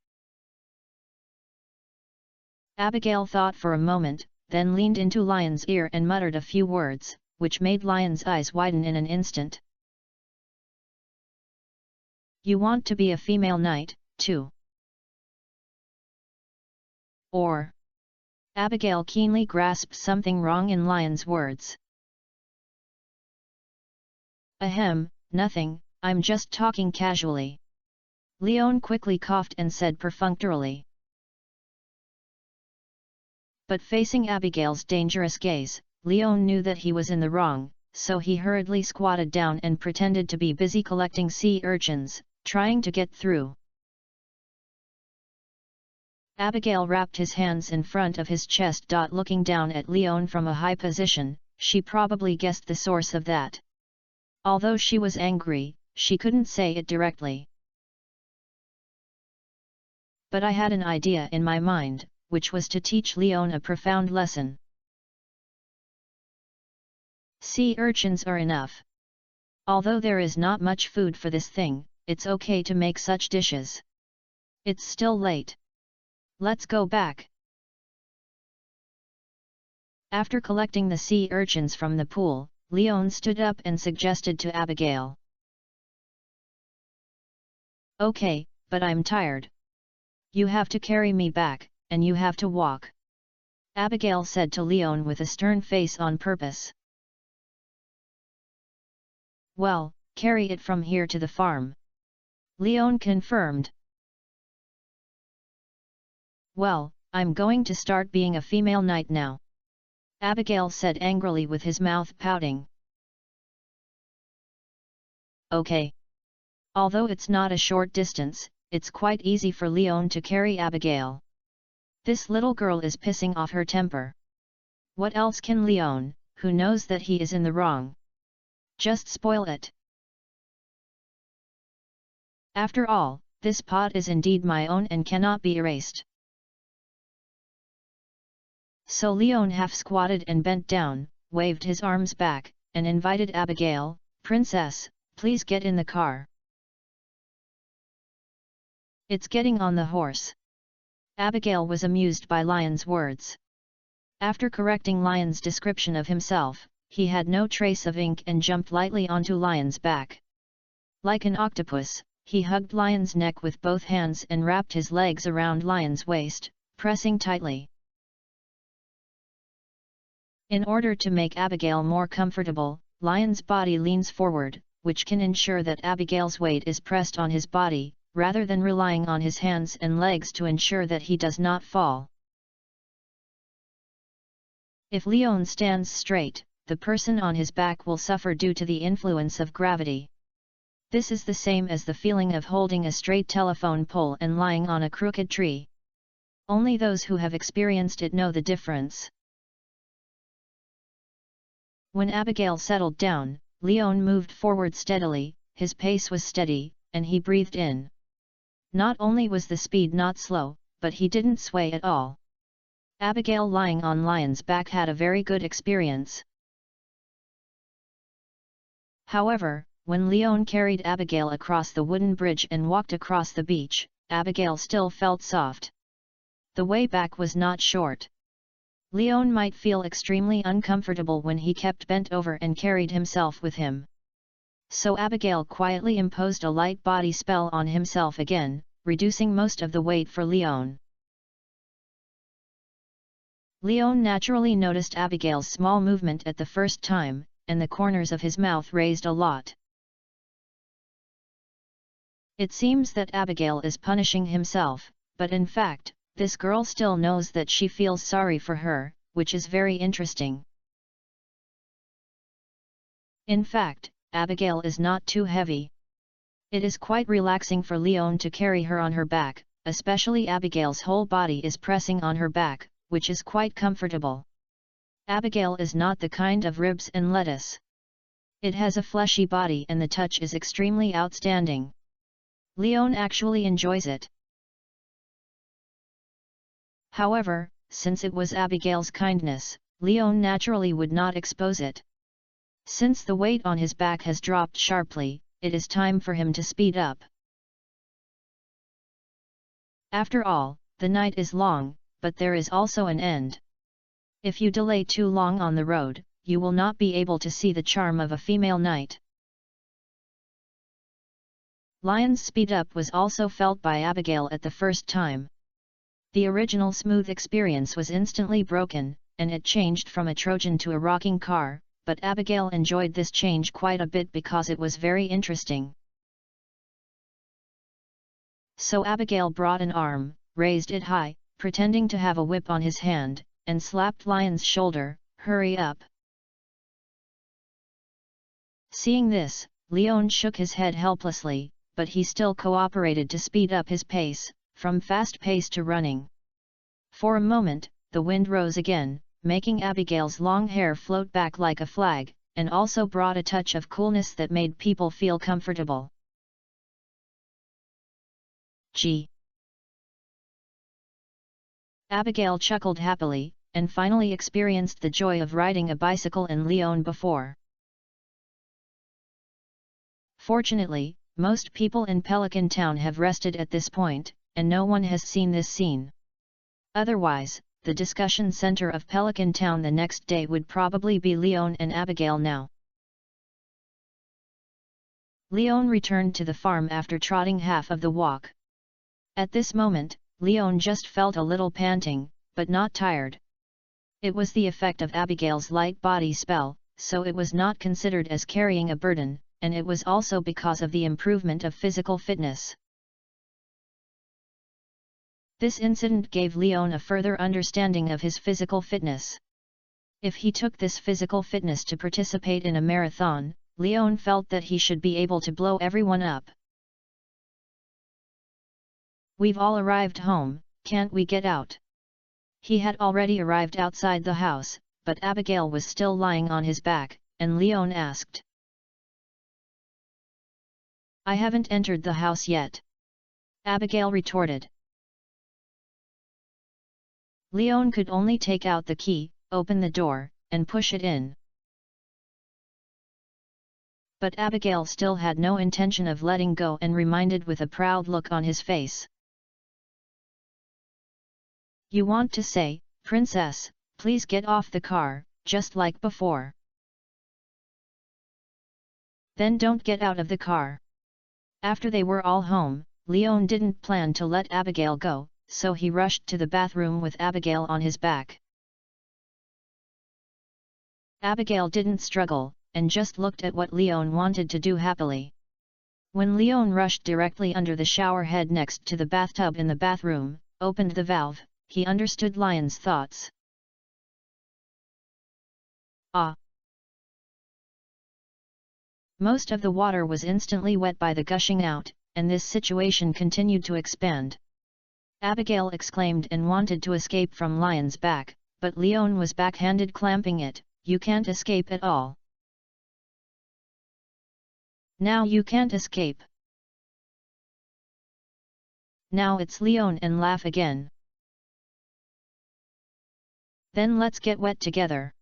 Abigail thought for a moment, then leaned into Lion's ear and muttered a few words, which made Lion's eyes widen in an instant. You want to be a female knight, too? Or? Abigail keenly grasped something wrong in Lion's words. Ahem, nothing, I'm just talking casually. Leon quickly coughed and said perfunctorily. But facing Abigail's dangerous gaze, Leon knew that he was in the wrong, so he hurriedly squatted down and pretended to be busy collecting sea urchins, trying to get through. Abigail wrapped his hands in front of his chest. Looking down at Leon from a high position, she probably guessed the source of that. Although she was angry, she couldn't say it directly. But I had an idea in my mind, which was to teach Leon a profound lesson. Sea urchins are enough. Although there is not much food for this thing, it's okay to make such dishes. It's still late. Let's go back. After collecting the sea urchins from the pool, Leon stood up and suggested to Abigail. "Okay, but I'm tired. You have to carry me back, and you have to walk," Abigail said to Leon with a stern face on purpose. "Well, carry it from here to the farm," Leon confirmed. "Well, I'm going to start being a female knight now," Abigail said angrily with his mouth pouting. "Okay." Although it's not a short distance, it's quite easy for Leon to carry Abigail. This little girl is pissing off her temper. What else can Leon, who knows that he is in the wrong, just spoil it? After all, this pot is indeed my own and cannot be erased. So Leon half squatted and bent down, waved his arms back, and invited Abigail, "Princess, please get in the car. It's getting on the horse." Abigail was amused by Lion's words. After correcting Lion's description of himself, he had no trace of ink and jumped lightly onto Lion's back. Like an octopus, he hugged Lion's neck with both hands and wrapped his legs around Lion's waist, pressing tightly. In order to make Abigail more comfortable, Lion's body leans forward, which can ensure that Abigail's weight is pressed on his body, rather than relying on his hands and legs to ensure that he does not fall. If Leon stands straight, the person on his back will suffer due to the influence of gravity. This is the same as the feeling of holding a straight telephone pole and lying on a crooked tree. Only those who have experienced it know the difference. When Abigail settled down, Leon moved forward steadily, his pace was steady, and he breathed in. Not only was the speed not slow, but he didn't sway at all. Abigail lying on Lion's back had a very good experience. However, when Leon carried Abigail across the wooden bridge and walked across the beach, Abigail still felt soft. The way back was not short. Leon might feel extremely uncomfortable when he kept bent over and carried himself with him. So Abigail quietly imposed a light body spell on himself again, reducing most of the weight for Leon. Leon naturally noticed Abigail's small movement at the first time, and the corners of his mouth raised a lot. It seems that Abigail is punishing himself, but in fact, this girl still knows that she feels sorry for her, which is very interesting. In fact, Abigail is not too heavy. It is quite relaxing for Leon to carry her on her back, especially Abigail's whole body is pressing on her back, which is quite comfortable. Abigail is not the kind of ribs and lettuce. It has a fleshy body and the touch is extremely outstanding. Leon actually enjoys it. However, since it was Abigail's kindness, Leon naturally would not expose it. Since the weight on his back has dropped sharply, it is time for him to speed up. After all, the night is long, but there is also an end. If you delay too long on the road, you will not be able to see the charm of a female knight. Lion's speed up was also felt by Abigail at the first time. The original smooth experience was instantly broken, and it changed from a Trojan to a rocking car, but Abigail enjoyed this change quite a bit because it was very interesting. So Abigail brought an arm, raised it high, pretending to have a whip on his hand, and slapped Lion's shoulder, "Hurry up." Seeing this, Leon shook his head helplessly, but he still cooperated to speed up his pace, from fast pace to running. For a moment, the wind rose again, making Abigail's long hair float back like a flag, and also brought a touch of coolness that made people feel comfortable. Gee! Abigail chuckled happily, and finally experienced the joy of riding a bicycle in Leon before. Fortunately, most people in Pelican Town have rested at this point, and no one has seen this scene. Otherwise, the discussion center of Pelican Town the next day would probably be Leon and Abigail now. Leon returned to the farm after trotting half of the walk. At this moment, Leon just felt a little panting, but not tired. It was the effect of Abigail's light body spell, so it was not considered as carrying a burden, and it was also because of the improvement of physical fitness. This incident gave Leon a further understanding of his physical fitness. If he took this physical fitness to participate in a marathon, Leon felt that he should be able to blow everyone up. "We've all arrived home, can't we get out?" He had already arrived outside the house, but Abigail was still lying on his back, and Leon asked. "I haven't entered the house yet," Abigail retorted. Leon could only take out the key, open the door, and push it in. But Abigail still had no intention of letting go and reminded with a proud look on his face. "You want to say, Princess, please get off the car, just like before. Then don't get out of the car." After they were all home, Leon didn't plan to let Abigail go, so he rushed to the bathroom with Abigail on his back. Abigail didn't struggle, and just looked at what Leon wanted to do happily. When Leon rushed directly under the shower head next to the bathtub in the bathroom, opened the valve, he understood Lion's thoughts. Ah! Most of the water was instantly wet by the gushing out, and this situation continued to expand. Abigail exclaimed and wanted to escape from Lion's back, but Leon was backhanded clamping it. "You can't escape at all. Now you can't escape." Now it's Leon and laugh again. "Then let's get wet together."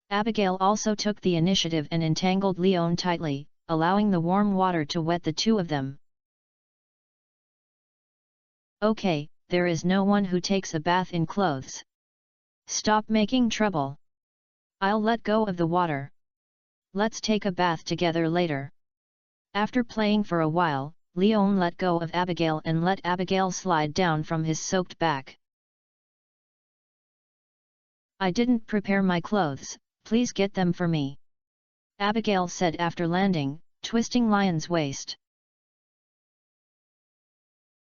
Abigail also took the initiative and entangled Leon tightly, allowing the warm water to wet the two of them. "Okay, there is no one who takes a bath in clothes. Stop making trouble. I'll let go of the water. Let's take a bath together later." After playing for a while, Leon let go of Abigail and let Abigail slide down from his soaked back. "I didn't prepare my clothes, please get them for me," Abigail said after landing, twisting Lion's waist.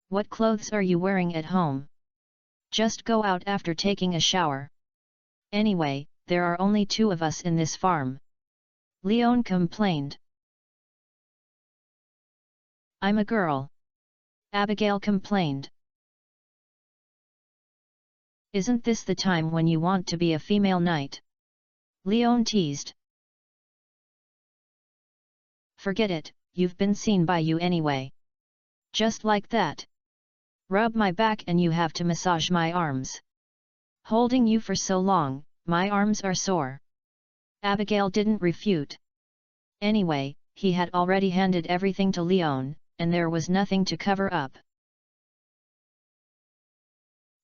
"What clothes are you wearing at home? Just go out after taking a shower. Anyway, there are only two of us in this farm," Leon complained. "I'm a girl," Abigail complained. "Isn't this the time when you want to be a female knight?" Leon teased. "Forget it, you've been seen by you anyway. Just like that. Rub my back and you have to massage my arms. Holding you for so long, my arms are sore." Abigail didn't refute. Anyway, he had already handed everything to Leon, and there was nothing to cover up.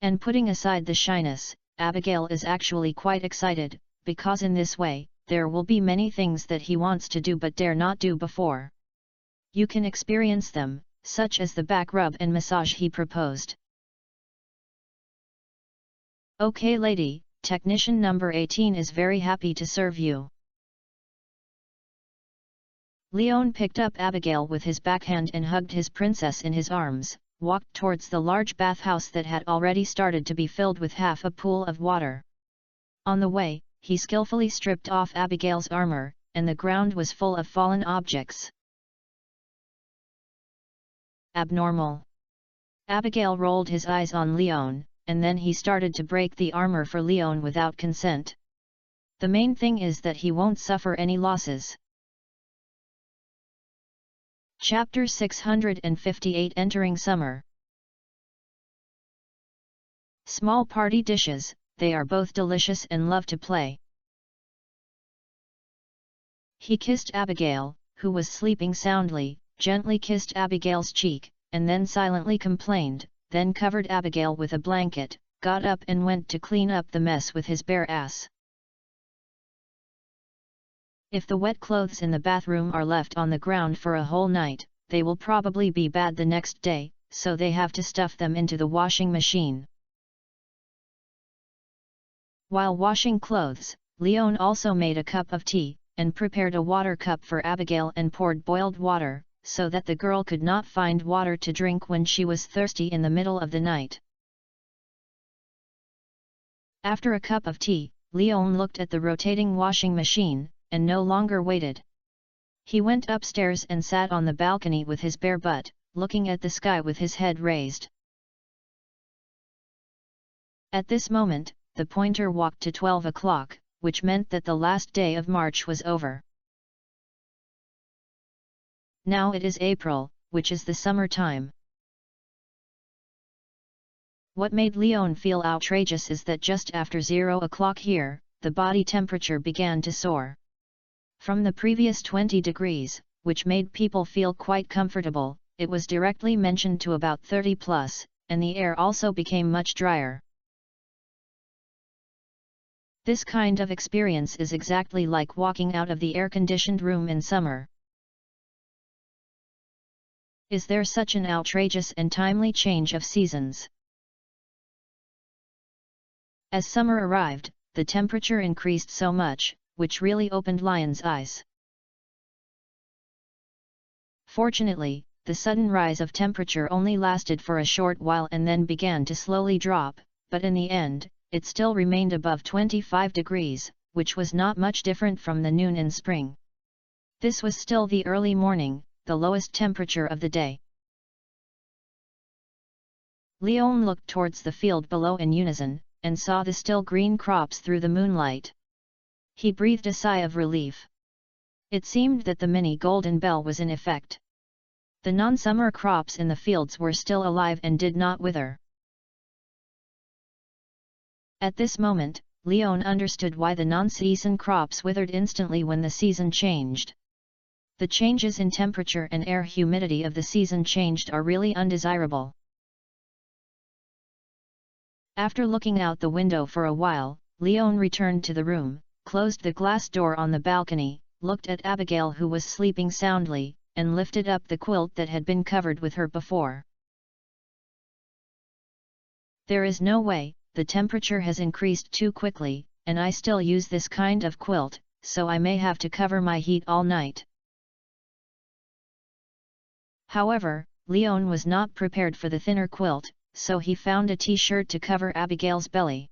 And putting aside the shyness, Abigail is actually quite excited, because in this way, there will be many things that he wants to do but dare not do before. You can experience them, such as the back rub and massage he proposed. "Okay lady, technician number 18 is very happy to serve you." Leon picked up Abigail with his backhand and hugged his princess in his arms, walked towards the large bathhouse that had already started to be filled with half a pool of water. On the way, he skillfully stripped off Abigail's armor, and the ground was full of fallen objects. Abnormal. Abigail rolled his eyes on Leon, and then he started to break the armor for Leon without consent. The main thing is that he won't suffer any losses. Chapter 658 Entering Summer. Small party dishes, they are both delicious and love to play. He kissed Abigail, who was sleeping soundly, gently kissed Abigail's cheek, and then silently complained, then covered Abigail with a blanket, got up and went to clean up the mess with his bare ass. If the wet clothes in the bathroom are left on the ground for a whole night, they will probably be bad the next day, so they have to stuff them into the washing machine. While washing clothes, Leon also made a cup of tea, and prepared a water cup for Abigail and poured boiled water, so that the girl could not find water to drink when she was thirsty in the middle of the night. After a cup of tea, Leon looked at the rotating washing machine, and no longer waited. He went upstairs and sat on the balcony with his bare butt, looking at the sky with his head raised. At this moment, the pointer walked to 12 o'clock, which meant that the last day of March was over. Now it is April, which is the summer time. What made Leon feel outrageous is that just after 0 o'clock here, the body temperature began to soar. From the previous 20 degrees, which made people feel quite comfortable, it was directly mentioned to about 30 plus, and the air also became much drier. This kind of experience is exactly like walking out of the air-conditioned room in summer. Is there such an outrageous and timely change of seasons? As summer arrived, the temperature increased so much, which really opened Leon's eyes. Fortunately, the sudden rise of temperature only lasted for a short while and then began to slowly drop, but in the end, it still remained above 25 degrees, which was not much different from the noon in spring. This was still the early morning, the lowest temperature of the day. Leon looked towards the field below in unison, and saw the still green crops through the moonlight. He breathed a sigh of relief. It seemed that the mini golden bell was in effect. The non-summer crops in the fields were still alive and did not wither. At this moment, Leon understood why the non-season crops withered instantly when the season changed. The changes in temperature and air humidity of the season changed are really undesirable. After looking out the window for a while, Leon returned to the room, closed the glass door on the balcony, looked at Abigail who was sleeping soundly, and lifted up the quilt that had been covered with her before. There is no way, the temperature has increased too quickly, and I still use this kind of quilt, so I may have to cover my heat all night. However, Leon was not prepared for the thinner quilt, so he found a t-shirt to cover Abigail's belly.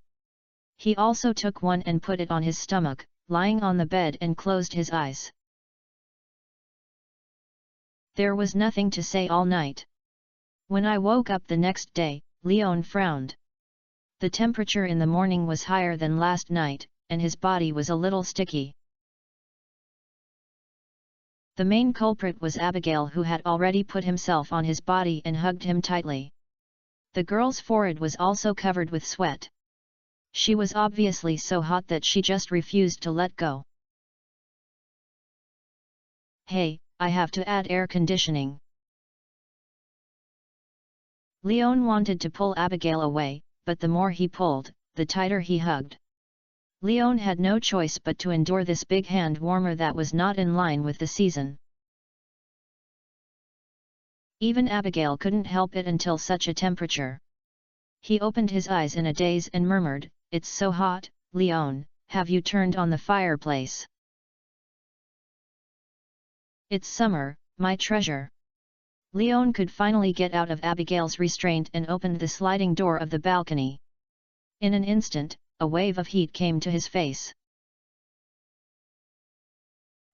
He also took one and put it on his stomach, lying on the bed and closed his eyes. There was nothing to say all night. When I woke up the next day, Leon frowned. The temperature in the morning was higher than last night, and his body was a little sticky. The main culprit was Abigail, who had already put himself on his body and hugged him tightly. The girl's forehead was also covered with sweat. She was obviously so hot that she just refused to let go. Hey, I have to add air conditioning. Leon wanted to pull Abigail away, but the more he pulled, the tighter he hugged. Leon had no choice but to endure this big hand warmer that was not in line with the season. Even Abigail couldn't help it until such a temperature. He opened his eyes in a daze and murmured, "It's so hot, Leon, have you turned on the fireplace?" "It's summer, my treasure." Leon could finally get out of Abigail's restraint and opened the sliding door of the balcony. In an instant, a wave of heat came to his face.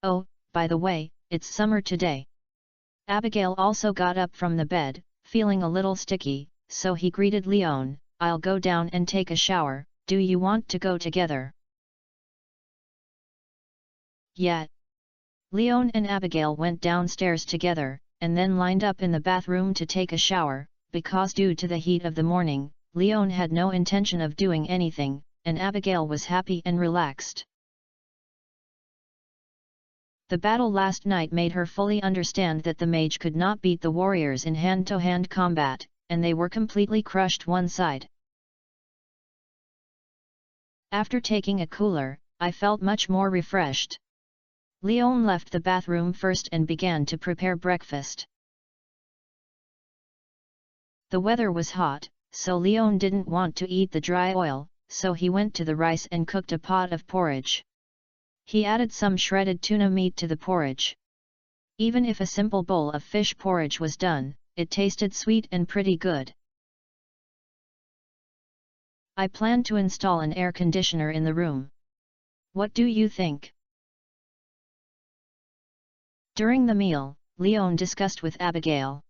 "Oh, by the way, it's summer today." Abigail also got up from the bed, feeling a little sticky, so he greeted Leon, "I'll go down and take a shower, do you want to go together?" "Yeah." Leon and Abigail went downstairs together, and then lined up in the bathroom to take a shower, because due to the heat of the morning, Leon had no intention of doing anything, and Abigail was happy and relaxed. The battle last night made her fully understand that the mage could not beat the warriors in hand-to-hand combat, and they were completely crushed one side. After taking a cooler, I felt much more refreshed. Leon left the bathroom first and began to prepare breakfast. The weather was hot, so Leon didn't want to eat the dry oil, so he went to the rice and cooked a pot of porridge. He added some shredded tuna meat to the porridge. Even if a simple bowl of fish porridge was done, it tasted sweet and pretty good. I plan to install an air conditioner in the room. What do you think? During the meal, Leon discussed with Abigail.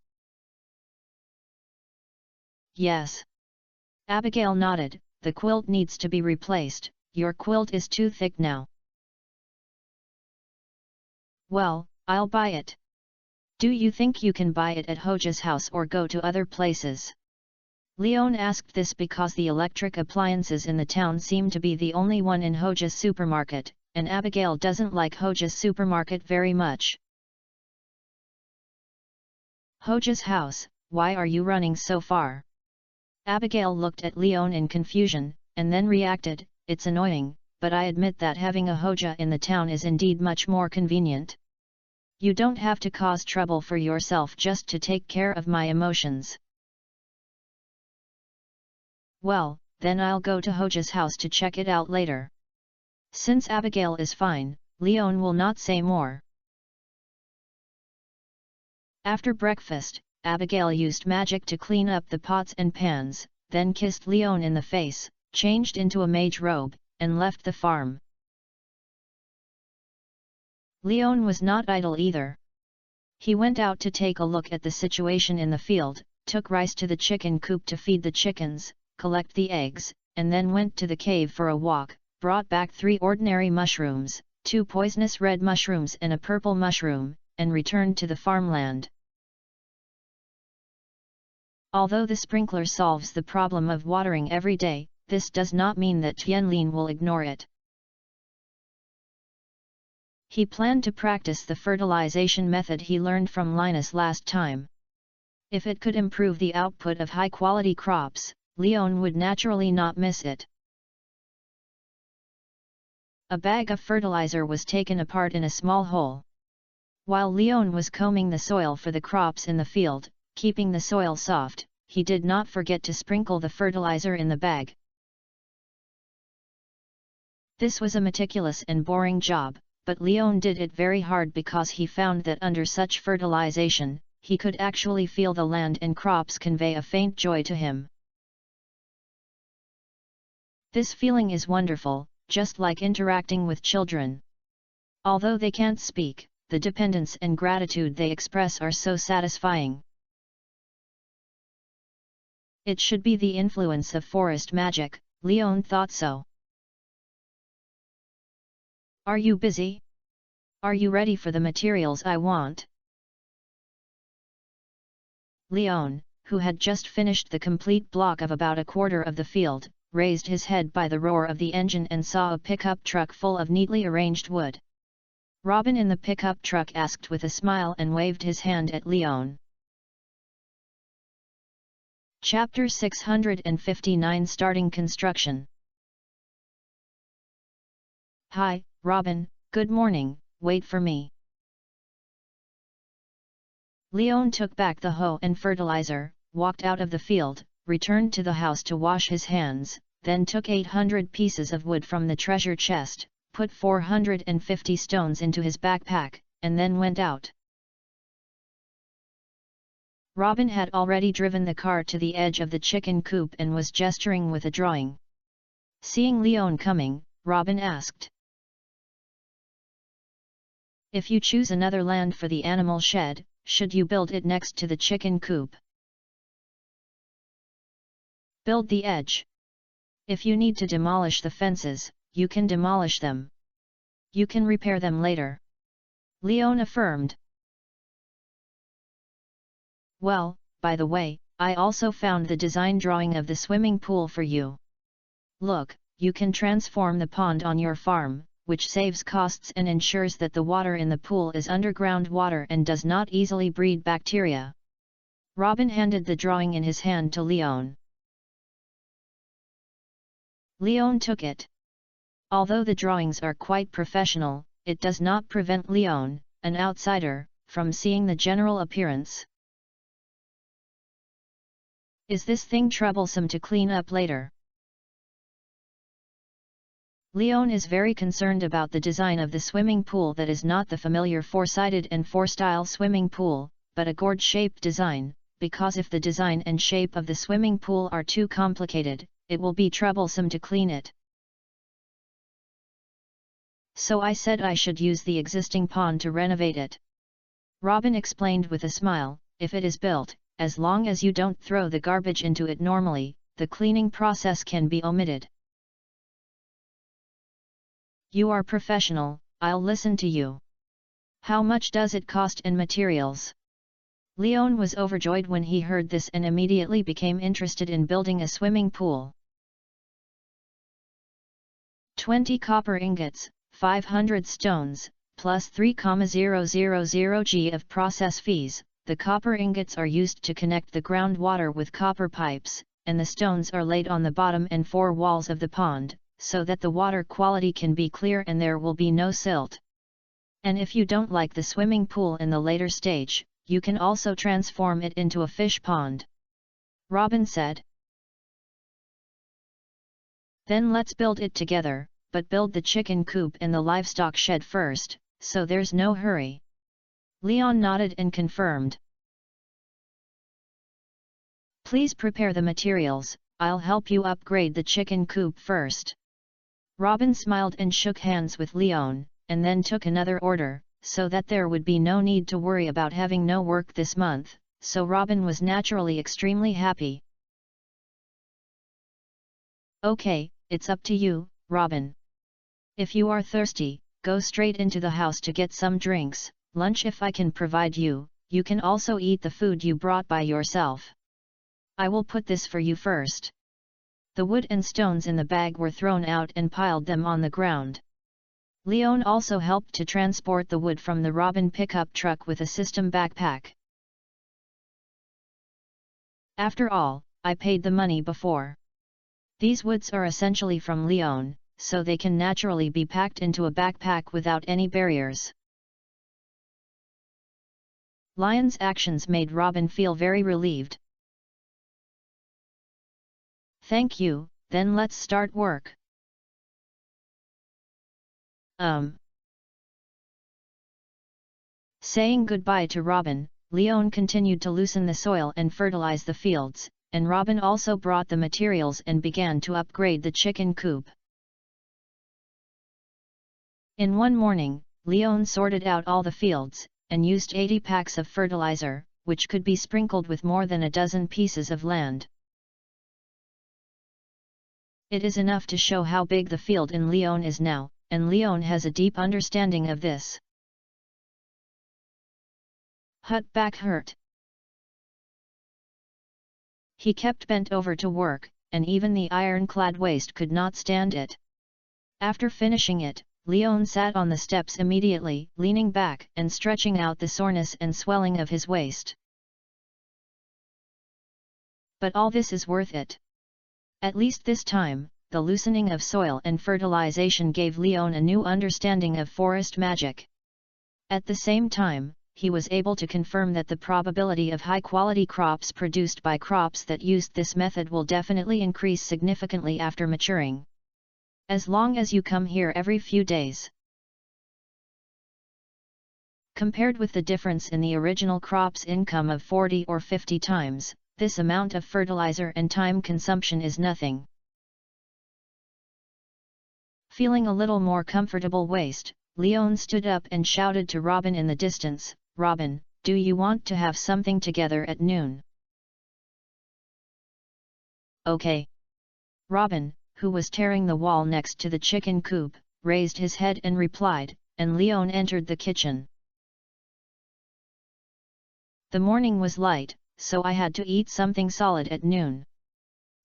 Yes. Abigail nodded. The quilt needs to be replaced, your quilt is too thick now. Well, I'll buy it. Do you think you can buy it at Hoja's house or go to other places? Leon asked this because the electric appliances in the town seem to be the only one in Hoja's supermarket, and Abigail doesn't like Hoja's supermarket very much. Hoja's house, why are you running so far? Abigail looked at Leon in confusion, and then reacted, it's annoying, but I admit that having a Hoja in the town is indeed much more convenient. You don't have to cause trouble for yourself just to take care of my emotions. Well, then I'll go to Hoja's house to check it out later. Since Abigail is fine, Leon will not say more. After breakfast, Abigail used magic to clean up the pots and pans, then kissed Leon in the face, changed into a mage robe, and left the farm. Leon was not idle either. He went out to take a look at the situation in the field, took rice to the chicken coop to feed the chickens, collect the eggs, and then went to the cave for a walk, brought back 3 ordinary mushrooms, 2 poisonous red mushrooms and a purple mushroom, and returned to the farmland. Although the sprinkler solves the problem of watering every day, this does not mean that Tianlin will ignore it. He planned to practice the fertilization method he learned from Linus last time. If it could improve the output of high-quality crops, Leon would naturally not miss it. A bag of fertilizer was taken apart in a small hole. While Leon was combing the soil for the crops in the field, keeping the soil soft, he did not forget to sprinkle the fertilizer in the bag. This was a meticulous and boring job, but Leon did it very hard because he found that under such fertilization, he could actually feel the land and crops convey a faint joy to him. This feeling is wonderful, just like interacting with children. Although they can't speak, the dependence and gratitude they express are so satisfying. It should be the influence of forest magic, Leon thought so. Are you busy? Are you ready for the materials I want? Leon, who had just finished the complete block of about a quarter of the field, raised his head by the roar of the engine and saw a pickup truck full of neatly arranged wood. Robin in the pickup truck asked with a smile and waved his hand at Leon. Chapter 659 Starting Construction. Hi, Robin, good morning, wait for me. Leon took back the hoe and fertilizer, walked out of the field, returned to the house to wash his hands, then took 800 pieces of wood from the treasure chest, put 450 stones into his backpack, and then went out. Robin had already driven the car to the edge of the chicken coop and was gesturing with a drawing. Seeing Leon coming, Robin asked, "If you choose another land for the animal shed, should you build it next to the chicken coop? Build the edge. If you need to demolish the fences, you can demolish them. You can repair them later," Leon affirmed. Well, by the way, I also found the design drawing of the swimming pool for you. Look, you can transform the pond on your farm, which saves costs and ensures that the water in the pool is underground water and does not easily breed bacteria. Robin handed the drawing in his hand to Leon. Leon took it. Although the drawings are quite professional, it does not prevent Leon, an outsider, from seeing the general appearance. Is this thing troublesome to clean up later? Leon is very concerned about the design of the swimming pool that is not the familiar four-sided and four-style swimming pool, but a gourd-shaped design, because if the design and shape of the swimming pool are too complicated, it will be troublesome to clean it. So I said I should use the existing pond to renovate it. Robin explained with a smile, if it is built, as long as you don't throw the garbage into it normally, the cleaning process can be omitted. You are professional, I'll listen to you. How much does it cost in materials? Leon was overjoyed when he heard this and immediately became interested in building a swimming pool. 20 copper ingots, 500 stones, plus 3,000 G of process fees. The copper ingots are used to connect the groundwater with copper pipes, and the stones are laid on the bottom and four walls of the pond, so that the water quality can be clear and there will be no silt. And if you don't like the swimming pool in the later stage, you can also transform it into a fish pond. Robin said. Then let's build it together, but build the chicken coop and the livestock shed first, so there's no hurry. Leon nodded and confirmed. Please prepare the materials, I'll help you upgrade the chicken coop first. Robin smiled and shook hands with Leon, and then took another order, so that there would be no need to worry about having no work this month, so Robin was naturally extremely happy. Okay, it's up to you, Robin. If you are thirsty, go straight into the house to get some drinks. Lunch if I can provide you, you can also eat the food you brought by yourself. I will put this for you first. The wood and stones in the bag were thrown out and piled them on the ground. Leon also helped to transport the wood from the Robin pickup truck with a system backpack. After all, I paid the money before. These woods are essentially from Leon, so they can naturally be packed into a backpack without any barriers. Leon's actions made Robin feel very relieved. Thank you, then let's start work. Saying goodbye to Robin, Leon continued to loosen the soil and fertilize the fields, and Robin also brought the materials and began to upgrade the chicken coop. In one morning, Leon sorted out all the fields, and used 80 packs of fertilizer, which could be sprinkled with more than a dozen pieces of land. It is enough to show how big the field in Leon is now, and Leon has a deep understanding of this. Hut back hurt. He kept bent over to work, and even the ironclad waist could not stand it. After finishing it, Leon sat on the steps immediately, leaning back and stretching out the soreness and swelling of his waist. But all this is worth it. At least this time, the loosening of soil and fertilization gave Leon a new understanding of forest magic. At the same time, he was able to confirm that the probability of high-quality crops produced by crops that used this method will definitely increase significantly after maturing. As long as you come here every few days. Compared with the difference in the original crop's income of 40 or 50 times, this amount of fertilizer and time consumption is nothing. Feeling a little more comfortable waist, Leon stood up and shouted to Robin in the distance, "Robin, do you want to have something together at noon?" "Okay." Robin, who was tearing the wall next to the chicken coop, raised his head and replied, and Leon entered the kitchen. The morning was light, so I had to eat something solid at noon.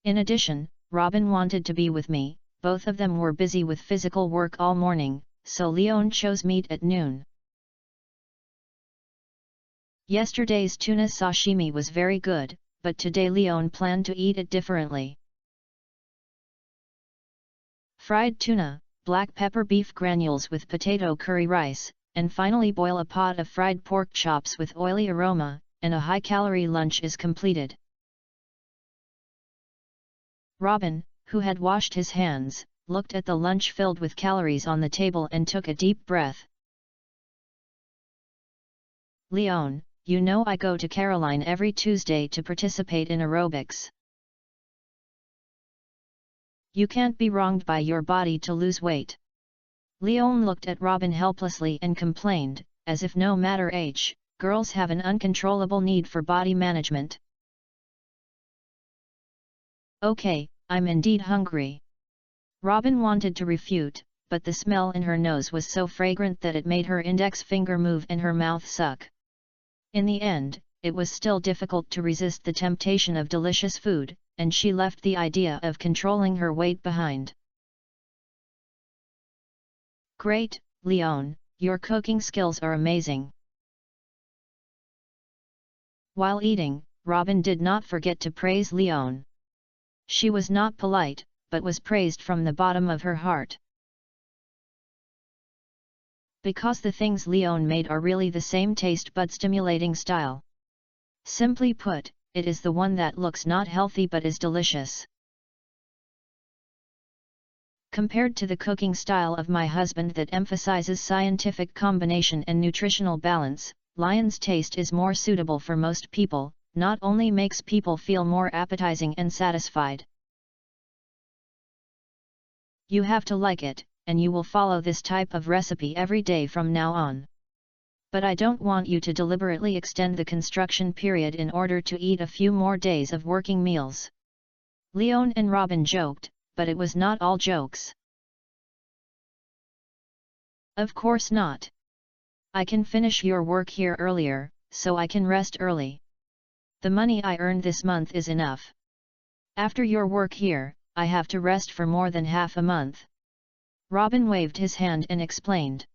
In addition, Robin wanted to be with me, both of them were busy with physical work all morning, so Leon chose meat at noon. Yesterday's tuna sashimi was very good, but today Leon planned to eat it differently. Fried tuna, black pepper beef granules with potato curry rice, and finally boil a pot of fried pork chops with oily aroma, and a high-calorie lunch is completed. Robin, who had washed his hands, looked at the lunch filled with calories on the table and took a deep breath. Leon, you know I go to Caroline every Tuesday to participate in aerobics. You can't be wronged by your body to lose weight. Leon looked at Robin helplessly and complained, as if no matter age, girls have an uncontrollable need for body management. Okay, I'm indeed hungry. Robin wanted to refute, but the smell in her nose was so fragrant that it made her index finger move and her mouth suck. In the end, it was still difficult to resist the temptation of delicious food, and she left the idea of controlling her weight behind. Great, Leon, your cooking skills are amazing. While eating, Robin did not forget to praise Leon. She was not polite, but was praised from the bottom of her heart. Because the things Leon made are really the same taste but stimulating style. Simply put, it is the one that looks not healthy but is delicious. Compared to the cooking style of my husband that emphasizes scientific combination and nutritional balance, Lion's taste is more suitable for most people, not only makes people feel more appetizing and satisfied. You have to like it, and you will follow this type of recipe every day from now on. But I don't want you to deliberately extend the construction period in order to eat a few more days of working meals. Leon and Robin joked, but it was not all jokes. Of course not. I can finish your work here earlier, so I can rest early. The money I earned this month is enough. After your work here, I have to rest for more than half a month. Robin waved his hand and explained.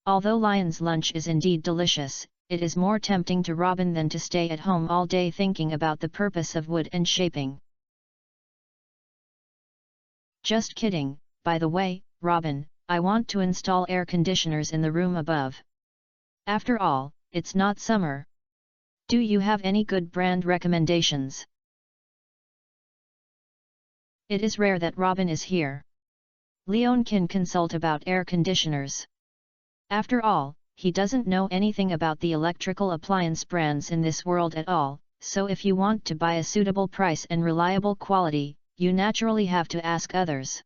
Although Lion's lunch is indeed delicious, it is more tempting to Robin than to stay at home all day thinking about the purpose of wood and shaping. Just kidding, by the way, Robin, I want to install air conditioners in the room above. After all, it's not summer. Do you have any good brand recommendations? It is rare that Robin is here. Leon can consult about air conditioners. After all, he doesn't know anything about the electrical appliance brands in this world at all, so if you want to buy a suitable price and reliable quality, you naturally have to ask others.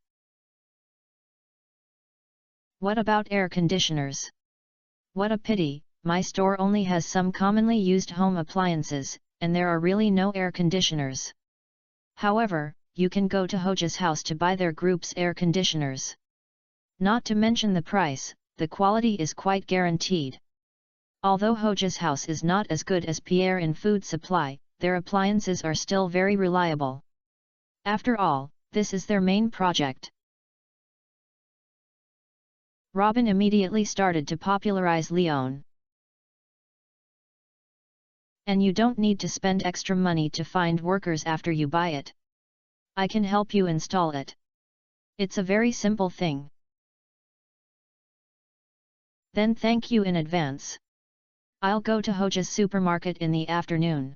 What about air conditioners? What a pity, my store only has some commonly used home appliances, and there are really no air conditioners. However, you can go to Hoja's house to buy their group's air conditioners. Not to mention the price, the quality is quite guaranteed. Although Hoja's house is not as good as Pierre in food supply, their appliances are still very reliable. After all, this is their main project. Robin immediately started to popularize Leon. And you don't need to spend extra money to find workers after you buy it. I can help you install it. It's a very simple thing. Then thank you in advance. I'll go to Hoja's supermarket in the afternoon.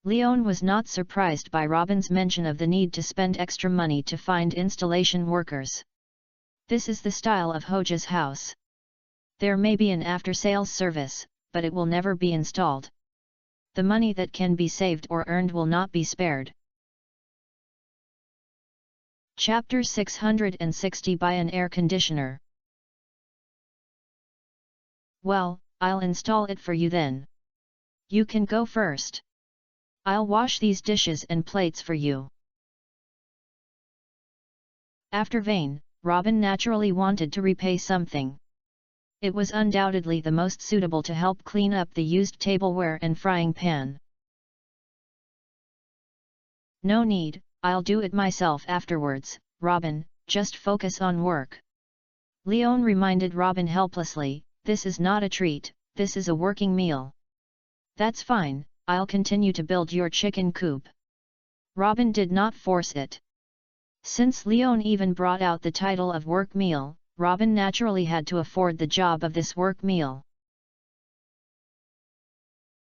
Leon was not surprised by Robin's mention of the need to spend extra money to find installation workers. This is the style of Hoja's house. There may be an after-sales service, but it will never be installed. The money that can be saved or earned will not be spared. Chapter 660 Buy an air conditioner. Well, I'll install it for you then. You can go first. I'll wash these dishes and plates for you. After vain, Robin naturally wanted to repay something. It was undoubtedly the most suitable to help clean up the used tableware and frying pan. No need, I'll do it myself afterwards, Robin, just focus on work. Leon reminded Robin helplessly, this is not a treat, this is a working meal. That's fine, I'll continue to build your chicken coop. Robin did not force it. Since Leon even brought out the title of work meal, Robin naturally had to afford the job of this work meal.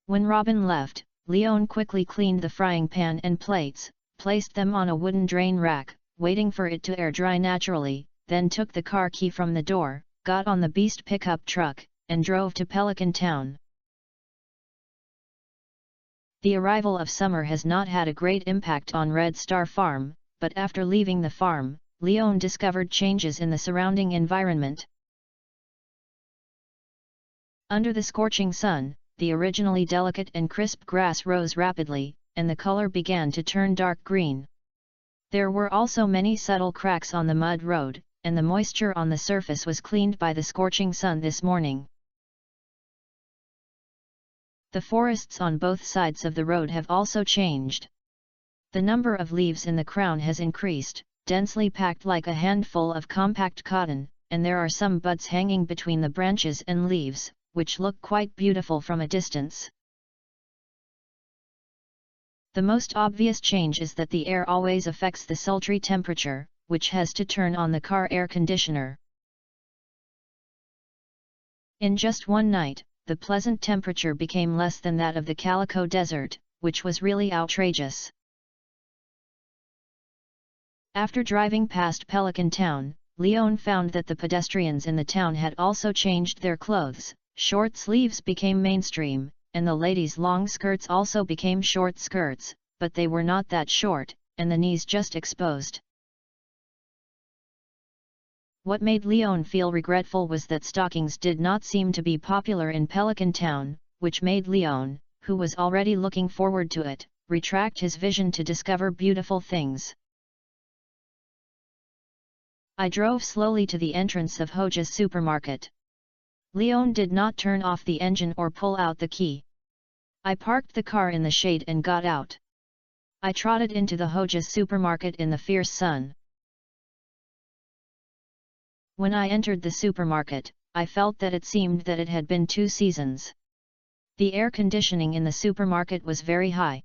When Robin left, Leon quickly cleaned the frying pan and plates, placed them on a wooden drain rack, waiting for it to air dry naturally, then took the car key from the door, got on the beast pickup truck, and drove to Pelican Town. The arrival of summer has not had a great impact on Red Star Farm, but after leaving the farm, Leon discovered changes in the surrounding environment. Under the scorching sun, the originally delicate and crisp grass rose rapidly, and the color began to turn dark green. There were also many subtle cracks on the mud road, and the moisture on the surface was cleaned by the scorching sun this morning. The forests on both sides of the road have also changed. The number of leaves in the crown has increased, densely packed like a handful of compact cotton, and there are some buds hanging between the branches and leaves, which look quite beautiful from a distance. The most obvious change is that the air always affects the sultry temperature, which has to turn on the car air conditioner. In just one night, the pleasant temperature became less than that of the Calico Desert, which was really outrageous. After driving past Pelican Town, Leon found that the pedestrians in the town had also changed their clothes. Short sleeves became mainstream, and the ladies' long skirts also became short skirts, but they were not that short, and the knees just exposed. What made Leon feel regretful was that stockings did not seem to be popular in Pelican Town, which made Leon, who was already looking forward to it, retract his vision to discover beautiful things. I drove slowly to the entrance of Hoja's supermarket. Leon did not turn off the engine or pull out the key. I parked the car in the shade and got out. I trotted into the Hoja's supermarket in the fierce sun. When I entered the supermarket, I felt that it seemed that it had been 2 seasons. The air conditioning in the supermarket was very high.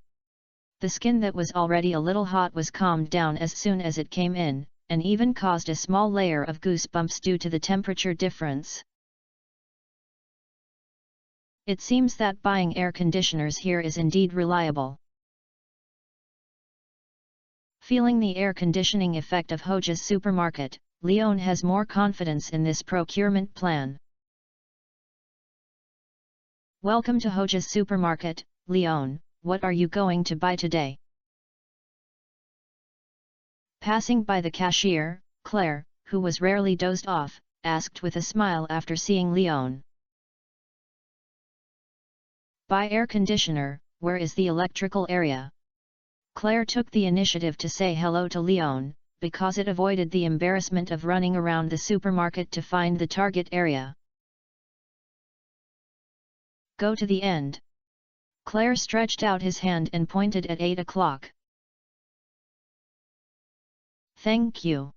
The skin that was already a little hot was calmed down as soon as it came in, and even caused a small layer of goosebumps due to the temperature difference. It seems that buying air conditioners here is indeed reliable. Feeling the air conditioning effect of Hoja's supermarket, Leon has more confidence in this procurement plan. Welcome to Hoja's supermarket, Leon. What are you going to buy today? Passing by the cashier, Claire, who was rarely dozed off, asked with a smile after seeing Leon. Buy air conditioner. Where is the electrical area? Claire took the initiative to say hello to Leon, because it avoided the embarrassment of running around the supermarket to find the target area. Go to the end. Claire stretched out his hand and pointed at 8 o'clock. Thank you.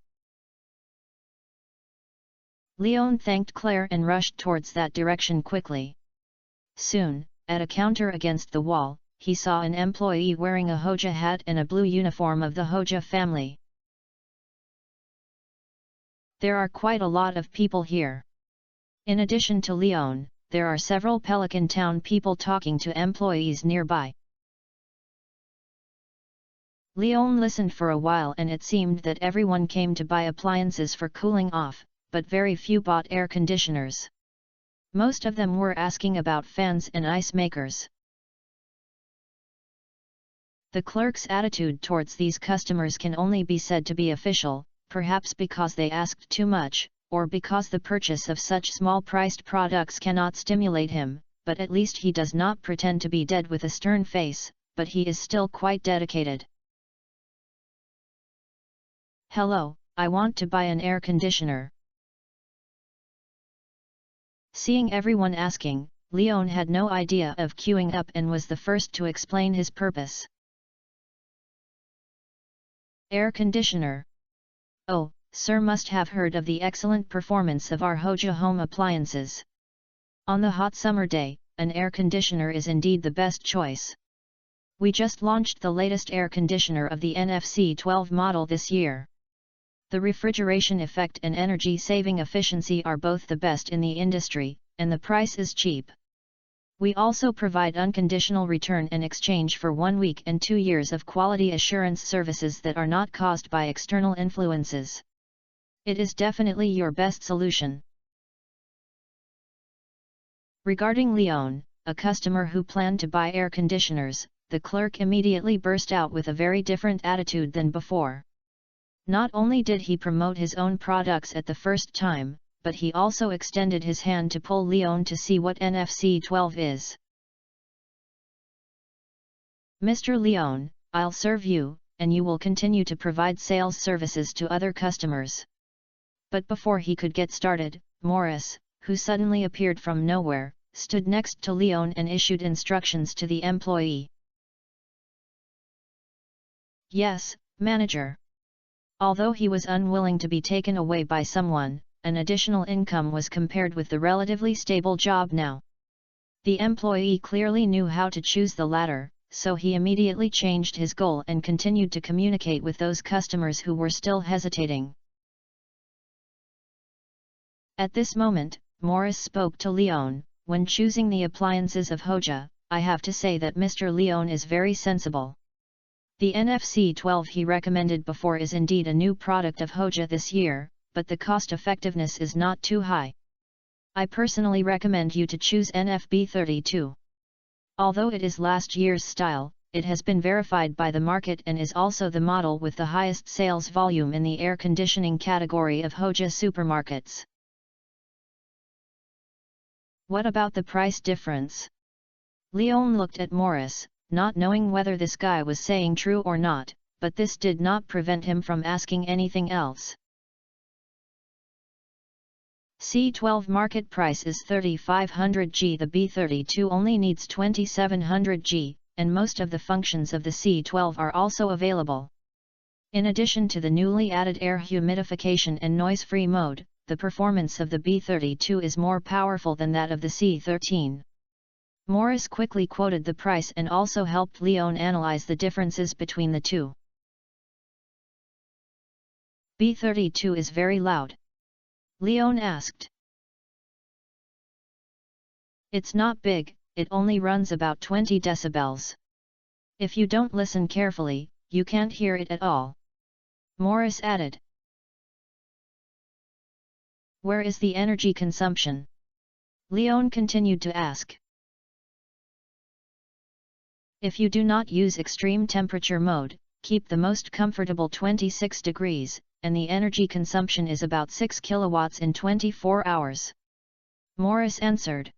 Leon thanked Claire and rushed towards that direction quickly. Soon, at a counter against the wall, he saw an employee wearing a Hoja hat and a blue uniform of the Hoja family. There are quite a lot of people here. In addition to Leon, there are several Pelican Town people talking to employees nearby. Leon listened for a while and it seemed that everyone came to buy appliances for cooling off, but very few bought air conditioners. Most of them were asking about fans and ice makers. The clerk's attitude towards these customers can only be said to be official, perhaps because they asked too much, or because the purchase of such small-priced products cannot stimulate him, but at least he does not pretend to be dead with a stern face, but he is still quite dedicated. Hello, I want to buy an air conditioner. Seeing everyone asking, Leon had no idea of queuing up and was the first to explain his purpose. Air conditioner. Oh, sir must have heard of the excellent performance of our Hoja home appliances. On the hot summer day, an air conditioner is indeed the best choice. We just launched the latest air conditioner of the NFC 12 model this year. The refrigeration effect and energy saving efficiency are both the best in the industry, and the price is cheap. We also provide unconditional return and exchange for 1 week and 2 years of quality assurance services that are not caused by external influences. It is definitely your best solution. Regarding Leon, a customer who planned to buy air conditioners, the clerk immediately burst out with a very different attitude than before. Not only did he promote his own products at the first time, but he also extended his hand to pull Leon to see what NFC 12 is. Mr. Leon, I'll serve you, and you will continue to provide sales services to other customers. But before he could get started, Morris, who suddenly appeared from nowhere, stood next to Leon and issued instructions to the employee. Yes, manager. Although he was unwilling to be taken away by someone, an additional income was compared with the relatively stable job now. The employee clearly knew how to choose the latter, so he immediately changed his goal and continued to communicate with those customers who were still hesitating. At this moment, Morris spoke to Leon. When choosing the appliances of Hoja, I have to say that Mr. Leon is very sensible. The NFC 12 he recommended before is indeed a new product of Hoja this year, but the cost effectiveness is not too high. I personally recommend you to choose NFB 32. Although it is last year's style, it has been verified by the market and is also the model with the highest sales volume in the air conditioning category of Hoja supermarkets. What about the price difference? Leon looked at Morris, not knowing whether this guy was saying true or not, but this did not prevent him from asking anything else. C12 market price is 3500 G. The B32 only needs 2700 G, and most of the functions of the C12 are also available. In addition to the newly added air humidification and noise-free mode, the performance of the B32 is more powerful than that of the C13. Morris quickly quoted the price and also helped Leon analyze the differences between the two. B32 is very loud. Leon asked. It's not big, it only runs about 20 decibels. If you don't listen carefully, you can't hear it at all. Morris added. Where is the energy consumption? Leon continued to ask. If you do not use extreme temperature mode, keep the most comfortable 26 degrees, and the energy consumption is about 6 kilowatts in 24 hours. Morris answered.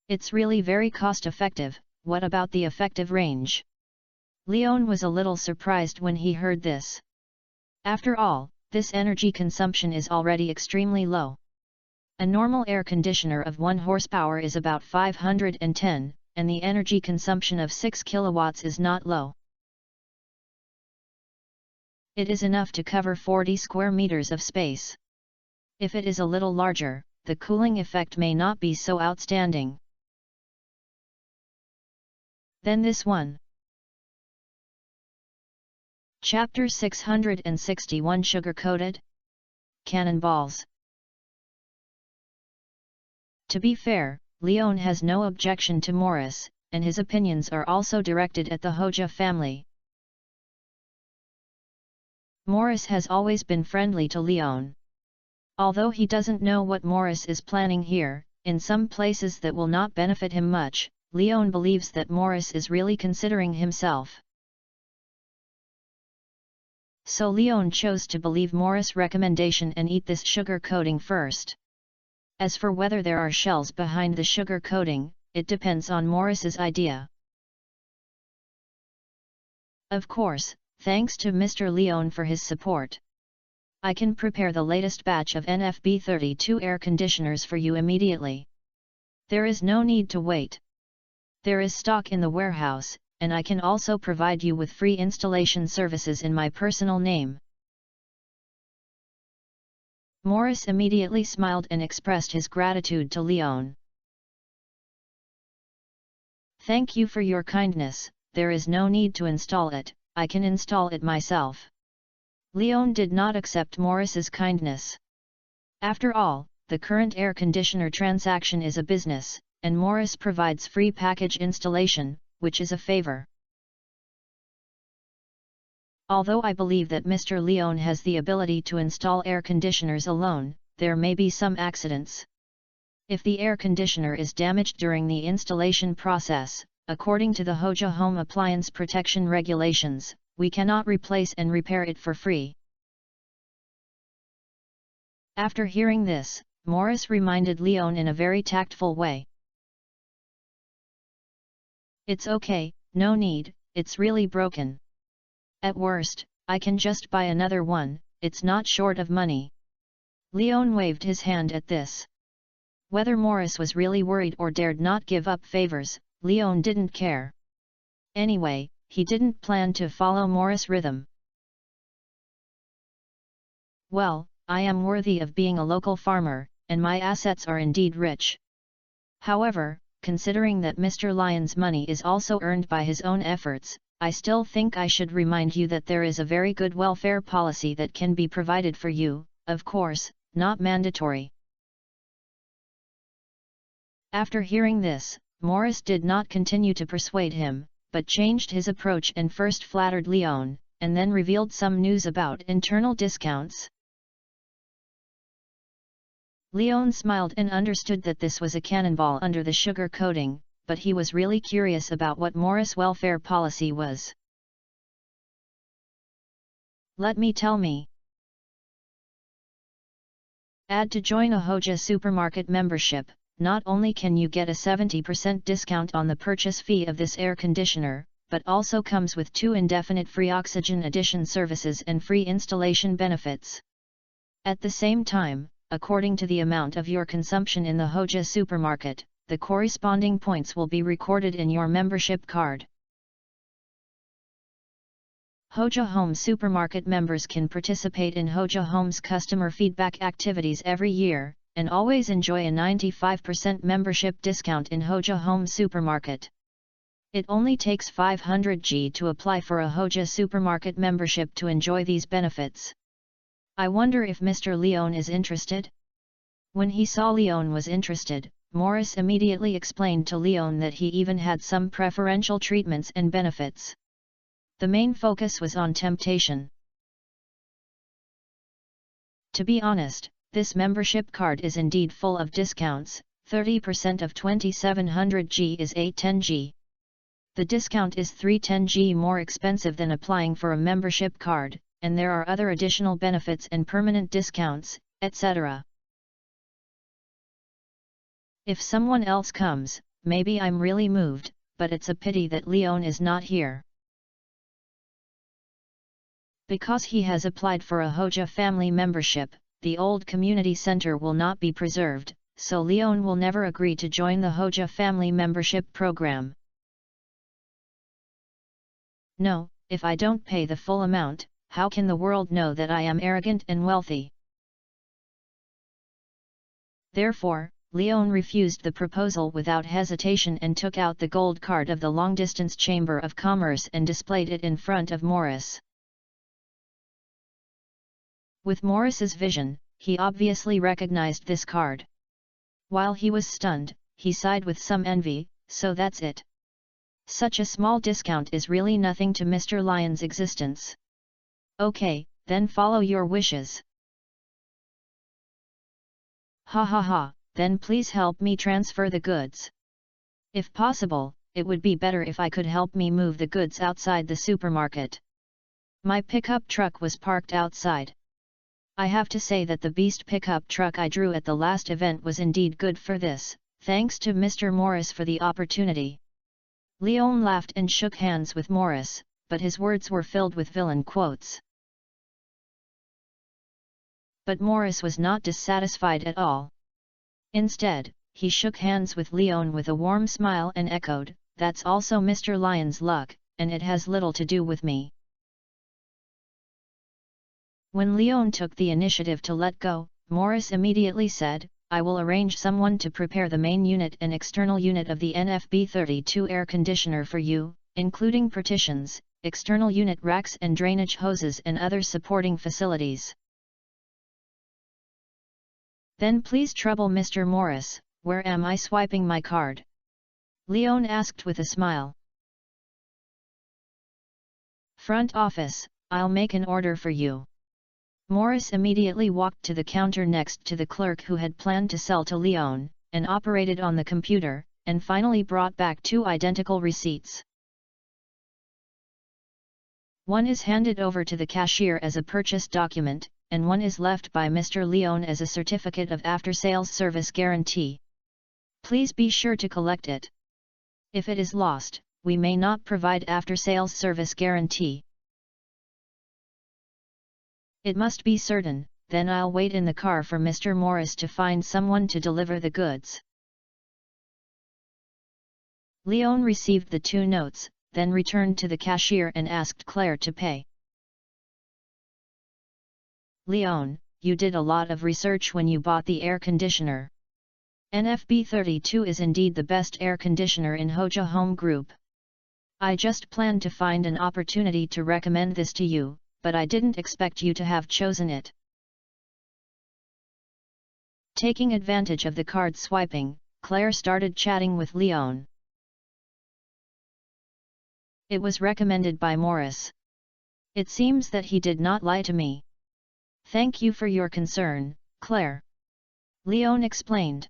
It's really very cost-effective. What about the effective range? Leon was a little surprised when he heard this. After all, this energy consumption is already extremely low. A normal air conditioner of 1 horsepower is about 510, and the energy consumption of 6 kilowatts is not low. It is enough to cover 40 square meters of space. If it is a little larger, the cooling effect may not be so outstanding. Then this one. Chapter 661 Sugar-coated? Cannonballs. To be fair, Leon has no objection to Morris, and his opinions are also directed at the Hoja family. Morris has always been friendly to Leon. Although he doesn't know what Morris is planning here, in some places that will not benefit him much, Leon believes that Morris is really considering himself. So Leon chose to believe Morris' recommendation and eat this sugar coating first. As for whether there are shells behind the sugar coating, it depends on Morris's idea. Of course, thanks to Mr. Leon for his support. I can prepare the latest batch of NFB 32 air conditioners for you immediately. There is no need to wait. There is stock in the warehouse, and I can also provide you with free installation services in my personal name. Morris immediately smiled and expressed his gratitude to Leon. Thank you for your kindness, there is no need to install it, I can install it myself. Leon did not accept Morris's kindness. After all, the current air conditioner transaction is a business, and Morris provides free package installation, which is a favor. Although I believe that Mr. Leon has the ability to install air conditioners alone, there may be some accidents. If the air conditioner is damaged during the installation process, according to the Hoja Home Appliance Protection Regulations, we cannot replace and repair it for free. After hearing this, Morris reminded Leon in a very tactful way. It's okay, no need, it's really broken. At worst, I can just buy another one, it's not short of money. Leon waved his hand at this. Whether Morris was really worried or dared not give up favors, Leon didn't care. Anyway, he didn't plan to follow Morris' rhythm. Well, I am worthy of being a local farmer, and my assets are indeed rich. However, considering that Mr. Lyon's money is also earned by his own efforts, I still think I should remind you that there is a very good welfare policy that can be provided for you, of course, not mandatory. After hearing this, Morris did not continue to persuade him, but changed his approach and first flattered Leon, and then revealed some news about internal discounts. Leon smiled and understood that this was a cannonball under the sugar coating, but he was really curious about what Morris' welfare policy was. Let me tell me. Add to join a Hoja supermarket membership. Not only can you get a 70% discount on the purchase fee of this air conditioner, but also comes with 2 indefinite free oxygen addition services and free installation benefits. At the same time, according to the amount of your consumption in the Hoja supermarket, the corresponding points will be recorded in your membership card. Hoja Home supermarket members can participate in Hoja Home's customer feedback activities every year, and always enjoy a 95% membership discount in Hoja Home Supermarket. It only takes 500 G to apply for a Hoja Supermarket membership to enjoy these benefits. I wonder if Mr. Leon is interested? When he saw Leon was interested, Morris immediately explained to Leon that he even had some preferential treatments and benefits. The main focus was on temptation. To be honest, this membership card is indeed full of discounts. 30% of 2700 G is 810 G. The discount is 310 G more expensive than applying for a membership card, and there are other additional benefits and permanent discounts, etc. If someone else comes, maybe I'm really moved, but it's a pity that Leon is not here. Because he has applied for a Hoja family membership, the old community center will not be preserved, so Leon will never agree to join the Hoja family membership program. No, if I don't pay the full amount, how can the world know that I am arrogant and wealthy? Therefore, Leon refused the proposal without hesitation and took out the gold card of the long-distance Chamber of Commerce and displayed it in front of Morris. With Morris's vision, he obviously recognized this card. While he was stunned, he sighed with some envy, so that's it. Such a small discount is really nothing to Mr. Lyon's existence. Okay, then follow your wishes. Ha ha ha, then please help me transfer the goods. If possible, it would be better if I could help me move the goods outside the supermarket. My pickup truck was parked outside. I have to say that the beast pickup truck I drew at the last event was indeed good for this, thanks to Mr. Morris for the opportunity. Leon laughed and shook hands with Morris, but his words were filled with villain quotes. But Morris was not dissatisfied at all. Instead, he shook hands with Leon with a warm smile and echoed, "That's also Mr. Lyon's luck, and it has little to do with me." When Leon took the initiative to let go, Morris immediately said, I will arrange someone to prepare the main unit and external unit of the NFB32 air conditioner for you, including partitions, external unit racks and drainage hoses and other supporting facilities. Then please trouble Mr. Morris, where am I swiping my card? Leon asked with a smile. Front office, I'll make an order for you. Morris immediately walked to the counter next to the clerk who had planned to sell to Leon, and operated on the computer, and finally brought back 2 identical receipts. One is handed over to the cashier as a purchase document, and one is left by Mr. Leon as a certificate of after-sales service guarantee. Please be sure to collect it. If it is lost, we may not provide after-sales service guarantee. It must be certain, then I'll wait in the car for Mr. Morris to find someone to deliver the goods. Leon received the 2 notes, then returned to the cashier and asked Claire to pay. Leon, you did a lot of research when you bought the air conditioner. NFB32 is indeed the best air conditioner in Hoja Home Group. I just planned to find an opportunity to recommend this to you, but I didn't expect you to have chosen it. Taking advantage of the card swiping, Claire started chatting with Leon. It was recommended by Morris. It seems that he did not lie to me. Thank you for your concern, Claire. Leon explained.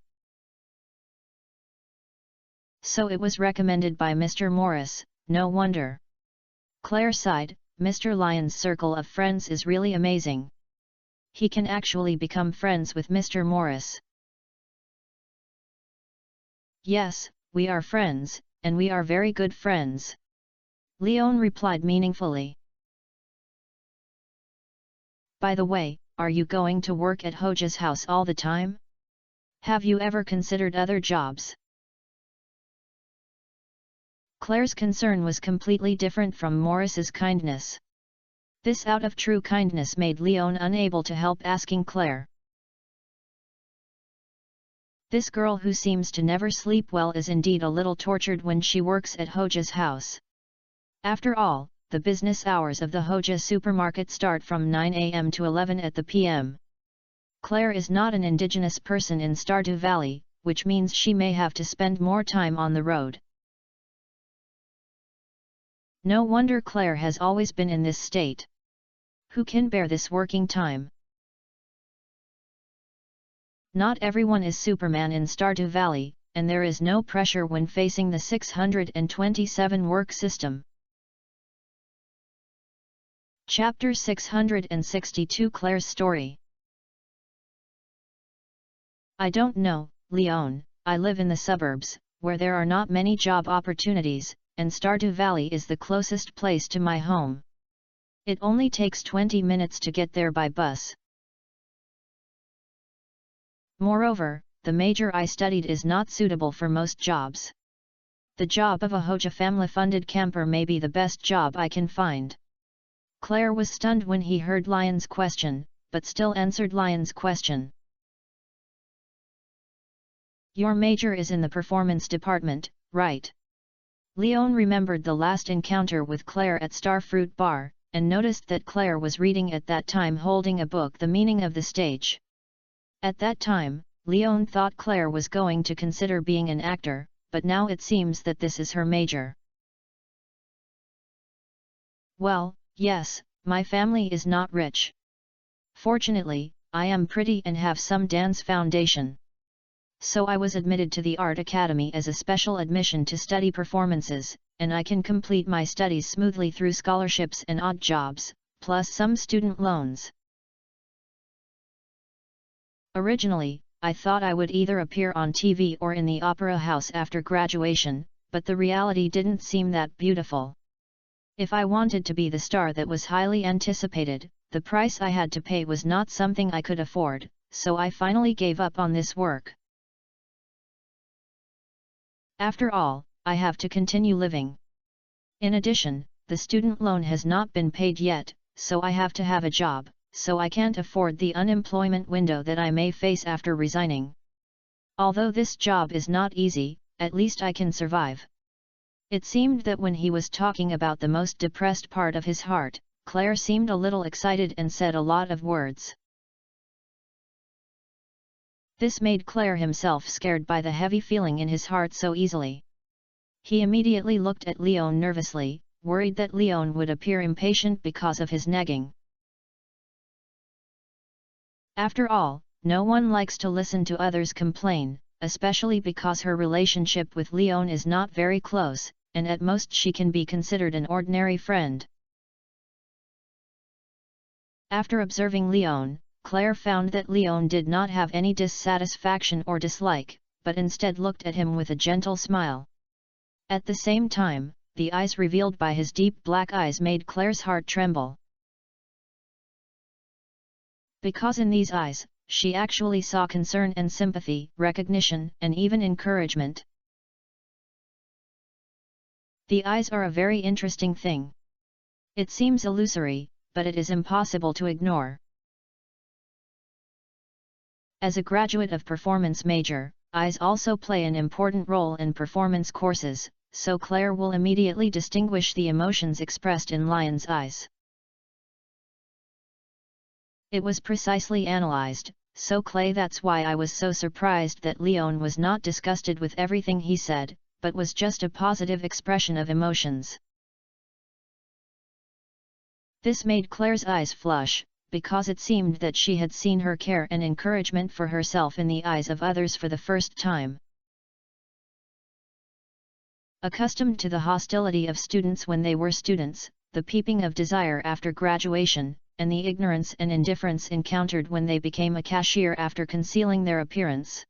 So it was recommended by Mr. Morris, no wonder. Claire sighed. Mr. Lyon's circle of friends is really amazing. He can actually become friends with Mr. Morris. Yes, we are friends, and we are very good friends. Leon replied meaningfully. By the way, are you going to work at Hoja's house all the time? Have you ever considered other jobs? Claire's concern was completely different from Morris's kindness. This out of true kindness made Leon unable to help asking Claire. This girl who seems to never sleep well is indeed a little tortured when she works at Hoja's house. After all, the business hours of the Hoja supermarket start from 9 a.m. to 11 at the p.m. Claire is not an indigenous person in Stardew Valley, which means she may have to spend more time on the road. No wonder Claire has always been in this state. Who can bear this working time? Not everyone is Superman in Stardew Valley, and there is no pressure when facing the 627 work system. Chapter 662 Claire's Story. I don't know, Leon, I live in the suburbs, where there are not many job opportunities, and Stardew Valley is the closest place to my home. It only takes 20 minutes to get there by bus. Moreover, the major I studied is not suitable for most jobs. The job of a Hoja family-funded camper may be the best job I can find. Claire was stunned when he heard Lyon's question, but still answered Lyon's question. Your major is in the performance department, right? Leon remembered the last encounter with Claire at Starfruit Bar, and noticed that Claire was reading at that time holding a book The Meaning of the Stage. At that time, Leon thought Claire was going to consider being an actor, but now it seems that this is her major. Well, yes, my family is not rich. Fortunately, I am pretty and have some dance foundation. So I was admitted to the Art Academy as a special admission to study performances, and I can complete my studies smoothly through scholarships and odd jobs, plus some student loans. Originally, I thought I would either appear on TV or in the opera house after graduation, but the reality didn't seem that beautiful. If I wanted to be the star that was highly anticipated, the price I had to pay was not something I could afford, so I finally gave up on this work. After all, I have to continue living. In addition, the student loan has not been paid yet, so I have to have a job, so I can't afford the unemployment window that I may face after resigning. Although this job is not easy, at least I can survive. It seemed that when he was talking about the most depressed part of his heart, Claire seemed a little excited and said a lot of words. This made Claire himself scared by the heavy feeling in his heart so easily. He immediately looked at Leon nervously, worried that Leon would appear impatient because of his nagging. After all, no one likes to listen to others complain, especially because her relationship with Leon is not very close, and at most she can be considered an ordinary friend. After observing Leon, Claire found that Leon did not have any dissatisfaction or dislike, but instead looked at him with a gentle smile. At the same time, the eyes revealed by his deep black eyes made Claire's heart tremble. Because in these eyes, she actually saw concern and sympathy, recognition, and even encouragement. The eyes are a very interesting thing. It seems illusory, but it is impossible to ignore. As a graduate of performance major, eyes also play an important role in performance courses, so Claire will immediately distinguish the emotions expressed in Lion's eyes. It was precisely analyzed, so Clay, that's why I was so surprised that Leon was not disgusted with everything he said, but was just a positive expression of emotions. This made Claire's eyes flush, because it seemed that she had seen her care and encouragement for herself in the eyes of others for the first time. Accustomed to the hostility of students when they were students, the peeping of desire after graduation, and the ignorance and indifference encountered when they became a cashier after concealing their appearance.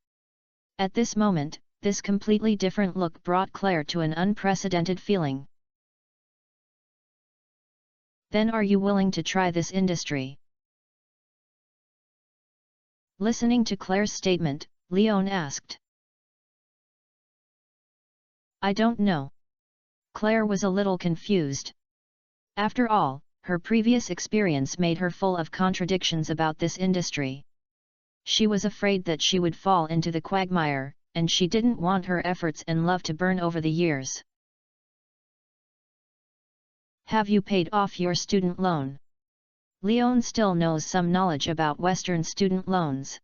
At this moment, this completely different look brought Claire to an unprecedented feeling. Then are you willing to try this industry? Listening to Claire's statement, Leon asked. I don't know. Claire was a little confused. After all, her previous experience made her full of contradictions about this industry. She was afraid that she would fall into the quagmire, and she didn't want her efforts and love to burn over the years. Have you paid off your student loan? Leon still knows some knowledge about Western student loans.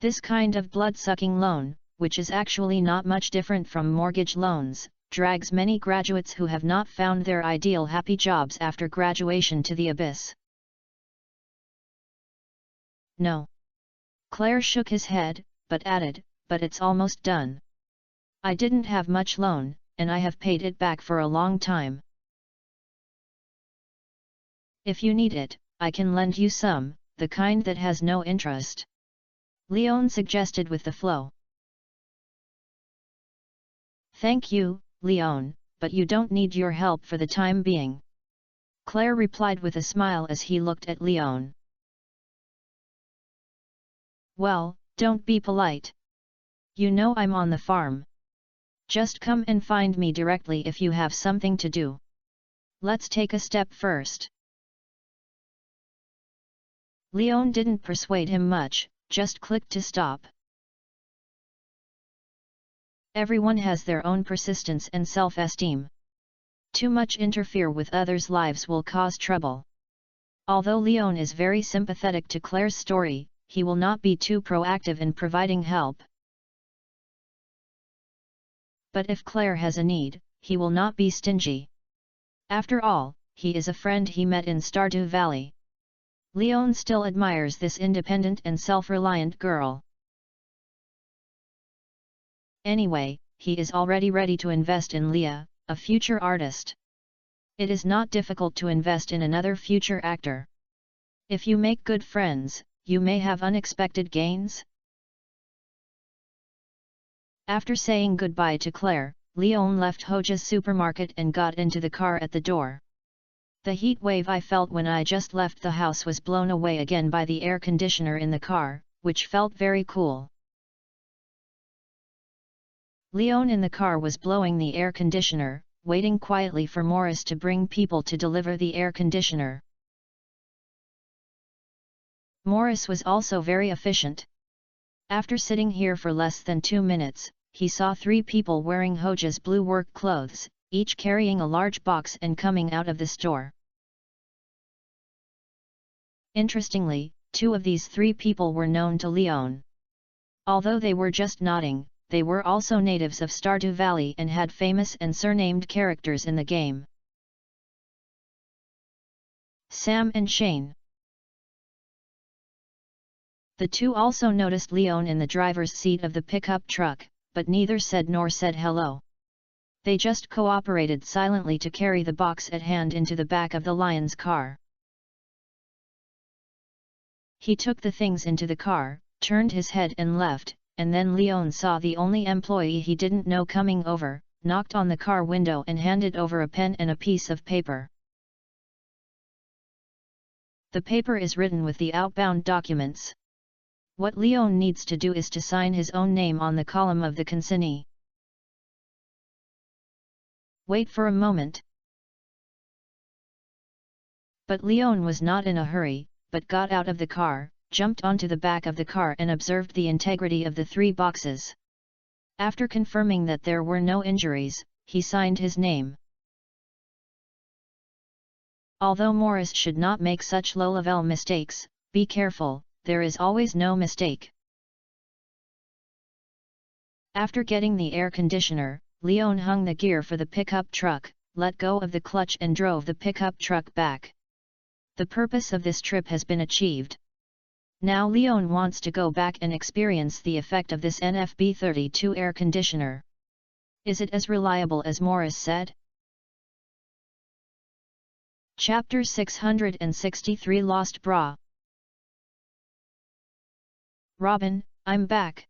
This kind of blood-sucking loan, which is actually not much different from mortgage loans, drags many graduates who have not found their ideal happy jobs after graduation to the abyss. No. Claire shook his head, but added, but it's almost done. I didn't have much loan, and I have paid it back for a long time. If you need it, I can lend you some, the kind that has no interest. Leon suggested with the flow. Thank you, Leon, but you don't need your help for the time being. Claire replied with a smile as he looked at Leon. Well, don't be polite. You know I'm on the farm. Just come and find me directly if you have something to do. Let's take a step first. Leon didn't persuade him much, just clicked to stop. Everyone has their own persistence and self-esteem. Too much interfere with others' lives will cause trouble. Although Leon is very sympathetic to Claire's story, he will not be too proactive in providing help. But if Claire has a need, he will not be stingy. After all, he is a friend he met in Stardew Valley. Leon still admires this independent and self-reliant girl. Anyway, he is already ready to invest in Leah, a future artist. It is not difficult to invest in another future actor. If you make good friends, you may have unexpected gains. After saying goodbye to Claire, Leon left Hoja's supermarket and got into the car at the door. The heat wave I felt when I just left the house was blown away again by the air conditioner in the car, which felt very cool. Leon in the car was blowing the air conditioner, waiting quietly for Morris to bring people to deliver the air conditioner. Morris was also very efficient. After sitting here for less than 2 minutes, he saw 3 people wearing Hoja's blue work clothes, each carrying a large box and coming out of the store. Interestingly, 2 of these 3 people were known to Leon. Although they were just nodding, they were also natives of Stardew Valley and had famous and surnamed characters in the game. Sam and Shane. The 2 also noticed Leon in the driver's seat of the pickup truck, but neither said nor said hello. They just cooperated silently to carry the box at hand into the back of the Lion's car. He took the things into the car, turned his head and left, and then Leon saw the only employee he didn't know coming over, knocked on the car window and handed over a pen and a piece of paper. The paper is written with the outbound documents. What Leon needs to do is to sign his own name on the column of the consignee. Wait for a moment. But Leon was not in a hurry, but got out of the car, jumped onto the back of the car and observed the integrity of the 3 boxes. After confirming that there were no injuries, he signed his name. Although Morris should not make such low-level mistakes, be careful, there is always no mistake. After getting the air conditioner, Leon hung the gear for the pickup truck, let go of the clutch and drove the pickup truck back. The purpose of this trip has been achieved. Now Leon wants to go back and experience the effect of this NFB32 air conditioner. Is it as reliable as Morris said? Chapter 663 Lost Bra. Robin, I'm back.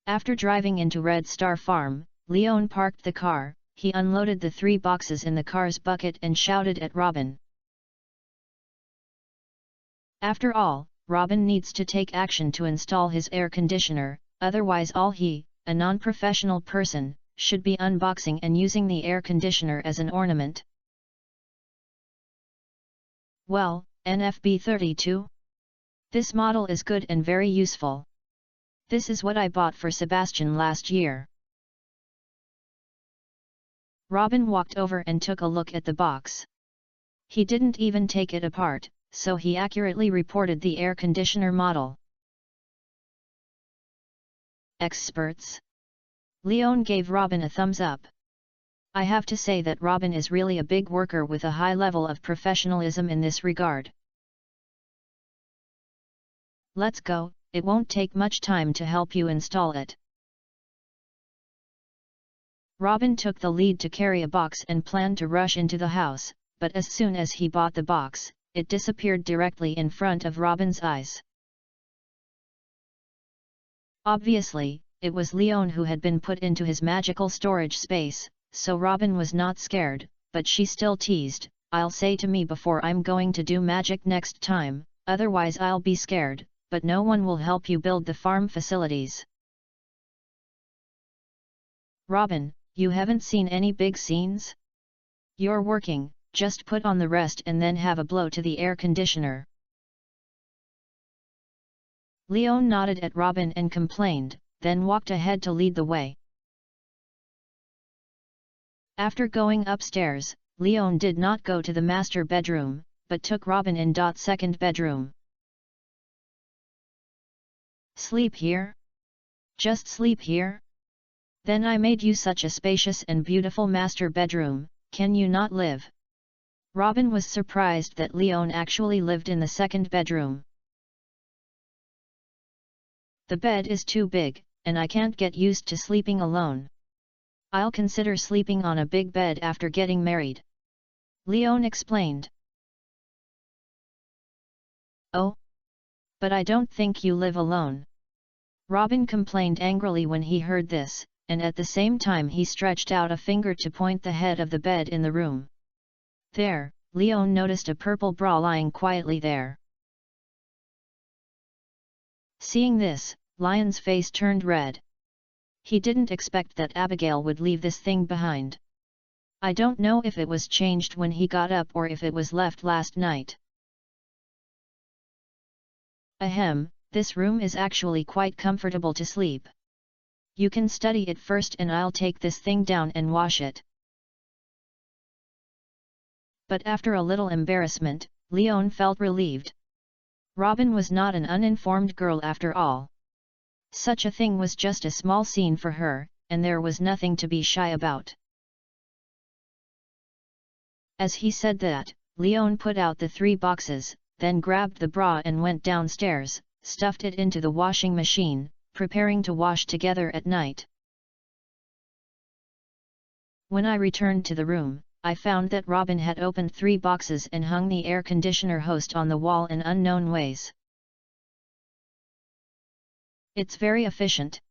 After driving into Red Star Farm, Leon parked the car, he unloaded the 3 boxes in the car's bucket and shouted at Robin. After all, Robin needs to take action to install his air conditioner, otherwise all he, a non-professional person, should be unboxing and using the air conditioner as an ornament. Well, NFB32? This model is good and very useful. This is what I bought for Sebastian last year. Robin walked over and took a look at the box. He didn't even take it apart, so he accurately reported the air conditioner model. Experts. Leon gave Robin a thumbs up. I have to say that Robin is really a big worker with a high level of professionalism in this regard. Let's go, it won't take much time to help you install it. Robin took the lead to carry a box and planned to rush into the house, but as soon as he bought the box, it disappeared directly in front of Robin's eyes. Obviously, it was Leon who had been put into his magical storage space, so Robin was not scared, but she still teased, I'll say to me before I'm going to do magic next time, otherwise I'll be scared, but no one will help you build the farm facilities. Robin, you haven't seen any big scenes? You're working, just put on the rest and then have a blow to the air conditioner. Leon nodded at Robin and complained, then walked ahead to lead the way. After going upstairs, Leon did not go to the master bedroom, but took Robin in second bedroom. Sleep here? Just sleep here? Then I made you such a spacious and beautiful master bedroom, can you not live? Robin was surprised that Leon actually lived in the second bedroom. The bed is too big, and I can't get used to sleeping alone. I'll consider sleeping on a big bed after getting married. Leon explained. Oh? But I don't think you live alone. Robin complained angrily when he heard this, and at the same time he stretched out a finger to point the head of the bed in the room. There, Leon noticed a purple bra lying quietly there. Seeing this, Lion's face turned red. He didn't expect that Abigail would leave this thing behind. I don't know if it was changed when he got up or if it was left last night. Ahem, This room is actually quite comfortable to sleep. You can study it first and I'll take this thing down and wash it. But after a little embarrassment, Leon felt relieved. Robin was not an uninformed girl after all. Such a thing was just a small scene for her, and there was nothing to be shy about. As he said that, Leon put out the 3 boxes, then grabbed the bra and went downstairs, stuffed it into the washing machine, preparing to wash together at night. When I returned to the room, I found that Robin had opened 3 boxes and hung the air conditioner hose on the wall in unknown ways. It's very efficient.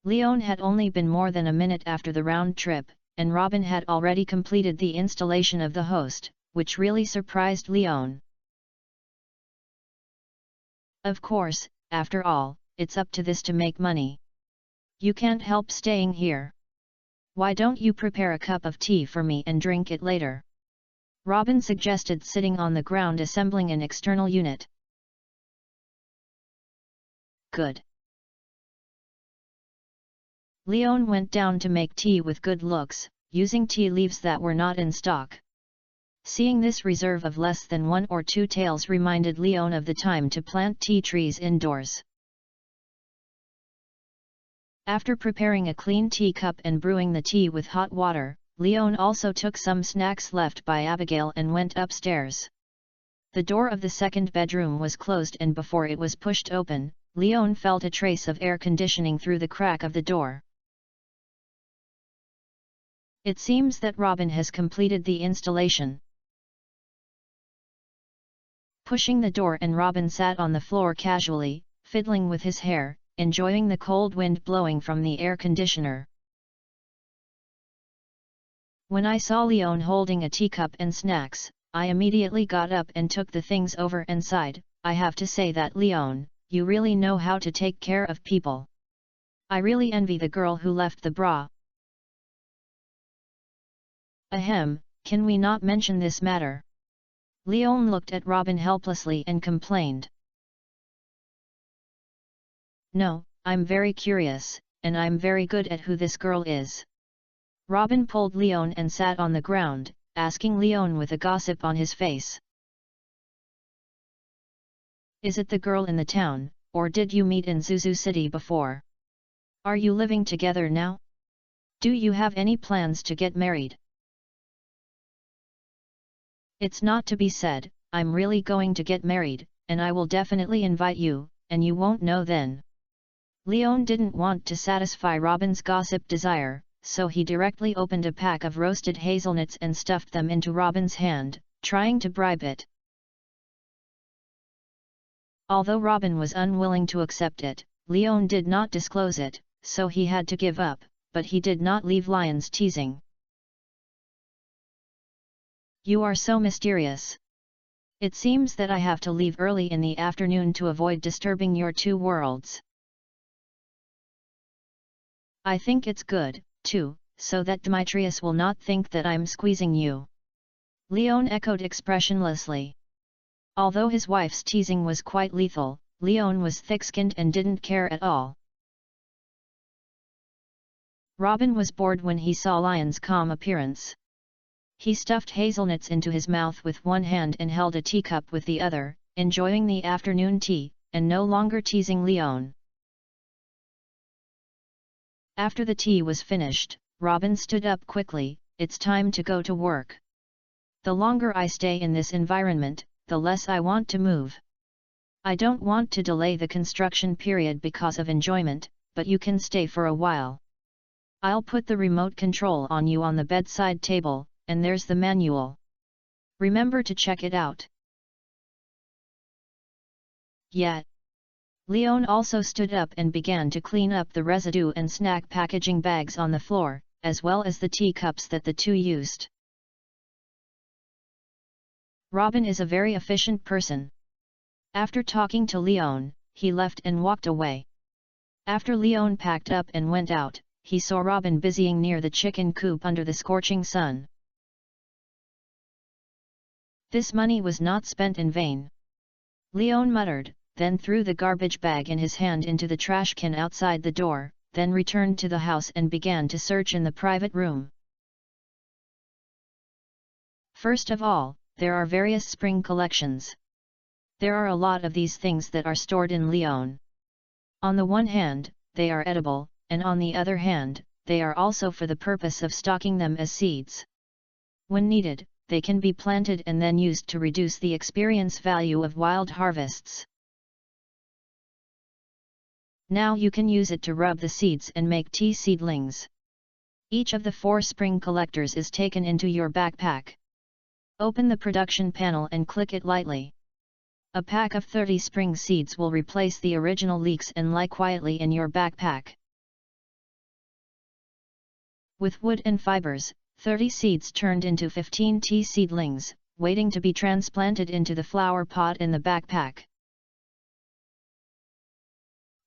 Leon had only been more than a minute after the round trip, and Robin had already completed the installation of the host, which really surprised Leon. Of course, after all, it's up to this to make money. You can't help staying here. Why don't you prepare a cup of tea for me and drink it later? Robin suggested, sitting on the ground assembling an external unit. Good. Leon went down to make tea with good looks, using tea leaves that were not in stock. Seeing this reserve of less than 1 or 2 taels reminded Leon of the time to plant tea trees indoors. After preparing a clean teacup and brewing the tea with hot water, Leon also took some snacks left by Abigail and went upstairs. The door of the second bedroom was closed, and before it was pushed open, Leon felt a trace of air conditioning through the crack of the door. It seems that Robin has completed the installation. Pushing the door, and Robin sat on the floor casually, fiddling with his hair, enjoying the cold wind blowing from the air conditioner. When I saw Leon holding a teacup and snacks, I immediately got up and took the things over and sighed. I have to say that, Leon, you really know how to take care of people. I really envy the girl who left the bra. Ahem, can we not mention this matter? Leon looked at Robin helplessly and complained. No, I'm very curious, and I'm very good at who this girl is. Robin pulled Leon and sat on the ground, asking Leon with a gossip on his face. Is it the girl in the town, or did you meet in Zuzu City before? Are you living together now? Do you have any plans to get married? It's not to be said, I'm really going to get married, and I will definitely invite you, and you won't know then. Leon didn't want to satisfy Robin's gossip desire, so he directly opened a pack of roasted hazelnuts and stuffed them into Robin's hand, trying to bribe it. Although Robin was unwilling to accept it, Leon did not disclose it, so he had to give up, but he did not leave Leon's teasing. You are so mysterious. It seems that I have to leave early in the afternoon to avoid disturbing your 2 worlds. I think it's good, too, so that Demetrius will not think that I'm squeezing you. Leon echoed expressionlessly. Although his wife's teasing was quite lethal, Leon was thick-skinned and didn't care at all. Robin was bored when he saw Leon's calm appearance. He stuffed hazelnuts into his mouth with one hand and held a teacup with the other, enjoying the afternoon tea, and no longer teasing Leon. After the tea was finished, Robin stood up quickly. It's time to go to work. The longer I stay in this environment, the less I want to move. I don't want to delay the construction period because of enjoyment, but you can stay for a while. I'll put the remote control on you on the bedside table, and there's the manual. Remember to check it out. Yeah. Leon also stood up and began to clean up the residue and snack packaging bags on the floor, as well as the teacups that the 2 used. Robin is a very efficient person. After talking to Leon, he left and walked away. After Leon packed up and went out, he saw Robin busying near the chicken coop under the scorching sun. This money was not spent in vain. Leon muttered, then threw the garbage bag in his hand into the trash can outside the door, then returned to the house and began to search in the private room. First of all, there are various spring collections. There are a lot of these things that are stored in Lyon. On the one hand, they are edible, and on the other hand, they are also for the purpose of stocking them as seeds. When needed, they can be planted and then used to reduce the experience value of wild harvests. Now you can use it to rub the seeds and make tea seedlings. Each of the 4 spring collectors is taken into your backpack. Open the production panel and click it lightly. A pack of 30 spring seeds will replace the original leeks and lie quietly in your backpack. With wood and fibers, 30 seeds turned into 15 tea seedlings, waiting to be transplanted into the flower pot in the backpack.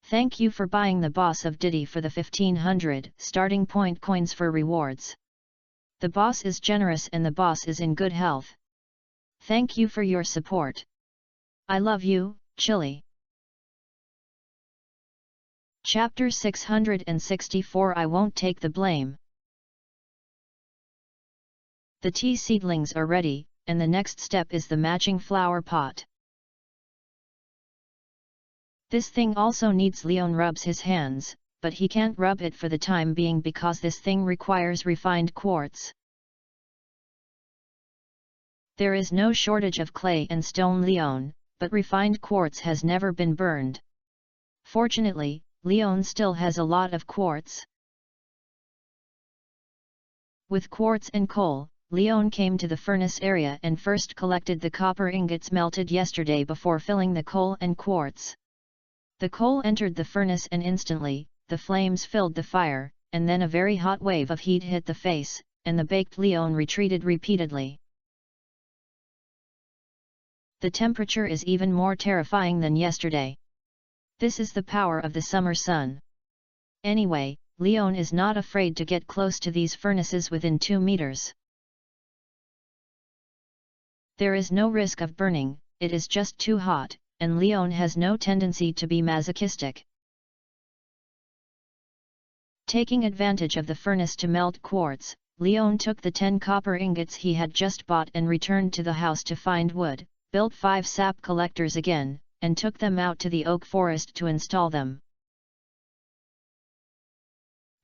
Thank you for buying the boss of Diddy for the 1500 starting point coins for rewards. The boss is generous and the boss is in good health. Thank you for your support. I love you, Chili. Chapter 664 I won't take the blame. The tea seedlings are ready, and the next step is the matching flower pot. This thing also needs Leon rubs his hands, but he can't rub it for the time being because this thing requires refined quartz. There is no shortage of clay and stone Leon, but refined quartz has never been burned. Fortunately, Leon still has a lot of quartz. With quartz and coal, Leon came to the furnace area and first collected the copper ingots melted yesterday before filling the coal and quartz. The coal entered the furnace and instantly, the flames filled the fire, and then a very hot wave of heat hit the face, and the baked Leon retreated repeatedly. The temperature is even more terrifying than yesterday. This is the power of the summer sun. Anyway, Leon is not afraid to get close to these furnaces within 2 meters. There is no risk of burning, it is just too hot, and Leon has no tendency to be masochistic. Taking advantage of the furnace to melt quartz, Leon took the 10 copper ingots he had just bought and returned to the house to find wood, built 5 sap collectors again, and took them out to the oak forest to install them.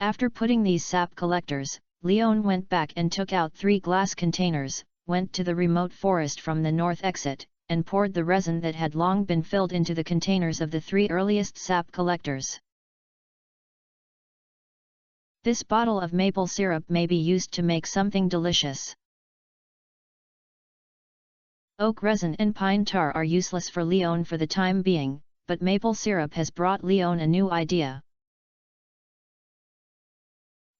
After putting these sap collectors, Leon went back and took out 3 glass containers, went to the remote forest from the north exit, and poured the resin that had long been filled into the containers of the 3 earliest sap collectors. This bottle of maple syrup may be used to make something delicious. Oak resin and pine tar are useless for Leon for the time being, but maple syrup has brought Leon a new idea.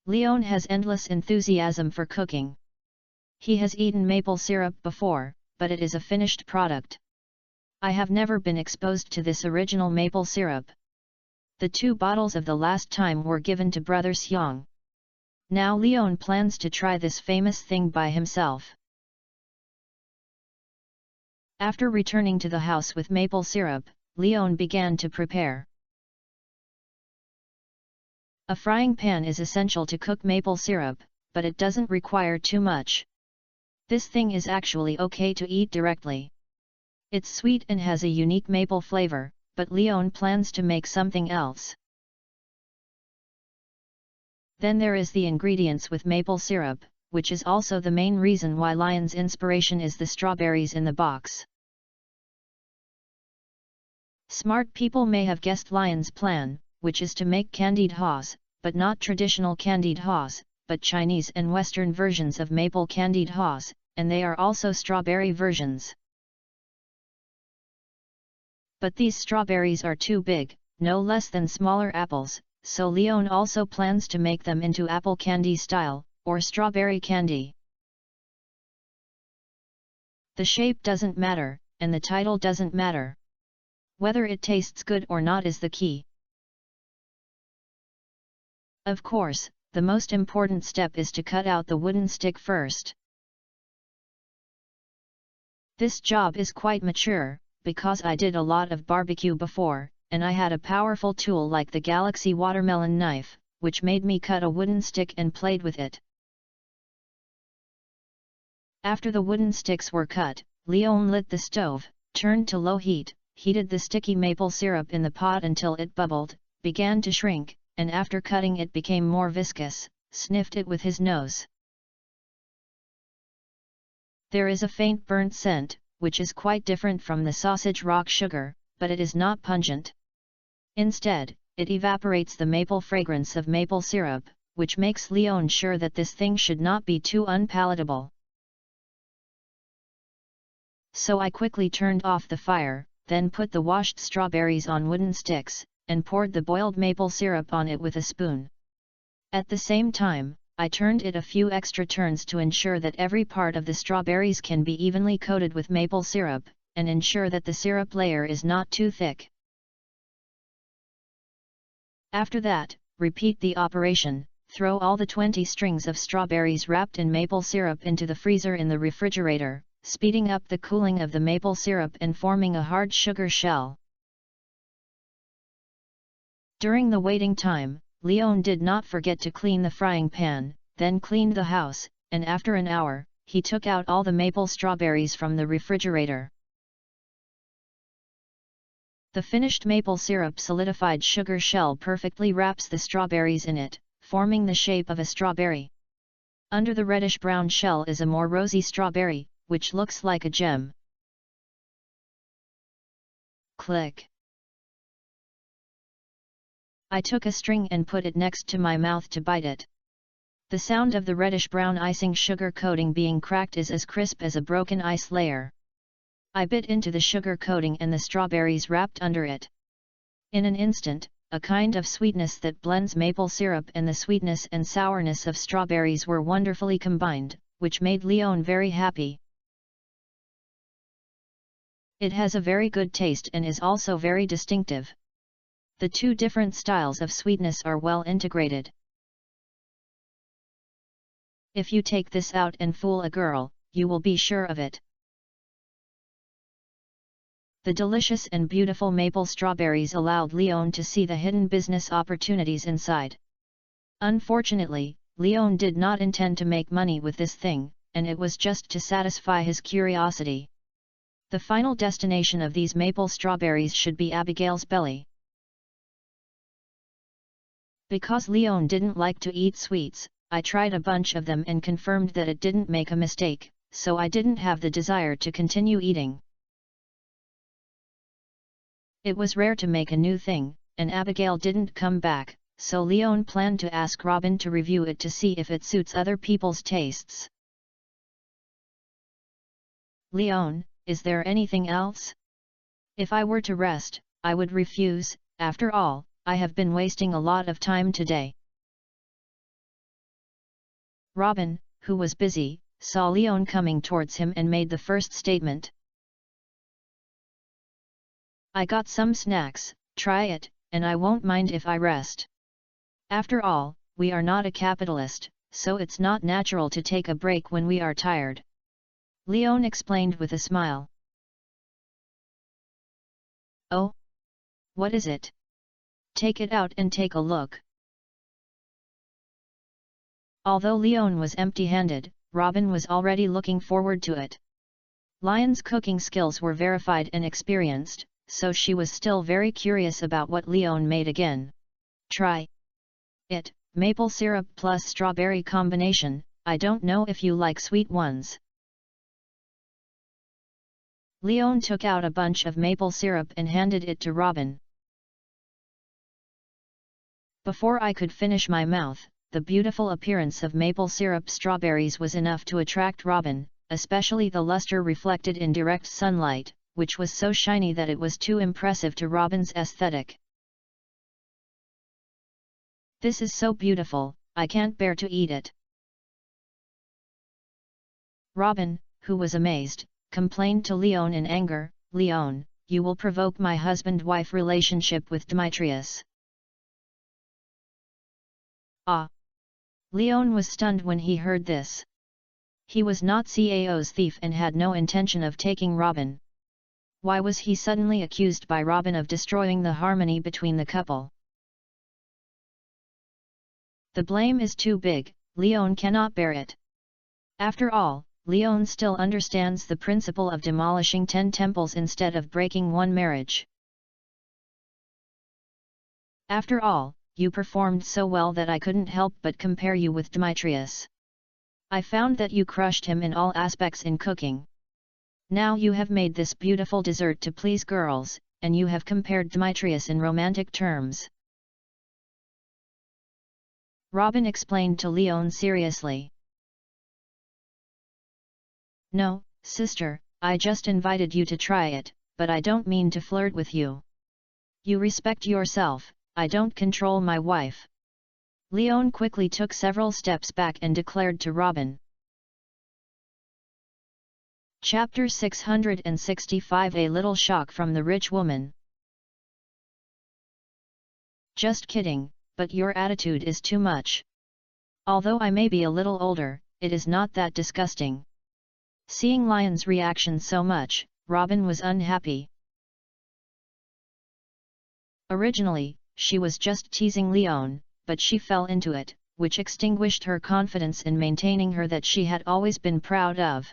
Leon has endless enthusiasm for cooking. He has eaten maple syrup before, but it is a finished product. I have never been exposed to this original maple syrup. The 2 bottles of the last time were given to Brother Xiang. Now Leon plans to try this famous thing by himself. After returning to the house with maple syrup, Leon began to prepare. A frying pan is essential to cook maple syrup, but it doesn't require too much. This thing is actually okay to eat directly. It's sweet and has a unique maple flavor, but Leon plans to make something else. Then there is the ingredients with maple syrup, which is also the main reason why Lion's inspiration is the strawberries in the box. Smart people may have guessed Lion's plan, which is to make candied haws, but not traditional candied haws, but Chinese and Western versions of maple candied haws, and they are also strawberry versions. But these strawberries are too big, no less than smaller apples, so Leon also plans to make them into apple candy style, or strawberry candy. The shape doesn't matter, and the title doesn't matter. Whether it tastes good or not is the key. Of course, the most important step is to cut out the wooden stick first. This job is quite mature, because I did a lot of barbecue before, and I had a powerful tool like the Galaxy watermelon knife, which made me cut a wooden stick and played with it. After the wooden sticks were cut, Leon lit the stove, turned to low heat, heated the sticky maple syrup in the pot until it bubbled, began to shrink, and after cutting it became more viscous, sniffed it with his nose. There is a faint burnt scent, which is quite different from the sausage rock sugar, but it is not pungent. Instead, it evaporates the maple fragrance of maple syrup, which makes Leon sure that this thing should not be too unpalatable. So I quickly turned off the fire, then put the washed strawberries on wooden sticks, and poured the boiled maple syrup on it with a spoon. At the same time, I turned it a few extra turns to ensure that every part of the strawberries can be evenly coated with maple syrup, and ensure that the syrup layer is not too thick. After that, repeat the operation, throw all the 20 strings of strawberries wrapped in maple syrup into the freezer in the refrigerator, speeding up the cooling of the maple syrup and forming a hard sugar shell. During the waiting time, Leon did not forget to clean the frying pan, then cleaned the house, and after an hour, he took out all the maple strawberries from the refrigerator. The finished maple syrup solidified sugar shell perfectly wraps the strawberries in it, forming the shape of a strawberry. Under the reddish-brown shell is a more rosy strawberry, which looks like a gem. Click. I took a string and put it next to my mouth to bite it. The sound of the reddish-brown icing sugar coating being cracked is as crisp as a broken ice layer. I bit into the sugar coating and the strawberries wrapped under it. In an instant, a kind of sweetness that blends maple syrup and the sweetness and sourness of strawberries were wonderfully combined, which made Leon very happy. It has a very good taste and is also very distinctive. The two different styles of sweetness are well integrated. If you take this out and fool a girl, you will be sure of it. The delicious and beautiful maple strawberries allowed Leon to see the hidden business opportunities inside. Unfortunately, Leon did not intend to make money with this thing, and it was just to satisfy his curiosity. The final destination of these maple strawberries should be Abigail's belly. Because Leon didn't like to eat sweets, I tried a bunch of them and confirmed that it didn't make a mistake, so I didn't have the desire to continue eating. It was rare to make a new thing, and Abigail didn't come back, so Leon planned to ask Robin to review it to see if it suits other people's tastes. Leon, is there anything else? If I were to rest, I would refuse. After all, I have been wasting a lot of time today. Robin, who was busy, saw Leon coming towards him and made the first statement. I got some snacks, try it, and I won't mind if I rest. After all, we are not a capitalist, so it's not natural to take a break when we are tired. Leon explained with a smile. Oh? What is it? Take it out and take a look. Although Leon was empty-handed, Robin was already looking forward to it. Lion's cooking skills were verified and experienced, so she was still very curious about what Leon made again. Try it, maple syrup plus strawberry combination. I don't know if you like sweet ones. Leon took out a bunch of maple syrup and handed it to Robin. Before I could finish my mouth, the beautiful appearance of maple syrup strawberries was enough to attract Robin, especially the luster reflected in direct sunlight, which was so shiny that it was too impressive to Robin's aesthetic. This is so beautiful, I can't bear to eat it. Robin, who was amazed, complained to Leon in anger, Leon, you will provoke my husband-wife relationship with Demetrius. Ah! Leon was stunned when he heard this. He was not CAO's thief and had no intention of taking Robin. Why was he suddenly accused by Robin of destroying the harmony between the couple? The blame is too big, Leon cannot bear it. After all, Leon still understands the principle of demolishing 10 temples instead of breaking one marriage. After all, you performed so well that I couldn't help but compare you with Demetrius. I found that you crushed him in all aspects in cooking. Now you have made this beautiful dessert to please girls, and you have compared Demetrius in romantic terms. Robin explained to Leon seriously. No, sister, I just invited you to try it, but I don't mean to flirt with you. You respect yourself, I don't control my wife. Leon quickly took several steps back and declared to Robin. Chapter 665 A Little Shock from the Rich Woman. Just kidding, but your attitude is too much. Although I may be a little older, it is not that disgusting. Seeing Lion's reaction so much, Robin was unhappy. Originally, she was just teasing Leon, but she fell into it, which extinguished her confidence in maintaining her that she had always been proud of.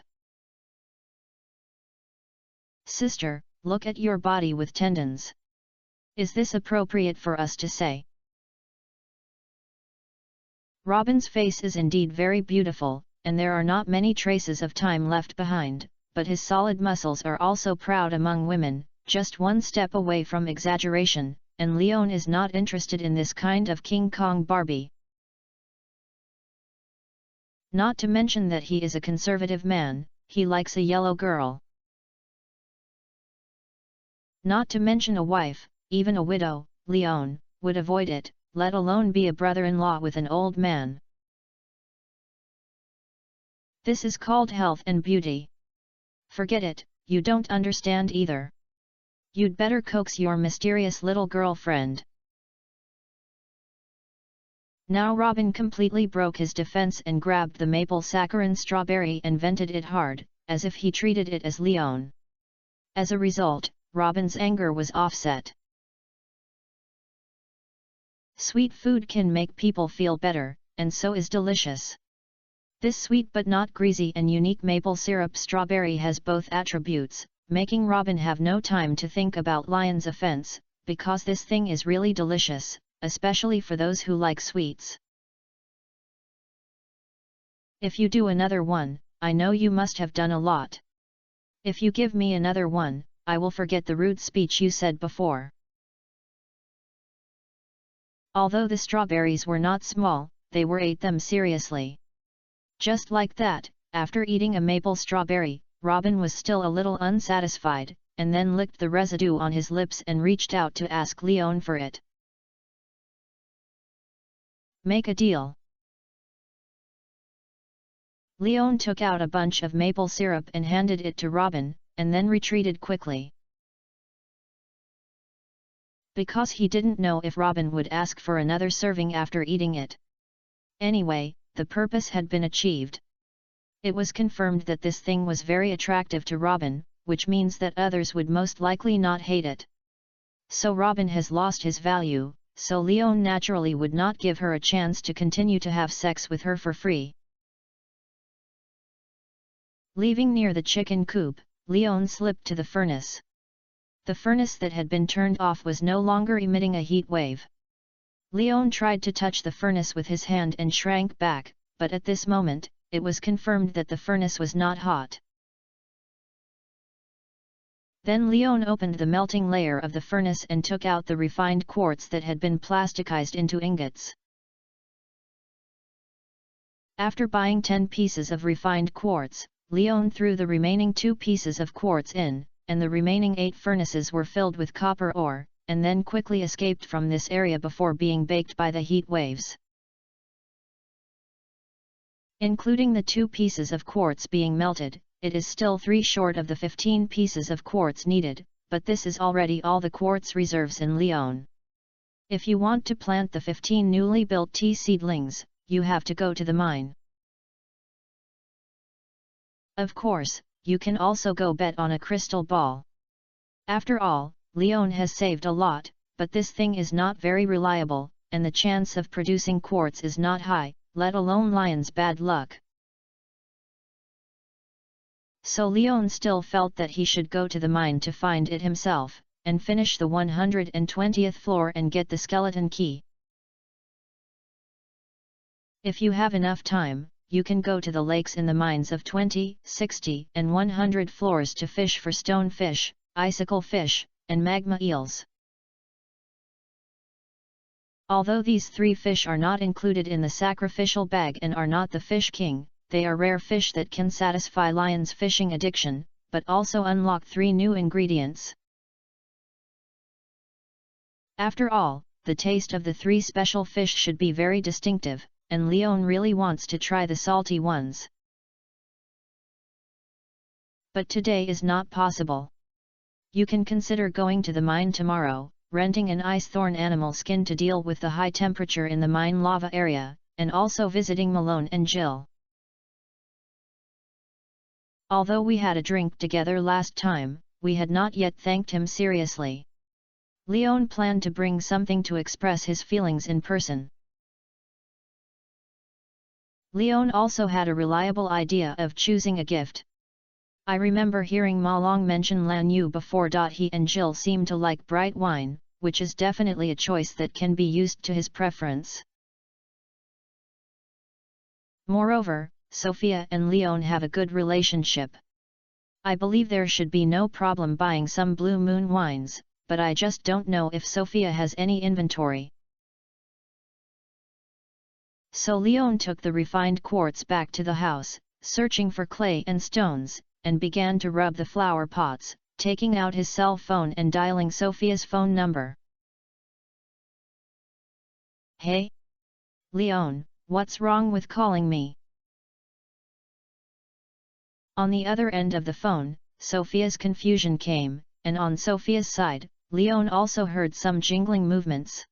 Sister, look at your body with tendons. Is this appropriate for us to say? Robin's face is indeed very beautiful, and there are not many traces of time left behind, but his solid muscles are also proud among women, just one step away from exaggeration, and Leon is not interested in this kind of King Kong Barbie. Not to mention that he is a conservative man, he likes a yellow girl. Not to mention a wife, even a widow, Leon would avoid it, let alone be a brother-in-law with an old man. This is called health and beauty. Forget it, you don't understand either. You'd better coax your mysterious little girlfriend. Now Robin completely broke his defense and grabbed the maple saccharine strawberry and vented it hard, as if he treated it as Leon. As a result, Robin's anger was offset. Sweet food can make people feel better, and so is delicious. This sweet but not greasy and unique maple syrup strawberry has both attributes, making Robin have no time to think about Lion's offense, because this thing is really delicious, especially for those who like sweets. If you do another one, I know you must have done a lot. If you give me another one, I will forget the rude speech you said before. Although the strawberries were not small, they ate them seriously. Just like that, after eating a maple strawberry, Robin was still a little unsatisfied, and then licked the residue on his lips and reached out to ask Leon for it. Make a deal. Leon took out a bunch of maple syrup and handed it to Robin, and then retreated quickly. Because he didn't know if Robin would ask for another serving after eating it. Anyway, the purpose had been achieved. It was confirmed that this thing was very attractive to Robin, which means that others would most likely not hate it. So Robin has lost his value, so Leon naturally would not give her a chance to continue to have sex with her for free. Leaving near the chicken coop, Leon slipped to the furnace. The furnace that had been turned off was no longer emitting a heat wave. Leon tried to touch the furnace with his hand and shrank back, but at this moment, it was confirmed that the furnace was not hot. Then Leon opened the melting layer of the furnace and took out the refined quartz that had been plasticized into ingots. After buying 10 pieces of refined quartz, Leon threw the remaining 2 pieces of quartz in, and the remaining 8 furnaces were filled with copper ore, and then quickly escaped from this area before being baked by the heat waves. Including the 2 pieces of quartz being melted, it is still 3 short of the 15 pieces of quartz needed, but this is already all the quartz reserves in Leon. If you want to plant the 15 newly built tea seedlings, you have to go to the mine. Of course, you can also go bet on a crystal ball. After all, Leon has saved a lot, but this thing is not very reliable, and the chance of producing quartz is not high, let alone Lion's bad luck. So Leon still felt that he should go to the mine to find it himself, and finish the 120th floor and get the skeleton key. If you have enough time, you can go to the lakes in the mines of 20, 60, and 100 floors to fish for stone fish, icicle fish, and magma eels. Although these 3 fish are not included in the sacrificial bag and are not the fish king, they are rare fish that can satisfy Lion's fishing addiction, but also unlock 3 new ingredients. After all, the taste of the 3 special fish should be very distinctive, and Leon really wants to try the salty ones. But today is not possible. You can consider going to the mine tomorrow, renting an ice thorn animal skin to deal with the high temperature in the mine lava area, and also visiting Malone and Jill. Although we had a drink together last time, we had not yet thanked him seriously. Leon planned to bring something to express his feelings in person. Leon also had a reliable idea of choosing a gift. I remember hearing Ma Long mention Lan Yu before. He and Jill seem to like bright wine, which is definitely a choice that can be used to his preference. Moreover, Sophia and Leon have a good relationship. I believe there should be no problem buying some Blue Moon wines, but I just don't know if Sophia has any inventory. So Leon took the refined quartz back to the house, searching for clay and stones, and began to rub the flower pots, taking out his cell phone and dialing Sophia's phone number. Hey? Leon, what's wrong with calling me? On the other end of the phone, Sophia's confusion came, and on Sophia's side, Leon also heard some jingling movements.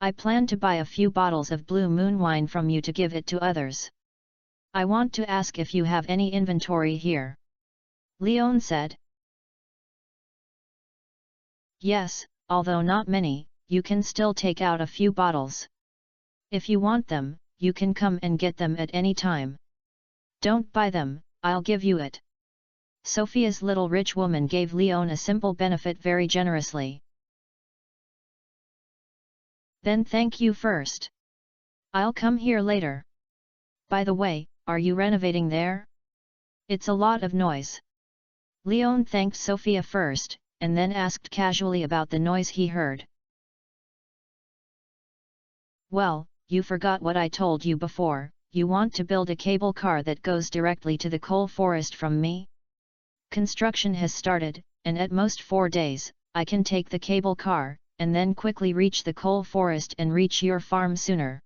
I plan to buy a few bottles of Blue Moon wine from you to give it to others. I want to ask if you have any inventory here. Leon said. Yes, although not many, you can still take out a few bottles. If you want them, you can come and get them at any time. Don't buy them, I'll give you it. Sophia's little rich woman gave Leon a simple benefit very generously. Then thank you first. I'll come here later. By the way, are you renovating there? It's a lot of noise. Leon thanked Sophia first, and then asked casually about the noise he heard. Well, you forgot what I told you before, you want to build a cable car that goes directly to the coal forest from me? Construction has started, and at most 4 days, I can take the cable car, and then quickly reach the coal forest and reach your farm sooner.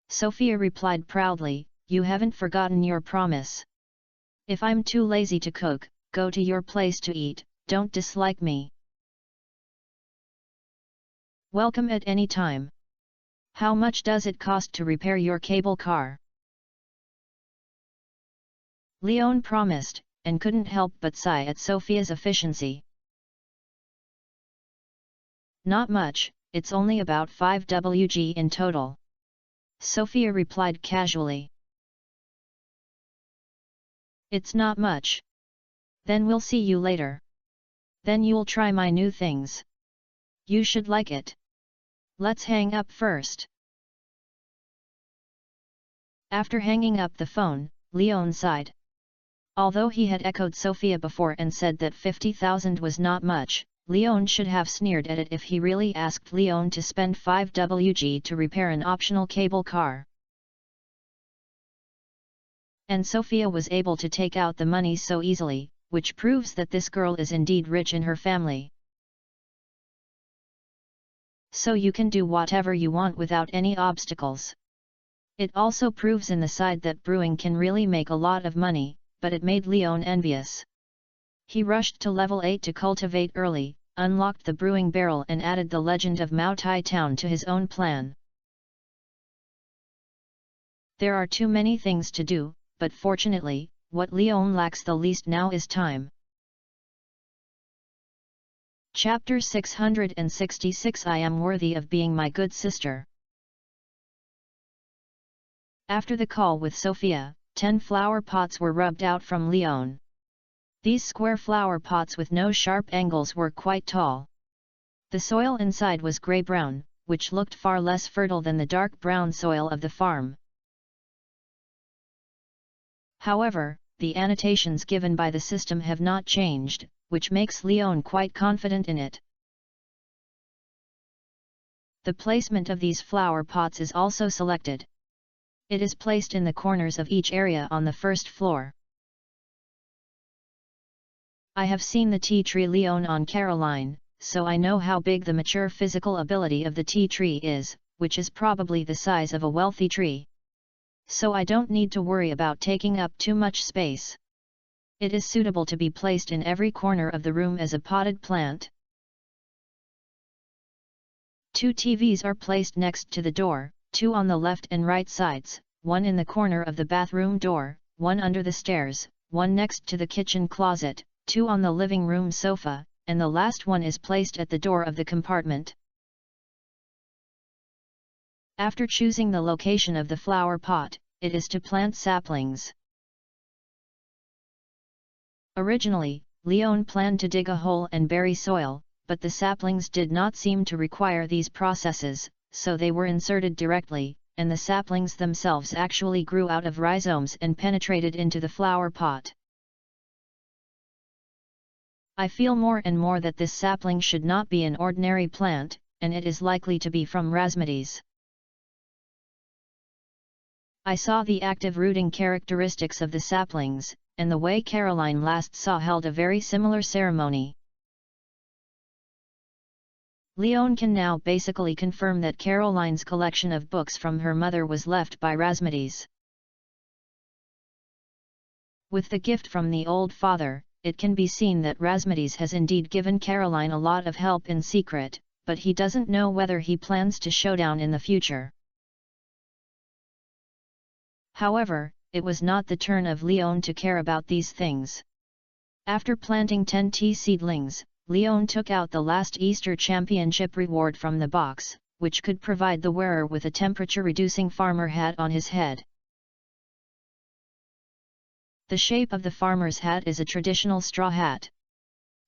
Sophia replied proudly, you haven't forgotten your promise. If I'm too lazy to cook, go to your place to eat, don't dislike me. Welcome at any time. How much does it cost to repair your cable car? Leon promised, and couldn't help but sigh at Sophia's efficiency. Not much, it's only about 5 WG in total. Sophia replied casually. It's not much. Then we'll see you later. Then you'll try my new things. You should like it. Let's hang up first. After hanging up the phone, Leon sighed. Although he had echoed Sophia before and said that 50,000 was not much, Leon should have sneered at it if he really asked Leon to spend 5 WG to repair an optional cable car. And Sophia was able to take out the money so easily, which proves that this girl is indeed rich in her family. So you can do whatever you want without any obstacles. It also proves in the side that brewing can really make a lot of money, but it made Leon envious. He rushed to level 8 to cultivate early, unlocked the brewing barrel and added the legend of Mao Tai Town to his own plan. There are too many things to do, but fortunately, what Leon lacks the least now is time. Chapter 666 I am worthy of being my good sister. After the call with Sophia, 10 flower pots were rubbed out from Leon. These square flower pots with no sharp angles were quite tall. The soil inside was grey-brown, which looked far less fertile than the dark brown soil of the farm. However, the annotations given by the system have not changed, which makes Leon quite confident in it. The placement of these flower pots is also selected. It is placed in the corners of each area on the first floor. I have seen the tea tree Leon on Caroline, so I know how big the mature physical ability of the tea tree is, which is probably the size of a wealthy tree. So I don't need to worry about taking up too much space. It is suitable to be placed in every corner of the room as a potted plant. 2 TVs are placed next to the door, 2 on the left and right sides, 1 in the corner of the bathroom door, 1 under the stairs, 1 next to the kitchen closet, 2 on the living room sofa, and the last one is placed at the door of the compartment. After choosing the location of the flower pot, it is to plant saplings. Originally, Leon planned to dig a hole and bury soil, but the saplings did not seem to require these processes, so they were inserted directly, and the saplings themselves actually grew out of rhizomes and penetrated into the flower pot. I feel more and more that this sapling should not be an ordinary plant, and it is likely to be from rhizomys. I saw the active rooting characteristics of the saplings, and the way Caroline last saw held a very similar ceremony. Leon can now basically confirm that Caroline's collection of books from her mother was left by rhizomys. With the gift from the old father, it can be seen that rhizomys has indeed given Caroline a lot of help in secret, but he doesn't know whether he plans to show down in the future. However, it was not the turn of Leon to care about these things. After planting 10 tea seedlings, Leon took out the last Easter Championship reward from the box, which could provide the wearer with a temperature-reducing farmer hat on his head. The shape of the farmer's hat is a traditional straw hat.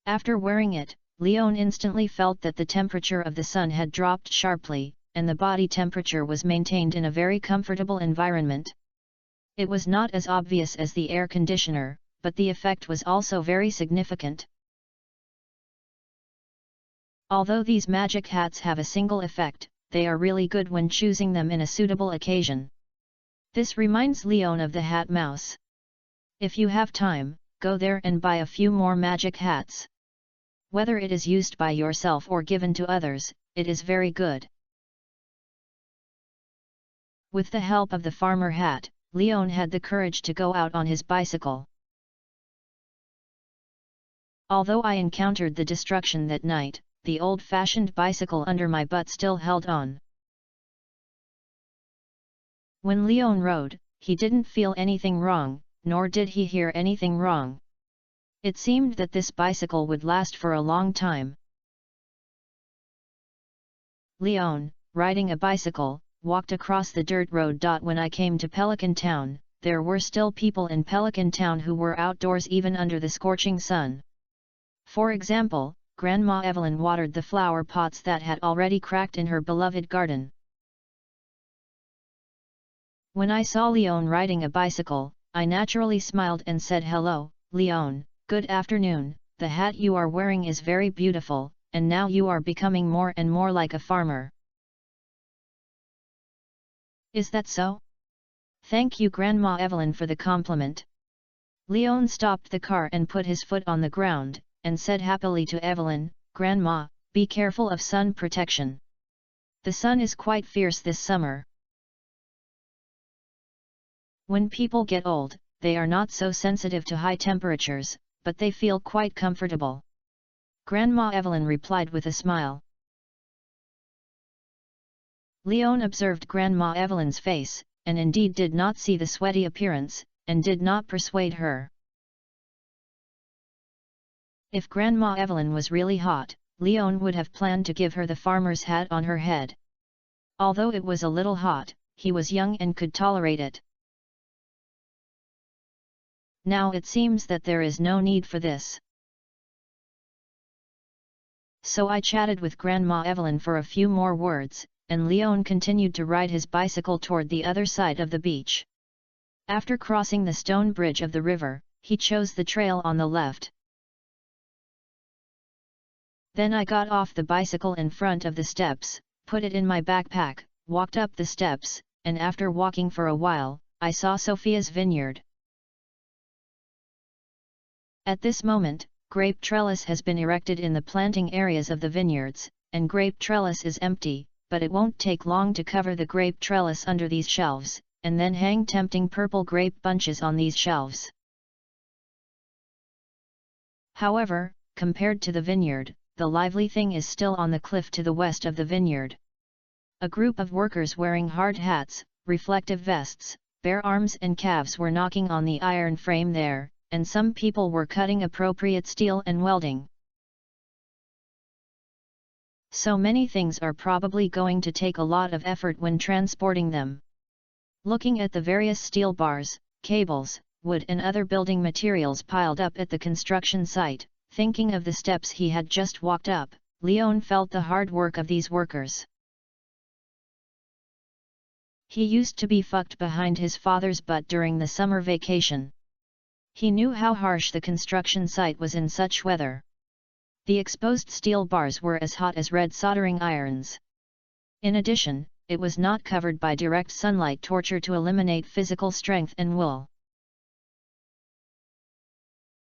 After wearing it, Leon instantly felt that the temperature of the sun had dropped sharply, and the body temperature was maintained in a very comfortable environment. It was not as obvious as the air conditioner, but the effect was also very significant. Although these magic hats have a single effect, they are really good when choosing them in a suitable occasion. This reminds Leon of the hat mouse. If you have time, go there and buy a few more magic hats. Whether it is used by yourself or given to others, it is very good. With the help of the farmer hat, Leon had the courage to go out on his bicycle. Although I encountered the destruction that night, the old-fashioned bicycle under my butt still held on. When Leon rode, he didn't feel anything wrong, nor did he hear anything wrong. It seemed that this bicycle would last for a long time. Leon, riding a bicycle, walked across the dirt road. When I came to Pelican Town, there were still people in Pelican Town who were outdoors even under the scorching sun. For example, Grandma Evelyn watered the flower pots that had already cracked in her beloved garden. When I saw Leon riding a bicycle, I naturally smiled and said, "Hello, Leon, good afternoon, the hat you are wearing is very beautiful, and now you are becoming more and more like a farmer." "Is that so? Thank you, Grandma Evelyn, for the compliment." Leon stopped the car and put his foot on the ground, and said happily to Evelyn, "Grandma, be careful of sun protection. The sun is quite fierce this summer." When people get old, they are not so sensitive to high temperatures, but they feel quite comfortable. Grandma Evelyn replied with a smile. Leon observed Grandma Evelyn's face, and indeed did not see the sweaty appearance. and did not persuade her. If Grandma Evelyn was really hot, Leon would have planned to give her the farmer's hat on her head. Although it was a little hot, he was young and could tolerate it. Now it seems that there is no need for this. So I chatted with Grandma Evelyn for a few more words, and Leon continued to ride his bicycle toward the other side of the beach. After crossing the stone bridge of the river, he chose the trail on the left. Then I got off the bicycle in front of the steps, put it in my backpack, walked up the steps, and after walking for a while, I saw Sophia's vineyard. At this moment, grape trellis has been erected in the planting areas of the vineyards, and grape trellis is empty, but it won't take long to cover the grape trellis under these shelves, and then hang tempting purple grape bunches on these shelves. However, compared to the vineyard, the lively thing is still on the cliff to the west of the vineyard. A group of workers wearing hard hats, reflective vests, bare arms and calves were knocking on the iron frame there, and some people were cutting appropriate steel and welding. So many things are probably going to take a lot of effort when transporting them. Looking at the various steel bars, cables, wood and other building materials piled up at the construction site, thinking of the steps he had just walked up, Leon felt the hard work of these workers. He used to be fucked behind his father's butt during the summer vacation. He knew how harsh the construction site was in such weather. The exposed steel bars were as hot as red soldering irons. In addition, it was not covered by direct sunlight torture to eliminate physical strength and will.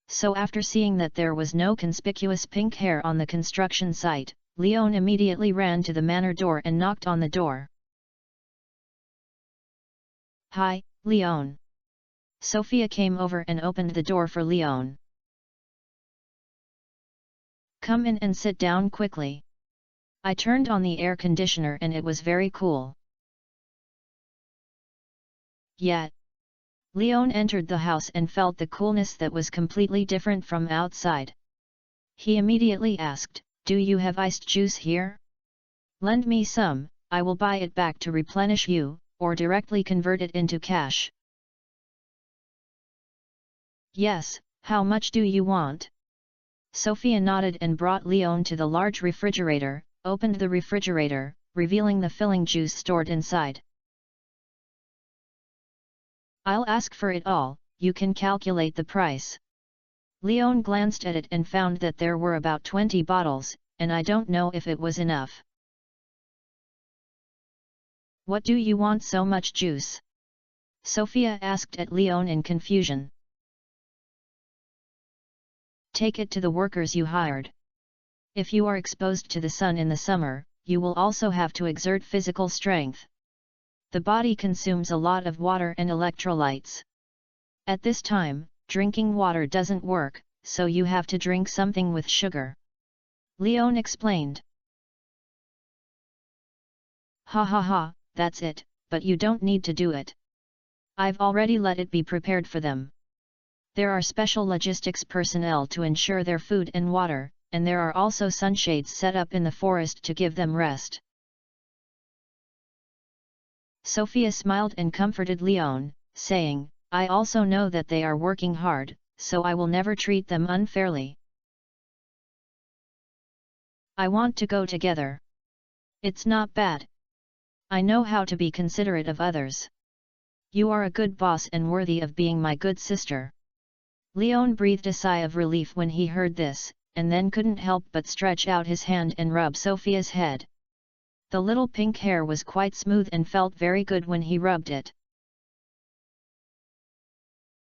So after seeing that there was no conspicuous pink hair on the construction site, Leon immediately ran to the manor door and knocked on the door. "Hi, Leon." Sophia came over and opened the door for Leon. "Come in and sit down quickly." I turned on the air conditioner and it was very cool. Yet, Leon entered the house and felt the coolness that was completely different from outside. He immediately asked, "Do you have iced juice here? Lend me some, I will buy it back to replenish you, or directly convert it into cash." "Yes, how much do you want?" Sophia nodded and brought Leon to the large refrigerator, opened the refrigerator, revealing the filling juice stored inside. "I'll ask for it all, you can calculate the price." Leon glanced at it and found that there were about 20 bottles, and I don't know if it was enough. "What do you want so much juice?" Sophia asked at Leon in confusion. "Take it to the workers you hired. If you are exposed to the sun in the summer, you will also have to exert physical strength. The body consumes a lot of water and electrolytes. At this time, drinking water doesn't work, so you have to drink something with sugar." Leon explained. "Ha ha ha, that's it, but you don't need to do it. I've already let it be prepared for them. There are special logistics personnel to ensure their food and water, and there are also sunshades set up in the forest to give them rest." Sophia smiled and comforted Leon, saying, "I also know that they are working hard, so I will never treat them unfairly. I want to go together. It's not bad. I know how to be considerate of others. You are a good boss and worthy of being my good sister." Leon breathed a sigh of relief when he heard this, and then couldn't help but stretch out his hand and rub Sophia's head. The little pink hair was quite smooth and felt very good when he rubbed it.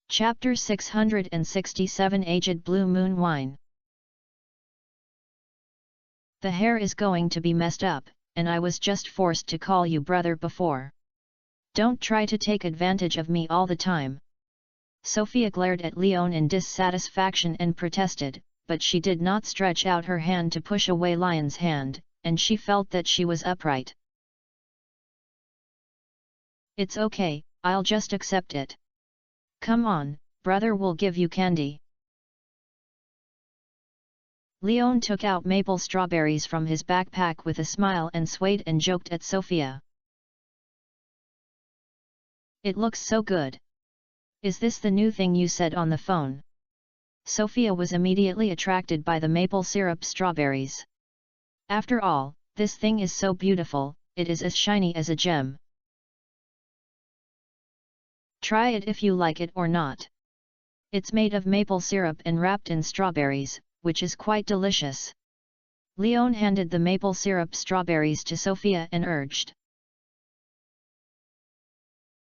Chapter 667 Aged Blue Moon Wine. "The hair is going to be messed up, and I was just forced to call you brother before. Don't try to take advantage of me all the time." Sophia glared at Leon in dissatisfaction and protested, but she did not stretch out her hand to push away Leon's hand, and she felt that she was upright. "It's okay, I'll just accept it. Come on, brother will give you candy. Leon took out maple strawberries from his backpack with a smile and swayed and joked at Sophia. It looks so good. Is this the new thing you said on the phone? Sophia was immediately attracted by the maple syrup strawberries. After all, this thing is so beautiful, it is as shiny as a gem. Try it if you like it or not. It's made of maple syrup and wrapped in strawberries, which is quite delicious. Leon handed the maple syrup strawberries to Sophia and urged.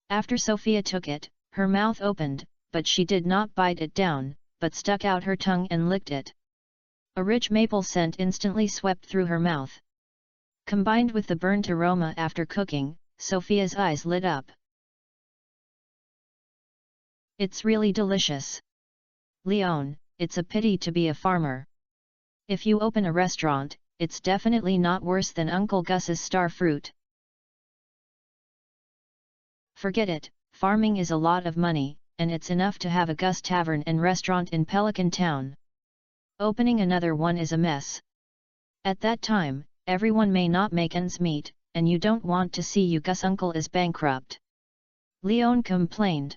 After Sophia took it, her mouth opened, but she did not bite it down, but stuck out her tongue and licked it. A rich maple scent instantly swept through her mouth. Combined with the burnt aroma after cooking, Sophia's eyes lit up. It's really delicious. Leon, it's a pity to be a farmer. If you open a restaurant, it's definitely not worse than Uncle Gus's star fruit. Forget it, farming is a lot of money, and it's enough to have a Gus Tavern and restaurant in Pelican Town. Opening another one is a mess. At that time, everyone may not make ends meet, and you don't want to see you Gus uncle is bankrupt. Leon complained.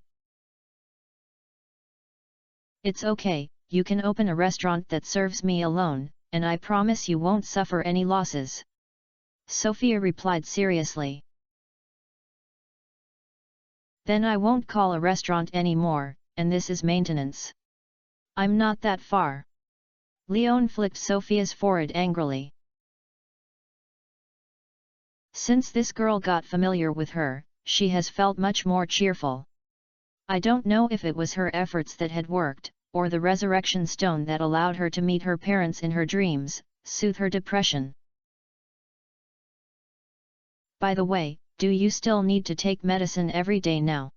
It's okay, you can open a restaurant that serves me alone, and I promise you won't suffer any losses. Sophia replied seriously. Then I won't call a restaurant anymore, and this is maintenance. I'm not that far. Leon flicked Sophia's forehead angrily. Since this girl got familiar with her, she has felt much more cheerful. I don't know if it was her efforts that had worked, or the resurrection stone that allowed her to meet her parents in her dreams, soothe her depression. By the way, do you still need to take medicine every day now?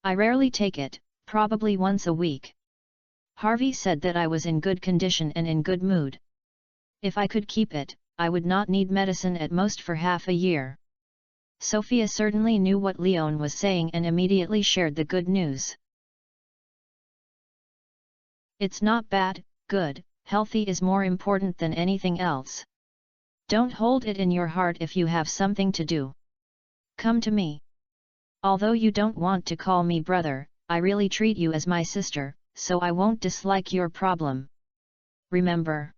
I rarely take it, probably once a week. Harvey said that I was in good condition and in good mood. If I could keep it, I would not need medicine at most for half a year. Sophia certainly knew what Leon was saying and immediately shared the good news. It's not bad, good, healthy is more important than anything else. Don't hold it in your heart if you have something to do. Come to me. Although you don't want to call me brother, I really treat you as my sister, so I won't dislike your problem. Remember?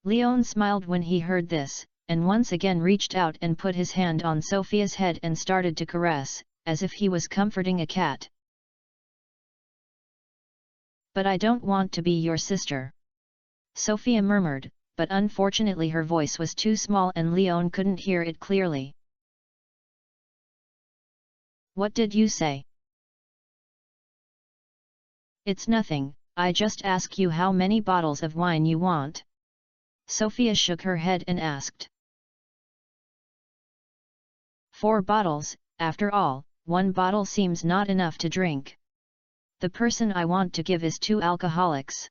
Leon smiled when he heard this, and once again reached out and put his hand on Sophia's head and started to caress, as if he was comforting a cat. But I don't want to be your sister. Sophia murmured, but unfortunately her voice was too small and Leon couldn't hear it clearly. What did you say? It's nothing, I just ask you how many bottles of wine you want. Sophia shook her head and asked. 4 bottles, after all, 1 bottle seems not enough to drink. The person I want to give is 2 alcoholics.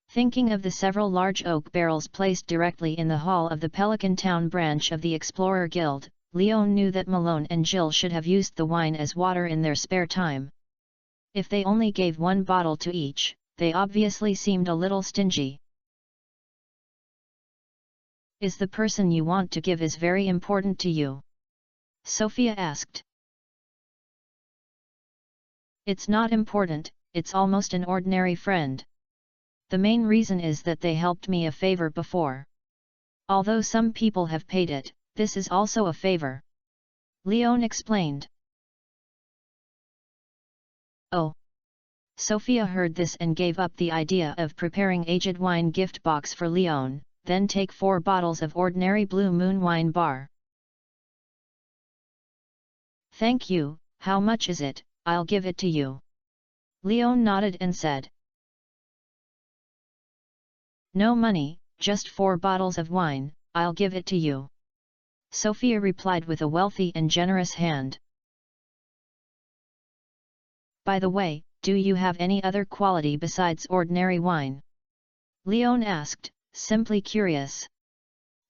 Thinking of the several large oak barrels placed directly in the hall of the Pelican Town branch of the Explorer Guild, Leon knew that Malone and Jill should have used the wine as water in their spare time. If they only gave 1 bottle to each, they obviously seemed a little stingy. Is the person you want to give is very important to you? Sophia asked. It's not important, it's almost an ordinary friend. The main reason is that they helped me a favor before. Although some people have paid it, this is also a favor. Leon explained. Oh. Sophia heard this and gave up the idea of preparing aged wine gift box for Leon, then take 4 bottles of ordinary Blue Moon wine bar. Thank you, how much is it? I'll give it to you. Leon nodded and said. No money, just 4 bottles of wine, I'll give it to you. Sophia replied with a wealthy and generous hand. By the way, do you have any other quality besides ordinary wine? Leon asked, simply curious.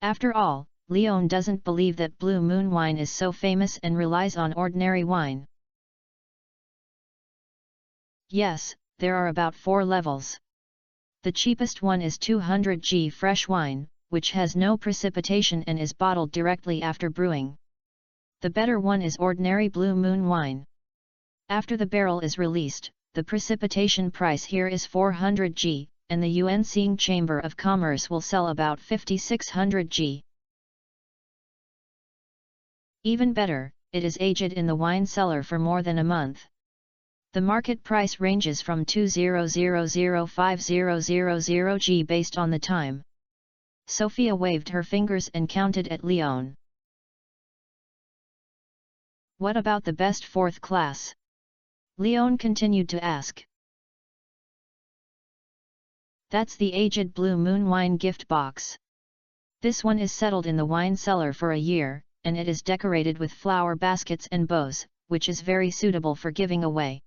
After all, Leon doesn't believe that Blue Moon wine is so famous and relies on ordinary wine. Yes, there are about 4 levels. The cheapest one is 200g fresh wine, which has no precipitation and is bottled directly after brewing. The better one is ordinary Blue Moon wine. After the barrel is released, the precipitation price here is 400g, and the Yuan Chamber of Commerce will sell about 5600g. Even better, it is aged in the wine cellar for more than a month. The market price ranges from 200,5000g based on the time. Sophia waved her fingers and counted at Leon. What about the best 4th class? Leon continued to ask. That's the aged Blue Moon wine gift box. This one is settled in the wine cellar for a year, and it is decorated with flower baskets and bows, which is very suitable for giving away.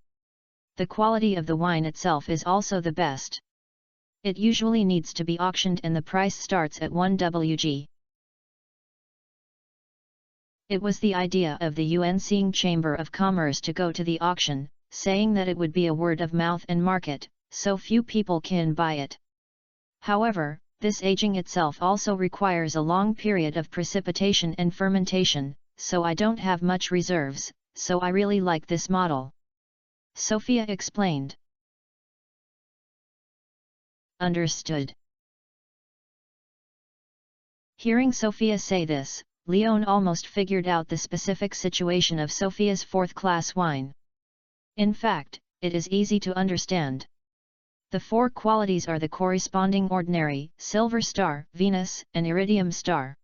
The quality of the wine itself is also the best. It usually needs to be auctioned and the price starts at 1 wg. It was the idea of the Yuan Chamber of Commerce to go to the auction, saying that it would be a word of mouth and market, so few people can buy it. However, this aging itself also requires a long period of precipitation and fermentation, so I don't have much reserves, so I really like this model. Sophia explained. Understood. Hearing Sophia say this, Leon almost figured out the specific situation of Sophia's 4th class wine. In fact, it is easy to understand. The 4 qualities are the corresponding ordinary, silver star, Venus, and iridium star.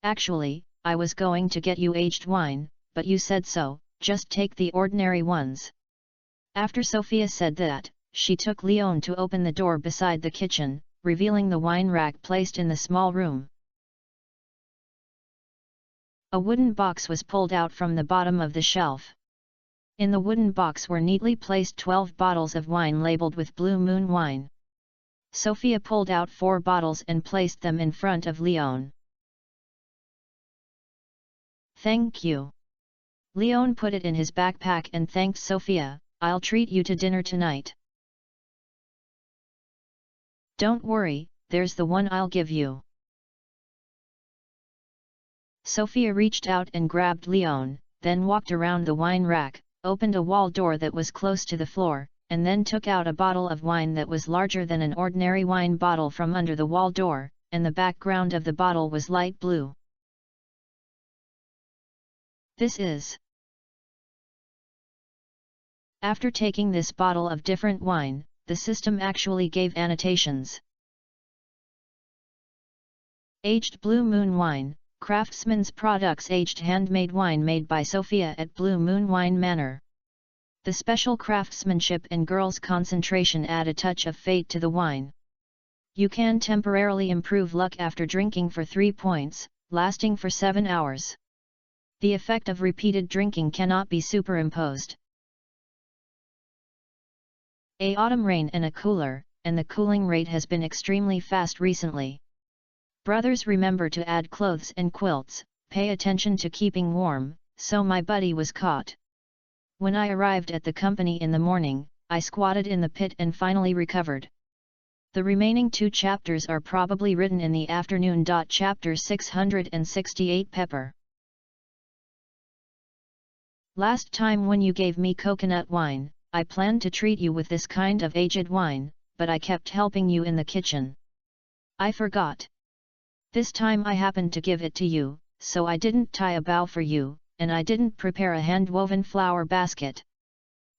Actually, I was going to get you aged wine, but you said so, just take the ordinary ones. After Sophia said that, she took Leon to open the door beside the kitchen, revealing the wine rack placed in the small room. A wooden box was pulled out from the bottom of the shelf. In the wooden box were neatly placed 12 bottles of wine labeled with Blue Moon wine. Sophia pulled out 4 bottles and placed them in front of Leon. Thank you. Leon put it in his backpack and thanked Sophia. I'll treat you to dinner tonight. Don't worry, there's the one I'll give you. Sophia reached out and grabbed Leon, then walked around the wine rack, opened a wall door that was close to the floor, and then took out a bottle of wine that was larger than an ordinary wine bottle from under the wall door, and the background of the bottle was light blue. This is. After taking this bottle of different wine, the system actually gave annotations. Aged Blue Moon wine, Craftsman's products, aged handmade wine made by Sophia at Blue Moon Wine Manor. The special craftsmanship and girls' concentration add a touch of fate to the wine. You can temporarily improve luck after drinking for 3 points, lasting for 7 hours. The effect of repeated drinking cannot be superimposed. A autumn rain and a cooler, and the cooling rate has been extremely fast recently. Brothers, remember to add clothes and quilts, pay attention to keeping warm, so my buddy was caught. When I arrived at the company in the morning, I squatted in the pit and finally recovered. The remaining 2 chapters are probably written in the afternoon. Chapter 668 Pepper. Last time when you gave me coconut wine, I planned to treat you with this kind of aged wine, but I kept helping you in the kitchen. I forgot. This time I happened to give it to you, so I didn't tie a bow for you, and I didn't prepare a hand-woven flower basket.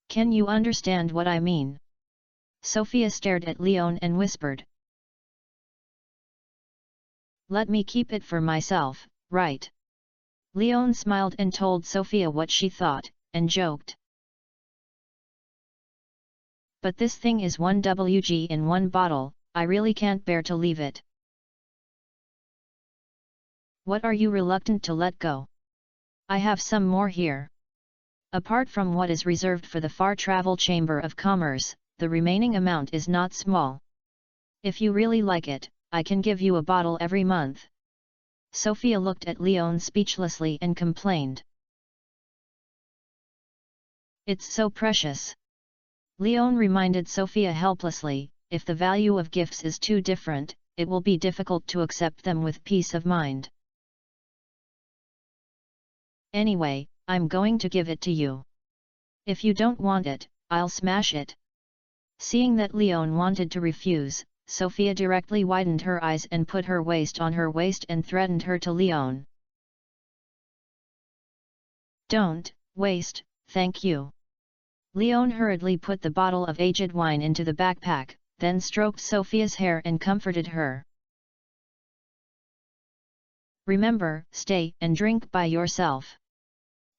Can you understand what I mean? Sophia stared at Leon and whispered. Let me keep it for myself, right? Leon smiled and told Sophia what she thought, and joked. But this thing is 1 wg in 1 bottle, I really can't bear to leave it. What are you reluctant to let go? I have some more here. Apart from what is reserved for the Far Travel Chamber of Commerce, the remaining amount is not small. If you really like it, I can give you a bottle every month. Sophia looked at Leon speechlessly and complained. It's so precious. Leon reminded Sophia helplessly, if the value of gifts is too different, it will be difficult to accept them with peace of mind. Anyway, I'm going to give it to you. If you don't want it, I'll smash it. Seeing that Leon wanted to refuse, Sophia directly widened her eyes and put her waist on her waist and threatened her to Leon. Don't waste, thank you. Leon hurriedly put the bottle of aged wine into the backpack, then stroked Sophia's hair and comforted her. Remember, stay and drink by yourself.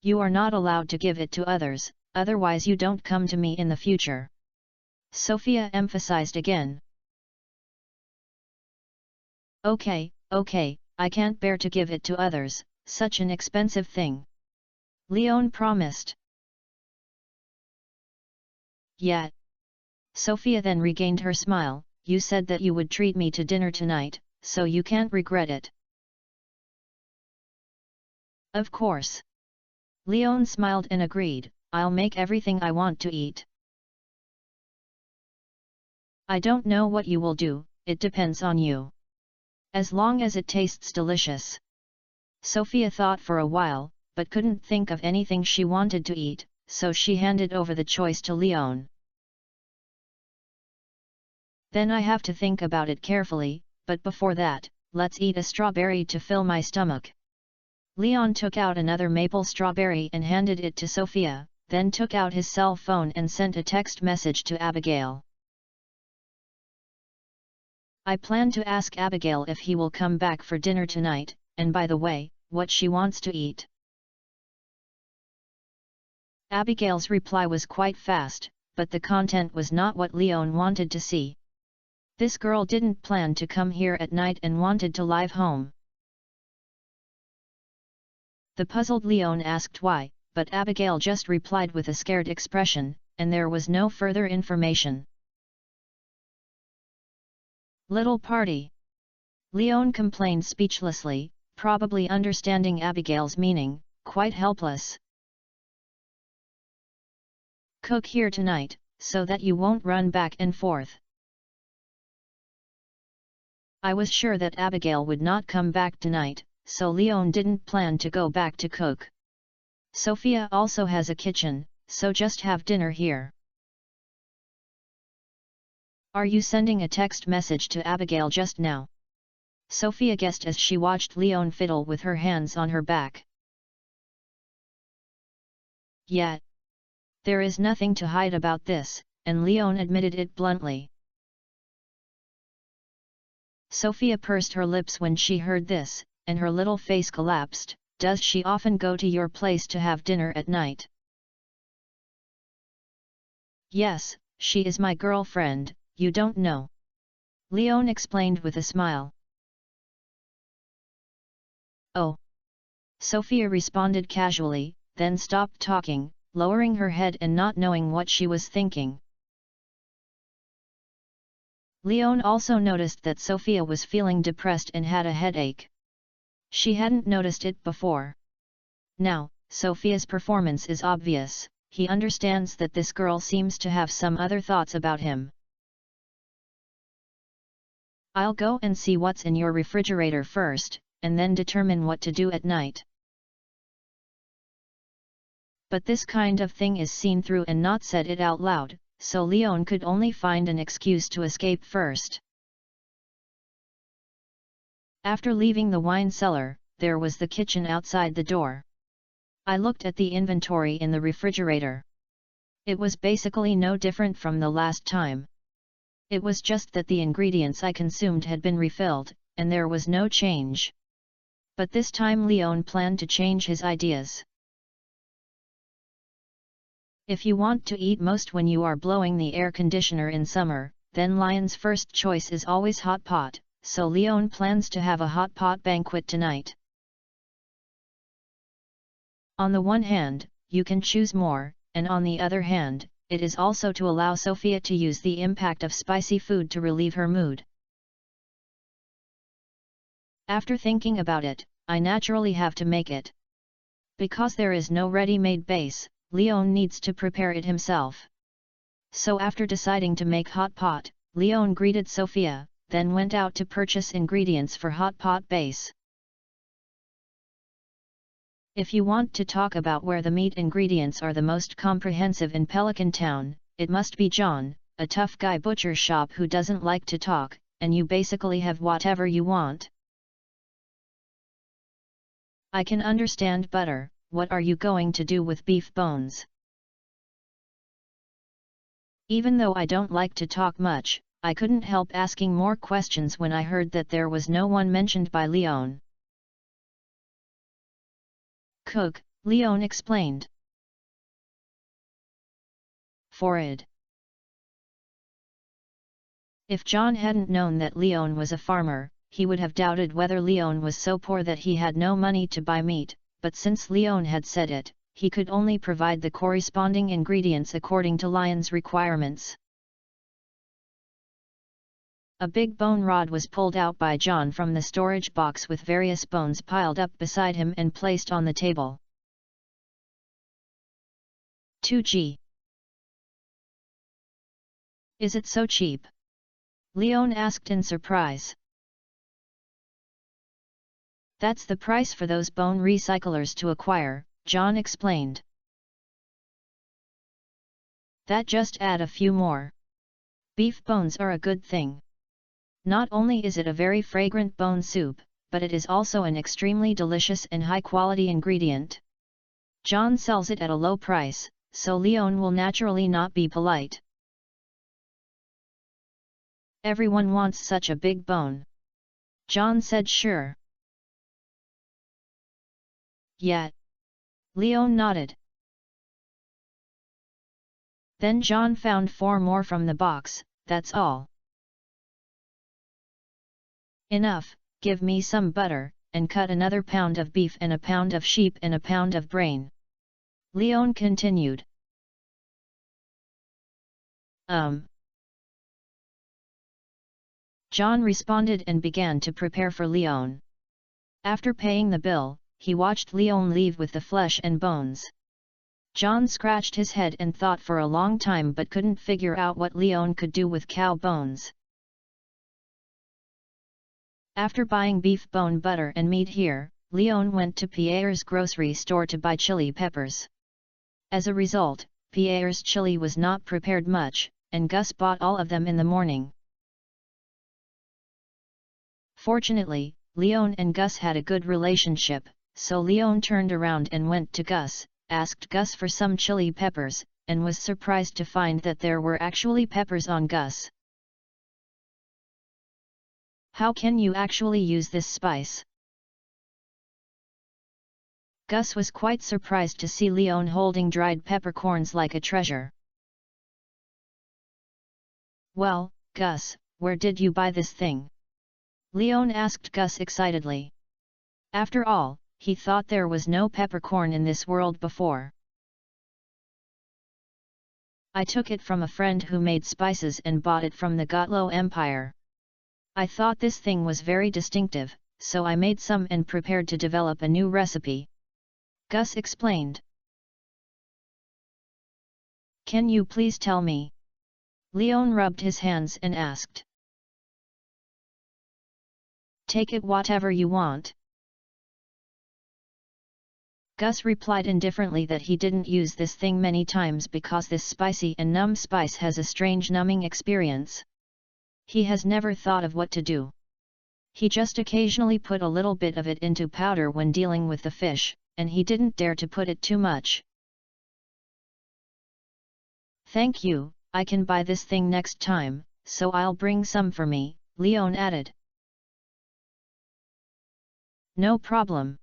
You are not allowed to give it to others, otherwise you don't come to me in the future. Sophia emphasized again. Okay, I can't bear to give it to others, such an expensive thing. Leon promised. Yet. Sophia then regained her smile, you said that you would treat me to dinner tonight, so you can't regret it. Of course. Leon smiled and agreed, I'll make everything I want to eat. I don't know what you will do, it depends on you. As long as it tastes delicious. Sophia thought for a while, but couldn't think of anything she wanted to eat, so she handed over the choice to Leon. Then I have to think about it carefully, but before that, let's eat a strawberry to fill my stomach. Leon took out another maple strawberry and handed it to Sophia, then took out his cell phone and sent a text message to Abigail. I plan to ask Abigail if he will come back for dinner tonight, and by the way, what she wants to eat. Abigail's reply was quite fast, but the content was not what Leon wanted to see. This girl didn't plan to come here at night and wanted to leave home. The puzzled Leon asked why, but Abigail just replied with a scared expression, and there was no further information. Little party. Leon complained speechlessly, probably understanding Abigail's meaning, quite helpless. Cook here tonight, so that you won't run back and forth. I was sure that Abigail would not come back tonight, so Leon didn't plan to go back to cook. Sophia also has a kitchen, so just have dinner here. Are you sending a text message to Abigail just now? Sophia guessed as she watched Leon fiddle with her hands on her back. Yet. There is nothing to hide about this, and Leon admitted it bluntly. Sophia pursed her lips when she heard this, and her little face collapsed. Does she often go to your place to have dinner at night? Yes, she is my girlfriend, you don't know. Leon explained with a smile. Oh. Sophia responded casually, then stopped talking, lowering her head and not knowing what she was thinking. Leon also noticed that Sophia was feeling depressed and had a headache. She hadn't noticed it before. Now, Sophia's performance is obvious, he understands that this girl seems to have some other thoughts about him. I'll go and see what's in your refrigerator first, and then determine what to do at night. But this kind of thing is seen through and not said it out loud, so Leon could only find an excuse to escape first. After leaving the wine cellar, there was the kitchen outside the door. I looked at the inventory in the refrigerator. It was basically no different from the last time. It was just that the ingredients I consumed had been refilled, and there was no change. But this time Leon planned to change his ideas. If you want to eat most when you are blowing the air conditioner in summer, then Lion's first choice is always hot pot, so Leon plans to have a hot pot banquet tonight. On the one hand, you can choose more, and on the other hand, it is also to allow Sophia to use the impact of spicy food to relieve her mood. After thinking about it, I naturally have to make it. Because there is no ready-made base, Leon needs to prepare it himself. So after deciding to make hot pot, Leon greeted Sophia, then went out to purchase ingredients for hot pot base. If you want to talk about where the meat ingredients are the most comprehensive in Pelican Town, it must be John, a tough guy butcher shop who doesn't like to talk, and you basically have whatever you want. I can understand butter. What are you going to do with beef bones? Even though I don't like to talk much, I couldn't help asking more questions when I heard that there was no one mentioned by Leon. Cook, Leon explained. Forrid. If John hadn't known that Leon was a farmer, he would have doubted whether Leon was so poor that he had no money to buy meat, but since Leon had said it, he could only provide the corresponding ingredients according to Lion's requirements. A big bone rod was pulled out by John from the storage box with various bones piled up beside him and placed on the table. 2G. Is it so cheap? Leon asked in surprise. That's the price for those bone recyclers to acquire, John explained. That just add a few more. Beef bones are a good thing. Not only is it a very fragrant bone soup, but it is also an extremely delicious and high-quality ingredient. John sells it at a low price, so Leon will naturally not be polite. Everyone wants such a big bone. John said sure. Yeah. Leon nodded. Then John found 4 more from the box, that's all. Enough, give me some butter, and cut another pound of beef and a pound of sheep and a pound of brain. Leon continued. John responded and began to prepare for Leon. After paying the bill, he watched Leon leave with the flesh and bones. John scratched his head and thought for a long time but couldn't figure out what Leon could do with cow bones. After buying beef bone butter and meat here, Leon went to Pierre's grocery store to buy chili peppers. As a result, Pierre's chili was not prepared much, and Gus bought all of them in the morning. Fortunately, Leon and Gus had a good relationship, so Leon turned around and went to Gus, asked Gus for some chili peppers, and was surprised to find that there were actually peppers on Gus. How can you actually use this spice? Gus was quite surprised to see Leon holding dried peppercorns like a treasure. Well, Gus, where did you buy this thing? Leon asked Gus excitedly. After all, he thought there was no peppercorn in this world before. I took it from a friend who made spices and bought it from the Gotlo Empire. I thought this thing was very distinctive, so I made some and prepared to develop a new recipe. Gus explained. Can you please tell me? Leon rubbed his hands and asked. Take it whatever you want. Gus replied indifferently that he didn't use this thing many times because this spicy and numb spice has a strange numbing experience. He has never thought of what to do. He just occasionally put a little bit of it into powder when dealing with the fish, and he didn't dare to put it too much. Thank you, I can buy this thing next time, so I'll bring some for me, Leon added. No problem.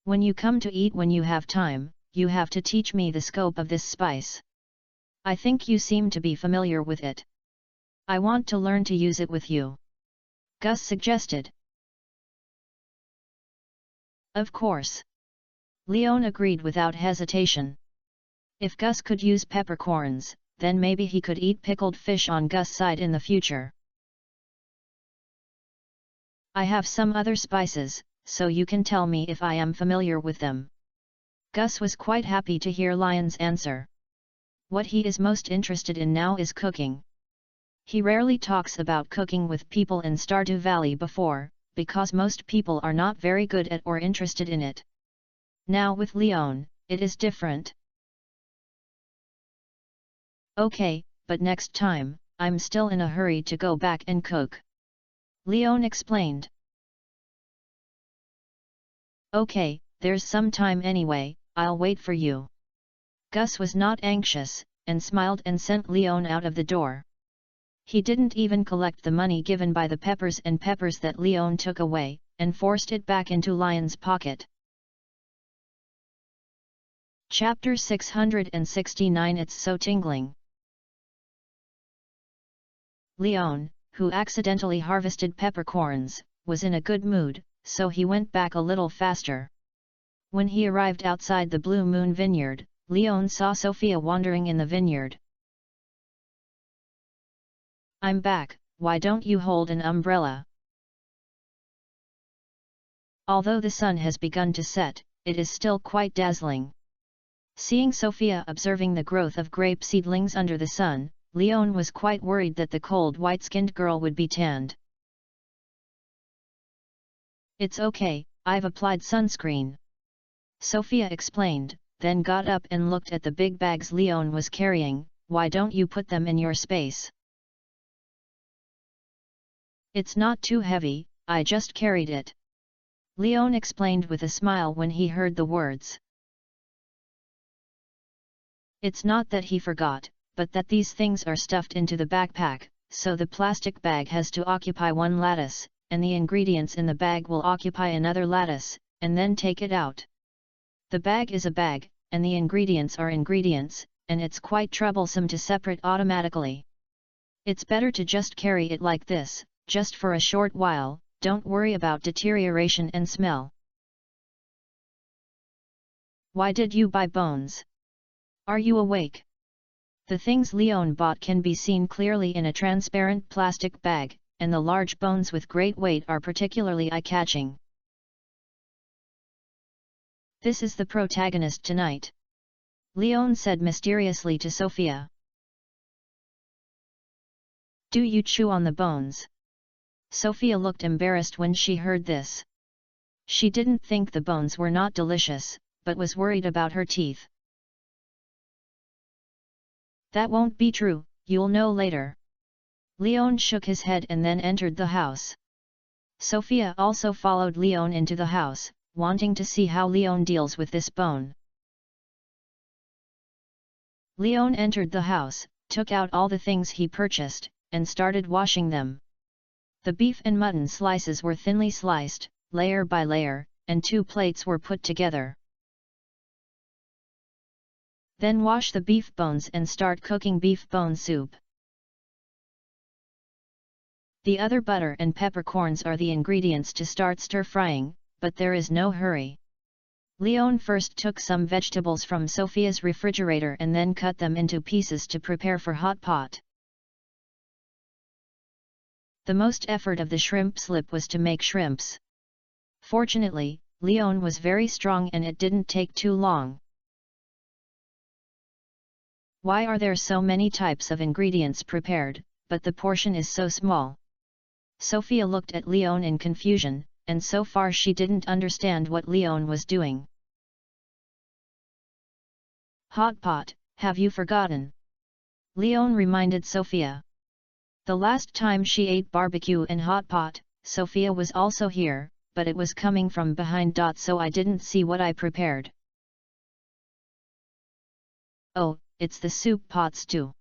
When you come to eat when you have time, you have to teach me the scope of this spice. I think you seem to be familiar with it. I want to learn to use it with you. Gus suggested. Of course. Leon agreed without hesitation. If Gus could use peppercorns, then maybe he could eat pickled fish on Gus' side in the future. I have some other spices, so you can tell me if I am familiar with them. Gus was quite happy to hear Lion's answer. What he is most interested in now is cooking. He rarely talks about cooking with people in Stardew Valley before, because most people are not very good at or interested in it. Now with Leon, it is different. Okay, but next time, I'm still in a hurry to go back and cook. Leon explained. Okay, there's some time anyway, I'll wait for you. Gus was not anxious, and smiled and sent Leon out of the door. He didn't even collect the money given by the peppers that Leon took away, and forced it back into Lion's pocket. Chapter 669 It's so tingling. Leon, who accidentally harvested peppercorns, was in a good mood, so he went back a little faster. When he arrived outside the Blue Moon vineyard, Leon saw Sophia wandering in the vineyard. I'm back, why don't you hold an umbrella? Although the sun has begun to set, it is still quite dazzling. Seeing Sophia observing the growth of grape seedlings under the sun, Leon was quite worried that the cold white-skinned girl would be tanned. It's okay, I've applied sunscreen. Sophia explained, then got up and looked at the big bags Leon was carrying. Why don't you put them in your space? It's not too heavy, I just carried it. Leon explained with a smile when he heard the words. It's not that he forgot, but that these things are stuffed into the backpack, so the plastic bag has to occupy one lattice, and the ingredients in the bag will occupy another lattice, and then take it out. The bag is a bag, and the ingredients are ingredients, and it's quite troublesome to separate automatically. It's better to just carry it like this, just for a short while, don't worry about deterioration and smell. Why did you buy bones? Are you awake? The things Leon bought can be seen clearly in a transparent plastic bag, and the large bones with great weight are particularly eye-catching. This is the protagonist tonight. Leon said mysteriously to Sophia. Do you chew on the bones? Sophia looked embarrassed when she heard this. She didn't think the bones were not delicious, but was worried about her teeth. That won't be true, you'll know later. Leon shook his head and then entered the house. Sophia also followed Leon into the house, wanting to see how Leon deals with this bone. Leon entered the house, took out all the things he purchased, and started washing them. The beef and mutton slices were thinly sliced, layer by layer, and 2 plates were put together. Then wash the beef bones and start cooking beef bone soup. The other butter and peppercorns are the ingredients to start stir-frying, but there is no hurry. Leon first took some vegetables from Sophia's refrigerator and then cut them into pieces to prepare for hot pot. The most effort of the shrimp slip was to make shrimps. Fortunately, Leon was very strong and it didn't take too long. Why are there so many types of ingredients prepared, but the portion is so small? Sophia looked at Leon in confusion, and so far she didn't understand what Leon was doing. Hot pot, have you forgotten? Leon reminded Sophia. The last time she ate barbecue and hot pot, Sophia was also here, but it was coming from behind. So I didn't see what I prepared. Oh, it's the soup pot stew.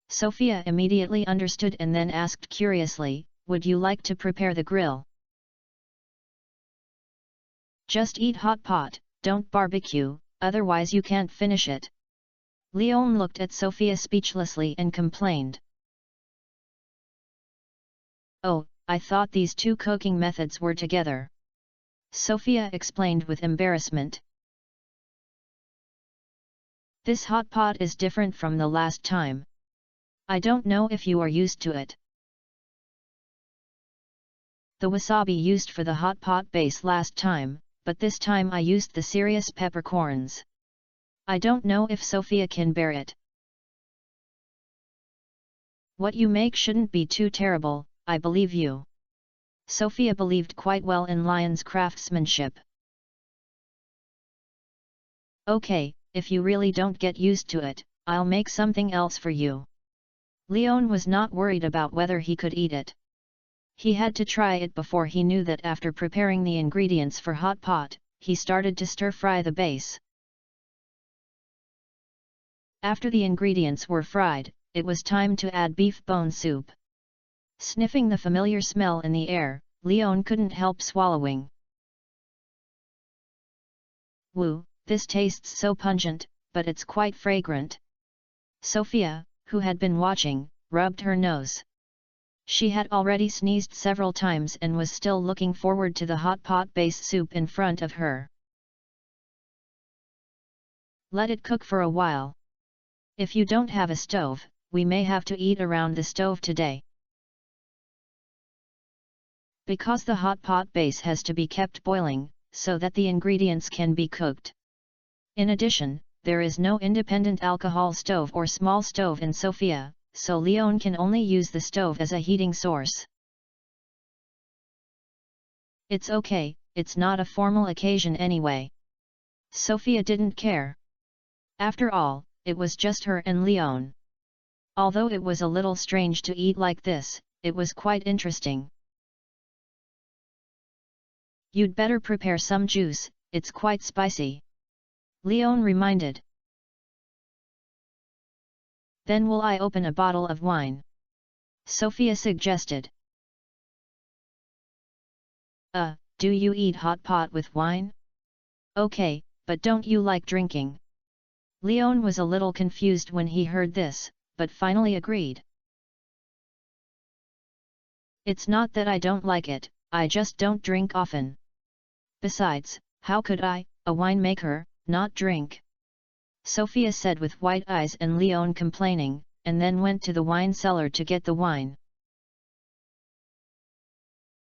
Sophia immediately understood and then asked curiously, would you like to prepare the grill? Just eat hot pot, don't barbecue, otherwise you can't finish it. Leon looked at Sophia speechlessly and complained. Oh, I thought these 2 cooking methods were together. Sophia explained with embarrassment. This hot pot is different from the last time. I don't know if you are used to it. the wasabi used for the hot pot base last time, but this time I used the serious peppercorns. I don't know if Sophia can bear it. What you make shouldn't be too terrible, I believe you. Sophia believed quite well in Lion's craftsmanship. Okay, if you really don't get used to it, I'll make something else for you. Leon was not worried about whether he could eat it. He had to try it before he knew that after preparing the ingredients for hot pot, he started to stir-fry the base. After the ingredients were fried, it was time to add beef bone soup. Sniffing the familiar smell in the air, Leon couldn't help swallowing. Woo, this tastes so pungent, but it's quite fragrant. Sophia, who had been watching, rubbed her nose. She had already sneezed several times and was still looking forward to the hot pot base soup in front of her. Let it cook for a while. If you don't have a stove, we may have to eat around the stove today. Because the hot pot base has to be kept boiling, so that the ingredients can be cooked. In addition, there is no independent alcohol stove or small stove in Sofia, so Leon can only use the stove as a heating source. It's okay, it's not a formal occasion anyway. Sofia didn't care. After all, it was just her and Leon. Although it was a little strange to eat like this, it was quite interesting. You'd better prepare some juice, it's quite spicy. Leon reminded. Then will I open a bottle of wine? Sophia suggested. Do you eat hot pot with wine? Okay, but don't you like drinking? Leon was a little confused when he heard this, but finally agreed. It's not that I don't like it, I just don't drink often. Besides, how could I, a winemaker, not drink? Sophia said with white eyes and Leon complaining, and then went to the wine cellar to get the wine.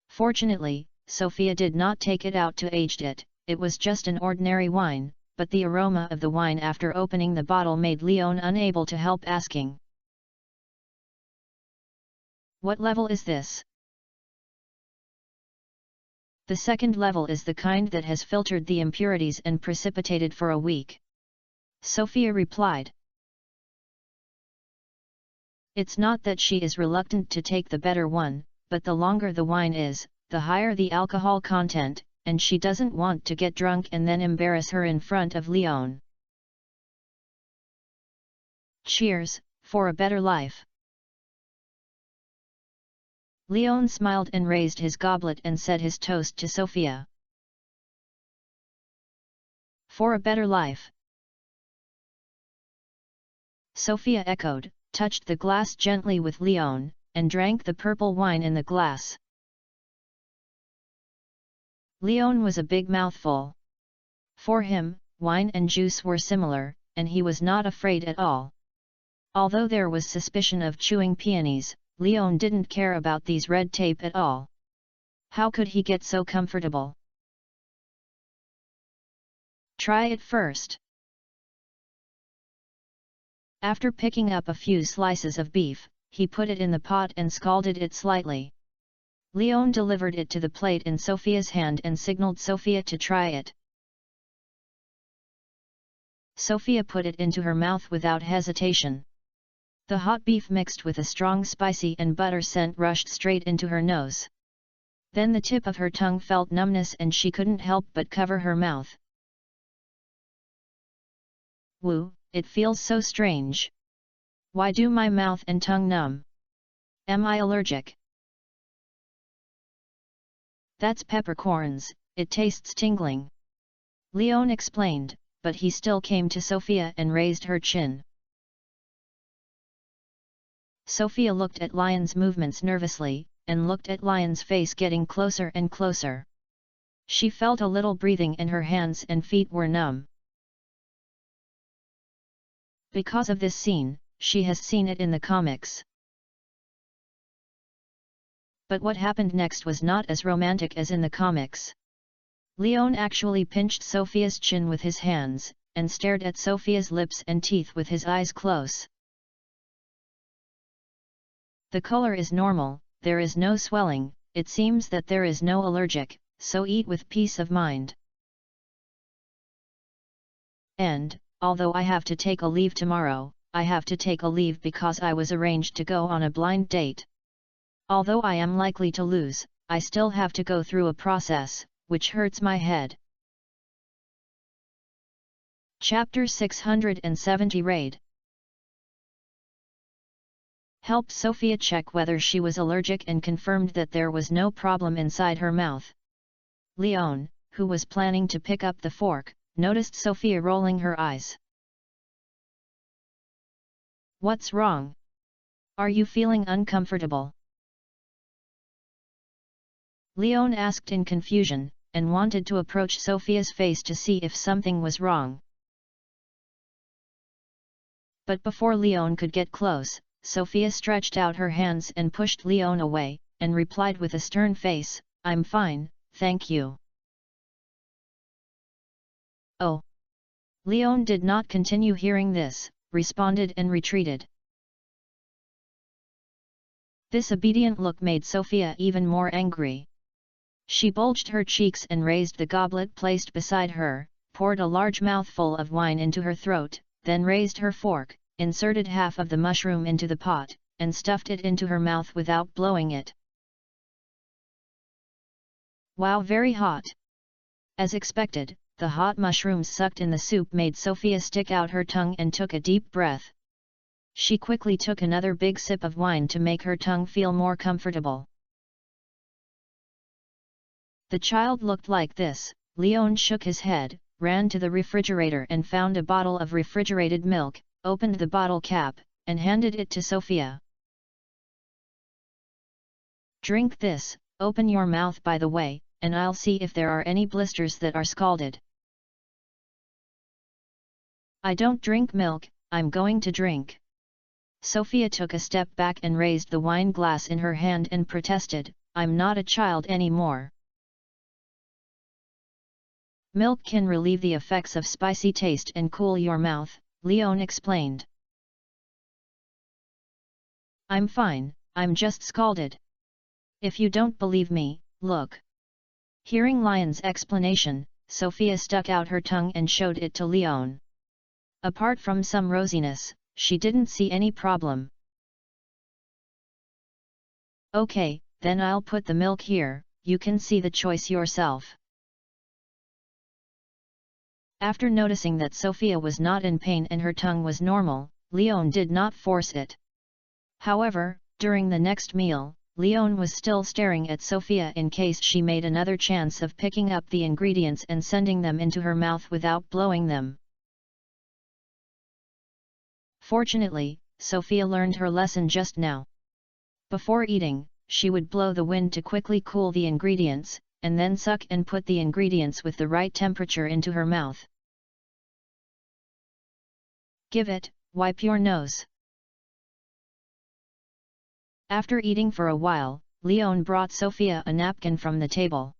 Fortunately, Sophia did not take it out to age it, it was just an ordinary wine, but the aroma of the wine after opening the bottle made Leon unable to help asking. What level is this? The second level is the kind that has filtered the impurities and precipitated for a week. Sophia replied. It's not that she is reluctant to take the better one, but the longer the wine is, the higher the alcohol content, and she doesn't want to get drunk and then embarrass her in front of Leon. Cheers, for a better life. Leon smiled and raised his goblet and said his toast to Sophia. For a better life. Sophia echoed, touched the glass gently with Leon, and drank the purple wine in the glass. Leon was a big mouthful. For him, wine and juice were similar, and he was not afraid at all. Although there was suspicion of chewing peonies, Leon didn't care about these red tape at all. How could he get so comfortable? Try it first. After picking up a few slices of beef, he put it in the pot and scalded it slightly. Leon delivered it to the plate in Sophia's hand and signaled Sophia to try it. Sophia put it into her mouth without hesitation. The hot beef mixed with a strong spicy and butter scent rushed straight into her nose. Then the tip of her tongue felt numbness and she couldn't help but cover her mouth. Woo, it feels so strange. Why do my mouth and tongue numb? Am I allergic? That's peppercorns, it tastes tingling. Leon explained, but he still came to Sophia and raised her chin. Sophia looked at Lion's movements nervously, and looked at Lion's face getting closer and closer. She felt a little breathing and her hands and feet were numb. Because of this scene, she has seen it in the comics. But what happened next was not as romantic as in the comics. Leon actually pinched Sophia's chin with his hands, and stared at Sophia's lips and teeth with his eyes close. The color is normal, there is no swelling, it seems that there is no allergic, so eat with peace of mind. And, although I have to take a leave tomorrow, I have to take a leave because I was arranged to go on a blind date. Although I am likely to lose, I still have to go through a process, which hurts my head. Chapter 670 Raid helped Sophia check whether she was allergic and confirmed that there was no problem inside her mouth. Leon, who was planning to pick up the fork, noticed Sophia rolling her eyes. What's wrong? Are you feeling uncomfortable? Leon asked in confusion, and wanted to approach Sophia's face to see if something was wrong. But before Leon could get close, Sophia stretched out her hands and pushed Leon away, and replied with a stern face, "I'm fine, thank you." Oh! Leon did not continue hearing this, responded and retreated. This obedient look made Sophia even more angry. She bulged her cheeks and raised the goblet placed beside her, poured a large mouthful of wine into her throat, then raised her fork, inserted half of the mushroom into the pot, and stuffed it into her mouth without blowing it. Wow, very hot! As expected, the hot mushrooms sucked in the soup made Sophia stick out her tongue and took a deep breath. She quickly took another big sip of wine to make her tongue feel more comfortable. The child looked like this. Leon shook his head, ran to the refrigerator and found a bottle of refrigerated milk, opened the bottle cap, and handed it to Sophia. Drink this, open your mouth by the way, and I'll see if there are any blisters that are scalded. I don't drink milk, I'm going to drink. Sophia took a step back and raised the wine glass in her hand and protested, I'm not a child anymore. Milk can relieve the effects of spicy taste and cool your mouth, Leon explained. I'm fine, I'm just scalded. If you don't believe me, look. Hearing Leon's explanation, Sophia stuck out her tongue and showed it to Leon. Apart from some rosiness, she didn't see any problem. Okay, then I'll put the milk here, you can see the choice yourself. After noticing that Sophia was not in pain and her tongue was normal, Leon did not force it. However, during the next meal, Leon was still staring at Sophia in case she made another chance of picking up the ingredients and sending them into her mouth without blowing them. Fortunately, Sophia learned her lesson just now. Before eating, she would blow the wind to quickly cool the ingredients, and then suck and put the ingredients with the right temperature into her mouth. Give it, wipe your nose. After eating for a while, Leon brought Sophia a napkin from the table.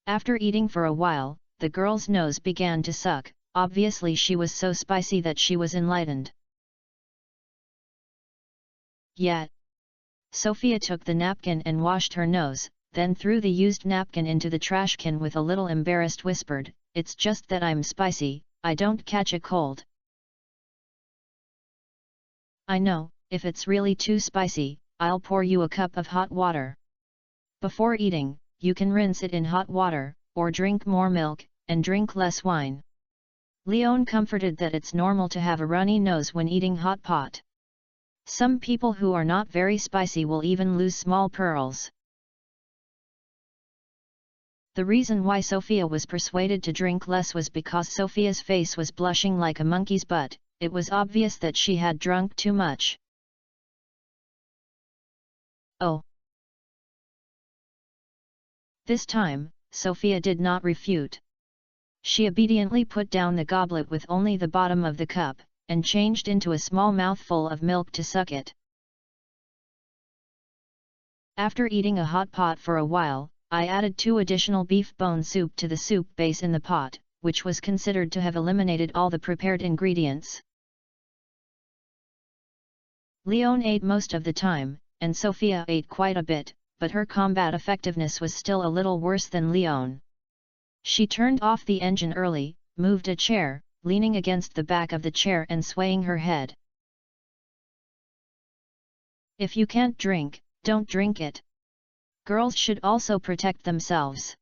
After eating for a while, the girl's nose began to suck, obviously she was so spicy that she was enlightened. Yet, Sophia took the napkin and washed her nose, then threw the used napkin into the trash can with a little embarrassed whispered, "It's just that I'm spicy, I don't catch a cold." I know, if it's really too spicy, I'll pour you a cup of hot water. Before eating, you can rinse it in hot water, or drink more milk, and drink less wine. Leon comforted that it's normal to have a runny nose when eating hot pot. Some people who are not very spicy will even lose small pearls. The reason why Sophia was persuaded to drink less was because Sophia's face was blushing like a monkey's butt. It was obvious that she had drunk too much. Oh! This time, Sophia did not refute. She obediently put down the goblet with only the bottom of the cup, and changed into a small mouthful of milk to suck it. After eating a hot pot for a while, I added 2 additional beef bone soup to the soup base in the pot, which was considered to have eliminated all the prepared ingredients. Leon ate most of the time, and Sophia ate quite a bit, but her combat effectiveness was still a little worse than Leon. She turned off the engine early, moved a chair, leaning against the back of the chair and swaying her head. If you can't drink, don't drink it. Girls should also protect themselves.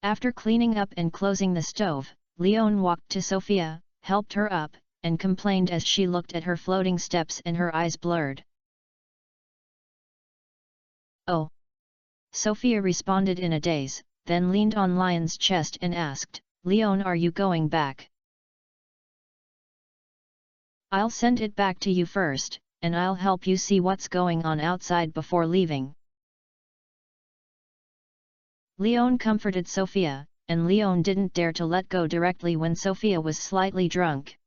After cleaning up and closing the stove, Leon walked to Sophia, helped her up, and complained as she looked at her floating steps and her eyes blurred. "Oh!" Sophia responded in a daze, then leaned on Leon's chest and asked, "Leon, are you going back?" "I'll send it back to you first, and I'll help you see what's going on outside before leaving." Leon comforted Sophia, and Leon didn't dare to let go directly when Sophia was slightly drunk.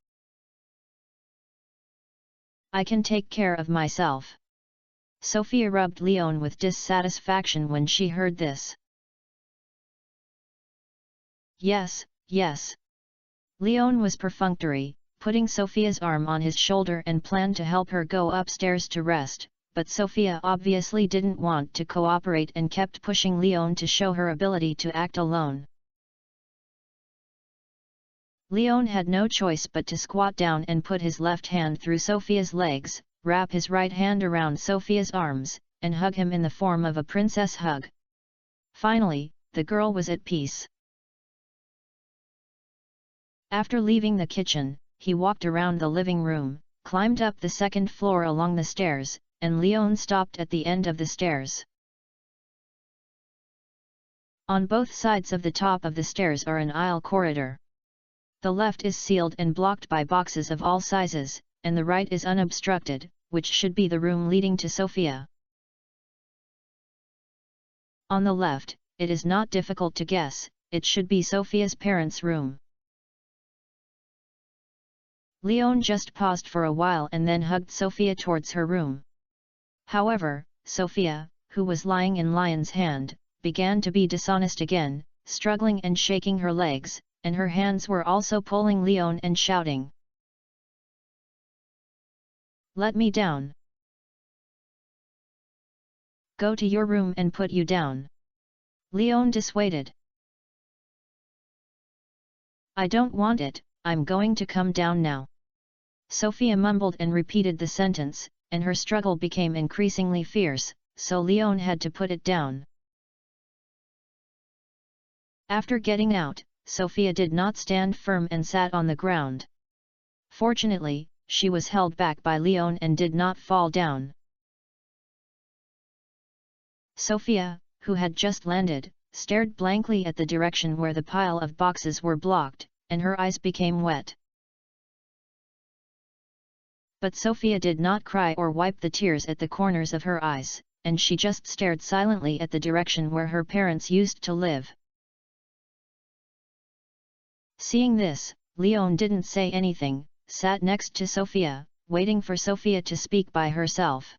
"I can take care of myself." Sophia rubbed Leon with dissatisfaction when she heard this. "Yes, yes." Leon was perfunctory, putting Sophia's arm on his shoulder and planned to help her go upstairs to rest, but Sophia obviously didn't want to cooperate and kept pushing Leon to show her ability to act alone. Leon had no choice but to squat down and put his left hand through Sophia's legs, wrap his right hand around Sophia's arms, and hug him in the form of a princess hug. Finally, the girl was at peace. After leaving the kitchen, he walked around the living room, climbed up the second floor along the stairs, and Leon stopped at the end of the stairs. On both sides of the top of the stairs are an aisle corridor. The left is sealed and blocked by boxes of all sizes, and the right is unobstructed, which should be the room leading to Sophia. On the left, it is not difficult to guess, it should be Sophia's parents' room. Leon just paused for a while and then hugged Sophia towards her room. However, Sophia, who was lying in Leon's hand, began to be dishonest again, struggling and shaking her legs, and her hands were also pulling Leon and shouting, "Let me down! Go to your room and put you down!" Leon dissuaded. "I don't want it, I'm going to come down now." Sophia mumbled and repeated the sentence, and her struggle became increasingly fierce, so Leon had to put it down. After getting out, Sophia did not stand firm and sat on the ground. Fortunately, she was held back by Leon and did not fall down. Sophia, who had just landed, stared blankly at the direction where the pile of boxes were blocked, and her eyes became wet. But Sophia did not cry or wipe the tears at the corners of her eyes, and she just stared silently at the direction where her parents used to live. Seeing this, Leon didn't say anything, sat next to Sophia, waiting for Sophia to speak by herself.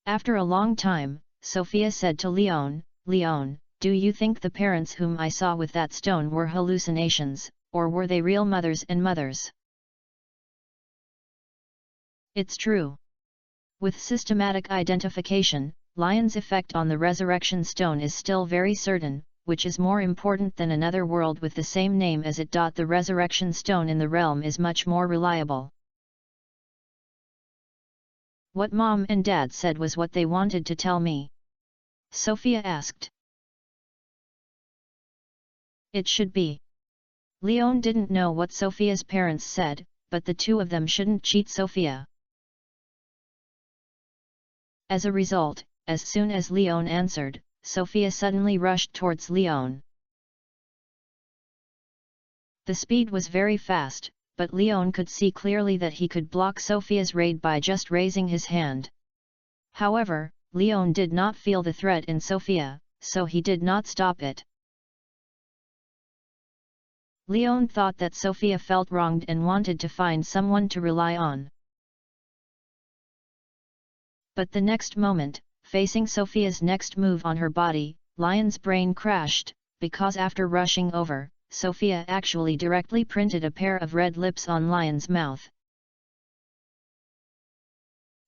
After a long time, Sophia said to Leon, "Leon, do you think the parents whom I saw with that stone were hallucinations, or were they real mothers and mothers?" "It's true. With systematic identification, Leon's effect on the resurrection stone is still very certain, which is more important than another world with the same name as it. The resurrection stone in the realm is much more reliable." "What Mom and Dad said was what they wanted to tell me?" Sophia asked. "It should be." Leon didn't know what Sophia's parents said, but the two of them shouldn't cheat Sophia. As a result, as soon as Leon answered, Sophia suddenly rushed towards Leon. The speed was very fast, but Leon could see clearly that he could block Sophia's raid by just raising his hand. However, Leon did not feel the threat in Sophia, so he did not stop it. Leon thought that Sophia felt wronged and wanted to find someone to rely on. But the next moment, facing Sophia's next move on her body, Lion's brain crashed, because after rushing over, Sophia actually directly printed a pair of red lips on Lion's mouth.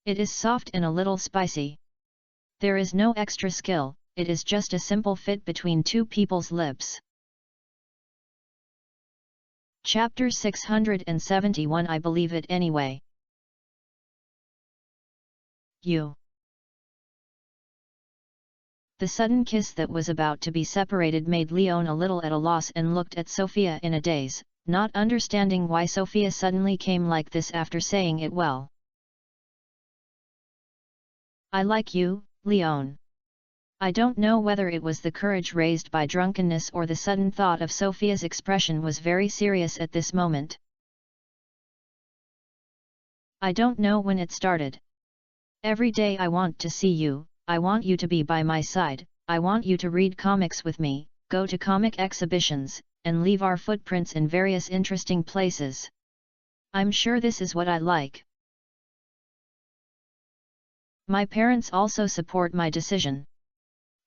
It is soft and a little spicy. There is no extra skill, it is just a simple fit between two people's lips. Chapter 671 I Believe It Anyway. You. The sudden kiss that was about to be separated made Leon a little at a loss and looked at Sophia in a daze, not understanding why Sophia suddenly came like this after saying it well. I like you, Leon. I don't know whether it was the courage raised by drunkenness or the sudden thought of Sophia's expression was very serious at this moment. I don't know when it started. Every day I want to see you, I want you to be by my side, I want you to read comics with me, go to comic exhibitions, and leave our footprints in various interesting places. I'm sure this is what I like. My parents also support my decision.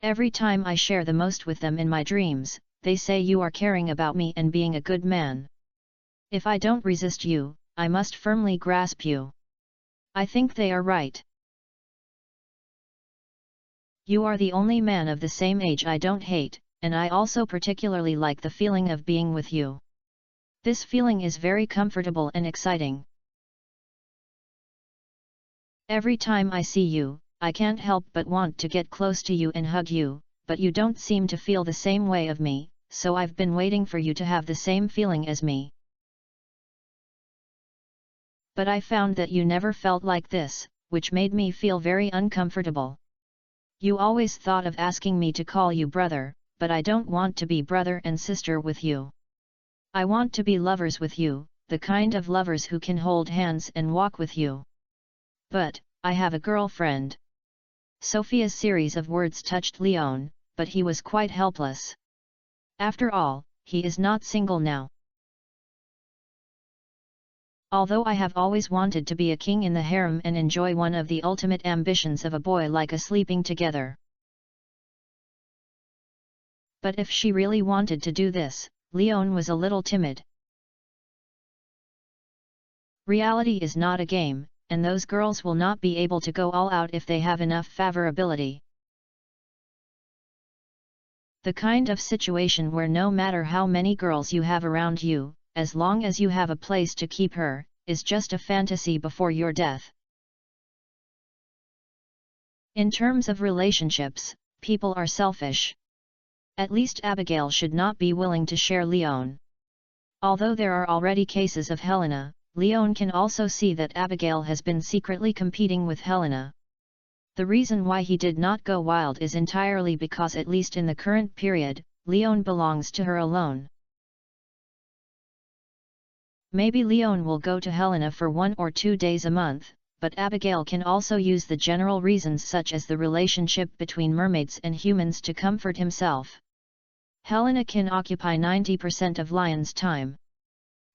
Every time I share the most with them in my dreams, they say you are caring about me and being a good man. If I don't resist you, I must firmly grasp you. I think they are right. You are the only man of the same age I don't hate, and I also particularly like the feeling of being with you. This feeling is very comfortable and exciting. Every time I see you, I can't help but want to get close to you and hug you, but you don't seem to feel the same way of me, so I've been waiting for you to have the same feeling as me. But I found that you never felt like this, which made me feel very uncomfortable. You always thought of asking me to call you brother, but I don't want to be brother and sister with you. I want to be lovers with you, the kind of lovers who can hold hands and walk with you. But, I have a girlfriend. Sophia's series of words touched Leon, but he was quite helpless. After all, he is not single now. Although I have always wanted to be a king in the harem and enjoy one of the ultimate ambitions of a boy like a sleeping together. But if she really wanted to do this, Leon was a little timid. Reality is not a game, and those girls will not be able to go all out if they have enough favorability. The kind of situation where no matter how many girls you have around you, as long as you have a place to keep her, is just a fantasy before your death. In terms of relationships, people are selfish. At least Abigail should not be willing to share Leon. Although there are already cases of Helena, Leon can also see that Abigail has been secretly competing with Helena. The reason why he did not go wild is entirely because at least in the current period, Leon belongs to her alone. Maybe Leon will go to Helena for 1 or 2 days a month, but Abigail can also use the general reasons such as the relationship between mermaids and humans to comfort himself. Helena can occupy 90% of Lion's time.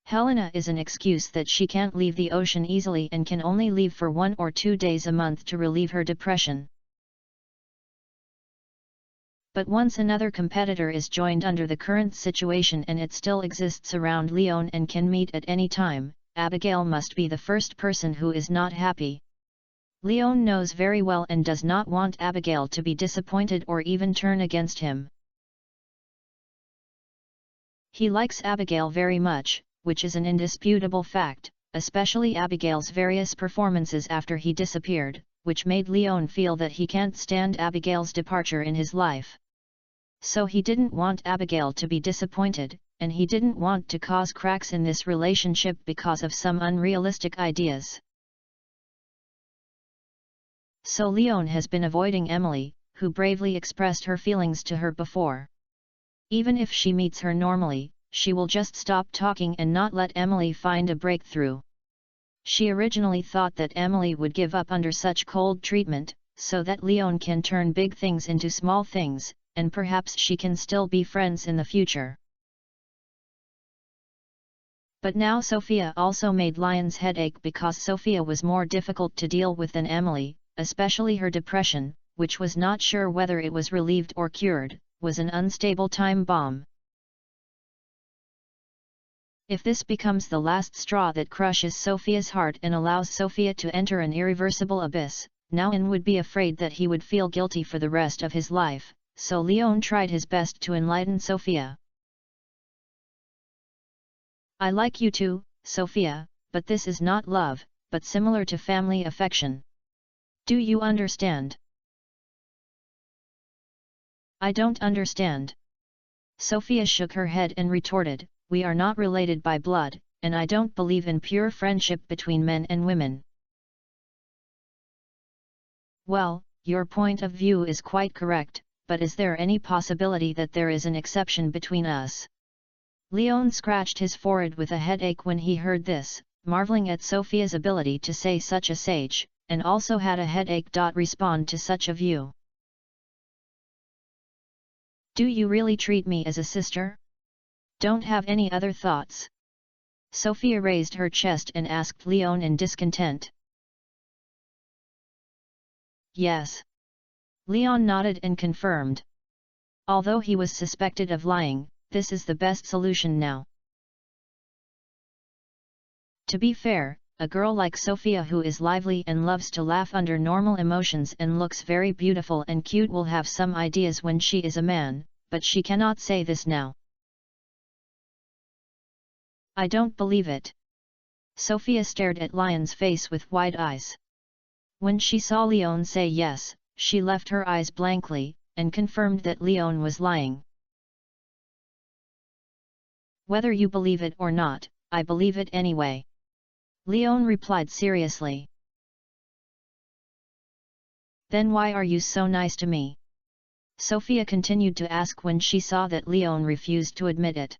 Helena is an excuse that she can't leave the ocean easily and can only leave for 1 or 2 days a month to relieve her depression. But once another competitor is joined under the current situation and it still exists around Leon and can meet at any time, Abigail must be the first person who is not happy. Leon knows very well and does not want Abigail to be disappointed or even turn against him. He likes Abigail very much, which is an indisputable fact, especially Abigail's various performances after he disappeared, which made Leon feel that he can't stand Abigail's departure in his life. So he didn't want Abigail to be disappointed, and he didn't want to cause cracks in this relationship because of some unrealistic ideas. So Leon has been avoiding Emily, who bravely expressed her feelings to her before. Even if she meets her normally, she will just stop talking and not let Emily find a breakthrough. She originally thought that Emily would give up under such cold treatment, so that Leon can turn big things into small things, and perhaps she can still be friends in the future. But now Sophia also made Lion's head ache because Sophia was more difficult to deal with than Emily, especially her depression, which was not sure whether it was relieved or cured, was an unstable time bomb. If this becomes the last straw that crushes Sophia's heart and allows Sophia to enter an irreversible abyss, Nouwen would be afraid that he would feel guilty for the rest of his life, so Leon tried his best to enlighten Sophia. I like you too, Sophia, but this is not love, but similar to family affection. Do you understand? I don't understand. Sophia shook her head and retorted, we are not related by blood, and I don't believe in pure friendship between men and women. Well, your point of view is quite correct, but is there any possibility that there is an exception between us? Leon scratched his forehead with a headache when he heard this, marveling at Sophia's ability to say such a sage, and also had a headache. Respond to such a view. Do you really treat me as a sister? Don't have any other thoughts? Sophia raised her chest and asked Leon in discontent. Yes. Leon nodded and confirmed. Although he was suspected of lying, this is the best solution now. To be fair, a girl like Sophia who is lively and loves to laugh under normal emotions and looks very beautiful and cute will have some ideas when she is a man, but she cannot say this now. I don't believe it. Sophia stared at Leon's face with wide eyes. When she saw Leon say yes, she left her eyes blankly, and confirmed that Leon was lying. Whether you believe it or not, I believe it anyway. Leon replied seriously. Then why are you so nice to me? Sophia continued to ask when she saw that Leon refused to admit it.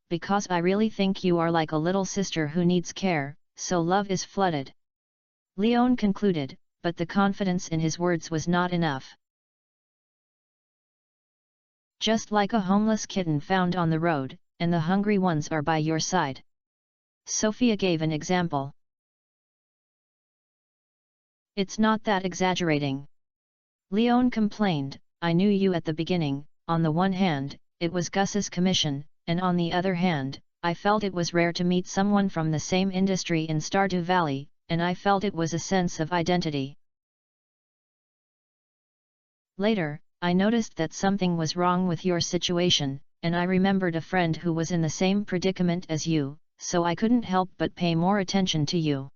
Because I really think you are like a little sister who needs care, so love is flooded. Leon concluded, but the confidence in his words was not enough. Just like a homeless kitten found on the road, and the hungry ones are by your side. Sophia gave an example. It's not that exaggerating. Leon complained, I knew you at the beginning, on the one hand, it was Gus's commission, and on the other hand, I felt it was rare to meet someone from the same industry in Stardew Valley, and I felt it was a sense of identity. Later, I noticed that something was wrong with your situation, and I remembered a friend who was in the same predicament as you, so I couldn't help but pay more attention to you.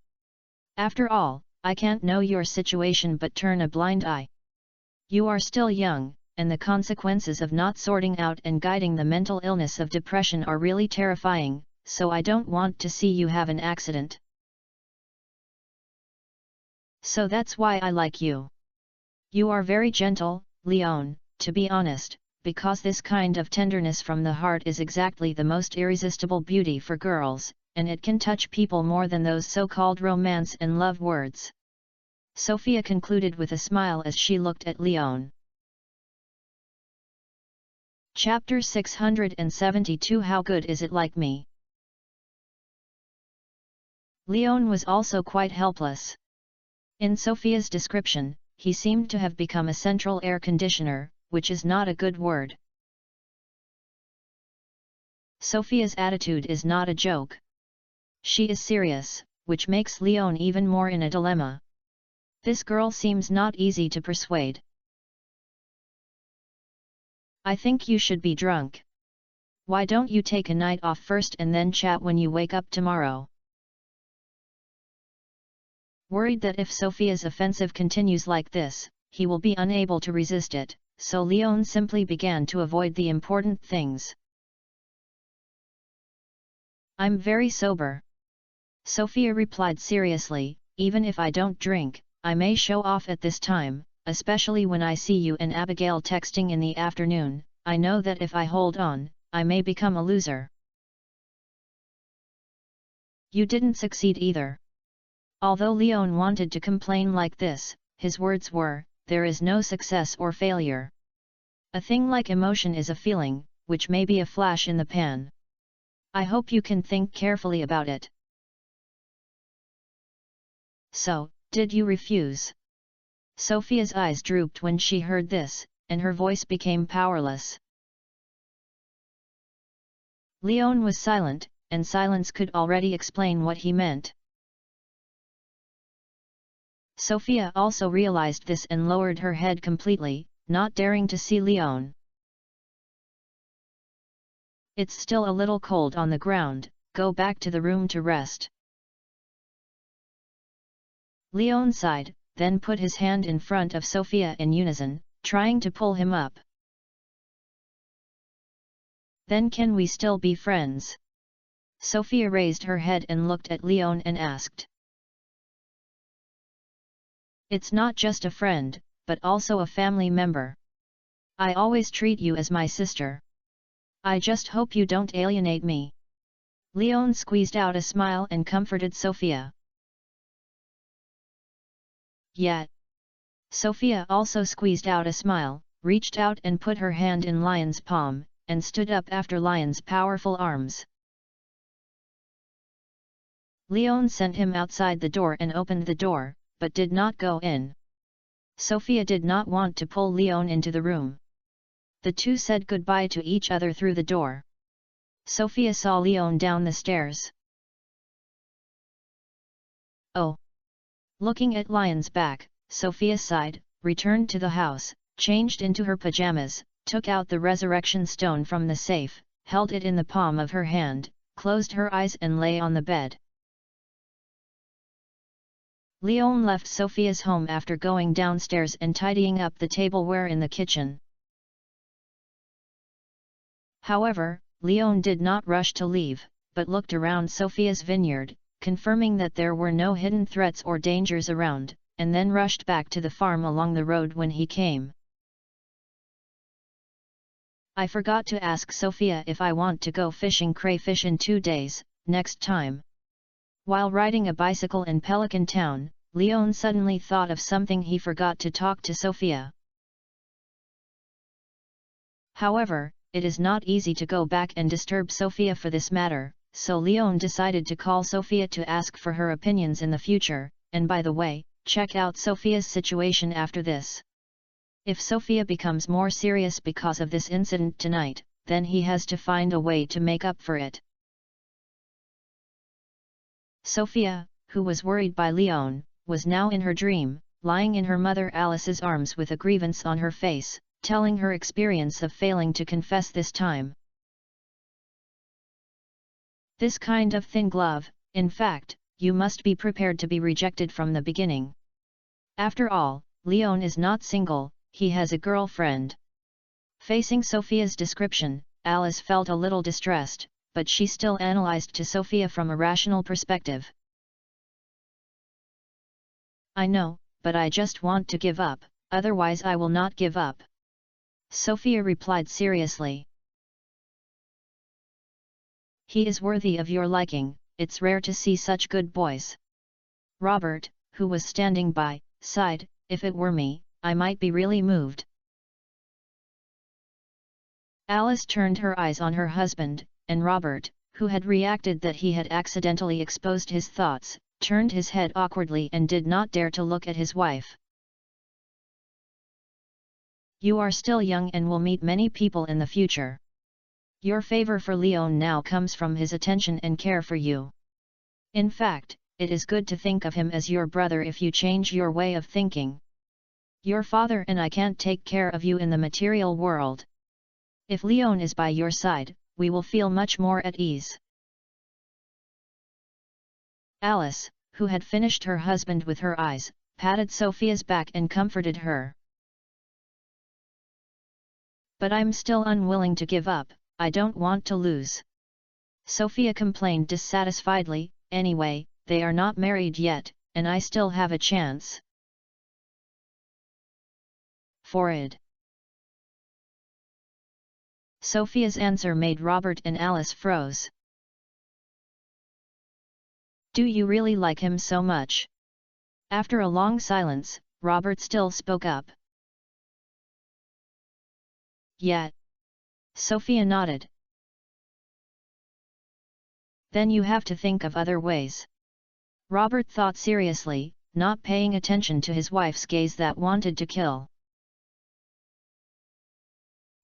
After all, I can't know your situation but turn a blind eye. You are still young, and the consequences of not sorting out and guiding the mental illness of depression are really terrifying, so I don't want to see you have an accident. So that's why I like you. You are very gentle, Leon, to be honest, because this kind of tenderness from the heart is exactly the most irresistible beauty for girls, and it can touch people more than those so-called romance and love words. Sophia concluded with a smile as she looked at Leon. Chapter 672 How Good Is It Like Me? Leon was also quite helpless. In Sophia's description, he seemed to have become a central air conditioner, which is not a good word. Sophia's attitude is not a joke. She is serious, which makes Leon even more in a dilemma. This girl seems not easy to persuade. I think you should be drunk. Why don't you take a night off first and then chat when you wake up tomorrow? Worried that if Sophia's offensive continues like this, he will be unable to resist it, so Leon simply began to avoid the important things. I'm very sober. Sophia replied seriously, even if I don't drink, I may show off at this time, especially when I see you and Abigail texting in the afternoon. I know that if I hold on, I may become a loser. You didn't succeed either. Although Leon wanted to complain like this, his words were, there is no success or failure. A thing like emotion is a feeling, which may be a flash in the pan. I hope you can think carefully about it. So, did you refuse? Sophia's eyes drooped when she heard this, and her voice became powerless. Leon was silent, and silence could already explain what he meant. Sophia also realized this and lowered her head completely, not daring to see Leon. It's still a little cold on the ground, go back to the room to rest. Leon sighed, then put his hand in front of Sophia in unison, trying to pull him up. Then can we still be friends? Sophia raised her head and looked at Leon and asked. It's not just a friend, but also a family member. I always treat you as my sister. I just hope you don't alienate me. Leon squeezed out a smile and comforted Sophia. Yet. Sophia also squeezed out a smile, reached out and put her hand in Lion's palm, and stood up after Lion's powerful arms. Leon sent him outside the door and opened the door, but did not go in. Sophia did not want to pull Leon into the room. The two said goodbye to each other through the door. Sophia saw Leon down the stairs. Oh! Looking at Lion's back, Sophia sighed, returned to the house, changed into her pajamas, took out the resurrection stone from the safe, held it in the palm of her hand, closed her eyes and lay on the bed. Leon left Sophia's home after going downstairs and tidying up the tableware in the kitchen. However, Leon did not rush to leave, but looked around Sophia's vineyard, confirming that there were no hidden threats or dangers around, and then rushed back to the farm along the road when he came. I forgot to ask Sophia if I want to go fishing crayfish in 2 days, next time. While riding a bicycle in Pelican Town, Leon suddenly thought of something he forgot to talk to Sophia. However, it is not easy to go back and disturb Sophia for this matter, so Leon decided to call Sophia to ask for her opinions in the future, and by the way, check out Sophia's situation after this. If Sophia becomes more serious because of this incident tonight, then he has to find a way to make up for it. Sophia, who was worried by Leon, was now in her dream, lying in her mother Alice's arms with a grievance on her face, telling her experience of failing to confess this time. This kind of thin glove, in fact, you must be prepared to be rejected from the beginning. After all, Leon is not single, he has a girlfriend. Facing Sophia's description, Alice felt a little distressed, but she still analyzed to Sophia from a rational perspective. I know, but I just want to give up, otherwise I will not give up. Sophia replied seriously. He is worthy of your liking, it's rare to see such good boys. Robert, who was standing by, sighed, if it were me, I might be really moved. Alice turned her eyes on her husband, and Robert, who had reacted that he had accidentally exposed his thoughts, turned his head awkwardly and did not dare to look at his wife. You are still young and will meet many people in the future. Your favor for Leon now comes from his attention and care for you. In fact, it is good to think of him as your brother if you change your way of thinking. Your father and I can't take care of you in the material world. If Leon is by your side, we will feel much more at ease. Alice, who had finished her husband with her eyes, patted Sophia's back and comforted her. But I'm still unwilling to give up, I don't want to lose. Sophia complained dissatisfiedly, anyway, they are not married yet, and I still have a chance. Forward. Sophia's answer made Robert and Alice froze. Do you really like him so much? After a long silence, Robert still spoke up. Yet. Sophia nodded. Then you have to think of other ways. Robert thought seriously, not paying attention to his wife's gaze that wanted to kill.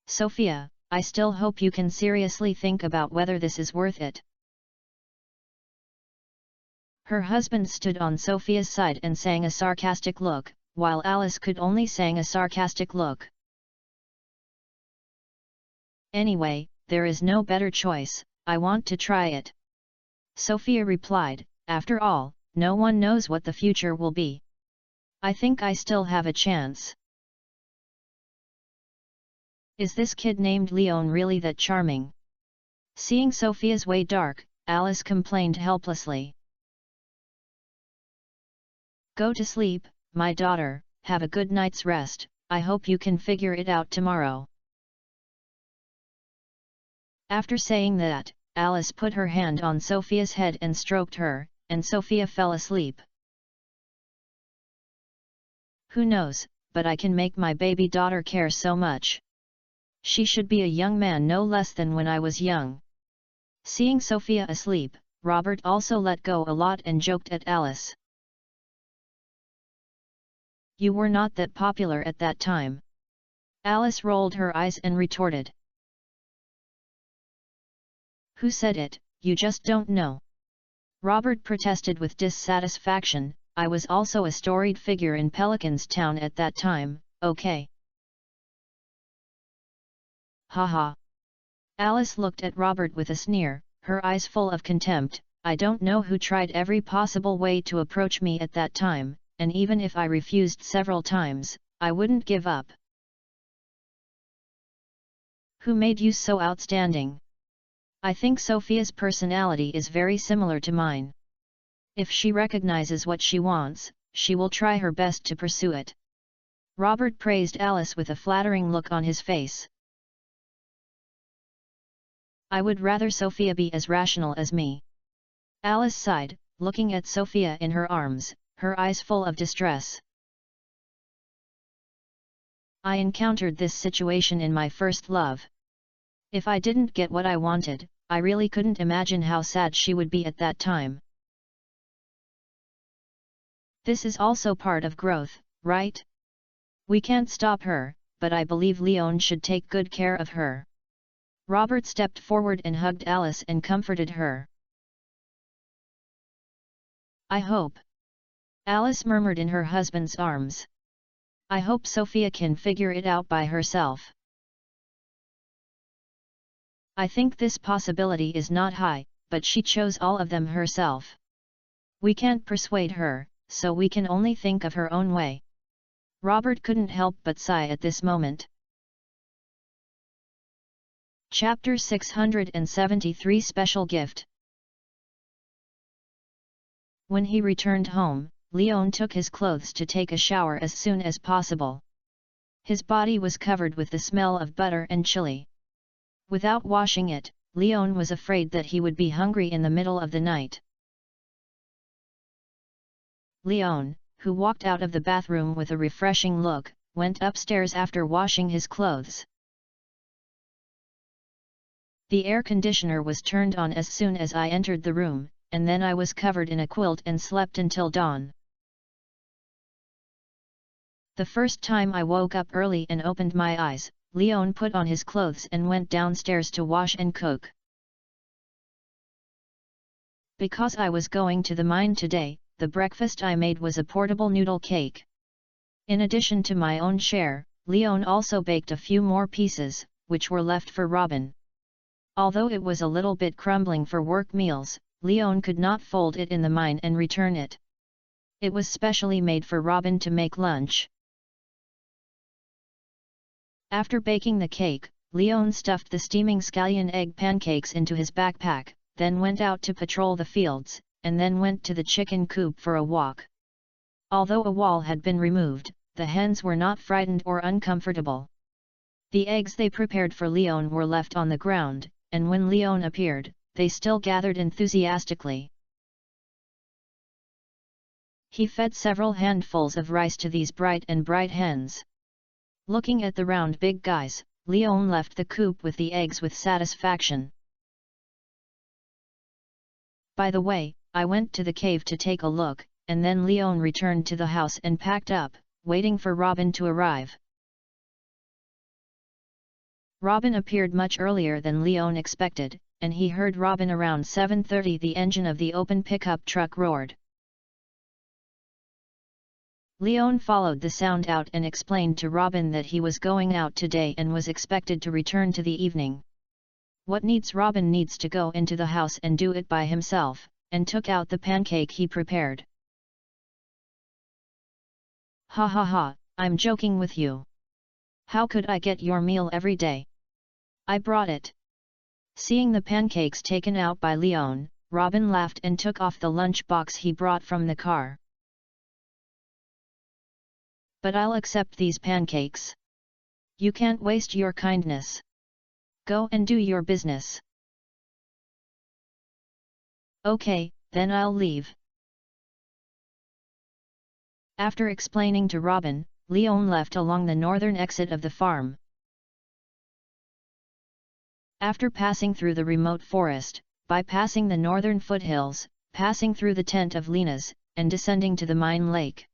Sophia, I still hope you can seriously think about whether this is worth it. Her husband stood on Sophia's side and sang a sarcastic look, while Alice could only sang a sarcastic look. Anyway, there is no better choice, I want to try it. Sophia replied, after all, no one knows what the future will be. I think I still have a chance. Is this kid named Leon really that charming? Seeing Sophia's way dark, Alice complained helplessly. Go to sleep, my daughter, have a good night's rest, I hope you can figure it out tomorrow. After saying that, Alice put her hand on Sophia's head and stroked her, and Sophia fell asleep. Who knows, but I can make my baby daughter care so much. She should be a young man no less than when I was young. Seeing Sophia asleep, Robert also let go a lot and joked at Alice. You were not that popular at that time. Alice rolled her eyes and retorted. Who said it, you just don't know. Robert protested with dissatisfaction, I was also a storied figure in Pelican's Town at that time, okay? Haha. Alice looked at Robert with a sneer, her eyes full of contempt. I don't know who tried every possible way to approach me at that time, and even if I refused several times, I wouldn't give up. Who made you so outstanding? I think Sophia's personality is very similar to mine. If she recognizes what she wants, she will try her best to pursue it. Robert praised Alice with a flattering look on his face. I would rather Sophia be as rational as me. Alice sighed, looking at Sophia in her arms, her eyes full of distress. I encountered this situation in my first love. If I didn't get what I wanted, I really couldn't imagine how sad she would be at that time. This is also part of growth, right? We can't stop her, but I believe Leon should take good care of her. Robert stepped forward and hugged Alice and comforted her. I hope. Alice murmured in her husband's arms. I hope Sophia can figure it out by herself. I think this possibility is not high, but she chose all of them herself. We can't persuade her, so we can only think of her own way. Robert couldn't help but sigh at this moment. Chapter 673 Special Gift. When he returned home, Leon took his clothes to take a shower as soon as possible. His body was covered with the smell of butter and chili. Without washing it, Leon was afraid that he would be hungry in the middle of the night. Leon, who walked out of the bathroom with a refreshing look, went upstairs after washing his clothes. The air conditioner was turned on as soon as I entered the room, and then I was covered in a quilt and slept until dawn. The first time I woke up early and opened my eyes, Leon put on his clothes and went downstairs to wash and cook. Because I was going to the mine today, the breakfast I made was a portable noodle cake. In addition to my own share, Leon also baked a few more pieces, which were left for Robin. Although it was a little bit crumbling for work meals, Leon could not fold it in the mine and return it. It was specially made for Robin to make lunch. After baking the cake, Leon stuffed the steaming scallion egg pancakes into his backpack, then went out to patrol the fields, and then went to the chicken coop for a walk. Although a wall had been removed, the hens were not frightened or uncomfortable. The eggs they prepared for Leon were left on the ground, and when Leon appeared, they still gathered enthusiastically. He fed several handfuls of rice to these bright hens. Looking at the round big guys, Leon left the coop with the eggs with satisfaction. By the way, I went to the cave to take a look, and then Leon returned to the house and packed up, waiting for Robin to arrive. Robin appeared much earlier than Leon expected, and he heard Robin around 7:30. The engine of the open pickup truck roared. Leon followed the sound out and explained to Robin that he was going out today and was expected to return to the evening. Robin needs to go into the house and do it by himself, and took out the pancake he prepared. Ha ha ha, I'm joking with you. How could I get your meal every day? I brought it. Seeing the pancakes taken out by Leon, Robin laughed and took off the lunch box he brought from the car. But I'll accept these pancakes. You can't waste your kindness. Go and do your business. Okay, then I'll leave. After explaining to Robin, Leon left along the northern exit of the farm. After passing through the remote forest, bypassing the northern foothills, passing through the tent of Lena's, and descending to the mine lake.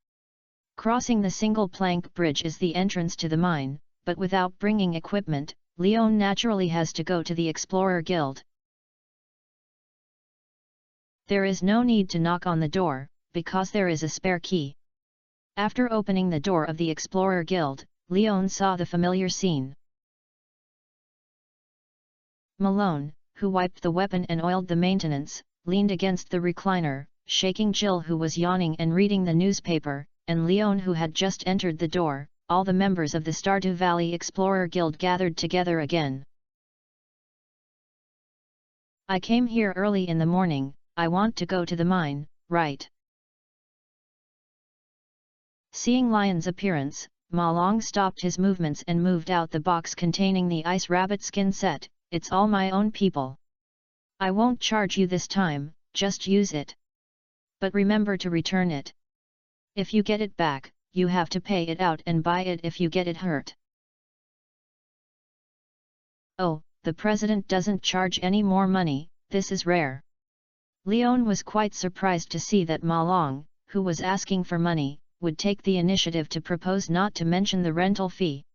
Crossing the single plank bridge is the entrance to the mine, but without bringing equipment, Leon naturally has to go to the Explorer Guild. There is no need to knock on the door, because there is a spare key. After opening the door of the Explorer Guild, Leon saw the familiar scene. Malone, who wiped the weapon and oiled the maintenance, leaned against the recliner, shaking Jill, who was yawning and reading the newspaper, and Leon, who had just entered the door. All the members of the Stardew Valley Explorer Guild gathered together again. I came here early in the morning. I want to go to the mine, right? Seeing Lion's appearance, Malong stopped his movements and moved out the box containing the ice rabbit skin set. It's all my own, people. I won't charge you this time, just use it. But remember to return it. If you get it back, you have to pay it out and buy it if you get it hurt. Oh, the president doesn't charge any more money, this is rare. Leon was quite surprised to see that Malong, who was asking for money, would take the initiative to propose not to mention the rental fee.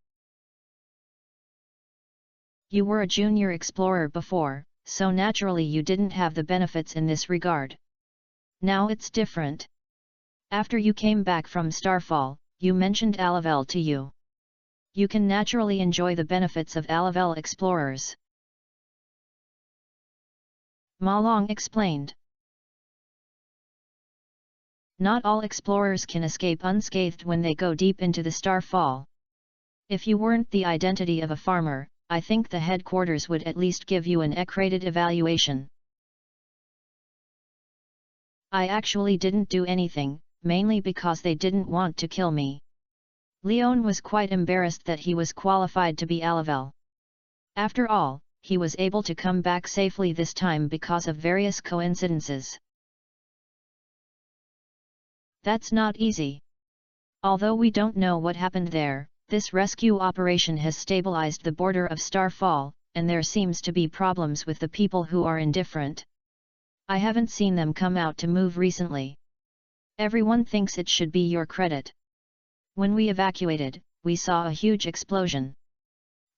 You were a junior explorer before, so naturally you didn't have the benefits in this regard. Now it's different. After you came back from Starfall, you mentioned Alavel to you. You can naturally enjoy the benefits of Alavel explorers. Malong explained. Not all explorers can escape unscathed when they go deep into the Starfall. If you weren't the identity of a farmer, I think the headquarters would at least give you an accredited evaluation. I actually didn't do anything, mainly because they didn't want to kill me. Leon was quite embarrassed that he was qualified to be Alavel. After all, he was able to come back safely this time because of various coincidences. That's not easy. Although we don't know what happened there, this rescue operation has stabilized the border of Starfall, and there seems to be problems with the people who are indifferent. I haven't seen them come out to move recently. Everyone thinks it should be your credit. When we evacuated, we saw a huge explosion.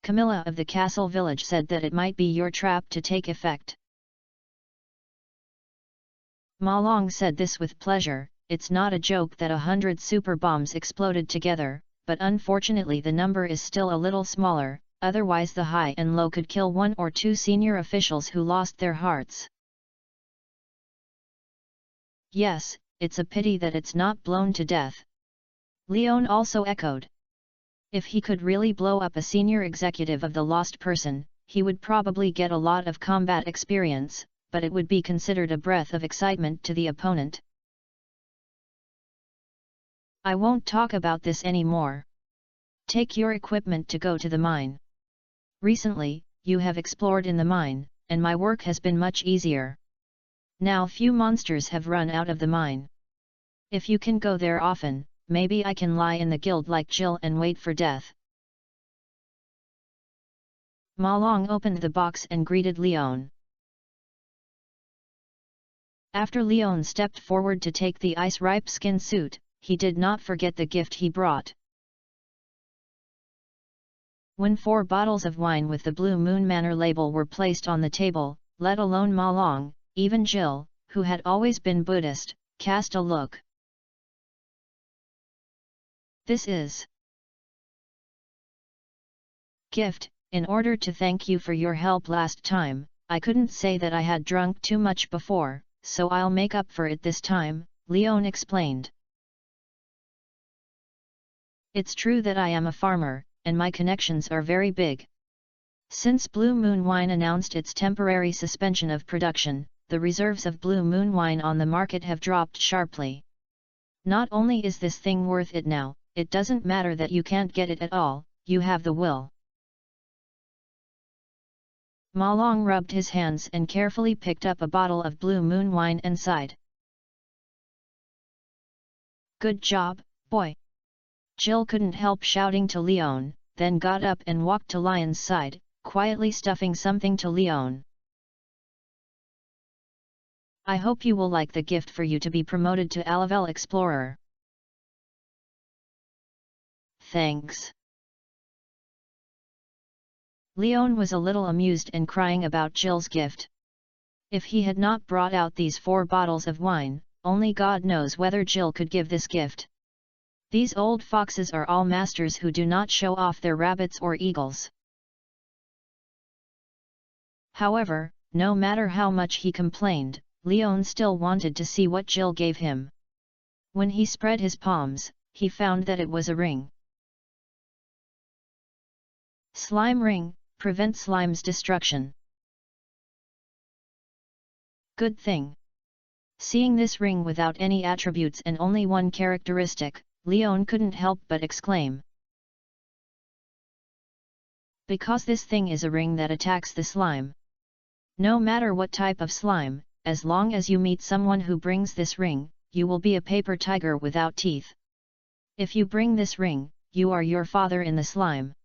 Camilla of the castle village said that it might be your trap to take effect. Malong said this with pleasure. It's not a joke that 100 super bombs exploded together, but unfortunately the number is still a little smaller, otherwise the high and low could kill 1 or 2 senior officials who lost their hearts. Yes, it's a pity that it's not blown to death. Leon also echoed. If he could really blow up a senior executive of the lost person, he would probably get a lot of combat experience, but it would be considered a breath of excitement to the opponent. I won't talk about this anymore. Take your equipment to go to the mine. Recently, you have explored in the mine, and my work has been much easier. Now few monsters have run out of the mine. If you can go there often, maybe I can lie in the guild like Jill and wait for death. Malong opened the box and greeted Leon. After Leon stepped forward to take the ice-ripe skin suit, he did not forget the gift he brought. When 4 bottles of wine with the Blue Moon Manor label were placed on the table, let alone Ma Long, even Jill, who had always been Buddhist, cast a look. This is gift. In order to thank you for your help last time, I couldn't say that I had drunk too much before, so I'll make up for it this time, Leon explained. It's true that I am a farmer, and my connections are very big. Since Blue Moon Wine announced its temporary suspension of production, the reserves of Blue Moon Wine on the market have dropped sharply. Not only is this thing worth it now, it doesn't matter that you can't get it at all, you have the will. Ma Long rubbed his hands and carefully picked up a bottle of Blue Moon Wine and sighed. Good job, boy! Jill couldn't help shouting to Leon, then got up and walked to Lion's side, quietly stuffing something to Leon. I hope you will like the gift for you to be promoted to a level explorer. Thanks. Leon was a little amused and crying about Jill's gift. If he had not brought out these 4 bottles of wine, only God knows whether Jill could give this gift. These old foxes are all masters who do not show off their rabbits or eagles. However, no matter how much he complained, Leon still wanted to see what Jill gave him. When he spread his palms, he found that it was a ring. Slime ring, prevent slime's destruction. Good thing. Seeing this ring without any attributes and only one characteristic, Leon couldn't help but exclaim. Because this thing is a ring that attacks the slime. No matter what type of slime, as long as you meet someone who brings this ring, you will be a paper tiger without teeth. If you bring this ring, you are your father in the slime.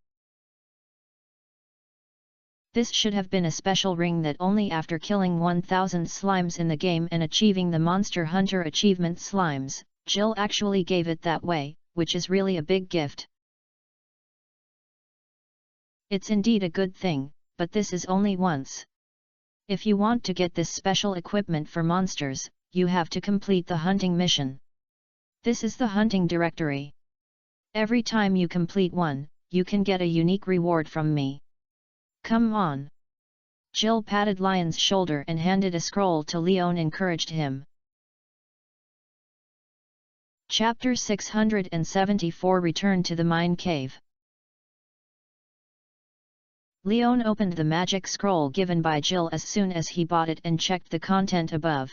This should have been a special ring that only after killing 1000 slimes in the game and achieving the Monster Hunter achievement slimes, Jill actually gave it that way, which is really a big gift. It's indeed a good thing, but this is only once. If you want to get this special equipment for monsters, you have to complete the hunting mission. This is the hunting directory. Every time you complete one, you can get a unique reward from me. Come on. Jill patted Lion's shoulder and handed a scroll to Leon, encouraged him. Chapter 674 Return to the Mine Cave. Leon opened the magic scroll given by Jill as soon as he bought it and checked the content above.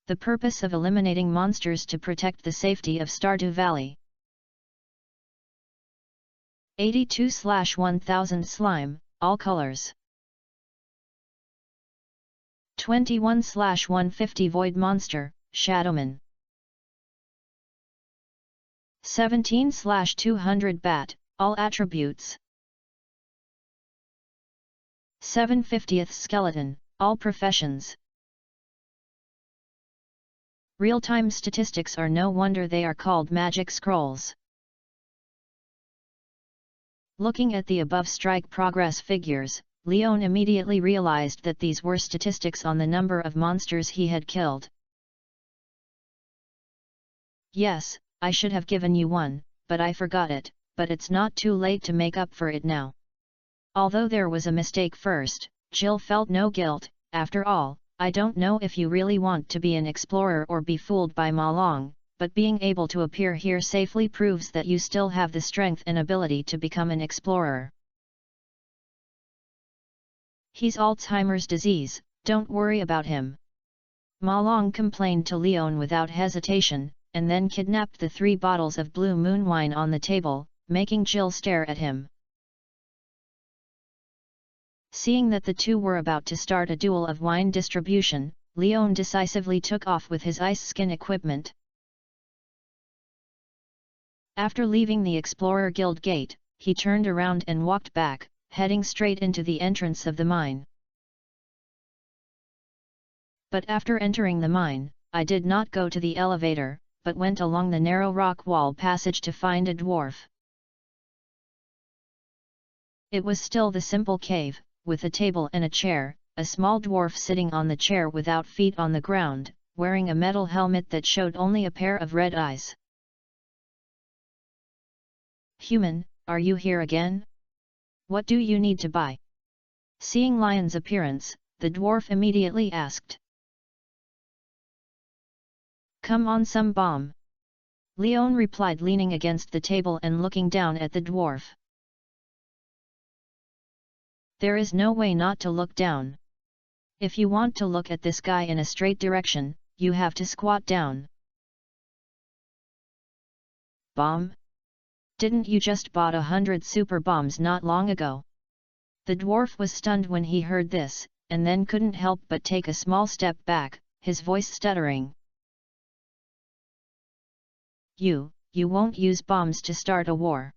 The purpose of eliminating monsters to protect the safety of Stardew Valley. 82/1000 slime, all colors. 21/150 void monster, Shadowman. 17/200 bat, all attributes. 7/50th skeleton, all professions. Real-time statistics are no wonder they are called magic scrolls. Looking at the above strike progress figures, Leon immediately realized that these were statistics on the number of monsters he had killed. Yes, I should have given you one, but I forgot it, but it's not too late to make up for it now. Although there was a mistake first, Jill felt no guilt. After all, I don't know if you really want to be an explorer or be fooled by Ma Long, but being able to appear here safely proves that you still have the strength and ability to become an explorer. He's Alzheimer's disease, don't worry about him. Ma Long complained to Leon without hesitation, and then kidnapped the 3 bottles of Blue Moon wine on the table, making Jill stare at him. Seeing that the two were about to start a duel of wine distribution, Leon decisively took off with his ice skin equipment. After leaving the Explorer Guild gate, he turned around and walked back, heading straight into the entrance of the mine. But after entering the mine, I did not go to the elevator, but went along the narrow rock wall passage to find a dwarf. It was still the simple cave, with a table and a chair, a small dwarf sitting on the chair without feet on the ground, wearing a metal helmet that showed only a pair of red eyes. "Human, are you here again? What do you need to buy?" Seeing Lion's appearance, the dwarf immediately asked. "Come on, some bomb," Leon replied, leaning against the table and looking down at the dwarf. "There is no way not to look down. If you want to look at this guy in a straight direction, you have to squat down." "Bomb? Didn't you just bought 100 super bombs not long ago?" The dwarf was stunned when he heard this, and then couldn't help but take a small step back, his voice stuttering. You won't use bombs to start a war.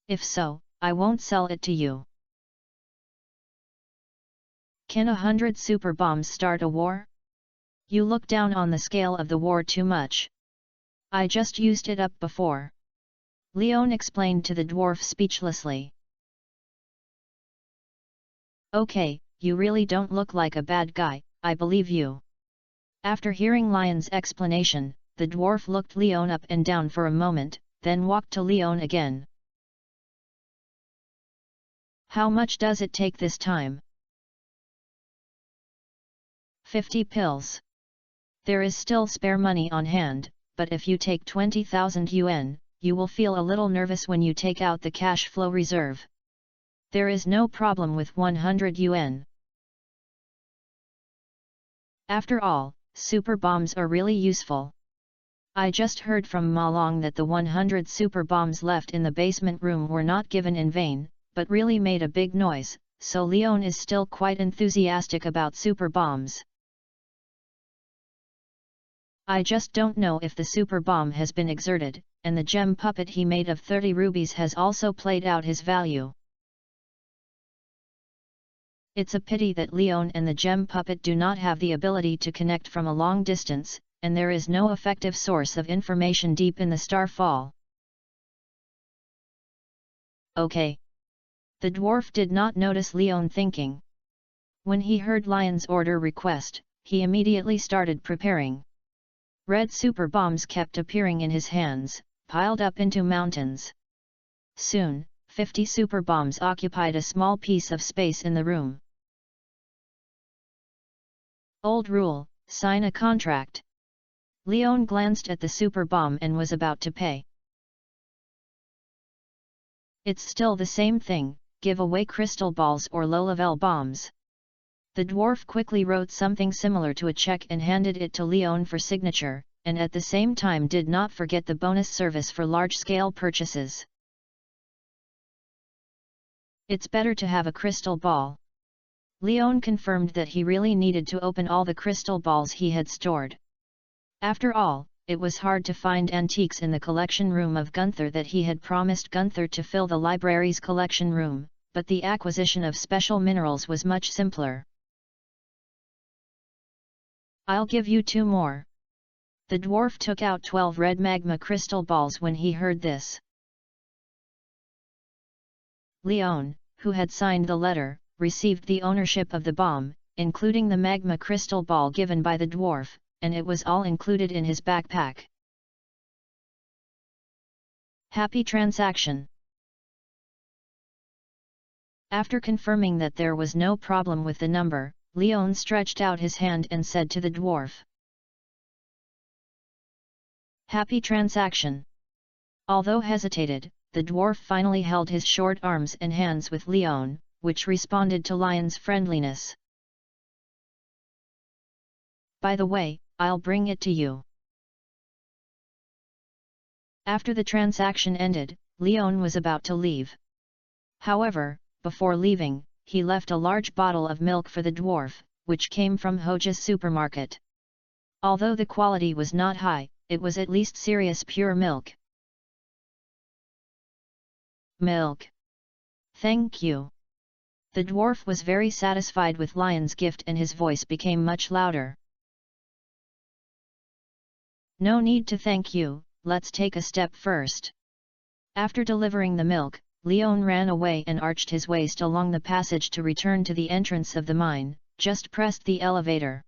If so, I won't sell it to you." "Can 100 super bombs start a war? You look down on the scale of the war too much. I just used it up before," Leon explained to the dwarf speechlessly. "Okay, you really don't look like a bad guy, I believe you." After hearing Lion's explanation, the dwarf looked Leon up and down for a moment, then walked to Leon again. "How much does it take this time?" 50 pills. There is still spare money on hand, but if you take 20,000 yuan, you will feel a little nervous when you take out the cash flow reserve. There is no problem with 100 yuan. After all, super bombs are really useful. I just heard from Ma Long that the 100 super bombs left in the basement room were not given in vain, but really made a big noise, so Leon is still quite enthusiastic about super bombs. I just don't know if the super bomb has been exerted, and the gem puppet he made of 30 rubies has also played out his value. It's a pity that Leon and the gem puppet do not have the ability to connect from a long distance, and there is no effective source of information deep in the starfall. Okay. The dwarf did not notice Leon thinking. When he heard Lion's order request, he immediately started preparing. Red super bombs kept appearing in his hands, piled up into mountains. Soon, 50 super bombs occupied a small piece of space in the room. Old rule, sign a contract. Leon glanced at the super bomb and was about to pay. It's still the same thing, give away crystal balls or low-level bombs. The dwarf quickly wrote something similar to a check and handed it to Leon for signature, and at the same time did not forget the bonus service for large-scale purchases. It's better to have a crystal ball. Leon confirmed that he really needed to open all the crystal balls he had stored. After all, it was hard to find antiques in the collection room of Gunther that he had promised Gunther to fill the library's collection room, but the acquisition of special minerals was much simpler. I'll give you 2 more. The dwarf took out 12 red magma crystal balls when he heard this. Leon, who had signed the letter, received the ownership of the bomb, including the magma crystal ball given by the dwarf, and it was all included in his backpack. Happy transaction. After confirming that there was no problem with the number, Leon stretched out his hand and said to the dwarf, Happy transaction. Although hesitated, the dwarf finally held his short arms and hands with Leon, which responded to Lion's friendliness. By the way, I'll bring it to you. After the transaction ended, Leon was about to leave. However, before leaving, he left a large bottle of milk for the dwarf, which came from Hoja's supermarket. Although the quality was not high, it was at least serious pure milk. Milk. Thank you. The dwarf was very satisfied with Lion's gift and his voice became much louder. No need to thank you, let's take a step first. After delivering the milk, Leon ran away and arched his waist along the passage to return to the entrance of the mine, just pressed the elevator.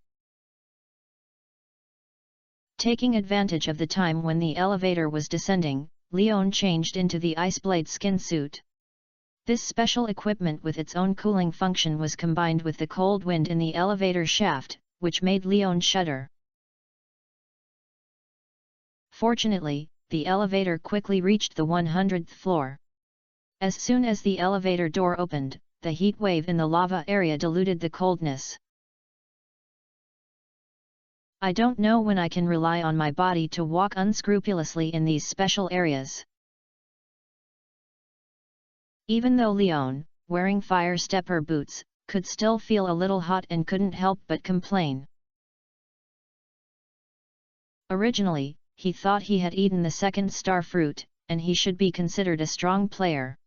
Taking advantage of the time when the elevator was descending, Leon changed into the Iceblade skin suit. This special equipment with its own cooling function was combined with the cold wind in the elevator shaft, which made Leon shudder. Fortunately, the elevator quickly reached the 100th floor. As soon as the elevator door opened, the heat wave in the lava area diluted the coldness. I don't know when I can rely on my body to walk unscrupulously in these special areas. Even though Leon, wearing fire stepper boots, could still feel a little hot and couldn't help but complain. Originally, he thought he had eaten the second star fruit, and he should be considered a strong player.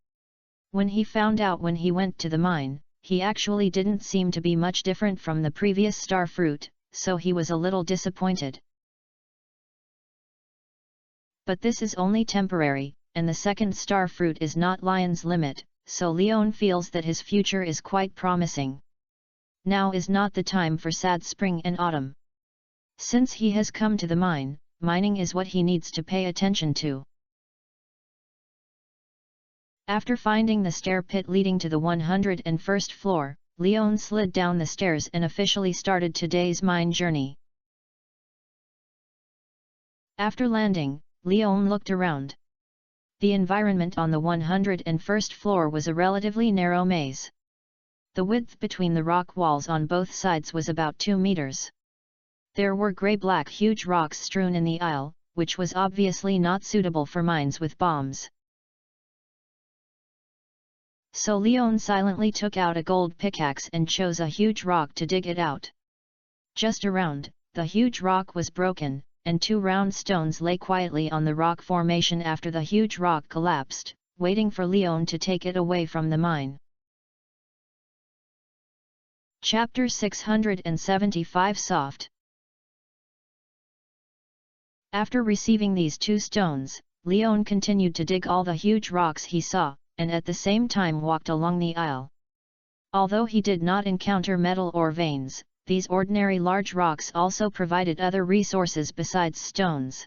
When he found out when he went to the mine, he actually didn't seem to be much different from the previous star fruit, so he was a little disappointed. But this is only temporary, and the second star fruit is not Lion's limit, so Leon feels that his future is quite promising. Now is not the time for sad spring and autumn. Since he has come to the mine, mining is what he needs to pay attention to. After finding the stair pit leading to the 101st floor, Leon slid down the stairs and officially started today's mine journey. After landing, Leon looked around. The environment on the 101st floor was a relatively narrow maze. The width between the rock walls on both sides was about 2 meters. There were grey-black huge rocks strewn in the aisle, which was obviously not suitable for mines with bombs. So Leon silently took out a gold pickaxe and chose a huge rock to dig it out. Just around, the huge rock was broken, and 2 round stones lay quietly on the rock formation after the huge rock collapsed, waiting for Leon to take it away from the mine. Chapter 675 Soft. After receiving these 2 stones, Leon continued to dig all the huge rocks he saw, and at the same time walked along the aisle. Although he did not encounter metal or veins, these ordinary large rocks also provided other resources besides stones.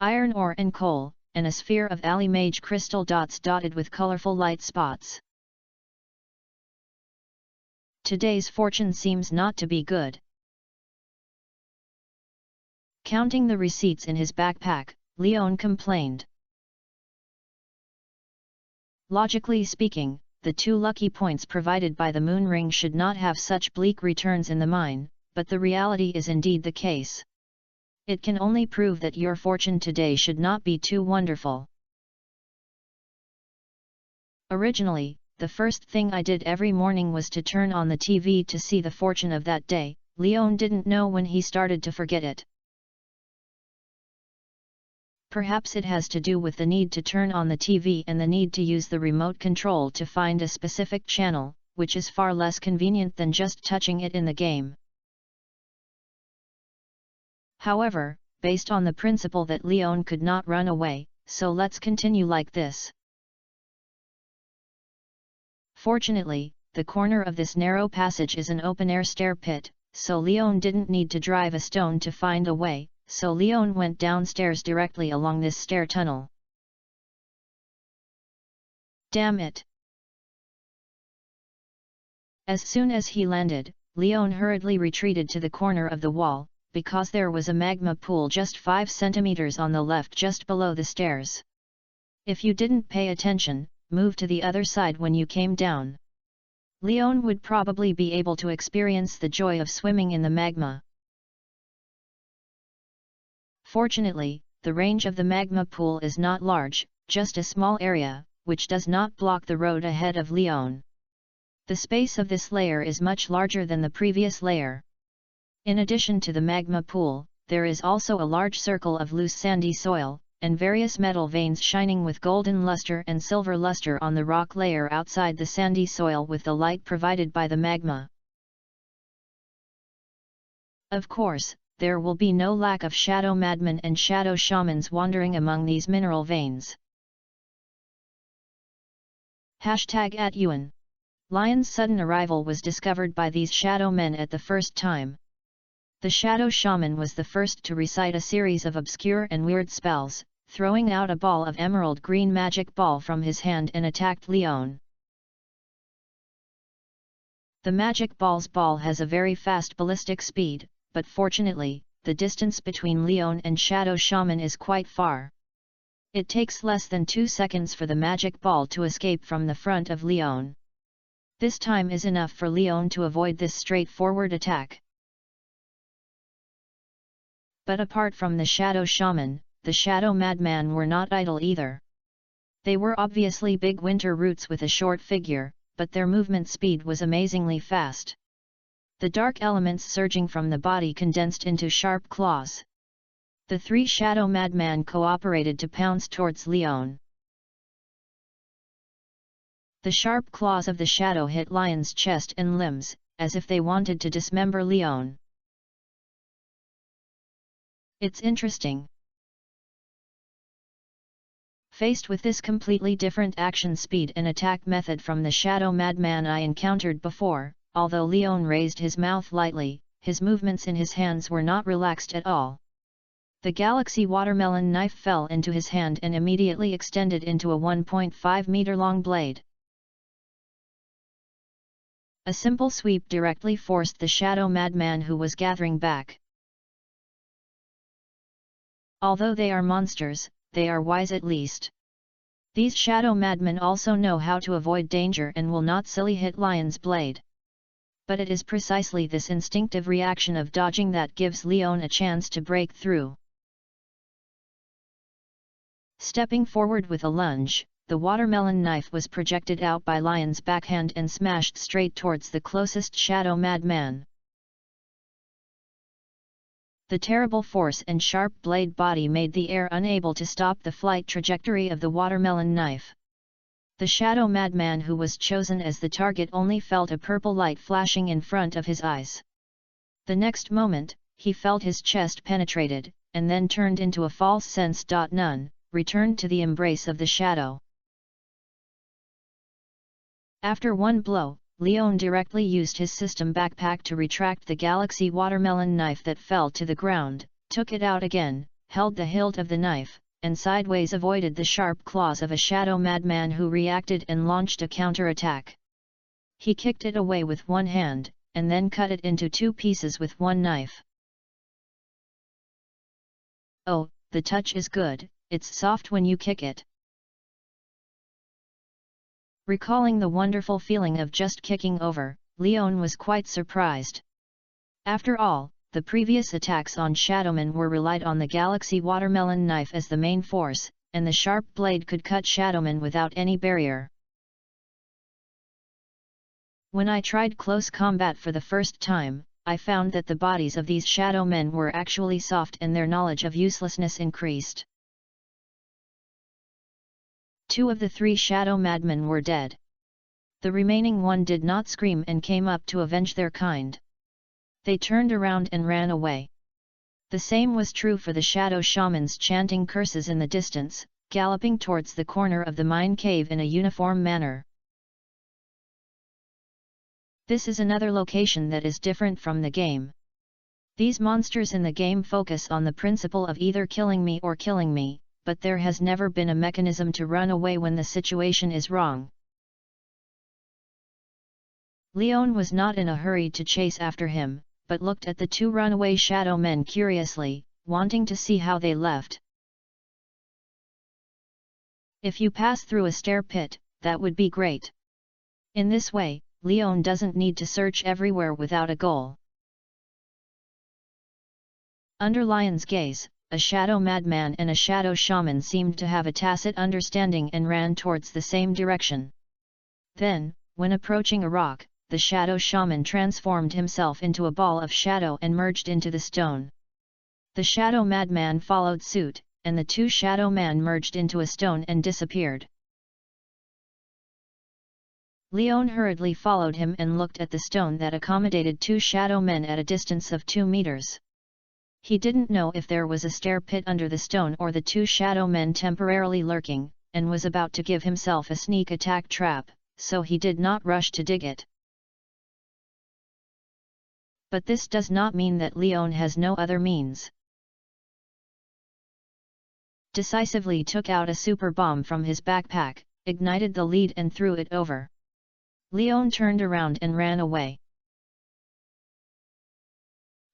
Iron ore and coal, and a sphere of alley-mage crystal dots dotted with colorful light spots. Today's fortune seems not to be good. Counting the receipts in his backpack, Leon complained. Logically speaking, the 2 lucky points provided by the moon ring should not have such bleak returns in the mine, but the reality is indeed the case. It can only prove that your fortune today should not be too wonderful. Originally, the first thing I did every morning was to turn on the TV to see the fortune of that day. Leon didn't know when he started to forget it. Perhaps it has to do with the need to turn on the TV and the need to use the remote control to find a specific channel, which is far less convenient than just touching it in the game. However, based on the principle that Leon could not run away, so let's continue like this. Fortunately, the corner of this narrow passage is an open-air stair pit, so Leon didn't need to drive a stone to find a way. So Leon went downstairs directly along this stair tunnel. Damn it! As soon as he landed, Leon hurriedly retreated to the corner of the wall, because there was a magma pool just 5 centimeters on the left just below the stairs. If you didn't pay attention, move to the other side when you came down. Leon would probably be able to experience the joy of swimming in the magma. Fortunately, the range of the magma pool is not large, just a small area, which does not block the road ahead of Leon. The space of this layer is much larger than the previous layer. In addition to the magma pool, there is also a large circle of loose sandy soil, and various metal veins shining with golden luster and silver luster on the rock layer outside the sandy soil with the light provided by the magma. Of course, there will be no lack of shadow madmen and shadow shamans wandering among these mineral veins. #@Yuan. Lion's sudden arrival was discovered by these shadow men at the first time. The shadow shaman was the first to recite a series of obscure and weird spells, throwing out a ball of emerald green magic ball from his hand and attacked Leon. The magic ball's ball has a very fast ballistic speed, but fortunately, the distance between Leon and shadow shaman is quite far. It takes less than 2 seconds for the magic ball to escape from the front of Leon. This time is enough for Leon to avoid this straightforward attack. But apart from the shadow shaman, the shadow madman were not idle either. They were obviously big winter roots with a short figure, but their movement speed was amazingly fast. The dark elements surging from the body condensed into sharp claws. The 3 shadow madmen cooperated to pounce towards Leon. The sharp claws of the shadow hit Lion's chest and limbs, as if they wanted to dismember Leon. It's interesting. Faced with this completely different action speed and attack method from the shadow madman I encountered before, although Leon raised his mouth lightly, his movements in his hands were not relaxed at all. The galaxy watermelon knife fell into his hand and immediately extended into a 1.5 meter long blade. A simple sweep directly forced the shadow madman who was gathering back. Although they are monsters, they are wise at least. These shadow madmen also know how to avoid danger and will not silly hit Lion's blade. But it is precisely this instinctive reaction of dodging that gives Leon a chance to break through. Stepping forward with a lunge, the watermelon knife was projected out by Lion's backhand and smashed straight towards the closest shadow madman. The terrible force and sharp blade body made the air unable to stop the flight trajectory of the watermelon knife. The shadow madman who was chosen as the target only felt a purple light flashing in front of his eyes. The next moment, he felt his chest penetrated, and then turned into a false sense. None, returned to the embrace of the shadow. After one blow, Leon directly used his system backpack to retract the galaxy watermelon knife that fell to the ground, took it out again, held the hilt of the knife, and sideways avoided the sharp claws of a shadow madman who reacted and launched a counter-attack. He kicked it away with one hand, and then cut it into 2 pieces with one knife. Oh, the touch is good, it's soft when you kick it. Recalling the wonderful feeling of just kicking over, Leon was quite surprised. After all, the previous attacks on Shadowmen were relied on the galaxy watermelon knife as the main force, and the sharp blade could cut Shadowmen without any barrier. When I tried close combat for the first time, I found that the bodies of these Shadowmen were actually soft and their knowledge of uselessness increased. 2 of the 3 shadow madmen were dead. The remaining 1 did not scream and came up to avenge their kind. They turned around and ran away. The same was true for the shadow shamans chanting curses in the distance, galloping towards the corner of the mine cave in a uniform manner. This is another location that is different from the game. These monsters in the game focus on the principle of either killing me or killing me, but there has never been a mechanism to run away when the situation is wrong. Leon was not in a hurry to chase after him, but looked at the 2 runaway shadow men curiously, wanting to see how they left. If you pass through a stair pit, that would be great. In this way, Leon doesn't need to search everywhere without a goal. Under Lion's gaze, a shadow madman and a shadow shaman seemed to have a tacit understanding and ran towards the same direction. Then, when approaching a rock, the shadow shaman transformed himself into a ball of shadow and merged into the stone. The shadow madman followed suit, and the 2 shadow men merged into a stone and disappeared. Leon hurriedly followed him and looked at the stone that accommodated 2 shadow men at a distance of 2 meters. He didn't know if there was a stair pit under the stone or the two shadow men temporarily lurking, and was about to give himself a sneak attack trap, so he did not rush to dig it. But this does not mean that Leon has no other means. Decisively took out a super bomb from his backpack, ignited the lead and threw it over. Leon turned around and ran away.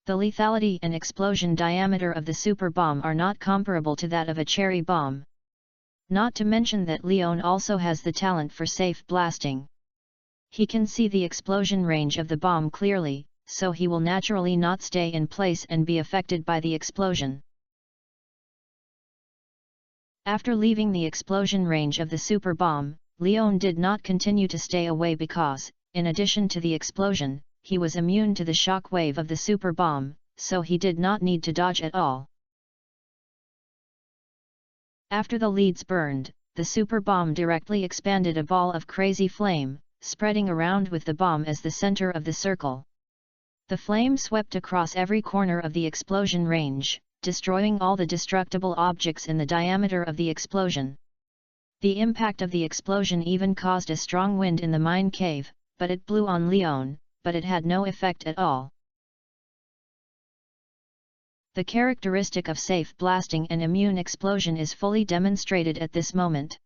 The lethality and explosion diameter of the super bomb are not comparable to that of a cherry bomb. Not to mention that Leon also has the talent for safe blasting. He can see the explosion range of the bomb clearly, so he will naturally not stay in place and be affected by the explosion. After leaving the explosion range of the super bomb, Leon did not continue to stay away because, in addition to the explosion, he was immune to the shock wave of the super bomb, so he did not need to dodge at all. After the leads burned, the super bomb directly expanded a ball of crazy flame, spreading around with the bomb as the center of the circle. The flame swept across every corner of the explosion range, destroying all the destructible objects in the diameter of the explosion. The impact of the explosion even caused a strong wind in the mine cave, but it blew on Leon, but it had no effect at all. The characteristic of safe blasting and immune explosion is fully demonstrated at this moment.